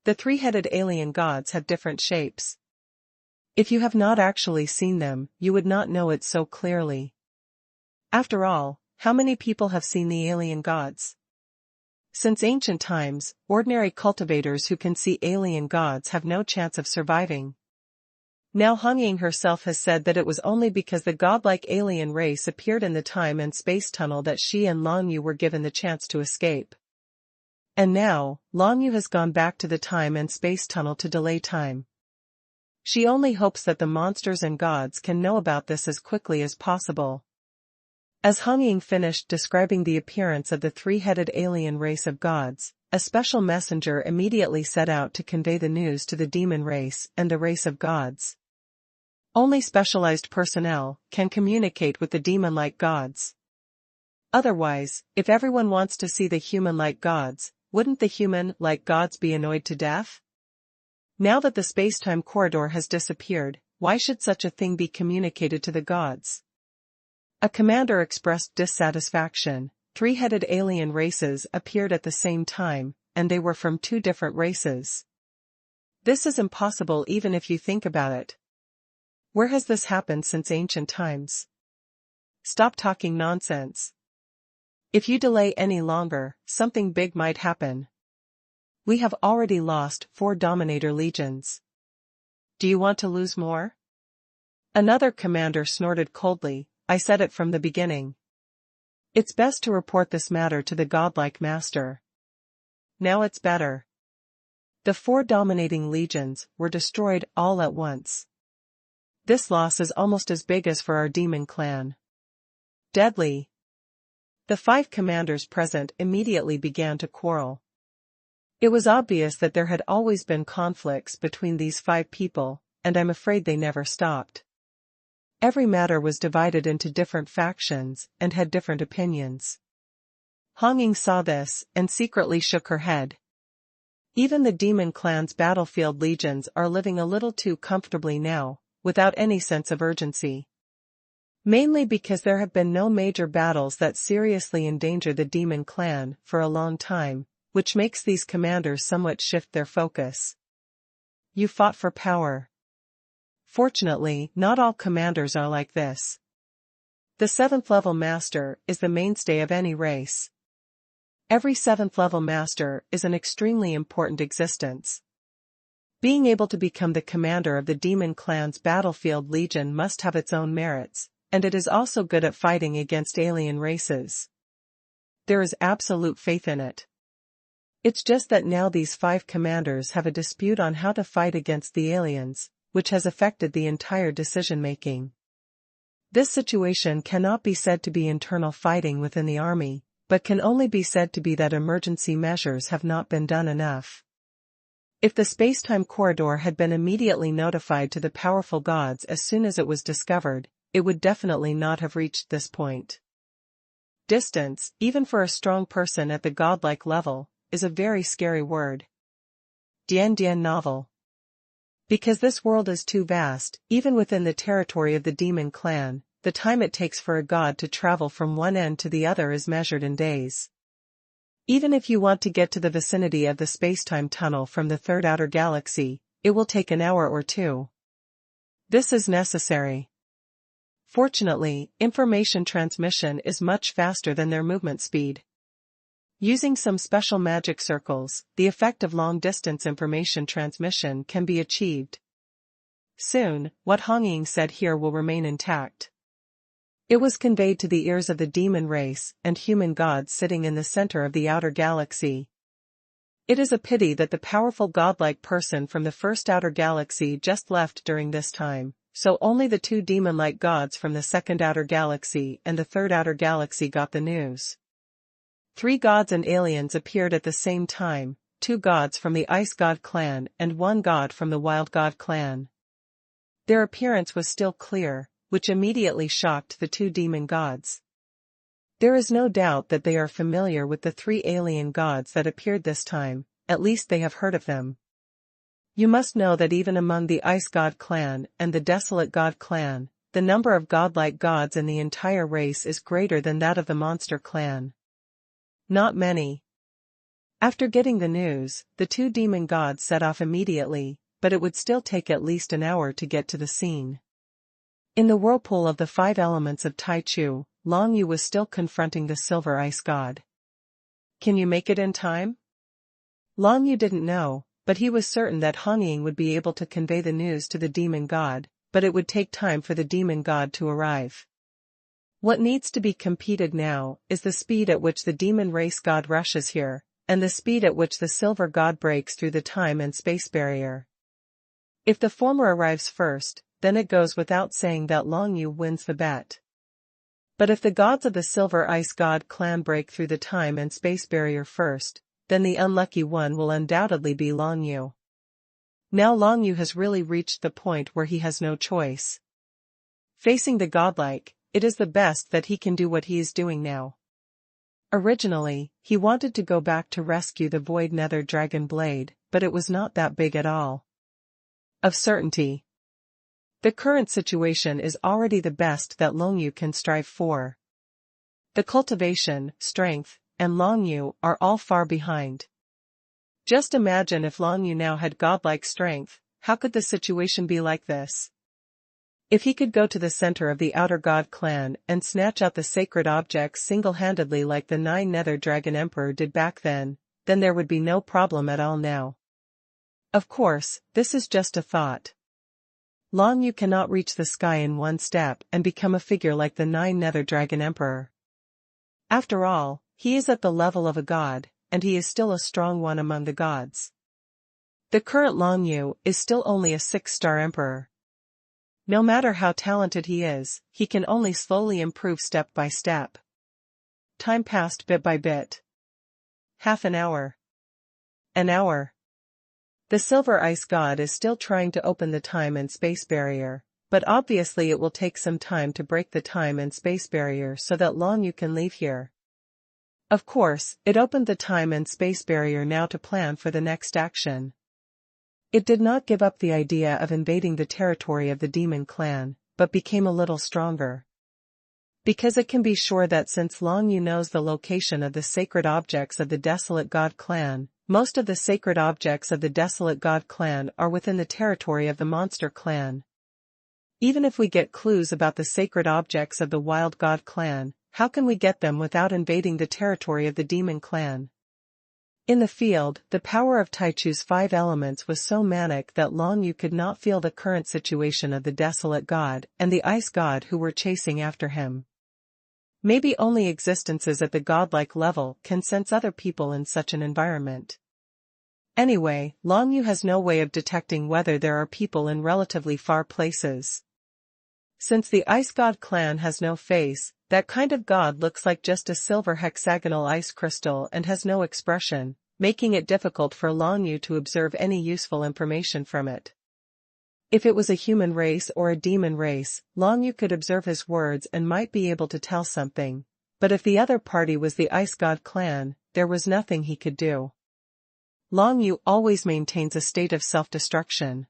Speaker 1: The 3-headed alien gods have different shapes. If you have not actually seen them, you would not know it so clearly. After all, how many people have seen the alien gods? Since ancient times, ordinary cultivators who can see alien gods have no chance of surviving. Now Feng Yin herself has said that it was only because the godlike alien race appeared in the time and space tunnel that she and Long Yu were given the chance to escape. And now, Long Yu has gone back to the time and space tunnel to delay time. She only hopes that the monsters and gods can know about this as quickly as possible. As Feng Yin finished describing the appearance of the 3-headed alien race of gods, a special messenger immediately set out to convey the news to the demon race and the race of gods. Only specialized personnel can communicate with the demon-like gods. Otherwise, if everyone wants to see the human-like gods, wouldn't the human-like gods be annoyed to death? Now that the space-time corridor has disappeared, why should such a thing be communicated to the gods? A commander expressed dissatisfaction. 3-headed alien races appeared at the same time, and they were from 2 different races. This is impossible even if you think about it. Where has this happened since ancient times? Stop talking nonsense. If you delay any longer, something big might happen. We have already lost 4 Dominator legions. Do you want to lose more? Another commander snorted coldly. I said it from the beginning. It's best to report this matter to the godlike master. Now it's better. The 4 dominating legions were destroyed all at once. This loss is almost as big as for our demon clan. Deadly. The 5 commanders present immediately began to quarrel. It was obvious that there had always been conflicts between these 5 people, and I'm afraid they never stopped. Every matter was divided into different factions and had different opinions. Feng Yin saw this and secretly shook her head. Even the demon clan's battlefield legions are living a little too comfortably now, without any sense of urgency. Mainly because there have been no major battles that seriously endanger the demon clan for a long time, which makes these commanders somewhat shift their focus. You fought for power. Fortunately, not all commanders are like this. The 7th level master is the mainstay of any race. Every 7th level master is an extremely important existence. Being able to become the commander of the demon clan's battlefield legion must have its own merits, and it is also good at fighting against alien races. There is absolute faith in it. It's just that now these 5 commanders have a dispute on how to fight against the aliens, which has affected the entire decision-making. This situation cannot be said to be internal fighting within the army, but can only be said to be that emergency measures have not been done enough. If the space-time corridor had been immediately notified to the powerful gods as soon as it was discovered, it would definitely not have reached this point. Distance, even for a strong person at the godlike level, is a very scary word. Dian Dian novel. Because this world is too vast, even within the territory of the demon clan, the time it takes for a god to travel from one end to the other is measured in days. Even if you want to get to the vicinity of the space-time tunnel from the third outer galaxy, it will take an hour or 2. This is necessary. Fortunately, information transmission is much faster than their movement speed. Using some special magic circles, the effect of long-distance information transmission can be achieved. Soon, what Feng Yin said here will remain intact. It was conveyed to the ears of the demon race and human gods sitting in the center of the outer galaxy. It is a pity that the powerful godlike person from the first outer galaxy just left during this time, so only the 2 demon-like gods from the second outer galaxy and the third outer galaxy got the news. 3 gods and aliens appeared at the same time, 2 gods from the Ice God clan and 1 god from the Wild God clan. Their appearance was still clear, which immediately shocked the 2 demon gods. There is no doubt that they are familiar with the 3 alien gods that appeared this time, at least they have heard of them. You must know that even among the Ice God clan and the Desolate God clan, the number of godlike gods in the entire race is greater than that of the Monster clan. Not many. After getting the news, the 2 demon gods set off immediately, but it would still take at least an hour to get to the scene. In the whirlpool of the 5 elements of Tai Chu, Long Yu was still confronting the Silver Ice God. Can you make it in time? Long Yu didn't know, but he was certain that Feng Yin would be able to convey the news to the demon god, but it would take time for the demon god to arrive. What needs to be competed now is the speed at which the demon race god rushes here, and the speed at which the silver god breaks through the time and space barrier. If the former arrives first, then it goes without saying that Long Yu wins the bet. But if the gods of the Silver Ice God clan break through the time and space barrier first, then the unlucky one will undoubtedly be Long Yu. Now Long Yu has really reached the point where he has no choice. Facing the godlike, it is the best that he can do what he is doing now. Originally, he wanted to go back to rescue the Void Nether Dragon Blade, but it was not that big at all. Of certainty. The current situation is already the best that Long Yu can strive for. The cultivation, strength, and Long Yu are all far behind. Just imagine if Long Yu now had godlike strength, how could the situation be like this? If he could go to the center of the Outer God clan and snatch out the sacred objects single-handedly like the 9 Nether Dragon Emperor did back then there would be no problem at all now. Of course, this is just a thought. Long Yu cannot reach the sky in one step and become a figure like the 9 Nether Dragon Emperor. After all, he is at the level of a god, and he is still a strong one among the gods. The current Long Yu is still only a 6-star emperor. No matter how talented he is, he can only slowly improve step by step. Time passed bit by bit. Half an hour. An hour. The Silver Ice God is still trying to open the time and space barrier, but obviously it will take some time to break the time and space barrier so that Long Yu can leave here. Of course, it opened the time and space barrier now to plan for the next action. It did not give up the idea of invading the territory of the demon clan, but became a little stronger. Because it can be sure that since Long Yu knows the location of the sacred objects of the Desolate God clan, most of the sacred objects of the Desolate God clan are within the territory of the Monster clan. Even if we get clues about the sacred objects of the Wild God clan, how can we get them without invading the territory of the Demon clan? In the field, the power of Taichu's 5 elements was so manic that Long Yu could not feel the current situation of the desolate god and the ice god who were chasing after him. Maybe only existences at the godlike level can sense other people in such an environment. Anyway, Long Yu has no way of detecting whether there are people in relatively far places. Since the ice god clan has no face, that kind of god looks like just a silver hexagonal ice crystal and has no expression, making it difficult for Long Yu to observe any useful information from it. If it was a human race or a demon race, Long Yu could observe his words and might be able to tell something, but if the other party was the ice god clan, there was nothing he could do. Long Yu always maintains a state of self-destruction.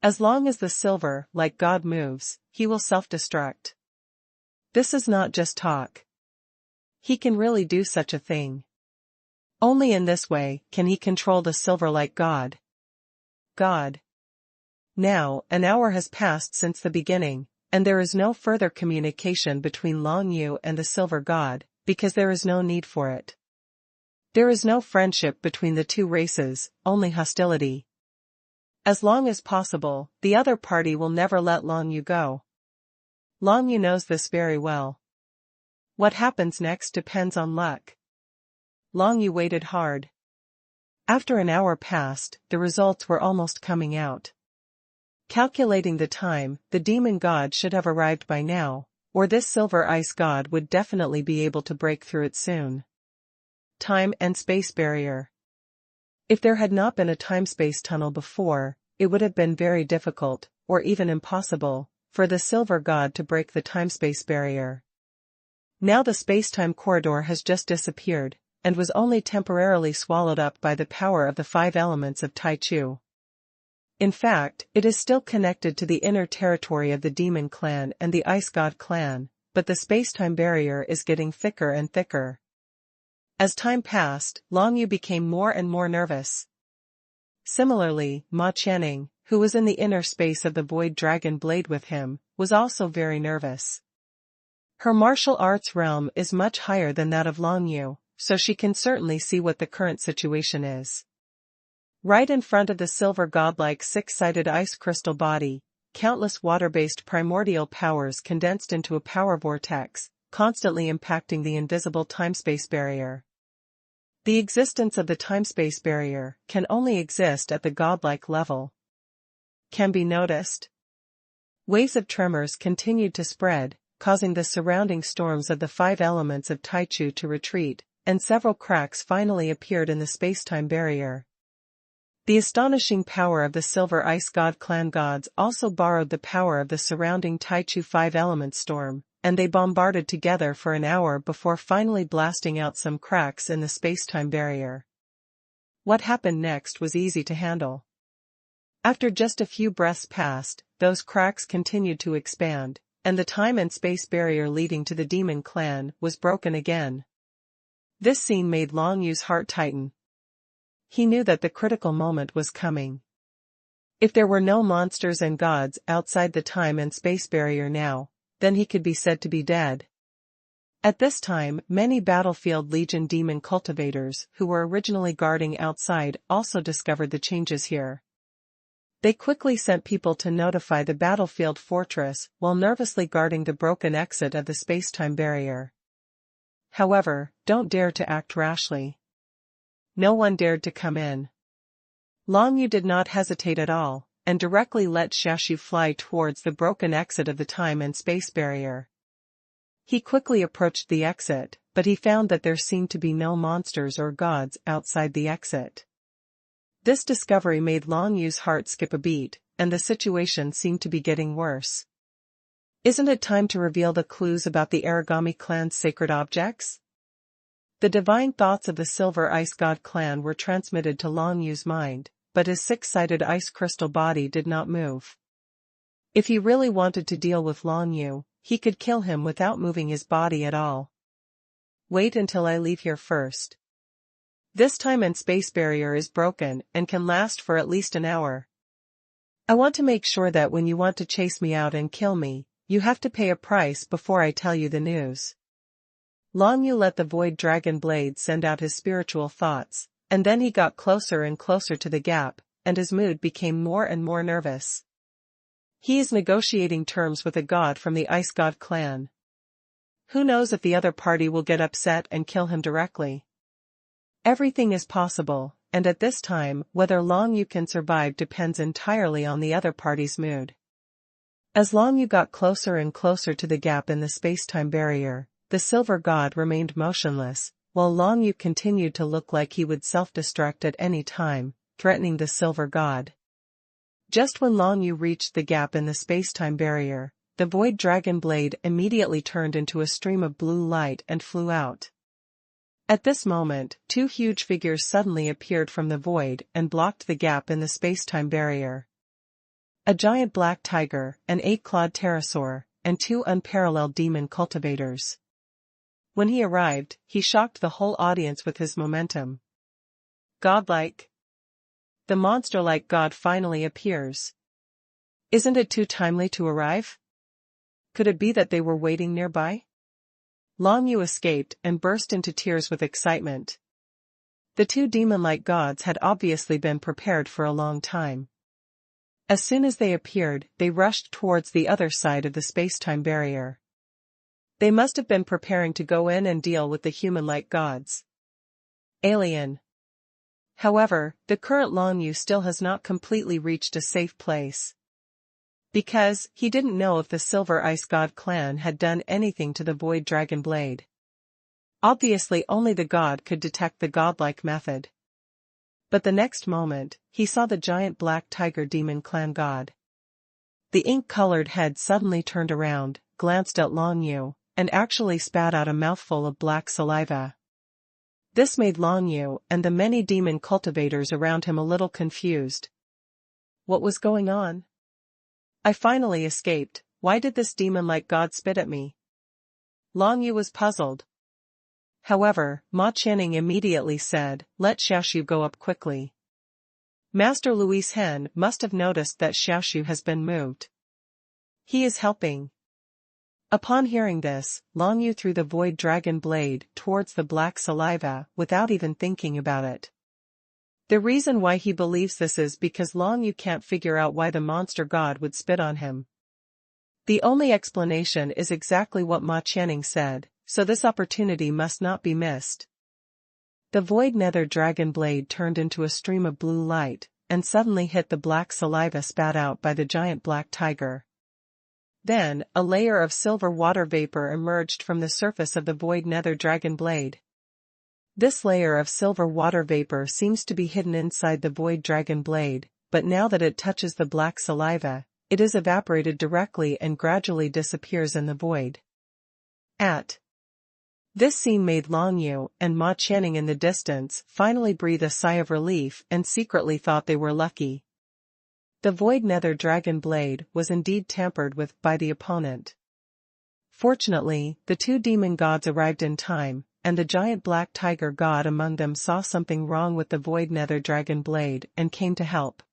Speaker 1: As long as the silver, like God, moves, he will self-destruct. This is not just talk. He can really do such a thing. Only in this way can he control the silver like God. Now, an hour has passed since the beginning, and there is no further communication between Long Yu and the silver god, because there is no need for it. There is no friendship between the two races, only hostility. As long as possible, the other party will never let Long Yu go. Long Yu knows this very well. What happens next depends on luck. Long Yu waited hard. After an hour passed, the results were almost coming out. Calculating the time, the demon god should have arrived by now, or this silver ice god would definitely be able to break through it soon. Time and space barrier. If there had not been a time-space tunnel before, it would have been very difficult, or even impossible, for the silver god to break the time-space barrier. Now the space-time corridor has just disappeared, and was only temporarily swallowed up by the power of the 5 elements of Taichu. In fact, it is still connected to the inner territory of the demon clan and the ice god clan, but the space-time barrier is getting thicker and thicker. As time passed, Long Yu became more and more nervous. Similarly, Ma Channing, who was in the inner space of the void dragon blade with him, was also very nervous. Her martial arts realm is much higher than that of Long Yu, so she can certainly see what the current situation is. Right in front of the silver godlike 6-sided ice crystal body, countless water-based primordial powers condensed into a power vortex, constantly impacting the invisible time-space barrier. The existence of the time-space barrier can only exist at the godlike level. Can be noticed. Waves of tremors continued to spread, causing the surrounding storms of the 5 elements of Taichu to retreat, and several cracks finally appeared in the space-time barrier. The astonishing power of the Silver Ice God clan gods also borrowed the power of the surrounding Taichu 5-element storm, and they bombarded together for an hour before finally blasting out some cracks in the space-time barrier. What happened next was easy to handle. After just a few breaths passed, those cracks continued to expand, and the time and space barrier leading to the demon clan was broken again. This scene made Long Yu's heart tighten. He knew that the critical moment was coming. If there were no monsters and gods outside the time and space barrier now, then he could be said to be dead. At this time, many Battlefield Legion demon cultivators who were originally guarding outside also discovered the changes here. They quickly sent people to notify the battlefield fortress while nervously guarding the broken exit of the space-time barrier. However, don't dare to act rashly. No one dared to come in. Long Yu did not hesitate at all, and directly let Xiaxu fly towards the broken exit of the time and space barrier. He quickly approached the exit, but he found that there seemed to be no monsters or gods outside the exit. This discovery made Long Yu's heart skip a beat, and the situation seemed to be getting worse. Isn't it time to reveal the clues about the Origami clan's sacred objects? The divine thoughts of the Silver Ice God clan were transmitted to Long Yu's mind, but his 6-sided ice crystal body did not move. If he really wanted to deal with Long Yu, he could kill him without moving his body at all. Wait until I leave here first. This time and space barrier is broken and can last for at least an hour. I want to make sure that when you want to chase me out and kill me, you have to pay a price before I tell you the news. Long Yu let the void dragon blade send out his spiritual thoughts, and then he got closer and closer to the gap, and his mood became more and more nervous. He is negotiating terms with a god from the Ice God clan. Who knows if the other party will get upset and kill him directly? Everything is possible, and at this time, whether Long Yu can survive depends entirely on the other party's mood. As Long Yu got closer and closer to the gap in the space-time barrier, the silver god remained motionless, while Long Yu continued to look like he would self-destruct at any time, threatening the silver god. Just when Long Yu reached the gap in the space-time barrier, the void dragon blade immediately turned into a stream of blue light and flew out. At this moment, two huge figures suddenly appeared from the void and blocked the gap in the space-time barrier. A giant black tiger, an 8-clawed pterosaur, and two unparalleled demon cultivators. When he arrived, he shocked the whole audience with his momentum. Godlike. The monster-like god finally appears. Isn't it too timely to arrive? Could it be that they were waiting nearby? Long Yu escaped and burst into tears with excitement. The two demon-like gods had obviously been prepared for a long time. As soon as they appeared, they rushed towards the other side of the space-time barrier. They must have been preparing to go in and deal with the human-like gods. Alien. However, the current Long Yu still has not completely reached a safe place. Because, he didn't know if the Silver Ice God clan had done anything to the Void Dragon Blade. Obviously only the god could detect the godlike method. But the next moment, he saw the giant black tiger demon clan god. The ink-colored head suddenly turned around, glanced at Long Yu, and actually spat out a mouthful of black saliva. This made Long Yu and the many demon cultivators around him a little confused. What was going on? I finally escaped. Why did this demon-like god spit at me? Long Yu was puzzled. However, Ma Channing immediately said, "Let Xiaoshu go up quickly." Master Luis Hen must have noticed that Xiaoshu has been moved. He is helping. Upon hearing this, Long Yu threw the void dragon blade towards the black saliva without even thinking about it. The reason why he believes this is because Long Yu can't figure out why the monster god would spit on him. The only explanation is exactly what Ma Channing said, so this opportunity must not be missed. The void nether dragon blade turned into a stream of blue light, and suddenly hit the black saliva spat out by the giant black tiger. Then, a layer of silver water vapor emerged from the surface of the void nether dragon blade. This layer of silver water vapor seems to be hidden inside the void dragon blade, but now that it touches the black saliva, it is evaporated directly and gradually disappears in the void. This scene made Long Yu and Ma Channing in the distance finally breathe a sigh of relief and secretly thought they were lucky. The void nether dragon blade was indeed tampered with by the opponent. Fortunately, the two demon gods arrived in time, and the giant black tiger god among them saw something wrong with the void nether dragon blade and came to help.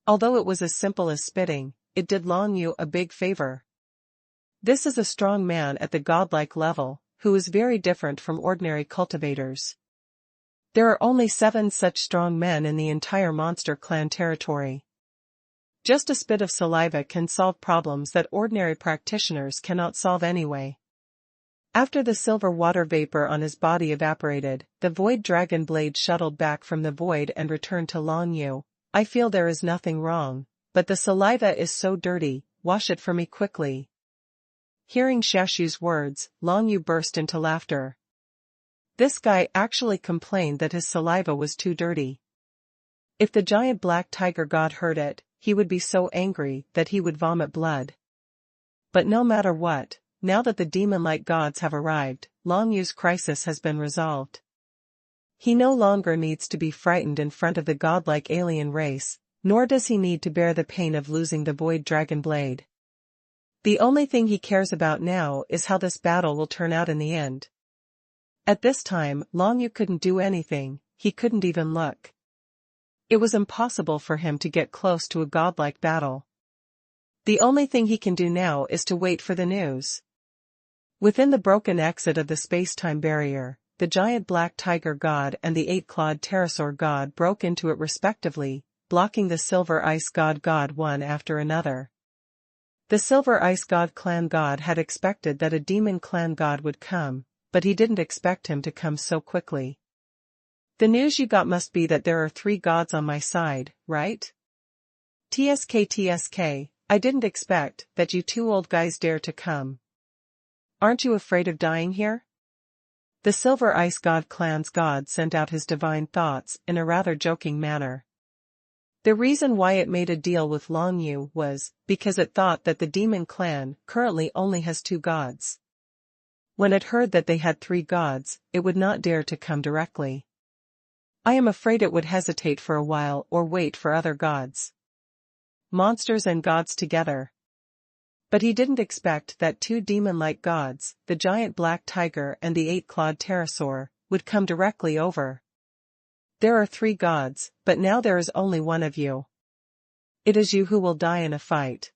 Speaker 1: Although it was as simple as spitting, it did Long Yu a big favor. This is a strong man at the godlike level, who is very different from ordinary cultivators. There are only 7 such strong men in the entire monster clan territory. Just a spit of saliva can solve problems that ordinary practitioners cannot solve anyway. After the silver water vapor on his body evaporated, the void dragon blade shuttled back from the void and returned to Long Yu. I feel there is nothing wrong, but the saliva is so dirty, wash it for me quickly. Hearing Xiaoshu's words, Long Yu burst into laughter. This guy actually complained that his saliva was too dirty. If the giant black tiger god heard it, he would be so angry that he would vomit blood. But no matter what, now that the demon-like gods have arrived, Long Yu's crisis has been resolved. He no longer needs to be frightened in front of the godlike alien race, nor does he need to bear the pain of losing the void dragon blade. The only thing he cares about now is how this battle will turn out in the end. At this time, Long Yu couldn't do anything, he couldn't even look. It was impossible for him to get close to a godlike battle. The only thing he can do now is to wait for the news. Within the broken exit of the space-time barrier, the giant black tiger god and the eight-clawed pterosaur god broke into it respectively, blocking the silver ice god one after another. The silver ice clan god had expected that a demon clan god would come, but he didn't expect him to come so quickly. The news you got must be that there are 3 gods on my side, right? TSK, I didn't expect that you 2 old guys dare to come. Aren't you afraid of dying here? The Silver Ice clan's god sent out his divine thoughts in a rather joking manner. The reason why it made a deal with Long Yu was because it thought that the demon clan currently only has 2 gods. When it heard that they had 3 gods, it would not dare to come directly. I am afraid it would hesitate for a while or wait for other gods. Monsters and gods together. But he didn't expect that 2 demon-like gods, the giant black tiger and the 8-clawed pterosaur, would come directly over. There are 3 gods, but now there is only one of you. It is you who will die in a fight.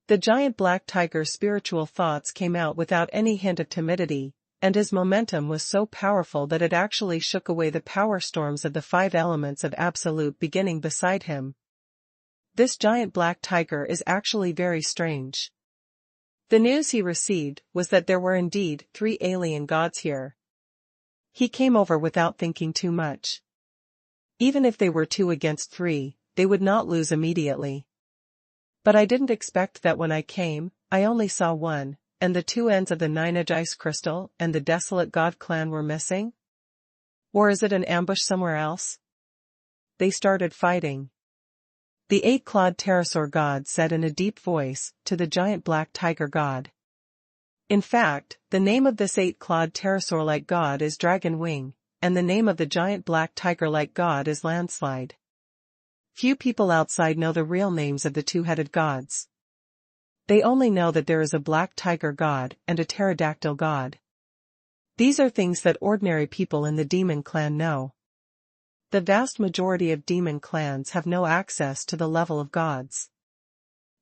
Speaker 1: The giant black tiger's spiritual thoughts came out without any hint of timidity, and his momentum was so powerful that it actually shook away the power storms of the 5 elements of absolute beginning beside him. This giant black tiger is actually very strange. The news he received was that there were indeed 3 alien gods here. He came over without thinking too much. Even if they were 2 against 3, they would not lose immediately. But I didn't expect that when I came, I only saw 1, and the 2 ends of the 9-edge ice crystal and the desolate god clan were missing? Or is it an ambush somewhere else? They started fighting. The 8-clawed pterosaur god said in a deep voice to the giant black tiger god. In fact, the name of this 8-clawed pterosaur-like god is Dragon Wing, and the name of the giant black tiger-like god is Landslide. Few people outside know the real names of the 2-headed gods. They only know that there is a black tiger god and a pterodactyl god. These are things that ordinary people in the demon clan know. The vast majority of demon clans have no access to the level of gods.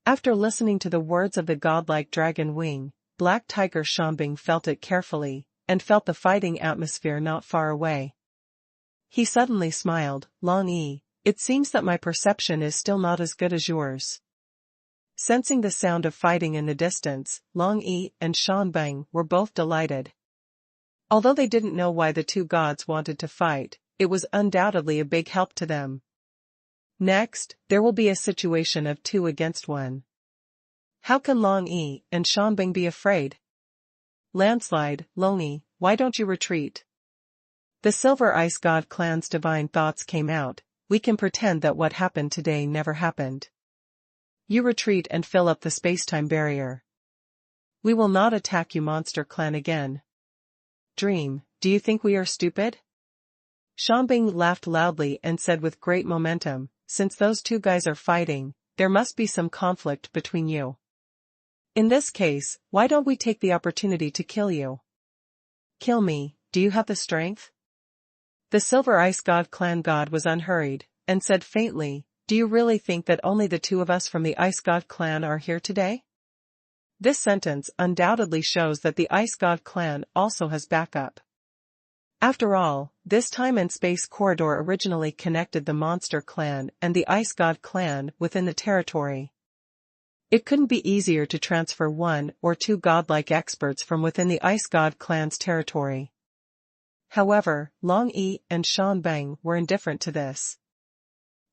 Speaker 1: After listening to the words of the godlike Dragon Wing, Black Tiger Xianbing felt it carefully, and felt the fighting atmosphere not far away. He suddenly smiled. Long Yi, it seems that my perception is still not as good as yours. Sensing the sound of fighting in the distance, Long Yi and Xianbing were both delighted. Although they didn't know why the 2 gods wanted to fight, it was undoubtedly a big help to them. Next, there will be a situation of 2 against 1. How can Long Yi and Xianbing be afraid? Landslide, Long Yi, why don't you retreat? The Silver Ice God clan's divine thoughts came out. We can pretend that what happened today never happened. You retreat and fill up the space-time barrier. We will not attack you, Monster Clan, again. Dream, do you think we are stupid? Xianbing laughed loudly and said with great momentum, since those 2 guys are fighting, there must be some conflict between you. In this case, why don't we take the opportunity to kill you? Kill me, do you have the strength? The Silver Ice God clan god was unhurried, and said faintly, do you really think that only the 2 of us from the Ice God clan are here today? This sentence undoubtedly shows that the Ice God clan also has backup. After all, this time and space corridor originally connected the Monster Clan and the Ice God Clan within the territory. It couldn't be easier to transfer 1 or 2 godlike experts from within the Ice God Clan's territory. However, Long Yi and Xianbing were indifferent to this.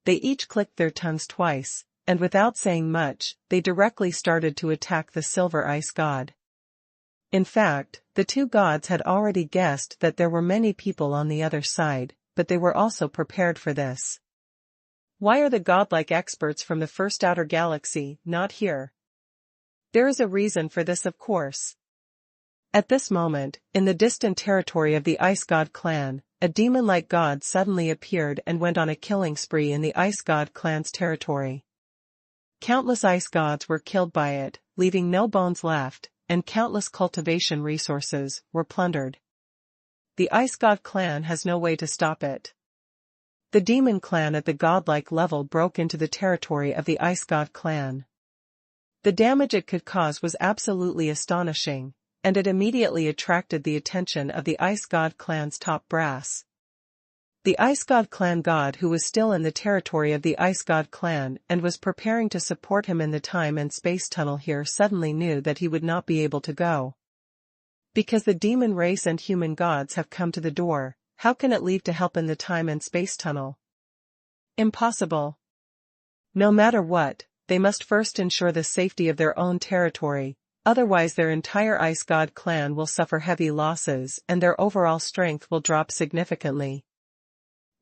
Speaker 1: They each clicked their tongues twice, and without saying much, they directly started to attack the Silver Ice God. In fact, the 2 gods had already guessed that there were many people on the other side, but they were also prepared for this. Why are the godlike experts from the first outer galaxy not here? There is a reason for this, of course. At this moment, in the distant territory of the Ice God clan, a demon-like god suddenly appeared and went on a killing spree in the Ice God clan's territory. Countless ice gods were killed by it, leaving no bones left, and countless cultivation resources were plundered. The Ice God clan has no way to stop it. The demon clan at the godlike level broke into the territory of the Ice God clan. The damage it could cause was absolutely astonishing, and it immediately attracted the attention of the Ice God clan's top brass. The Ice God clan god, who was still in the territory of the Ice God clan and was preparing to support him in the time and space tunnel here, suddenly knew that he would not be able to go. Because the demon race and human gods have come to the door, how can it leave to help in the time and space tunnel? Impossible. No matter what, they must first ensure the safety of their own territory, otherwise their entire Ice God clan will suffer heavy losses and their overall strength will drop significantly.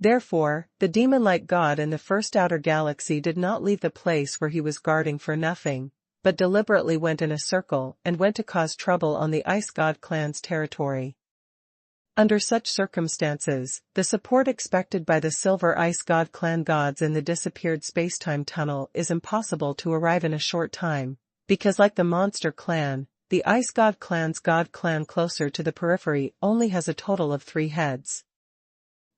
Speaker 1: Therefore, the demon-like god in the first outer galaxy did not leave the place where he was guarding for nothing, but deliberately went in a circle and went to cause trouble on the Ice God clan's territory. Under such circumstances, the support expected by the Silver Ice God clan gods in the disappeared spacetime tunnel is impossible to arrive in a short time, because like the Monster Clan, the Ice God clan's god clan closer to the periphery only has a total of 3 heads.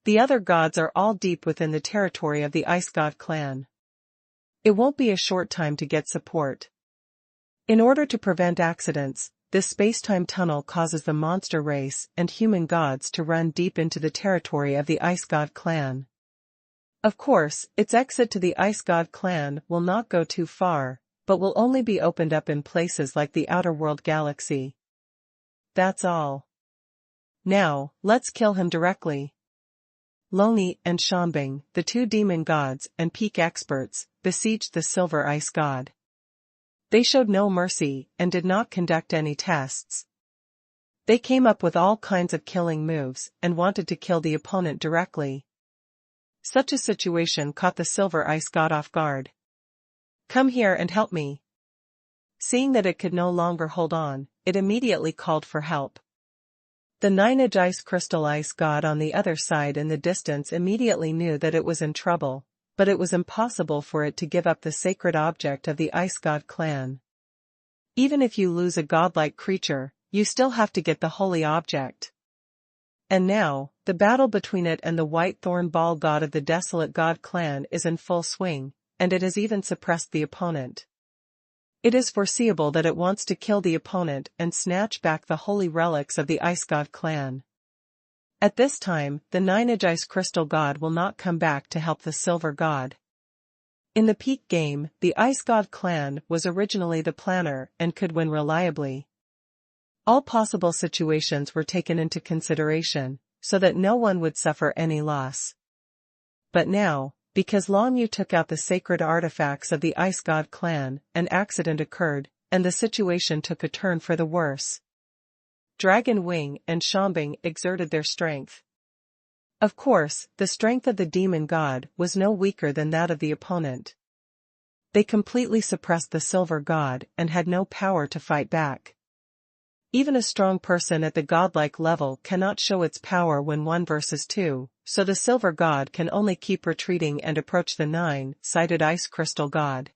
Speaker 1: The other gods are all deep within the territory of the Ice God clan. It won't be a short time to get support. In order to prevent accidents, this spacetime tunnel causes the monster race and human gods to run deep into the territory of the Ice God clan. Of course, its exit to the Ice God clan will not go too far, but will only be opened up in places like the Outer World Galaxy. That's all. Now, let's kill him directly. Lonely and Xianbing, the 2 demon gods and peak experts, besieged the Silver Ice God. They showed no mercy and did not conduct any tests. They came up with all kinds of killing moves and wanted to kill the opponent directly. Such a situation caught the Silver Ice God off guard. "Come here and help me." Seeing that it could no longer hold on, it immediately called for help. The 9-edge Ice Crystal Ice God on the other side in the distance immediately knew that it was in trouble, but it was impossible for it to give up the sacred object of the Ice God clan. Even if you lose a godlike creature, you still have to get the holy object. And now, the battle between it and the White Thorn Ball God of the Desolate God clan is in full swing, and it has even suppressed the opponent. It is foreseeable that it wants to kill the opponent and snatch back the holy relics of the Ice God clan. At this time, the 9-edge Ice Crystal God will not come back to help the Silver God. In the peak game, the Ice God clan was originally the planner and could win reliably. All possible situations were taken into consideration, so that no one would suffer any loss. But now, because Long Yu took out the sacred artifacts of the Ice God clan, an accident occurred, and the situation took a turn for the worse. Dragon Wing and Xianbing exerted their strength. Of course, the strength of the demon god was no weaker than that of the opponent. They completely suppressed the Silver God and had no power to fight back. Even a strong person at the godlike level cannot show its power when 1 versus 2, so the Silver God can only keep retreating and approach the 9-sided Ice Crystal God.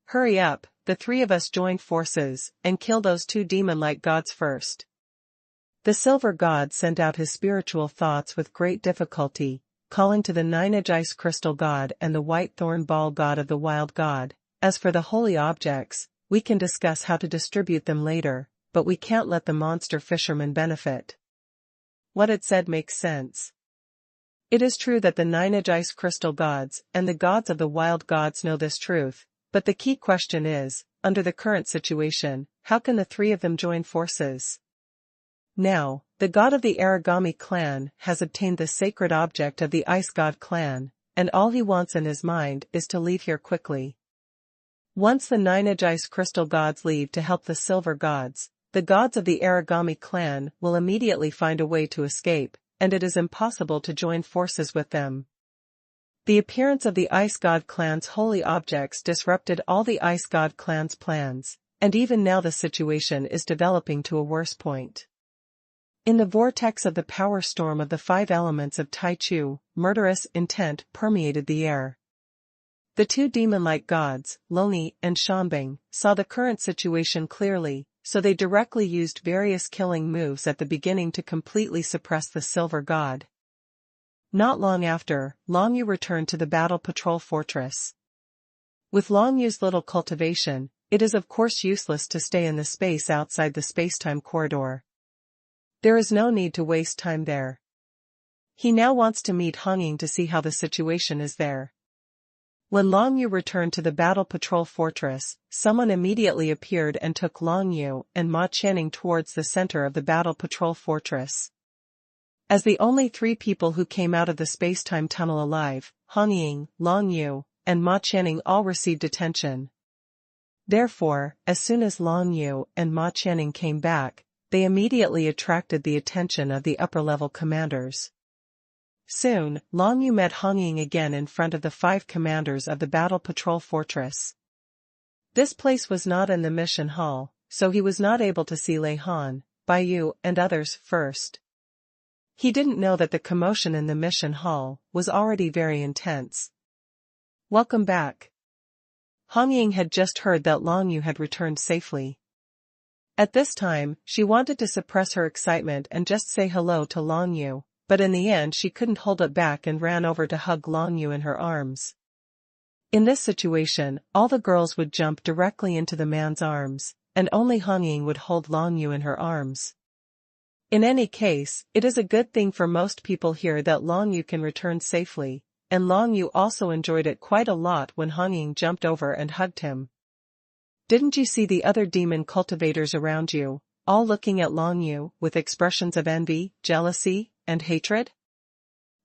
Speaker 1: "Hurry up, the 3 of us join forces, and kill those 2 demon-like gods first." The Silver God sent out his spiritual thoughts with great difficulty, calling to the 9-edge Ice Crystal God and the White Thorn Ball God of the Wild God. "As for the holy objects, we can discuss how to distribute them later, but we can't let the monster fishermen benefit." What it said makes sense. It is true that the 9-edge Ice Crystal gods and the gods of the wild gods know this truth, but the key question is, under the current situation, how can the 3 of them join forces? Now, the god of the Aragami clan has obtained the sacred object of the Ice God clan, and all he wants in his mind is to leave here quickly. Once the 9-edge Ice Crystal gods leave to help the Silver gods, the gods of the Aragami clan will immediately find a way to escape, and it is impossible to join forces with them. The appearance of the Ice God clan's holy objects disrupted all the Ice God clan's plans, and even now the situation is developing to a worse point. In the vortex of the power storm of the 5 elements of Taichu, murderous intent permeated the air. The 2 demon-like gods, Lonely and Xianbing, saw the current situation clearly, so they directly used various killing moves at the beginning to completely suppress the Silver God. Not long after, Long Yu returned to the Battle Patrol Fortress. With Long Yu's little cultivation, it is of course useless to stay in the space outside the spacetime corridor. There is no need to waste time there. He now wants to meet Feng Yin to see how the situation is there. When Long Yu returned to the Battle Patrol Fortress, someone immediately appeared and took Long Yu and Ma Channing towards the center of the Battle Patrol Fortress. As the only three people who came out of the spacetime tunnel alive, Feng Yin, Long Yu, and Ma Channing all received attention. Therefore, as soon as Long Yu and Ma Channing came back, they immediately attracted the attention of the upper-level commanders. Soon, Long Yu met Feng Yin again in front of the 5 commanders of the Battle Patrol Fortress. This place was not in the mission hall, so he was not able to see Lei Han, Bai Yu and others first. He didn't know that the commotion in the mission hall was already very intense. Welcome back. Feng Yin had just heard that Long Yu had returned safely. At this time, she wanted to suppress her excitement and just say hello to Long Yu, but in the end she couldn't hold it back and ran over to hug Long Yu in her arms. In this situation, all the girls would jump directly into the man's arms, and only Feng Yin would hold Long Yu in her arms. In any case, it is a good thing for most people here that Long Yu can return safely, and Long Yu also enjoyed it quite a lot when Feng Yin jumped over and hugged him. Didn't you see the other demon cultivators around you, all looking at Long Yu with expressions of envy, jealousy, and hatred?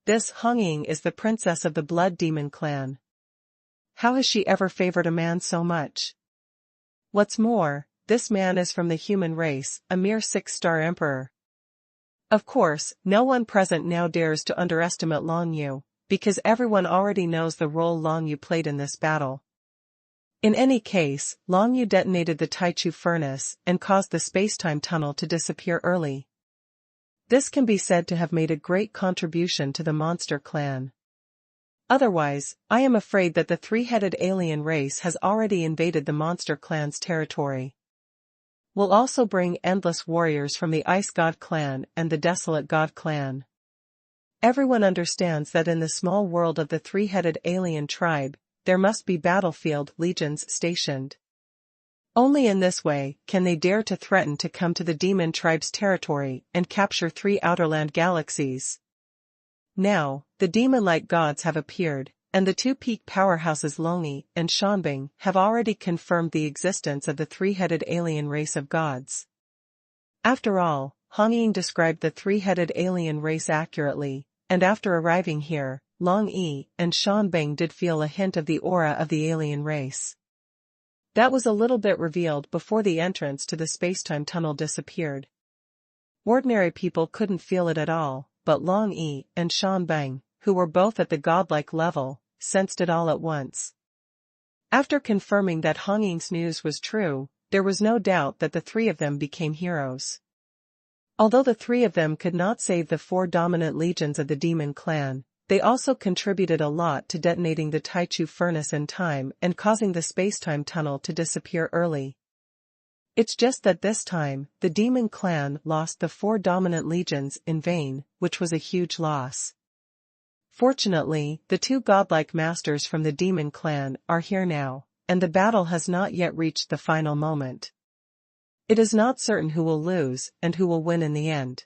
Speaker 1: This Feng Yin is the princess of the Blood Demon clan. How has she ever favored a man so much? What's more, this man is from the human race, a mere 6-star emperor. Of course, no one present now dares to underestimate Long Yu, because everyone already knows the role Long Yu played in this battle. In any case, Long Yu detonated the Taichu furnace and caused the spacetime tunnel to disappear early. This can be said to have made a great contribution to the monster clan. Otherwise, I am afraid that the 3-headed alien race has already invaded the monster clan's territory. We'll also bring endless warriors from the Ice God clan and the Desolate God clan. Everyone understands that in the small world of the 3-headed alien tribe, there must be battlefield legions stationed. Only in this way can they dare to threaten to come to the demon tribe's territory and capture 3 outerland galaxies. Now, the demon-like gods have appeared, and the 2 peak powerhouses Longyi and Xuanbing have already confirmed the existence of the 3-headed alien race of gods. After all, Feng Yin described the 3-headed alien race accurately, and after arriving here, Long Yi and Xuanbing did feel a hint of the aura of the alien race. That was a little bit revealed before the entrance to the spacetime tunnel disappeared. Ordinary people couldn't feel it at all, but Long Yi and Xuanbing, who were both at the godlike level, sensed it all at once. After confirming that Feng Yin's news was true, there was no doubt that the 3 of them became heroes. Although the 3 of them could not save the 4 dominant legions of the demon clan, they also contributed a lot to detonating the Taichu furnace in time and causing the spacetime tunnel to disappear early. It's just that this time, the demon clan lost the 4 dominant legions in vain, which was a huge loss. Fortunately, the 2 godlike masters from the demon clan are here now, and the battle has not yet reached the final moment. It is not certain who will lose and who will win in the end.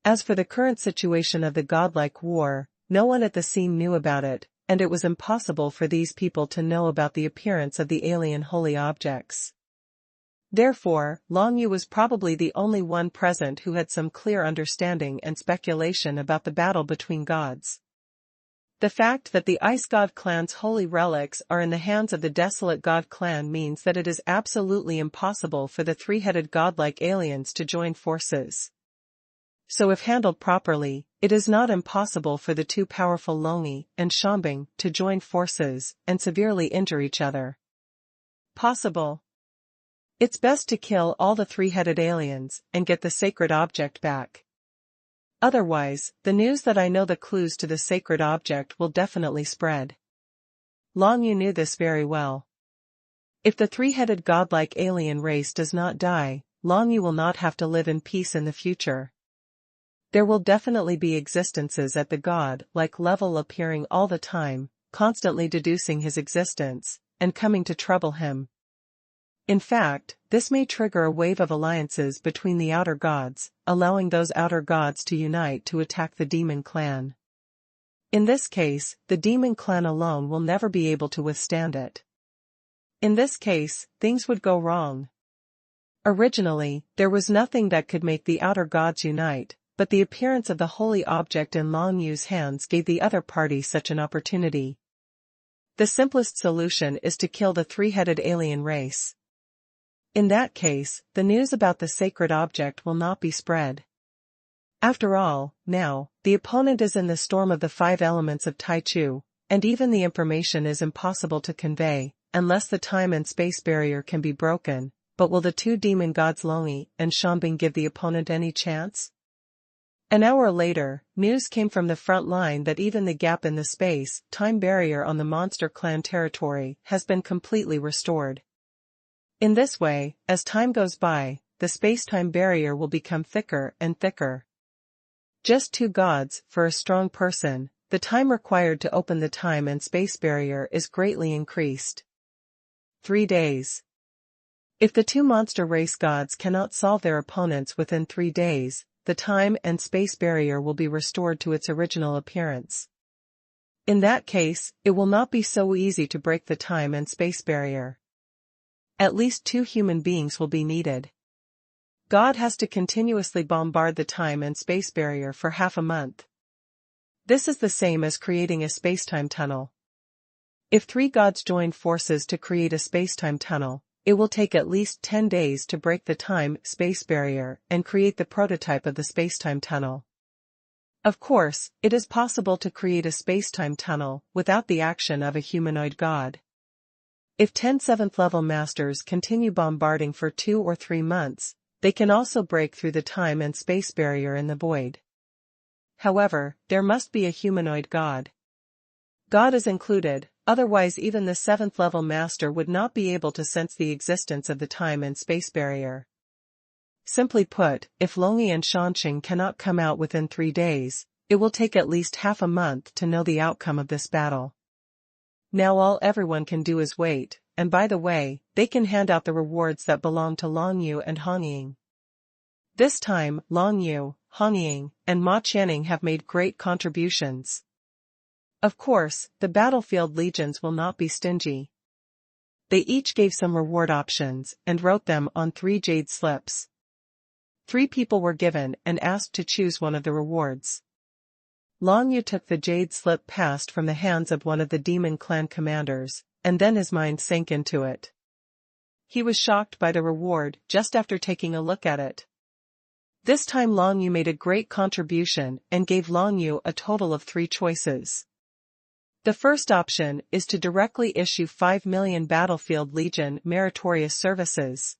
Speaker 1: As for the current situation of the godlike war, no one at the scene knew about it, and it was impossible for these people to know about the appearance of the alien holy objects. Therefore, Long Yu was probably the only one present who had some clear understanding and speculation about the battle between gods. The fact that the Ice God clan's holy relics are in the hands of the Desolate God clan means that it is absolutely impossible for the 3-headed godlike aliens to join forces. So if handled properly, it is not impossible for the 2 powerful Longyi and Xuanbing to join forces and severely injure each other. Possible. It's best to kill all the 3-headed aliens and get the sacred object back. Otherwise, the news that I know the clues to the sacred object will definitely spread. Long Yu knew this very well. If the 3-headed godlike alien race does not die, Long Yu will not have to live in peace in the future. There will definitely be existences at the god-like level appearing all the time, constantly deducing his existence, and coming to trouble him. In fact, this may trigger a wave of alliances between the outer gods, allowing those outer gods to unite to attack the demon clan. In this case, the demon clan alone will never be able to withstand it. In this case, things would go wrong. Originally, there was nothing that could make the outer gods unite, but the appearance of the holy object in Long Yu's hands gave the other party such an opportunity. The simplest solution is to kill the three-headed alien race. In that case, the news about the sacred object will not be spread. After all, now, the opponent is in the storm of the 5 elements of Taichu, and even the information is impossible to convey, unless the time and space barrier can be broken. But will the 2 demon gods Longi and Xianbing give the opponent any chance? An hour later, news came from the front line that even the gap in the space-time barrier on the monster clan territory has been completely restored. In this way, as time goes by, the space-time barrier will become thicker and thicker. Just 2 gods, for a strong person, the time required to open the time and space barrier is greatly increased. 3 days. If the 2 monster race gods cannot solve their opponents within 3 days, the time and space barrier will be restored to its original appearance. In that case, it will not be so easy to break the time and space barrier. At least 2 human beings will be needed. God has to continuously bombard the time and space barrier for half a month. This is the same as creating a space-time tunnel. If 3 gods join forces to create a space-time tunnel, it will take at least 10 days to break the time-space barrier and create the prototype of the space-time tunnel. Of course, it is possible to create a space-time tunnel without the action of a humanoid god. If 10 7th-level masters continue bombarding for 2 or 3 months, they can also break through the time and space barrier in the void. However, there must be a humanoid god. God is included, otherwise even the 7th-level master would not be able to sense the existence of the time and space barrier. Simply put, if Longi and Xianbing cannot come out within 3 days, it will take at least half a month to know the outcome of this battle. Now all everyone can do is wait, and by the way, they can hand out the rewards that belong to Long Yu and Han Ying. This time, Long Yu, Han Ying, and Ma Qianning have made great contributions. Of course, the battlefield legions will not be stingy. They each gave some reward options and wrote them on 3 jade slips. 3 people were given and asked to choose one of the rewards. Long Yu took the jade slip passed from the hands of one of the demon clan commanders, and then his mind sank into it. He was shocked by the reward just after taking a look at it. This time Long Yu made a great contribution and gave Long Yu a total of 3 choices. The first option is to directly issue 5 million Battlefield Legion meritorious services.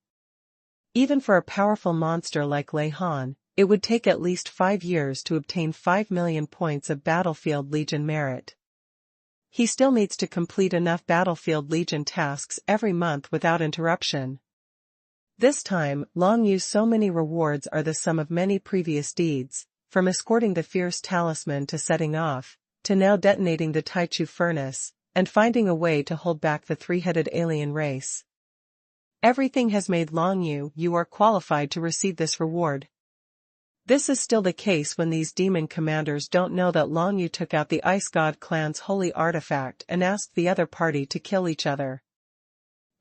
Speaker 1: Even for a powerful monster like Lei Han, it would take at least 5 years to obtain 5 million points of Battlefield Legion merit. He still needs to complete enough Battlefield Legion tasks every month without interruption. This time, Long Yu's so many rewards are the sum of many previous deeds, from escorting the fierce talisman to setting off, to now detonating the Taichu furnace, and finding a way to hold back the 3-headed alien race. Everything has made Long Yu are qualified to receive this reward. This is still the case when these demon commanders don't know that Long Yu took out the Ice God clan's holy artifact and asked the other party to kill each other.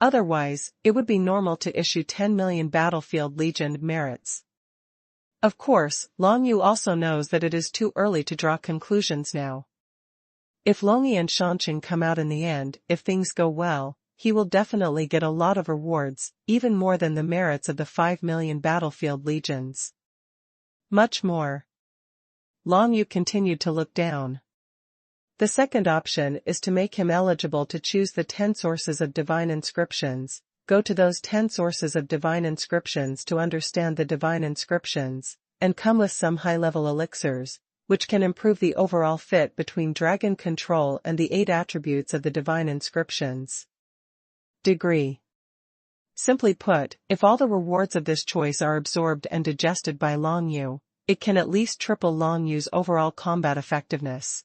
Speaker 1: Otherwise, it would be normal to issue 10 million Battlefield Legion merits. Of course, Long Yu also knows that it is too early to draw conclusions now. If Longi and Xianbing come out in the end, if things go well, he will definitely get a lot of rewards, even more than the merits of the 5 million Battlefield Legions. Much more. Long Yu continued to look down. The second option is to make him eligible to choose the 10 sources of divine inscriptions. Go to those 10 sources of divine inscriptions to understand the divine inscriptions, and come with some high-level elixirs, which can improve the overall fit between dragon control and the 8 attributes of the divine inscriptions. Degree. Simply put, if all the rewards of this choice are absorbed and digested by Long Yu, it can at least triple Long Yu's overall combat effectiveness.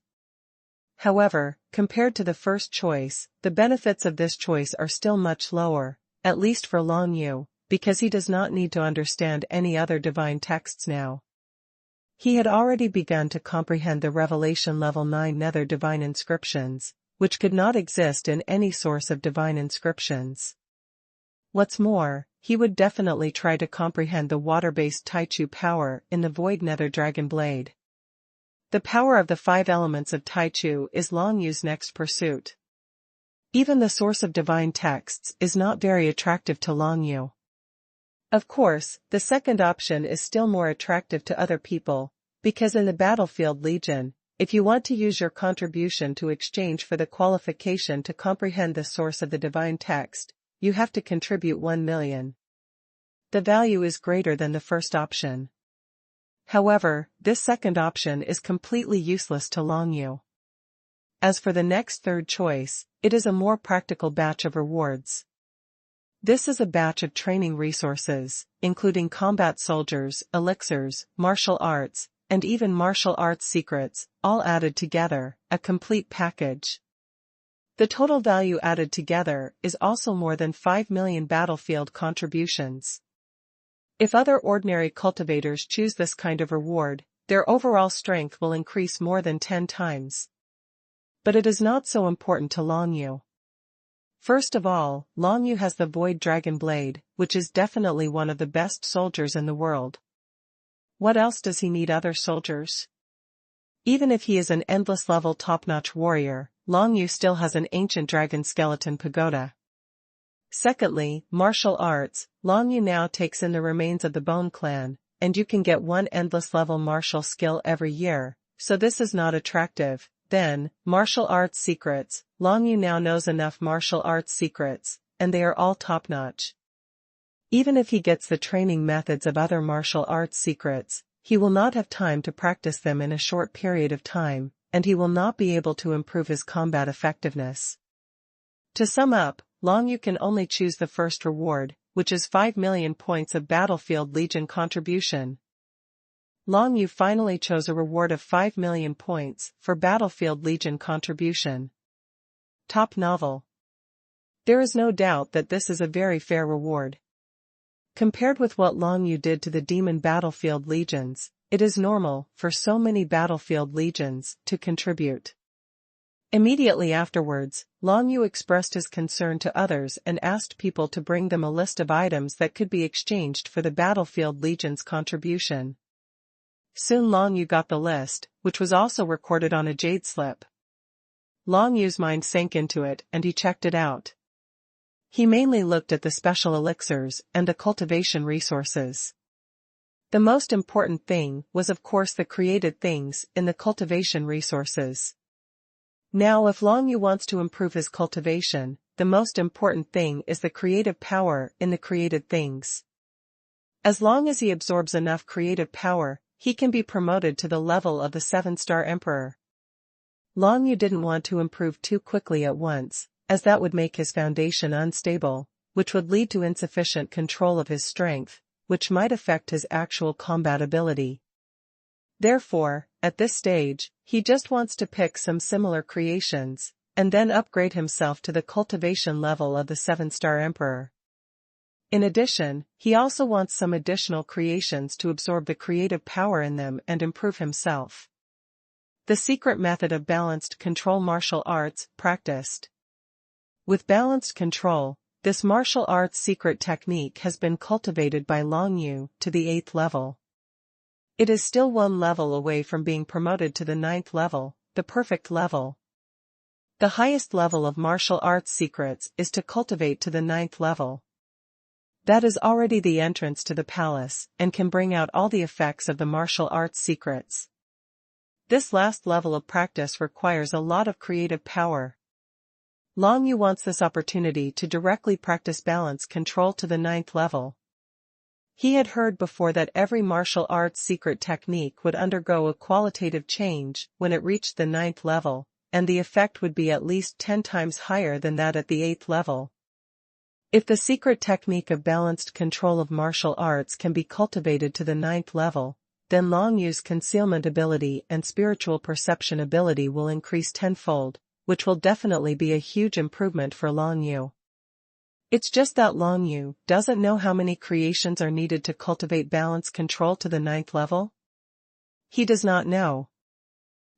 Speaker 1: However, compared to the first choice, the benefits of this choice are still much lower, at least for Long Yu, because he does not need to understand any other divine texts now. He had already begun to comprehend the Revelation Level 9 Nether divine inscriptions, which could not exist in any source of divine inscriptions. What's more, he would definitely try to comprehend the water-based Taichu power in the Void Nether Dragon Blade. The power of the 5 elements of Taichu is Long Yu's next pursuit. Even the source of divine texts is not very attractive to Long Yu. Of course, the second option is still more attractive to other people, because in the Battlefield Legion, if you want to use your contribution to exchange for the qualification to comprehend the source of the divine text, you have to contribute 1 million. The value is greater than the first option. However, this second option is completely useless to Long Yu. As for the next third choice, it is a more practical batch of rewards. This is a batch of training resources, including combat soldiers, elixirs, martial arts, and even martial arts secrets, all added together, a complete package. The total value added together is also more than 5 million battlefield contributions. If other ordinary cultivators choose this kind of reward, their overall strength will increase more than 10 times. But it is not so important to Long Yu. First of all, Long Yu has the Void Dragon Blade, which is definitely one of the best soldiers in the world. What else does he need other soldiers? Even if he is an endless level top-notch warrior, Long Yu still has an ancient dragon skeleton pagoda. Secondly, martial arts, Long Yu now takes in the remains of the Bone Clan, and you can get 1 endless level martial skill every year, so this is not attractive. Then, martial arts secrets, Long Yu now knows enough martial arts secrets, and they are all top-notch. Even if he gets the training methods of other martial arts secrets, he will not have time to practice them in a short period of time, and he will not be able to improve his combat effectiveness. To sum up, Long Yu can only choose the first reward, which is 5 million points of Battlefield Legion contribution. Long Yu finally chose a reward of 5 million points for Battlefield Legion contribution. Top novel. There is no doubt that this is a very fair reward. Compared with what Long Yu did to the Demon Battlefield Legions, it is normal for so many Battlefield Legions to contribute. Immediately afterwards, Long Yu expressed his concern to others and asked people to bring them a list of items that could be exchanged for the Battlefield Legion's contribution. Soon Long Yu got the list, which was also recorded on a jade slip. Long Yu's mind sank into it and he checked it out. He mainly looked at the special elixirs and the cultivation resources. The most important thing was of course the created things in the cultivation resources. Now if Long Yu wants to improve his cultivation, the most important thing is the creative power in the created things. As long as he absorbs enough creative power, he can be promoted to the level of the 7-star Emperor. Long Yu didn't want to improve too quickly at once, as that would make his foundation unstable, which would lead to insufficient control of his strength, which might affect his actual combat ability. Therefore, at this stage, he just wants to pick some similar creations, and then upgrade himself to the cultivation level of the 7-star Emperor. In addition, he also wants some additional creations to absorb the creative power in them and improve himself. The secret method of balanced control martial arts, practiced. With balanced control, this martial arts secret technique has been cultivated by Long Yu to the 8th level. It is still 1 level away from being promoted to the 9th level, the perfect level. The highest level of martial arts secrets is to cultivate to the 9th level. That is already the entrance to the palace and can bring out all the effects of the martial arts secrets. This last level of practice requires a lot of creative power. Long Yu wants this opportunity to directly practice balance control to the 9th level. He had heard before that every martial arts secret technique would undergo a qualitative change when it reached the 9th level, and the effect would be at least 10 times higher than that at the 8th level. If the secret technique of balanced control of martial arts can be cultivated to the 9th level, then Long Yu's concealment ability and spiritual perception ability will increase tenfold, which will definitely be a huge improvement for Long Yu. It's just that Long Yu doesn't know how many creations are needed to cultivate balance control to the 9th level. He does not know.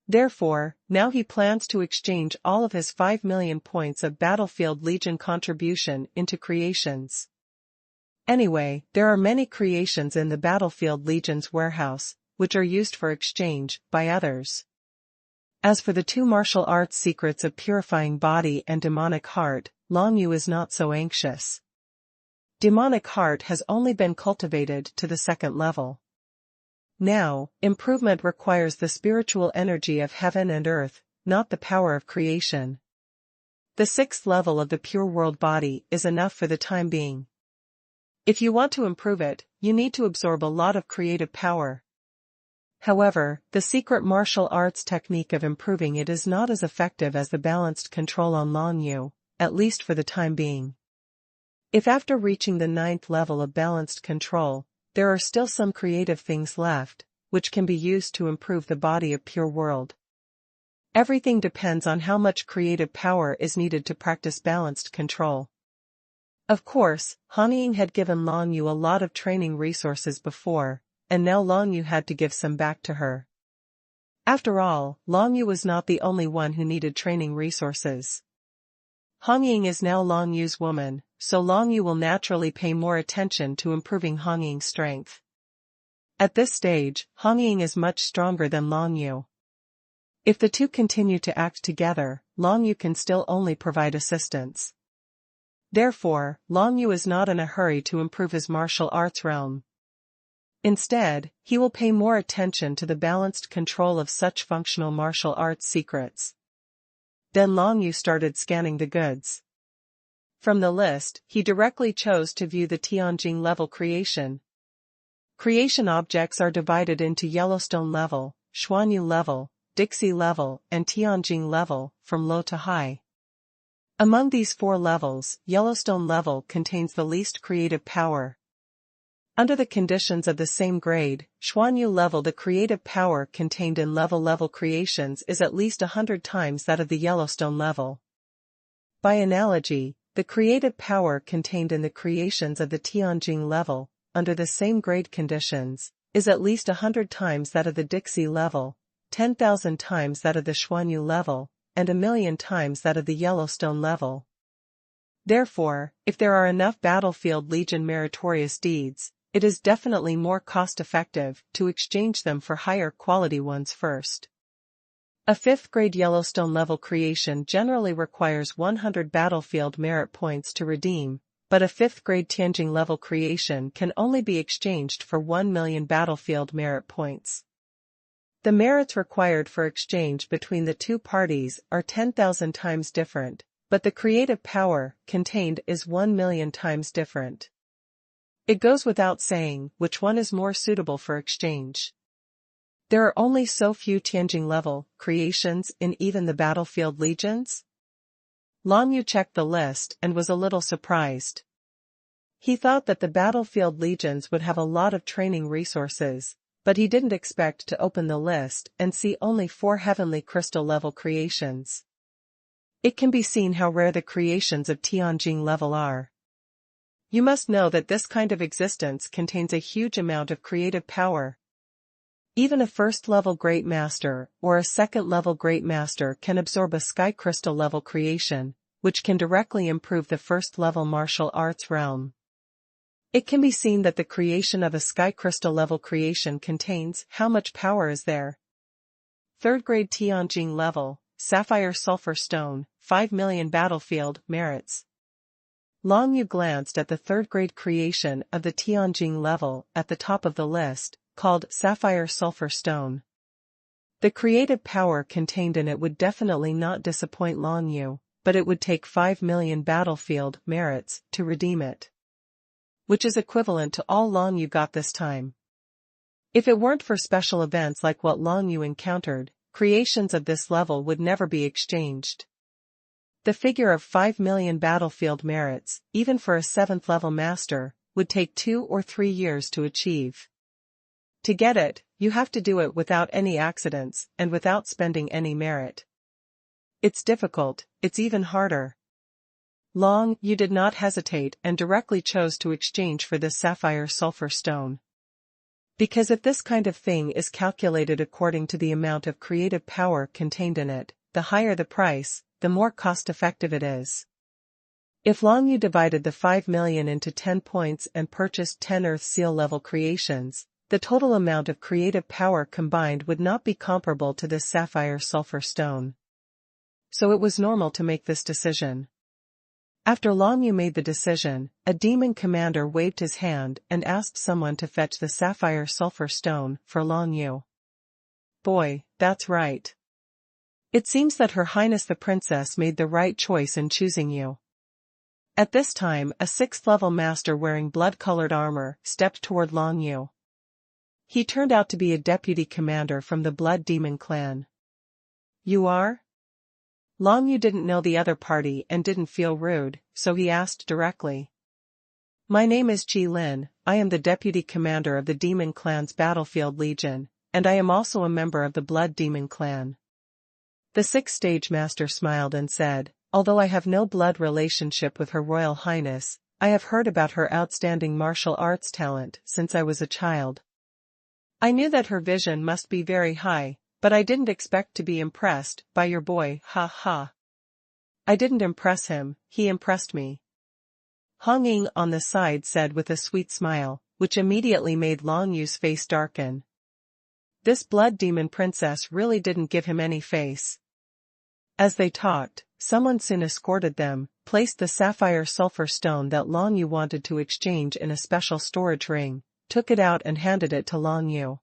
Speaker 1: Therefore, now he plans to exchange all of his 5 million points of Battlefield Legion contribution into creations. Anyway, there are many creations in the Battlefield Legion's warehouse, which are used for exchange by others. As for the 2 martial arts secrets of purifying body and demonic heart, Long Yu is not so anxious. Demonic heart has only been cultivated to the 2nd level. Now, improvement requires the spiritual energy of heaven and earth, not the power of creation. The 6th level of the pure world body is enough for the time being. If you want to improve it, you need to absorb a lot of creative power. However, the secret martial arts technique of improving it is not as effective as the balanced control on Long Yu, at least for the time being. If after reaching the 9th level of balanced control, there are still some creative things left, which can be used to improve the body of pure world. Everything depends on how much creative power is needed to practice balanced control. Of course, Han Ying had given Long Yu a lot of training resources before, and now Long Yu had to give some back to her. After all, Long Yu was not the only one who needed training resources. Han Ying is now Long Yu's woman, so Long Yu will naturally pay more attention to improving Han Ying's strength. At this stage, Han Ying is much stronger than Long Yu. If the two continue to act together, Long Yu can still only provide assistance. Therefore, Long Yu is not in a hurry to improve his martial arts realm. Instead, he will pay more attention to the balanced control of such functional martial arts secrets. Then Long Yu started scanning the goods. From the list, he directly chose to view the Tianjing level creation. Creation objects are divided into Yellowstone level, Xuanhuan level, Dixie level, and Tianjing level, from low to high. Among these 4 levels, Yellowstone level contains the least creative power. Under the conditions of the same grade, Xuanyu level, the creative power contained in level creations is at least 100 times that of the Yellowstone level. By analogy, the creative power contained in the creations of the Tianjing level, under the same grade conditions, is at least 100 times that of the Dixie level, 10,000 times that of the Xuanyu level, and 1,000,000 times that of the Yellowstone level. Therefore, if there are enough Battlefield Legion meritorious deeds, it is definitely more cost-effective to exchange them for higher quality ones first. A 5th grade Yellowstone level creation generally requires 100 battlefield merit points to redeem, but a 5th grade Tianjing level creation can only be exchanged for 1,000,000 battlefield merit points. The merits required for exchange between the two parties are 10,000 times different, but the creative power contained is 1,000,000 times different. It goes without saying which one is more suitable for exchange. There are only so few Tianjing level creations in even the Battlefield Legions. Long Yu checked the list and was a little surprised. He thought that the Battlefield Legions would have a lot of training resources, but he didn't expect to open the list and see only 4 heavenly crystal level creations. It can be seen how rare the creations of Tianjing level are. You must know that this kind of existence contains a huge amount of creative power. Even a 1st level Great Master or a 2nd level Great Master can absorb a Sky Crystal level creation, which can directly improve the 1st level martial arts realm. It can be seen that the creation of a Sky Crystal level creation contains how much power is there. 3rd grade Tianjing level, Sapphire Sulfur Stone, 5,000,000 battlefield merits. Long Yu glanced at the 3rd grade creation of the Tianjing level at the top of the list, called Sapphire Sulfur Stone. The creative power contained in it would definitely not disappoint Long Yu, but it would take 5,000,000 battlefield merits to redeem it, which is equivalent to all Long Yu got this time. If it weren't for special events like what Long Yu encountered, creations of this level would never be exchanged. The figure of 5,000,000 battlefield merits, even for a 7th level master, would take 2 or 3 years to achieve. To get it, you have to do it without any accidents and without spending any merit. It's difficult, it's even harder. Long Yu did not hesitate and directly chose to exchange for this sapphire sulfur stone. Because if this kind of thing is calculated according to the amount of creative power contained in it, the higher the price, the more cost-effective it is. If Long Yu divided the 5 million into 10 points and purchased 10 Earth Seal level creations, the total amount of creative power combined would not be comparable to this sapphire sulfur stone. So it was normal to make this decision. After Long Yu made the decision, a demon commander waved his hand and asked someone to fetch the sapphire sulfur stone for Long Yu. Boy, that's right. It seems that Her Highness the Princess made the right choice in choosing you. At this time, a 6th-level master wearing blood-colored armor stepped toward Long Yu. He turned out to be a deputy commander from the Blood Demon clan. You are? Long Yu didn't know the other party and didn't feel rude, so he asked directly. My name is Ji Lin, I am the deputy commander of the Demon clan's Battlefield Legion, and I am also a member of the Blood Demon clan. The 6th stage master smiled and said, although I have no blood relationship with Her Royal Highness, I have heard about her outstanding martial arts talent since I was a child. I knew that her vision must be very high, but I didn't expect to be impressed by your boy, ha ha. I didn't impress him, he impressed me. Hong Ying on the side said with a sweet smile, which immediately made Long Yu's face darken. This blood demon princess really didn't give him any face. As they talked, someone soon escorted them, placed the sapphire sulfur stone that Long Yu wanted to exchange in a special storage ring, took it out and handed it to Long Yu.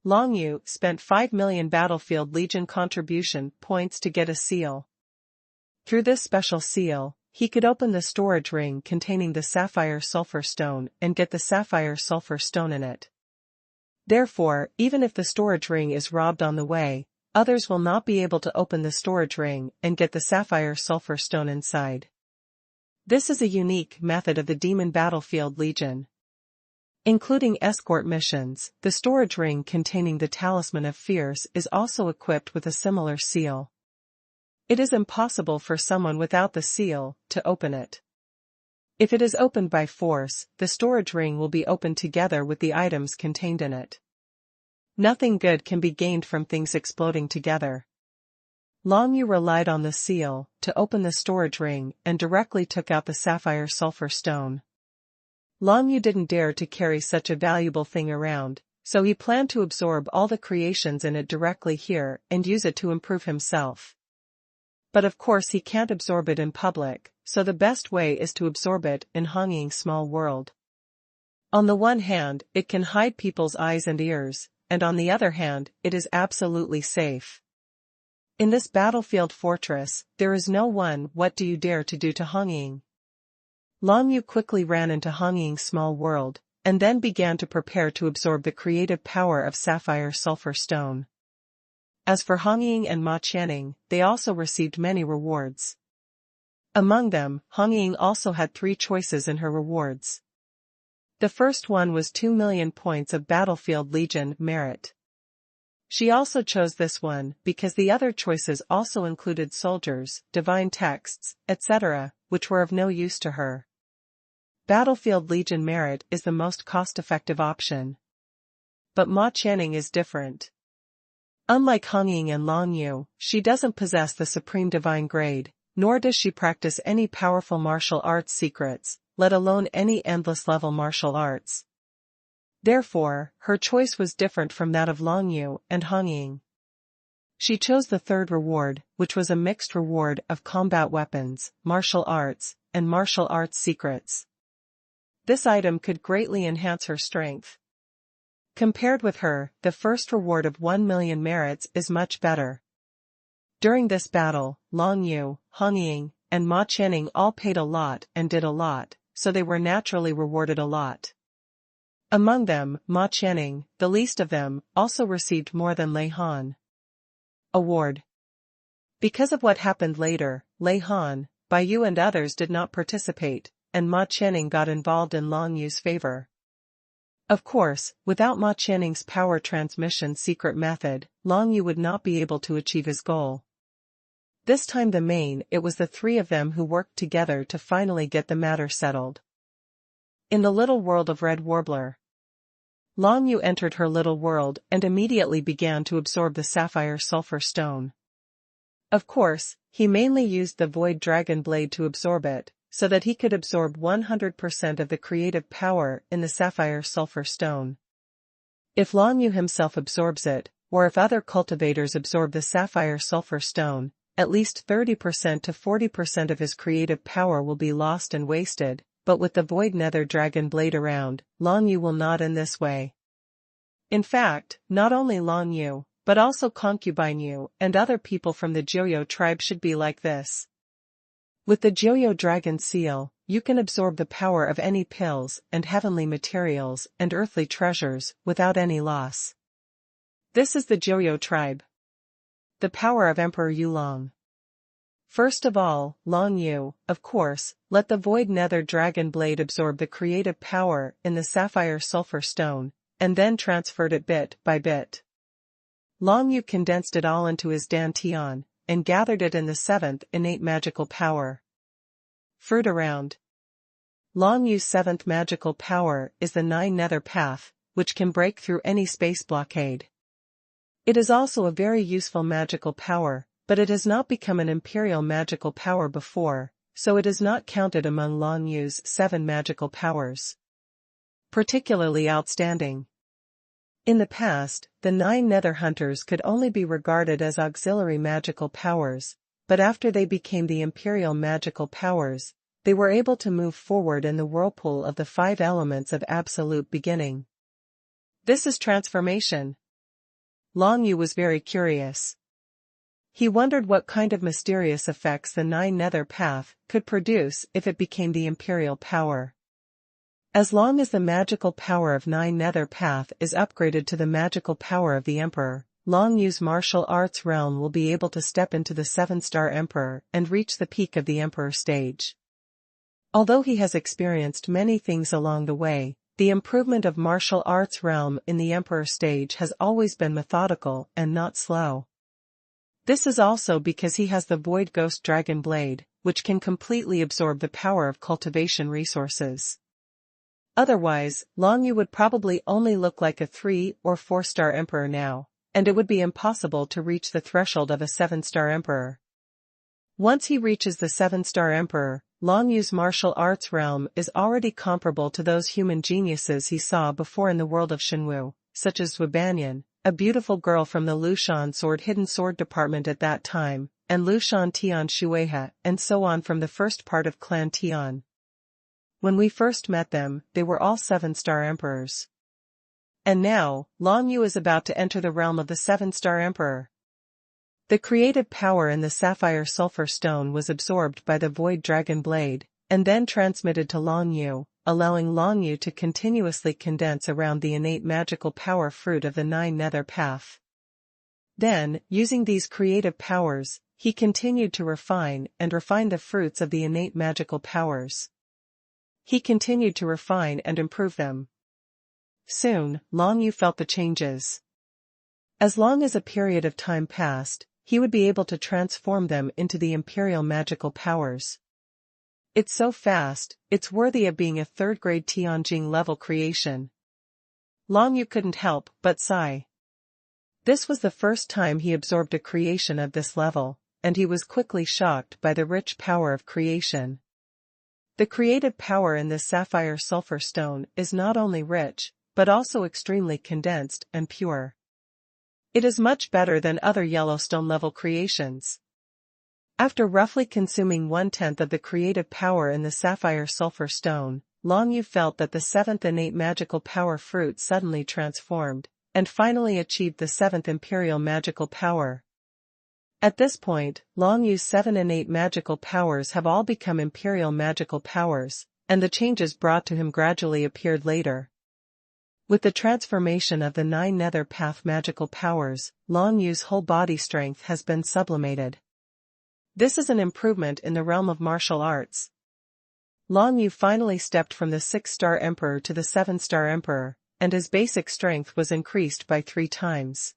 Speaker 1: Long Yu spent 5 million Battlefield Legion contribution points to get a seal. Through this special seal, he could open the storage ring containing the sapphire sulfur stone and get the sapphire sulfur stone in it. Therefore, even if the storage ring is robbed on the way, others will not be able to open the storage ring and get the sapphire sulfur stone inside. This is a unique method of the Demon Battlefield Legion. Including escort missions, the storage ring containing the Talisman of Fears is also equipped with a similar seal. It is impossible for someone without the seal to open it. If it is opened by force, the storage ring will be opened together with the items contained in it. Nothing good can be gained from things exploding together. Long Yu relied on the seal to open the storage ring and directly took out the sapphire sulfur stone. Long Yu didn't dare to carry such a valuable thing around, so he planned to absorb all the creations in it directly here and use it to improve himself. But of course he can't absorb it in public, so the best way is to absorb it in Hong Ying's small world. On the one hand, it can hide people's eyes and ears, and on the other hand, it is absolutely safe. In this battlefield fortress, there is no one what do you dare to do to Hong Ying. Long Yu quickly ran into Hong Ying's small world, and then began to prepare to absorb the creative power of sapphire sulfur stone. As for Hong Ying and Ma Qianning, they also received many rewards. Among them, Hong Ying also had 3 choices in her rewards. The first one was 2 million points of Battlefield Legion merit. She also chose this one because the other choices also included soldiers, divine texts, etc., which were of no use to her. Battlefield Legion merit is the most cost-effective option. But Ma Qianning is different. Unlike Hong Ying and Long Yu, she doesn't possess the supreme divine grade, nor does she practice any powerful martial arts secrets, let alone any endless level martial arts. Therefore, her choice was different from that of Long Yu and Hong Ying. She chose the third reward, which was a mixed reward of combat weapons, martial arts, and martial arts secrets. This item could greatly enhance her strength. Compared with her, the first reward of 1 million merits is much better. During this battle, Long Yu, Hong Ying, and Ma Qianning all paid a lot and did a lot, so they were naturally rewarded a lot. Among them, Ma Qianning, the least of them, also received more than Lei Han. Award. Because of what happened later, Lei Han, Bai Yu and others did not participate, and Ma Qianning got involved in Long Yu's favor. Of course, without Ma Qianning's power transmission secret method, Long Yu would not be able to achieve his goal. This time it was the three of them who worked together to finally get the matter settled. In the little world of Red Warbler, Long Yu entered her little world and immediately began to absorb the sapphire sulfur stone. Of course, he mainly used the Void Dragon Blade to absorb it, so that he could absorb 100% of the creative power in the sapphire sulfur stone. If Long Yu himself absorbs it, or if other cultivators absorb the sapphire sulfur stone, at least 30% to 40% of his creative power will be lost and wasted, but with the Void Nether Dragon Blade around, Long Yu will not in this way. In fact, not only Long Yu, but also Concubine Yu and other people from the Joyo tribe should be like this. With the Joyo Dragon Seal, you can absorb the power of any pills and heavenly materials and earthly treasures without any loss. This is the Joyo tribe. The power of Emperor Yulong. First of all, Long Yu, of course, let the Void Nether Dragon Blade absorb the creative power in the sapphire sulfur stone, and then transferred it bit by bit. Long Yu condensed it all into his dantian, and gathered it in the seventh innate magical power. Fruit around. Long Yu's seventh magical power is the 9 Nether Path, which can break through any space blockade. It is also a very useful magical power, but it has not become an imperial magical power before, so it is not counted among Long Yu's 7 magical powers. Particularly outstanding. In the past, the 9 Nether Hunters could only be regarded as auxiliary magical powers, but after they became the imperial magical powers, they were able to move forward in the whirlpool of the 5 elements of absolute beginning. This is transformation. Long Yu was very curious. He wondered what kind of mysterious effects the 9 Nether Path could produce if it became the imperial power. As long as the magical power of 9 Nether Path is upgraded to the magical power of the Emperor, Long Yu's martial arts realm will be able to step into the 7-star Emperor and reach the peak of the Emperor stage. Although he has experienced many things along the way, the improvement of martial arts realm in the Emperor stage has always been methodical and not slow. This is also because he has the Void Ghost Dragon Blade, which can completely absorb the power of cultivation resources. Otherwise, Long Yu would probably only look like a 3 or 4-star Emperor now, and it would be impossible to reach the threshold of a 7-star Emperor. Once he reaches the 7-star Emperor, Long Yu's martial arts realm is already comparable to those human geniuses he saw before in the world of Shenwu, such as Zhu Banyan, a beautiful girl from the Lushan Hidden Sword Department at that time, and Lushan Tian Shueha, and so on from the first part of Clan Tian. When we first met them, they were all 7-star emperors. And now, Long Yu is about to enter the realm of the 7-star emperor. The creative power in the sapphire sulfur stone was absorbed by the Void Dragon Blade, and then transmitted to Long Yu, allowing Long Yu to continuously condense around the innate magical power fruit of the 9 Nether Path. Then, using these creative powers, he continued to refine the fruits of the innate magical powers. He continued to refine and improve them. Soon, Long Yu felt the changes. As long as a period of time passed, he would be able to transform them into the imperial magical powers. It's so fast, it's worthy of being a 3rd-grade Tianjing level creation. Long Yu couldn't help but sigh. This was the first time he absorbed a creation of this level, and he was quickly shocked by the rich power of creation. The creative power in this sapphire sulfur stone is not only rich, but also extremely condensed and pure. It is much better than other Yellowstone-level creations. After roughly consuming 1/10 of the creative power in the sapphire sulfur stone, Long Yu felt that the 7th innate magical power fruit suddenly transformed, and finally achieved the 7th imperial magical power. At this point, Long Yu's 7 innate magical powers have all become imperial magical powers, and the changes brought to him gradually appeared later. With the transformation of the 9 Nether Path magical powers, Long Yu's whole body strength has been sublimated. This is an improvement in the realm of martial arts. Long Yu finally stepped from the 6-star Emperor to the 7-star Emperor, and his basic strength was increased by 3 times.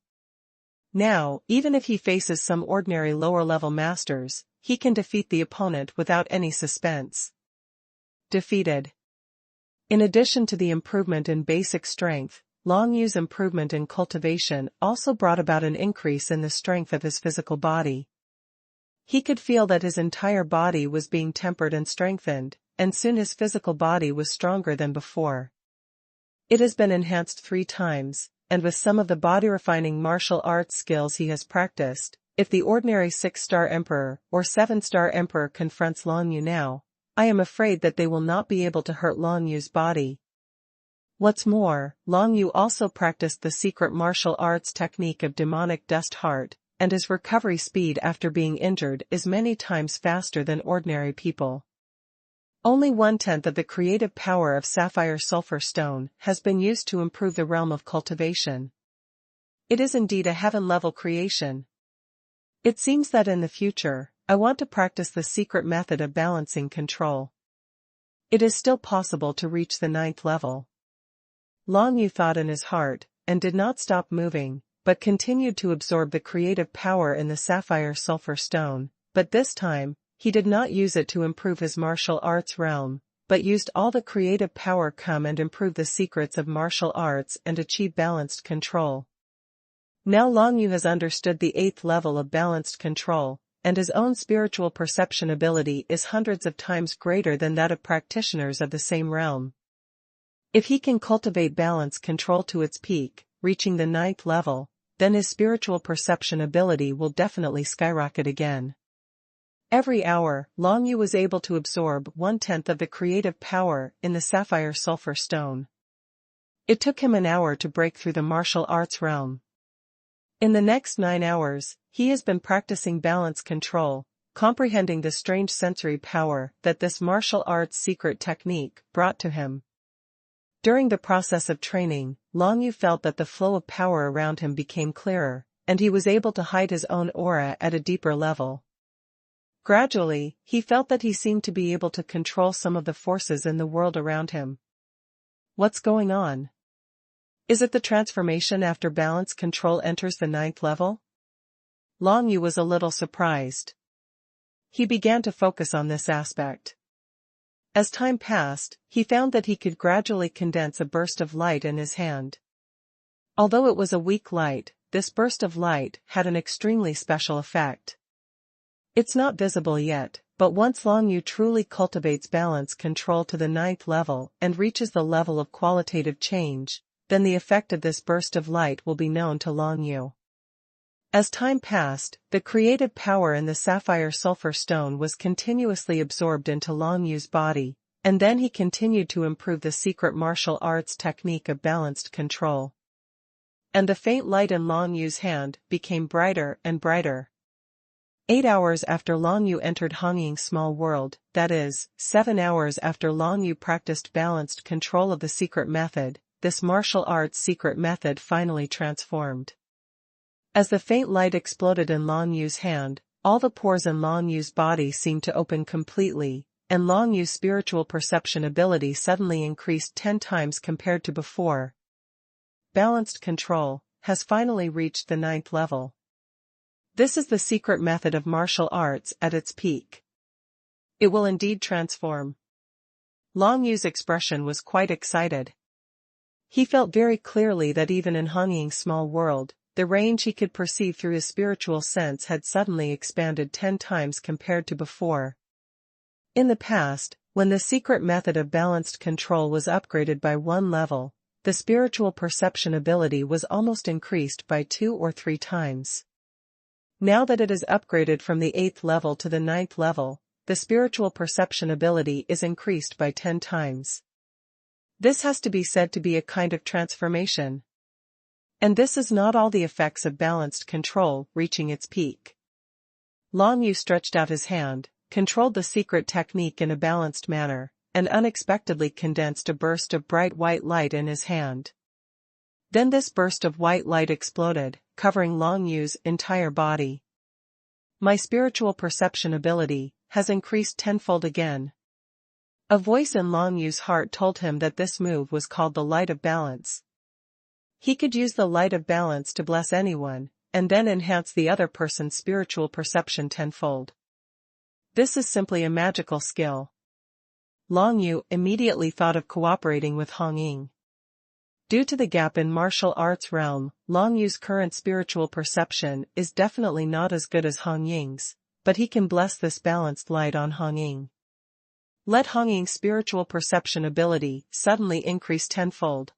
Speaker 1: Now, even if he faces some ordinary lower-level masters, he can defeat the opponent without any suspense. Defeated. In addition to the improvement in basic strength, Long Yu's improvement in cultivation also brought about an increase in the strength of his physical body. He could feel that his entire body was being tempered and strengthened, and soon his physical body was stronger than before. It has been enhanced 3 times, and with some of the body-refining martial arts skills he has practiced, if the ordinary 6-star emperor or 7-star emperor confronts Long Yu now, I am afraid that they will not be able to hurt Long Yu's body. What's more, Long Yu also practiced the secret martial arts technique of demonic dust heart, and his recovery speed after being injured is many times faster than ordinary people. Only 1/10 of the creative power of sapphire sulfur stone has been used to improve the realm of cultivation. It is indeed a heaven-level creation. It seems that in the future, I want to practice the secret method of balancing control. It is still possible to reach the 9th level. Long Yu thought in his heart, and did not stop moving, but continued to absorb the creative power in the sapphire sulfur stone, but this time, he did not use it to improve his martial arts realm, but used all the creative power come and improve the secrets of martial arts and achieve balanced control. Now Long Yu has understood the 8th level of balanced control, and his own spiritual perception ability is hundreds of times greater than that of practitioners of the same realm. If he can cultivate balance control to its peak, reaching the 9th level, then his spiritual perception ability will definitely skyrocket again. Every hour, Long Yu was able to absorb 1/10 of the creative power in the sapphire sulfur stone. It took him an hour to break through the martial arts realm. In the next 9 hours, he has been practicing balance control, comprehending the strange sensory power that this martial arts secret technique brought to him. During the process of training, Long Yu felt that the flow of power around him became clearer, and he was able to hide his own aura at a deeper level. Gradually, he felt that he seemed to be able to control some of the forces in the world around him. What's going on? Is it the transformation after balance control enters the 9th level? Long Yu was a little surprised. He began to focus on this aspect. As time passed, he found that he could gradually condense a burst of light in his hand. Although it was a weak light, this burst of light had an extremely special effect. It's not visible yet, but once Long Yu truly cultivates balance control to the 9th level and reaches the level of qualitative change, then the effect of this burst of light will be known to Long Yu. As time passed, the creative power in the sapphire sulfur stone was continuously absorbed into Long Yu's body, and then he continued to improve the secret martial arts technique of balanced control. And the faint light in Long Yu's hand became brighter and brighter. 8 hours after Long Yu entered Hongying's small world, that is, 7 hours after Long Yu practiced balanced control of the secret method, this martial arts secret method finally transformed. As the faint light exploded in Long Yu's hand, all the pores in Long Yu's body seemed to open completely, and Long Yu's spiritual perception ability suddenly increased 10 times compared to before. Balanced control has finally reached the 9th level. This is the secret method of martial arts at its peak. It will indeed transform. Long Yu's expression was quite excited. He felt very clearly that even in Hongying's small world, the range he could perceive through his spiritual sense had suddenly expanded 10 times compared to before. In the past, when the secret method of balanced control was upgraded by 1 level, the spiritual perception ability was almost increased by 2 or 3 times. Now that it is upgraded from the 8th level to the 9th level, the spiritual perception ability is increased by 10 times. This has to be said to be a kind of transformation. And this is not all the effects of balanced control reaching its peak. Long Yu stretched out his hand, controlled the secret technique in a balanced manner, and unexpectedly condensed a burst of bright white light in his hand. Then this burst of white light exploded, covering Long Yu's entire body. My spiritual perception ability has increased tenfold again. A voice in Long Yu's heart told him that this move was called the light of balance. He could use the light of balance to bless anyone, and then enhance the other person's spiritual perception tenfold. This is simply a magical skill. Long Yu immediately thought of cooperating with Hong Ying. Due to the gap in martial arts realm, Long Yu's current spiritual perception is definitely not as good as Hong Ying's, but he can bless this balanced light on Hong Ying. Let Hong Ying's spiritual perception ability suddenly increase tenfold.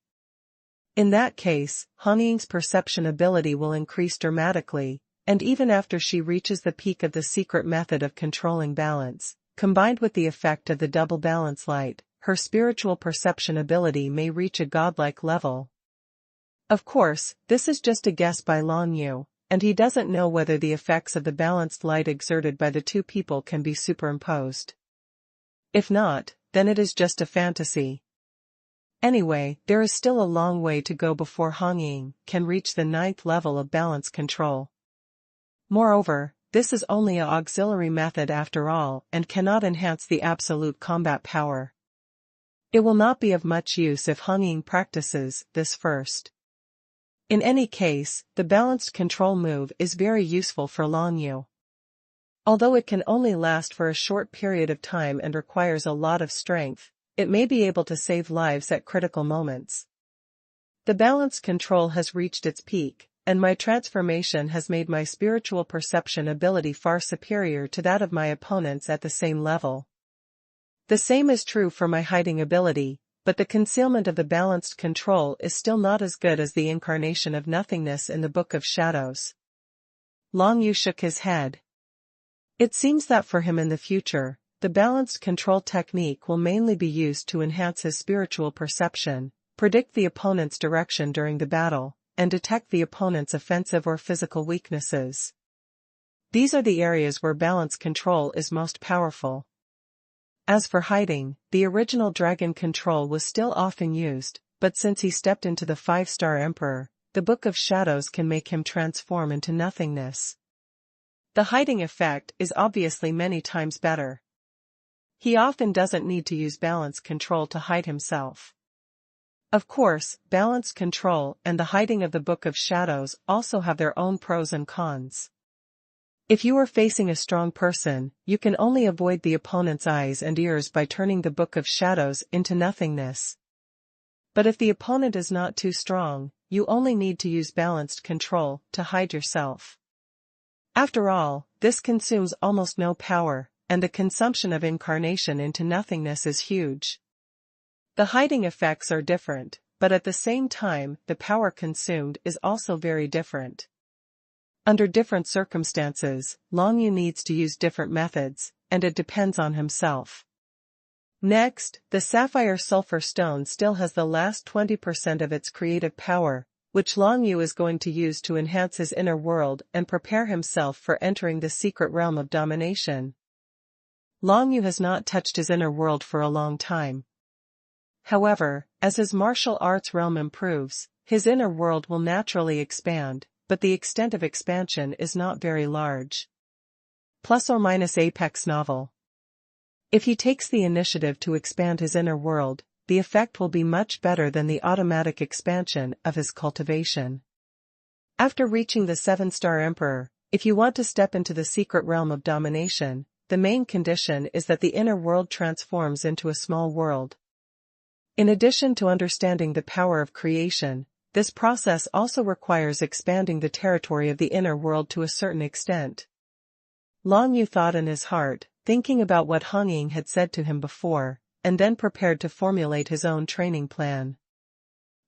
Speaker 1: In that case, Hong Ying's perception ability will increase dramatically, and even after she reaches the peak of the secret method of controlling balance, combined with the effect of the double balance light, her spiritual perception ability may reach a godlike level. Of course, this is just a guess by Long Yu, and he doesn't know whether the effects of the balanced light exerted by the two people can be superimposed. If not, then it is just a fantasy. Anyway, there is still a long way to go before Hong Ying can reach the 9th level of balance control. Moreover, this is only an auxiliary method after all and cannot enhance the absolute combat power. It will not be of much use if Hong Ying practices this first. In any case, the balanced control move is very useful for Long Yu. Although it can only last for a short period of time and requires a lot of strength, it may be able to save lives at critical moments. The balanced control has reached its peak, and my transformation has made my spiritual perception ability far superior to that of my opponents at the same level. The same is true for my hiding ability, but the concealment of the balanced control is still not as good as the incarnation of nothingness in the Book of Shadows. Long Yu shook his head. It seems that for him in the future, the balanced control technique will mainly be used to enhance his spiritual perception, predict the opponent's direction during the battle, and detect the opponent's offensive or physical weaknesses. These are the areas where balance control is most powerful. As for hiding, the original dragon control was still often used, but since he stepped into the 5-star Emperor, the Book of Shadows can make him transform into nothingness. The hiding effect is obviously many times better. He often doesn't need to use balance control to hide himself. Of course, balance control and the hiding of the Book of Shadows also have their own pros and cons. If you are facing a strong person, you can only avoid the opponent's eyes and ears by turning the Book of Shadows into nothingness. But if the opponent is not too strong, you only need to use balanced control to hide yourself. After all, this consumes almost no power, and the consumption of incarnation into nothingness is huge. The hiding effects are different, but at the same time, the power consumed is also very different. Under different circumstances, Long Yu needs to use different methods, and it depends on himself. Next, the sapphire sulfur stone still has the last 20% of its creative power, which Long Yu is going to use to enhance his inner world and prepare himself for entering the secret realm of domination. Long Yu has not touched his inner world for a long time. However, as his martial arts realm improves, his inner world will naturally expand, but the extent of expansion is not very large. Plus or minus Apex novel. If he takes the initiative to expand his inner world, the effect will be much better than the automatic expansion of his cultivation. After reaching the 7-star Emperor, if you want to step into the secret realm of domination, the main condition is that the inner world transforms into a small world. In addition to understanding the power of creation, this process also requires expanding the territory of the inner world to a certain extent. Long Yu thought in his heart, thinking about what Hong Ying had said to him before, and then prepared to formulate his own training plan.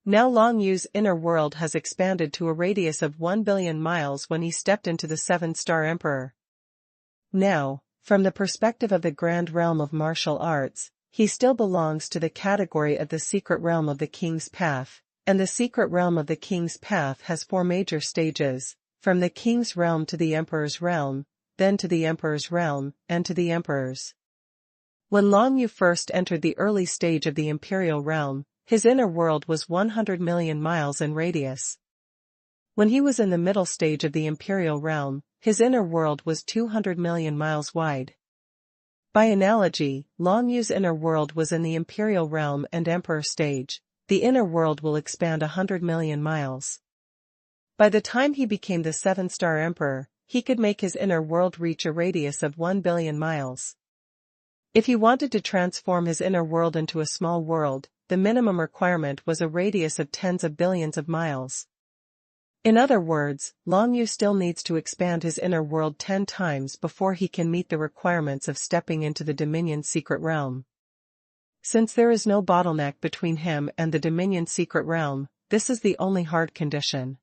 Speaker 1: Now Long Yu's inner world has expanded to a radius of 1 billion miles when he stepped into the 7-star Emperor. Now, from the perspective of the grand realm of martial arts, he still belongs to the category of the secret realm of the King's Path. And the secret realm of the King's Path has 4 major stages, from the King's realm to the Emperor's realm, then to the Emperor's realm, and to the Emperor's. When Long Yu first entered the early stage of the Imperial realm, his inner world was 100 million miles in radius. When he was in the middle stage of the Imperial realm, his inner world was 200 million miles wide. By analogy, Long Yu's inner world was in the Imperial realm and Emperor stage. The inner world will expand 100 million miles. By the time he became the 7-star emperor, he could make his inner world reach a radius of 1 billion miles. If he wanted to transform his inner world into a small world, the minimum requirement was a radius of tens of billions of miles. In other words, Long Yu still needs to expand his inner world 10 times before he can meet the requirements of stepping into the Dominion's secret realm. Since there is no bottleneck between him and the Dominion's secret realm, this is the only hard condition.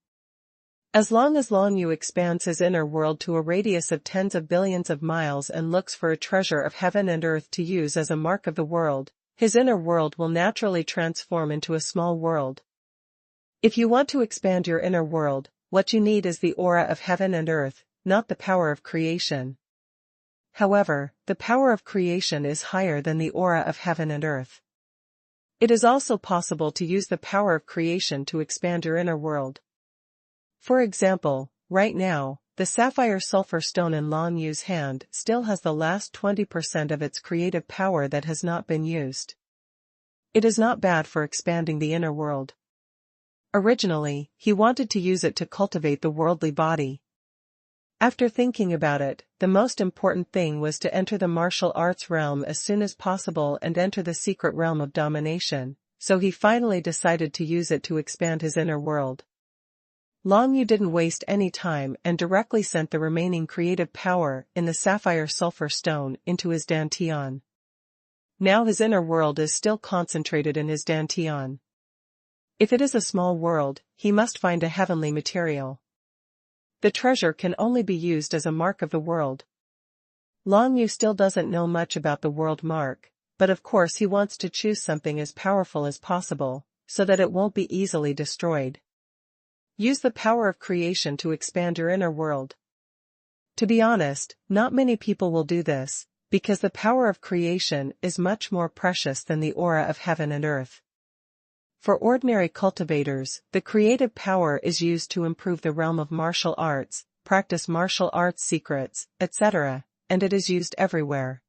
Speaker 1: As long as Long Yu expands his inner world to a radius of tens of billions of miles and looks for a treasure of heaven and earth to use as a mark of the world, his inner world will naturally transform into a small world. If you want to expand your inner world, what you need is the aura of heaven and earth, not the power of creation. However, the power of creation is higher than the aura of heaven and earth. It is also possible to use the power of creation to expand your inner world. For example, right now, the sapphire sulfur stone in Long Yu's hand still has the last 20% of its creative power that has not been used. It is not bad for expanding the inner world. Originally, he wanted to use it to cultivate the worldly body. After thinking about it, the most important thing was to enter the martial arts realm as soon as possible and enter the secret realm of domination, so he finally decided to use it to expand his inner world. Long Yu didn't waste any time and directly sent the remaining creative power in the sapphire sulfur stone into his dantian. Now his inner world is still concentrated in his dantian. If it is a small world, he must find a heavenly material. The treasure can only be used as a mark of the world. Long Yu still doesn't know much about the world mark, but of course he wants to choose something as powerful as possible, so that it won't be easily destroyed. Use the power of creation to expand your inner world. To be honest, not many people will do this, because the power of creation is much more precious than the aura of heaven and earth. For ordinary cultivators, the creative power is used to improve the realm of martial arts, practice martial arts secrets, etc., and it is used everywhere.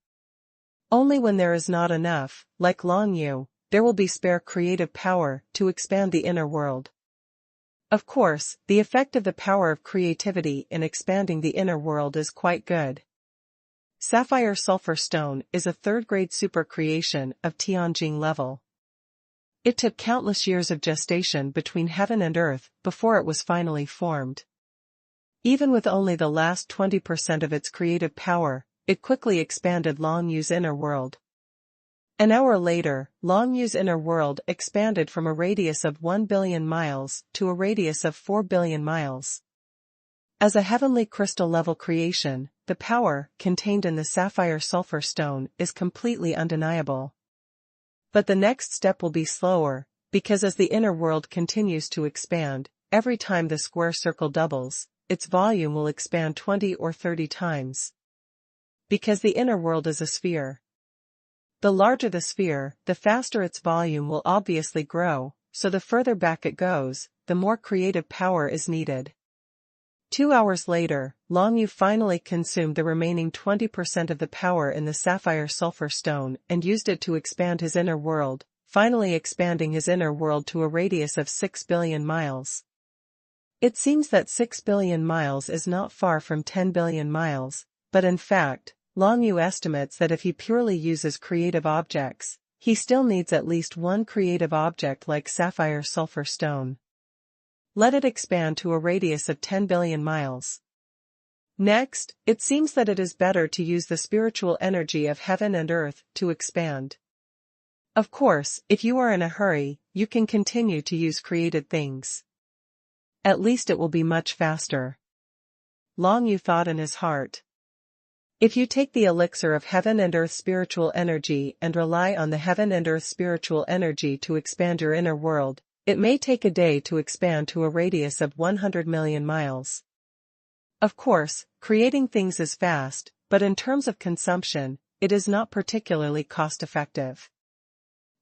Speaker 1: Only when there is not enough, like Long Yu, there will be spare creative power to expand the inner world. Of course, the effect of the power of creativity in expanding the inner world is quite good. Sapphire sulfur stone is a third-grade super creation of Tianjing level. It took countless years of gestation between heaven and earth before it was finally formed. Even with only the last 20% of its creative power, it quickly expanded Long Yu's inner world. An hour later, Long Yu's inner world expanded from a radius of 1 billion miles to a radius of 4 billion miles. As a heavenly crystal-level creation, the power contained in the sapphire sulfur stone is completely undeniable. But the next step will be slower, because as the inner world continues to expand, every time the square circle doubles, its volume will expand 20 or 30 times. Because the inner world is a sphere. The larger the sphere, the faster its volume will obviously grow, so the further back it goes, the more creative power is needed. 2 hours later, Long Yu finally consumed the remaining 20% of the power in the sapphire sulfur stone and used it to expand his inner world, finally expanding his inner world to a radius of 6 billion miles. It seems that 6 billion miles is not far from 10 billion miles, but in fact, Long Yu estimates that if he purely uses creative objects, he still needs at least one creative object like sapphire sulfur stone. Let it expand to a radius of 10 billion miles. Next, it seems that it is better to use the spiritual energy of heaven and earth to expand. Of course, if you are in a hurry, you can continue to use created things. At least it will be much faster. Long Yu thought in his heart. If you take the elixir of heaven and earth spiritual energy and rely on the heaven and earth spiritual energy to expand your inner world, it may take a day to expand to a radius of 100 million miles. Of course, creating things is fast, but in terms of consumption, it is not particularly cost-effective.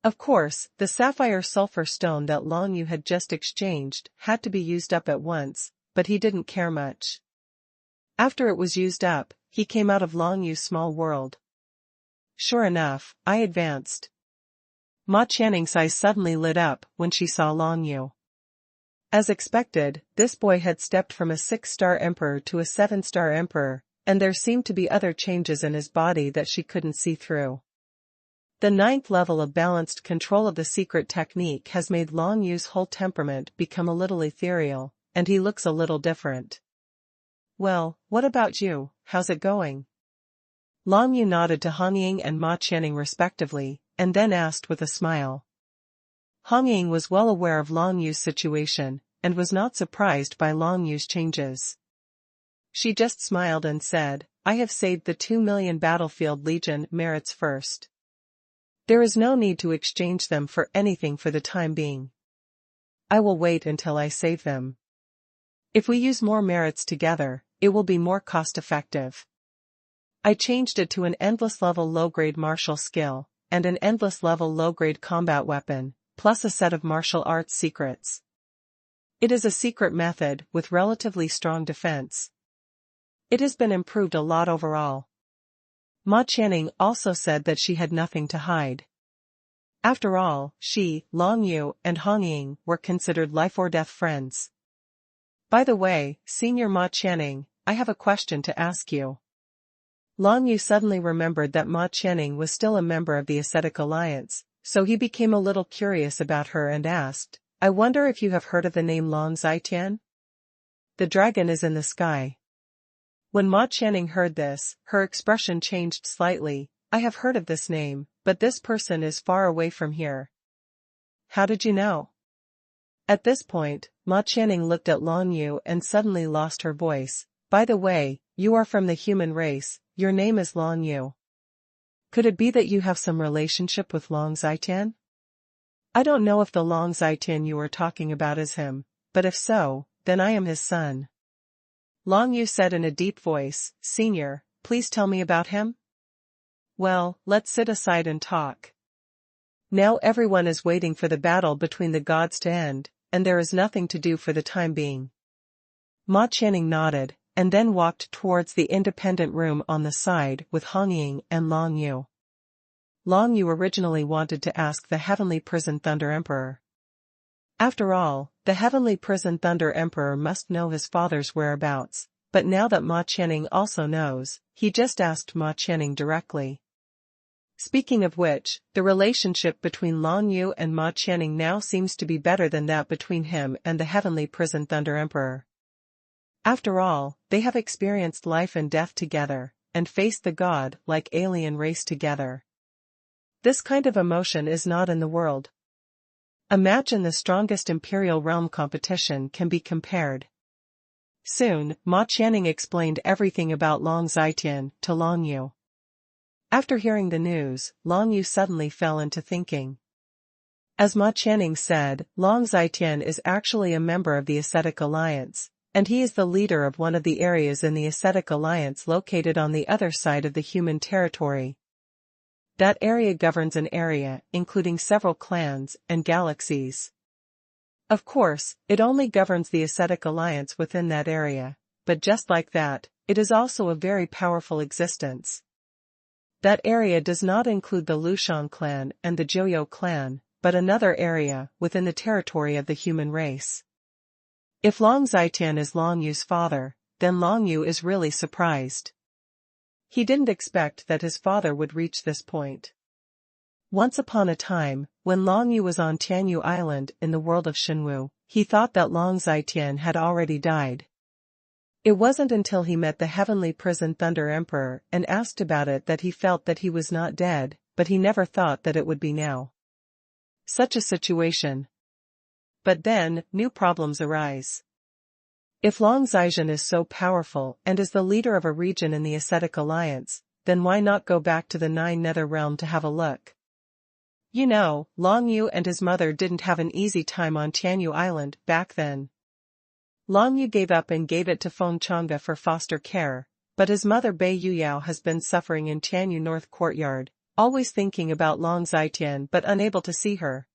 Speaker 1: Of course, the sapphire sulfur stone that Long Yu had just exchanged had to be used up at once, but he didn't care much. After it was used up, he came out of Long Yu's small world. Sure enough, I advanced. Ma Qianning's eyes suddenly lit up when she saw Long Yu. As expected, this boy had stepped from a 6-star emperor to a 7-star emperor, and there seemed to be other changes in his body that she couldn't see through. The 9th level of balanced control of the secret technique has made Long Yu's whole temperament become a little ethereal, and he looks a little different. Well, what about you, how's it going? Long Yu nodded to Hong Ying and Ma Qianning respectively, and then asked with a smile. Hong Ying was well aware of Long Yu's situation, and was not surprised by Long Yu's changes. She just smiled and said, I have saved the 2 million battlefield legion merits first. There is no need to exchange them for anything for the time being. I will wait until I save them. If we use more merits together, it will be more cost-effective. I changed it to an endless level low-grade martial skill, and an endless level low-grade combat weapon, plus a set of martial arts secrets. It is a secret method with relatively strong defense. It has been improved a lot overall. Ma Qianning also said that she had nothing to hide. After all, she, Long Yu, and Hong Ying were considered life-or-death friends. By the way, Senior Ma Qianning, I have a question to ask you. Long Yu suddenly remembered that Ma Qianning was still a member of the Ascetic Alliance, so he became a little curious about her and asked, I wonder if you have heard of the name Long Zi Chen? The dragon is in the sky. When Ma Qianning heard this, her expression changed slightly. I have heard of this name, but this person is far away from here. How did you know? At this point, Ma Qianning looked at Long Yu and suddenly lost her voice. By the way, you are from the human race, your name is Long Yu. Could it be that you have some relationship with Long Zi Chen? I don't know if the Long Zi Chen you are talking about is him, but if so, then I am his son. Long Yu said in a deep voice, Senior, please tell me about him? Well, let's sit aside and talk. Now everyone is waiting for the battle between the gods to end, and there is nothing to do for the time being. Ma Qianning nodded, and then walked towards the independent room on the side with Hong Ying and Long Yu. Long Yu originally wanted to ask the Heavenly Prison Thunder Emperor. After all, the Heavenly Prison Thunder Emperor must know his father's whereabouts, but now that Ma Qianning also knows, he just asked Ma Qianning directly. Speaking of which, the relationship between Long Yu and Ma Qianning now seems to be better than that between him and the Heavenly Prison Thunder Emperor. After all, they have experienced life and death together, and faced the god-like alien race together. This kind of emotion is not in the world. Imagine the strongest Imperial Realm competition can be compared. Soon, Ma Qianning explained everything about Long Zi Chen to Long Yu. After hearing the news, Long Yu suddenly fell into thinking. As Ma Qianning said, Long Zi Chen is actually a member of the Ascetic Alliance, and he is the leader of one of the areas in the Ascetic Alliance located on the other side of the human territory. That area governs an area, including several clans and galaxies. Of course, it only governs the Ascetic Alliance within that area, but just like that, it is also a very powerful existence. That area does not include the Lushan clan and the Joyo clan, but another area within the territory of the human race. If Long Zi Chen is Long Yu's father, then Long Yu is really surprised. He didn't expect that his father would reach this point. Once upon a time, when Long Yu was on Tianyu Island in the world of Shenwu, he thought that Long Zi Chen had already died. It wasn't until he met the Heavenly Prison Thunder Emperor and asked about it that he felt that he was not dead, but he never thought that it would be now. Such a situation. But then, new problems arise. If Long Zi Chen is so powerful and is the leader of a region in the Ascetic Alliance, then why not go back to the Nine Nether Realm to have a look? You know, Long Yu and his mother didn't have an easy time on Tianyu Island back then. Long Yu gave up and gave it to Feng Chang'e for foster care, but his mother Bei Yuyao has been suffering in Tianyu North Courtyard, always thinking about Long Zi Chen but unable to see her.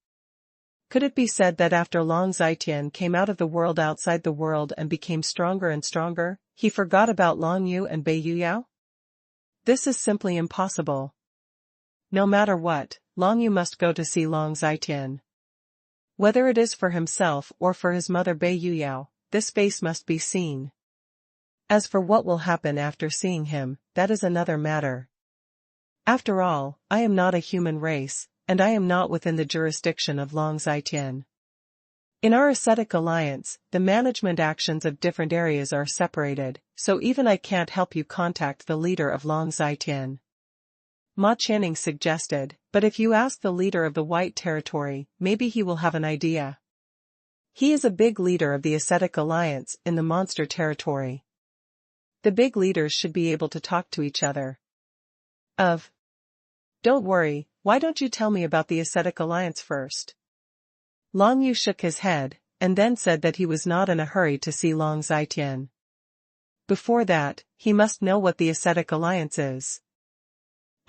Speaker 1: Could it be said that after Long Zi Chen came out of the world outside the world and became stronger and stronger, he forgot about Long Yu and Bei Yuyao? This is simply impossible. No matter what, Long Yu must go to see Long Zi Chen. Whether it is for himself or for his mother Bai Yuyao, this face must be seen. As for what will happen after seeing him, that is another matter. After all, I am not a human race, and I am not within the jurisdiction of Long Zitian. In our ascetic alliance, the management actions of different areas are separated, so even I can't help you contact the leader of Long Zitian. Ma Channing suggested, but if you ask the leader of the White Territory, maybe he will have an idea. He is a big leader of the ascetic alliance in the Monster Territory. The big leaders should be able to talk to each other. Don't worry, why don't you tell me about the ascetic alliance first? Long Yu shook his head, and then said that he was not in a hurry to see Long Zitian. Before that, he must know what the ascetic alliance is.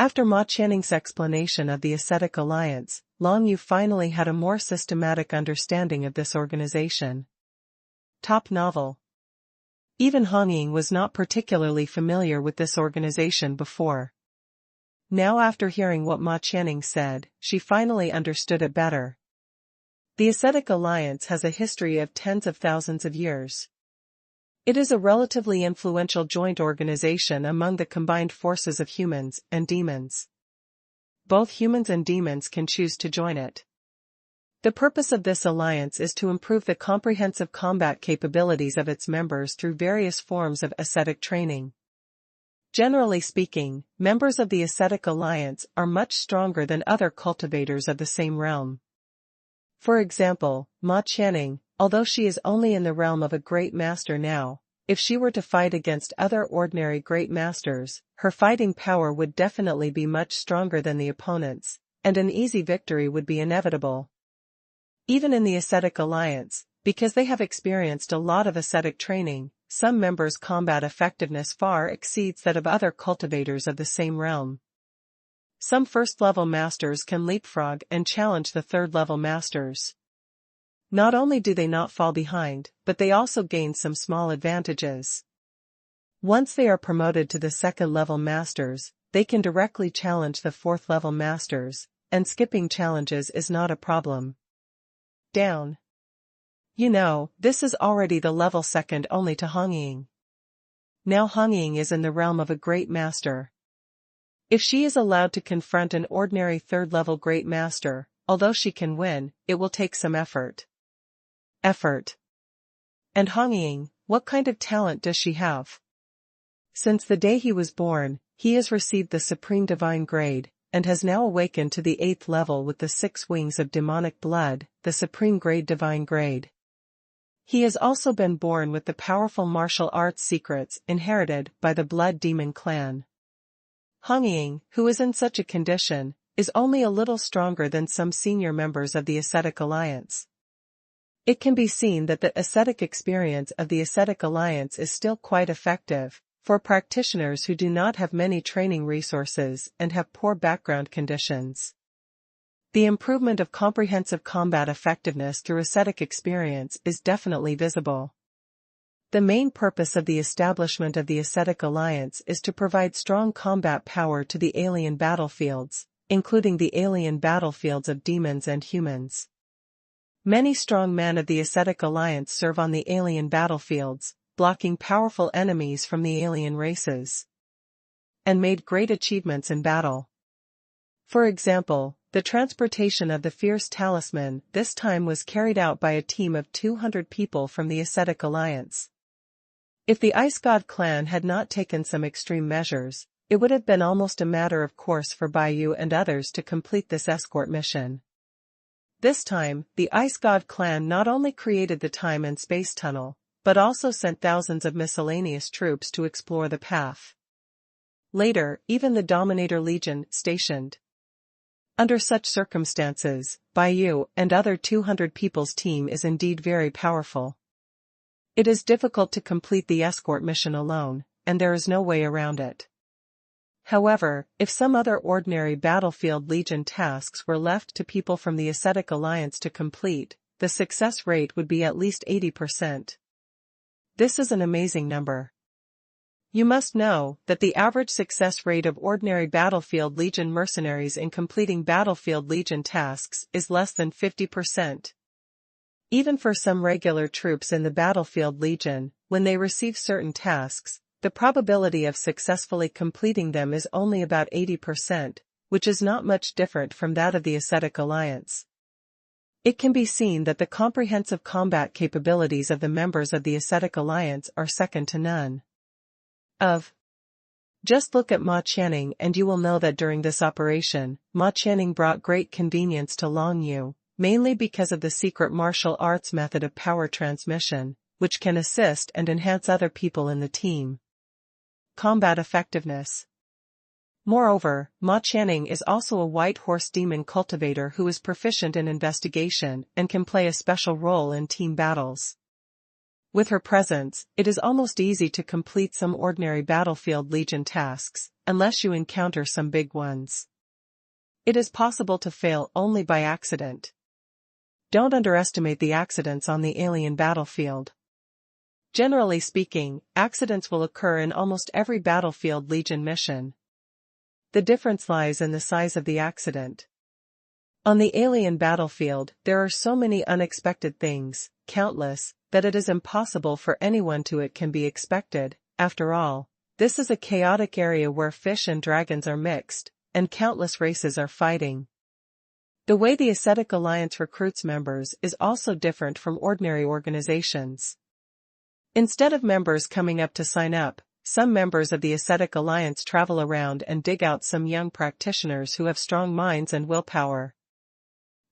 Speaker 1: After Ma Channing's explanation of the ascetic alliance, Long Yu finally had a more systematic understanding of this organization. Top novel. Even Hong Ying was not particularly familiar with this organization before. Now after hearing what Ma Channing said, she finally understood it better. The ascetic alliance has a history of tens of thousands of years. It is a relatively influential joint organization among the combined forces of humans and demons. Both humans and demons can choose to join it. The purpose of this alliance is to improve the comprehensive combat capabilities of its members through various forms of ascetic training. Generally speaking, members of the ascetic alliance are much stronger than other cultivators of the same realm. For example, Ma Channing, although she is only in the realm of a great master now, if she were to fight against other ordinary great masters, her fighting power would definitely be much stronger than the opponents, and an easy victory would be inevitable. Even in the ascetic alliance, because they have experienced a lot of ascetic training, some members' combat effectiveness far exceeds that of other cultivators of the same realm. Some first-level masters can leapfrog and challenge the third-level masters. Not only do they not fall behind, but they also gain some small advantages. Once they are promoted to the second-level masters, they can directly challenge the fourth-level masters, and skipping challenges is not a problem. Down. You know, this is already the level second only to Hong Ying. Now Hong Ying is in the realm of a great master. If she is allowed to confront an ordinary third-level great master, although she can win, it will take some effort. And Hong Ying, what kind of talent does she have? Since the day he was born, he has received the Supreme Divine Grade, and has now awakened to the 8th level with the 6 wings of demonic blood, the Supreme Grade Divine Grade. He has also been born with the powerful martial arts secrets inherited by the Blood Demon clan. Hong Ying, who is in such a condition, is only a little stronger than some senior members of the ascetic alliance. It can be seen that the ascetic experience of the ascetic alliance is still quite effective for practitioners who do not have many training resources and have poor background conditions. The improvement of comprehensive combat effectiveness through ascetic experience is definitely visible. The main purpose of the establishment of the ascetic alliance is to provide strong combat power to the alien battlefields, including the alien battlefields of demons and humans. Many strong men of the ascetic alliance serve on the alien battlefields, blocking powerful enemies from the alien races, and made great achievements in battle. For example, the transportation of the Fierce Talisman this time was carried out by a team of 200 people from the ascetic alliance. If the Ice God clan had not taken some extreme measures, it would have been almost a matter of course for Baiyu and others to complete this escort mission. This time, the Ice God clan not only created the time and space tunnel, but also sent thousands of miscellaneous troops to explore the path. Later, even the Dominator Legion stationed. Under such circumstances, Baiyu and other 200 people's team is indeed very powerful. It is difficult to complete the escort mission alone, and there is no way around it. However, if some other ordinary battlefield legion tasks were left to people from the ascetic alliance to complete, the success rate would be at least 80%. This is an amazing number. You must know that the average success rate of ordinary battlefield legion mercenaries in completing battlefield legion tasks is less than 50%. Even for some regular troops in the battlefield legion, when they receive certain tasks, the probability of successfully completing them is only about 80%, which is not much different from that of the Ascetic Alliance. It can be seen that the comprehensive combat capabilities of the members of the Ascetic Alliance are second to none. Just look at Ma Channing and you will know that during this operation, Ma Channing brought great convenience to Long Yu, mainly because of the secret martial arts method of power transmission, which can assist and enhance other people in the team. Combat effectiveness. Moreover, Ma Channing is also a white horse demon cultivator who is proficient in investigation and can play a special role in team battles. With her presence, it is almost easy to complete some ordinary battlefield legion tasks, unless you encounter some big ones. It is possible to fail only by accident. Don't underestimate the accidents on the alien battlefield. Generally speaking, accidents will occur in almost every battlefield legion mission. The difference lies in the size of the accident. On the alien battlefield, there are so many unexpected things, countless, that it is impossible for anyone to it can be expected. After all, this is a chaotic area where fish and dragons are mixed, and countless races are fighting. The way the Ascetic Alliance recruits members is also different from ordinary organizations. Instead of members coming up to sign up, some members of the Ascetic Alliance travel around and dig out some young practitioners who have strong minds and willpower.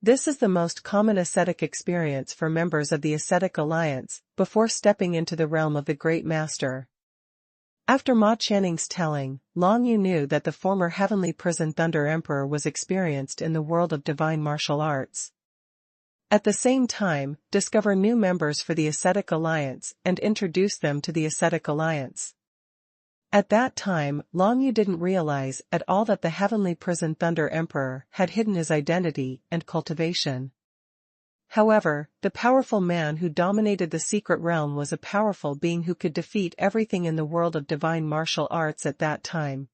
Speaker 1: This is the most common ascetic experience for members of the Ascetic Alliance, before stepping into the realm of the Great Master. After Ma Channing's telling, Long Yu knew that the former Heavenly Prison Thunder Emperor was experienced in the world of divine martial arts. At the same time, discover new members for the Ascetic Alliance and introduce them to the Ascetic Alliance. At that time, Long Yu didn't realize at all that the Heavenly Prison Thunder Emperor had hidden his identity and cultivation. However, the powerful man who dominated the secret realm was a powerful being who could defeat everything in the world of divine martial arts at that time.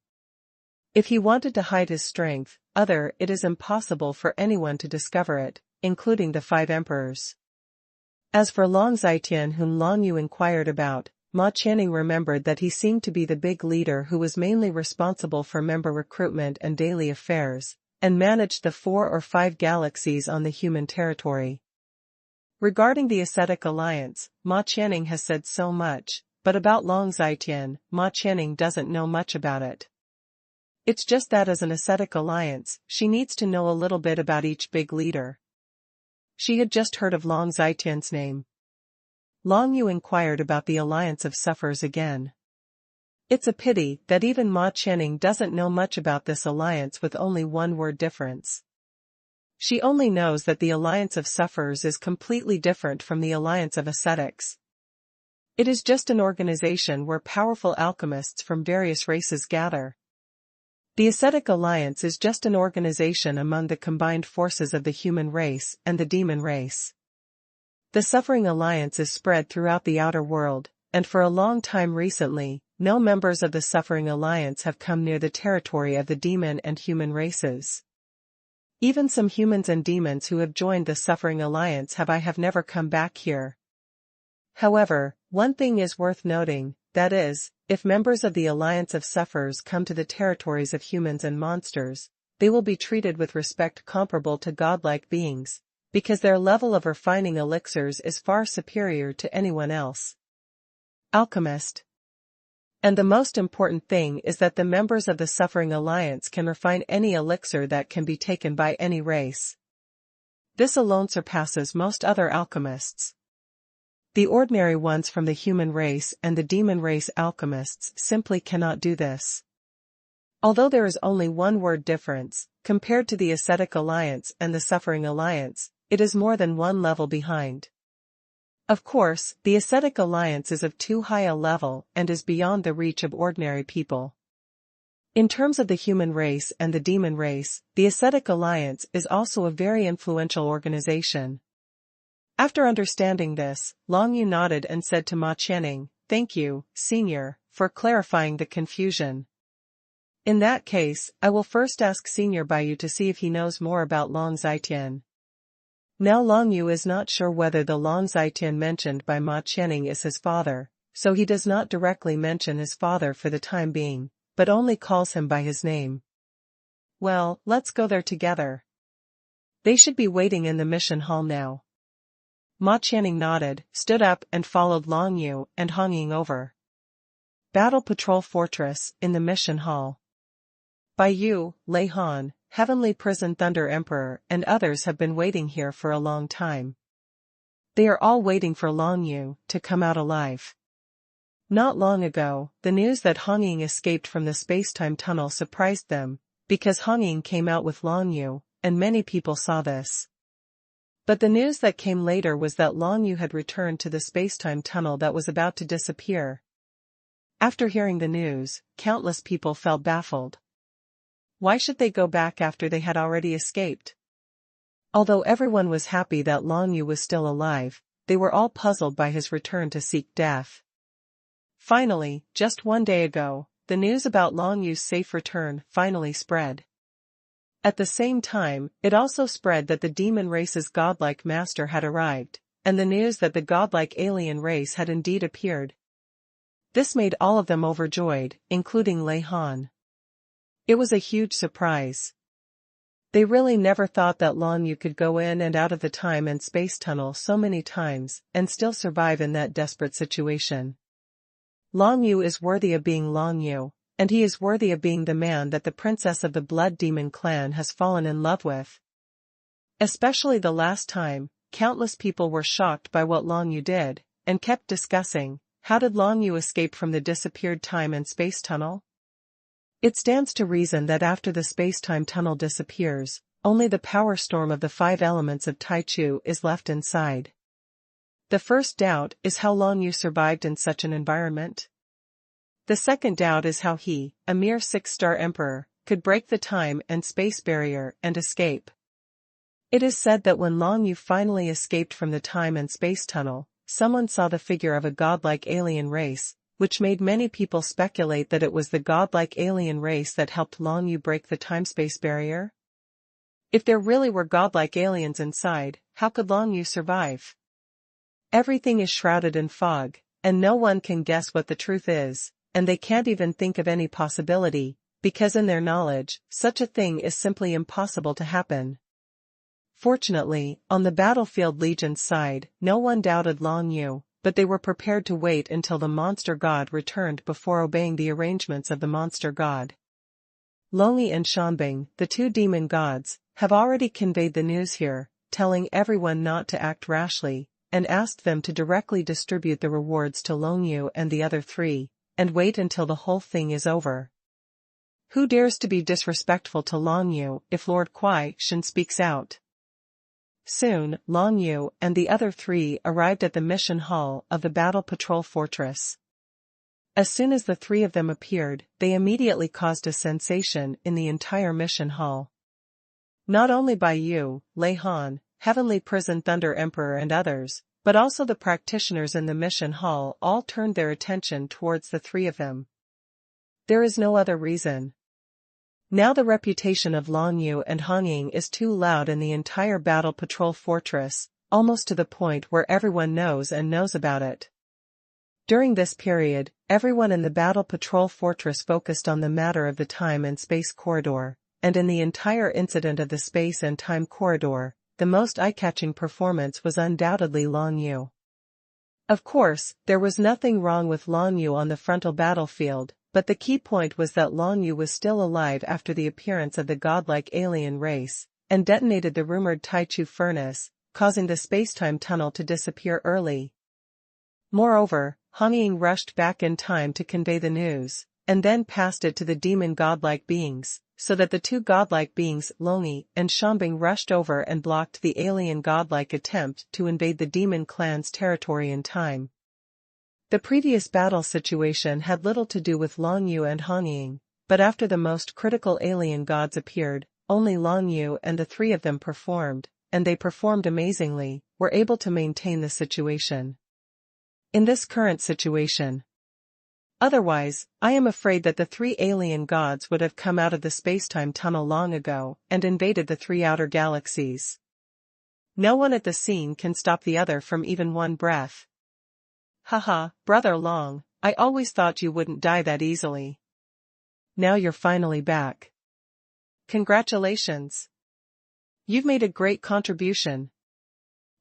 Speaker 1: If he wanted to hide his strength, it is impossible for anyone to discover it, including the 5 emperors. As for Long Zetian, whom Long Yu inquired about, Ma Channing remembered that he seemed to be the big leader who was mainly responsible for member recruitment and daily affairs, and managed the 4 or 5 galaxies on the human territory. Regarding the Ascetic Alliance, Ma Channing has said so much, but about Long Zetian, Ma Channing doesn't know much about it. It's just that as an Ascetic Alliance, she needs to know a little bit about each big leader. She had just heard of Long Zetian's name. Long Yu inquired about the Alliance of Sufferers again. It's a pity that even Ma Channing doesn't know much about this alliance with only one word difference. She only knows that the Alliance of Sufferers is completely different from the Alliance of Ascetics. It is just an organization where powerful alchemists from various races gather. The Ascetic Alliance is just an organization among the combined forces of the human race and the demon race. The Suffering Alliance is spread throughout the outer world, and for a long time recently, no members of the Suffering Alliance have come near the territory of the demon and human races. Even some humans and demons who have joined the Suffering Alliance have never come back here. However, one thing is worth noting, that is, if members of the Alliance of Sufferers come to the territories of humans and monsters, they will be treated with respect comparable to godlike beings, because their level of refining elixirs is far superior to anyone else. Alchemist. And the most important thing is that the members of the Suffering Alliance can refine any elixir that can be taken by any race. This alone surpasses most other alchemists. The ordinary ones from the human race and the demon race alchemists simply cannot do this. Although there is only one word difference, compared to the Ascetic Alliance and the Suffering Alliance, it is more than one level behind. Of course, the Ascetic Alliance is of too high a level and is beyond the reach of ordinary people. In terms of the human race and the demon race, the Ascetic Alliance is also a very influential organization. After understanding this, Long Yu nodded and said to Ma Channing, "Thank you, Senior, for clarifying the confusion. In that case, I will first ask Senior Baiyu to see if he knows more about Long Zetian." Now Long Yu is not sure whether the Long Zitian mentioned by Ma Qianning is his father, so he does not directly mention his father for the time being, but only calls him by his name. Well, let's go there together. They should be waiting in the mission hall now. Ma Qianning nodded, stood up and followed Long Yu and Hong Ying over. Battle Patrol Fortress, in the mission hall. Bai Yu, Lei Han, Heavenly Prison Thunder Emperor and others have been waiting here for a long time. They are all waiting for Long Yu to come out alive. Not long ago, the news that Hong Ying escaped from the space-time tunnel surprised them, because Hong Ying came out with Long Yu, and many people saw this. But the news that came later was that Long Yu had returned to the space-time tunnel that was about to disappear. After hearing the news, countless people felt baffled. Why should they go back after they had already escaped? Although everyone was happy that Long Yu was still alive, they were all puzzled by his return to seek death. Finally, just one day ago, the news about Long Yu's safe return finally spread. At the same time, it also spread that the demon race's godlike master had arrived, and the news that the godlike alien race had indeed appeared. This made all of them overjoyed, including Lei Han. It was a huge surprise. They really never thought that Long Yu could go in and out of the time and space tunnel so many times and still survive in that desperate situation. Long Yu is worthy of being Long Yu, and he is worthy of being the man that the princess of the Blood Demon clan has fallen in love with. Especially the last time, countless people were shocked by what Long Yu did, and kept discussing, how did Long Yu escape from the disappeared time and space tunnel? It stands to reason that after the space-time tunnel disappears, only the power storm of the 5 elements of Taichu is left inside. The first doubt is how Long Yu survived in such an environment. The second doubt is how he, a mere 6-star emperor, could break the time and space barrier and escape. It is said that when Long Yu finally escaped from the time and space tunnel, someone saw the figure of a godlike alien race, which made many people speculate that it was the godlike alien race that helped Long Yu break the time-space barrier. If there really were godlike aliens inside, how could Long Yu survive? Everything is shrouded in fog, and no one can guess what the truth is, and they can't even think of any possibility, because in their knowledge, such a thing is simply impossible to happen. Fortunately, on the battlefield Legion's side, no one doubted Long Yu, but they were prepared to wait until the monster god returned before obeying the arrangements of the monster god. Longyi and Shanbing, the 2 demon gods, have already conveyed the news here, telling everyone not to act rashly, and asked them to directly distribute the rewards to Long Yu and the other 3, and wait until the whole thing is over. Who dares to be disrespectful to Long Yu if Lord Kuai Shen speaks out? Soon, Long Yu and the other 3 arrived at the mission hall of the Battle Patrol Fortress. As soon as the 3 of them appeared, they immediately caused a sensation in the entire mission hall. Not only Bai Yu, Lei Han, Heavenly Prison Thunder Emperor and others, but also the practitioners in the mission hall all turned their attention towards the 3 of them. There is no other reason. Now the reputation of Long Yu and Hong Ying is too loud in the entire Battle Patrol Fortress, almost to the point where everyone knows about it. During this period, everyone in the Battle Patrol Fortress focused on the matter of the time and space corridor, and in the entire incident of the space and time corridor, the most eye-catching performance was undoubtedly Long Yu. Of course, there was nothing wrong with Long Yu on the frontal battlefield, but the key point was that Long Yu was still alive after the appearance of the godlike alien race, and detonated the rumored Taichu furnace, causing the space-time tunnel to disappear early. Moreover, Hong Ying rushed back in time to convey the news, and then passed it to the demon godlike beings, so that the 2 godlike beings, Longyi and Shanbing, rushed over and blocked the alien godlike attempt to invade the demon clan's territory in time. The previous battle situation had little to do with Long Yu and Hong Ying, but after the most critical alien gods appeared, only Long Yu and the 3 of them performed, and they performed amazingly, were able to maintain the situation. In this current situation. Otherwise, I am afraid that the 3 alien gods would have come out of the spacetime tunnel long ago and invaded the 3 outer galaxies. No one at the scene can stop the other from even one breath. Haha, Brother Long, I always thought you wouldn't die that easily. Now you're finally back. Congratulations. You've made a great contribution.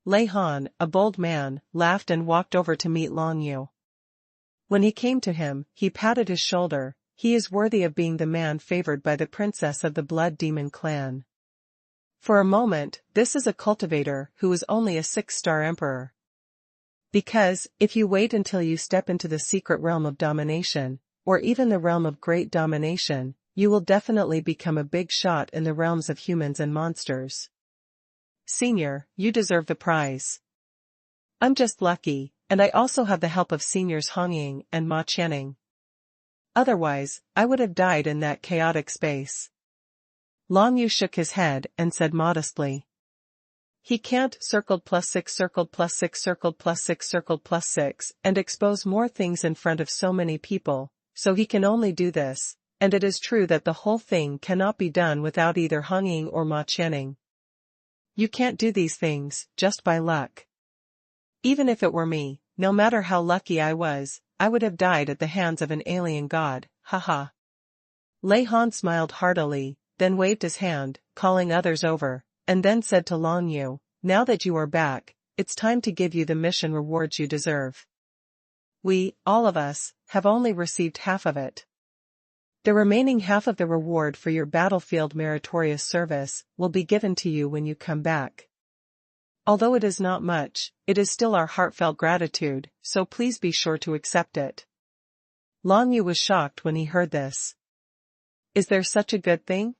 Speaker 1: Lei Han, a bold man, laughed and walked over to meet Long Yu. When he came to him, he patted his shoulder. He is worthy of being the man favored by the princess of the Blood Demon clan. For a moment, this is a cultivator who is only a 6-star emperor. Because, if you wait until you step into the secret realm of domination, or even the realm of great domination, you will definitely become a big shot in the realms of humans and monsters. Senior, you deserve the prize. I'm just lucky, and I also have the help of seniors Hong Ying and Ma Qianing. Otherwise, I would have died in that chaotic space. Long Yu shook his head and said modestly. He can't circled +6 circled +6 circled +6 circled +6 and expose more things in front of so many people, so he can only do this, and it is true that the whole thing cannot be done without either Hong Ying or Ma Qianing. You can't do these things just by luck. Even if it were me, no matter how lucky I was, I would have died at the hands of an alien god, haha. Lei Han smiled heartily, then waved his hand, calling others over, and then said to Long Yu, now that you are back, it's time to give you the mission rewards you deserve. We, all of us, have only received half of it. The remaining half of the reward for your battlefield meritorious service will be given to you when you come back. Although it is not much, it is still our heartfelt gratitude, so please be sure to accept it. Long Yu was shocked when he heard this. Is there such a good thing?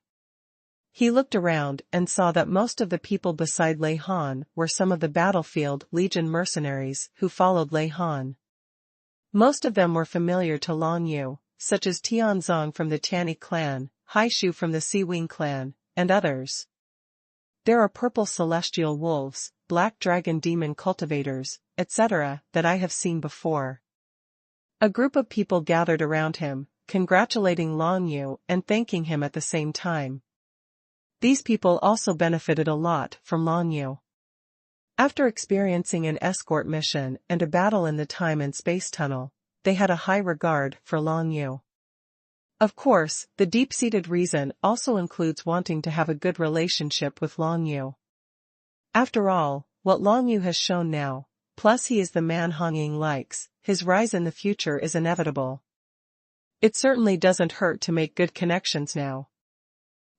Speaker 1: He looked around and saw that most of the people beside Lei Han were some of the battlefield Legion mercenaries who followed Lei Han. Most of them were familiar to Long Yu, such as Tianzong from the Tianyi clan, Haishu from the Siwing clan, and others. There are purple celestial wolves, black dragon demon cultivators, etc., that I have seen before. A group of people gathered around him, congratulating Long Yu and thanking him at the same time. These people also benefited a lot from Long Yu. After experiencing an escort mission and a battle in the time and space tunnel, they had a high regard for Long Yu. Of course, the deep-seated reason also includes wanting to have a good relationship with Long Yu. After all, what Long Yu has shown now, plus he is the man Hong Ying likes, his rise in the future is inevitable. It certainly doesn't hurt to make good connections now.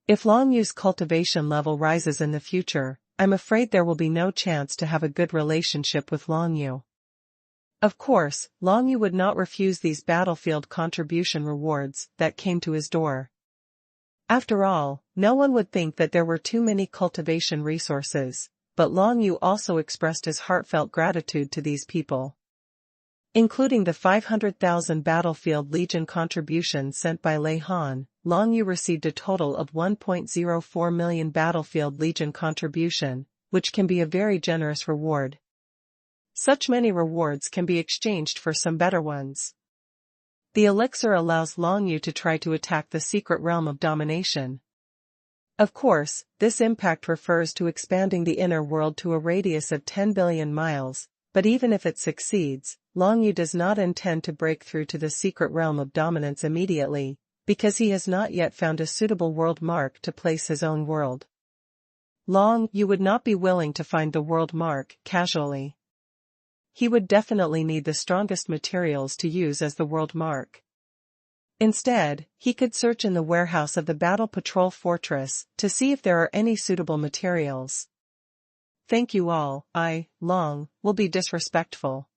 Speaker 1: If Long Yu's cultivation level rises in the future, I'm afraid there will be no chance to have a good relationship with Long Yu. Of course, Long Yu would not refuse these battlefield contribution rewards that came to his door. After all, no one would think that there were too many cultivation resources, but Long Yu also expressed his heartfelt gratitude to these people. Including the 500,000 battlefield Legion contributions sent by Lei Han, Long Yu received a total of 1.04 million battlefield Legion contribution, which can be a very generous reward. Such many rewards can be exchanged for some better ones. The elixir allows Long Yu to try to attack the secret realm of domination. Of course, this impact refers to expanding the inner world to a radius of 10 billion miles, but even if it succeeds, Long Yu does not intend to break through to the secret realm of dominance immediately, because he has not yet found a suitable world mark to place his own world. Long Yu would not be willing to find the world mark casually. He would definitely need the strongest materials to use as the world mark. Instead, he could search in the warehouse of the Battle Patrol Fortress to see if there are any suitable materials. Thank you all, Long, will be disrespectful.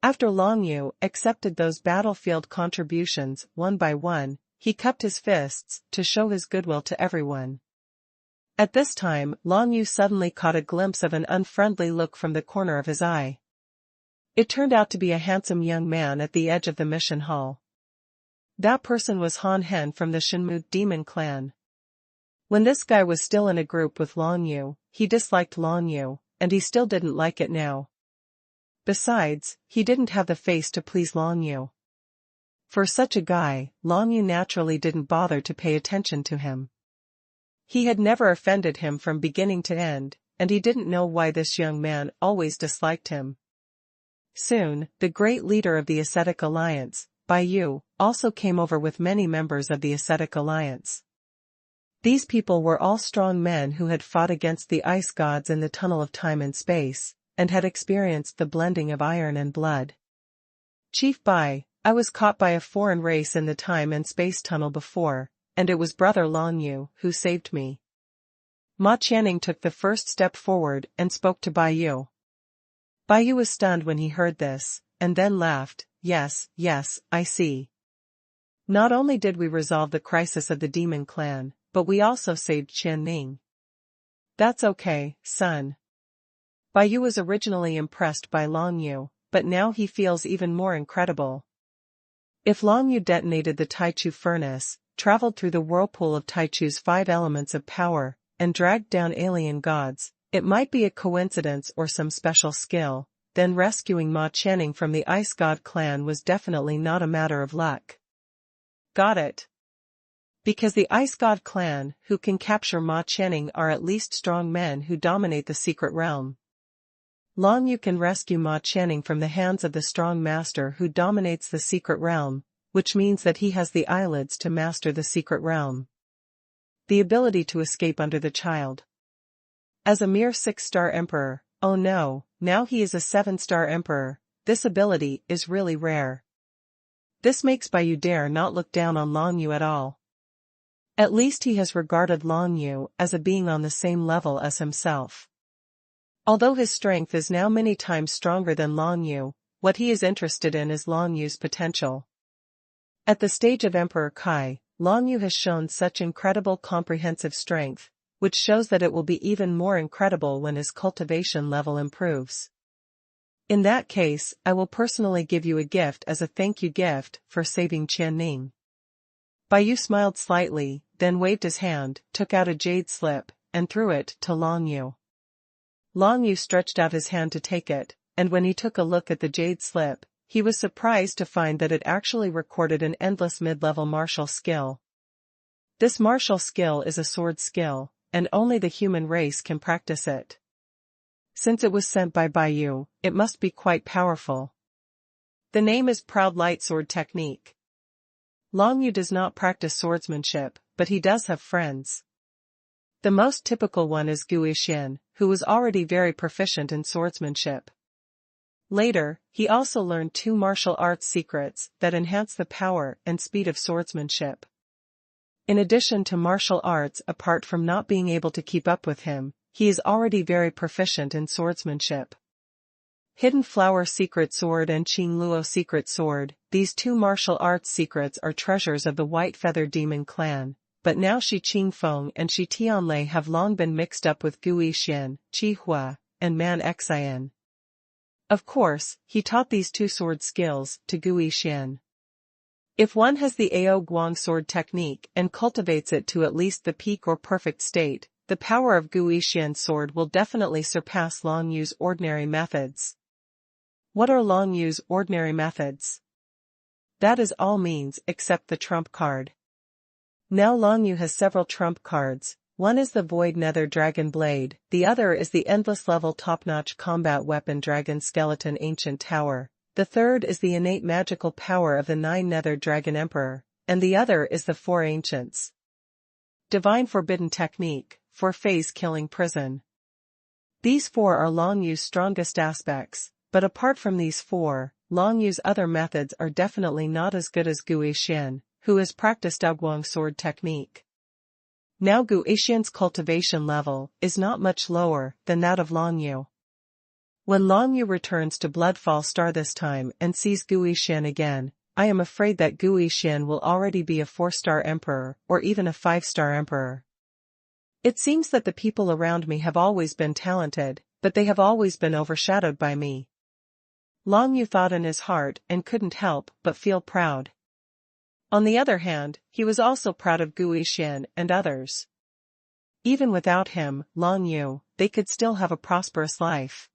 Speaker 1: After Long Yu accepted those battlefield contributions one by one, he cupped his fists to show his goodwill to everyone. At this time, Long Yu suddenly caught a glimpse of an unfriendly look from the corner of his eye. It turned out to be a handsome young man at the edge of the mission hall. That person was Han Hen from the Shenmue Demon clan. When this guy was still in a group with Long Yu, he disliked Long Yu, and he still didn't like it now. Besides, he didn't have the face to please Long Yu. For such a guy, Long Yu naturally didn't bother to pay attention to him. He had never offended him from beginning to end, and he didn't know why this young man always disliked him. Soon, the great leader of the Ascetic Alliance, Bai Yu, also came over with many members of the Ascetic Alliance. These people were all strong men who had fought against the ice gods in the tunnel of time and space, and had experienced the blending of iron and blood. Chief Bai, I was caught by a foreign race in the time and space tunnel before, and it was Brother Long Yu who saved me. Ma Qianning took the first step forward and spoke to Bai Yu. Bai Yu was stunned when he heard this, and then laughed. Yes, I see. Not only did we resolve the crisis of the demon clan, but we also saved Qian Ning. That's okay, son. Bai Yu was originally impressed by Long Yu, but now he feels even more incredible. If Long Yu detonated the Taichu furnace, traveled through the whirlpool of Taichu's 5 elements of power, and dragged down alien gods, it might be a coincidence or some special skill, then rescuing Ma Qianning from the Ice God clan was definitely not a matter of luck. Got it. Because the Ice God clan who can capture Ma Qianning are at least strong men who dominate the secret realm. Long Yu can rescue Ma Qianning from the hands of the strong master who dominates the secret realm, which means that he has the eyelids to master the secret realm. The ability to escape under the child. As a mere 6-star emperor, oh no, now he is a 7-star emperor, this ability is really rare. This makes Bai Yu dare not look down on Long Yu at all. At least he has regarded Long Yu as a being on the same level as himself. Although his strength is now many times stronger than Long Yu, what he is interested in is Long Yu's potential. At the stage of Emperor Kai, Long Yu has shown such incredible comprehensive strength, which shows that it will be even more incredible when his cultivation level improves. In that case, I will personally give you a gift as a thank you gift for saving Qian Ning. Bai Yu smiled slightly, then waved his hand, took out a jade slip, and threw it to Long Yu. Long Yu stretched out his hand to take it, and when he took a look at the jade slip, he was surprised to find that it actually recorded an endless mid-level martial skill. This martial skill is a sword skill, and only the human race can practice it. Since it was sent by Bai Yu, it must be quite powerful. The name is Proud Light Sword Technique. Long Yu does not practice swordsmanship, but he does have friends. The most typical one is Gui Xian, who was already very proficient in swordsmanship. Later, he also learned 2 martial arts secrets that enhance the power and speed of swordsmanship. In addition to martial arts, apart from not being able to keep up with him, he is already very proficient in swordsmanship. Hidden Flower Secret Sword and Qing Luo Secret Sword, these 2 martial arts secrets are treasures of the White Feather Demon clan, but now Shi Qingfeng and Shi Tianlei have long been mixed up with Gui Xian, Qi Hua, and Man Xian. Of course, he taught these 2 sword skills to Gui Xian. If one has the Ao Guang sword technique and cultivates it to at least the peak or perfect state, the power of Gui Xian's sword will definitely surpass Long Yu's ordinary methods. What are Long Yu's ordinary methods? That is all means except the trump card. Now Long Yu has several trump cards. One is the Void Nether Dragon Blade, the other is the Endless Level Top-Notch Combat Weapon Dragon Skeleton Ancient Tower, the third is the innate magical power of the 9 Nether Dragon Emperor, and the other is the 4 Ancients. Divine Forbidden Technique, for Phase-Killing Prison. These 4 are Long Yu's strongest aspects, but apart from these 4, Long Yu's other methods are definitely not as good as Gui Xian, who has practiced Aoguang sword technique. Now Gui Xian's cultivation level is not much lower than that of Long Yu. When Long Yu returns to Bloodfall Star this time and sees Gui Xian again, I am afraid that Gui Xian will already be a 4-star emperor or even a 5-star emperor. It seems that the people around me have always been talented, but they have always been overshadowed by me. Long Yu thought in his heart and couldn't help but feel proud. On the other hand, he was also proud of Gui Xian and others. Even without him, Long Yu, they could still have a prosperous life.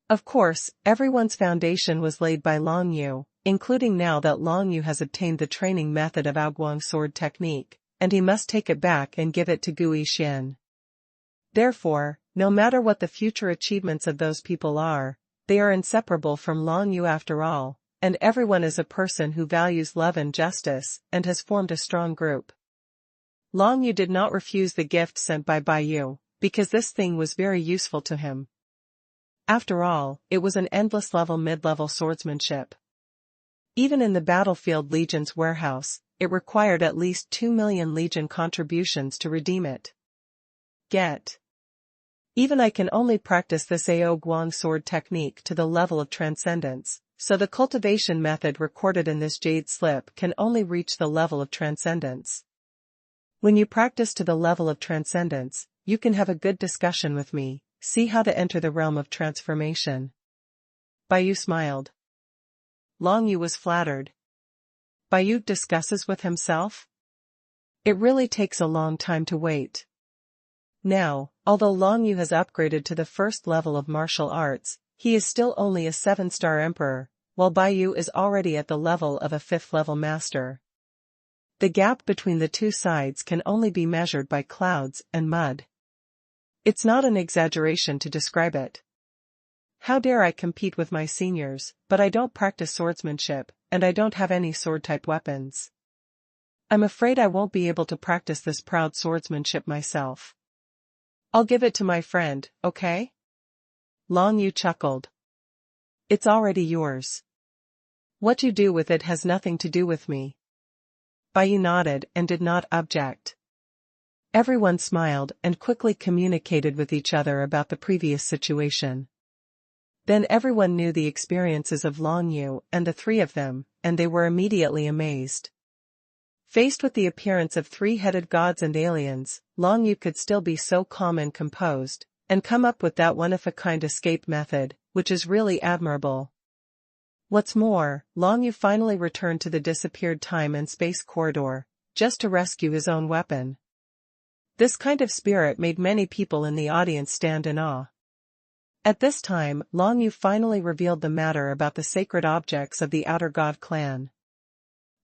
Speaker 1: Of course, everyone's foundation was laid by Long Yu, including now that Long Yu has obtained the training method of Aoguang sword technique, and he must take it back and give it to Gui Xian. Therefore, no matter what the future achievements of those people are, they are inseparable from Long Yu after all, and everyone is a person who values love and justice, and has formed a strong group. Long Yu did not refuse the gift sent by Bai Yu, because this thing was very useful to him. After all, it was an endless mid-level swordsmanship. Even in the battlefield Legion's warehouse, it required at least 2 million Legion contributions to redeem it. Even I can only practice this Ao Guang sword technique to the level of transcendence, so the cultivation method recorded in this jade slip can only reach the level of transcendence. When you practice to the level of transcendence, you can have a good discussion with me, see how to enter the realm of transformation. Bai Yu smiled. Long Yu was flattered. Bai Yu discusses with himself? It really takes a long time to wait. Now, although Long Yu has upgraded to the first level of martial arts, he is still only a 7-star emperor, while Bai Yu is already at the level of a 5th-level master. The gap between the two sides can only be measured by clouds and mud. It's not an exaggeration to describe it. How dare I compete with my seniors, but I don't practice swordsmanship, and I don't have any sword-type weapons. I'm afraid I won't be able to practice this proud swordsmanship myself. I'll give it to my friend, okay? Long Yu chuckled. It's already yours. What you do with it has nothing to do with me. Bai Yu nodded and did not object. Everyone smiled and quickly communicated with each other about the previous situation. Then everyone knew the experiences of Long Yu and the three of them, and they were immediately amazed. Faced with the appearance of three-headed gods and aliens, Long Yu could still be so calm and composed, and come up with that one-of-a-kind escape method, which is really admirable. What's more, Long Yu finally returned to the disappeared time and space corridor, just to rescue his own weapon. This kind of spirit made many people in the audience stand in awe. At this time, Long Yu finally revealed the matter about the sacred objects of the Outer God clan.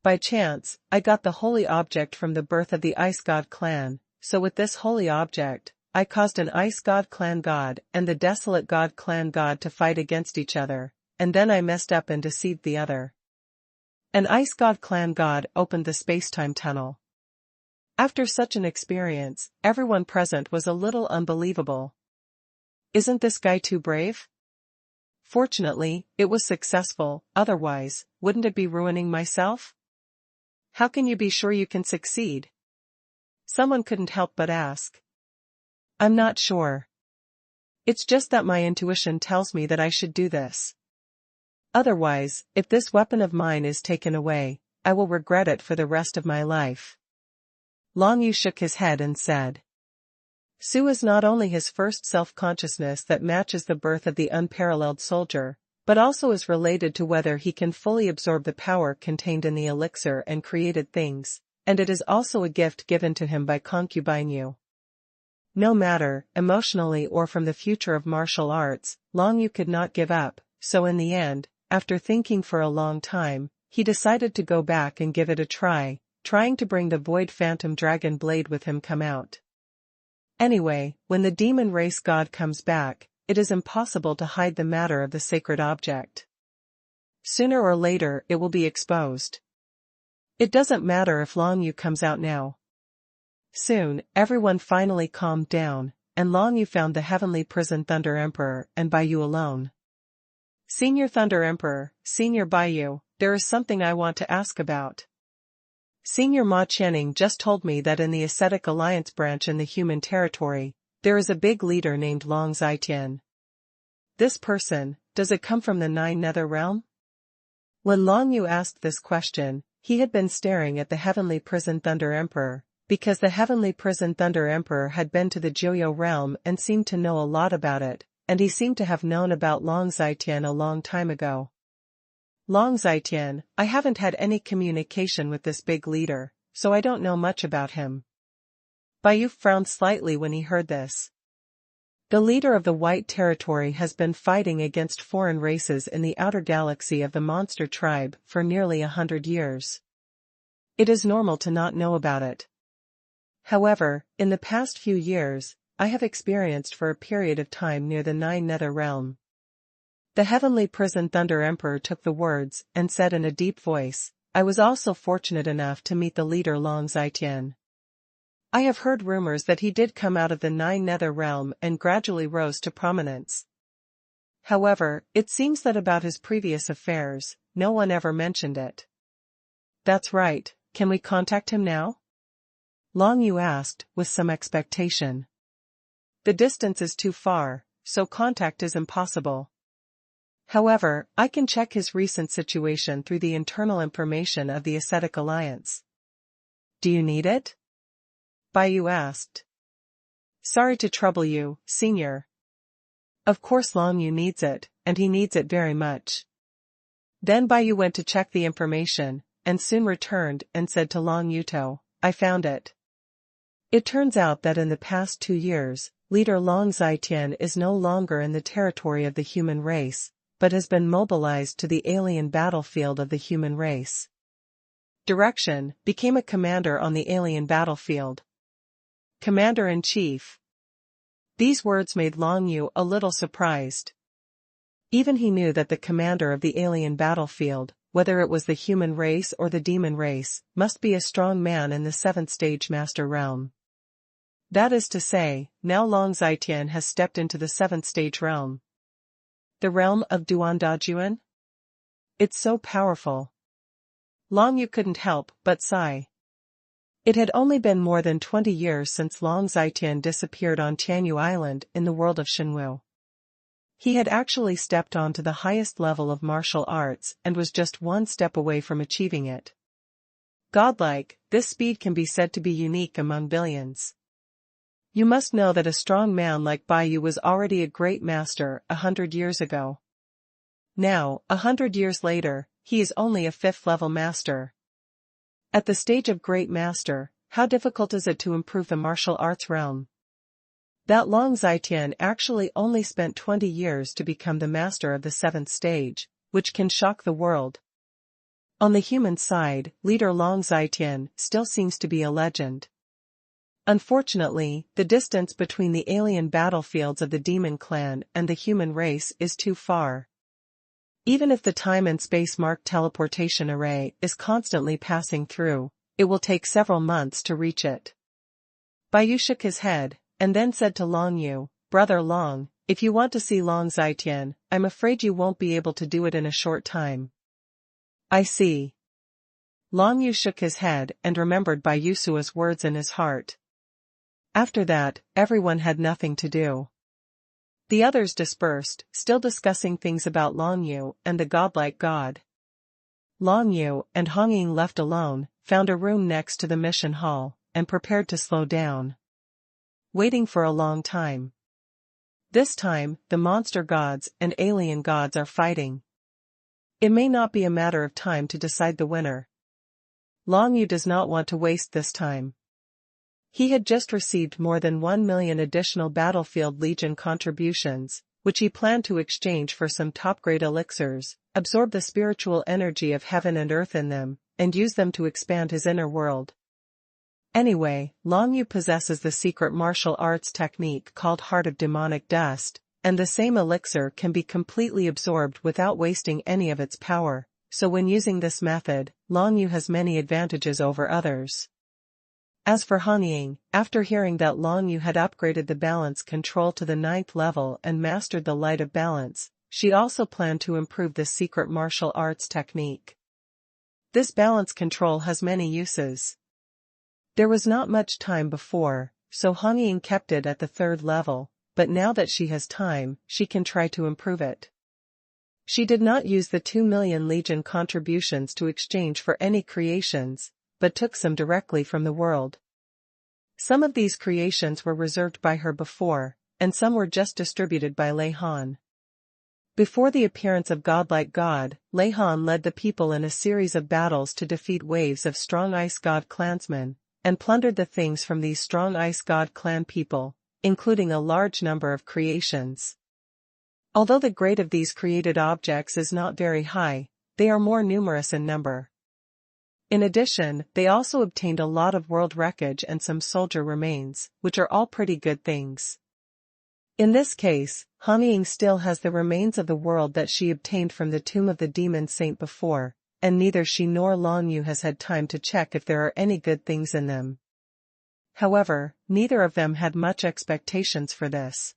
Speaker 1: By chance, I got the holy object from the birth of the Ice God clan, so with this holy object, I caused an Ice God clan god and the Desolate God clan god to fight against each other, and then I messed up and deceived the other. An Ice God clan god opened the space-time tunnel. After such an experience, everyone present was a little unbelievable. Isn't this guy too brave? Fortunately, it was successful, otherwise, wouldn't it be ruining myself? How can you be sure you can succeed? Someone couldn't help but ask. I'm not sure. It's just that my intuition tells me that I should do this. Otherwise, if this weapon of mine is taken away, I will regret it for the rest of my life. Long Yu shook his head and said. Su is not only his first self-consciousness that matches the birth of the unparalleled soldier, but also is related to whether he can fully absorb the power contained in the elixir and created things, and it is also a gift given to him by concubine Yu. No matter, emotionally or from the future of martial arts, Long Yu could not give up, so in the end, after thinking for a long time, he decided to go back and give it a try, trying to bring the Void Phantom Dragon Blade with him come out. Anyway, when the demon race god comes back, it is impossible to hide the matter of the sacred object. Sooner or later it will be exposed. It doesn't matter if Long Yu comes out now. Soon, everyone finally calmed down, and Long Yu found the heavenly prison Thunder Emperor and Bai Yu alone. Senior Thunder Emperor, Senior Bai Yu, there is something I want to ask about. Senior Ma Qianing just told me that in the Ascetic Alliance branch in the human territory, there is a big leader named Long Zi Chen. This person, does it come from the Nine Nether Realm? When Long Yu asked this question, he had been staring at the heavenly prison Thunder Emperor, because the heavenly prison Thunder Emperor had been to the Joyo realm and seemed to know a lot about it, and he seemed to have known about Long Zi Chen a long time ago. Long Zi Chen, I haven't had any communication with this big leader, so I don't know much about him. Bai Yu frowned slightly when he heard this. The leader of the White Territory has been fighting against foreign races in the outer galaxy of the monster tribe for nearly 100 years. It is normal to not know about it. However, in the past few years, I have experienced for a period of time near the Nine Nether Realm. The heavenly prison Thunder Emperor took the words and said in a deep voice, I was also fortunate enough to meet the leader Long Zi Chen. I have heard rumors that he did come out of the Nine Nether Realm and gradually rose to prominence. However, it seems that about his previous affairs, no one ever mentioned it. That's right, can we contact him now? Long Yu asked, with some expectation. The distance is too far, so contact is impossible. However, I can check his recent situation through the internal information of the Ascetic Alliance. Do you need it? Bai Yu asked. Sorry to trouble you, Senior. Of course Long Yu needs it, and he needs it very much. Then Bai Yu went to check the information, and soon returned and said to Long Yuto, I found it. It turns out that in the past 2 years, leader Long Zitian is no longer in the territory of the human race, but has been mobilized to the alien battlefield of the human race. Direction, became a commander on the alien battlefield. Commander-in-Chief. These words made Long Yu a little surprised. Even he knew that the commander of the alien battlefield, whether it was the human race or the demon race, must be a strong man in the 7th stage master realm. That is to say, now Long Zitian has stepped into the 7th stage realm. The realm of Duandajuan? It's so powerful. Long Yu couldn't help but sigh. It had only been more than 20 years since Long Zitian disappeared on Tianyu Island in the world of Shenwu. He had actually stepped onto the highest level of martial arts and was just one step away from achieving it. Godlike, this speed can be said to be unique among billions. You must know that a strong man like Bai Yu was already a great master 100 years ago. Now, 100 years later, he is only a 5th level master. At the stage of great master, how difficult is it to improve the martial arts realm? That Long Zitian actually only spent 20 years to become the master of the 7th stage, which can shock the world. On the human side, leader Long Zitian still seems to be a legend. Unfortunately, the distance between the alien battlefields of the demon clan and the human race is too far. Even if the time and space marked teleportation array is constantly passing through, it will take several months to reach it. Bai Yu shook his head, and then said to Long Yu, Brother Long, if you want to see Long Zitian, I'm afraid you won't be able to do it in a short time. I see. Long Yu shook his head and remembered Bai Yusua's words in his heart. After that, everyone had nothing to do. The others dispersed, still discussing things about Long Yu and the godlike god. Long Yu and Hong Ying left alone, found a room next to the mission hall, and prepared to slow down. Waiting for a long time. This time, the monster gods and alien gods are fighting. It may not be a matter of time to decide the winner. Long Yu does not want to waste this time. He had just received more than 1 million additional Battlefield Legion contributions, which he planned to exchange for some top-grade elixirs, absorb the spiritual energy of heaven and earth in them, and use them to expand his inner world. Anyway, Long Yu possesses the secret martial arts technique called Heart of Demonic Dust, and the same elixir can be completely absorbed without wasting any of its power, so when using this method, Long Yu has many advantages over others. As for Hong Ying, after hearing that Long Yu had upgraded the balance control to the 9th level and mastered the light of balance, she also planned to improve this secret martial arts technique. This balance control has many uses. There was not much time before, so Hong Ying kept it at the 3rd level, but now that she has time, she can try to improve it. She did not use the 2 million Legion contributions to exchange for any creations, but took some directly from the world. Some of these creations were reserved by her before, and some were just distributed by Lei Han. Before the appearance of godlike god, Lei Han led the people in a series of battles to defeat waves of strong ice god clansmen, and plundered the things from these strong ice god clan people, including a large number of creations. Although the grade of these created objects is not very high, they are more numerous in number. In addition, they also obtained a lot of world wreckage and some soldier remains, which are all pretty good things. In this case, Han Ying still has the remains of the world that she obtained from the tomb of the demon saint before, and neither she nor Long Yu has had time to check if there are any good things in them. However, neither of them had much expectations for this.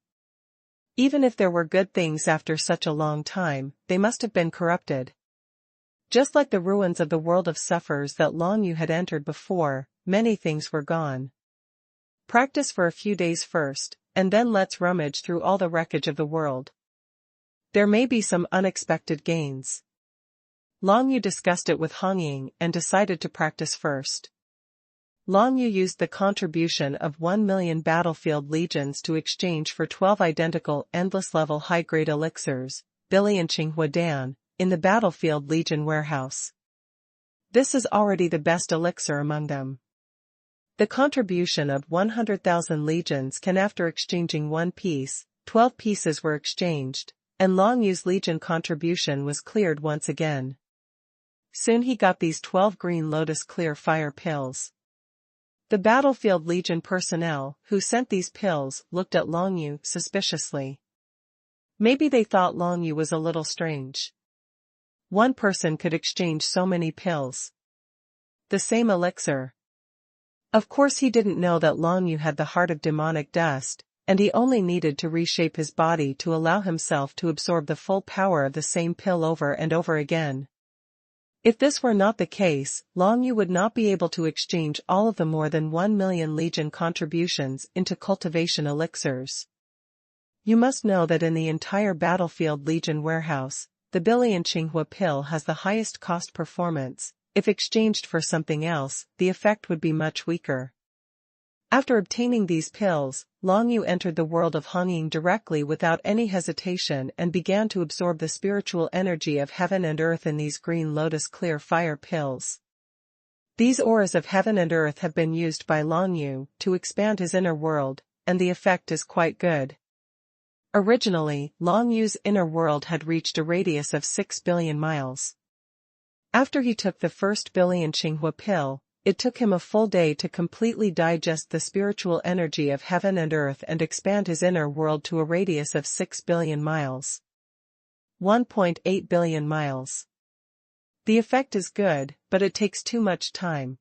Speaker 1: Even if there were good things after such a long time, they must have been corrupted. Just like the ruins of the world of sufferers that Long Yu had entered before, many things were gone. Practice for a few days first, and then let's rummage through all the wreckage of the world. There may be some unexpected gains. Long Yu discussed it with Han Ying and decided to practice first. Long Yu used the contribution of 1 million battlefield legions to exchange for 12 identical endless-level high-grade elixirs, billion xuanhuan, in the battlefield legion warehouse. This is already the best elixir among them. The contribution of 100,000 legions can after exchanging one piece, 12 pieces were exchanged, and Long Yu's legion contribution was cleared once again. Soon he got these 12 green lotus clear fire pills. The battlefield legion personnel who sent these pills looked at Long Yu suspiciously. Maybe they thought Long Yu was a little strange. One person could exchange so many pills. The same elixir. Of course he didn't know that Long Yu had the heart of demonic dust, and he only needed to reshape his body to allow himself to absorb the full power of the same pill over and over again. If this were not the case, Long Yu would not be able to exchange all of the more than 1 million legion contributions into cultivation elixirs. You must know that in the entire battlefield legion warehouse, the billion Qinghua pill has the highest cost performance. If exchanged for something else, the effect would be much weaker. After obtaining these pills, Long Yu entered the world of Han Ying directly without any hesitation and began to absorb the spiritual energy of heaven and earth in these green lotus clear fire pills. These auras of heaven and earth have been used by Long Yu to expand his inner world, and the effect is quite good. Originally, Long Yu's inner world had reached a radius of 6 billion miles. After he took the first billion Qinghua pill, it took him a full day to completely digest the spiritual energy of heaven and earth and expand his inner world to a radius of 6 billion miles. 1.8 billion miles. The effect is good, but it takes too much time.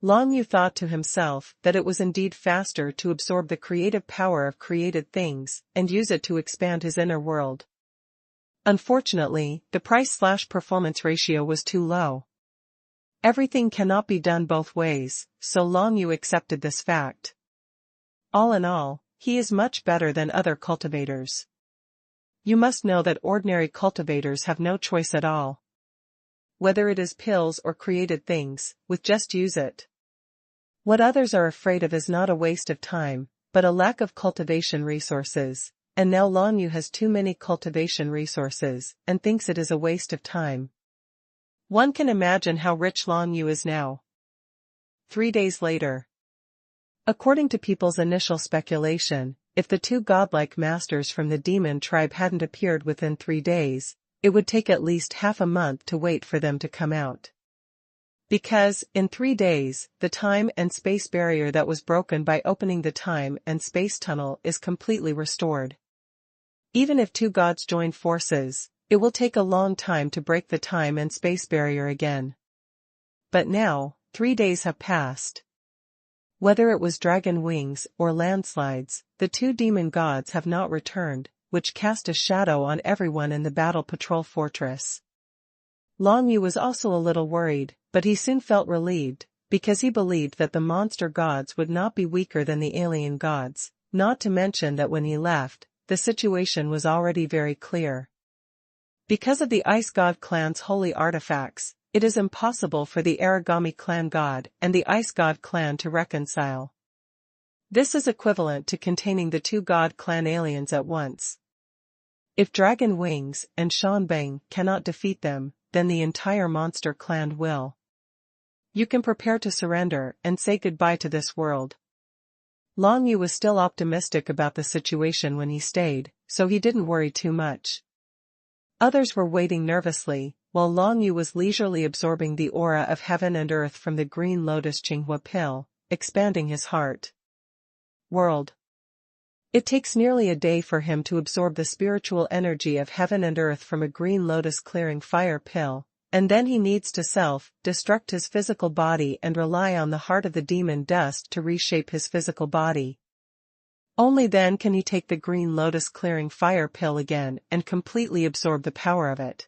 Speaker 1: Long Yu thought to himself that it was indeed faster to absorb the creative power of created things and use it to expand his inner world. Unfortunately, the price/performance ratio was too low. Everything cannot be done both ways, so Long Yu accepted this fact. All in all, he is much better than other cultivators. You must know that ordinary cultivators have no choice at all. Whether it is pills or created things, just use it. What others are afraid of is not a waste of time, but a lack of cultivation resources, and now Long Yu has too many cultivation resources and thinks it is a waste of time. One can imagine how rich Long Yu is now. 3 days later. According to people's initial speculation, if the two godlike masters from the demon tribe hadn't appeared within 3 days, it would take at least half a month to wait for them to come out. Because, in 3 days, the time and space barrier that was broken by opening the time and space tunnel is completely restored. Even if two gods join forces, it will take a long time to break the time and space barrier again. But now, 3 days have passed. Whether it was dragon wings or landslides, the two demon gods have not returned, which cast a shadow on everyone in the battle patrol fortress. Long Yu was also a little worried, but he soon felt relieved, because he believed that the monster gods would not be weaker than the alien gods, not to mention that when he left, the situation was already very clear. Because of the Ice God clan's holy artifacts, it is impossible for the Origami clan god and the Ice God clan to reconcile. This is equivalent to containing the two god clan aliens at once. If Dragon Wings and Shanbang cannot defeat them, then the entire monster clan will. You can prepare to surrender and say goodbye to this world. Long Yu was still optimistic about the situation when he stayed, so he didn't worry too much. Others were waiting nervously, while Long Yu was leisurely absorbing the aura of heaven and earth from the green lotus Qinghua pill, expanding his heart. World. It takes nearly a day for him to absorb the spiritual energy of heaven and earth from a green lotus clearing fire pill, and then he needs to self-destruct his physical body and rely on the heart of the demon dust to reshape his physical body. Only then can he take the green lotus clearing fire pill again and completely absorb the power of it.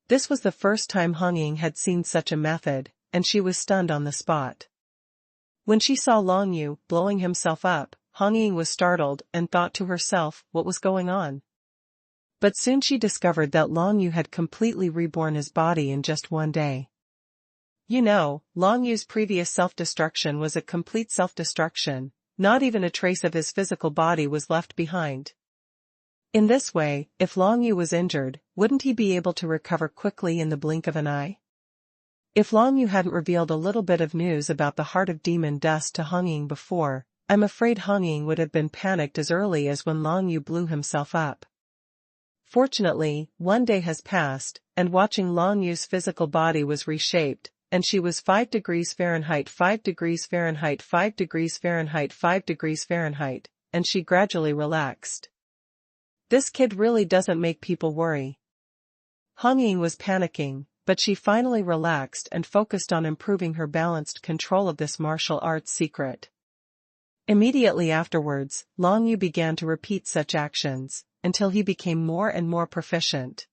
Speaker 1: This was the first time Hong Ying had seen such a method, and she was stunned on the spot. When she saw Long Yu blowing himself up, Hong Ying was startled and thought to herself what was going on. But soon she discovered that Long Yu had completely reborn his body in just one day. You know, Long Yu's previous self-destruction was a complete self-destruction, not even a trace of his physical body was left behind. In this way, if Long Yu was injured, wouldn't he be able to recover quickly in the blink of an eye? If Long Yu hadn't revealed a little bit of news about the heart of demon dust to Hong Ying before, I'm afraid Hong Ying would have been panicked as early as when Long Yu blew himself up. Fortunately, one day has passed, and watching Long Yu's physical body was reshaped, and she was 5 degrees Fahrenheit 5 degrees Fahrenheit 5 degrees Fahrenheit 5 degrees Fahrenheit, and she gradually relaxed. This kid really doesn't make people worry. Hong Ying was panicking, but she finally relaxed and focused on improving her balanced control of this martial arts secret. Immediately afterwards, Long Yu began to repeat such actions, until he became more and more proficient.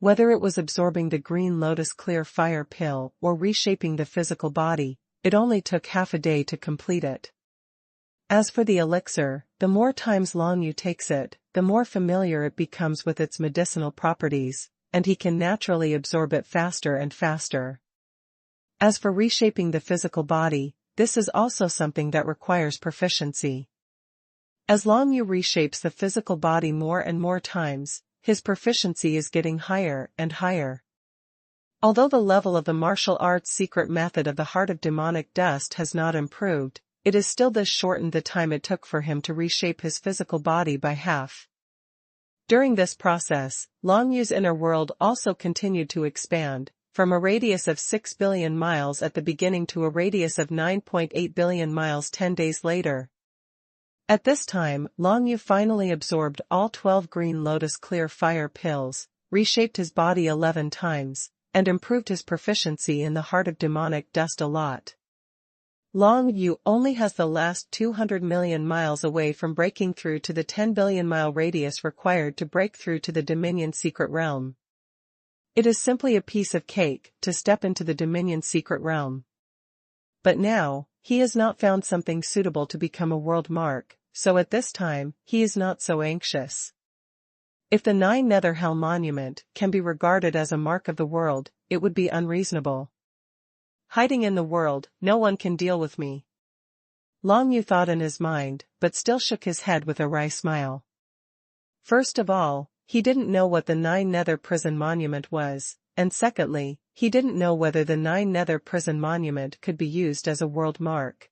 Speaker 1: Whether it was absorbing the green lotus clear fire pill or reshaping the physical body, it only took half a day to complete it. As for the elixir, the more times Long Yu takes it, the more familiar it becomes with its medicinal properties, and he can naturally absorb it faster and faster. As for reshaping the physical body, this is also something that requires proficiency. As Long Yu reshapes the physical body more and more times, his proficiency is getting higher and higher. Although the level of the martial arts secret method of the heart of demonic dust has not improved, it is still this shortened the time it took for him to reshape his physical body by half. During this process, Long Yu's inner world also continued to expand, from a radius of 6 billion miles at the beginning to a radius of 9.8 billion miles 10 days later. At this time, Long Yu finally absorbed all 12 green lotus clear fire pills, reshaped his body 11 times, and improved his proficiency in the heart of demonic dust a lot. Long Yu only has the last 200 million miles away from breaking through to the 10 billion mile radius required to break through to the Dominion Secret Realm. It is simply a piece of cake to step into the Dominion Secret Realm. But now, he has not found something suitable to become a world mark, so at this time, he is not so anxious. If the 9 Nether Hell Monument can be regarded as a mark of the world, it would be unreasonable. Hiding in the world, no one can deal with me. Long Yu thought in his mind, but still shook his head with a wry smile. First of all, he didn't know what the 9 Nether Prison Monument was, and secondly, he didn't know whether the 9 Nether Prison Monument could be used as a world mark.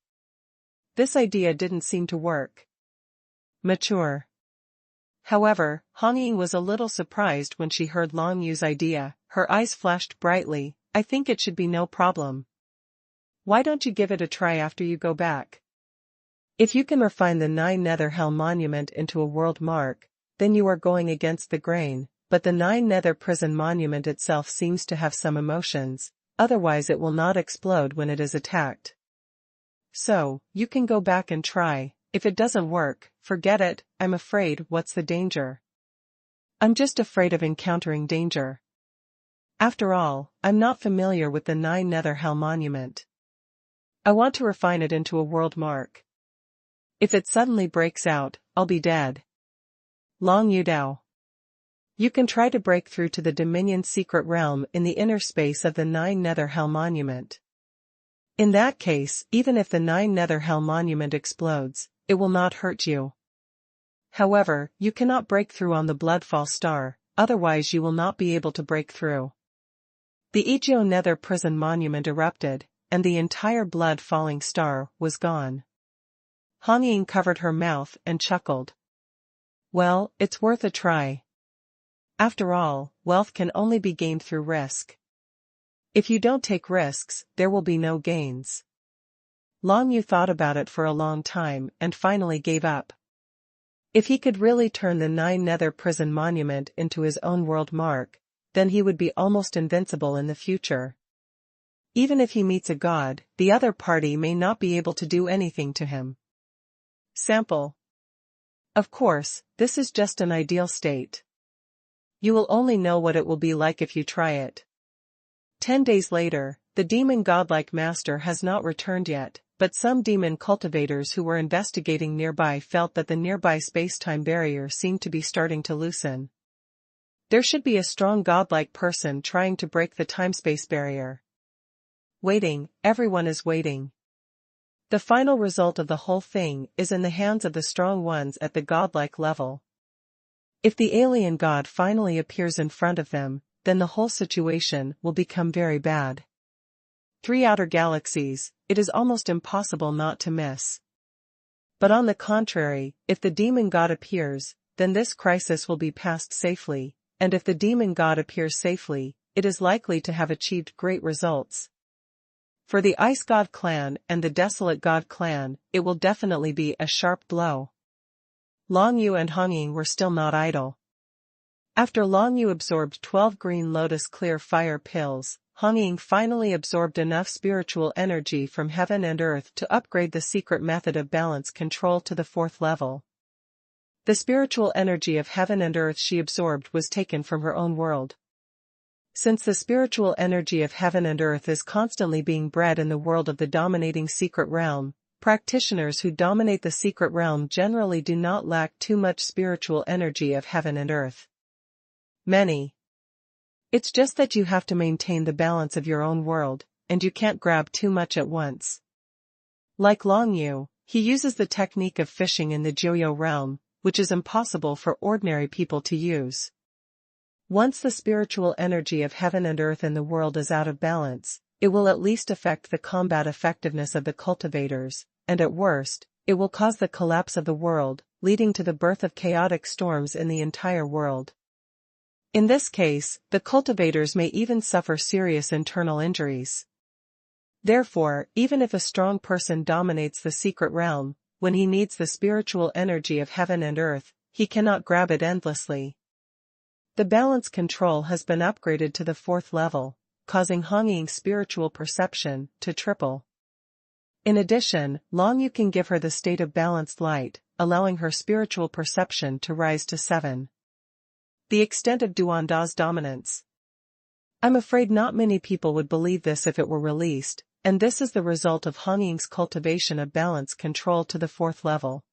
Speaker 1: This idea didn't seem to work. Mature. However, Hong Ying was a little surprised when she heard Long Yu's idea. Her eyes flashed brightly. I think it should be no problem. Why don't you give it a try after you go back? If you can refine the 9 Nether Hell Monument into a world mark, then you are going against the grain, but the 9 Nether Prison Monument itself seems to have some emotions, otherwise it will not explode when it is attacked. So, you can go back and try. If it doesn't work, forget it. I'm afraid. What's the danger? I'm just afraid of encountering danger. After all, I'm not familiar with the 9 Nether Hell Monument. I want to refine it into a world mark. If it suddenly breaks out, I'll be dead. Long Yu Dao. You can try to break through to the Dominion Secret Realm in the inner space of the 9 Nether Hell Monument. In that case, even if the 9 Nether Hell Monument explodes, it will not hurt you. However, you cannot break through on the Bloodfall Star, otherwise you will not be able to break through. The Egyo Nether Prison Monument erupted, and the entire blood-falling star was gone. Hong Ying covered her mouth and chuckled. Well, it's worth a try. After all, wealth can only be gained through risk. If you don't take risks, there will be no gains. Long Yu thought about it for a long time and finally gave up. If he could really turn the Nine Nether Prison Monument into his own world mark, then he would be almost invincible in the future. Even if he meets a god, the other party may not be able to do anything to him. Sample. Of course, this is just an ideal state. You will only know what it will be like if you try it. 10 days later, the demon godlike master has not returned yet, but some demon cultivators who were investigating nearby felt that the nearby space-time barrier seemed to be starting to loosen. There should be a strong godlike person trying to break the time-space barrier. Waiting, everyone is waiting. The final result of the whole thing is in the hands of the strong ones at the godlike level. If the alien god finally appears in front of them, then the whole situation will become very bad. 3 outer galaxies, it is almost impossible not to miss. But on the contrary, if the demon god appears, then this crisis will be passed safely, and if the demon god appears safely, it is likely to have achieved great results. For the Ice God clan and the Desolate God clan, it will definitely be a sharp blow. Long Yu and Hong Ying were still not idle. After Long Yu absorbed 12 green lotus clear fire pills, Hong Ying finally absorbed enough spiritual energy from heaven and earth to upgrade the secret method of balance control to the 4th level. The spiritual energy of heaven and earth she absorbed was taken from her own world. Since the spiritual energy of heaven and earth is constantly being bred in the world of the dominating secret realm, practitioners who dominate the secret realm generally do not lack too much spiritual energy of heaven and earth. Many. It's just that you have to maintain the balance of your own world, and you can't grab too much at once. Like Long Yu, he uses the technique of fishing in the Joyo realm, which is impossible for ordinary people to use. Once the spiritual energy of heaven and earth in the world is out of balance, it will at least affect the combat effectiveness of the cultivators, and at worst, it will cause the collapse of the world, leading to the birth of chaotic storms in the entire world. In this case, the cultivators may even suffer serious internal injuries. Therefore, even if a strong person dominates the secret realm, when he needs the spiritual energy of heaven and earth, he cannot grab it endlessly. The balance control has been upgraded to the 4th level, causing Hong Ying's spiritual perception to triple. In addition, Long Yu can give her the state of balanced light, allowing her spiritual perception to rise to 7. The extent of Duanda's dominance. I'm afraid not many people would believe this if it were released, and this is the result of Hong Ying's cultivation of balance control to the 4th level.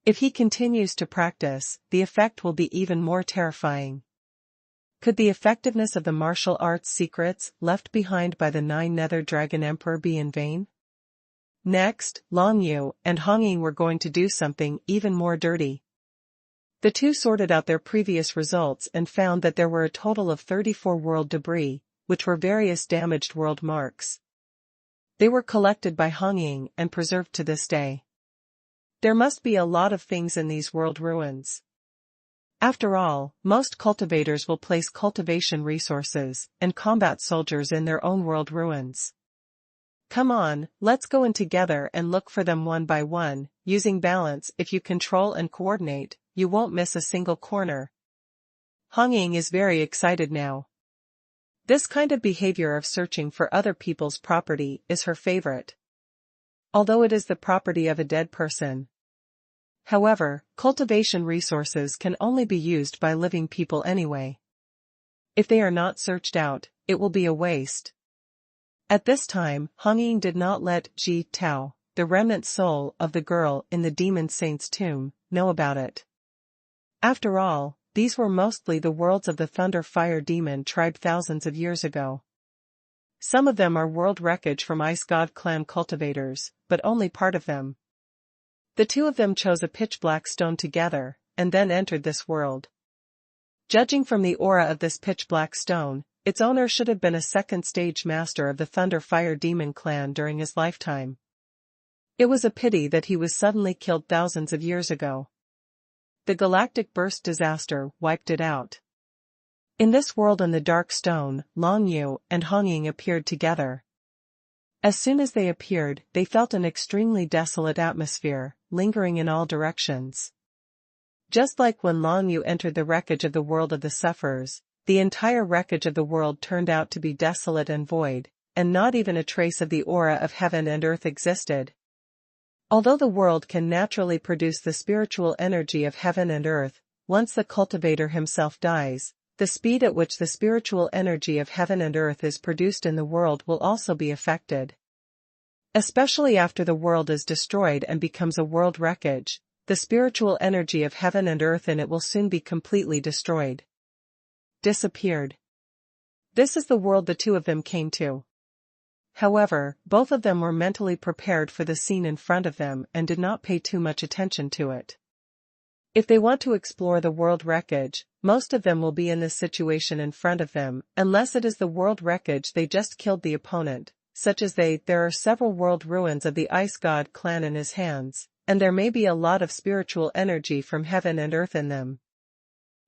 Speaker 1: If he continues to practice, the effect will be even more terrifying. Could the effectiveness of the martial arts secrets left behind by the 9 Nether Dragon Emperor be in vain? Next, Long Yu and Hong Ying were going to do something even more dirty. The two sorted out their previous results and found that there were a total of 34 world debris, which were various damaged world marks. They were collected by Hong Ying and preserved to this day. There must be a lot of things in these world ruins. After all, most cultivators will place cultivation resources and combat soldiers in their own world ruins. Come on, let's go in together and look for them one by one. Using balance, if you control and coordinate, you won't miss a single corner. Hong Ying is very excited now. This kind of behavior of searching for other people's property is her favorite. Although it is the property of a dead person. However, cultivation resources can only be used by living people anyway. If they are not searched out, it will be a waste. At this time, Hong Ying did not let Ji Tao, the remnant soul of the girl in the demon saint's tomb, know about it. After all, these were mostly the worlds of the Thunder Fire Demon tribe thousands of years ago. Some of them are world wreckage from Ice God clan cultivators, but only part of them. The two of them chose a pitch-black stone together, and then entered this world. Judging from the aura of this pitch-black stone, its owner should have been a second-stage master of the Thunder Fire Demon clan during his lifetime. It was a pity that he was suddenly killed thousands of years ago. The galactic burst disaster wiped it out. In this world in the dark stone, Long Yu and Hong Ying appeared together. As soon as they appeared, they felt an extremely desolate atmosphere, lingering in all directions. Just like when Long Yu entered the wreckage of the world of the sufferers, the entire wreckage of the world turned out to be desolate and void, and not even a trace of the aura of heaven and earth existed. Although the world can naturally produce the spiritual energy of heaven and earth, once the cultivator himself dies, the speed at which the spiritual energy of heaven and earth is produced in the world will also be affected. Especially after the world is destroyed and becomes a world wreckage, the spiritual energy of heaven and earth in it will soon be completely destroyed. Disappeared. This is the world the two of them came to. However, both of them were mentally prepared for the scene in front of them and did not pay too much attention to it. If they want to explore the world wreckage, most of them will be in this situation in front of them, unless it is the world wreckage they just killed the opponent, such as there are several world ruins of the Ice God clan in his hands, and there may be a lot of spiritual energy from heaven and earth in them.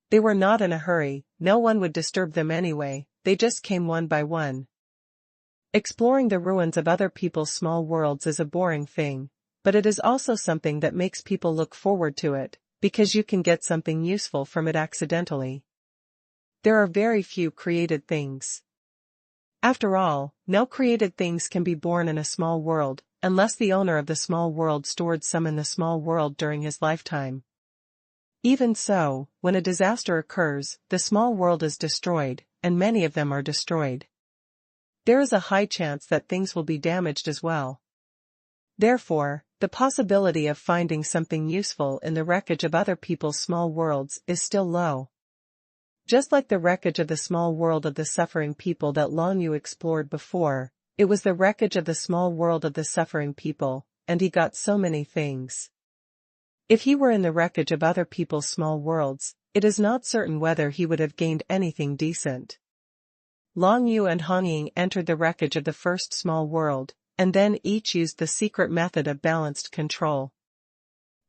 Speaker 1: They were not in a hurry, no one would disturb them anyway, they just came one by one. Exploring the ruins of other people's small worlds is a boring thing, but it is also something that makes people look forward to it, because you can get something useful from it accidentally. There are very few created things. After all, no created things can be born in a small world, unless the owner of the small world stored some in the small world during his lifetime. Even so, when a disaster occurs, the small world is destroyed, and many of them are destroyed. There is a high chance that things will be damaged as well. Therefore, the possibility of finding something useful in the wreckage of other people's small worlds is still low. Just like the wreckage of the small world of the suffering people that Long Yu explored before, it was the wreckage of the small world of the suffering people, and he got so many things. If he were in the wreckage of other people's small worlds, it is not certain whether he would have gained anything decent. Long Yu and Hong Ying entered the wreckage of the first small world, and then each used the secret method of balanced control.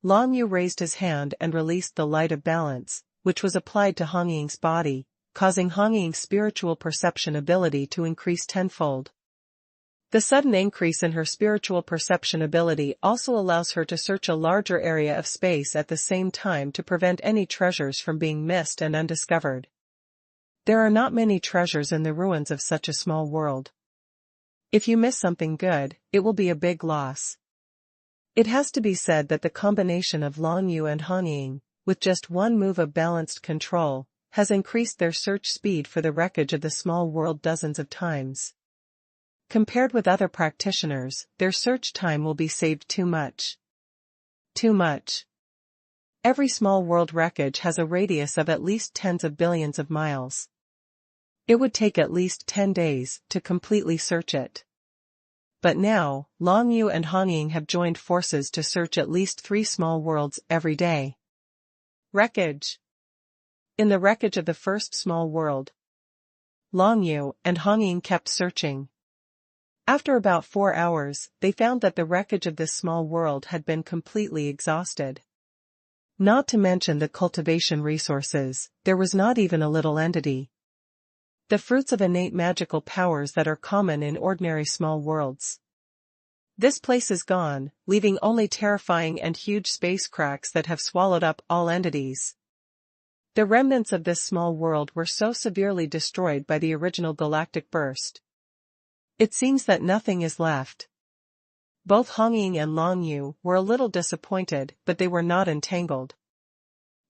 Speaker 1: Long Yu raised his hand and released the light of balance, which was applied to Hong Ying's body, causing Hong Ying's spiritual perception ability to increase tenfold. The sudden increase in her spiritual perception ability also allows her to search a larger area of space at the same time to prevent any treasures from being missed and undiscovered. There are not many treasures in the ruins of such a small world. If you miss something good, it will be a big loss. It has to be said that the combination of Long Yu and Hong Ying, with just one move of balanced control, has increased their search speed for the wreckage of the small world dozens of times. Compared with other practitioners, their search time will be saved too much. Too much. Every small world wreckage has a radius of at least tens of billions of miles. It would take at least 10 days to completely search it. But now, Long Yu and Hong Ying have joined forces to search at least 3 small worlds every day. Wreckage. In the wreckage of the first small world, Long Yu and Hong Ying kept searching. After about 4 hours, they found that the wreckage of this small world had been completely exhausted. Not to mention the cultivation resources, there was not even a little entity. The fruits of innate magical powers that are common in ordinary small worlds. This place is gone, leaving only terrifying and huge space cracks that have swallowed up all entities. The remnants of this small world were so severely destroyed by the original galactic burst. It seems that nothing is left. Both Hong Ying and Long Yu were a little disappointed, but they were not entangled.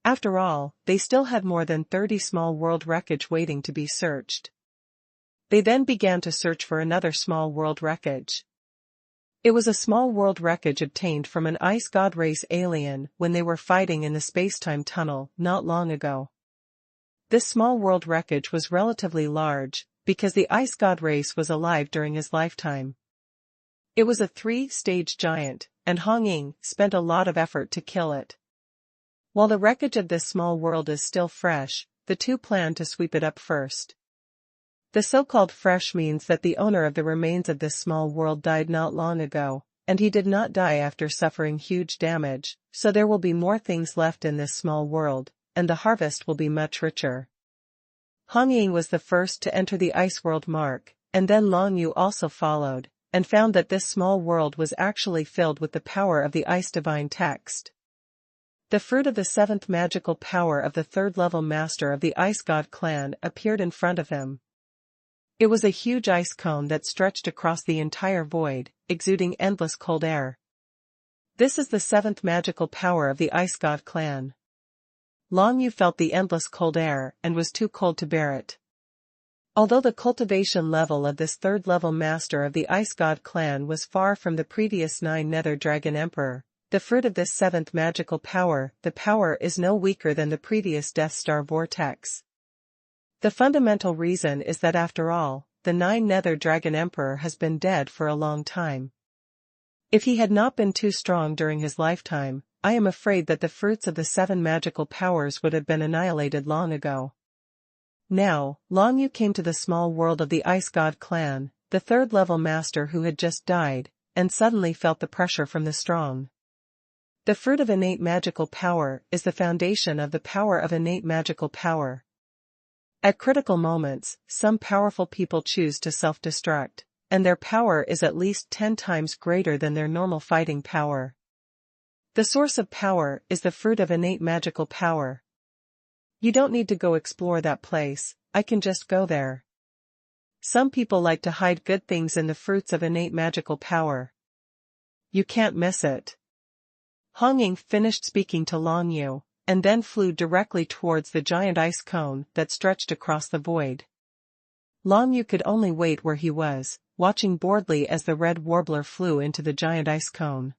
Speaker 1: After all, they still had more than 30 small world wreckage waiting to be searched. They then began to search for another small world wreckage. It was a small world wreckage obtained from an ice god race alien when they were fighting in the space-time tunnel not long ago. This small world wreckage was relatively large, because the ice god race was alive during his lifetime. It was a 3-stage giant, and Hong Ying spent a lot of effort to kill it. While the wreckage of this small world is still fresh, the two plan to sweep it up first. The so-called fresh means that the owner of the remains of this small world died not long ago, and he did not die after suffering huge damage, so there will be more things left in this small world, and the harvest will be much richer. Hong Ying was the first to enter the ice world mark, and then Long Yu also followed, and found that this small world was actually filled with the power of the ice divine text. The fruit of the seventh magical power of the third-level master of the Ice God clan appeared in front of him. It was a huge ice cone that stretched across the entire void, exuding endless cold air. This is the seventh magical power of the Ice God clan. Long Yu felt the endless cold air and was too cold to bear it. Although the cultivation level of this third-level master of the Ice God clan was far from the previous 9 Nether Dragon Emperor, the fruit of this seventh magical power, the power is no weaker than the previous Death Star Vortex. The fundamental reason is that after all, the 9 Nether Dragon Emperor has been dead for a long time. If he had not been too strong during his lifetime, I am afraid that the fruits of the 7 magical powers would have been annihilated long ago. Now, Long Yu came to the small world of the Ice God clan, the third-level master who had just died, and suddenly felt the pressure from the strong. The fruit of innate magical power is the foundation of the power of innate magical power. At critical moments, some powerful people choose to self-destruct, and their power is at least 10 times greater than their normal fighting power. The source of power is the fruit of innate magical power. You don't need to go explore that place, I can just go there. Some people like to hide good things in the fruits of innate magical power. You can't miss it. Hong Ying finished speaking to Long Yu, and then flew directly towards the giant ice cone that stretched across the void. Long Yu could only wait where he was, watching boredly as the red warbler flew into the giant ice cone.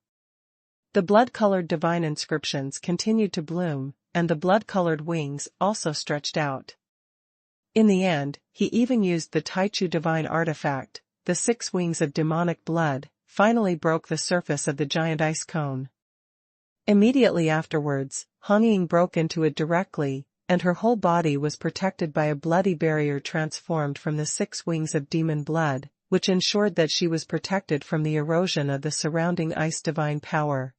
Speaker 1: The blood-colored divine inscriptions continued to bloom, and the blood-colored wings also stretched out. In the end, he even used the Taichu divine artifact, the 6 wings of demonic blood, finally broke the surface of the giant ice cone. Immediately afterwards, Hong Ying broke into it directly, and her whole body was protected by a bloody barrier transformed from the 6 wings of demon blood, which ensured that she was protected from the erosion of the surrounding ice divine power.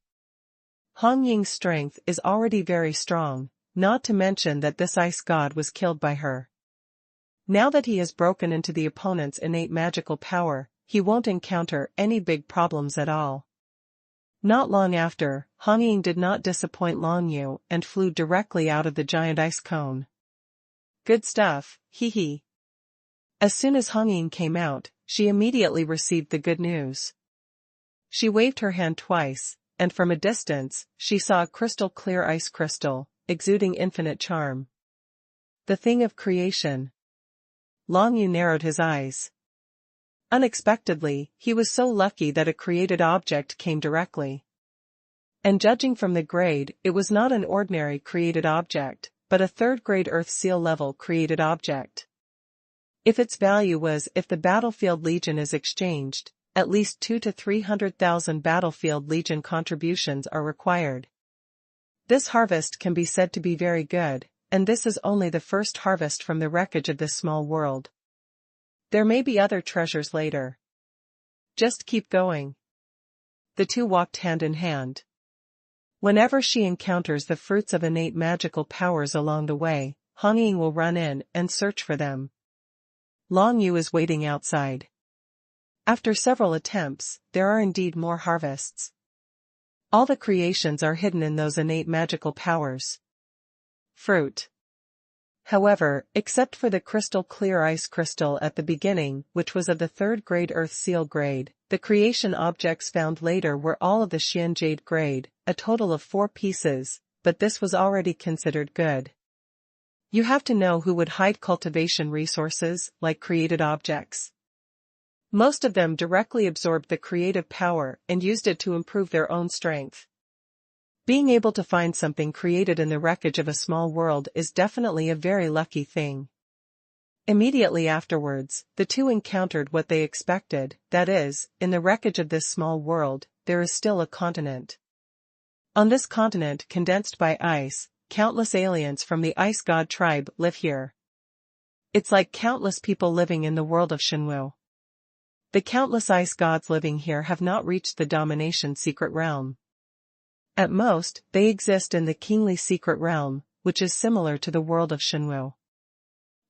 Speaker 1: Hong Ying's strength is already very strong, not to mention that this ice god was killed by her. Now that he has broken into the opponent's innate magical power, he won't encounter any big problems at all. Not long after, Hong Ying did not disappoint Long Yu and flew directly out of the giant ice cone. Good stuff, hee hee. As soon as Hong Ying came out, she immediately received the good news. She waved her hand twice, and from a distance, she saw a crystal-clear ice crystal, exuding infinite charm. The thing of creation. Long Yu narrowed his eyes. Unexpectedly, he was so lucky that a created object came directly. And judging from the grade, it was not an ordinary created object, but a 3rd-grade Earth Seal level created object. If its value was if the Battlefield Legion is exchanged, at least 200,000 to 300,000 Battlefield Legion contributions are required. This harvest can be said to be very good, and this is only the first harvest from the wreckage of this small world. There may be other treasures later. Just keep going. The two walked hand in hand. Whenever she encounters the fruits of innate magical powers along the way, Hong Ying will run in and search for them. Long Yu is waiting outside. After several attempts, there are indeed more harvests. All the creations are hidden in those innate magical powers. Fruit. However, except for the crystal-clear ice crystal at the beginning, which was of the 3rd-grade Earth Seal grade, the creation objects found later were all of the Xian Jade grade, a total of 4 pieces, but this was already considered good. You have to know who would hide cultivation resources, like created objects. Most of them directly absorbed the creative power and used it to improve their own strength. Being able to find something created in the wreckage of a small world is definitely a very lucky thing. Immediately afterwards, the two encountered what they expected, that is, in the wreckage of this small world, there is still a continent. On this continent condensed by ice, countless aliens from the Ice God tribe live here. It's like countless people living in the world of Shenwu. The countless ice gods living here have not reached the domination secret realm. At most, they exist in the kingly secret realm, which is similar to the world of Shenwu.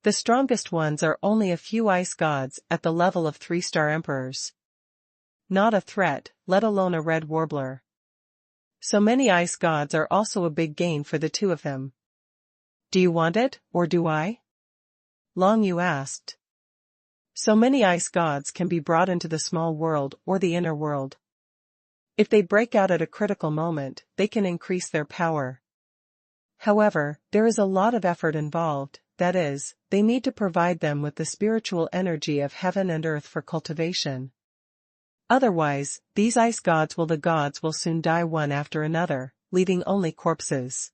Speaker 1: The strongest ones are only a few ice gods at the level of 3-star emperors. Not a threat, let alone a red warbler. So many ice gods are also a big gain for the two of them. Do you want it, or do I? Long Yu asked. So many ice gods can be brought into the small world or the inner world. If they break out at a critical moment, they can increase their power. However, there is a lot of effort involved, that is, they need to provide them with the spiritual energy of heaven and earth for cultivation. Otherwise, these ice gods will soon die one after another, leaving only corpses.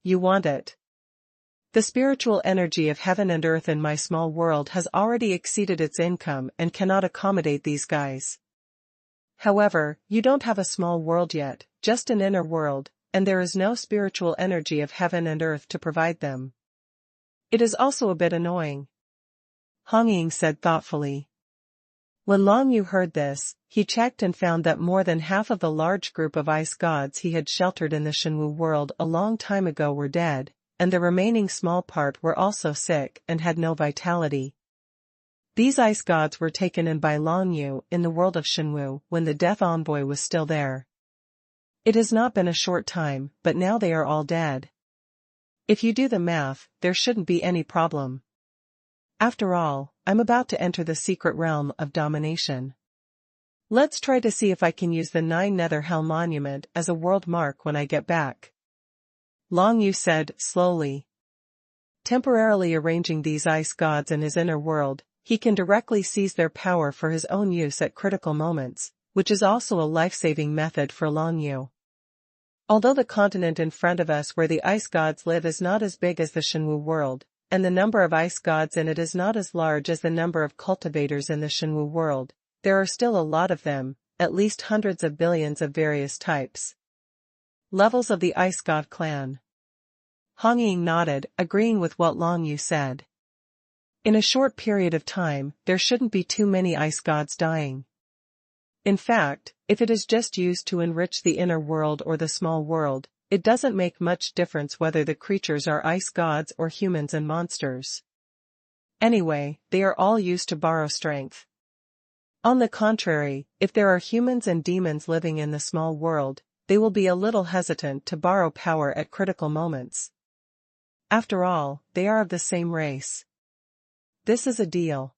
Speaker 1: You want it. The spiritual energy of heaven and earth in my small world has already exceeded its income and cannot accommodate these guys. However, you don't have a small world yet, just an inner world, and there is no spiritual energy of heaven and earth to provide them. It is also a bit annoying. Hong Ying said thoughtfully. When Long Yu heard this, he checked and found that more than half of the large group of ice gods he had sheltered in the Xuanhuan world a long time ago were dead, and the remaining small part were also sick and had no vitality. These ice gods were taken in by Long Yu in the world of Xuanhuan when the Death Envoy was still there. It has not been a short time, but now they are all dead. If you do the math, there shouldn't be any problem. After all, I'm about to enter the secret realm of domination. Let's try to see if I can use the 9 Nether Hell Monument as a world mark when I get back. Long Yu said, slowly. Temporarily arranging these ice gods in his inner world, he can directly seize their power for his own use at critical moments, which is also a life-saving method for Long Yu. Although the continent in front of us where the ice gods live is not as big as the Xuanhuan world, and the number of ice gods in it is not as large as the number of cultivators in the Xuanhuan world, there are still a lot of them, at least hundreds of billions of various types. Levels of the Ice God Clan. Hong Ying nodded, agreeing with what Long Yu said. In a short period of time, there shouldn't be too many ice gods dying. In fact, if it is just used to enrich the inner world or the small world, it doesn't make much difference whether the creatures are ice gods or humans and monsters. Anyway, they are all used to borrow strength. On the contrary, if there are humans and demons living in the small world, they will be a little hesitant to borrow power at critical moments. After all, they are of the same race. This is a deal.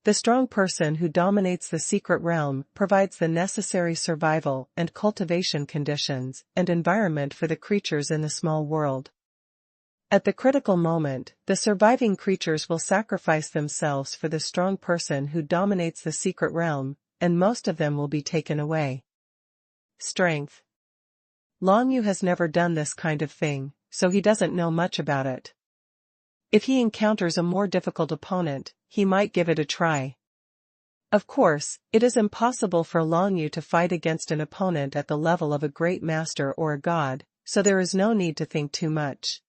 Speaker 1: The strong person who dominates the secret realm provides the necessary survival and cultivation conditions and environment for the creatures in the small world. At the critical moment, the surviving creatures will sacrifice themselves for the strong person who dominates the secret realm, and most of them will be taken away. Strength. Long Yu has never done this kind of thing, so he doesn't know much about it. If he encounters a more difficult opponent, he might give it a try. Of course, it is impossible for Long Yu to fight against an opponent at the level of a great master or a god, so there is no need to think too much.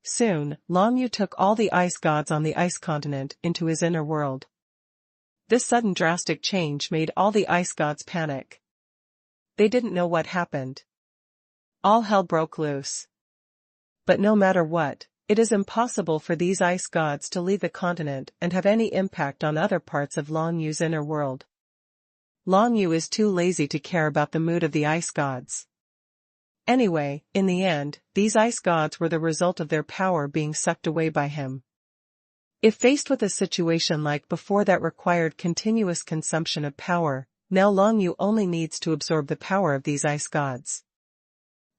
Speaker 1: Soon, Long Yu took all the ice gods on the ice continent into his inner world. This sudden drastic change made all the ice gods panic. They didn't know what happened. All hell broke loose. But no matter what, it is impossible for these ice gods to leave the continent and have any impact on other parts of Long Yu's inner world. Long Yu is too lazy to care about the mood of the ice gods. Anyway, in the end, these ice gods were the result of their power being sucked away by him. If faced with a situation like before that required continuous consumption of power, now Long Yu only needs to absorb the power of these ice gods.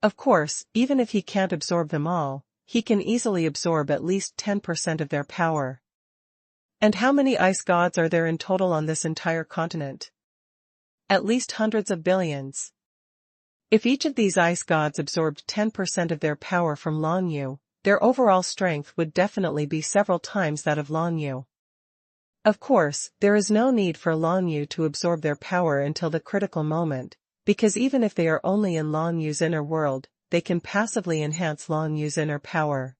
Speaker 1: Of course, even if he can't absorb them all, he can easily absorb at least 10% of their power. And how many ice gods are there in total on this entire continent? At least hundreds of billions. If each of these ice gods absorbed 10% of their power from Long Yu, their overall strength would definitely be several times that of Long Yu. Of course, there is no need for Long Yu to absorb their power until the critical moment, because even if they are only in Long Yu's inner world, they can passively enhance Long Yu's inner power.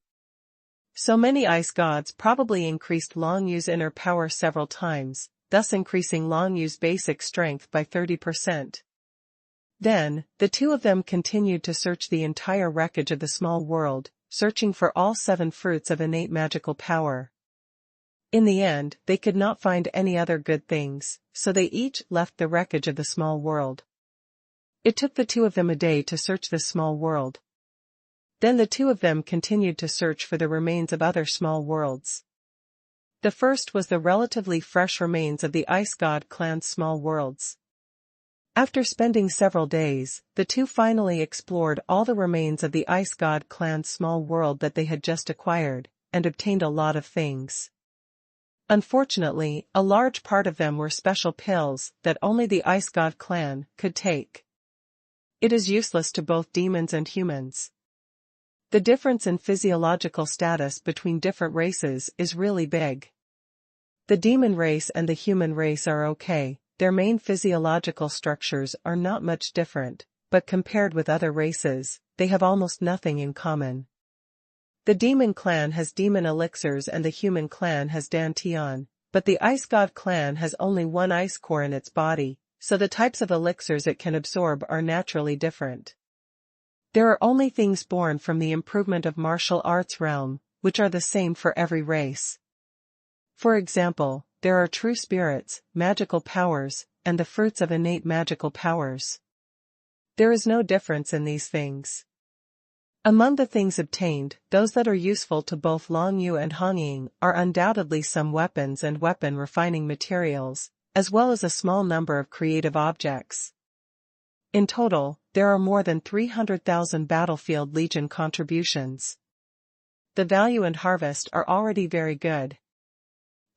Speaker 1: So many ice gods probably increased Long Yu's inner power several times, thus increasing Long Yu's basic strength by 30%. Then, the two of them continued to search the entire wreckage of the small world, searching for all 7 fruits of innate magical power. In the end, they could not find any other good things, so they each left the wreckage of the small world. It took the 2 of them a day to search this small world. Then the 2 of them continued to search for the remains of other small worlds. The first was the relatively fresh remains of the Ice God clan's small worlds. After spending several days, the 2 finally explored all the remains of the Ice God clan's small world that they had just acquired, and obtained a lot of things. Unfortunately, a large part of them were special pills that only the Ice God clan could take. It is useless to both demons and humans. The difference in physiological status between different races is really big. The demon race and the human race are okay, their main physiological structures are not much different, but compared with other races, they have almost nothing in common. The demon clan has demon elixirs and the human clan has dantian, but the Ice God clan has only 1 ice core in its body, so the types of elixirs it can absorb are naturally different. There are only things born from the improvement of martial arts realm, which are the same for every race. For example, there are true spirits, magical powers, and the fruits of innate magical powers. There is no difference in these things. Among the things obtained, those that are useful to both Long Yu and Hong Ying are undoubtedly some weapons and weapon refining materials, as well as a small number of creative objects. In total, there are more than 300,000 Battlefield Legion contributions. The value and harvest are already very good.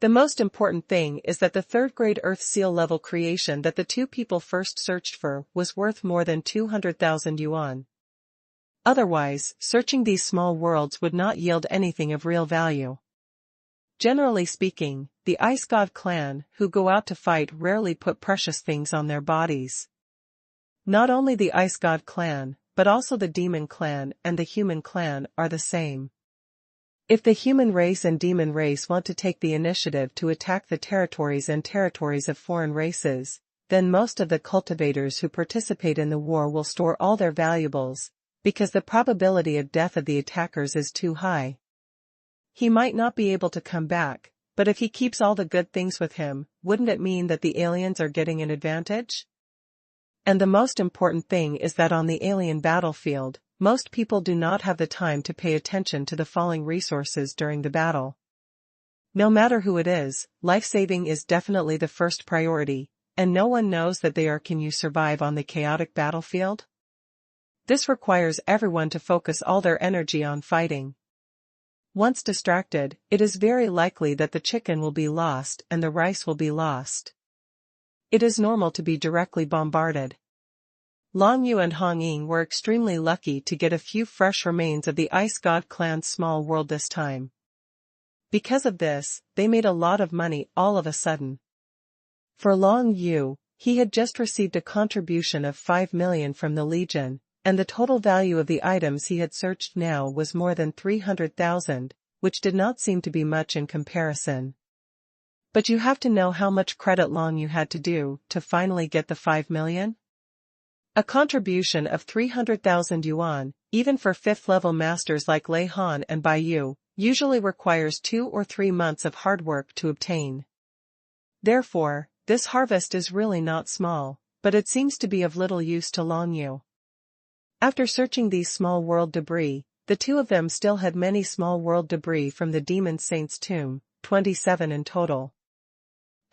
Speaker 1: The most important thing is that the 3rd grade Earth Seal level creation that the 2 people first searched for was worth more than 200,000 yuan. Otherwise, searching these small worlds would not yield anything of real value. Generally speaking, the Ice God clan who go out to fight rarely put precious things on their bodies. Not only the Ice God clan, but also the Demon clan and the Human clan are the same. If the human race and demon race want to take the initiative to attack the territories of foreign races, then most of the cultivators who participate in the war will store all their valuables, because the probability of death of the attackers is too high. He might not be able to come back, but if he keeps all the good things with him, wouldn't it mean that the aliens are getting an advantage? And the most important thing is that on the alien battlefield, most people do not have the time to pay attention to the falling resources during the battle. No matter who it is, life-saving is definitely the first priority, and no one knows that can you survive on the chaotic battlefield? This requires everyone to focus all their energy on fighting. Once distracted, it is very likely that the chicken will be lost and the rice will be lost. It is normal to be directly bombarded. Long Yu and Hong Ying were extremely lucky to get a few fresh remains of the Ice God clan's small world this time. Because of this, they made a lot of money all of a sudden. For Long Yu, he had just received a contribution of 5 million from the Legion, and the total value of the items he had searched now was more than 300,000, which did not seem to be much in comparison. But you have to know how much credit Long Yu had to do to finally get the 5 million? A contribution of 300,000 yuan, even for 5th-level masters like Lei Han and Bai Yu, usually requires 2 or 3 months of hard work to obtain. Therefore, this harvest is really not small, but it seems to be of little use to Long Yu. After searching these small world debris, the 2 of them still had many small world debris from the Demon Saint's tomb, 27 in total.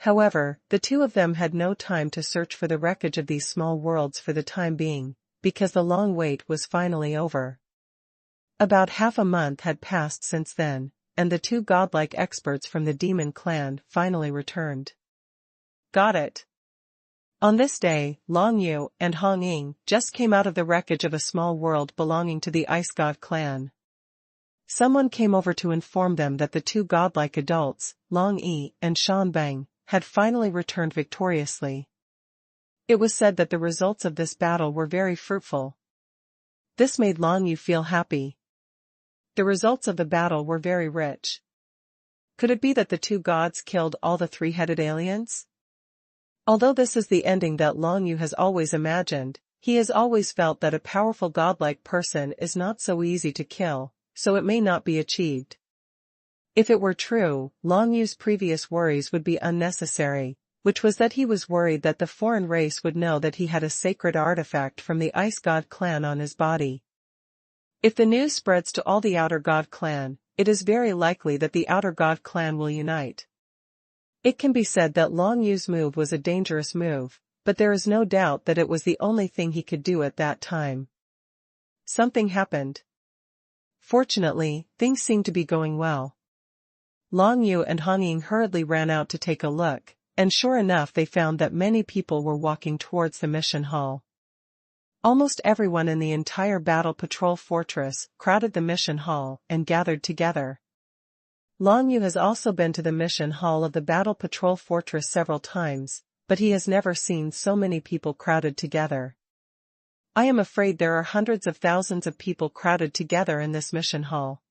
Speaker 1: However, the 2 of them had no time to search for the wreckage of these small worlds for the time being, because the long wait was finally over. About half a month had passed since then, and the 2 godlike experts from the Demon clan finally returned. Got it. On this day, Long Yu and Hong Ying just came out of the wreckage of a small world belonging to the Ice God clan. Someone came over to inform them that the 2 godlike adults, Long Yi and Shan Bang, had finally returned victoriously. It was said that the results of this battle were very fruitful. This made Long Yu feel happy. The results of the battle were very rich. Could it be that the 2 gods killed all the 3-headed aliens? Although this is the ending that Long Yu has always imagined, he has always felt that a powerful godlike person is not so easy to kill, so it may not be achieved. If it were true, Long Yu's previous worries would be unnecessary, which was that he was worried that the foreign race would know that he had a sacred artifact from the Ice God clan on his body. If the news spreads to all the Outer God clan, it is very likely that the Outer God clan will unite. It can be said that Long Yu's move was a dangerous move, but there is no doubt that it was the only thing he could do at that time. Something happened. Fortunately, things seemed to be going well. Long Yu and Han Ying hurriedly ran out to take a look, and sure enough they found that many people were walking towards the mission hall. Almost everyone in the entire Battle Patrol Fortress crowded the mission hall and gathered together. Long Yu has also been to the mission hall of the Battle Patrol Fortress several times, but he has never seen so many people crowded together. I am afraid there are hundreds of thousands of people crowded together in this mission hall.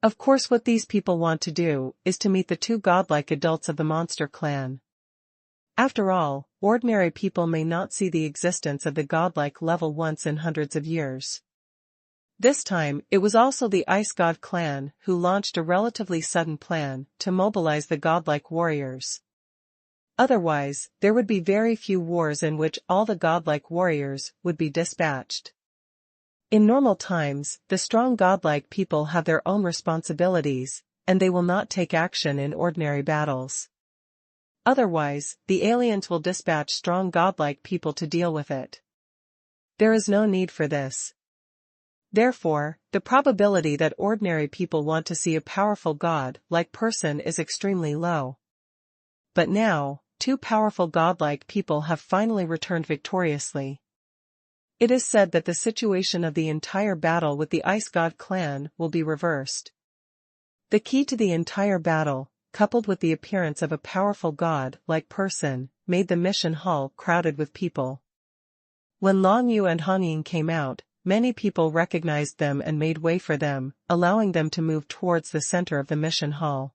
Speaker 1: Of course what these people want to do is to meet the two godlike adults of the monster clan. After all, ordinary people may not see the existence of the godlike level once in hundreds of years. This time, it was also the Ice God clan who launched a relatively sudden plan to mobilize the godlike warriors. Otherwise, there would be very few wars in which all the godlike warriors would be dispatched. In normal times, the strong godlike people have their own responsibilities, and they will not take action in ordinary battles. Otherwise, the aliens will dispatch strong godlike people to deal with it. There is no need for this. Therefore, the probability that ordinary people want to see a powerful god-like person is extremely low. But now, two powerful godlike people have finally returned victoriously. It is said that the situation of the entire battle with the Ice God clan will be reversed. The key to the entire battle, coupled with the appearance of a powerful god-like person, made the mission hall crowded with people. When Long Yu and Han Ying came out, many people recognized them and made way for them, allowing them to move towards the center of the mission hall.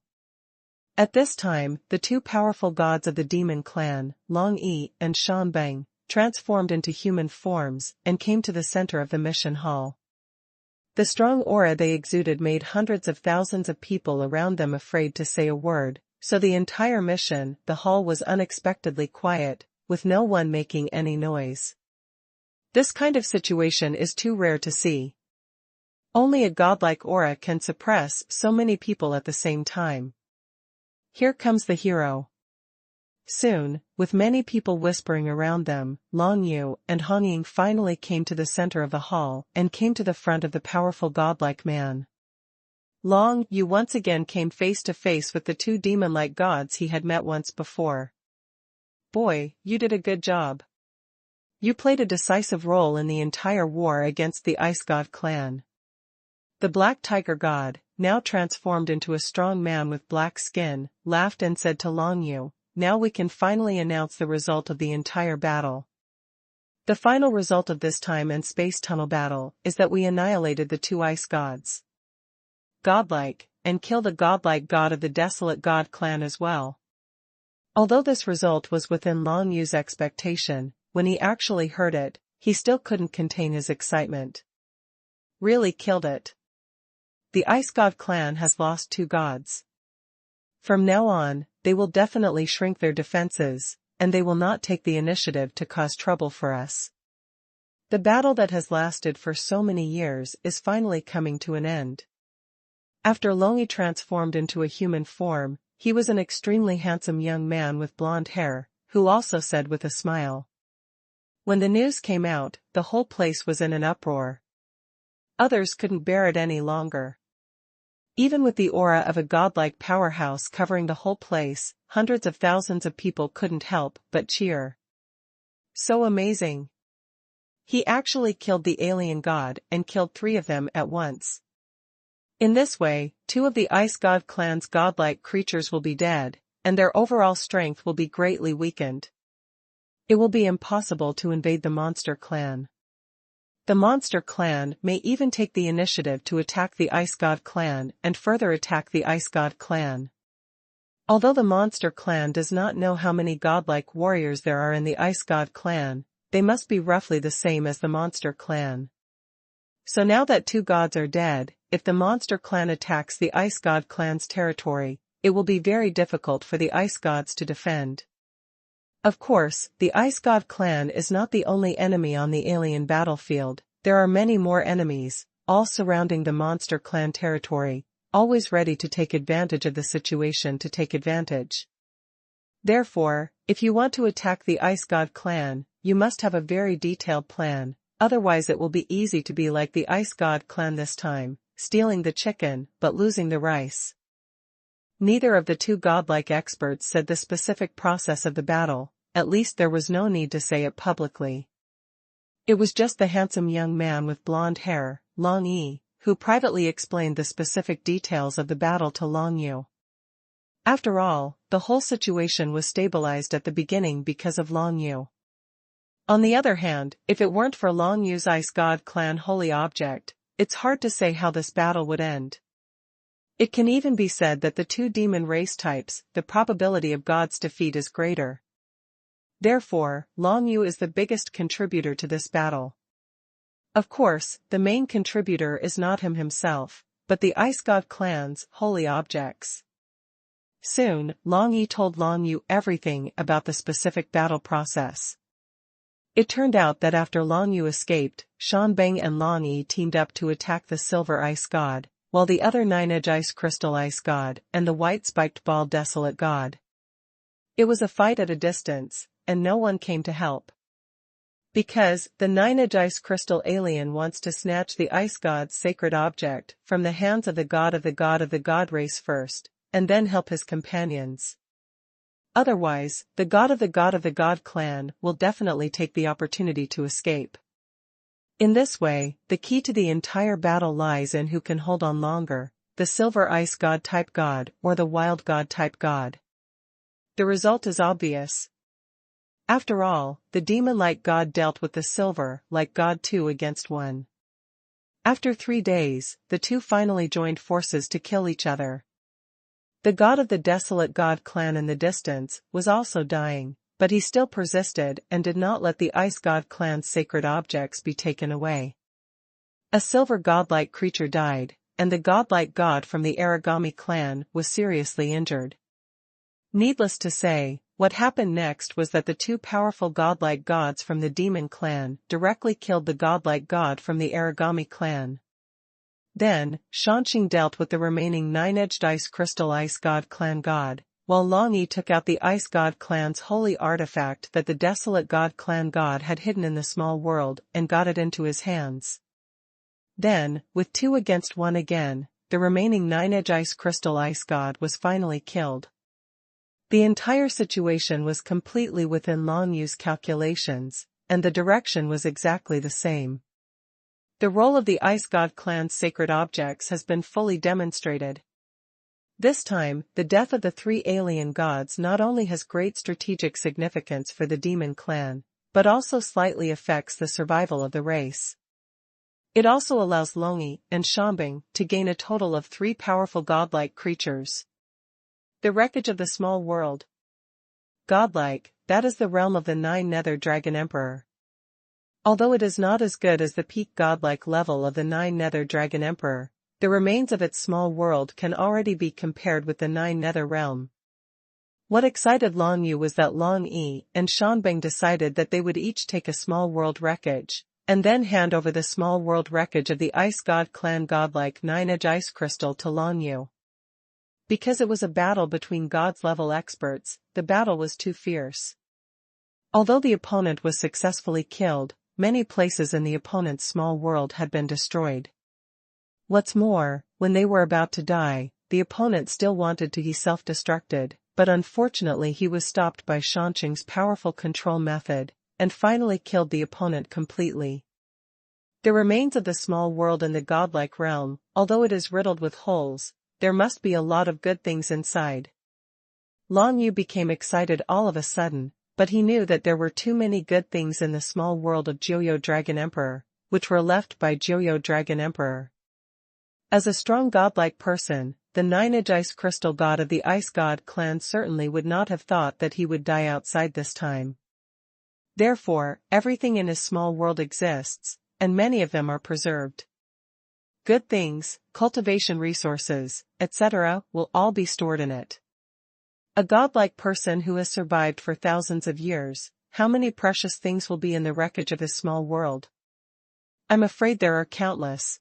Speaker 1: At this time, the two powerful gods of the demon clan, Long Yi and Shan Bang, transformed into human forms and came to the center of the mission hall. The strong aura they exuded made hundreds of thousands of people around them afraid to say a word, so the entire mission, the hall was unexpectedly quiet, with no one making any noise. This kind of situation is too rare to see. Only a godlike aura can suppress so many people at the same time. Here comes the hero. Soon, with many people whispering around them, Long Yu and Han Ying finally came to the center of the hall and came to the front of the powerful godlike man. Long Yu once again came face to face with the two demon-like gods he had met once before. Boy, you did a good job. You played a decisive role in the entire war against the Ice God clan. The Black Tiger God, now transformed into a strong man with black skin, laughed and said to Long Yu, "Now we can finally announce the result of the entire battle. The final result of this time and space tunnel battle is that we annihilated the two ice gods. Godlike, and killed a godlike god of the Desolate God clan as well." Although this result was within Long Yu's expectation, when he actually heard it, he still couldn't contain his excitement. Really killed it. The Ice God clan has lost two gods. From now on, they will definitely shrink their defenses, and they will not take the initiative to cause trouble for us. The battle that has lasted for so many years is finally coming to an end. After Long Yu transformed into a human form, he was an extremely handsome young man with blonde hair, who also said with a smile. When the news came out, the whole place was in an uproar. Others couldn't bear it any longer. Even with the aura of a godlike powerhouse covering the whole place, hundreds of thousands of people couldn't help but cheer. So amazing. He actually killed the alien god and killed 3 of them at once. In this way, 2 of the Ice God clan's godlike creatures will be dead, and their overall strength will be greatly weakened. It will be impossible to invade the monster clan. The monster clan may even take the initiative to attack the Ice God clan and further attack the Ice God clan. Although the monster clan does not know how many godlike warriors there are in the Ice God clan, they must be roughly the same as the monster clan. So now that 2 gods are dead, if the monster clan attacks the Ice God clan's territory, it will be very difficult for the Ice Gods to defend. Of course, the Ice God clan is not the only enemy on the alien battlefield. There are many more enemies, all surrounding the monster clan territory, always ready to take advantage of the situation to take advantage. Therefore, if you want to attack the Ice God clan, you must have a very detailed plan, otherwise it will be easy to be like the Ice God clan this time, stealing the chicken but losing the rice. Neither of the two godlike experts said the specific process of the battle, at least there was no need to say it publicly. It was just the handsome young man with blonde hair, Long Yi, who privately explained the specific details of the battle to Long Yu. After all, the whole situation was stabilized at the beginning because of Long Yu. On the other hand, if it weren't for Long Yu's Ice God clan holy object, it's hard to say how this battle would end. It can even be said that the two demon race types, the probability of God's defeat is greater. Therefore, Long Yu is the biggest contributor to this battle. Of course, the main contributor is not him himself, but the Ice God clan's holy objects. Soon, Long Yi told Long Yu everything about the specific battle process. It turned out that after Long Yu escaped, Xuanhuan and Long Yi teamed up to attack the Silver Ice God, while the other 9-edge Ice Crystal Ice God and the White Spiked Ball Desolate God. It was a fight at a distance, and no one came to help. Because the 9-edge Ice Crystal alien wants to snatch the Ice God's sacred object from the hands of the God of the God race first, and then help his companions. Otherwise, the God of the God clan will definitely take the opportunity to escape. In this way, the key to the entire battle lies in who can hold on longer, the Silver Ice God type God or the Wild God type God. The result is obvious. After all, the demon-like God dealt with the Silver-like God 2-against-1. After 3 days, the two finally joined forces to kill each other. The God of the Desolate God clan in the distance was also dying, but he still persisted and did not let the Ice God clan's sacred objects be taken away. A silver godlike creature died, and the godlike God from the Aragami clan was seriously injured. Needless to say, what happened next was that the two powerful godlike gods from the demon clan directly killed the godlike god from the Aragami clan. Then, Shanxing dealt with the remaining 9-edged Ice Crystal Ice God clan god, while Long Yi took out the Ice God clan's holy artifact that the Desolate God clan god had hidden in the small world and got it into his hands. Then, with 2-against-1 again, the remaining 9-edged Ice Crystal Ice God was finally killed. The entire situation was completely within Long Yu's calculations, and the direction was exactly the same. The role of the Ice God clan's sacred objects has been fully demonstrated. This time, the death of the 3 alien gods not only has great strategic significance for the demon clan, but also slightly affects the survival of the race. It also allows Long Yi and Xuanhuan to gain a total of 3 powerful godlike creatures. The wreckage of the small world. Godlike, that is the realm of the 9 Nether Dragon Emperor. Although it is not as good as the peak godlike level of the 9 Nether Dragon Emperor, the remains of its small world can already be compared with the 9 Nether realm. What excited Long Yu was that Long Yi and Xuanhuan decided that they would each take a small world wreckage, and then hand over the small world wreckage of the Ice God clan godlike 9-edge Ice Crystal to Long Yu. Because it was a battle between gods-level experts, the battle was too fierce. Although the opponent was successfully killed, many places in the opponent's small world had been destroyed. What's more, when they were about to die, the opponent still wanted to be self-destructed, but unfortunately he was stopped by Shanxing's powerful control method, and finally killed the opponent completely. The remains of the small world in the godlike realm, although it is riddled with holes, there must be a lot of good things inside. Long Yu became excited all of a sudden, but he knew that there were too many good things in the small world of Jiuyo Dragon Emperor, which were left by Jiuyo Dragon Emperor. As a strong godlike person, the 9-edged Ice Crystal God of the Ice God clan certainly would not have thought that he would die outside this time. Therefore, everything in his small world exists, and many of them are preserved. Good things, cultivation resources, etc., will all be stored in it. A godlike person who has survived for thousands of years, how many precious things will be in the wreckage of his small world? I'm afraid there are countless.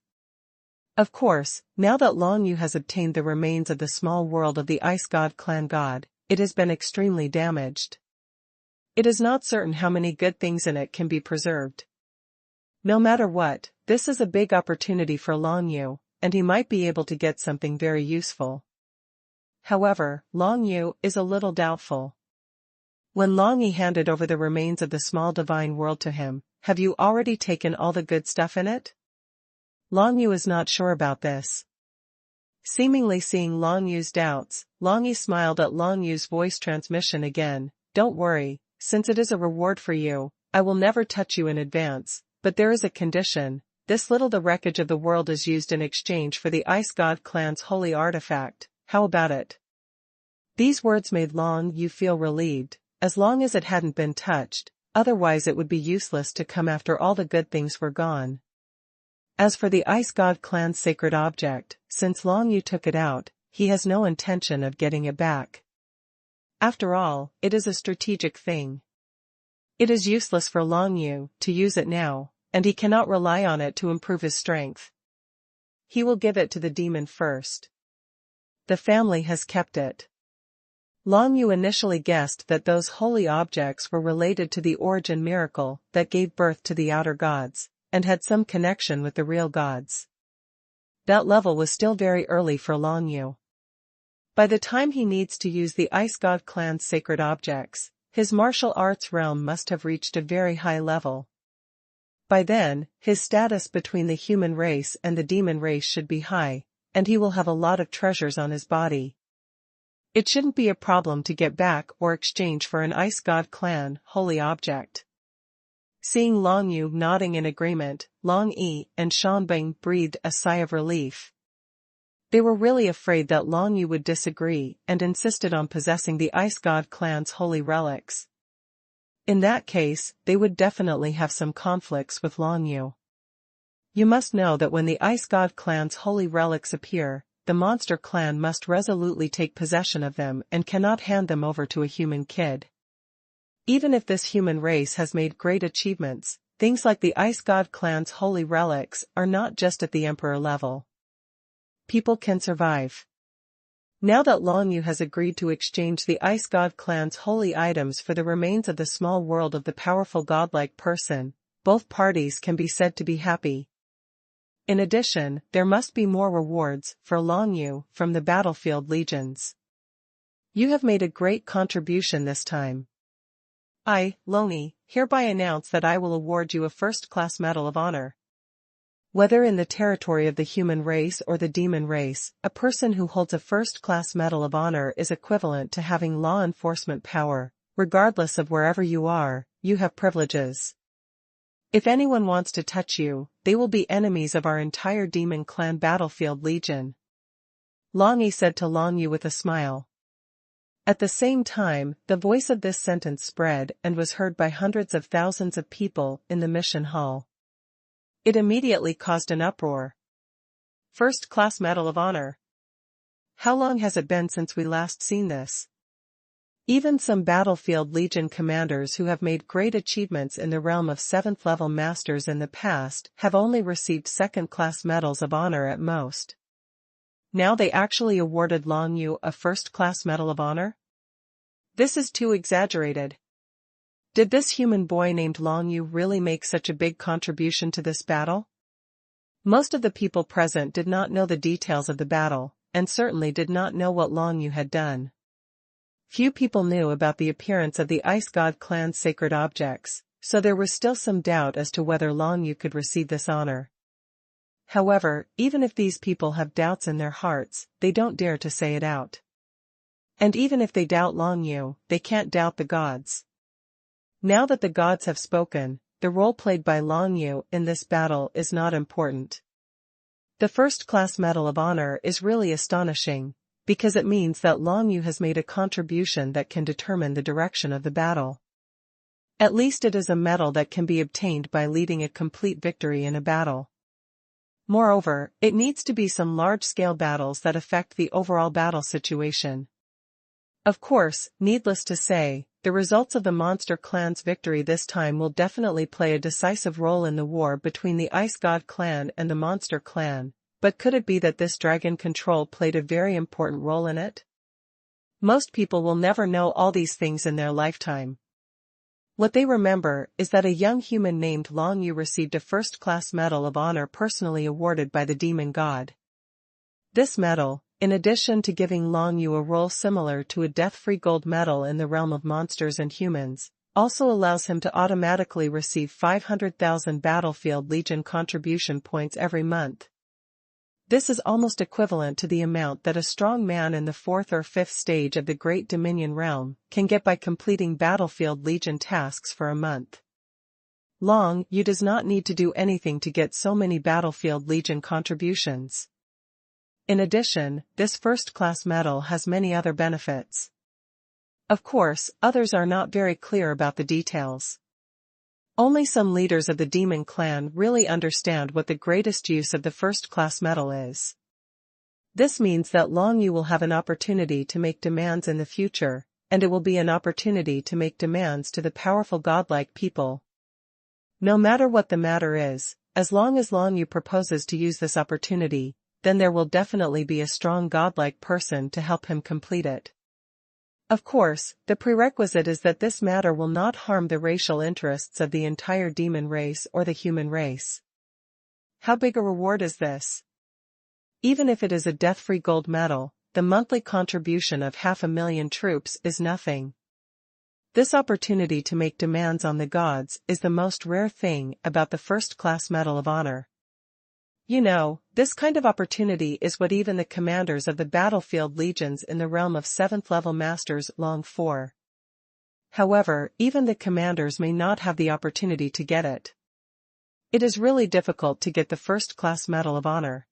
Speaker 1: Of course, now that Long Yu has obtained the remains of the small world of the Ice God Clan God, it has been extremely damaged. It is not certain how many good things in it can be preserved. No matter what, this is a big opportunity for Long Yu, and he might be able to get something very useful. However, Long Yu is a little doubtful. When Long Yi handed over the remains of the small divine world to him, "Have you already taken all the good stuff in it?" Long Yu is not sure about this. Seemingly seeing Long Yu's doubts, Long Yi smiled at Long Yu's voice transmission again. "Don't worry, since it is a reward for you, I will never touch you in advance, but there is a condition. The wreckage of the world is used in exchange for the Ice God Clan's holy artifact. How about it?" These words made Long Yu feel relieved, as long as it hadn't been touched, otherwise it would be useless to come after all the good things were gone. As for the Ice God Clan's sacred object, since Long Yu took it out, he has no intention of getting it back. After all, it is a strategic thing. It is useless for Long Yu to use it now, and he cannot rely on it to improve his strength. He will give it to the demon first. The family has kept it. Long Yu initially guessed that those holy objects were related to the origin miracle that gave birth to the outer gods, and had some connection with the real gods. That level was still very early for Long Yu. By the time he needs to use the Ice God Clan's sacred objects, his martial arts realm must have reached a very high level. By then, his status between the human race and the demon race should be high, and he will have a lot of treasures on his body. It shouldn't be a problem to get back or exchange for an Ice God Clan holy object. Seeing Long Yu nodding in agreement, Long Yi and Shanbing breathed a sigh of relief. They were really afraid that Long Yu would disagree and insisted on possessing the Ice God Clan's holy relics. In that case, they would definitely have some conflicts with Long Yu. You must know that when the Ice God Clan's holy relics appear, the monster clan must resolutely take possession of them and cannot hand them over to a human kid. Even if this human race has made great achievements, things like the Ice God Clan's holy relics are not just at the emperor level. People can survive. Now that Long Yu has agreed to exchange the Ice God Clan's holy items for the remains of the small world of the powerful godlike person, both parties can be said to be happy. In addition, there must be more rewards for Long Yu from the battlefield legions. "You have made a great contribution this time. I, Long Yi, hereby announce that I will award you a first-class Medal of Honor." Whether in the territory of the human race or the demon race, a person who holds a first-class Medal of Honor is equivalent to having law enforcement power. Regardless of wherever you are, you have privileges. If anyone wants to touch you, they will be enemies of our entire demon clan battlefield legion. Long Yi said to Long Yu with a smile. At the same time, the voice of this sentence spread and was heard by hundreds of thousands of people in the mission hall. It immediately caused an uproar. First-class Medal of Honor. How long has it been since we last seen this? Even some battlefield legion commanders who have made great achievements in the realm of 7th-level masters in the past have only received second-class medals of honor at most. Now they actually awarded Long Yu a first-class Medal of Honor? This is too exaggerated. Did this human boy named Long Yu really make such a big contribution to this battle? Most of the people present did not know the details of the battle, and certainly did not know what Long Yu had done. Few people knew about the appearance of the Ice God Clan's sacred objects, so there was still some doubt as to whether Long Yu could receive this honor. However, even if these people have doubts in their hearts, they don't dare to say it out. And even if they doubt Long Yu, they can't doubt the gods. Now that the gods have spoken, the role played by Long Yu in this battle is not important. The first-class Medal of Honor is really astonishing, because it means that Long Yu has made a contribution that can determine the direction of the battle. At least it is a medal that can be obtained by leading a complete victory in a battle. Moreover, it needs to be some large-scale battles that affect the overall battle situation. Of course, needless to say, the results of the Monster Clan's victory this time will definitely play a decisive role in the war between the Ice God Clan and the Monster Clan, but could it be that this dragon control played a very important role in it? Most people will never know all these things in their lifetime. What they remember is that a young human named Long Yu received a first-class Medal of Honor personally awarded by the demon god. This medal, in addition to giving Long Yu a role similar to a death-free gold medal in the realm of monsters and humans, also allows him to automatically receive 500,000 Battlefield Legion contribution points every month. This is almost equivalent to the amount that a strong man in the 4th or 5th stage of the Great Dominion realm can get by completing Battlefield Legion tasks for a month. Long Yu does not need to do anything to get so many Battlefield Legion contributions. In addition, this first-class medal has many other benefits. Of course, others are not very clear about the details. Only some leaders of the Demon Clan really understand what the greatest use of the first-class medal is. This means that Long Yu will have an opportunity to make demands in the future, and it will be an opportunity to make demands to the powerful godlike people. No matter what the matter is, as long as Long Yu proposes to use this opportunity, then there will definitely be a strong godlike person to help him complete it. Of course, the prerequisite is that this matter will not harm the racial interests of the entire demon race or the human race. How big a reward is this? Even if it is a death-free gold medal, the monthly contribution of 500,000 troops is nothing. This opportunity to make demands on the gods is the most rare thing about the first-class Medal of Honor. You know, this kind of opportunity is what even the commanders of the battlefield legions in the realm of 7th-level masters long for. However, even the commanders may not have the opportunity to get it. It is really difficult to get the first-class Medal of Honor.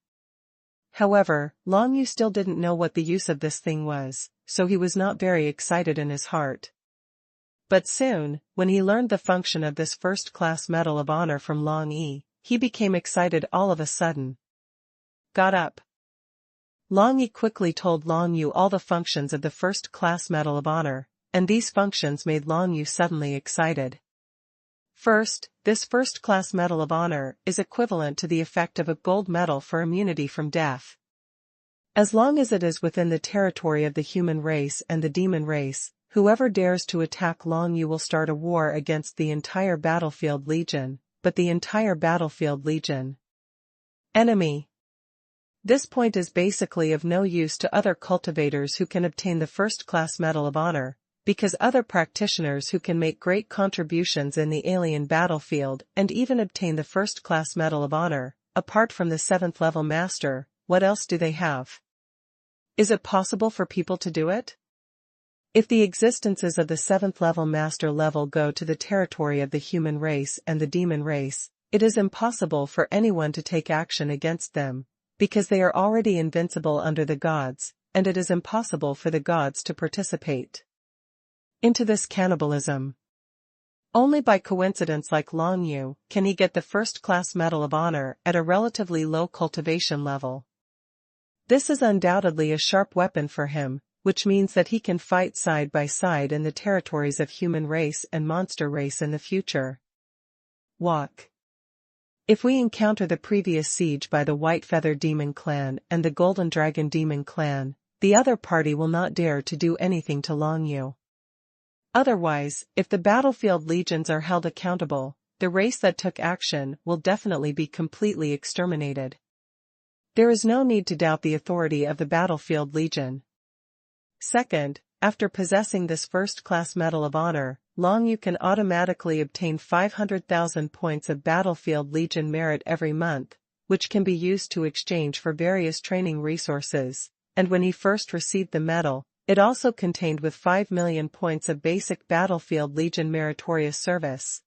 Speaker 1: However, Long Yu still didn't know what the use of this thing was, so he was not very excited in his heart. But soon, when he learned the function of this first-class Medal of Honor from Long Yi, he became excited all of a sudden. Got up. Long Yi quickly told Long Yu all the functions of the first-class Medal of Honor, and these functions made Long Yu suddenly excited. First, this first-class Medal of Honor is equivalent to the effect of a gold medal for immunity from death. As long as it is within the territory of the human race and the demon race, whoever dares to attack Long Yu will start a war against the entire Battlefield Legion, but the entire Battlefield Legion. Enemy. This point is basically of no use to other cultivators who can obtain the first-class Medal of Honor, because other practitioners who can make great contributions in the alien battlefield and even obtain the first-class Medal of Honor, apart from the 7th-level master, what else do they have? Is it possible for people to do it? If the existences of the 7th-level master level go to the territory of the human race and the demon race, it is impossible for anyone to take action against them, because they are already invincible under the gods, and it is impossible for the gods to participate into this cannibalism. Only by coincidence like Long Yu can he get the first-class Medal of Honor at a relatively low cultivation level. This is undoubtedly a sharp weapon for him, which means that he can fight side by side in the territories of human race and monster race in the future. Walk. If we encounter the previous siege by the White Feather Demon Clan and the Golden Dragon Demon Clan, the other party will not dare to do anything to Long Yu. Otherwise, if the battlefield legions are held accountable, the race that took action will definitely be completely exterminated. There is no need to doubt the authority of the battlefield legion. Second, after possessing this first-class Medal of Honor, Long Yu can automatically obtain 500,000 points of Battlefield Legion merit every month, which can be used to exchange for various training resources, and when he first received the medal, it also contained with 5 million points of basic Battlefield Legion meritorious service.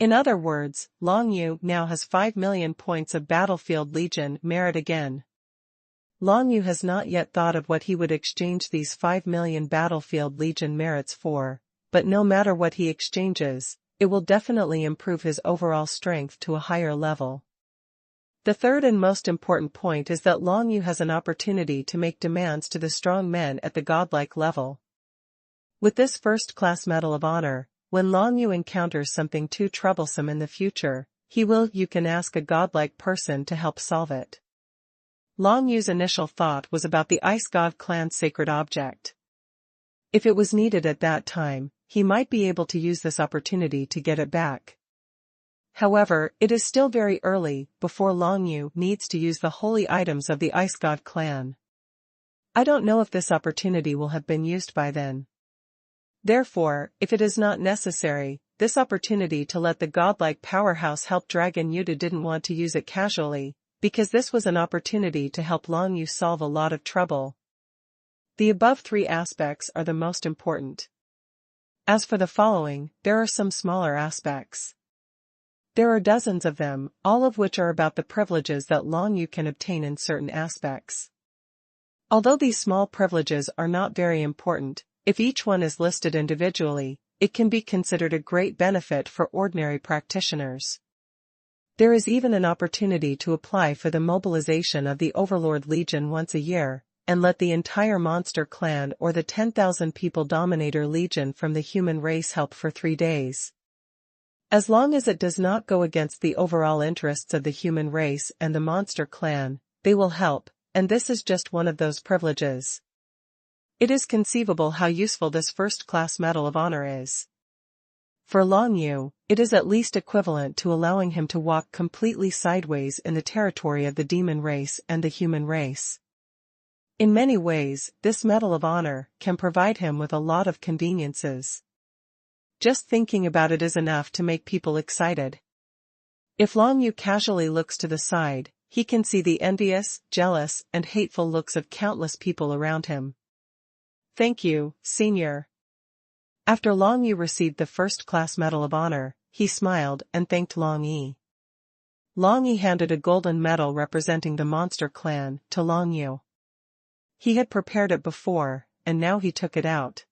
Speaker 1: In other words, Long Yu now has 5 million points of Battlefield Legion merit again. Long Yu has not yet thought of what he would exchange these 5 million Battlefield Legion merits for, but no matter what he exchanges, it will definitely improve his overall strength to a higher level. The third and most important point is that Long Yu has an opportunity to make demands to the strong men at the godlike level. With this first-class Medal of Honor, when Long Yu encounters something too troublesome in the future, you can ask a godlike person to help solve it. Long Yu's initial thought was about the Ice God clan's sacred object. If it was needed at that time, he might be able to use this opportunity to get it back. However, it is still very early before Long Yu needs to use the holy items of the Ice God clan. I don't know if this opportunity will have been used by then. Therefore, if it is not necessary, this opportunity to let the godlike powerhouse help Dragon Yuta didn't want to use it casually, because this was an opportunity to help Long Yu solve a lot of trouble. The above three aspects are the most important. As for the following, there are some smaller aspects. There are dozens of them, all of which are about the privileges that Long Yu can obtain in certain aspects. Although these small privileges are not very important, if each one is listed individually, it can be considered a great benefit for ordinary practitioners. There is even an opportunity to apply for the mobilization of the Overlord Legion once a year, and let the entire Monster Clan or the 10,000 people Dominator Legion from the human race help for 3 days. As long as it does not go against the overall interests of the human race and the Monster Clan, they will help, and this is just one of those privileges. It is conceivable how useful this first-class Medal of Honor is. For Long Yu, it is at least equivalent to allowing him to walk completely sideways in the territory of the demon race and the human race. In many ways, this Medal of Honor can provide him with a lot of conveniences. Just thinking about it is enough to make people excited. If Long Yu casually looks to the side, he can see the envious, jealous, and hateful looks of countless people around him. Thank you, Senior. After Long Yu received the first-class Medal of Honor, he smiled and thanked Long Yi. Long Yi handed a golden medal representing the Monster Clan to Long Yu. He had prepared it before, and now he took it out.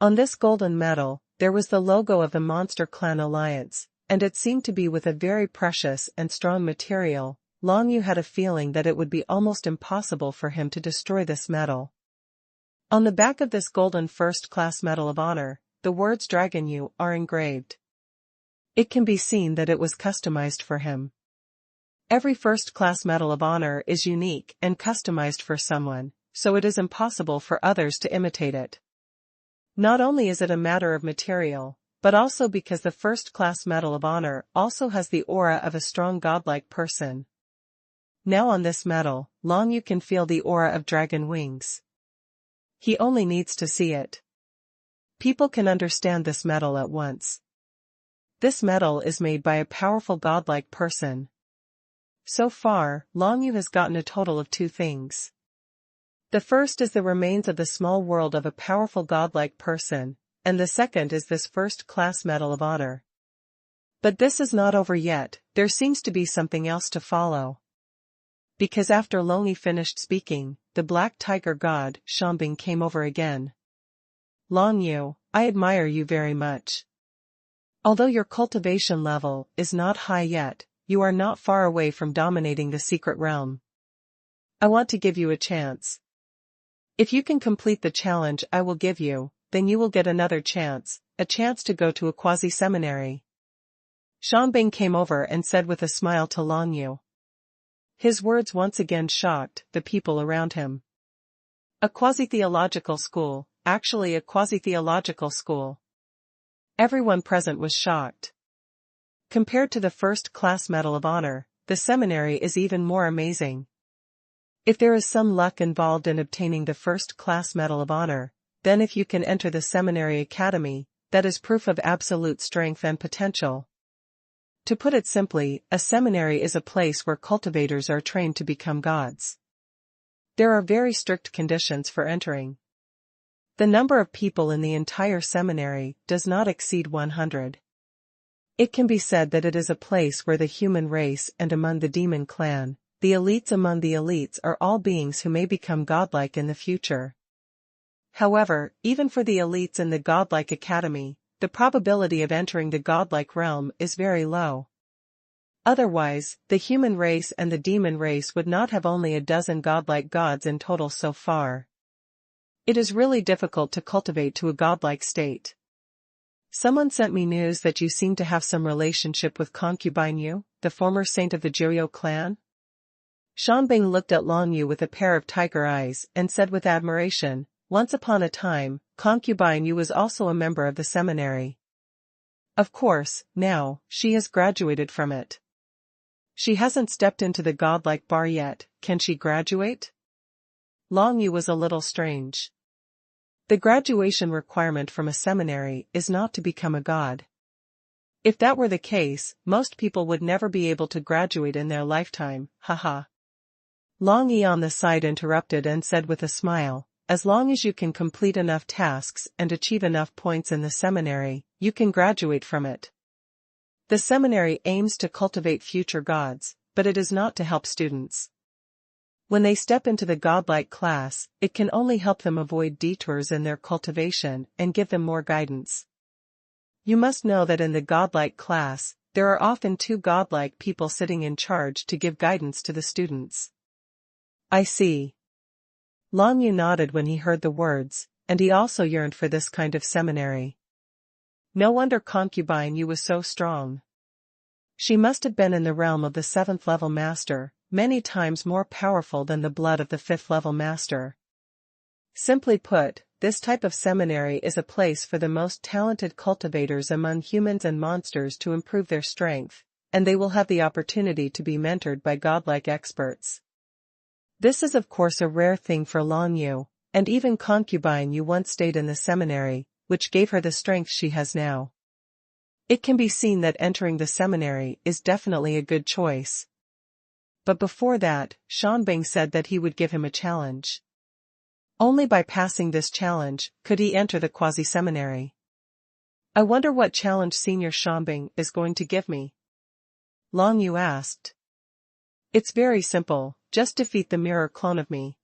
Speaker 1: On this golden medal, there was the logo of the Monster Clan Alliance, and it seemed to be with a very precious and strong material. Long Yu had a feeling that it would be almost impossible for him to destroy this medal. On the back of this golden first-class Medal of Honor, the words Dragon Yu are engraved. It can be seen that it was customized for him. Every first-class Medal of Honor is unique and customized for someone, so it is impossible for others to imitate it. Not only is it a matter of material, but also because the first-class Medal of Honor also has the aura of a strong godlike person. Now on this medal, Long Yu can feel the aura of dragon wings. He only needs to see it. People can understand this medal at once. This medal is made by a powerful godlike person. So far, Long Yu has gotten a total of 2 things. The first is the remains of the small world of a powerful godlike person, and the second is this first-class Medal of Honor. But this is not over yet, there seems to be something else to follow. Because after Long Yu finished speaking, the Black Tiger God, Shambing, came over again. Long Yu, I admire you very much. Although your cultivation level is not high yet, you are not far away from dominating the secret realm. I want to give you a chance. If you can complete the challenge I will give you, then you will get another chance, a chance to go to a quasi-seminary. Shambing came over and said with a smile to Long Yu. His words once again shocked the people around him. A quasi-theological school, actually a quasi-theological school. Everyone present was shocked. Compared to the first-class Medal of Honor, the seminary is even more amazing. If there is some luck involved in obtaining the first-class Medal of Honor, then if you can enter the seminary academy, that is proof of absolute strength and potential. To put it simply, a seminary is a place where cultivators are trained to become gods. There are very strict conditions for entering. The number of people in the entire seminary does not exceed 100. It can be said that it is a place where the human race and among the demon clan, the elites among the elites are all beings who may become godlike in the future. However, even for the elites in the godlike academy, the probability of entering the godlike realm is very low. Otherwise, the human race and the demon race would not have only a dozen godlike gods in total so far. It is really difficult to cultivate to a godlike state. Someone sent me news that you seem to have some relationship with Concubine Yu, the former saint of the Jiryou clan. Shanbing looked at Long Yu with a pair of tiger eyes and said with admiration, "Once upon a time, Concubine Yu was also a member of the seminary. Of course, now, she has graduated from it. She hasn't stepped into the godlike bar yet, can she graduate?" Long Yu was a little strange. The graduation requirement from a seminary is not to become a god. If that were the case, most people would never be able to graduate in their lifetime, haha. Long Yi on the side interrupted and said with a smile, "As long as you can complete enough tasks and achieve enough points in the seminary, you can graduate from it. The seminary aims to cultivate future gods, but it is not to help students. When they step into the godlike class, it can only help them avoid detours in their cultivation and give them more guidance. You must know that in the godlike class, there are often two godlike people sitting in charge to give guidance to the students." "I see." Long Yu nodded when he heard the words, and he also yearned for this kind of seminary. No wonder Concubine Yu was so strong. She must have been in the realm of the 7th level master, many times more powerful than the blood of the 5th level master. Simply put, this type of seminary is a place for the most talented cultivators among humans and monsters to improve their strength, and they will have the opportunity to be mentored by godlike experts. This is of course a rare thing for Long Yu, and even Concubine Yu once stayed in the seminary, which gave her the strength she has now. It can be seen that entering the seminary is definitely a good choice. But before that, Shanbing said that he would give him a challenge. Only by passing this challenge could he enter the quasi-seminary. "I wonder what challenge Senior Shanbing is going to give me?" Long Yu asked. "It's very simple, just defeat the mirror clone of me."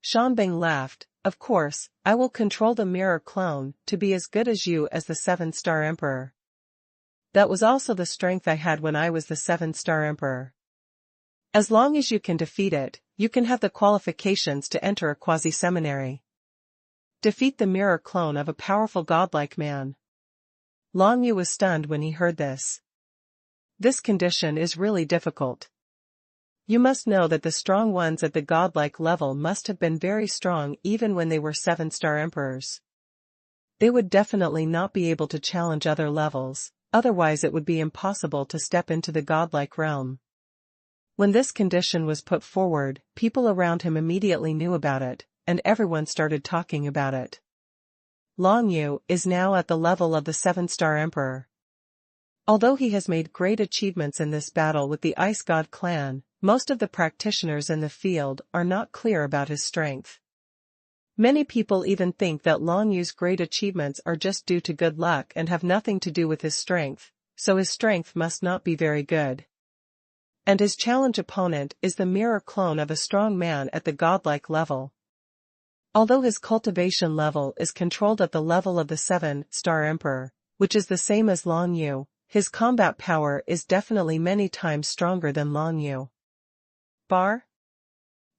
Speaker 1: Shanbing laughed, "Of course, I will control the mirror clone to be as good as you as the 7-star Emperor. That was also the strength I had when I was the 7-star Emperor. As long as you can defeat it, you can have the qualifications to enter a quasi-seminary. Defeat the mirror clone of a powerful godlike man." Long Yu was stunned when he heard this. This condition is really difficult. You must know that the strong ones at the godlike level must have been very strong even when they were 7-star emperors. They would definitely not be able to challenge other levels, otherwise it would be impossible to step into the godlike realm. When this condition was put forward, people around him immediately knew about it, and everyone started talking about it. Long Yu is now at the level of the 7-star emperor. Although he has made great achievements in this battle with the Ice God clan, most of the practitioners in the field are not clear about his strength. Many people even think that Long Yu's great achievements are just due to good luck and have nothing to do with his strength, so his strength must not be very good. And his challenge opponent is the mirror clone of a strong man at the godlike level. Although his cultivation level is controlled at the level of the 7-star emperor, which is the same as Long Yu, his combat power is definitely many times stronger than Long Yu.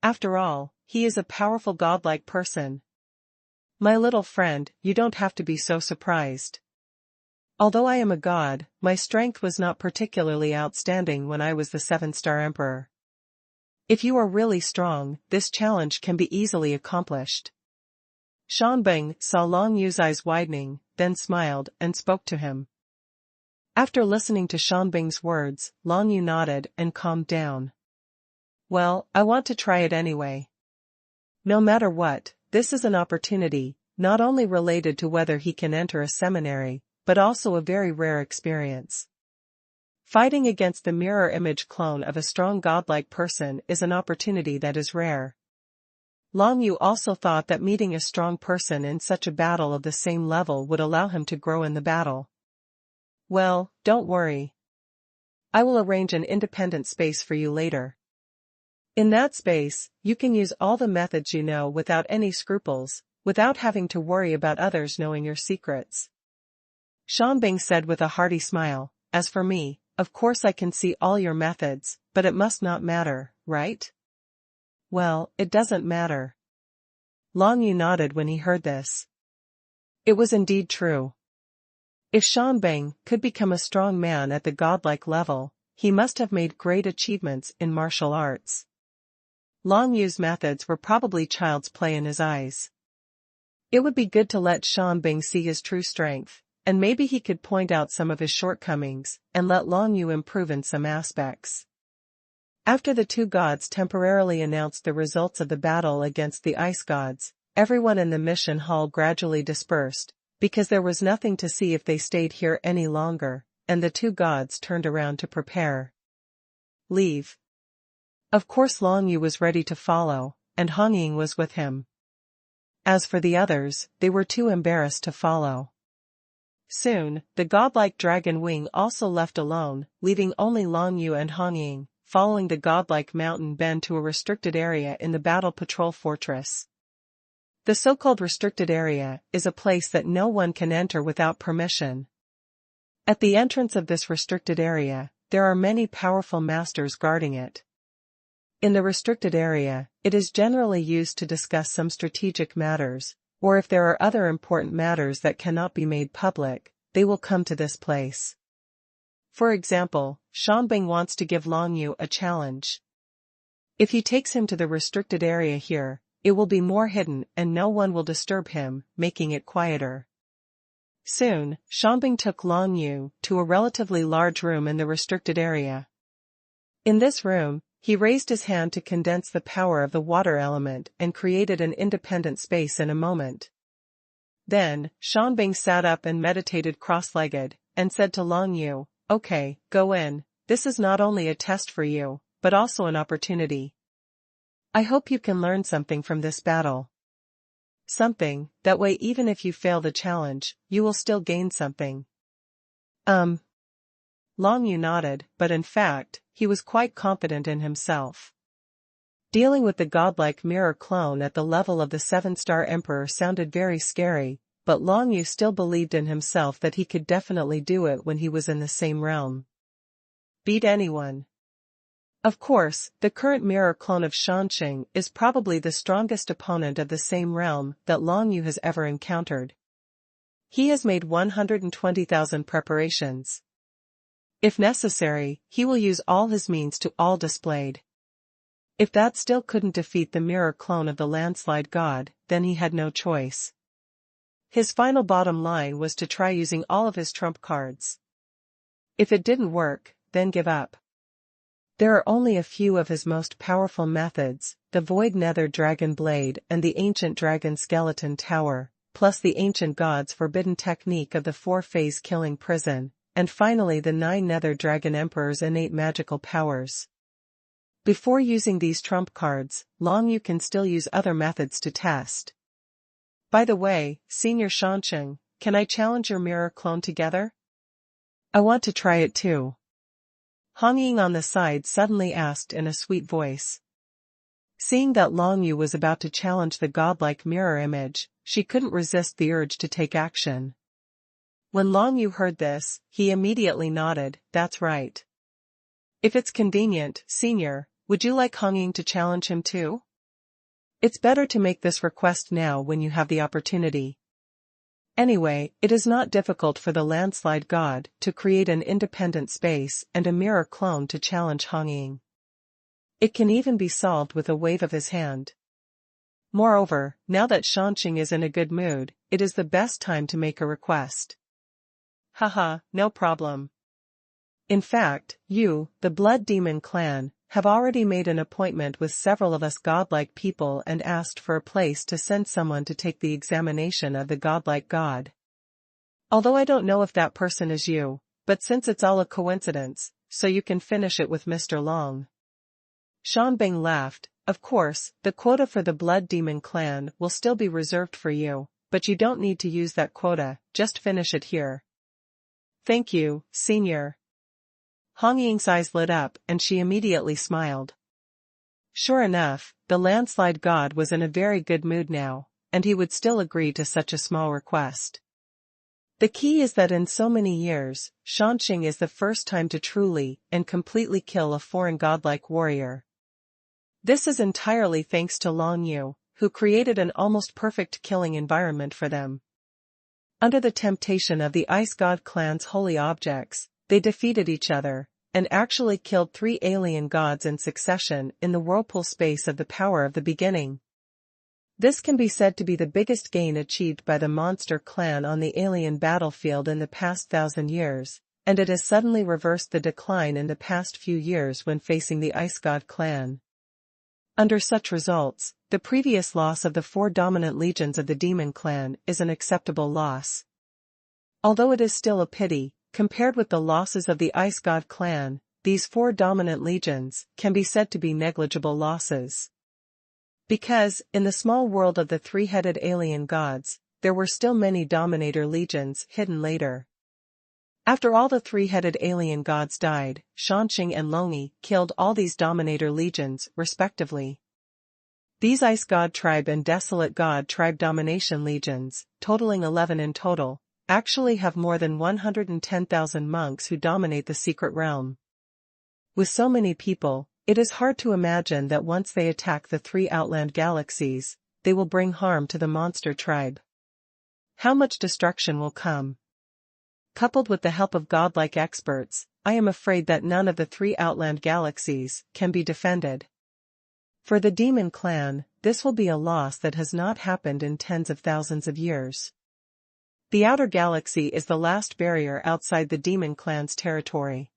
Speaker 1: After all, he is a powerful godlike person. My little friend, you don't have to be so surprised. Although I am a god, my strength was not particularly outstanding when I was the 7-star emperor. If you are really strong, this challenge can be easily accomplished." Shanbing saw Long Yu's eyes widening, then smiled and spoke to him. After listening to Shanbing's words, Long Yu nodded and calmed down. "Well, I want to try it anyway. No matter what, this is an opportunity, not only related to whether he can enter a seminary, but also a very rare experience. Fighting against the mirror image clone of a strong godlike person is an opportunity that is rare." Long Yu also thought that meeting a strong person in such a battle of the same level would allow him to grow in the battle. "Well, don't worry. I will arrange an independent space for you later. In that space, you can use all the methods you know without any scruples, without having to worry about others knowing your secrets." Shanbing said with a hearty smile, "As for me, of course I can see all your methods, but it must not matter, right? Well, it doesn't matter. Long Yu nodded when he heard this. It was indeed true. If Shanbing could become a strong man at the godlike level, he must have made great achievements in martial arts. Long Yu's methods were probably child's play in his eyes. It would be good to let Shanbing see his true strength, and maybe he could point out some of his shortcomings, and let Long Yu improve in some aspects. After the two gods temporarily announced the results of the battle against the ice gods, everyone in the mission hall gradually dispersed, because there was nothing to see if they stayed here any longer, and the two gods turned around to prepare. Leave. Of course Long Yu was ready to follow, and Hong Ying was with him. As for the others, they were too embarrassed to follow. Soon, the godlike dragon wing also left alone, leaving only Long Yu and Hong Ying, following the godlike mountain bend to a restricted area in the Battle Patrol Fortress. The so-called restricted area is a place that no one can enter without permission. At the entrance of this restricted area, there are many powerful masters guarding it. In the restricted area, it is generally used to discuss some strategic matters, or if there are other important matters that cannot be made public, they will come to this place. For example, Shanbing wants to give Long Yu a challenge. If he takes him to the restricted area here, it will be more hidden and no one will disturb him, making it quieter. Soon, Shanbing took Long Yu to a relatively large room in the restricted area. In this room, he raised his hand to condense the power of the water element and created an independent space in a moment. Then, Shanbing sat up and meditated cross-legged, and said to Long Yu, "Okay, go in, this is not only a test for you, but also an opportunity. I hope you can learn something from this battle. Something, that way even if you fail the challenge, you will still gain something." Long Yu nodded, but in fact, he was quite confident in himself. Dealing with the godlike mirror clone at the level of the 7-star Emperor sounded very scary, but Long Yu still believed in himself that he could definitely do it when he was in the same realm. Beat anyone. Of course, the current mirror clone of Shanqing is probably the strongest opponent of the same realm that Long Yu has ever encountered. He has made 120,000 preparations. If necessary, he will use all his means to all displayed. If that still couldn't defeat the mirror clone of the landslide god, then he had no choice. His final bottom line was to try using all of his trump cards. If it didn't work, then give up. There are only a few of his most powerful methods, the Void Nether Dragon Blade and the Ancient Dragon Skeleton Tower, plus the Ancient God's forbidden technique of the 4-phase killing prison, and finally the 9 Nether Dragon Emperor's innate magical powers. Before using these trump cards, Long Yu can still use other methods to test. By the way, Senior Shanqing, can I challenge your mirror clone together? I want to try it too. Hong Ying on the side suddenly asked in a sweet voice. Seeing that Long Yu was about to challenge the godlike mirror image, she couldn't resist the urge to take action. When Long Yu heard this, he immediately nodded, "That's right. If it's convenient, Senior, would you like Hong Ying to challenge him too? It's better to make this request now when you have the opportunity. Anyway, it is not difficult for the landslide god to create an independent space and a mirror clone to challenge Hong Ying. It can even be solved with a wave of his hand. Moreover, now that Shanqing is in a good mood, it is the best time to make a request." "Haha, no problem. In fact, you, the Blood Demon clan, have already made an appointment with several of us godlike people and asked for a place to send someone to take the examination of the godlike god. Although I don't know if that person is you, but since it's all a coincidence, so you can finish it with Mr. Long." Shanbing laughed. "Of course, the quota for the Blood Demon clan will still be reserved for you, but you don't need to use that quota, just finish it here." "Thank you, Senior." Hong Ying's eyes lit up and she immediately smiled. Sure enough, the landslide god was in a very good mood now, and he would still agree to such a small request. The key is that in so many years, Shanxing is the first time to truly and completely kill a foreign godlike warrior. This is entirely thanks to Long Yu, who created an almost perfect killing environment for them. Under the temptation of the Ice God clan's holy objects, they defeated each other, and actually killed 3 alien gods in succession in the whirlpool space of the power of the beginning. This can be said to be the biggest gain achieved by the monster clan on the alien battlefield in the past 1,000 years, and it has suddenly reversed the decline in the past few years when facing the Ice God clan. Under such results, the previous loss of the 4 dominant legions of the Demon clan is an acceptable loss. Although it is still a pity, compared with the losses of the Ice God clan, these 4 dominant legions can be said to be negligible losses. Because, in the small world of the 3-headed alien gods, there were still many Dominator legions hidden later. After all the 3-headed alien gods died, Shanxing and Longyi killed all these Dominator legions, respectively. These Ice God tribe and Desolate God tribe domination legions, totaling 11 in total, actually have more than 110,000 monks who dominate the secret realm. With so many people, it is hard to imagine that once they attack the 3 outland galaxies, they will bring harm to the monster tribe. How much destruction will come? Coupled with the help of godlike experts, I am afraid that none of the 3 outland galaxies can be defended. For the Demon clan, this will be a loss that has not happened in tens of thousands of years. The outer galaxy is the last barrier outside the Demon clan's territory.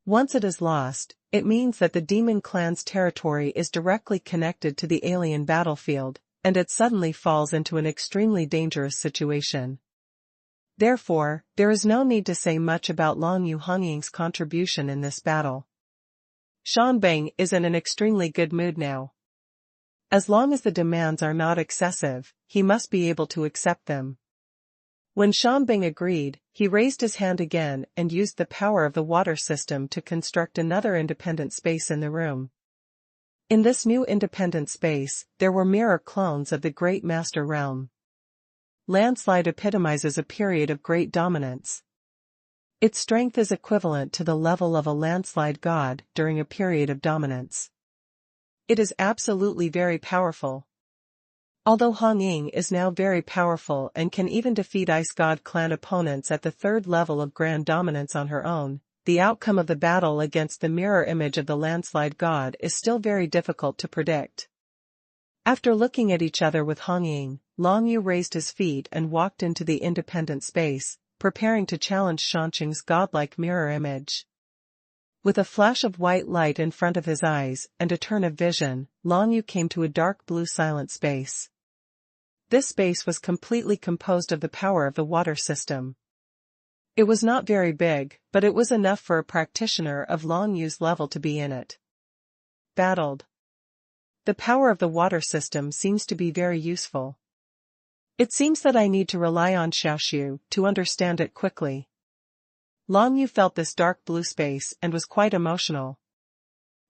Speaker 1: Once it is lost, it means that the Demon clan's territory is directly connected to the alien battlefield, and it suddenly falls into an extremely dangerous situation. Therefore, there is no need to say much about Long Yu Hongying's contribution in this battle. Shanbing is in an extremely good mood now. As long as the demands are not excessive, he must be able to accept them. When Shanbing agreed, he raised his hand again and used the power of the water system to construct another independent space in the room. In this new independent space, there were mirror clones of the Great Master Realm. Landslide epitomizes a period of great dominance. Its strength is equivalent to the level of a landslide god during a period of dominance. It is absolutely very powerful. Although Hongying is now very powerful and can even defeat Ice God clan opponents at the 3rd level of grand dominance on her own, the outcome of the battle against the mirror image of the landslide god is still very difficult to predict. After looking at each other with Hongying, Long Yu raised his feet and walked into the independent space, preparing to challenge Shanxing's godlike mirror image. With a flash of white light in front of his eyes and a turn of vision, Long Yu came to a dark blue silent space. This space was completely composed of the power of the water system. It was not very big, but it was enough for a practitioner of Long Yu's level to be in it. Battled. The power of the water system seems to be very useful. It seems that I need to rely on Xiaoxiu to understand it quickly. Long Yu felt this dark blue space and was quite emotional.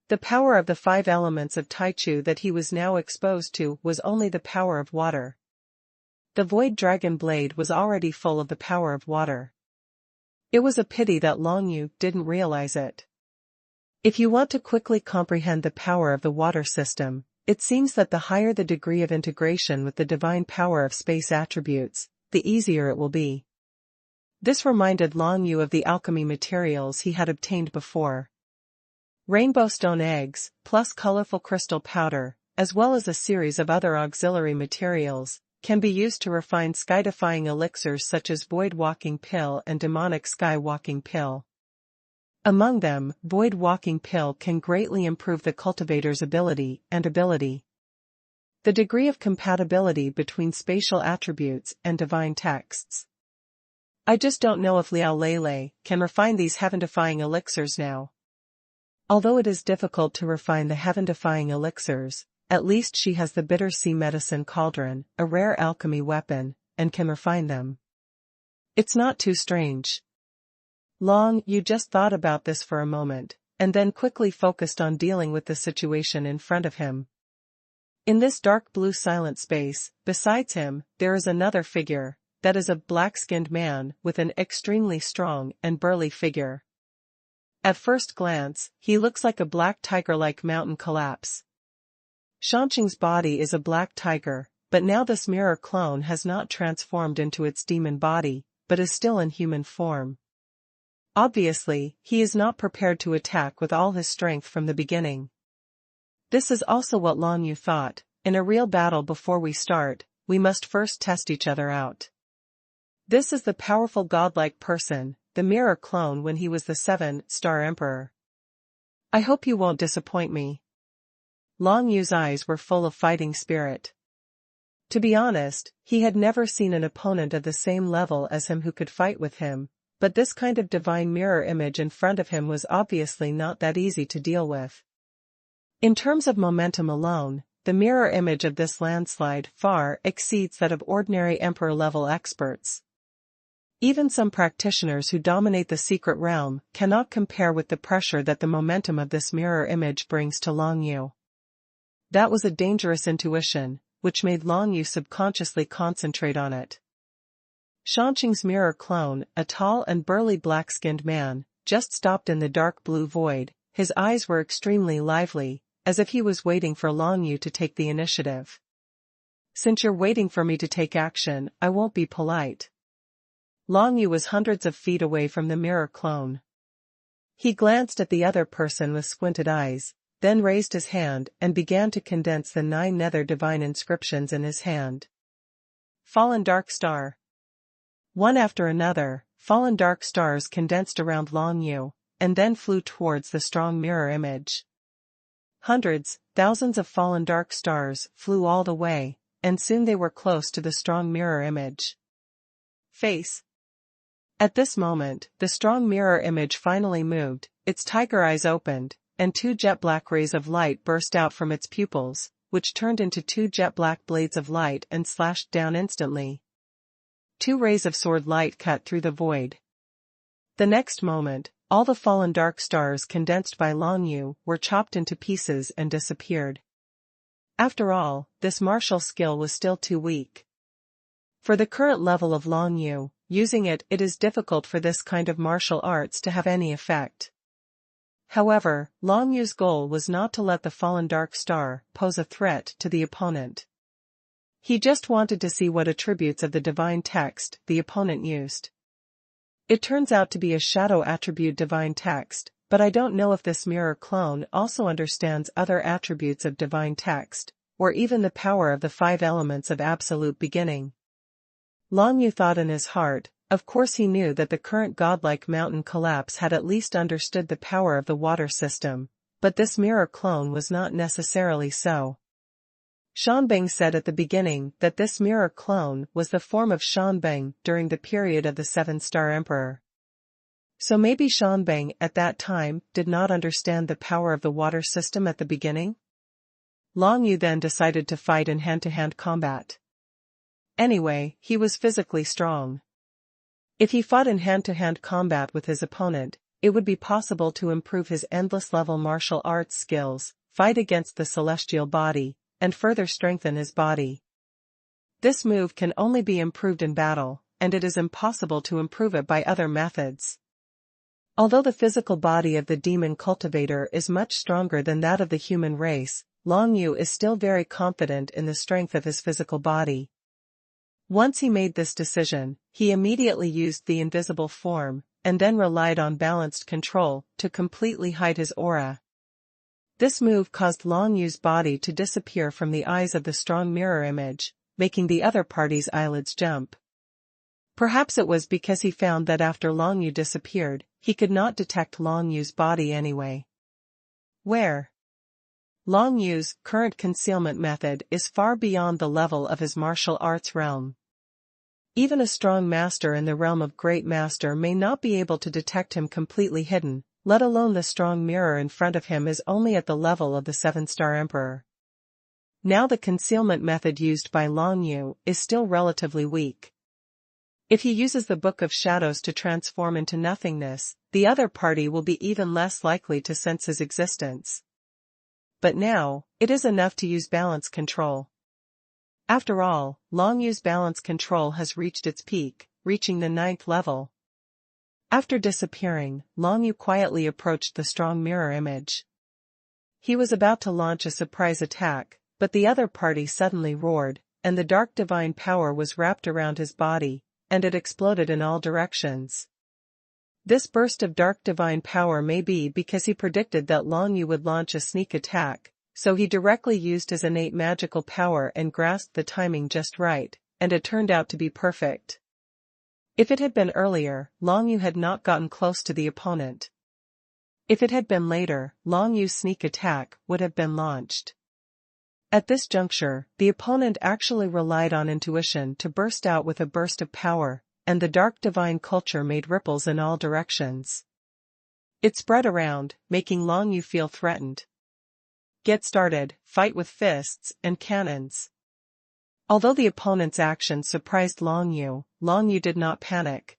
Speaker 1: The power of the 5 elements of Taichu that he was now exposed to was only the power of water. The Void Dragon Blade was already full of the power of water. It was a pity that Long Yu didn't realize it. If you want to quickly comprehend the power of the water system, it seems that the higher the degree of integration with the divine power of space attributes, the easier it will be. This reminded Long Yu of the alchemy materials he had obtained before. Rainbow stone eggs, plus colorful crystal powder, as well as a series of other auxiliary materials, can be used to refine sky-defying elixirs such as Void Walking Pill and Demonic Sky Walking Pill. Among them, Void Walking Pill can greatly improve the cultivator's ability. The degree of compatibility between spatial attributes and divine texts. I just don't know if Liao Lele can refine these heaven-defying elixirs now. Although it is difficult to refine the heaven-defying elixirs, at least she has the Bitter Sea Medicine Cauldron, a rare alchemy weapon, and can refine them. It's not too strange. Long Yu just thought about this for a moment, and then quickly focused on dealing with the situation in front of him. In this dark blue silent space, besides him, there is another figure, that is a black-skinned man with an extremely strong and burly figure. At first glance, he looks like a black tiger-like mountain collapse. Xuanqing's body is a black tiger, but now this mirror clone has not transformed into its demon body, but is still in human form. Obviously, he is not prepared to attack with all his strength from the beginning. This is also what Long Yu thought: in a real battle before we start, we must first test each other out. This is the powerful godlike person, the mirror clone when he was the 7-star emperor. I hope you won't disappoint me. Long Yu's eyes were full of fighting spirit. To be honest, he had never seen an opponent of the same level as him who could fight with him, but this kind of divine mirror image in front of him was obviously not that easy to deal with. In terms of momentum alone, the mirror image of this landslide far exceeds that of ordinary emperor-level experts. Even some practitioners who dominate the secret realm cannot compare with the pressure that the momentum of this mirror image brings to Long Yu. That was a dangerous intuition, which made Long Yu subconsciously concentrate on it. Xuanqing's mirror clone, a tall and burly black-skinned man, just stopped in the dark blue void. His eyes were extremely lively, as if he was waiting for Long Yu to take the initiative. Since you're waiting for me to take action, I won't be polite. Long Yu was hundreds of feet away from the mirror clone. He glanced at the other person with squinted eyes, then raised his hand and began to condense the 9 nether divine inscriptions in his hand. Fallen Dark Star. One after another, fallen dark stars condensed around Long Yu, and then flew towards the strong mirror image. Hundreds, thousands of fallen dark stars flew all the way, and soon they were close to the strong mirror image. Face. At this moment, the strong mirror image finally moved, its tiger eyes opened, and 2 jet black rays of light burst out from its pupils, which turned into 2 jet black blades of light and slashed down instantly. 2 rays of sword light cut through the void. The next moment, all the fallen dark stars condensed by Long Yu were chopped into pieces and disappeared. After all, this martial skill was still too weak. For the current level of Long Yu, using it is difficult for this kind of martial arts to have any effect. However, Long Yu's goal was not to let the fallen dark star pose a threat to the opponent. He just wanted to see what attributes of the divine text the opponent used. It turns out to be a shadow attribute divine text, but I don't know if this mirror clone also understands other attributes of divine text, or even the power of the 5 elements of absolute beginning. Long Yu thought in his heart. Of course he knew that the current godlike mountain collapse had at least understood the power of the water system, but this mirror clone was not necessarily so. Shanbeng said at the beginning that this mirror clone was the form of Shanbeng during the period of the 7-star emperor. So maybe Shanbeng at that time did not understand the power of the water system at the beginning? Long Yu then decided to fight in hand-to-hand combat. Anyway, he was physically strong. If he fought in hand-to-hand combat with his opponent, it would be possible to improve his endless-level martial arts skills, fight against the celestial body, and further strengthen his body. This move can only be improved in battle, and it is impossible to improve it by other methods. Although the physical body of the demon cultivator is much stronger than that of the human race, Long Yu is still very confident in the strength of his physical body. Once he made this decision, he immediately used the invisible form, and then relied on balanced control to completely hide his aura. This move caused Long Yu's body to disappear from the eyes of the strong mirror image, making the other party's eyelids jump. Perhaps it was because he found that after Long Yu disappeared, he could not detect Long Yu's body anyway. Where? Long Yu's current concealment method is far beyond the level of his martial arts realm. Even a strong master in the realm of great master may not be able to detect him completely hidden, let alone the strong mirror in front of him is only at the level of the 7-star emperor. Now the concealment method used by Long Yu is still relatively weak. If he uses the Book of Shadows to transform into nothingness, the other party will be even less likely to sense his existence. But now, it is enough to use balance control. After all, Long Yu's balance control has reached its peak, reaching the 9th level. After disappearing, Long Yu quietly approached the strong mirror image. He was about to launch a surprise attack, but the other party suddenly roared, and the dark divine power was wrapped around his body, and it exploded in all directions. This burst of dark divine power may be because he predicted that Long Yu would launch a sneak attack, so he directly used his innate magical power and grasped the timing just right, and it turned out to be perfect. If it had been earlier, Long Yu had not gotten close to the opponent. If it had been later, Long Yu's sneak attack would have been launched. At this juncture, the opponent actually relied on intuition to burst out with a burst of power, and the dark divine culture made ripples in all directions. It spread around, making Long Yu feel threatened. Get started, fight with fists and cannons. Although the opponent's actions surprised Long Yu did not panic.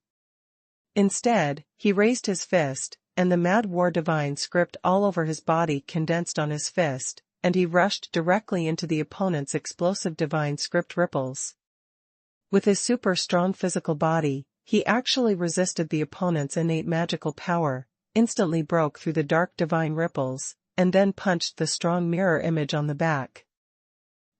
Speaker 1: Instead, he raised his fist, and the Mad War divine script all over his body condensed on his fist, and he rushed directly into the opponent's explosive divine script ripples. With his super strong physical body, he actually resisted the opponent's innate magical power, instantly broke through the dark divine ripples, and then punched the strong mirror image on the back.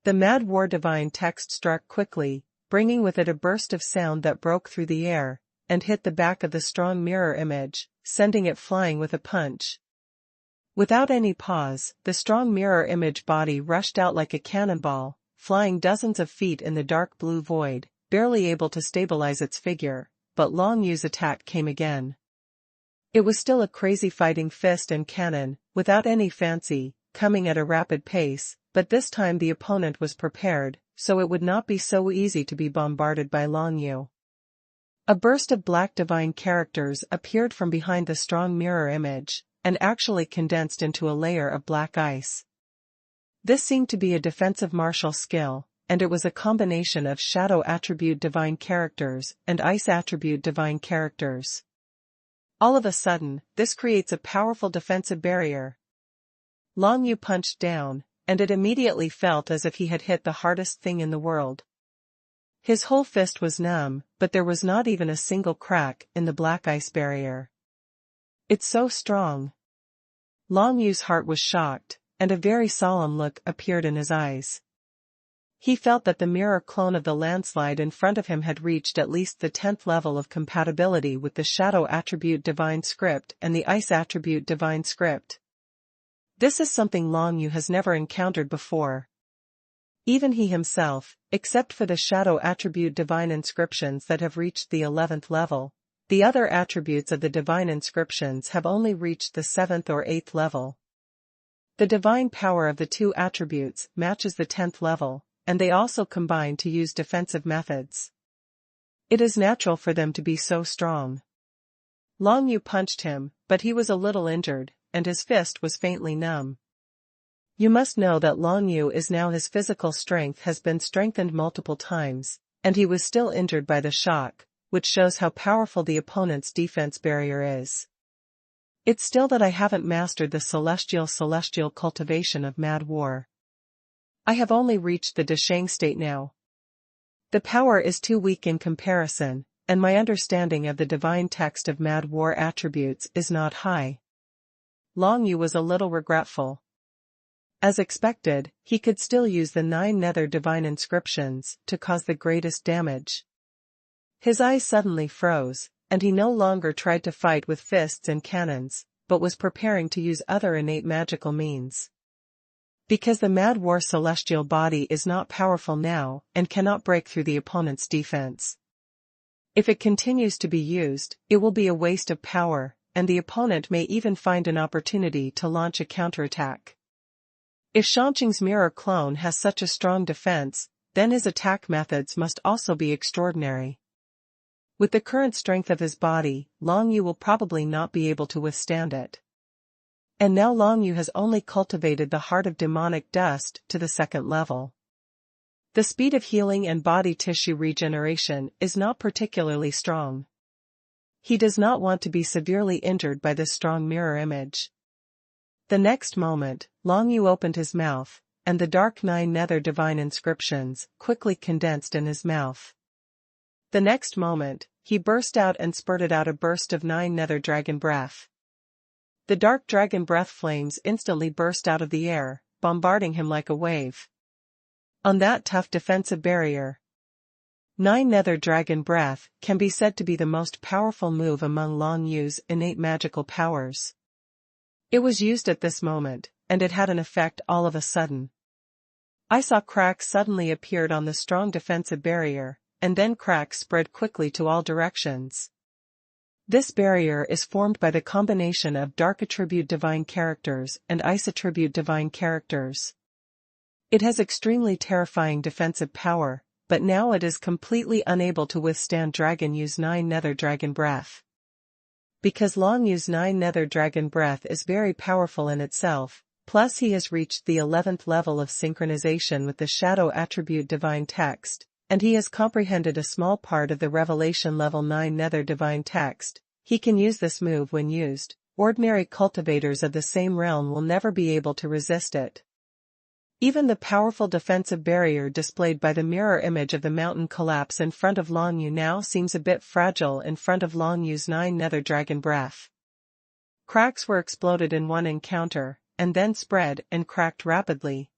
Speaker 1: The Mad War divine text struck quickly, bringing with it a burst of sound that broke through the air, and hit the back of the strong mirror image, sending it flying with a punch. Without any pause, the strong mirror image body rushed out like a cannonball, flying dozens of feet in the dark blue void, barely able to stabilize its figure, but Long Yu's attack came again. It was still a crazy fighting fist and cannon, without any fancy, coming at a rapid pace, but this time the opponent was prepared, so it would not be so easy to be bombarded by Long Yu. A burst of black divine characters appeared from behind the strong mirror image, and actually condensed into a layer of black ice. This seemed to be a defensive martial skill, and it was a combination of shadow attribute divine characters and ice attribute divine characters. All of a sudden, this creates a powerful defensive barrier. Long Yu punched down, and it immediately felt as if he had hit the hardest thing in the world. His whole fist was numb, but there was not even a single crack in the black ice barrier. It's so strong. Long Yu's heart was shocked, and a very solemn look appeared in his eyes. He felt that the mirror clone of the landslide in front of him had reached at least the 10th level of compatibility with the shadow attribute divine script and the ice attribute divine script. This is something Long Yu has never encountered before. Even he himself, except for the shadow attribute divine inscriptions that have reached the 11th level, the other attributes of the divine inscriptions have only reached the 7th or 8th level. The divine power of the two attributes matches the 10th level, and they also combine to use defensive methods. It is natural for them to be so strong. Long Yu punched him, but he was a little injured, and his fist was faintly numb. You must know that Long Yu is now his physical strength has been strengthened multiple times, and he was still injured by the shock, which shows how powerful the opponent's defense barrier is. It's still that I haven't mastered the celestial cultivation of Mad War. I have only reached the Deshang state now. The power is too weak in comparison, and my understanding of the divine text of Mad War attributes is not high. Long Yu was a little regretful. As expected, he could still use the 9 nether divine inscriptions to cause the greatest damage. His eyes suddenly froze, and he no longer tried to fight with fists and cannons, but was preparing to use other innate magical means. Because the Mad War celestial body is not powerful now and cannot break through the opponent's defense. If it continues to be used, it will be a waste of power, and the opponent may even find an opportunity to launch a counterattack. If Shanqing's mirror clone has such a strong defense, then his attack methods must also be extraordinary. With the current strength of his body, Long Yu will probably not be able to withstand it. And now Long Yu has only cultivated the heart of demonic dust to the 2nd level. The speed of healing and body tissue regeneration is not particularly strong. He does not want to be severely injured by this strong mirror image. The next moment, Long Yu opened his mouth, and the dark 9 nether divine inscriptions quickly condensed in his mouth. The next moment, he burst out and spurted out a burst of 9 nether dragon breath. The dark dragon breath flames instantly burst out of the air, bombarding him like a wave. On that tough defensive barrier, 9 nether dragon breath can be said to be the most powerful move among Long Yu's innate magical powers. It was used at this moment, and it had an effect all of a sudden. I saw cracks suddenly appeared on the strong defensive barrier, and then cracks spread quickly to all directions. This barrier is formed by the combination of dark attribute divine characters and ice attribute divine characters. It has extremely terrifying defensive power, but now it is completely unable to withstand Dragon Yu's 9 nether dragon breath. Because Long Yu's 9 nether dragon breath is very powerful in itself, plus he has reached the 11th level of synchronization with the shadow attribute divine text, and he has comprehended a small part of the revelation level 9 nether divine text, he can use this move when used. Ordinary cultivators of the same realm will never be able to resist it. Even the powerful defensive barrier displayed by the mirror image of the mountain collapse in front of Long Yu now seems a bit fragile in front of Long Yu's 9 nether dragon breath. Cracks were exploded in one encounter, and then spread and cracked rapidly.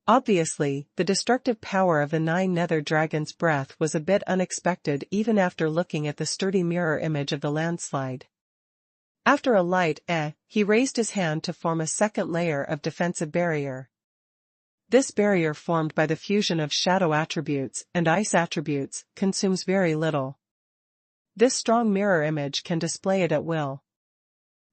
Speaker 1: Obviously, the destructive power of the 9 nether dragon's breath was a bit unexpected even after looking at the sturdy mirror image of the landslide. After a light he raised his hand to form a second layer of defensive barrier. This barrier formed by the fusion of shadow attributes and ice attributes consumes very little. This strong mirror image can display it at will.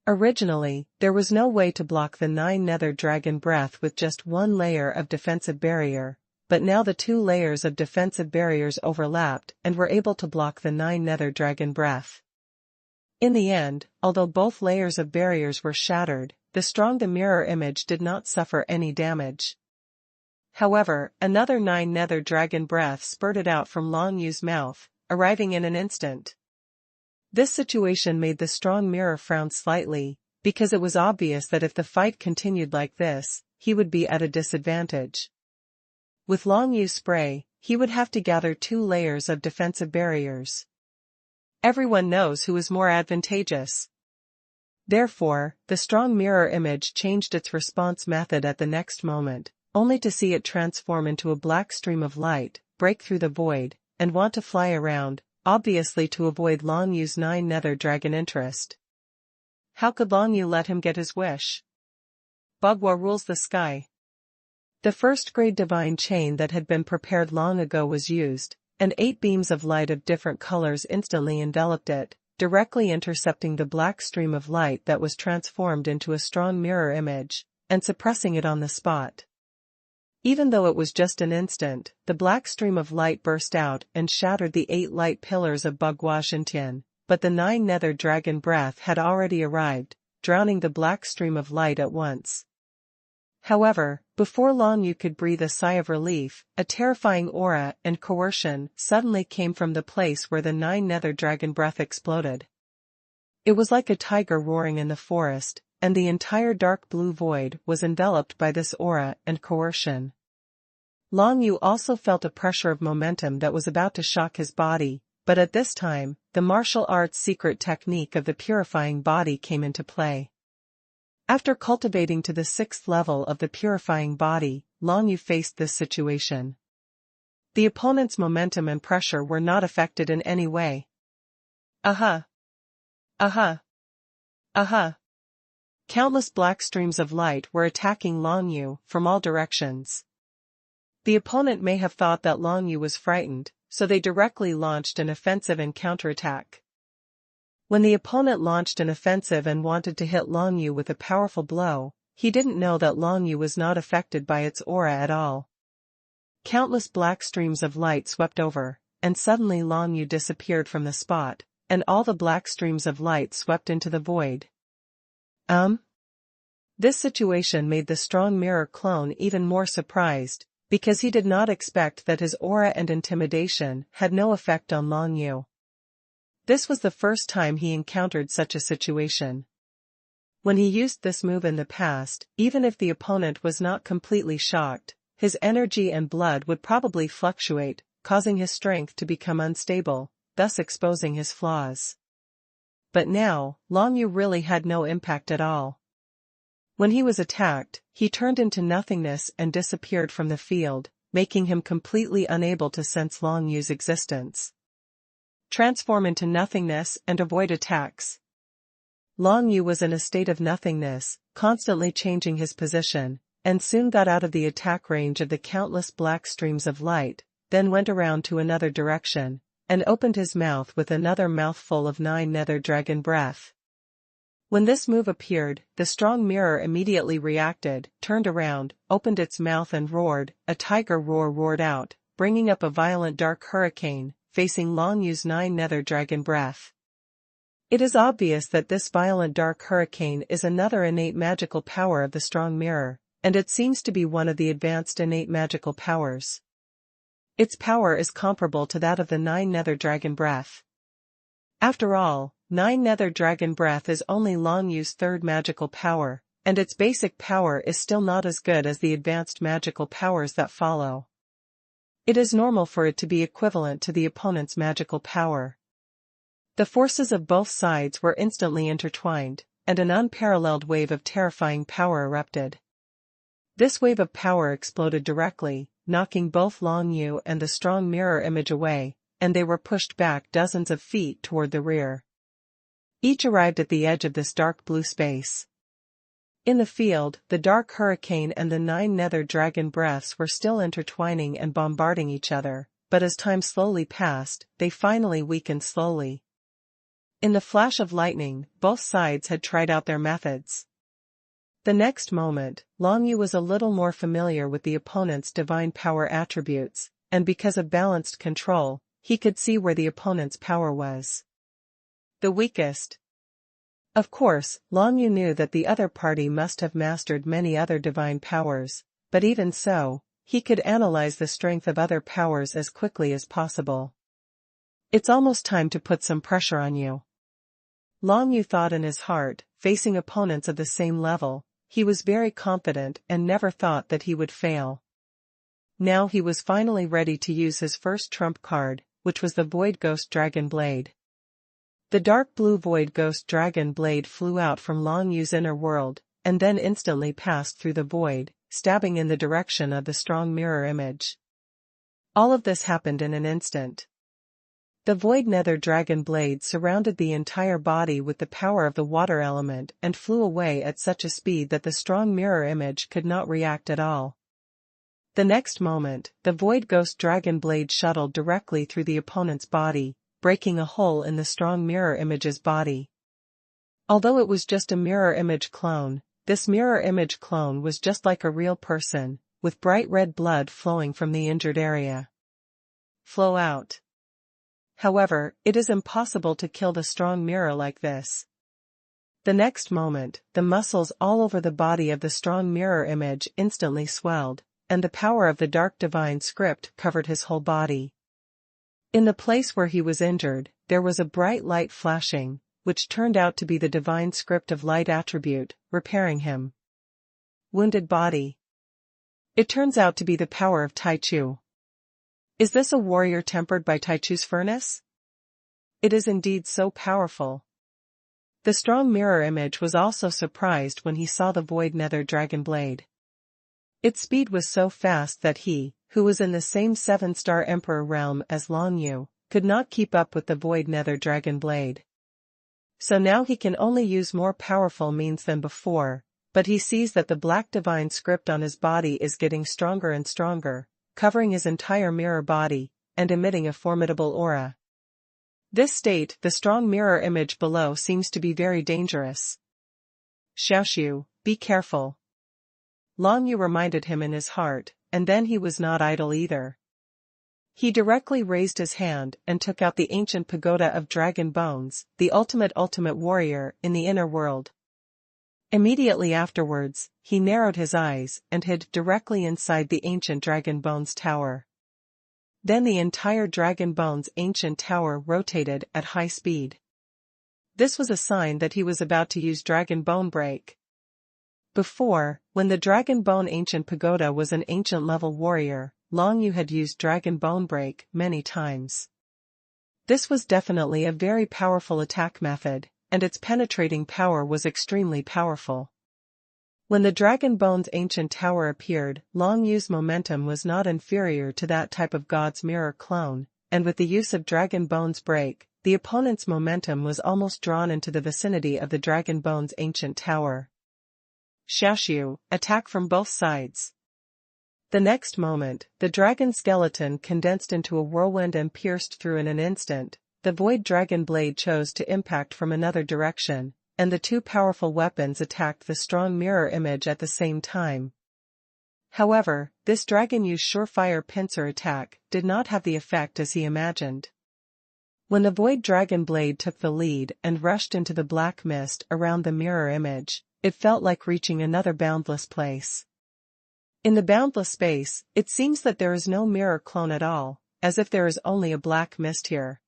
Speaker 1: Originally, there was no way to block the 9 nether dragon breath with just one layer of defensive barrier, but now the 2 layers of defensive barriers overlapped and were able to block the 9 nether dragon breath. In the end, although both layers of barriers were shattered, the mirror image did not suffer any damage. However, another 9 nether dragon breath spurted out from Long Yu's mouth, arriving in an instant. This situation made the strong mirror frown slightly, because it was obvious that if the fight continued like this, he would be at a disadvantage. With Long Yu's spray, he would have to gather 2 layers of defensive barriers. Everyone knows who is more advantageous. Therefore, the strong mirror image changed its response method at the next moment, only to see it transform into a black stream of light, break through the void, and want to fly around, obviously to avoid Long Yu's 9 nether dragon interest. How could Long Yu let him get his wish? Bagua rules the sky. The first-grade divine chain that had been prepared long ago was used, and 8 beams of light of different colors instantly enveloped it, directly intercepting the black stream of light that was transformed into a strong mirror image, and suppressing it on the spot. Even though it was just an instant, the black stream of light burst out and shattered the 8 light pillars of Bagua Shintian, but the 9 nether dragon breath had already arrived, drowning the black stream of light at once. However, before Long Yu could breathe a sigh of relief, a terrifying aura and coercion suddenly came from the place where the 9 nether dragon breath exploded. It was like a tiger roaring in the forest, and the entire dark blue void was enveloped by this aura and coercion. Long Yu also felt a pressure of momentum that was about to shock his body, but at this time, the martial arts secret technique of the purifying body came into play. After cultivating to the 6th level of the purifying body, Long Yu faced this situation. The opponent's momentum and pressure were not affected in any way. Aha! Aha! Aha! Countless black streams of light were attacking Long Yu from all directions. The opponent may have thought that Long Yu was frightened, so they directly launched an offensive and counterattack. When the opponent launched an offensive and wanted to hit Long Yu with a powerful blow, he didn't know that Long Yu was not affected by its aura at all. Countless black streams of light swept over, and suddenly Long Yu disappeared from the spot, and all the black streams of light swept into the void. This situation made the strong mirror clone even more surprised, because he did not expect that his aura and intimidation had no effect on Long Yu. This was the first time he encountered such a situation. When he used this move in the past, even if the opponent was not completely shocked, his energy and blood would probably fluctuate, causing his strength to become unstable, thus exposing his flaws. But now, Long Yu really had no impact at all. When he was attacked, he turned into nothingness and disappeared from the field, making him completely unable to sense Long Yu's existence. Transform into nothingness and avoid attacks. Long Yu was in a state of nothingness, constantly changing his position, and soon got out of the attack range of the countless black streams of light, then went around to another direction, and opened his mouth with another mouthful of 9 nether dragon breath. When this move appeared, the strong mirror immediately reacted, turned around, opened its mouth and roared. A tiger roar roared out, bringing up a violent dark hurricane, facing Long Yu's 9 nether dragon breath. It is obvious that this violent dark hurricane is another innate magical power of the strong mirror, and it seems to be one of the advanced innate magical powers. Its power is comparable to that of the 9 nether dragon breath. After all, 9 nether dragon breath is only Long Yu's third magical power, and its basic power is still not as good as the advanced magical powers that follow. It is normal for it to be equivalent to the opponent's magical power. The forces of both sides were instantly intertwined, and an unparalleled wave of terrifying power erupted. This wave of power exploded directly, knocking both Long Yu and the strong mirror image away, and they were pushed back dozens of feet toward the rear. Each arrived at the edge of this dark blue space. In the field, the dark hurricane and the 9 nether dragon breaths were still intertwining and bombarding each other, but as time slowly passed, they finally weakened slowly. In the flash of lightning, both sides had tried out their methods. The next moment, Long Yu was a little more familiar with the opponent's divine power attributes, and because of balanced control, he could see where the opponent's power was the weakest. Of course, Long Yu knew that the other party must have mastered many other divine powers, but even so, he could analyze the strength of other powers as quickly as possible. It's almost time to put some pressure on you. Long Yu thought in his heart, facing opponents of the same level, he was very confident and never thought that he would fail. Now he was finally ready to use his first trump card, which was the Void Ghost Dragon Blade. The dark blue Void Ghost Dragon Blade flew out from Long Yu's inner world, and then instantly passed through the void, stabbing in the direction of the strong mirror image. All of this happened in an instant. The Void Nether Dragon Blade surrounded the entire body with the power of the water element and flew away at such a speed that the strong mirror image could not react at all. The next moment, the Void Ghost Dragon Blade shuttled directly through the opponent's body, breaking a hole in the strong mirror image's body. Although it was just a mirror image clone, this mirror image clone was just like a real person, with bright red blood flowing from the injured area. Flow out. However, it is impossible to kill the strong mirror like this. The next moment, the muscles all over the body of the strong mirror image instantly swelled, and the power of the dark divine script covered his whole body. In the place where he was injured, there was a bright light flashing, which turned out to be the divine script of light attribute, repairing him. Wounded body. It turns out to be the power of Tai Chu. Is this a warrior tempered by Tai Chu's furnace? It is indeed so powerful. The strong mirror image was also surprised when he saw the Void Nether Dragon Blade. Its speed was so fast that he, who was in the same 7-star Emperor realm as Long Yu, could not keep up with the Void Nether Dragon Blade. So now he can only use more powerful means than before, but he sees that the black divine script on his body is getting stronger and stronger, covering his entire mirror body, and emitting a formidable aura. This state, the strong mirror image below, seems to be very dangerous. Xiaoshu, be careful. Long Yu reminded him in his heart, and then he was not idle either. He directly raised his hand and took out the ancient pagoda of dragon bones, the ultimate warrior in the inner world. Immediately afterwards, he narrowed his eyes and hid directly inside the ancient Dragon Bones tower. Then the entire Dragon Bones ancient tower rotated at high speed. This was a sign that he was about to use Dragon Bone Break. Before, when the Dragon Bone Ancient Pagoda was an ancient-level warrior, Long Yu had used Dragon Bone Break many times. This was definitely a very powerful attack method, and its penetrating power was extremely powerful. When the Dragon Bone's ancient tower appeared, Long Yu's momentum was not inferior to that type of God's Mirror clone, and with the use of Dragon Bone's Break, the opponent's momentum was almost drawn into the vicinity of the Dragon Bone's ancient tower. Xiaoxiu, attack from both sides. The next moment, the dragon skeleton condensed into a whirlwind and pierced through in an instant. The Void Dragon Blade chose to impact from another direction, and the two powerful weapons attacked the strong mirror image at the same time. However, this Dragon Yu's surefire pincer attack did not have the effect as he imagined. When the Void Dragon Blade took the lead and rushed into the black mist around the mirror image, it felt like reaching another boundless place. In the boundless space, it seems that there is no mirror clone at all, as if there is only a black mist here.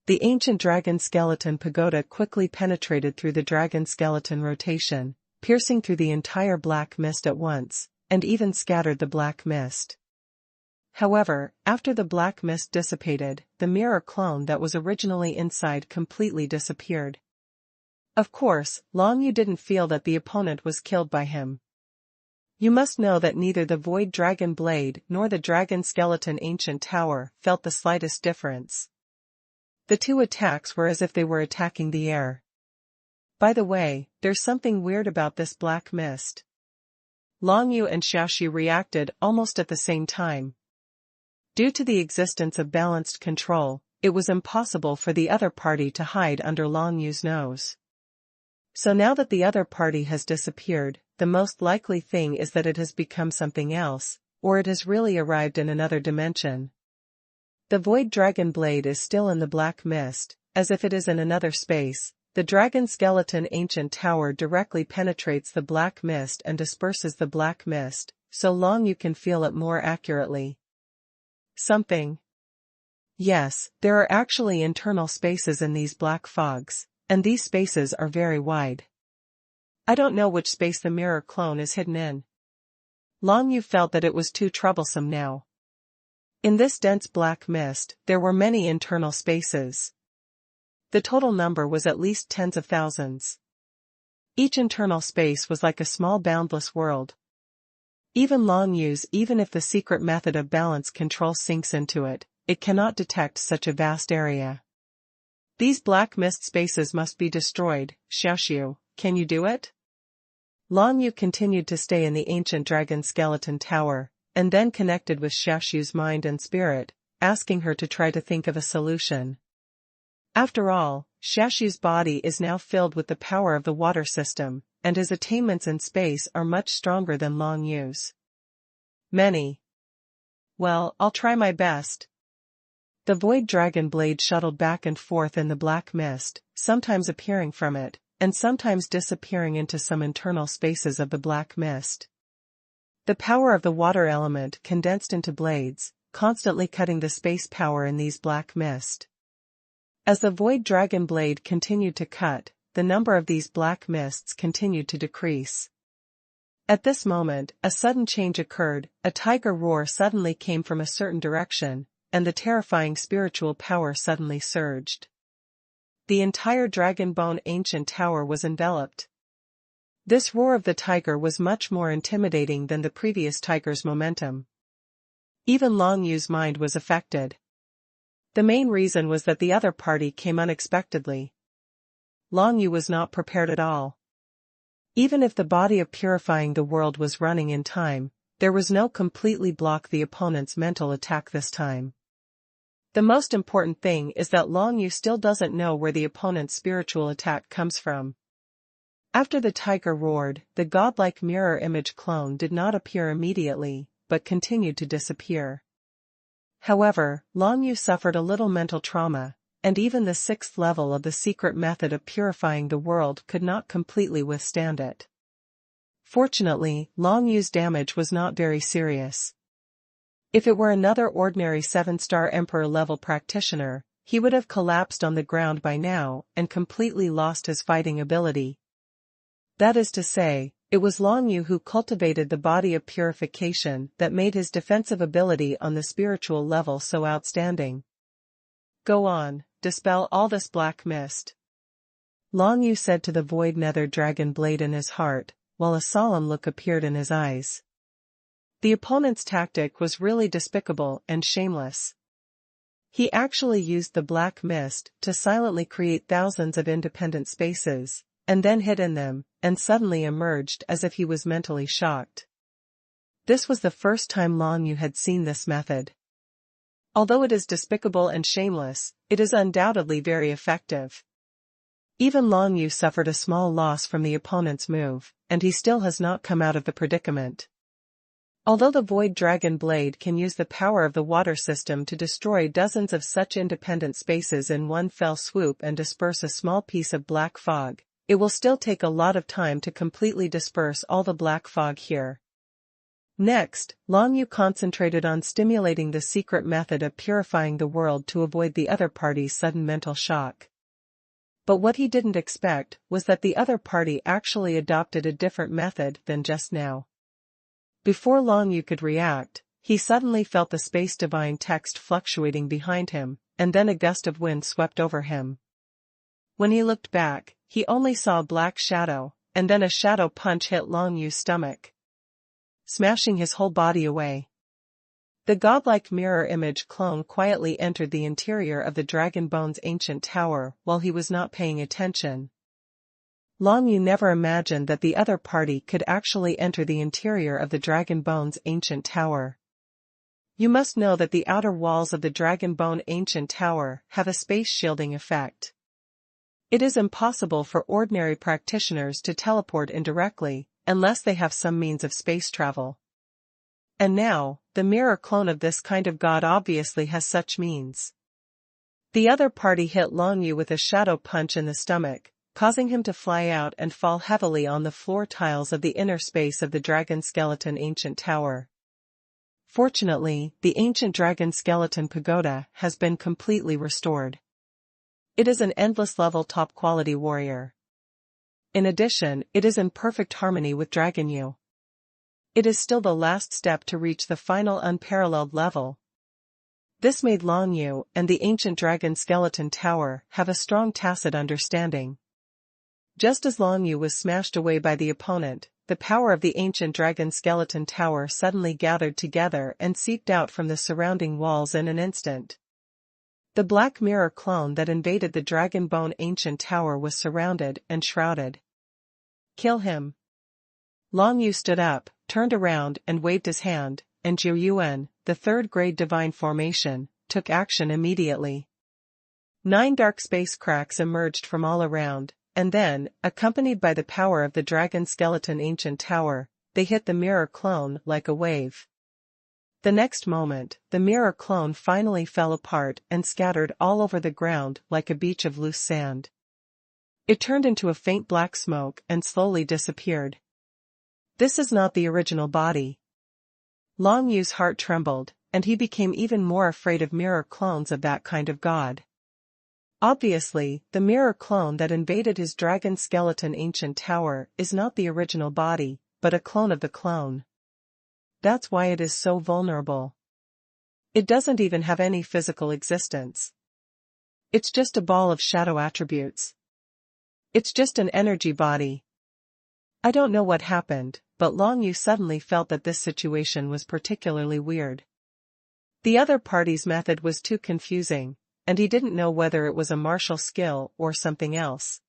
Speaker 1: The ancient dragon skeleton pagoda quickly penetrated through the dragon skeleton rotation, piercing through the entire black mist at once, and even scattered the black mist. However, after the black mist dissipated, the mirror clone that was originally inside completely disappeared. Of course, Long Yu didn't feel that the opponent was killed by him. You must know that neither the Void Dragon Blade nor the Dragon Skeleton Ancient Tower felt the slightest difference. The two attacks were as if they were attacking the air. By the way, there's something weird about this black mist. Long Yu and Xiaoxiu reacted almost at the same time. Due to the existence of balanced control, it was impossible for the other party to hide under Long Yu's nose. So now that the other party has disappeared, the most likely thing is that it has become something else, or it has really arrived in another dimension. The Void Dragon Blade is still in the black mist, as if it is in another space. The Dragon Skeleton Ancient Tower directly penetrates the black mist and disperses the black mist, so Long Yu can feel it more accurately. Something. Yes, there are actually internal spaces in these black fogs, and these spaces are very wide. I don't know which space the mirror clone is hidden in. Long Yu felt that it was too troublesome now. In this dense black mist, there were many internal spaces. The total number was at least tens of thousands. Each internal space was like a small boundless world. Even if the secret method of balance control sinks into it, it cannot detect such a vast area. These black mist spaces must be destroyed. Xiaoxiu, can you do it? Long Yu continued to stay in the ancient dragon skeleton tower, and then connected with Xiaoxiu's mind and spirit, asking her to try to think of a solution. After all, Xiaoxiu's body is now filled with the power of the water system, and his attainments in space are much stronger than Long Yu's. Many. Well, I'll try my best. The Void Dragon Blade shuttled back and forth in the black mist, sometimes appearing from it, and sometimes disappearing into some internal spaces of the black mist. The power of the water element condensed into blades, constantly cutting the space power in these black mist. As the Void Dragon Blade continued to cut, the number of these black mists continued to decrease. At this moment, a sudden change occurred. A tiger roar suddenly came from a certain direction, and the terrifying spiritual power suddenly surged. The entire Dragon Bone Ancient Tower was enveloped. This roar of the tiger was much more intimidating than the previous tiger's momentum. Even Long Yu's mind was affected. The main reason was that the other party came unexpectedly. Long Yu was not prepared at all. Even if the body of purifying the world was running in time, there was no completely block the opponent's mental attack this time. The most important thing is that Long Yu still doesn't know where the opponent's spiritual attack comes from. After the tiger roared, the godlike mirror image clone did not appear immediately, but continued to disappear. However, Long Yu suffered a little mental trauma, and even the 6th level of the secret method of purifying the world could not completely withstand it. Fortunately, Long Yu's damage was not very serious. If it were another ordinary 7-star Emperor-level practitioner, he would have collapsed on the ground by now and completely lost his fighting ability. That is to say, it was Long Yu who cultivated the body of purification that made his defensive ability on the spiritual level so outstanding. Go on, dispel all this black mist. Long Yu said to the void nether dragon blade in his heart, while a solemn look appeared in his eyes. The opponent's tactic was really despicable and shameless. He actually used the black mist to silently create thousands of independent spaces, and then hid in them, and suddenly emerged as if he was mentally shocked. This was the first time Long Yu had seen this method. Although it is despicable and shameless, it is undoubtedly very effective. Even Long Yu suffered a small loss from the opponent's move, and he still has not come out of the predicament. Although the Void Dragon Blade can use the power of the water system to destroy dozens of such independent spaces in one fell swoop and disperse a small piece of black fog, it will still take a lot of time to completely disperse all the black fog here. Next, Long Yu concentrated on stimulating the secret method of purifying the world to avoid the other party's sudden mental shock. But what he didn't expect was that the other party actually adopted a different method than just now. Before Long Yu could react, he suddenly felt the space divine text fluctuating behind him, and then a gust of wind swept over him. When he looked back, he only saw a black shadow, and then a shadow punch hit Long Yu's stomach, smashing his whole body away. The godlike mirror image clone quietly entered the interior of the Dragon Bone's ancient tower while he was not paying attention. Long Yu never imagined that the other party could actually enter the interior of the Dragon Bone's ancient tower. You must know that the outer walls of the Dragon Bone ancient tower have a space shielding effect. It is impossible for ordinary practitioners to teleport indirectly, unless they have some means of space travel. And now, the mirror clone of this kind of god obviously has such means. The other party hit Long Yu with a shadow punch in the stomach, causing him to fly out and fall heavily on the floor tiles of the inner space of the Dragon Skeleton Ancient Tower. Fortunately, the Ancient Dragon Skeleton Pagoda has been completely restored. It is an endless level top-quality warrior. In addition, it is in perfect harmony with Dragon Yu. It is still the last step to reach the final unparalleled level. This made Long Yu and the Ancient Dragon Skeleton Tower have a strong tacit understanding. Just as Long Yu was smashed away by the opponent, the power of the Ancient Dragon Skeleton Tower suddenly gathered together and seeped out from the surrounding walls in an instant. The Black Mirror clone that invaded the Dragon Bone Ancient Tower was surrounded and shrouded. Kill him. Long Yu stood up, turned around and waved his hand, and Jiu Yuan, the third-grade divine formation, took action immediately. 9 dark space cracks emerged from all around, and then, accompanied by the power of the Dragon Skeleton Ancient Tower, they hit the mirror clone like a wave. The next moment, the mirror clone finally fell apart and scattered all over the ground like a beach of loose sand. It turned into a faint black smoke and slowly disappeared. This is not the original body. Long Yu's heart trembled, and he became even more afraid of mirror clones of that kind of god. Obviously, the mirror clone that invaded his Dragon Skeleton Ancient Tower is not the original body, but a clone of the clone. That's why it is so vulnerable. It doesn't even have any physical existence. It's just a ball of shadow attributes. It's just an energy body. I don't know what happened, but Long Yu suddenly felt that this situation was particularly weird. The other party's method was too confusing, and he didn't know whether it was a martial skill or something else.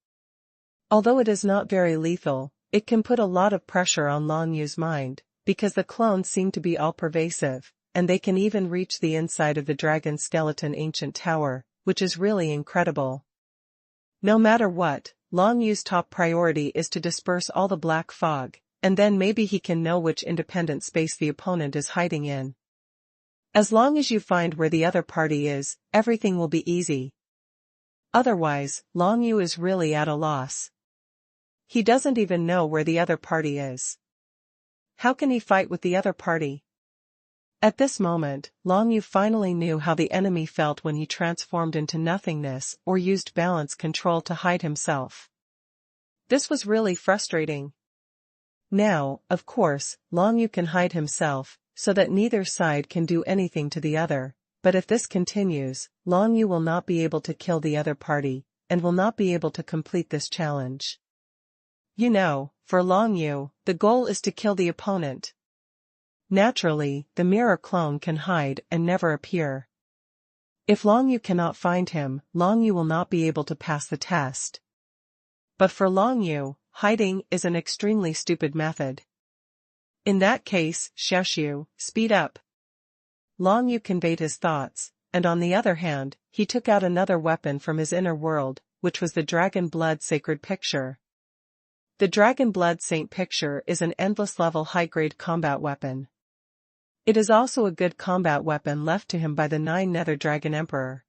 Speaker 1: Although it is not very lethal, it can put a lot of pressure on Long Yu's mind, because the clones seem to be all-pervasive, and they can even reach the inside of the Dragon Skeleton Ancient Tower, which is really incredible. No matter what, Long Yu's top priority is to disperse all the black fog, and then maybe he can know which independent space the opponent is hiding in. As long as you find where the other party is, everything will be easy. Otherwise, Long Yu is really at a loss. He doesn't even know where the other party is. How can he fight with the other party? At this moment, Long Yu finally knew how the enemy felt when he transformed into nothingness or used balance control to hide himself. This was really frustrating. Now, of course, Long Yu can hide himself, so that neither side can do anything to the other, but if this continues, Long Yu will not be able to kill the other party, and will not be able to complete this challenge. You know, for Long Yu, the goal is to kill the opponent. Naturally, the mirror clone can hide and never appear. If Long Yu cannot find him, Long Yu will not be able to pass the test. But for Long Yu, hiding is an extremely stupid method. In that case, Xiaoxiu, speed up. Long Yu conveyed his thoughts, and on the other hand, he took out another weapon from his inner world, which was the Dragon Blood Sacred Picture. The Dragon Blood Saint Picture is an endless-level high-grade combat weapon. It is also a good combat weapon left to him by the 9 Nether Dragon Emperor.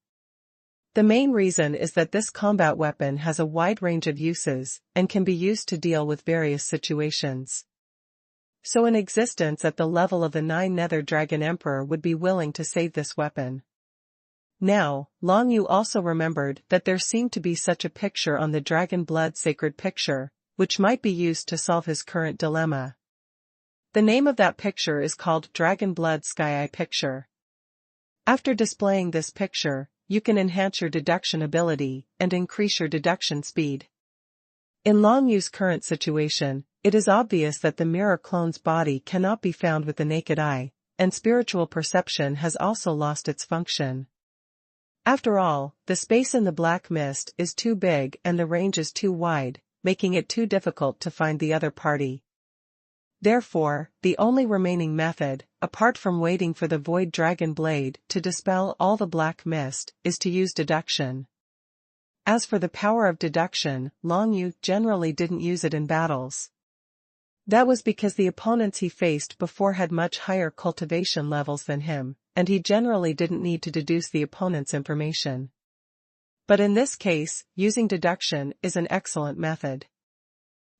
Speaker 1: The main reason is that this combat weapon has a wide range of uses, and can be used to deal with various situations. So an existence at the level of the 9 Nether Dragon Emperor would be willing to save this weapon. Now, Long Yu also remembered that there seemed to be such a picture on the Dragon Blood Sacred Picture, which might be used to solve his current dilemma. The name of that picture is called Dragon Blood Sky Eye Picture. After displaying this picture, you can enhance your deduction ability and increase your deduction speed. In Long Yu's current situation, it is obvious that the mirror clone's body cannot be found with the naked eye, and spiritual perception has also lost its function. After all, the space in the black mist is too big and the range is too wide, making it too difficult to find the other party. Therefore, the only remaining method, apart from waiting for the Void Dragon Blade to dispel all the black mist, is to use deduction. As for the power of deduction, Long Yu generally didn't use it in battles. That was because the opponents he faced before had much higher cultivation levels than him, and he generally didn't need to deduce the opponent's information. But in this case, using deduction is an excellent method.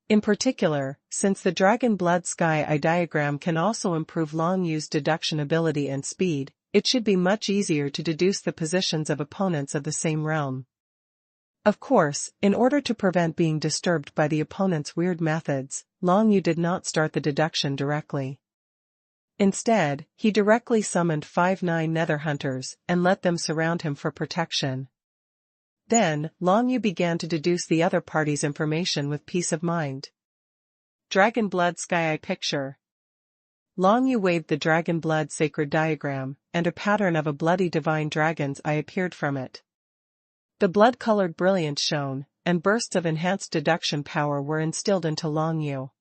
Speaker 1: In particular, since the Dragon Blood Sky Eye diagram can also improve Long Yu's deduction ability and speed, it should be much easier to deduce the positions of opponents of the same realm. Of course, in order to prevent being disturbed by the opponent's weird methods, Long Yu did not start the deduction directly. Instead, he directly summoned 5 9 Nether Hunters and let them surround him for protection. Then, Long Yu began to deduce the other party's information with peace of mind. Dragon Blood Sky Eye Picture. Long Yu waved the Dragon Blood Sacred Diagram, and a pattern of a bloody divine dragon's eye appeared from it. The blood-colored brilliance shone, and bursts of enhanced deduction power were instilled into Long Yu.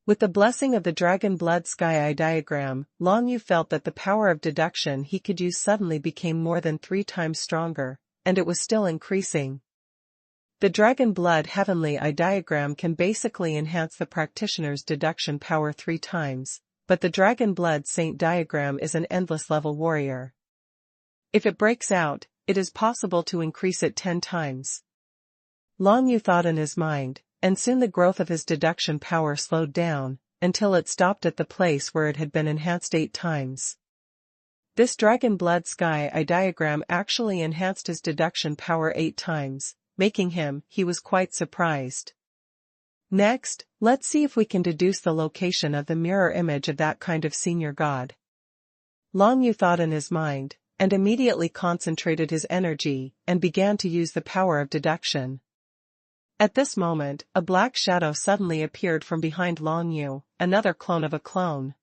Speaker 1: With the blessing of the Dragon Blood Sky Eye diagram, Long Yu felt that the power of deduction he could use suddenly became more than 3 times stronger, and it was still increasing. The Dragon Blood Heavenly Eye diagram can basically enhance the practitioner's deduction power 3 times, but the Dragon Blood Saint diagram is an endless-level warrior. If it breaks out, it is possible to increase it 10 times. Long Yu thought in his mind, and soon the growth of his deduction power slowed down, until it stopped at the place where it had been enhanced 8 times. This Dragon Blood Sky Eye diagram actually enhanced his deduction power 8 times, making he was quite surprised. Next, let's see if we can deduce the location of the mirror image of that kind of senior god. Long Yu thought in his mind, and immediately concentrated his energy, and began to use the power of deduction. At this moment, a black shadow suddenly appeared from behind Long Yu, another clone of a clone.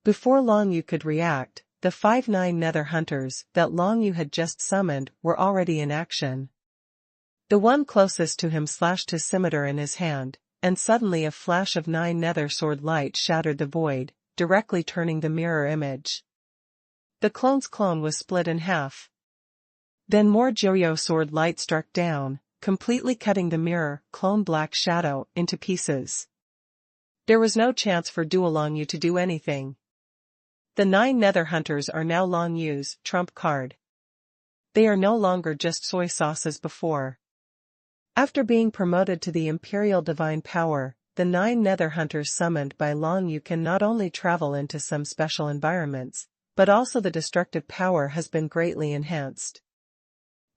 Speaker 1: Before Long Yu could react, the 5 9 Nether Hunters that Long Yu had just summoned were already in action. The one closest to him slashed his scimitar in his hand, and suddenly a flash of 9 Nether Sword light shattered the void, directly turning the mirror image. The clone's clone was split in half. Then more Joyo Sword light struck down, completely cutting the mirror clone Black Shadow into pieces. There was no chance for Long Yu to do anything. The 9 Nether Hunters are now Long Yu's trump card. They are no longer just soy sauce as before. After being promoted to the Imperial Divine Power, the the 9 nether hunters summoned by Long Yu can not only travel into some special environments, but also the destructive power has been greatly enhanced.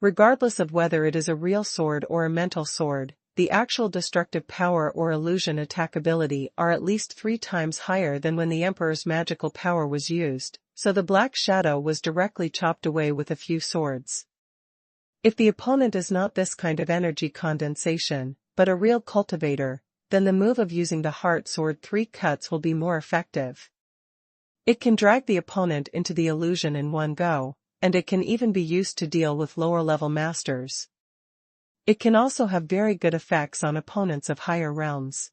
Speaker 1: Regardless of whether it is a real sword or a mental sword, the actual destructive power or illusion attack ability are at least 3 times higher than when the Emperor's magical power was used, so the Black Shadow was directly chopped away with a few swords. If the opponent is not this kind of energy condensation, but a real cultivator, then the move of using the Heart Sword 3 cuts will be more effective. It can drag the opponent into the illusion in one go, and it can even be used to deal with lower-level masters. It can also have very good effects on opponents of higher realms.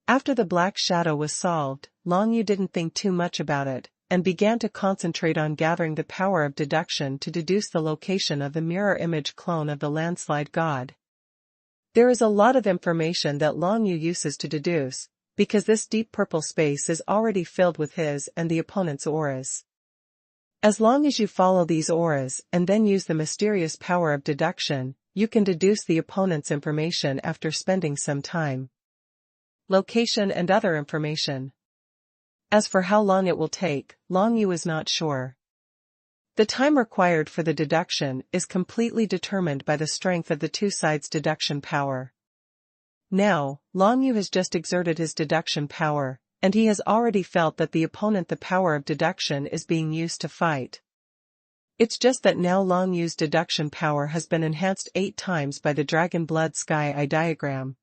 Speaker 1: After the Black Shadow was solved, Long Yu didn't think too much about it, and began to concentrate on gathering the power of deduction to deduce the location of the mirror image clone of the landslide god. There is a lot of information that Long Yu uses to deduce, because this deep purple space is already filled with his and the opponent's auras. As long as you follow these auras and then use the mysterious power of deduction, you can deduce the opponent's information after spending some time. Location and other information. As for how long it will take, Long Yu is not sure. The time required for the deduction is completely determined by the strength of the two sides' deduction power. Now, Long Yu has just exerted his deduction power, and he has already felt that the opponent the power of deduction is being used to fight. It's just that now Long Yu's deduction power has been enhanced 8 times by the Dragon Blood Sky Eye diagram.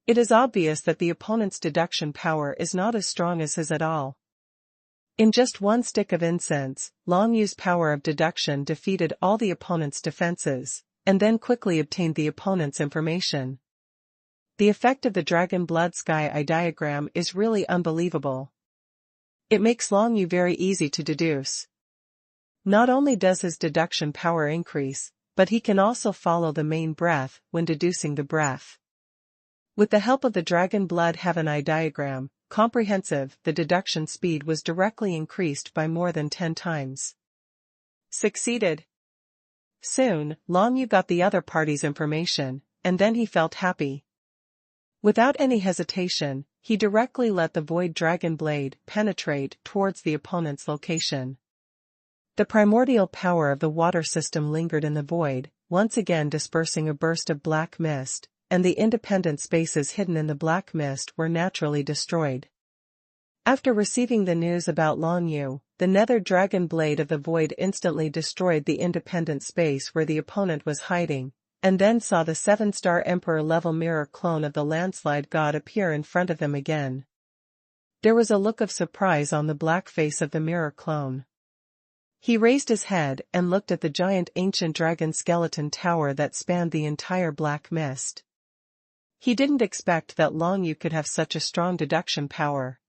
Speaker 1: It is obvious that the opponent's deduction power is not as strong as his at all. In just 1 stick of incense, Long Yu's power of deduction defeated all the opponent's defenses, and then quickly obtained the opponent's information. The effect of the Dragon Blood Sky Eye diagram is really unbelievable. It makes Long Yu very easy to deduce. Not only does his deduction power increase, but he can also follow the main breath when deducing the breath. With the help of the Dragon Blood Heaven Eye diagram, comprehensive, the deduction speed was directly increased by more than 10 times. Succeeded. Soon, Long Yu got the other party's information, and then he felt happy. Without any hesitation, he directly let the Void Dragon Blade penetrate towards the opponent's location. The primordial power of the water system lingered in the void, once again dispersing a burst of black mist, and the independent spaces hidden in the black mist were naturally destroyed. After receiving the news about Long Yu, the Nether Dragon Blade of the Void instantly destroyed the independent space where the opponent was hiding, and then saw the 7-star Emperor-level mirror clone of the landslide god appear in front of them again. There was a look of surprise on the black face of the mirror clone. He raised his head and looked at the giant ancient dragon skeleton tower that spanned the entire black mist. He didn't expect that Long Yu could have such a strong deduction power.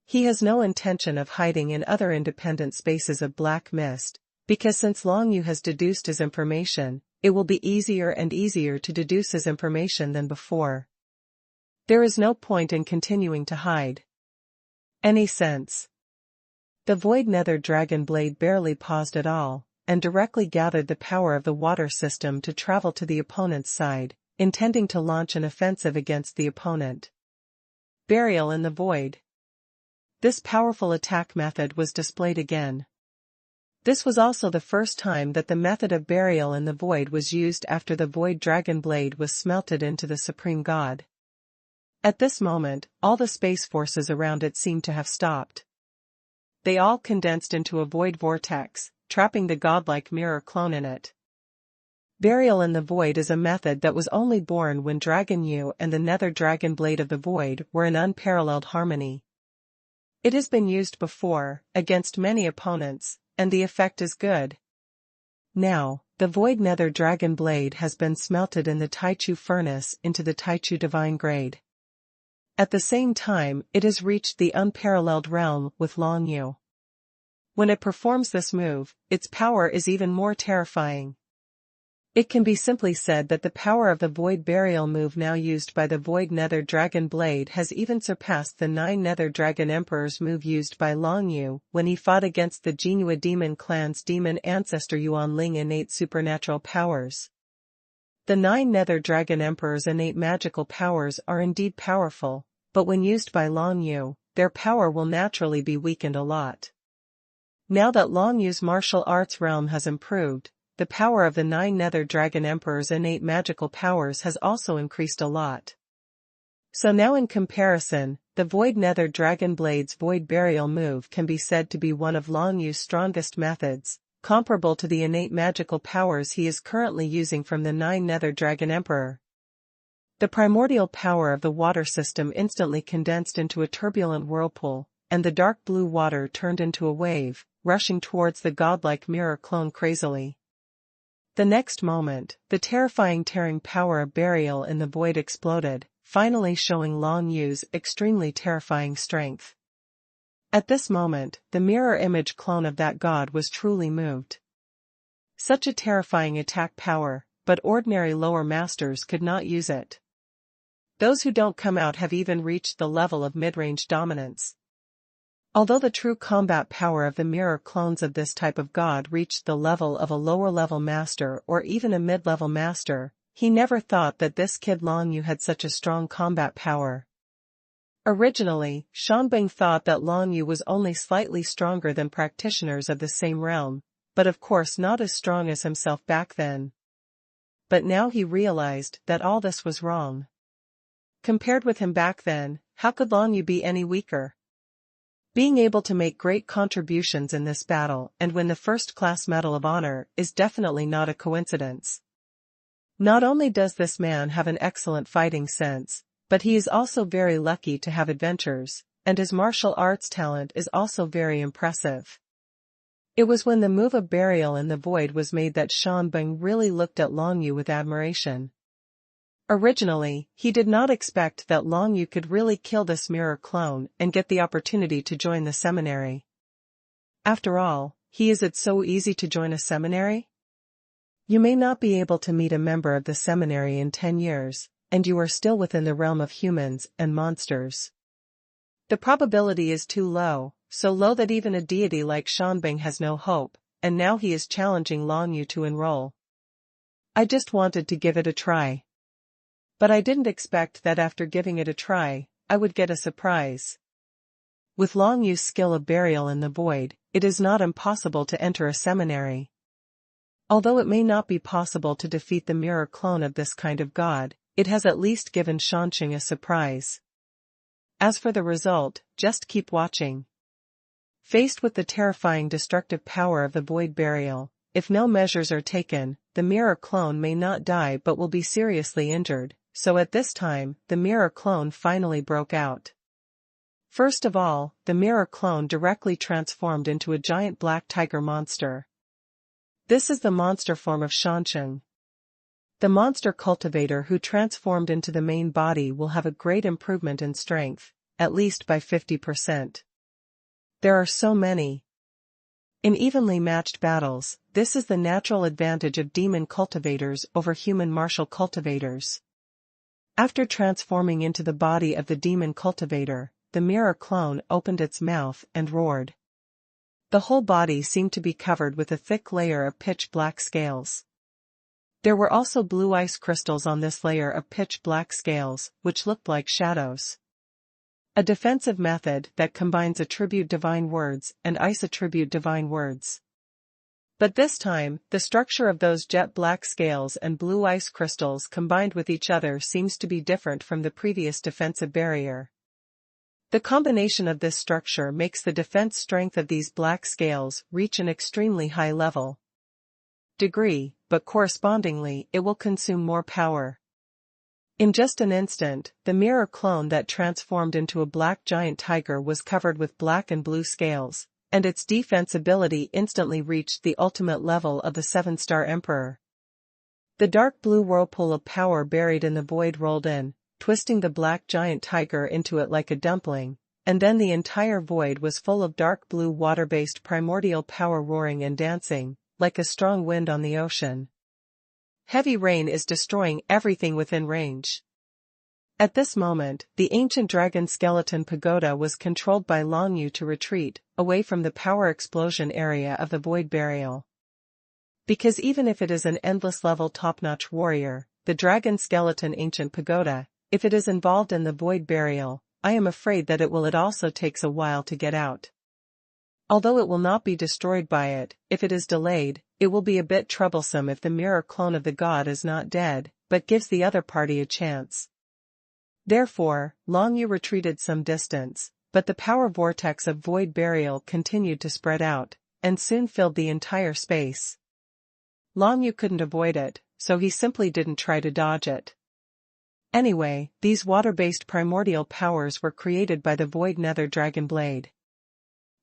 Speaker 1: He has no intention of hiding in other independent spaces of black mist, because since Long Yu has deduced his information, it will be easier and easier to deduce his information than before. There is no point in continuing to hide. Any sense? The Void Nether Dragon Blade barely paused at all, and directly gathered the power of the water system to travel to the opponent's side, intending to launch an offensive against the opponent. Burial in the Void. This powerful attack method was displayed again. This was also the first time that the method of burial in the void was used after the Void Dragon Blade was smelted into the Supreme God. At this moment, all the space forces around it seemed to have stopped. They all condensed into a void vortex, trapping the godlike mirror clone in it. Burial in the Void is a method that was only born when Dragon Yu and the Nether Dragon Blade of the Void were in unparalleled harmony. It has been used before, against many opponents, and the effect is good. Now, the Void Nether Dragon Blade has been smelted in the Taichu furnace into the Taichu divine grade. At the same time, it has reached the unparalleled realm with Long Yu. When it performs this move, its power is even more terrifying. It can be simply said that the power of the Void Burial move now used by the Void Nether Dragon Blade has even surpassed the 9 Nether Dragon Emperor's move used by Long Yu when he fought against the Jinhua Demon Clan's demon ancestor Yuan Ling innate supernatural powers. The 9 Nether Dragon Emperor's innate magical powers are indeed powerful, but when used by Long Yu, their power will naturally be weakened a lot. Now that Long Yu's martial arts realm has improved, the power of the 9 Nether Dragon Emperor's innate magical powers has also increased a lot. So now in comparison, the Void Nether Dragon Blade's Void Burial move can be said to be one of Long Yu's strongest methods, comparable to the innate magical powers he is currently using from the 9 Nether Dragon Emperor. The primordial power of the water system instantly condensed into a turbulent whirlpool, and the dark blue water turned into a wave, rushing towards the godlike mirror clone crazily. The next moment, the terrifying tearing power of burial in the void exploded, finally showing Long Yu's extremely terrifying strength. At this moment, the mirror image clone of that god was truly moved. Such a terrifying attack power, but ordinary lower masters could not use it. Those who don't come out have even reached the level of mid-range dominance. Although the true combat power of the mirror clones of this type of god reached the level of a lower-level master or even a mid-level master, he never thought that this kid Long Yu had such a strong combat power. Originally, Xuanhuan thought that Long Yu was only slightly stronger than practitioners of the same realm, but of course not as strong as himself back then. But now he realized that all this was wrong. Compared with him back then, how could Long Yu be any weaker? Being able to make great contributions in this battle and win the first-class Medal of Honor is definitely not a coincidence. Not only does this man have an excellent fighting sense, but he is also very lucky to have adventures, and his martial arts talent is also very impressive. It was when the move of burial in the void was made that Xuanhuan really looked at Long Yu with admiration. Originally, he did not expect that Long Yu could really kill this mirror clone and get the opportunity to join the seminary. After all, is it so easy to join a seminary? You may not be able to meet a member of the seminary in 10 years, and you are still within the realm of humans and monsters. The probability is too low, so low that even a deity like Xuanhuan has no hope, and now he is challenging Long Yu to enroll. I just wanted to give it a try. But I didn't expect that after giving it a try, I would get a surprise. With Long Yu's skill of burial in the void, it is not impossible to enter a seminary. Although it may not be possible to defeat the mirror clone of this kind of god, it has at least given Xuanqing a surprise. As for the result, just keep watching. Faced with the terrifying destructive power of the void burial, if no measures are taken, the mirror clone may not die but will be seriously injured, so at this time, the mirror clone finally broke out. First of all, the mirror clone directly transformed into a giant black tiger monster. This is the monster form of Xuanqing. The monster cultivator who transformed into the main body will have a great improvement in strength, at least by 50%. There are so many. In evenly matched battles, this is the natural advantage of demon cultivators over human martial cultivators. After transforming into the body of the demon cultivator, the mirror clone opened its mouth and roared. The whole body seemed to be covered with a thick layer of pitch-black scales. There were also blue ice crystals on this layer of pitch-black scales, which looked like shadows. A defensive method that combines attribute divine words and ice attribute divine words. But this time, the structure of those jet black scales and blue ice crystals combined with each other seems to be different from the previous defensive barrier. The combination of this structure makes the defense strength of these black scales reach an extremely high level. Degree, but correspondingly it will consume more power. In just an instant, the mirror clone that transformed into a black giant tiger was covered with black and blue scales, and its defense ability instantly reached the ultimate level of the 7-star Emperor. The dark blue whirlpool of power buried in the void rolled in, twisting the black giant tiger into it like a dumpling, and then the entire void was full of dark blue water-based primordial power roaring and dancing, like a strong wind on the ocean. Heavy rain is destroying everything within range. At this moment, the ancient dragon skeleton pagoda was controlled by Long Yu to retreat, away from the power explosion area of the void burial. Because even if it is an endless level top-notch warrior, the dragon skeleton ancient pagoda, if it is involved in the void burial, I am afraid that it also takes a while to get out. Although it will not be destroyed by it, if it is delayed, it will be a bit troublesome if the mirror clone of the god is not dead, but gives the other party a chance. Therefore, Long Yu retreated some distance, but the power vortex of void burial continued to spread out, and soon filled the entire space. Long Yu couldn't avoid it, so he simply didn't try to dodge it. Anyway, these water-based primordial powers were created by the void nether dragon blade.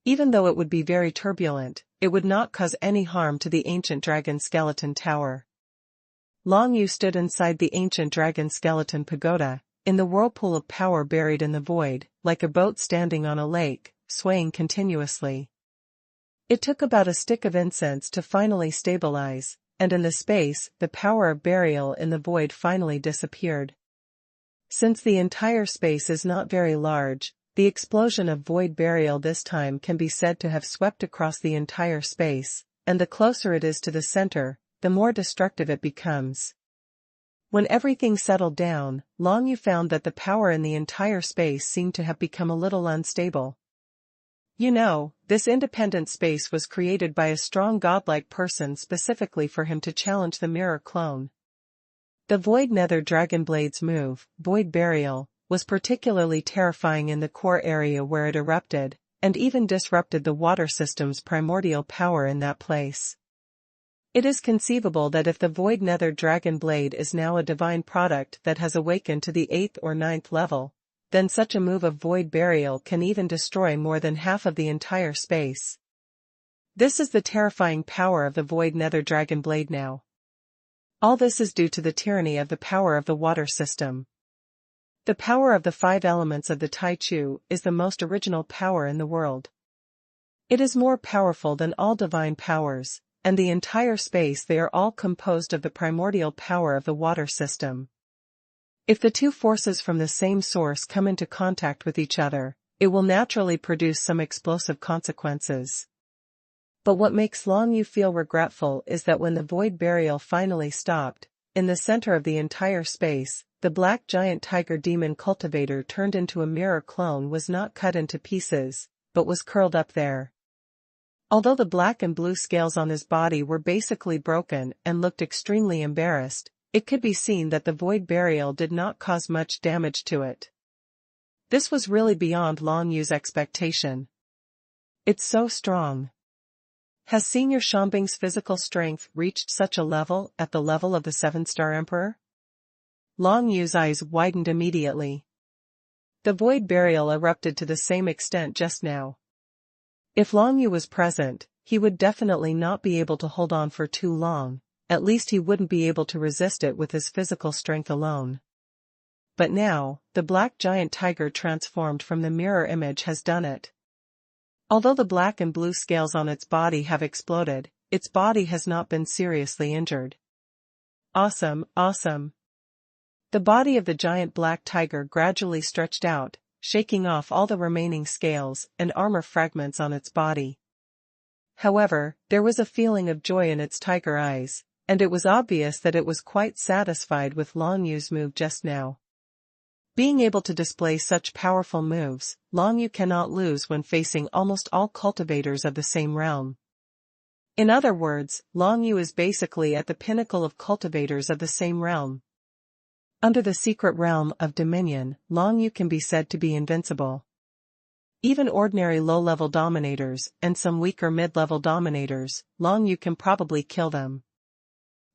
Speaker 1: Even though it would be very turbulent, it would not cause any harm to the ancient dragon skeleton tower. Long Yu stood inside the ancient dragon skeleton pagoda, in the whirlpool of power buried in the void, like a boat standing on a lake, swaying continuously. It took about a stick of incense to finally stabilize, and in the space, the power of burial in the void finally disappeared. Since the entire space is not very large, the explosion of void burial this time can be said to have swept across the entire space, and the closer it is to the center, the more destructive it becomes. When everything settled down, Long Yu found that the power in the entire space seemed to have become a little unstable. You know, this independent space was created by a strong godlike person specifically for him to challenge the mirror clone. The void nether dragon blade's move, void burial, was particularly terrifying in the core area where it erupted, and even disrupted the water system's primordial power in that place. It is conceivable that if the void nether dragon blade is now a divine product that has awakened to the 8th or 9th level, then such a move of void burial can even destroy more than half of the entire space. This is the terrifying power of the void nether dragon blade now. All this is due to the tyranny of the power of the water system. The power of the 5 elements of the Tai Chu is the most original power in the world. It is more powerful than all divine powers, and the entire space they are all composed of the primordial power of the water system. If the two forces from the same source come into contact with each other, it will naturally produce some explosive consequences. But what makes Long Yu feel regretful is that when the void burial finally stopped, in the center of the entire space, the black giant tiger demon cultivator turned into a mirror clone was not cut into pieces, but was curled up there. Although the black and blue scales on his body were basically broken and looked extremely embarrassed, it could be seen that the void burial did not cause much damage to it. This was really beyond Long Yu's expectation. It's so strong. Has Senior Shambing's physical strength reached such a level at the level of the 7-star Emperor? Long Yu's eyes widened immediately. The void burial erupted to the same extent just now. If Long Yu was present, he would definitely not be able to hold on for too long, at least he wouldn't be able to resist it with his physical strength alone. But now, the black giant tiger transformed from the mirror image has done it. Although the black and blue scales on its body have exploded, its body has not been seriously injured. Awesome, awesome. The body of the giant black tiger gradually stretched out, shaking off all the remaining scales and armor fragments on its body. However, there was a feeling of joy in its tiger eyes, and it was obvious that it was quite satisfied with Long Yu's move just now. Being able to display such powerful moves, Long Yu cannot lose when facing almost all cultivators of the same realm. In other words, Long Yu is basically at the pinnacle of cultivators of the same realm. Under the secret realm of Dominion, Long Yu can be said to be invincible. Even ordinary low-level dominators, and some weaker mid-level dominators, Long Yu can probably kill them.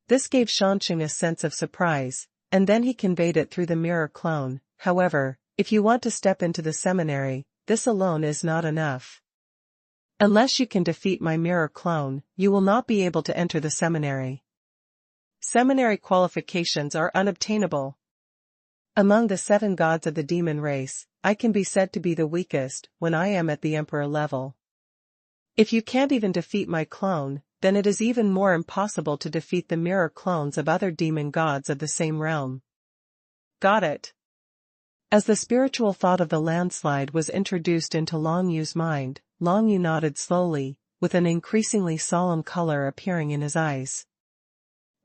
Speaker 1: This gave Shanxing a sense of surprise, and then he conveyed it through the mirror clone. However, if you want to step into the seminary, this alone is not enough. Unless you can defeat my mirror clone, you will not be able to enter the seminary. Seminary qualifications are unobtainable. Among the 7 gods of the demon race, I can be said to be the weakest when I am at the emperor level. If you can't even defeat my clone, then it is even more impossible to defeat the mirror clones of other demon gods of the same realm. Got it. As the spiritual thought of the landslide was introduced into Long Yu's mind, Long Yu nodded slowly, with an increasingly solemn color appearing in his eyes.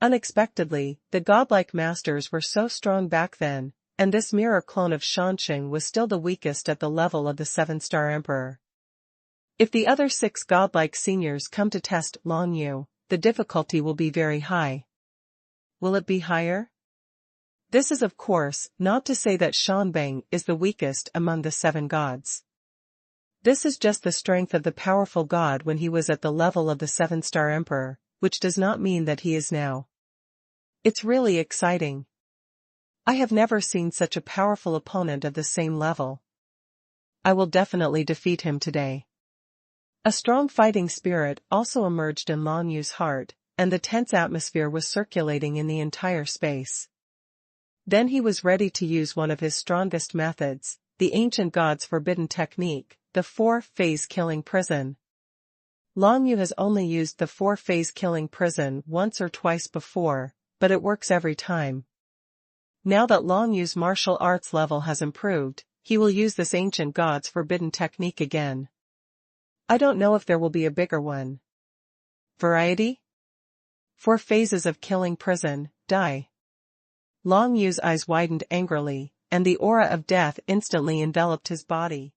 Speaker 1: Unexpectedly, the godlike masters were so strong back then, and this mirror clone of Shanxing was still the weakest at the level of the 7-star emperor. If the other 6 godlike seniors come to test Long Yu, the difficulty will be very high. Will it be higher? This is of course not to say that Shanbang is the weakest among the 7 gods. This is just the strength of the powerful god when he was at the level of the 7-star emperor, which does not mean that he is now. It's really exciting. I have never seen such a powerful opponent of the same level. I will definitely defeat him today. A strong fighting spirit also emerged in Long Yu's heart, and the tense atmosphere was circulating in the entire space. Then he was ready to use one of his strongest methods, the ancient god's forbidden technique, the 4-phase killing prison. Long Yu has only used the 4-phase killing prison once or twice before, but it works every time. Now that Long Yu's martial arts level has improved, he will use this ancient god's forbidden technique again. I don't know if there will be a bigger one. Variety? 4 phases of killing prison, die. Long Yu's eyes widened angrily, and the aura of death instantly enveloped his body.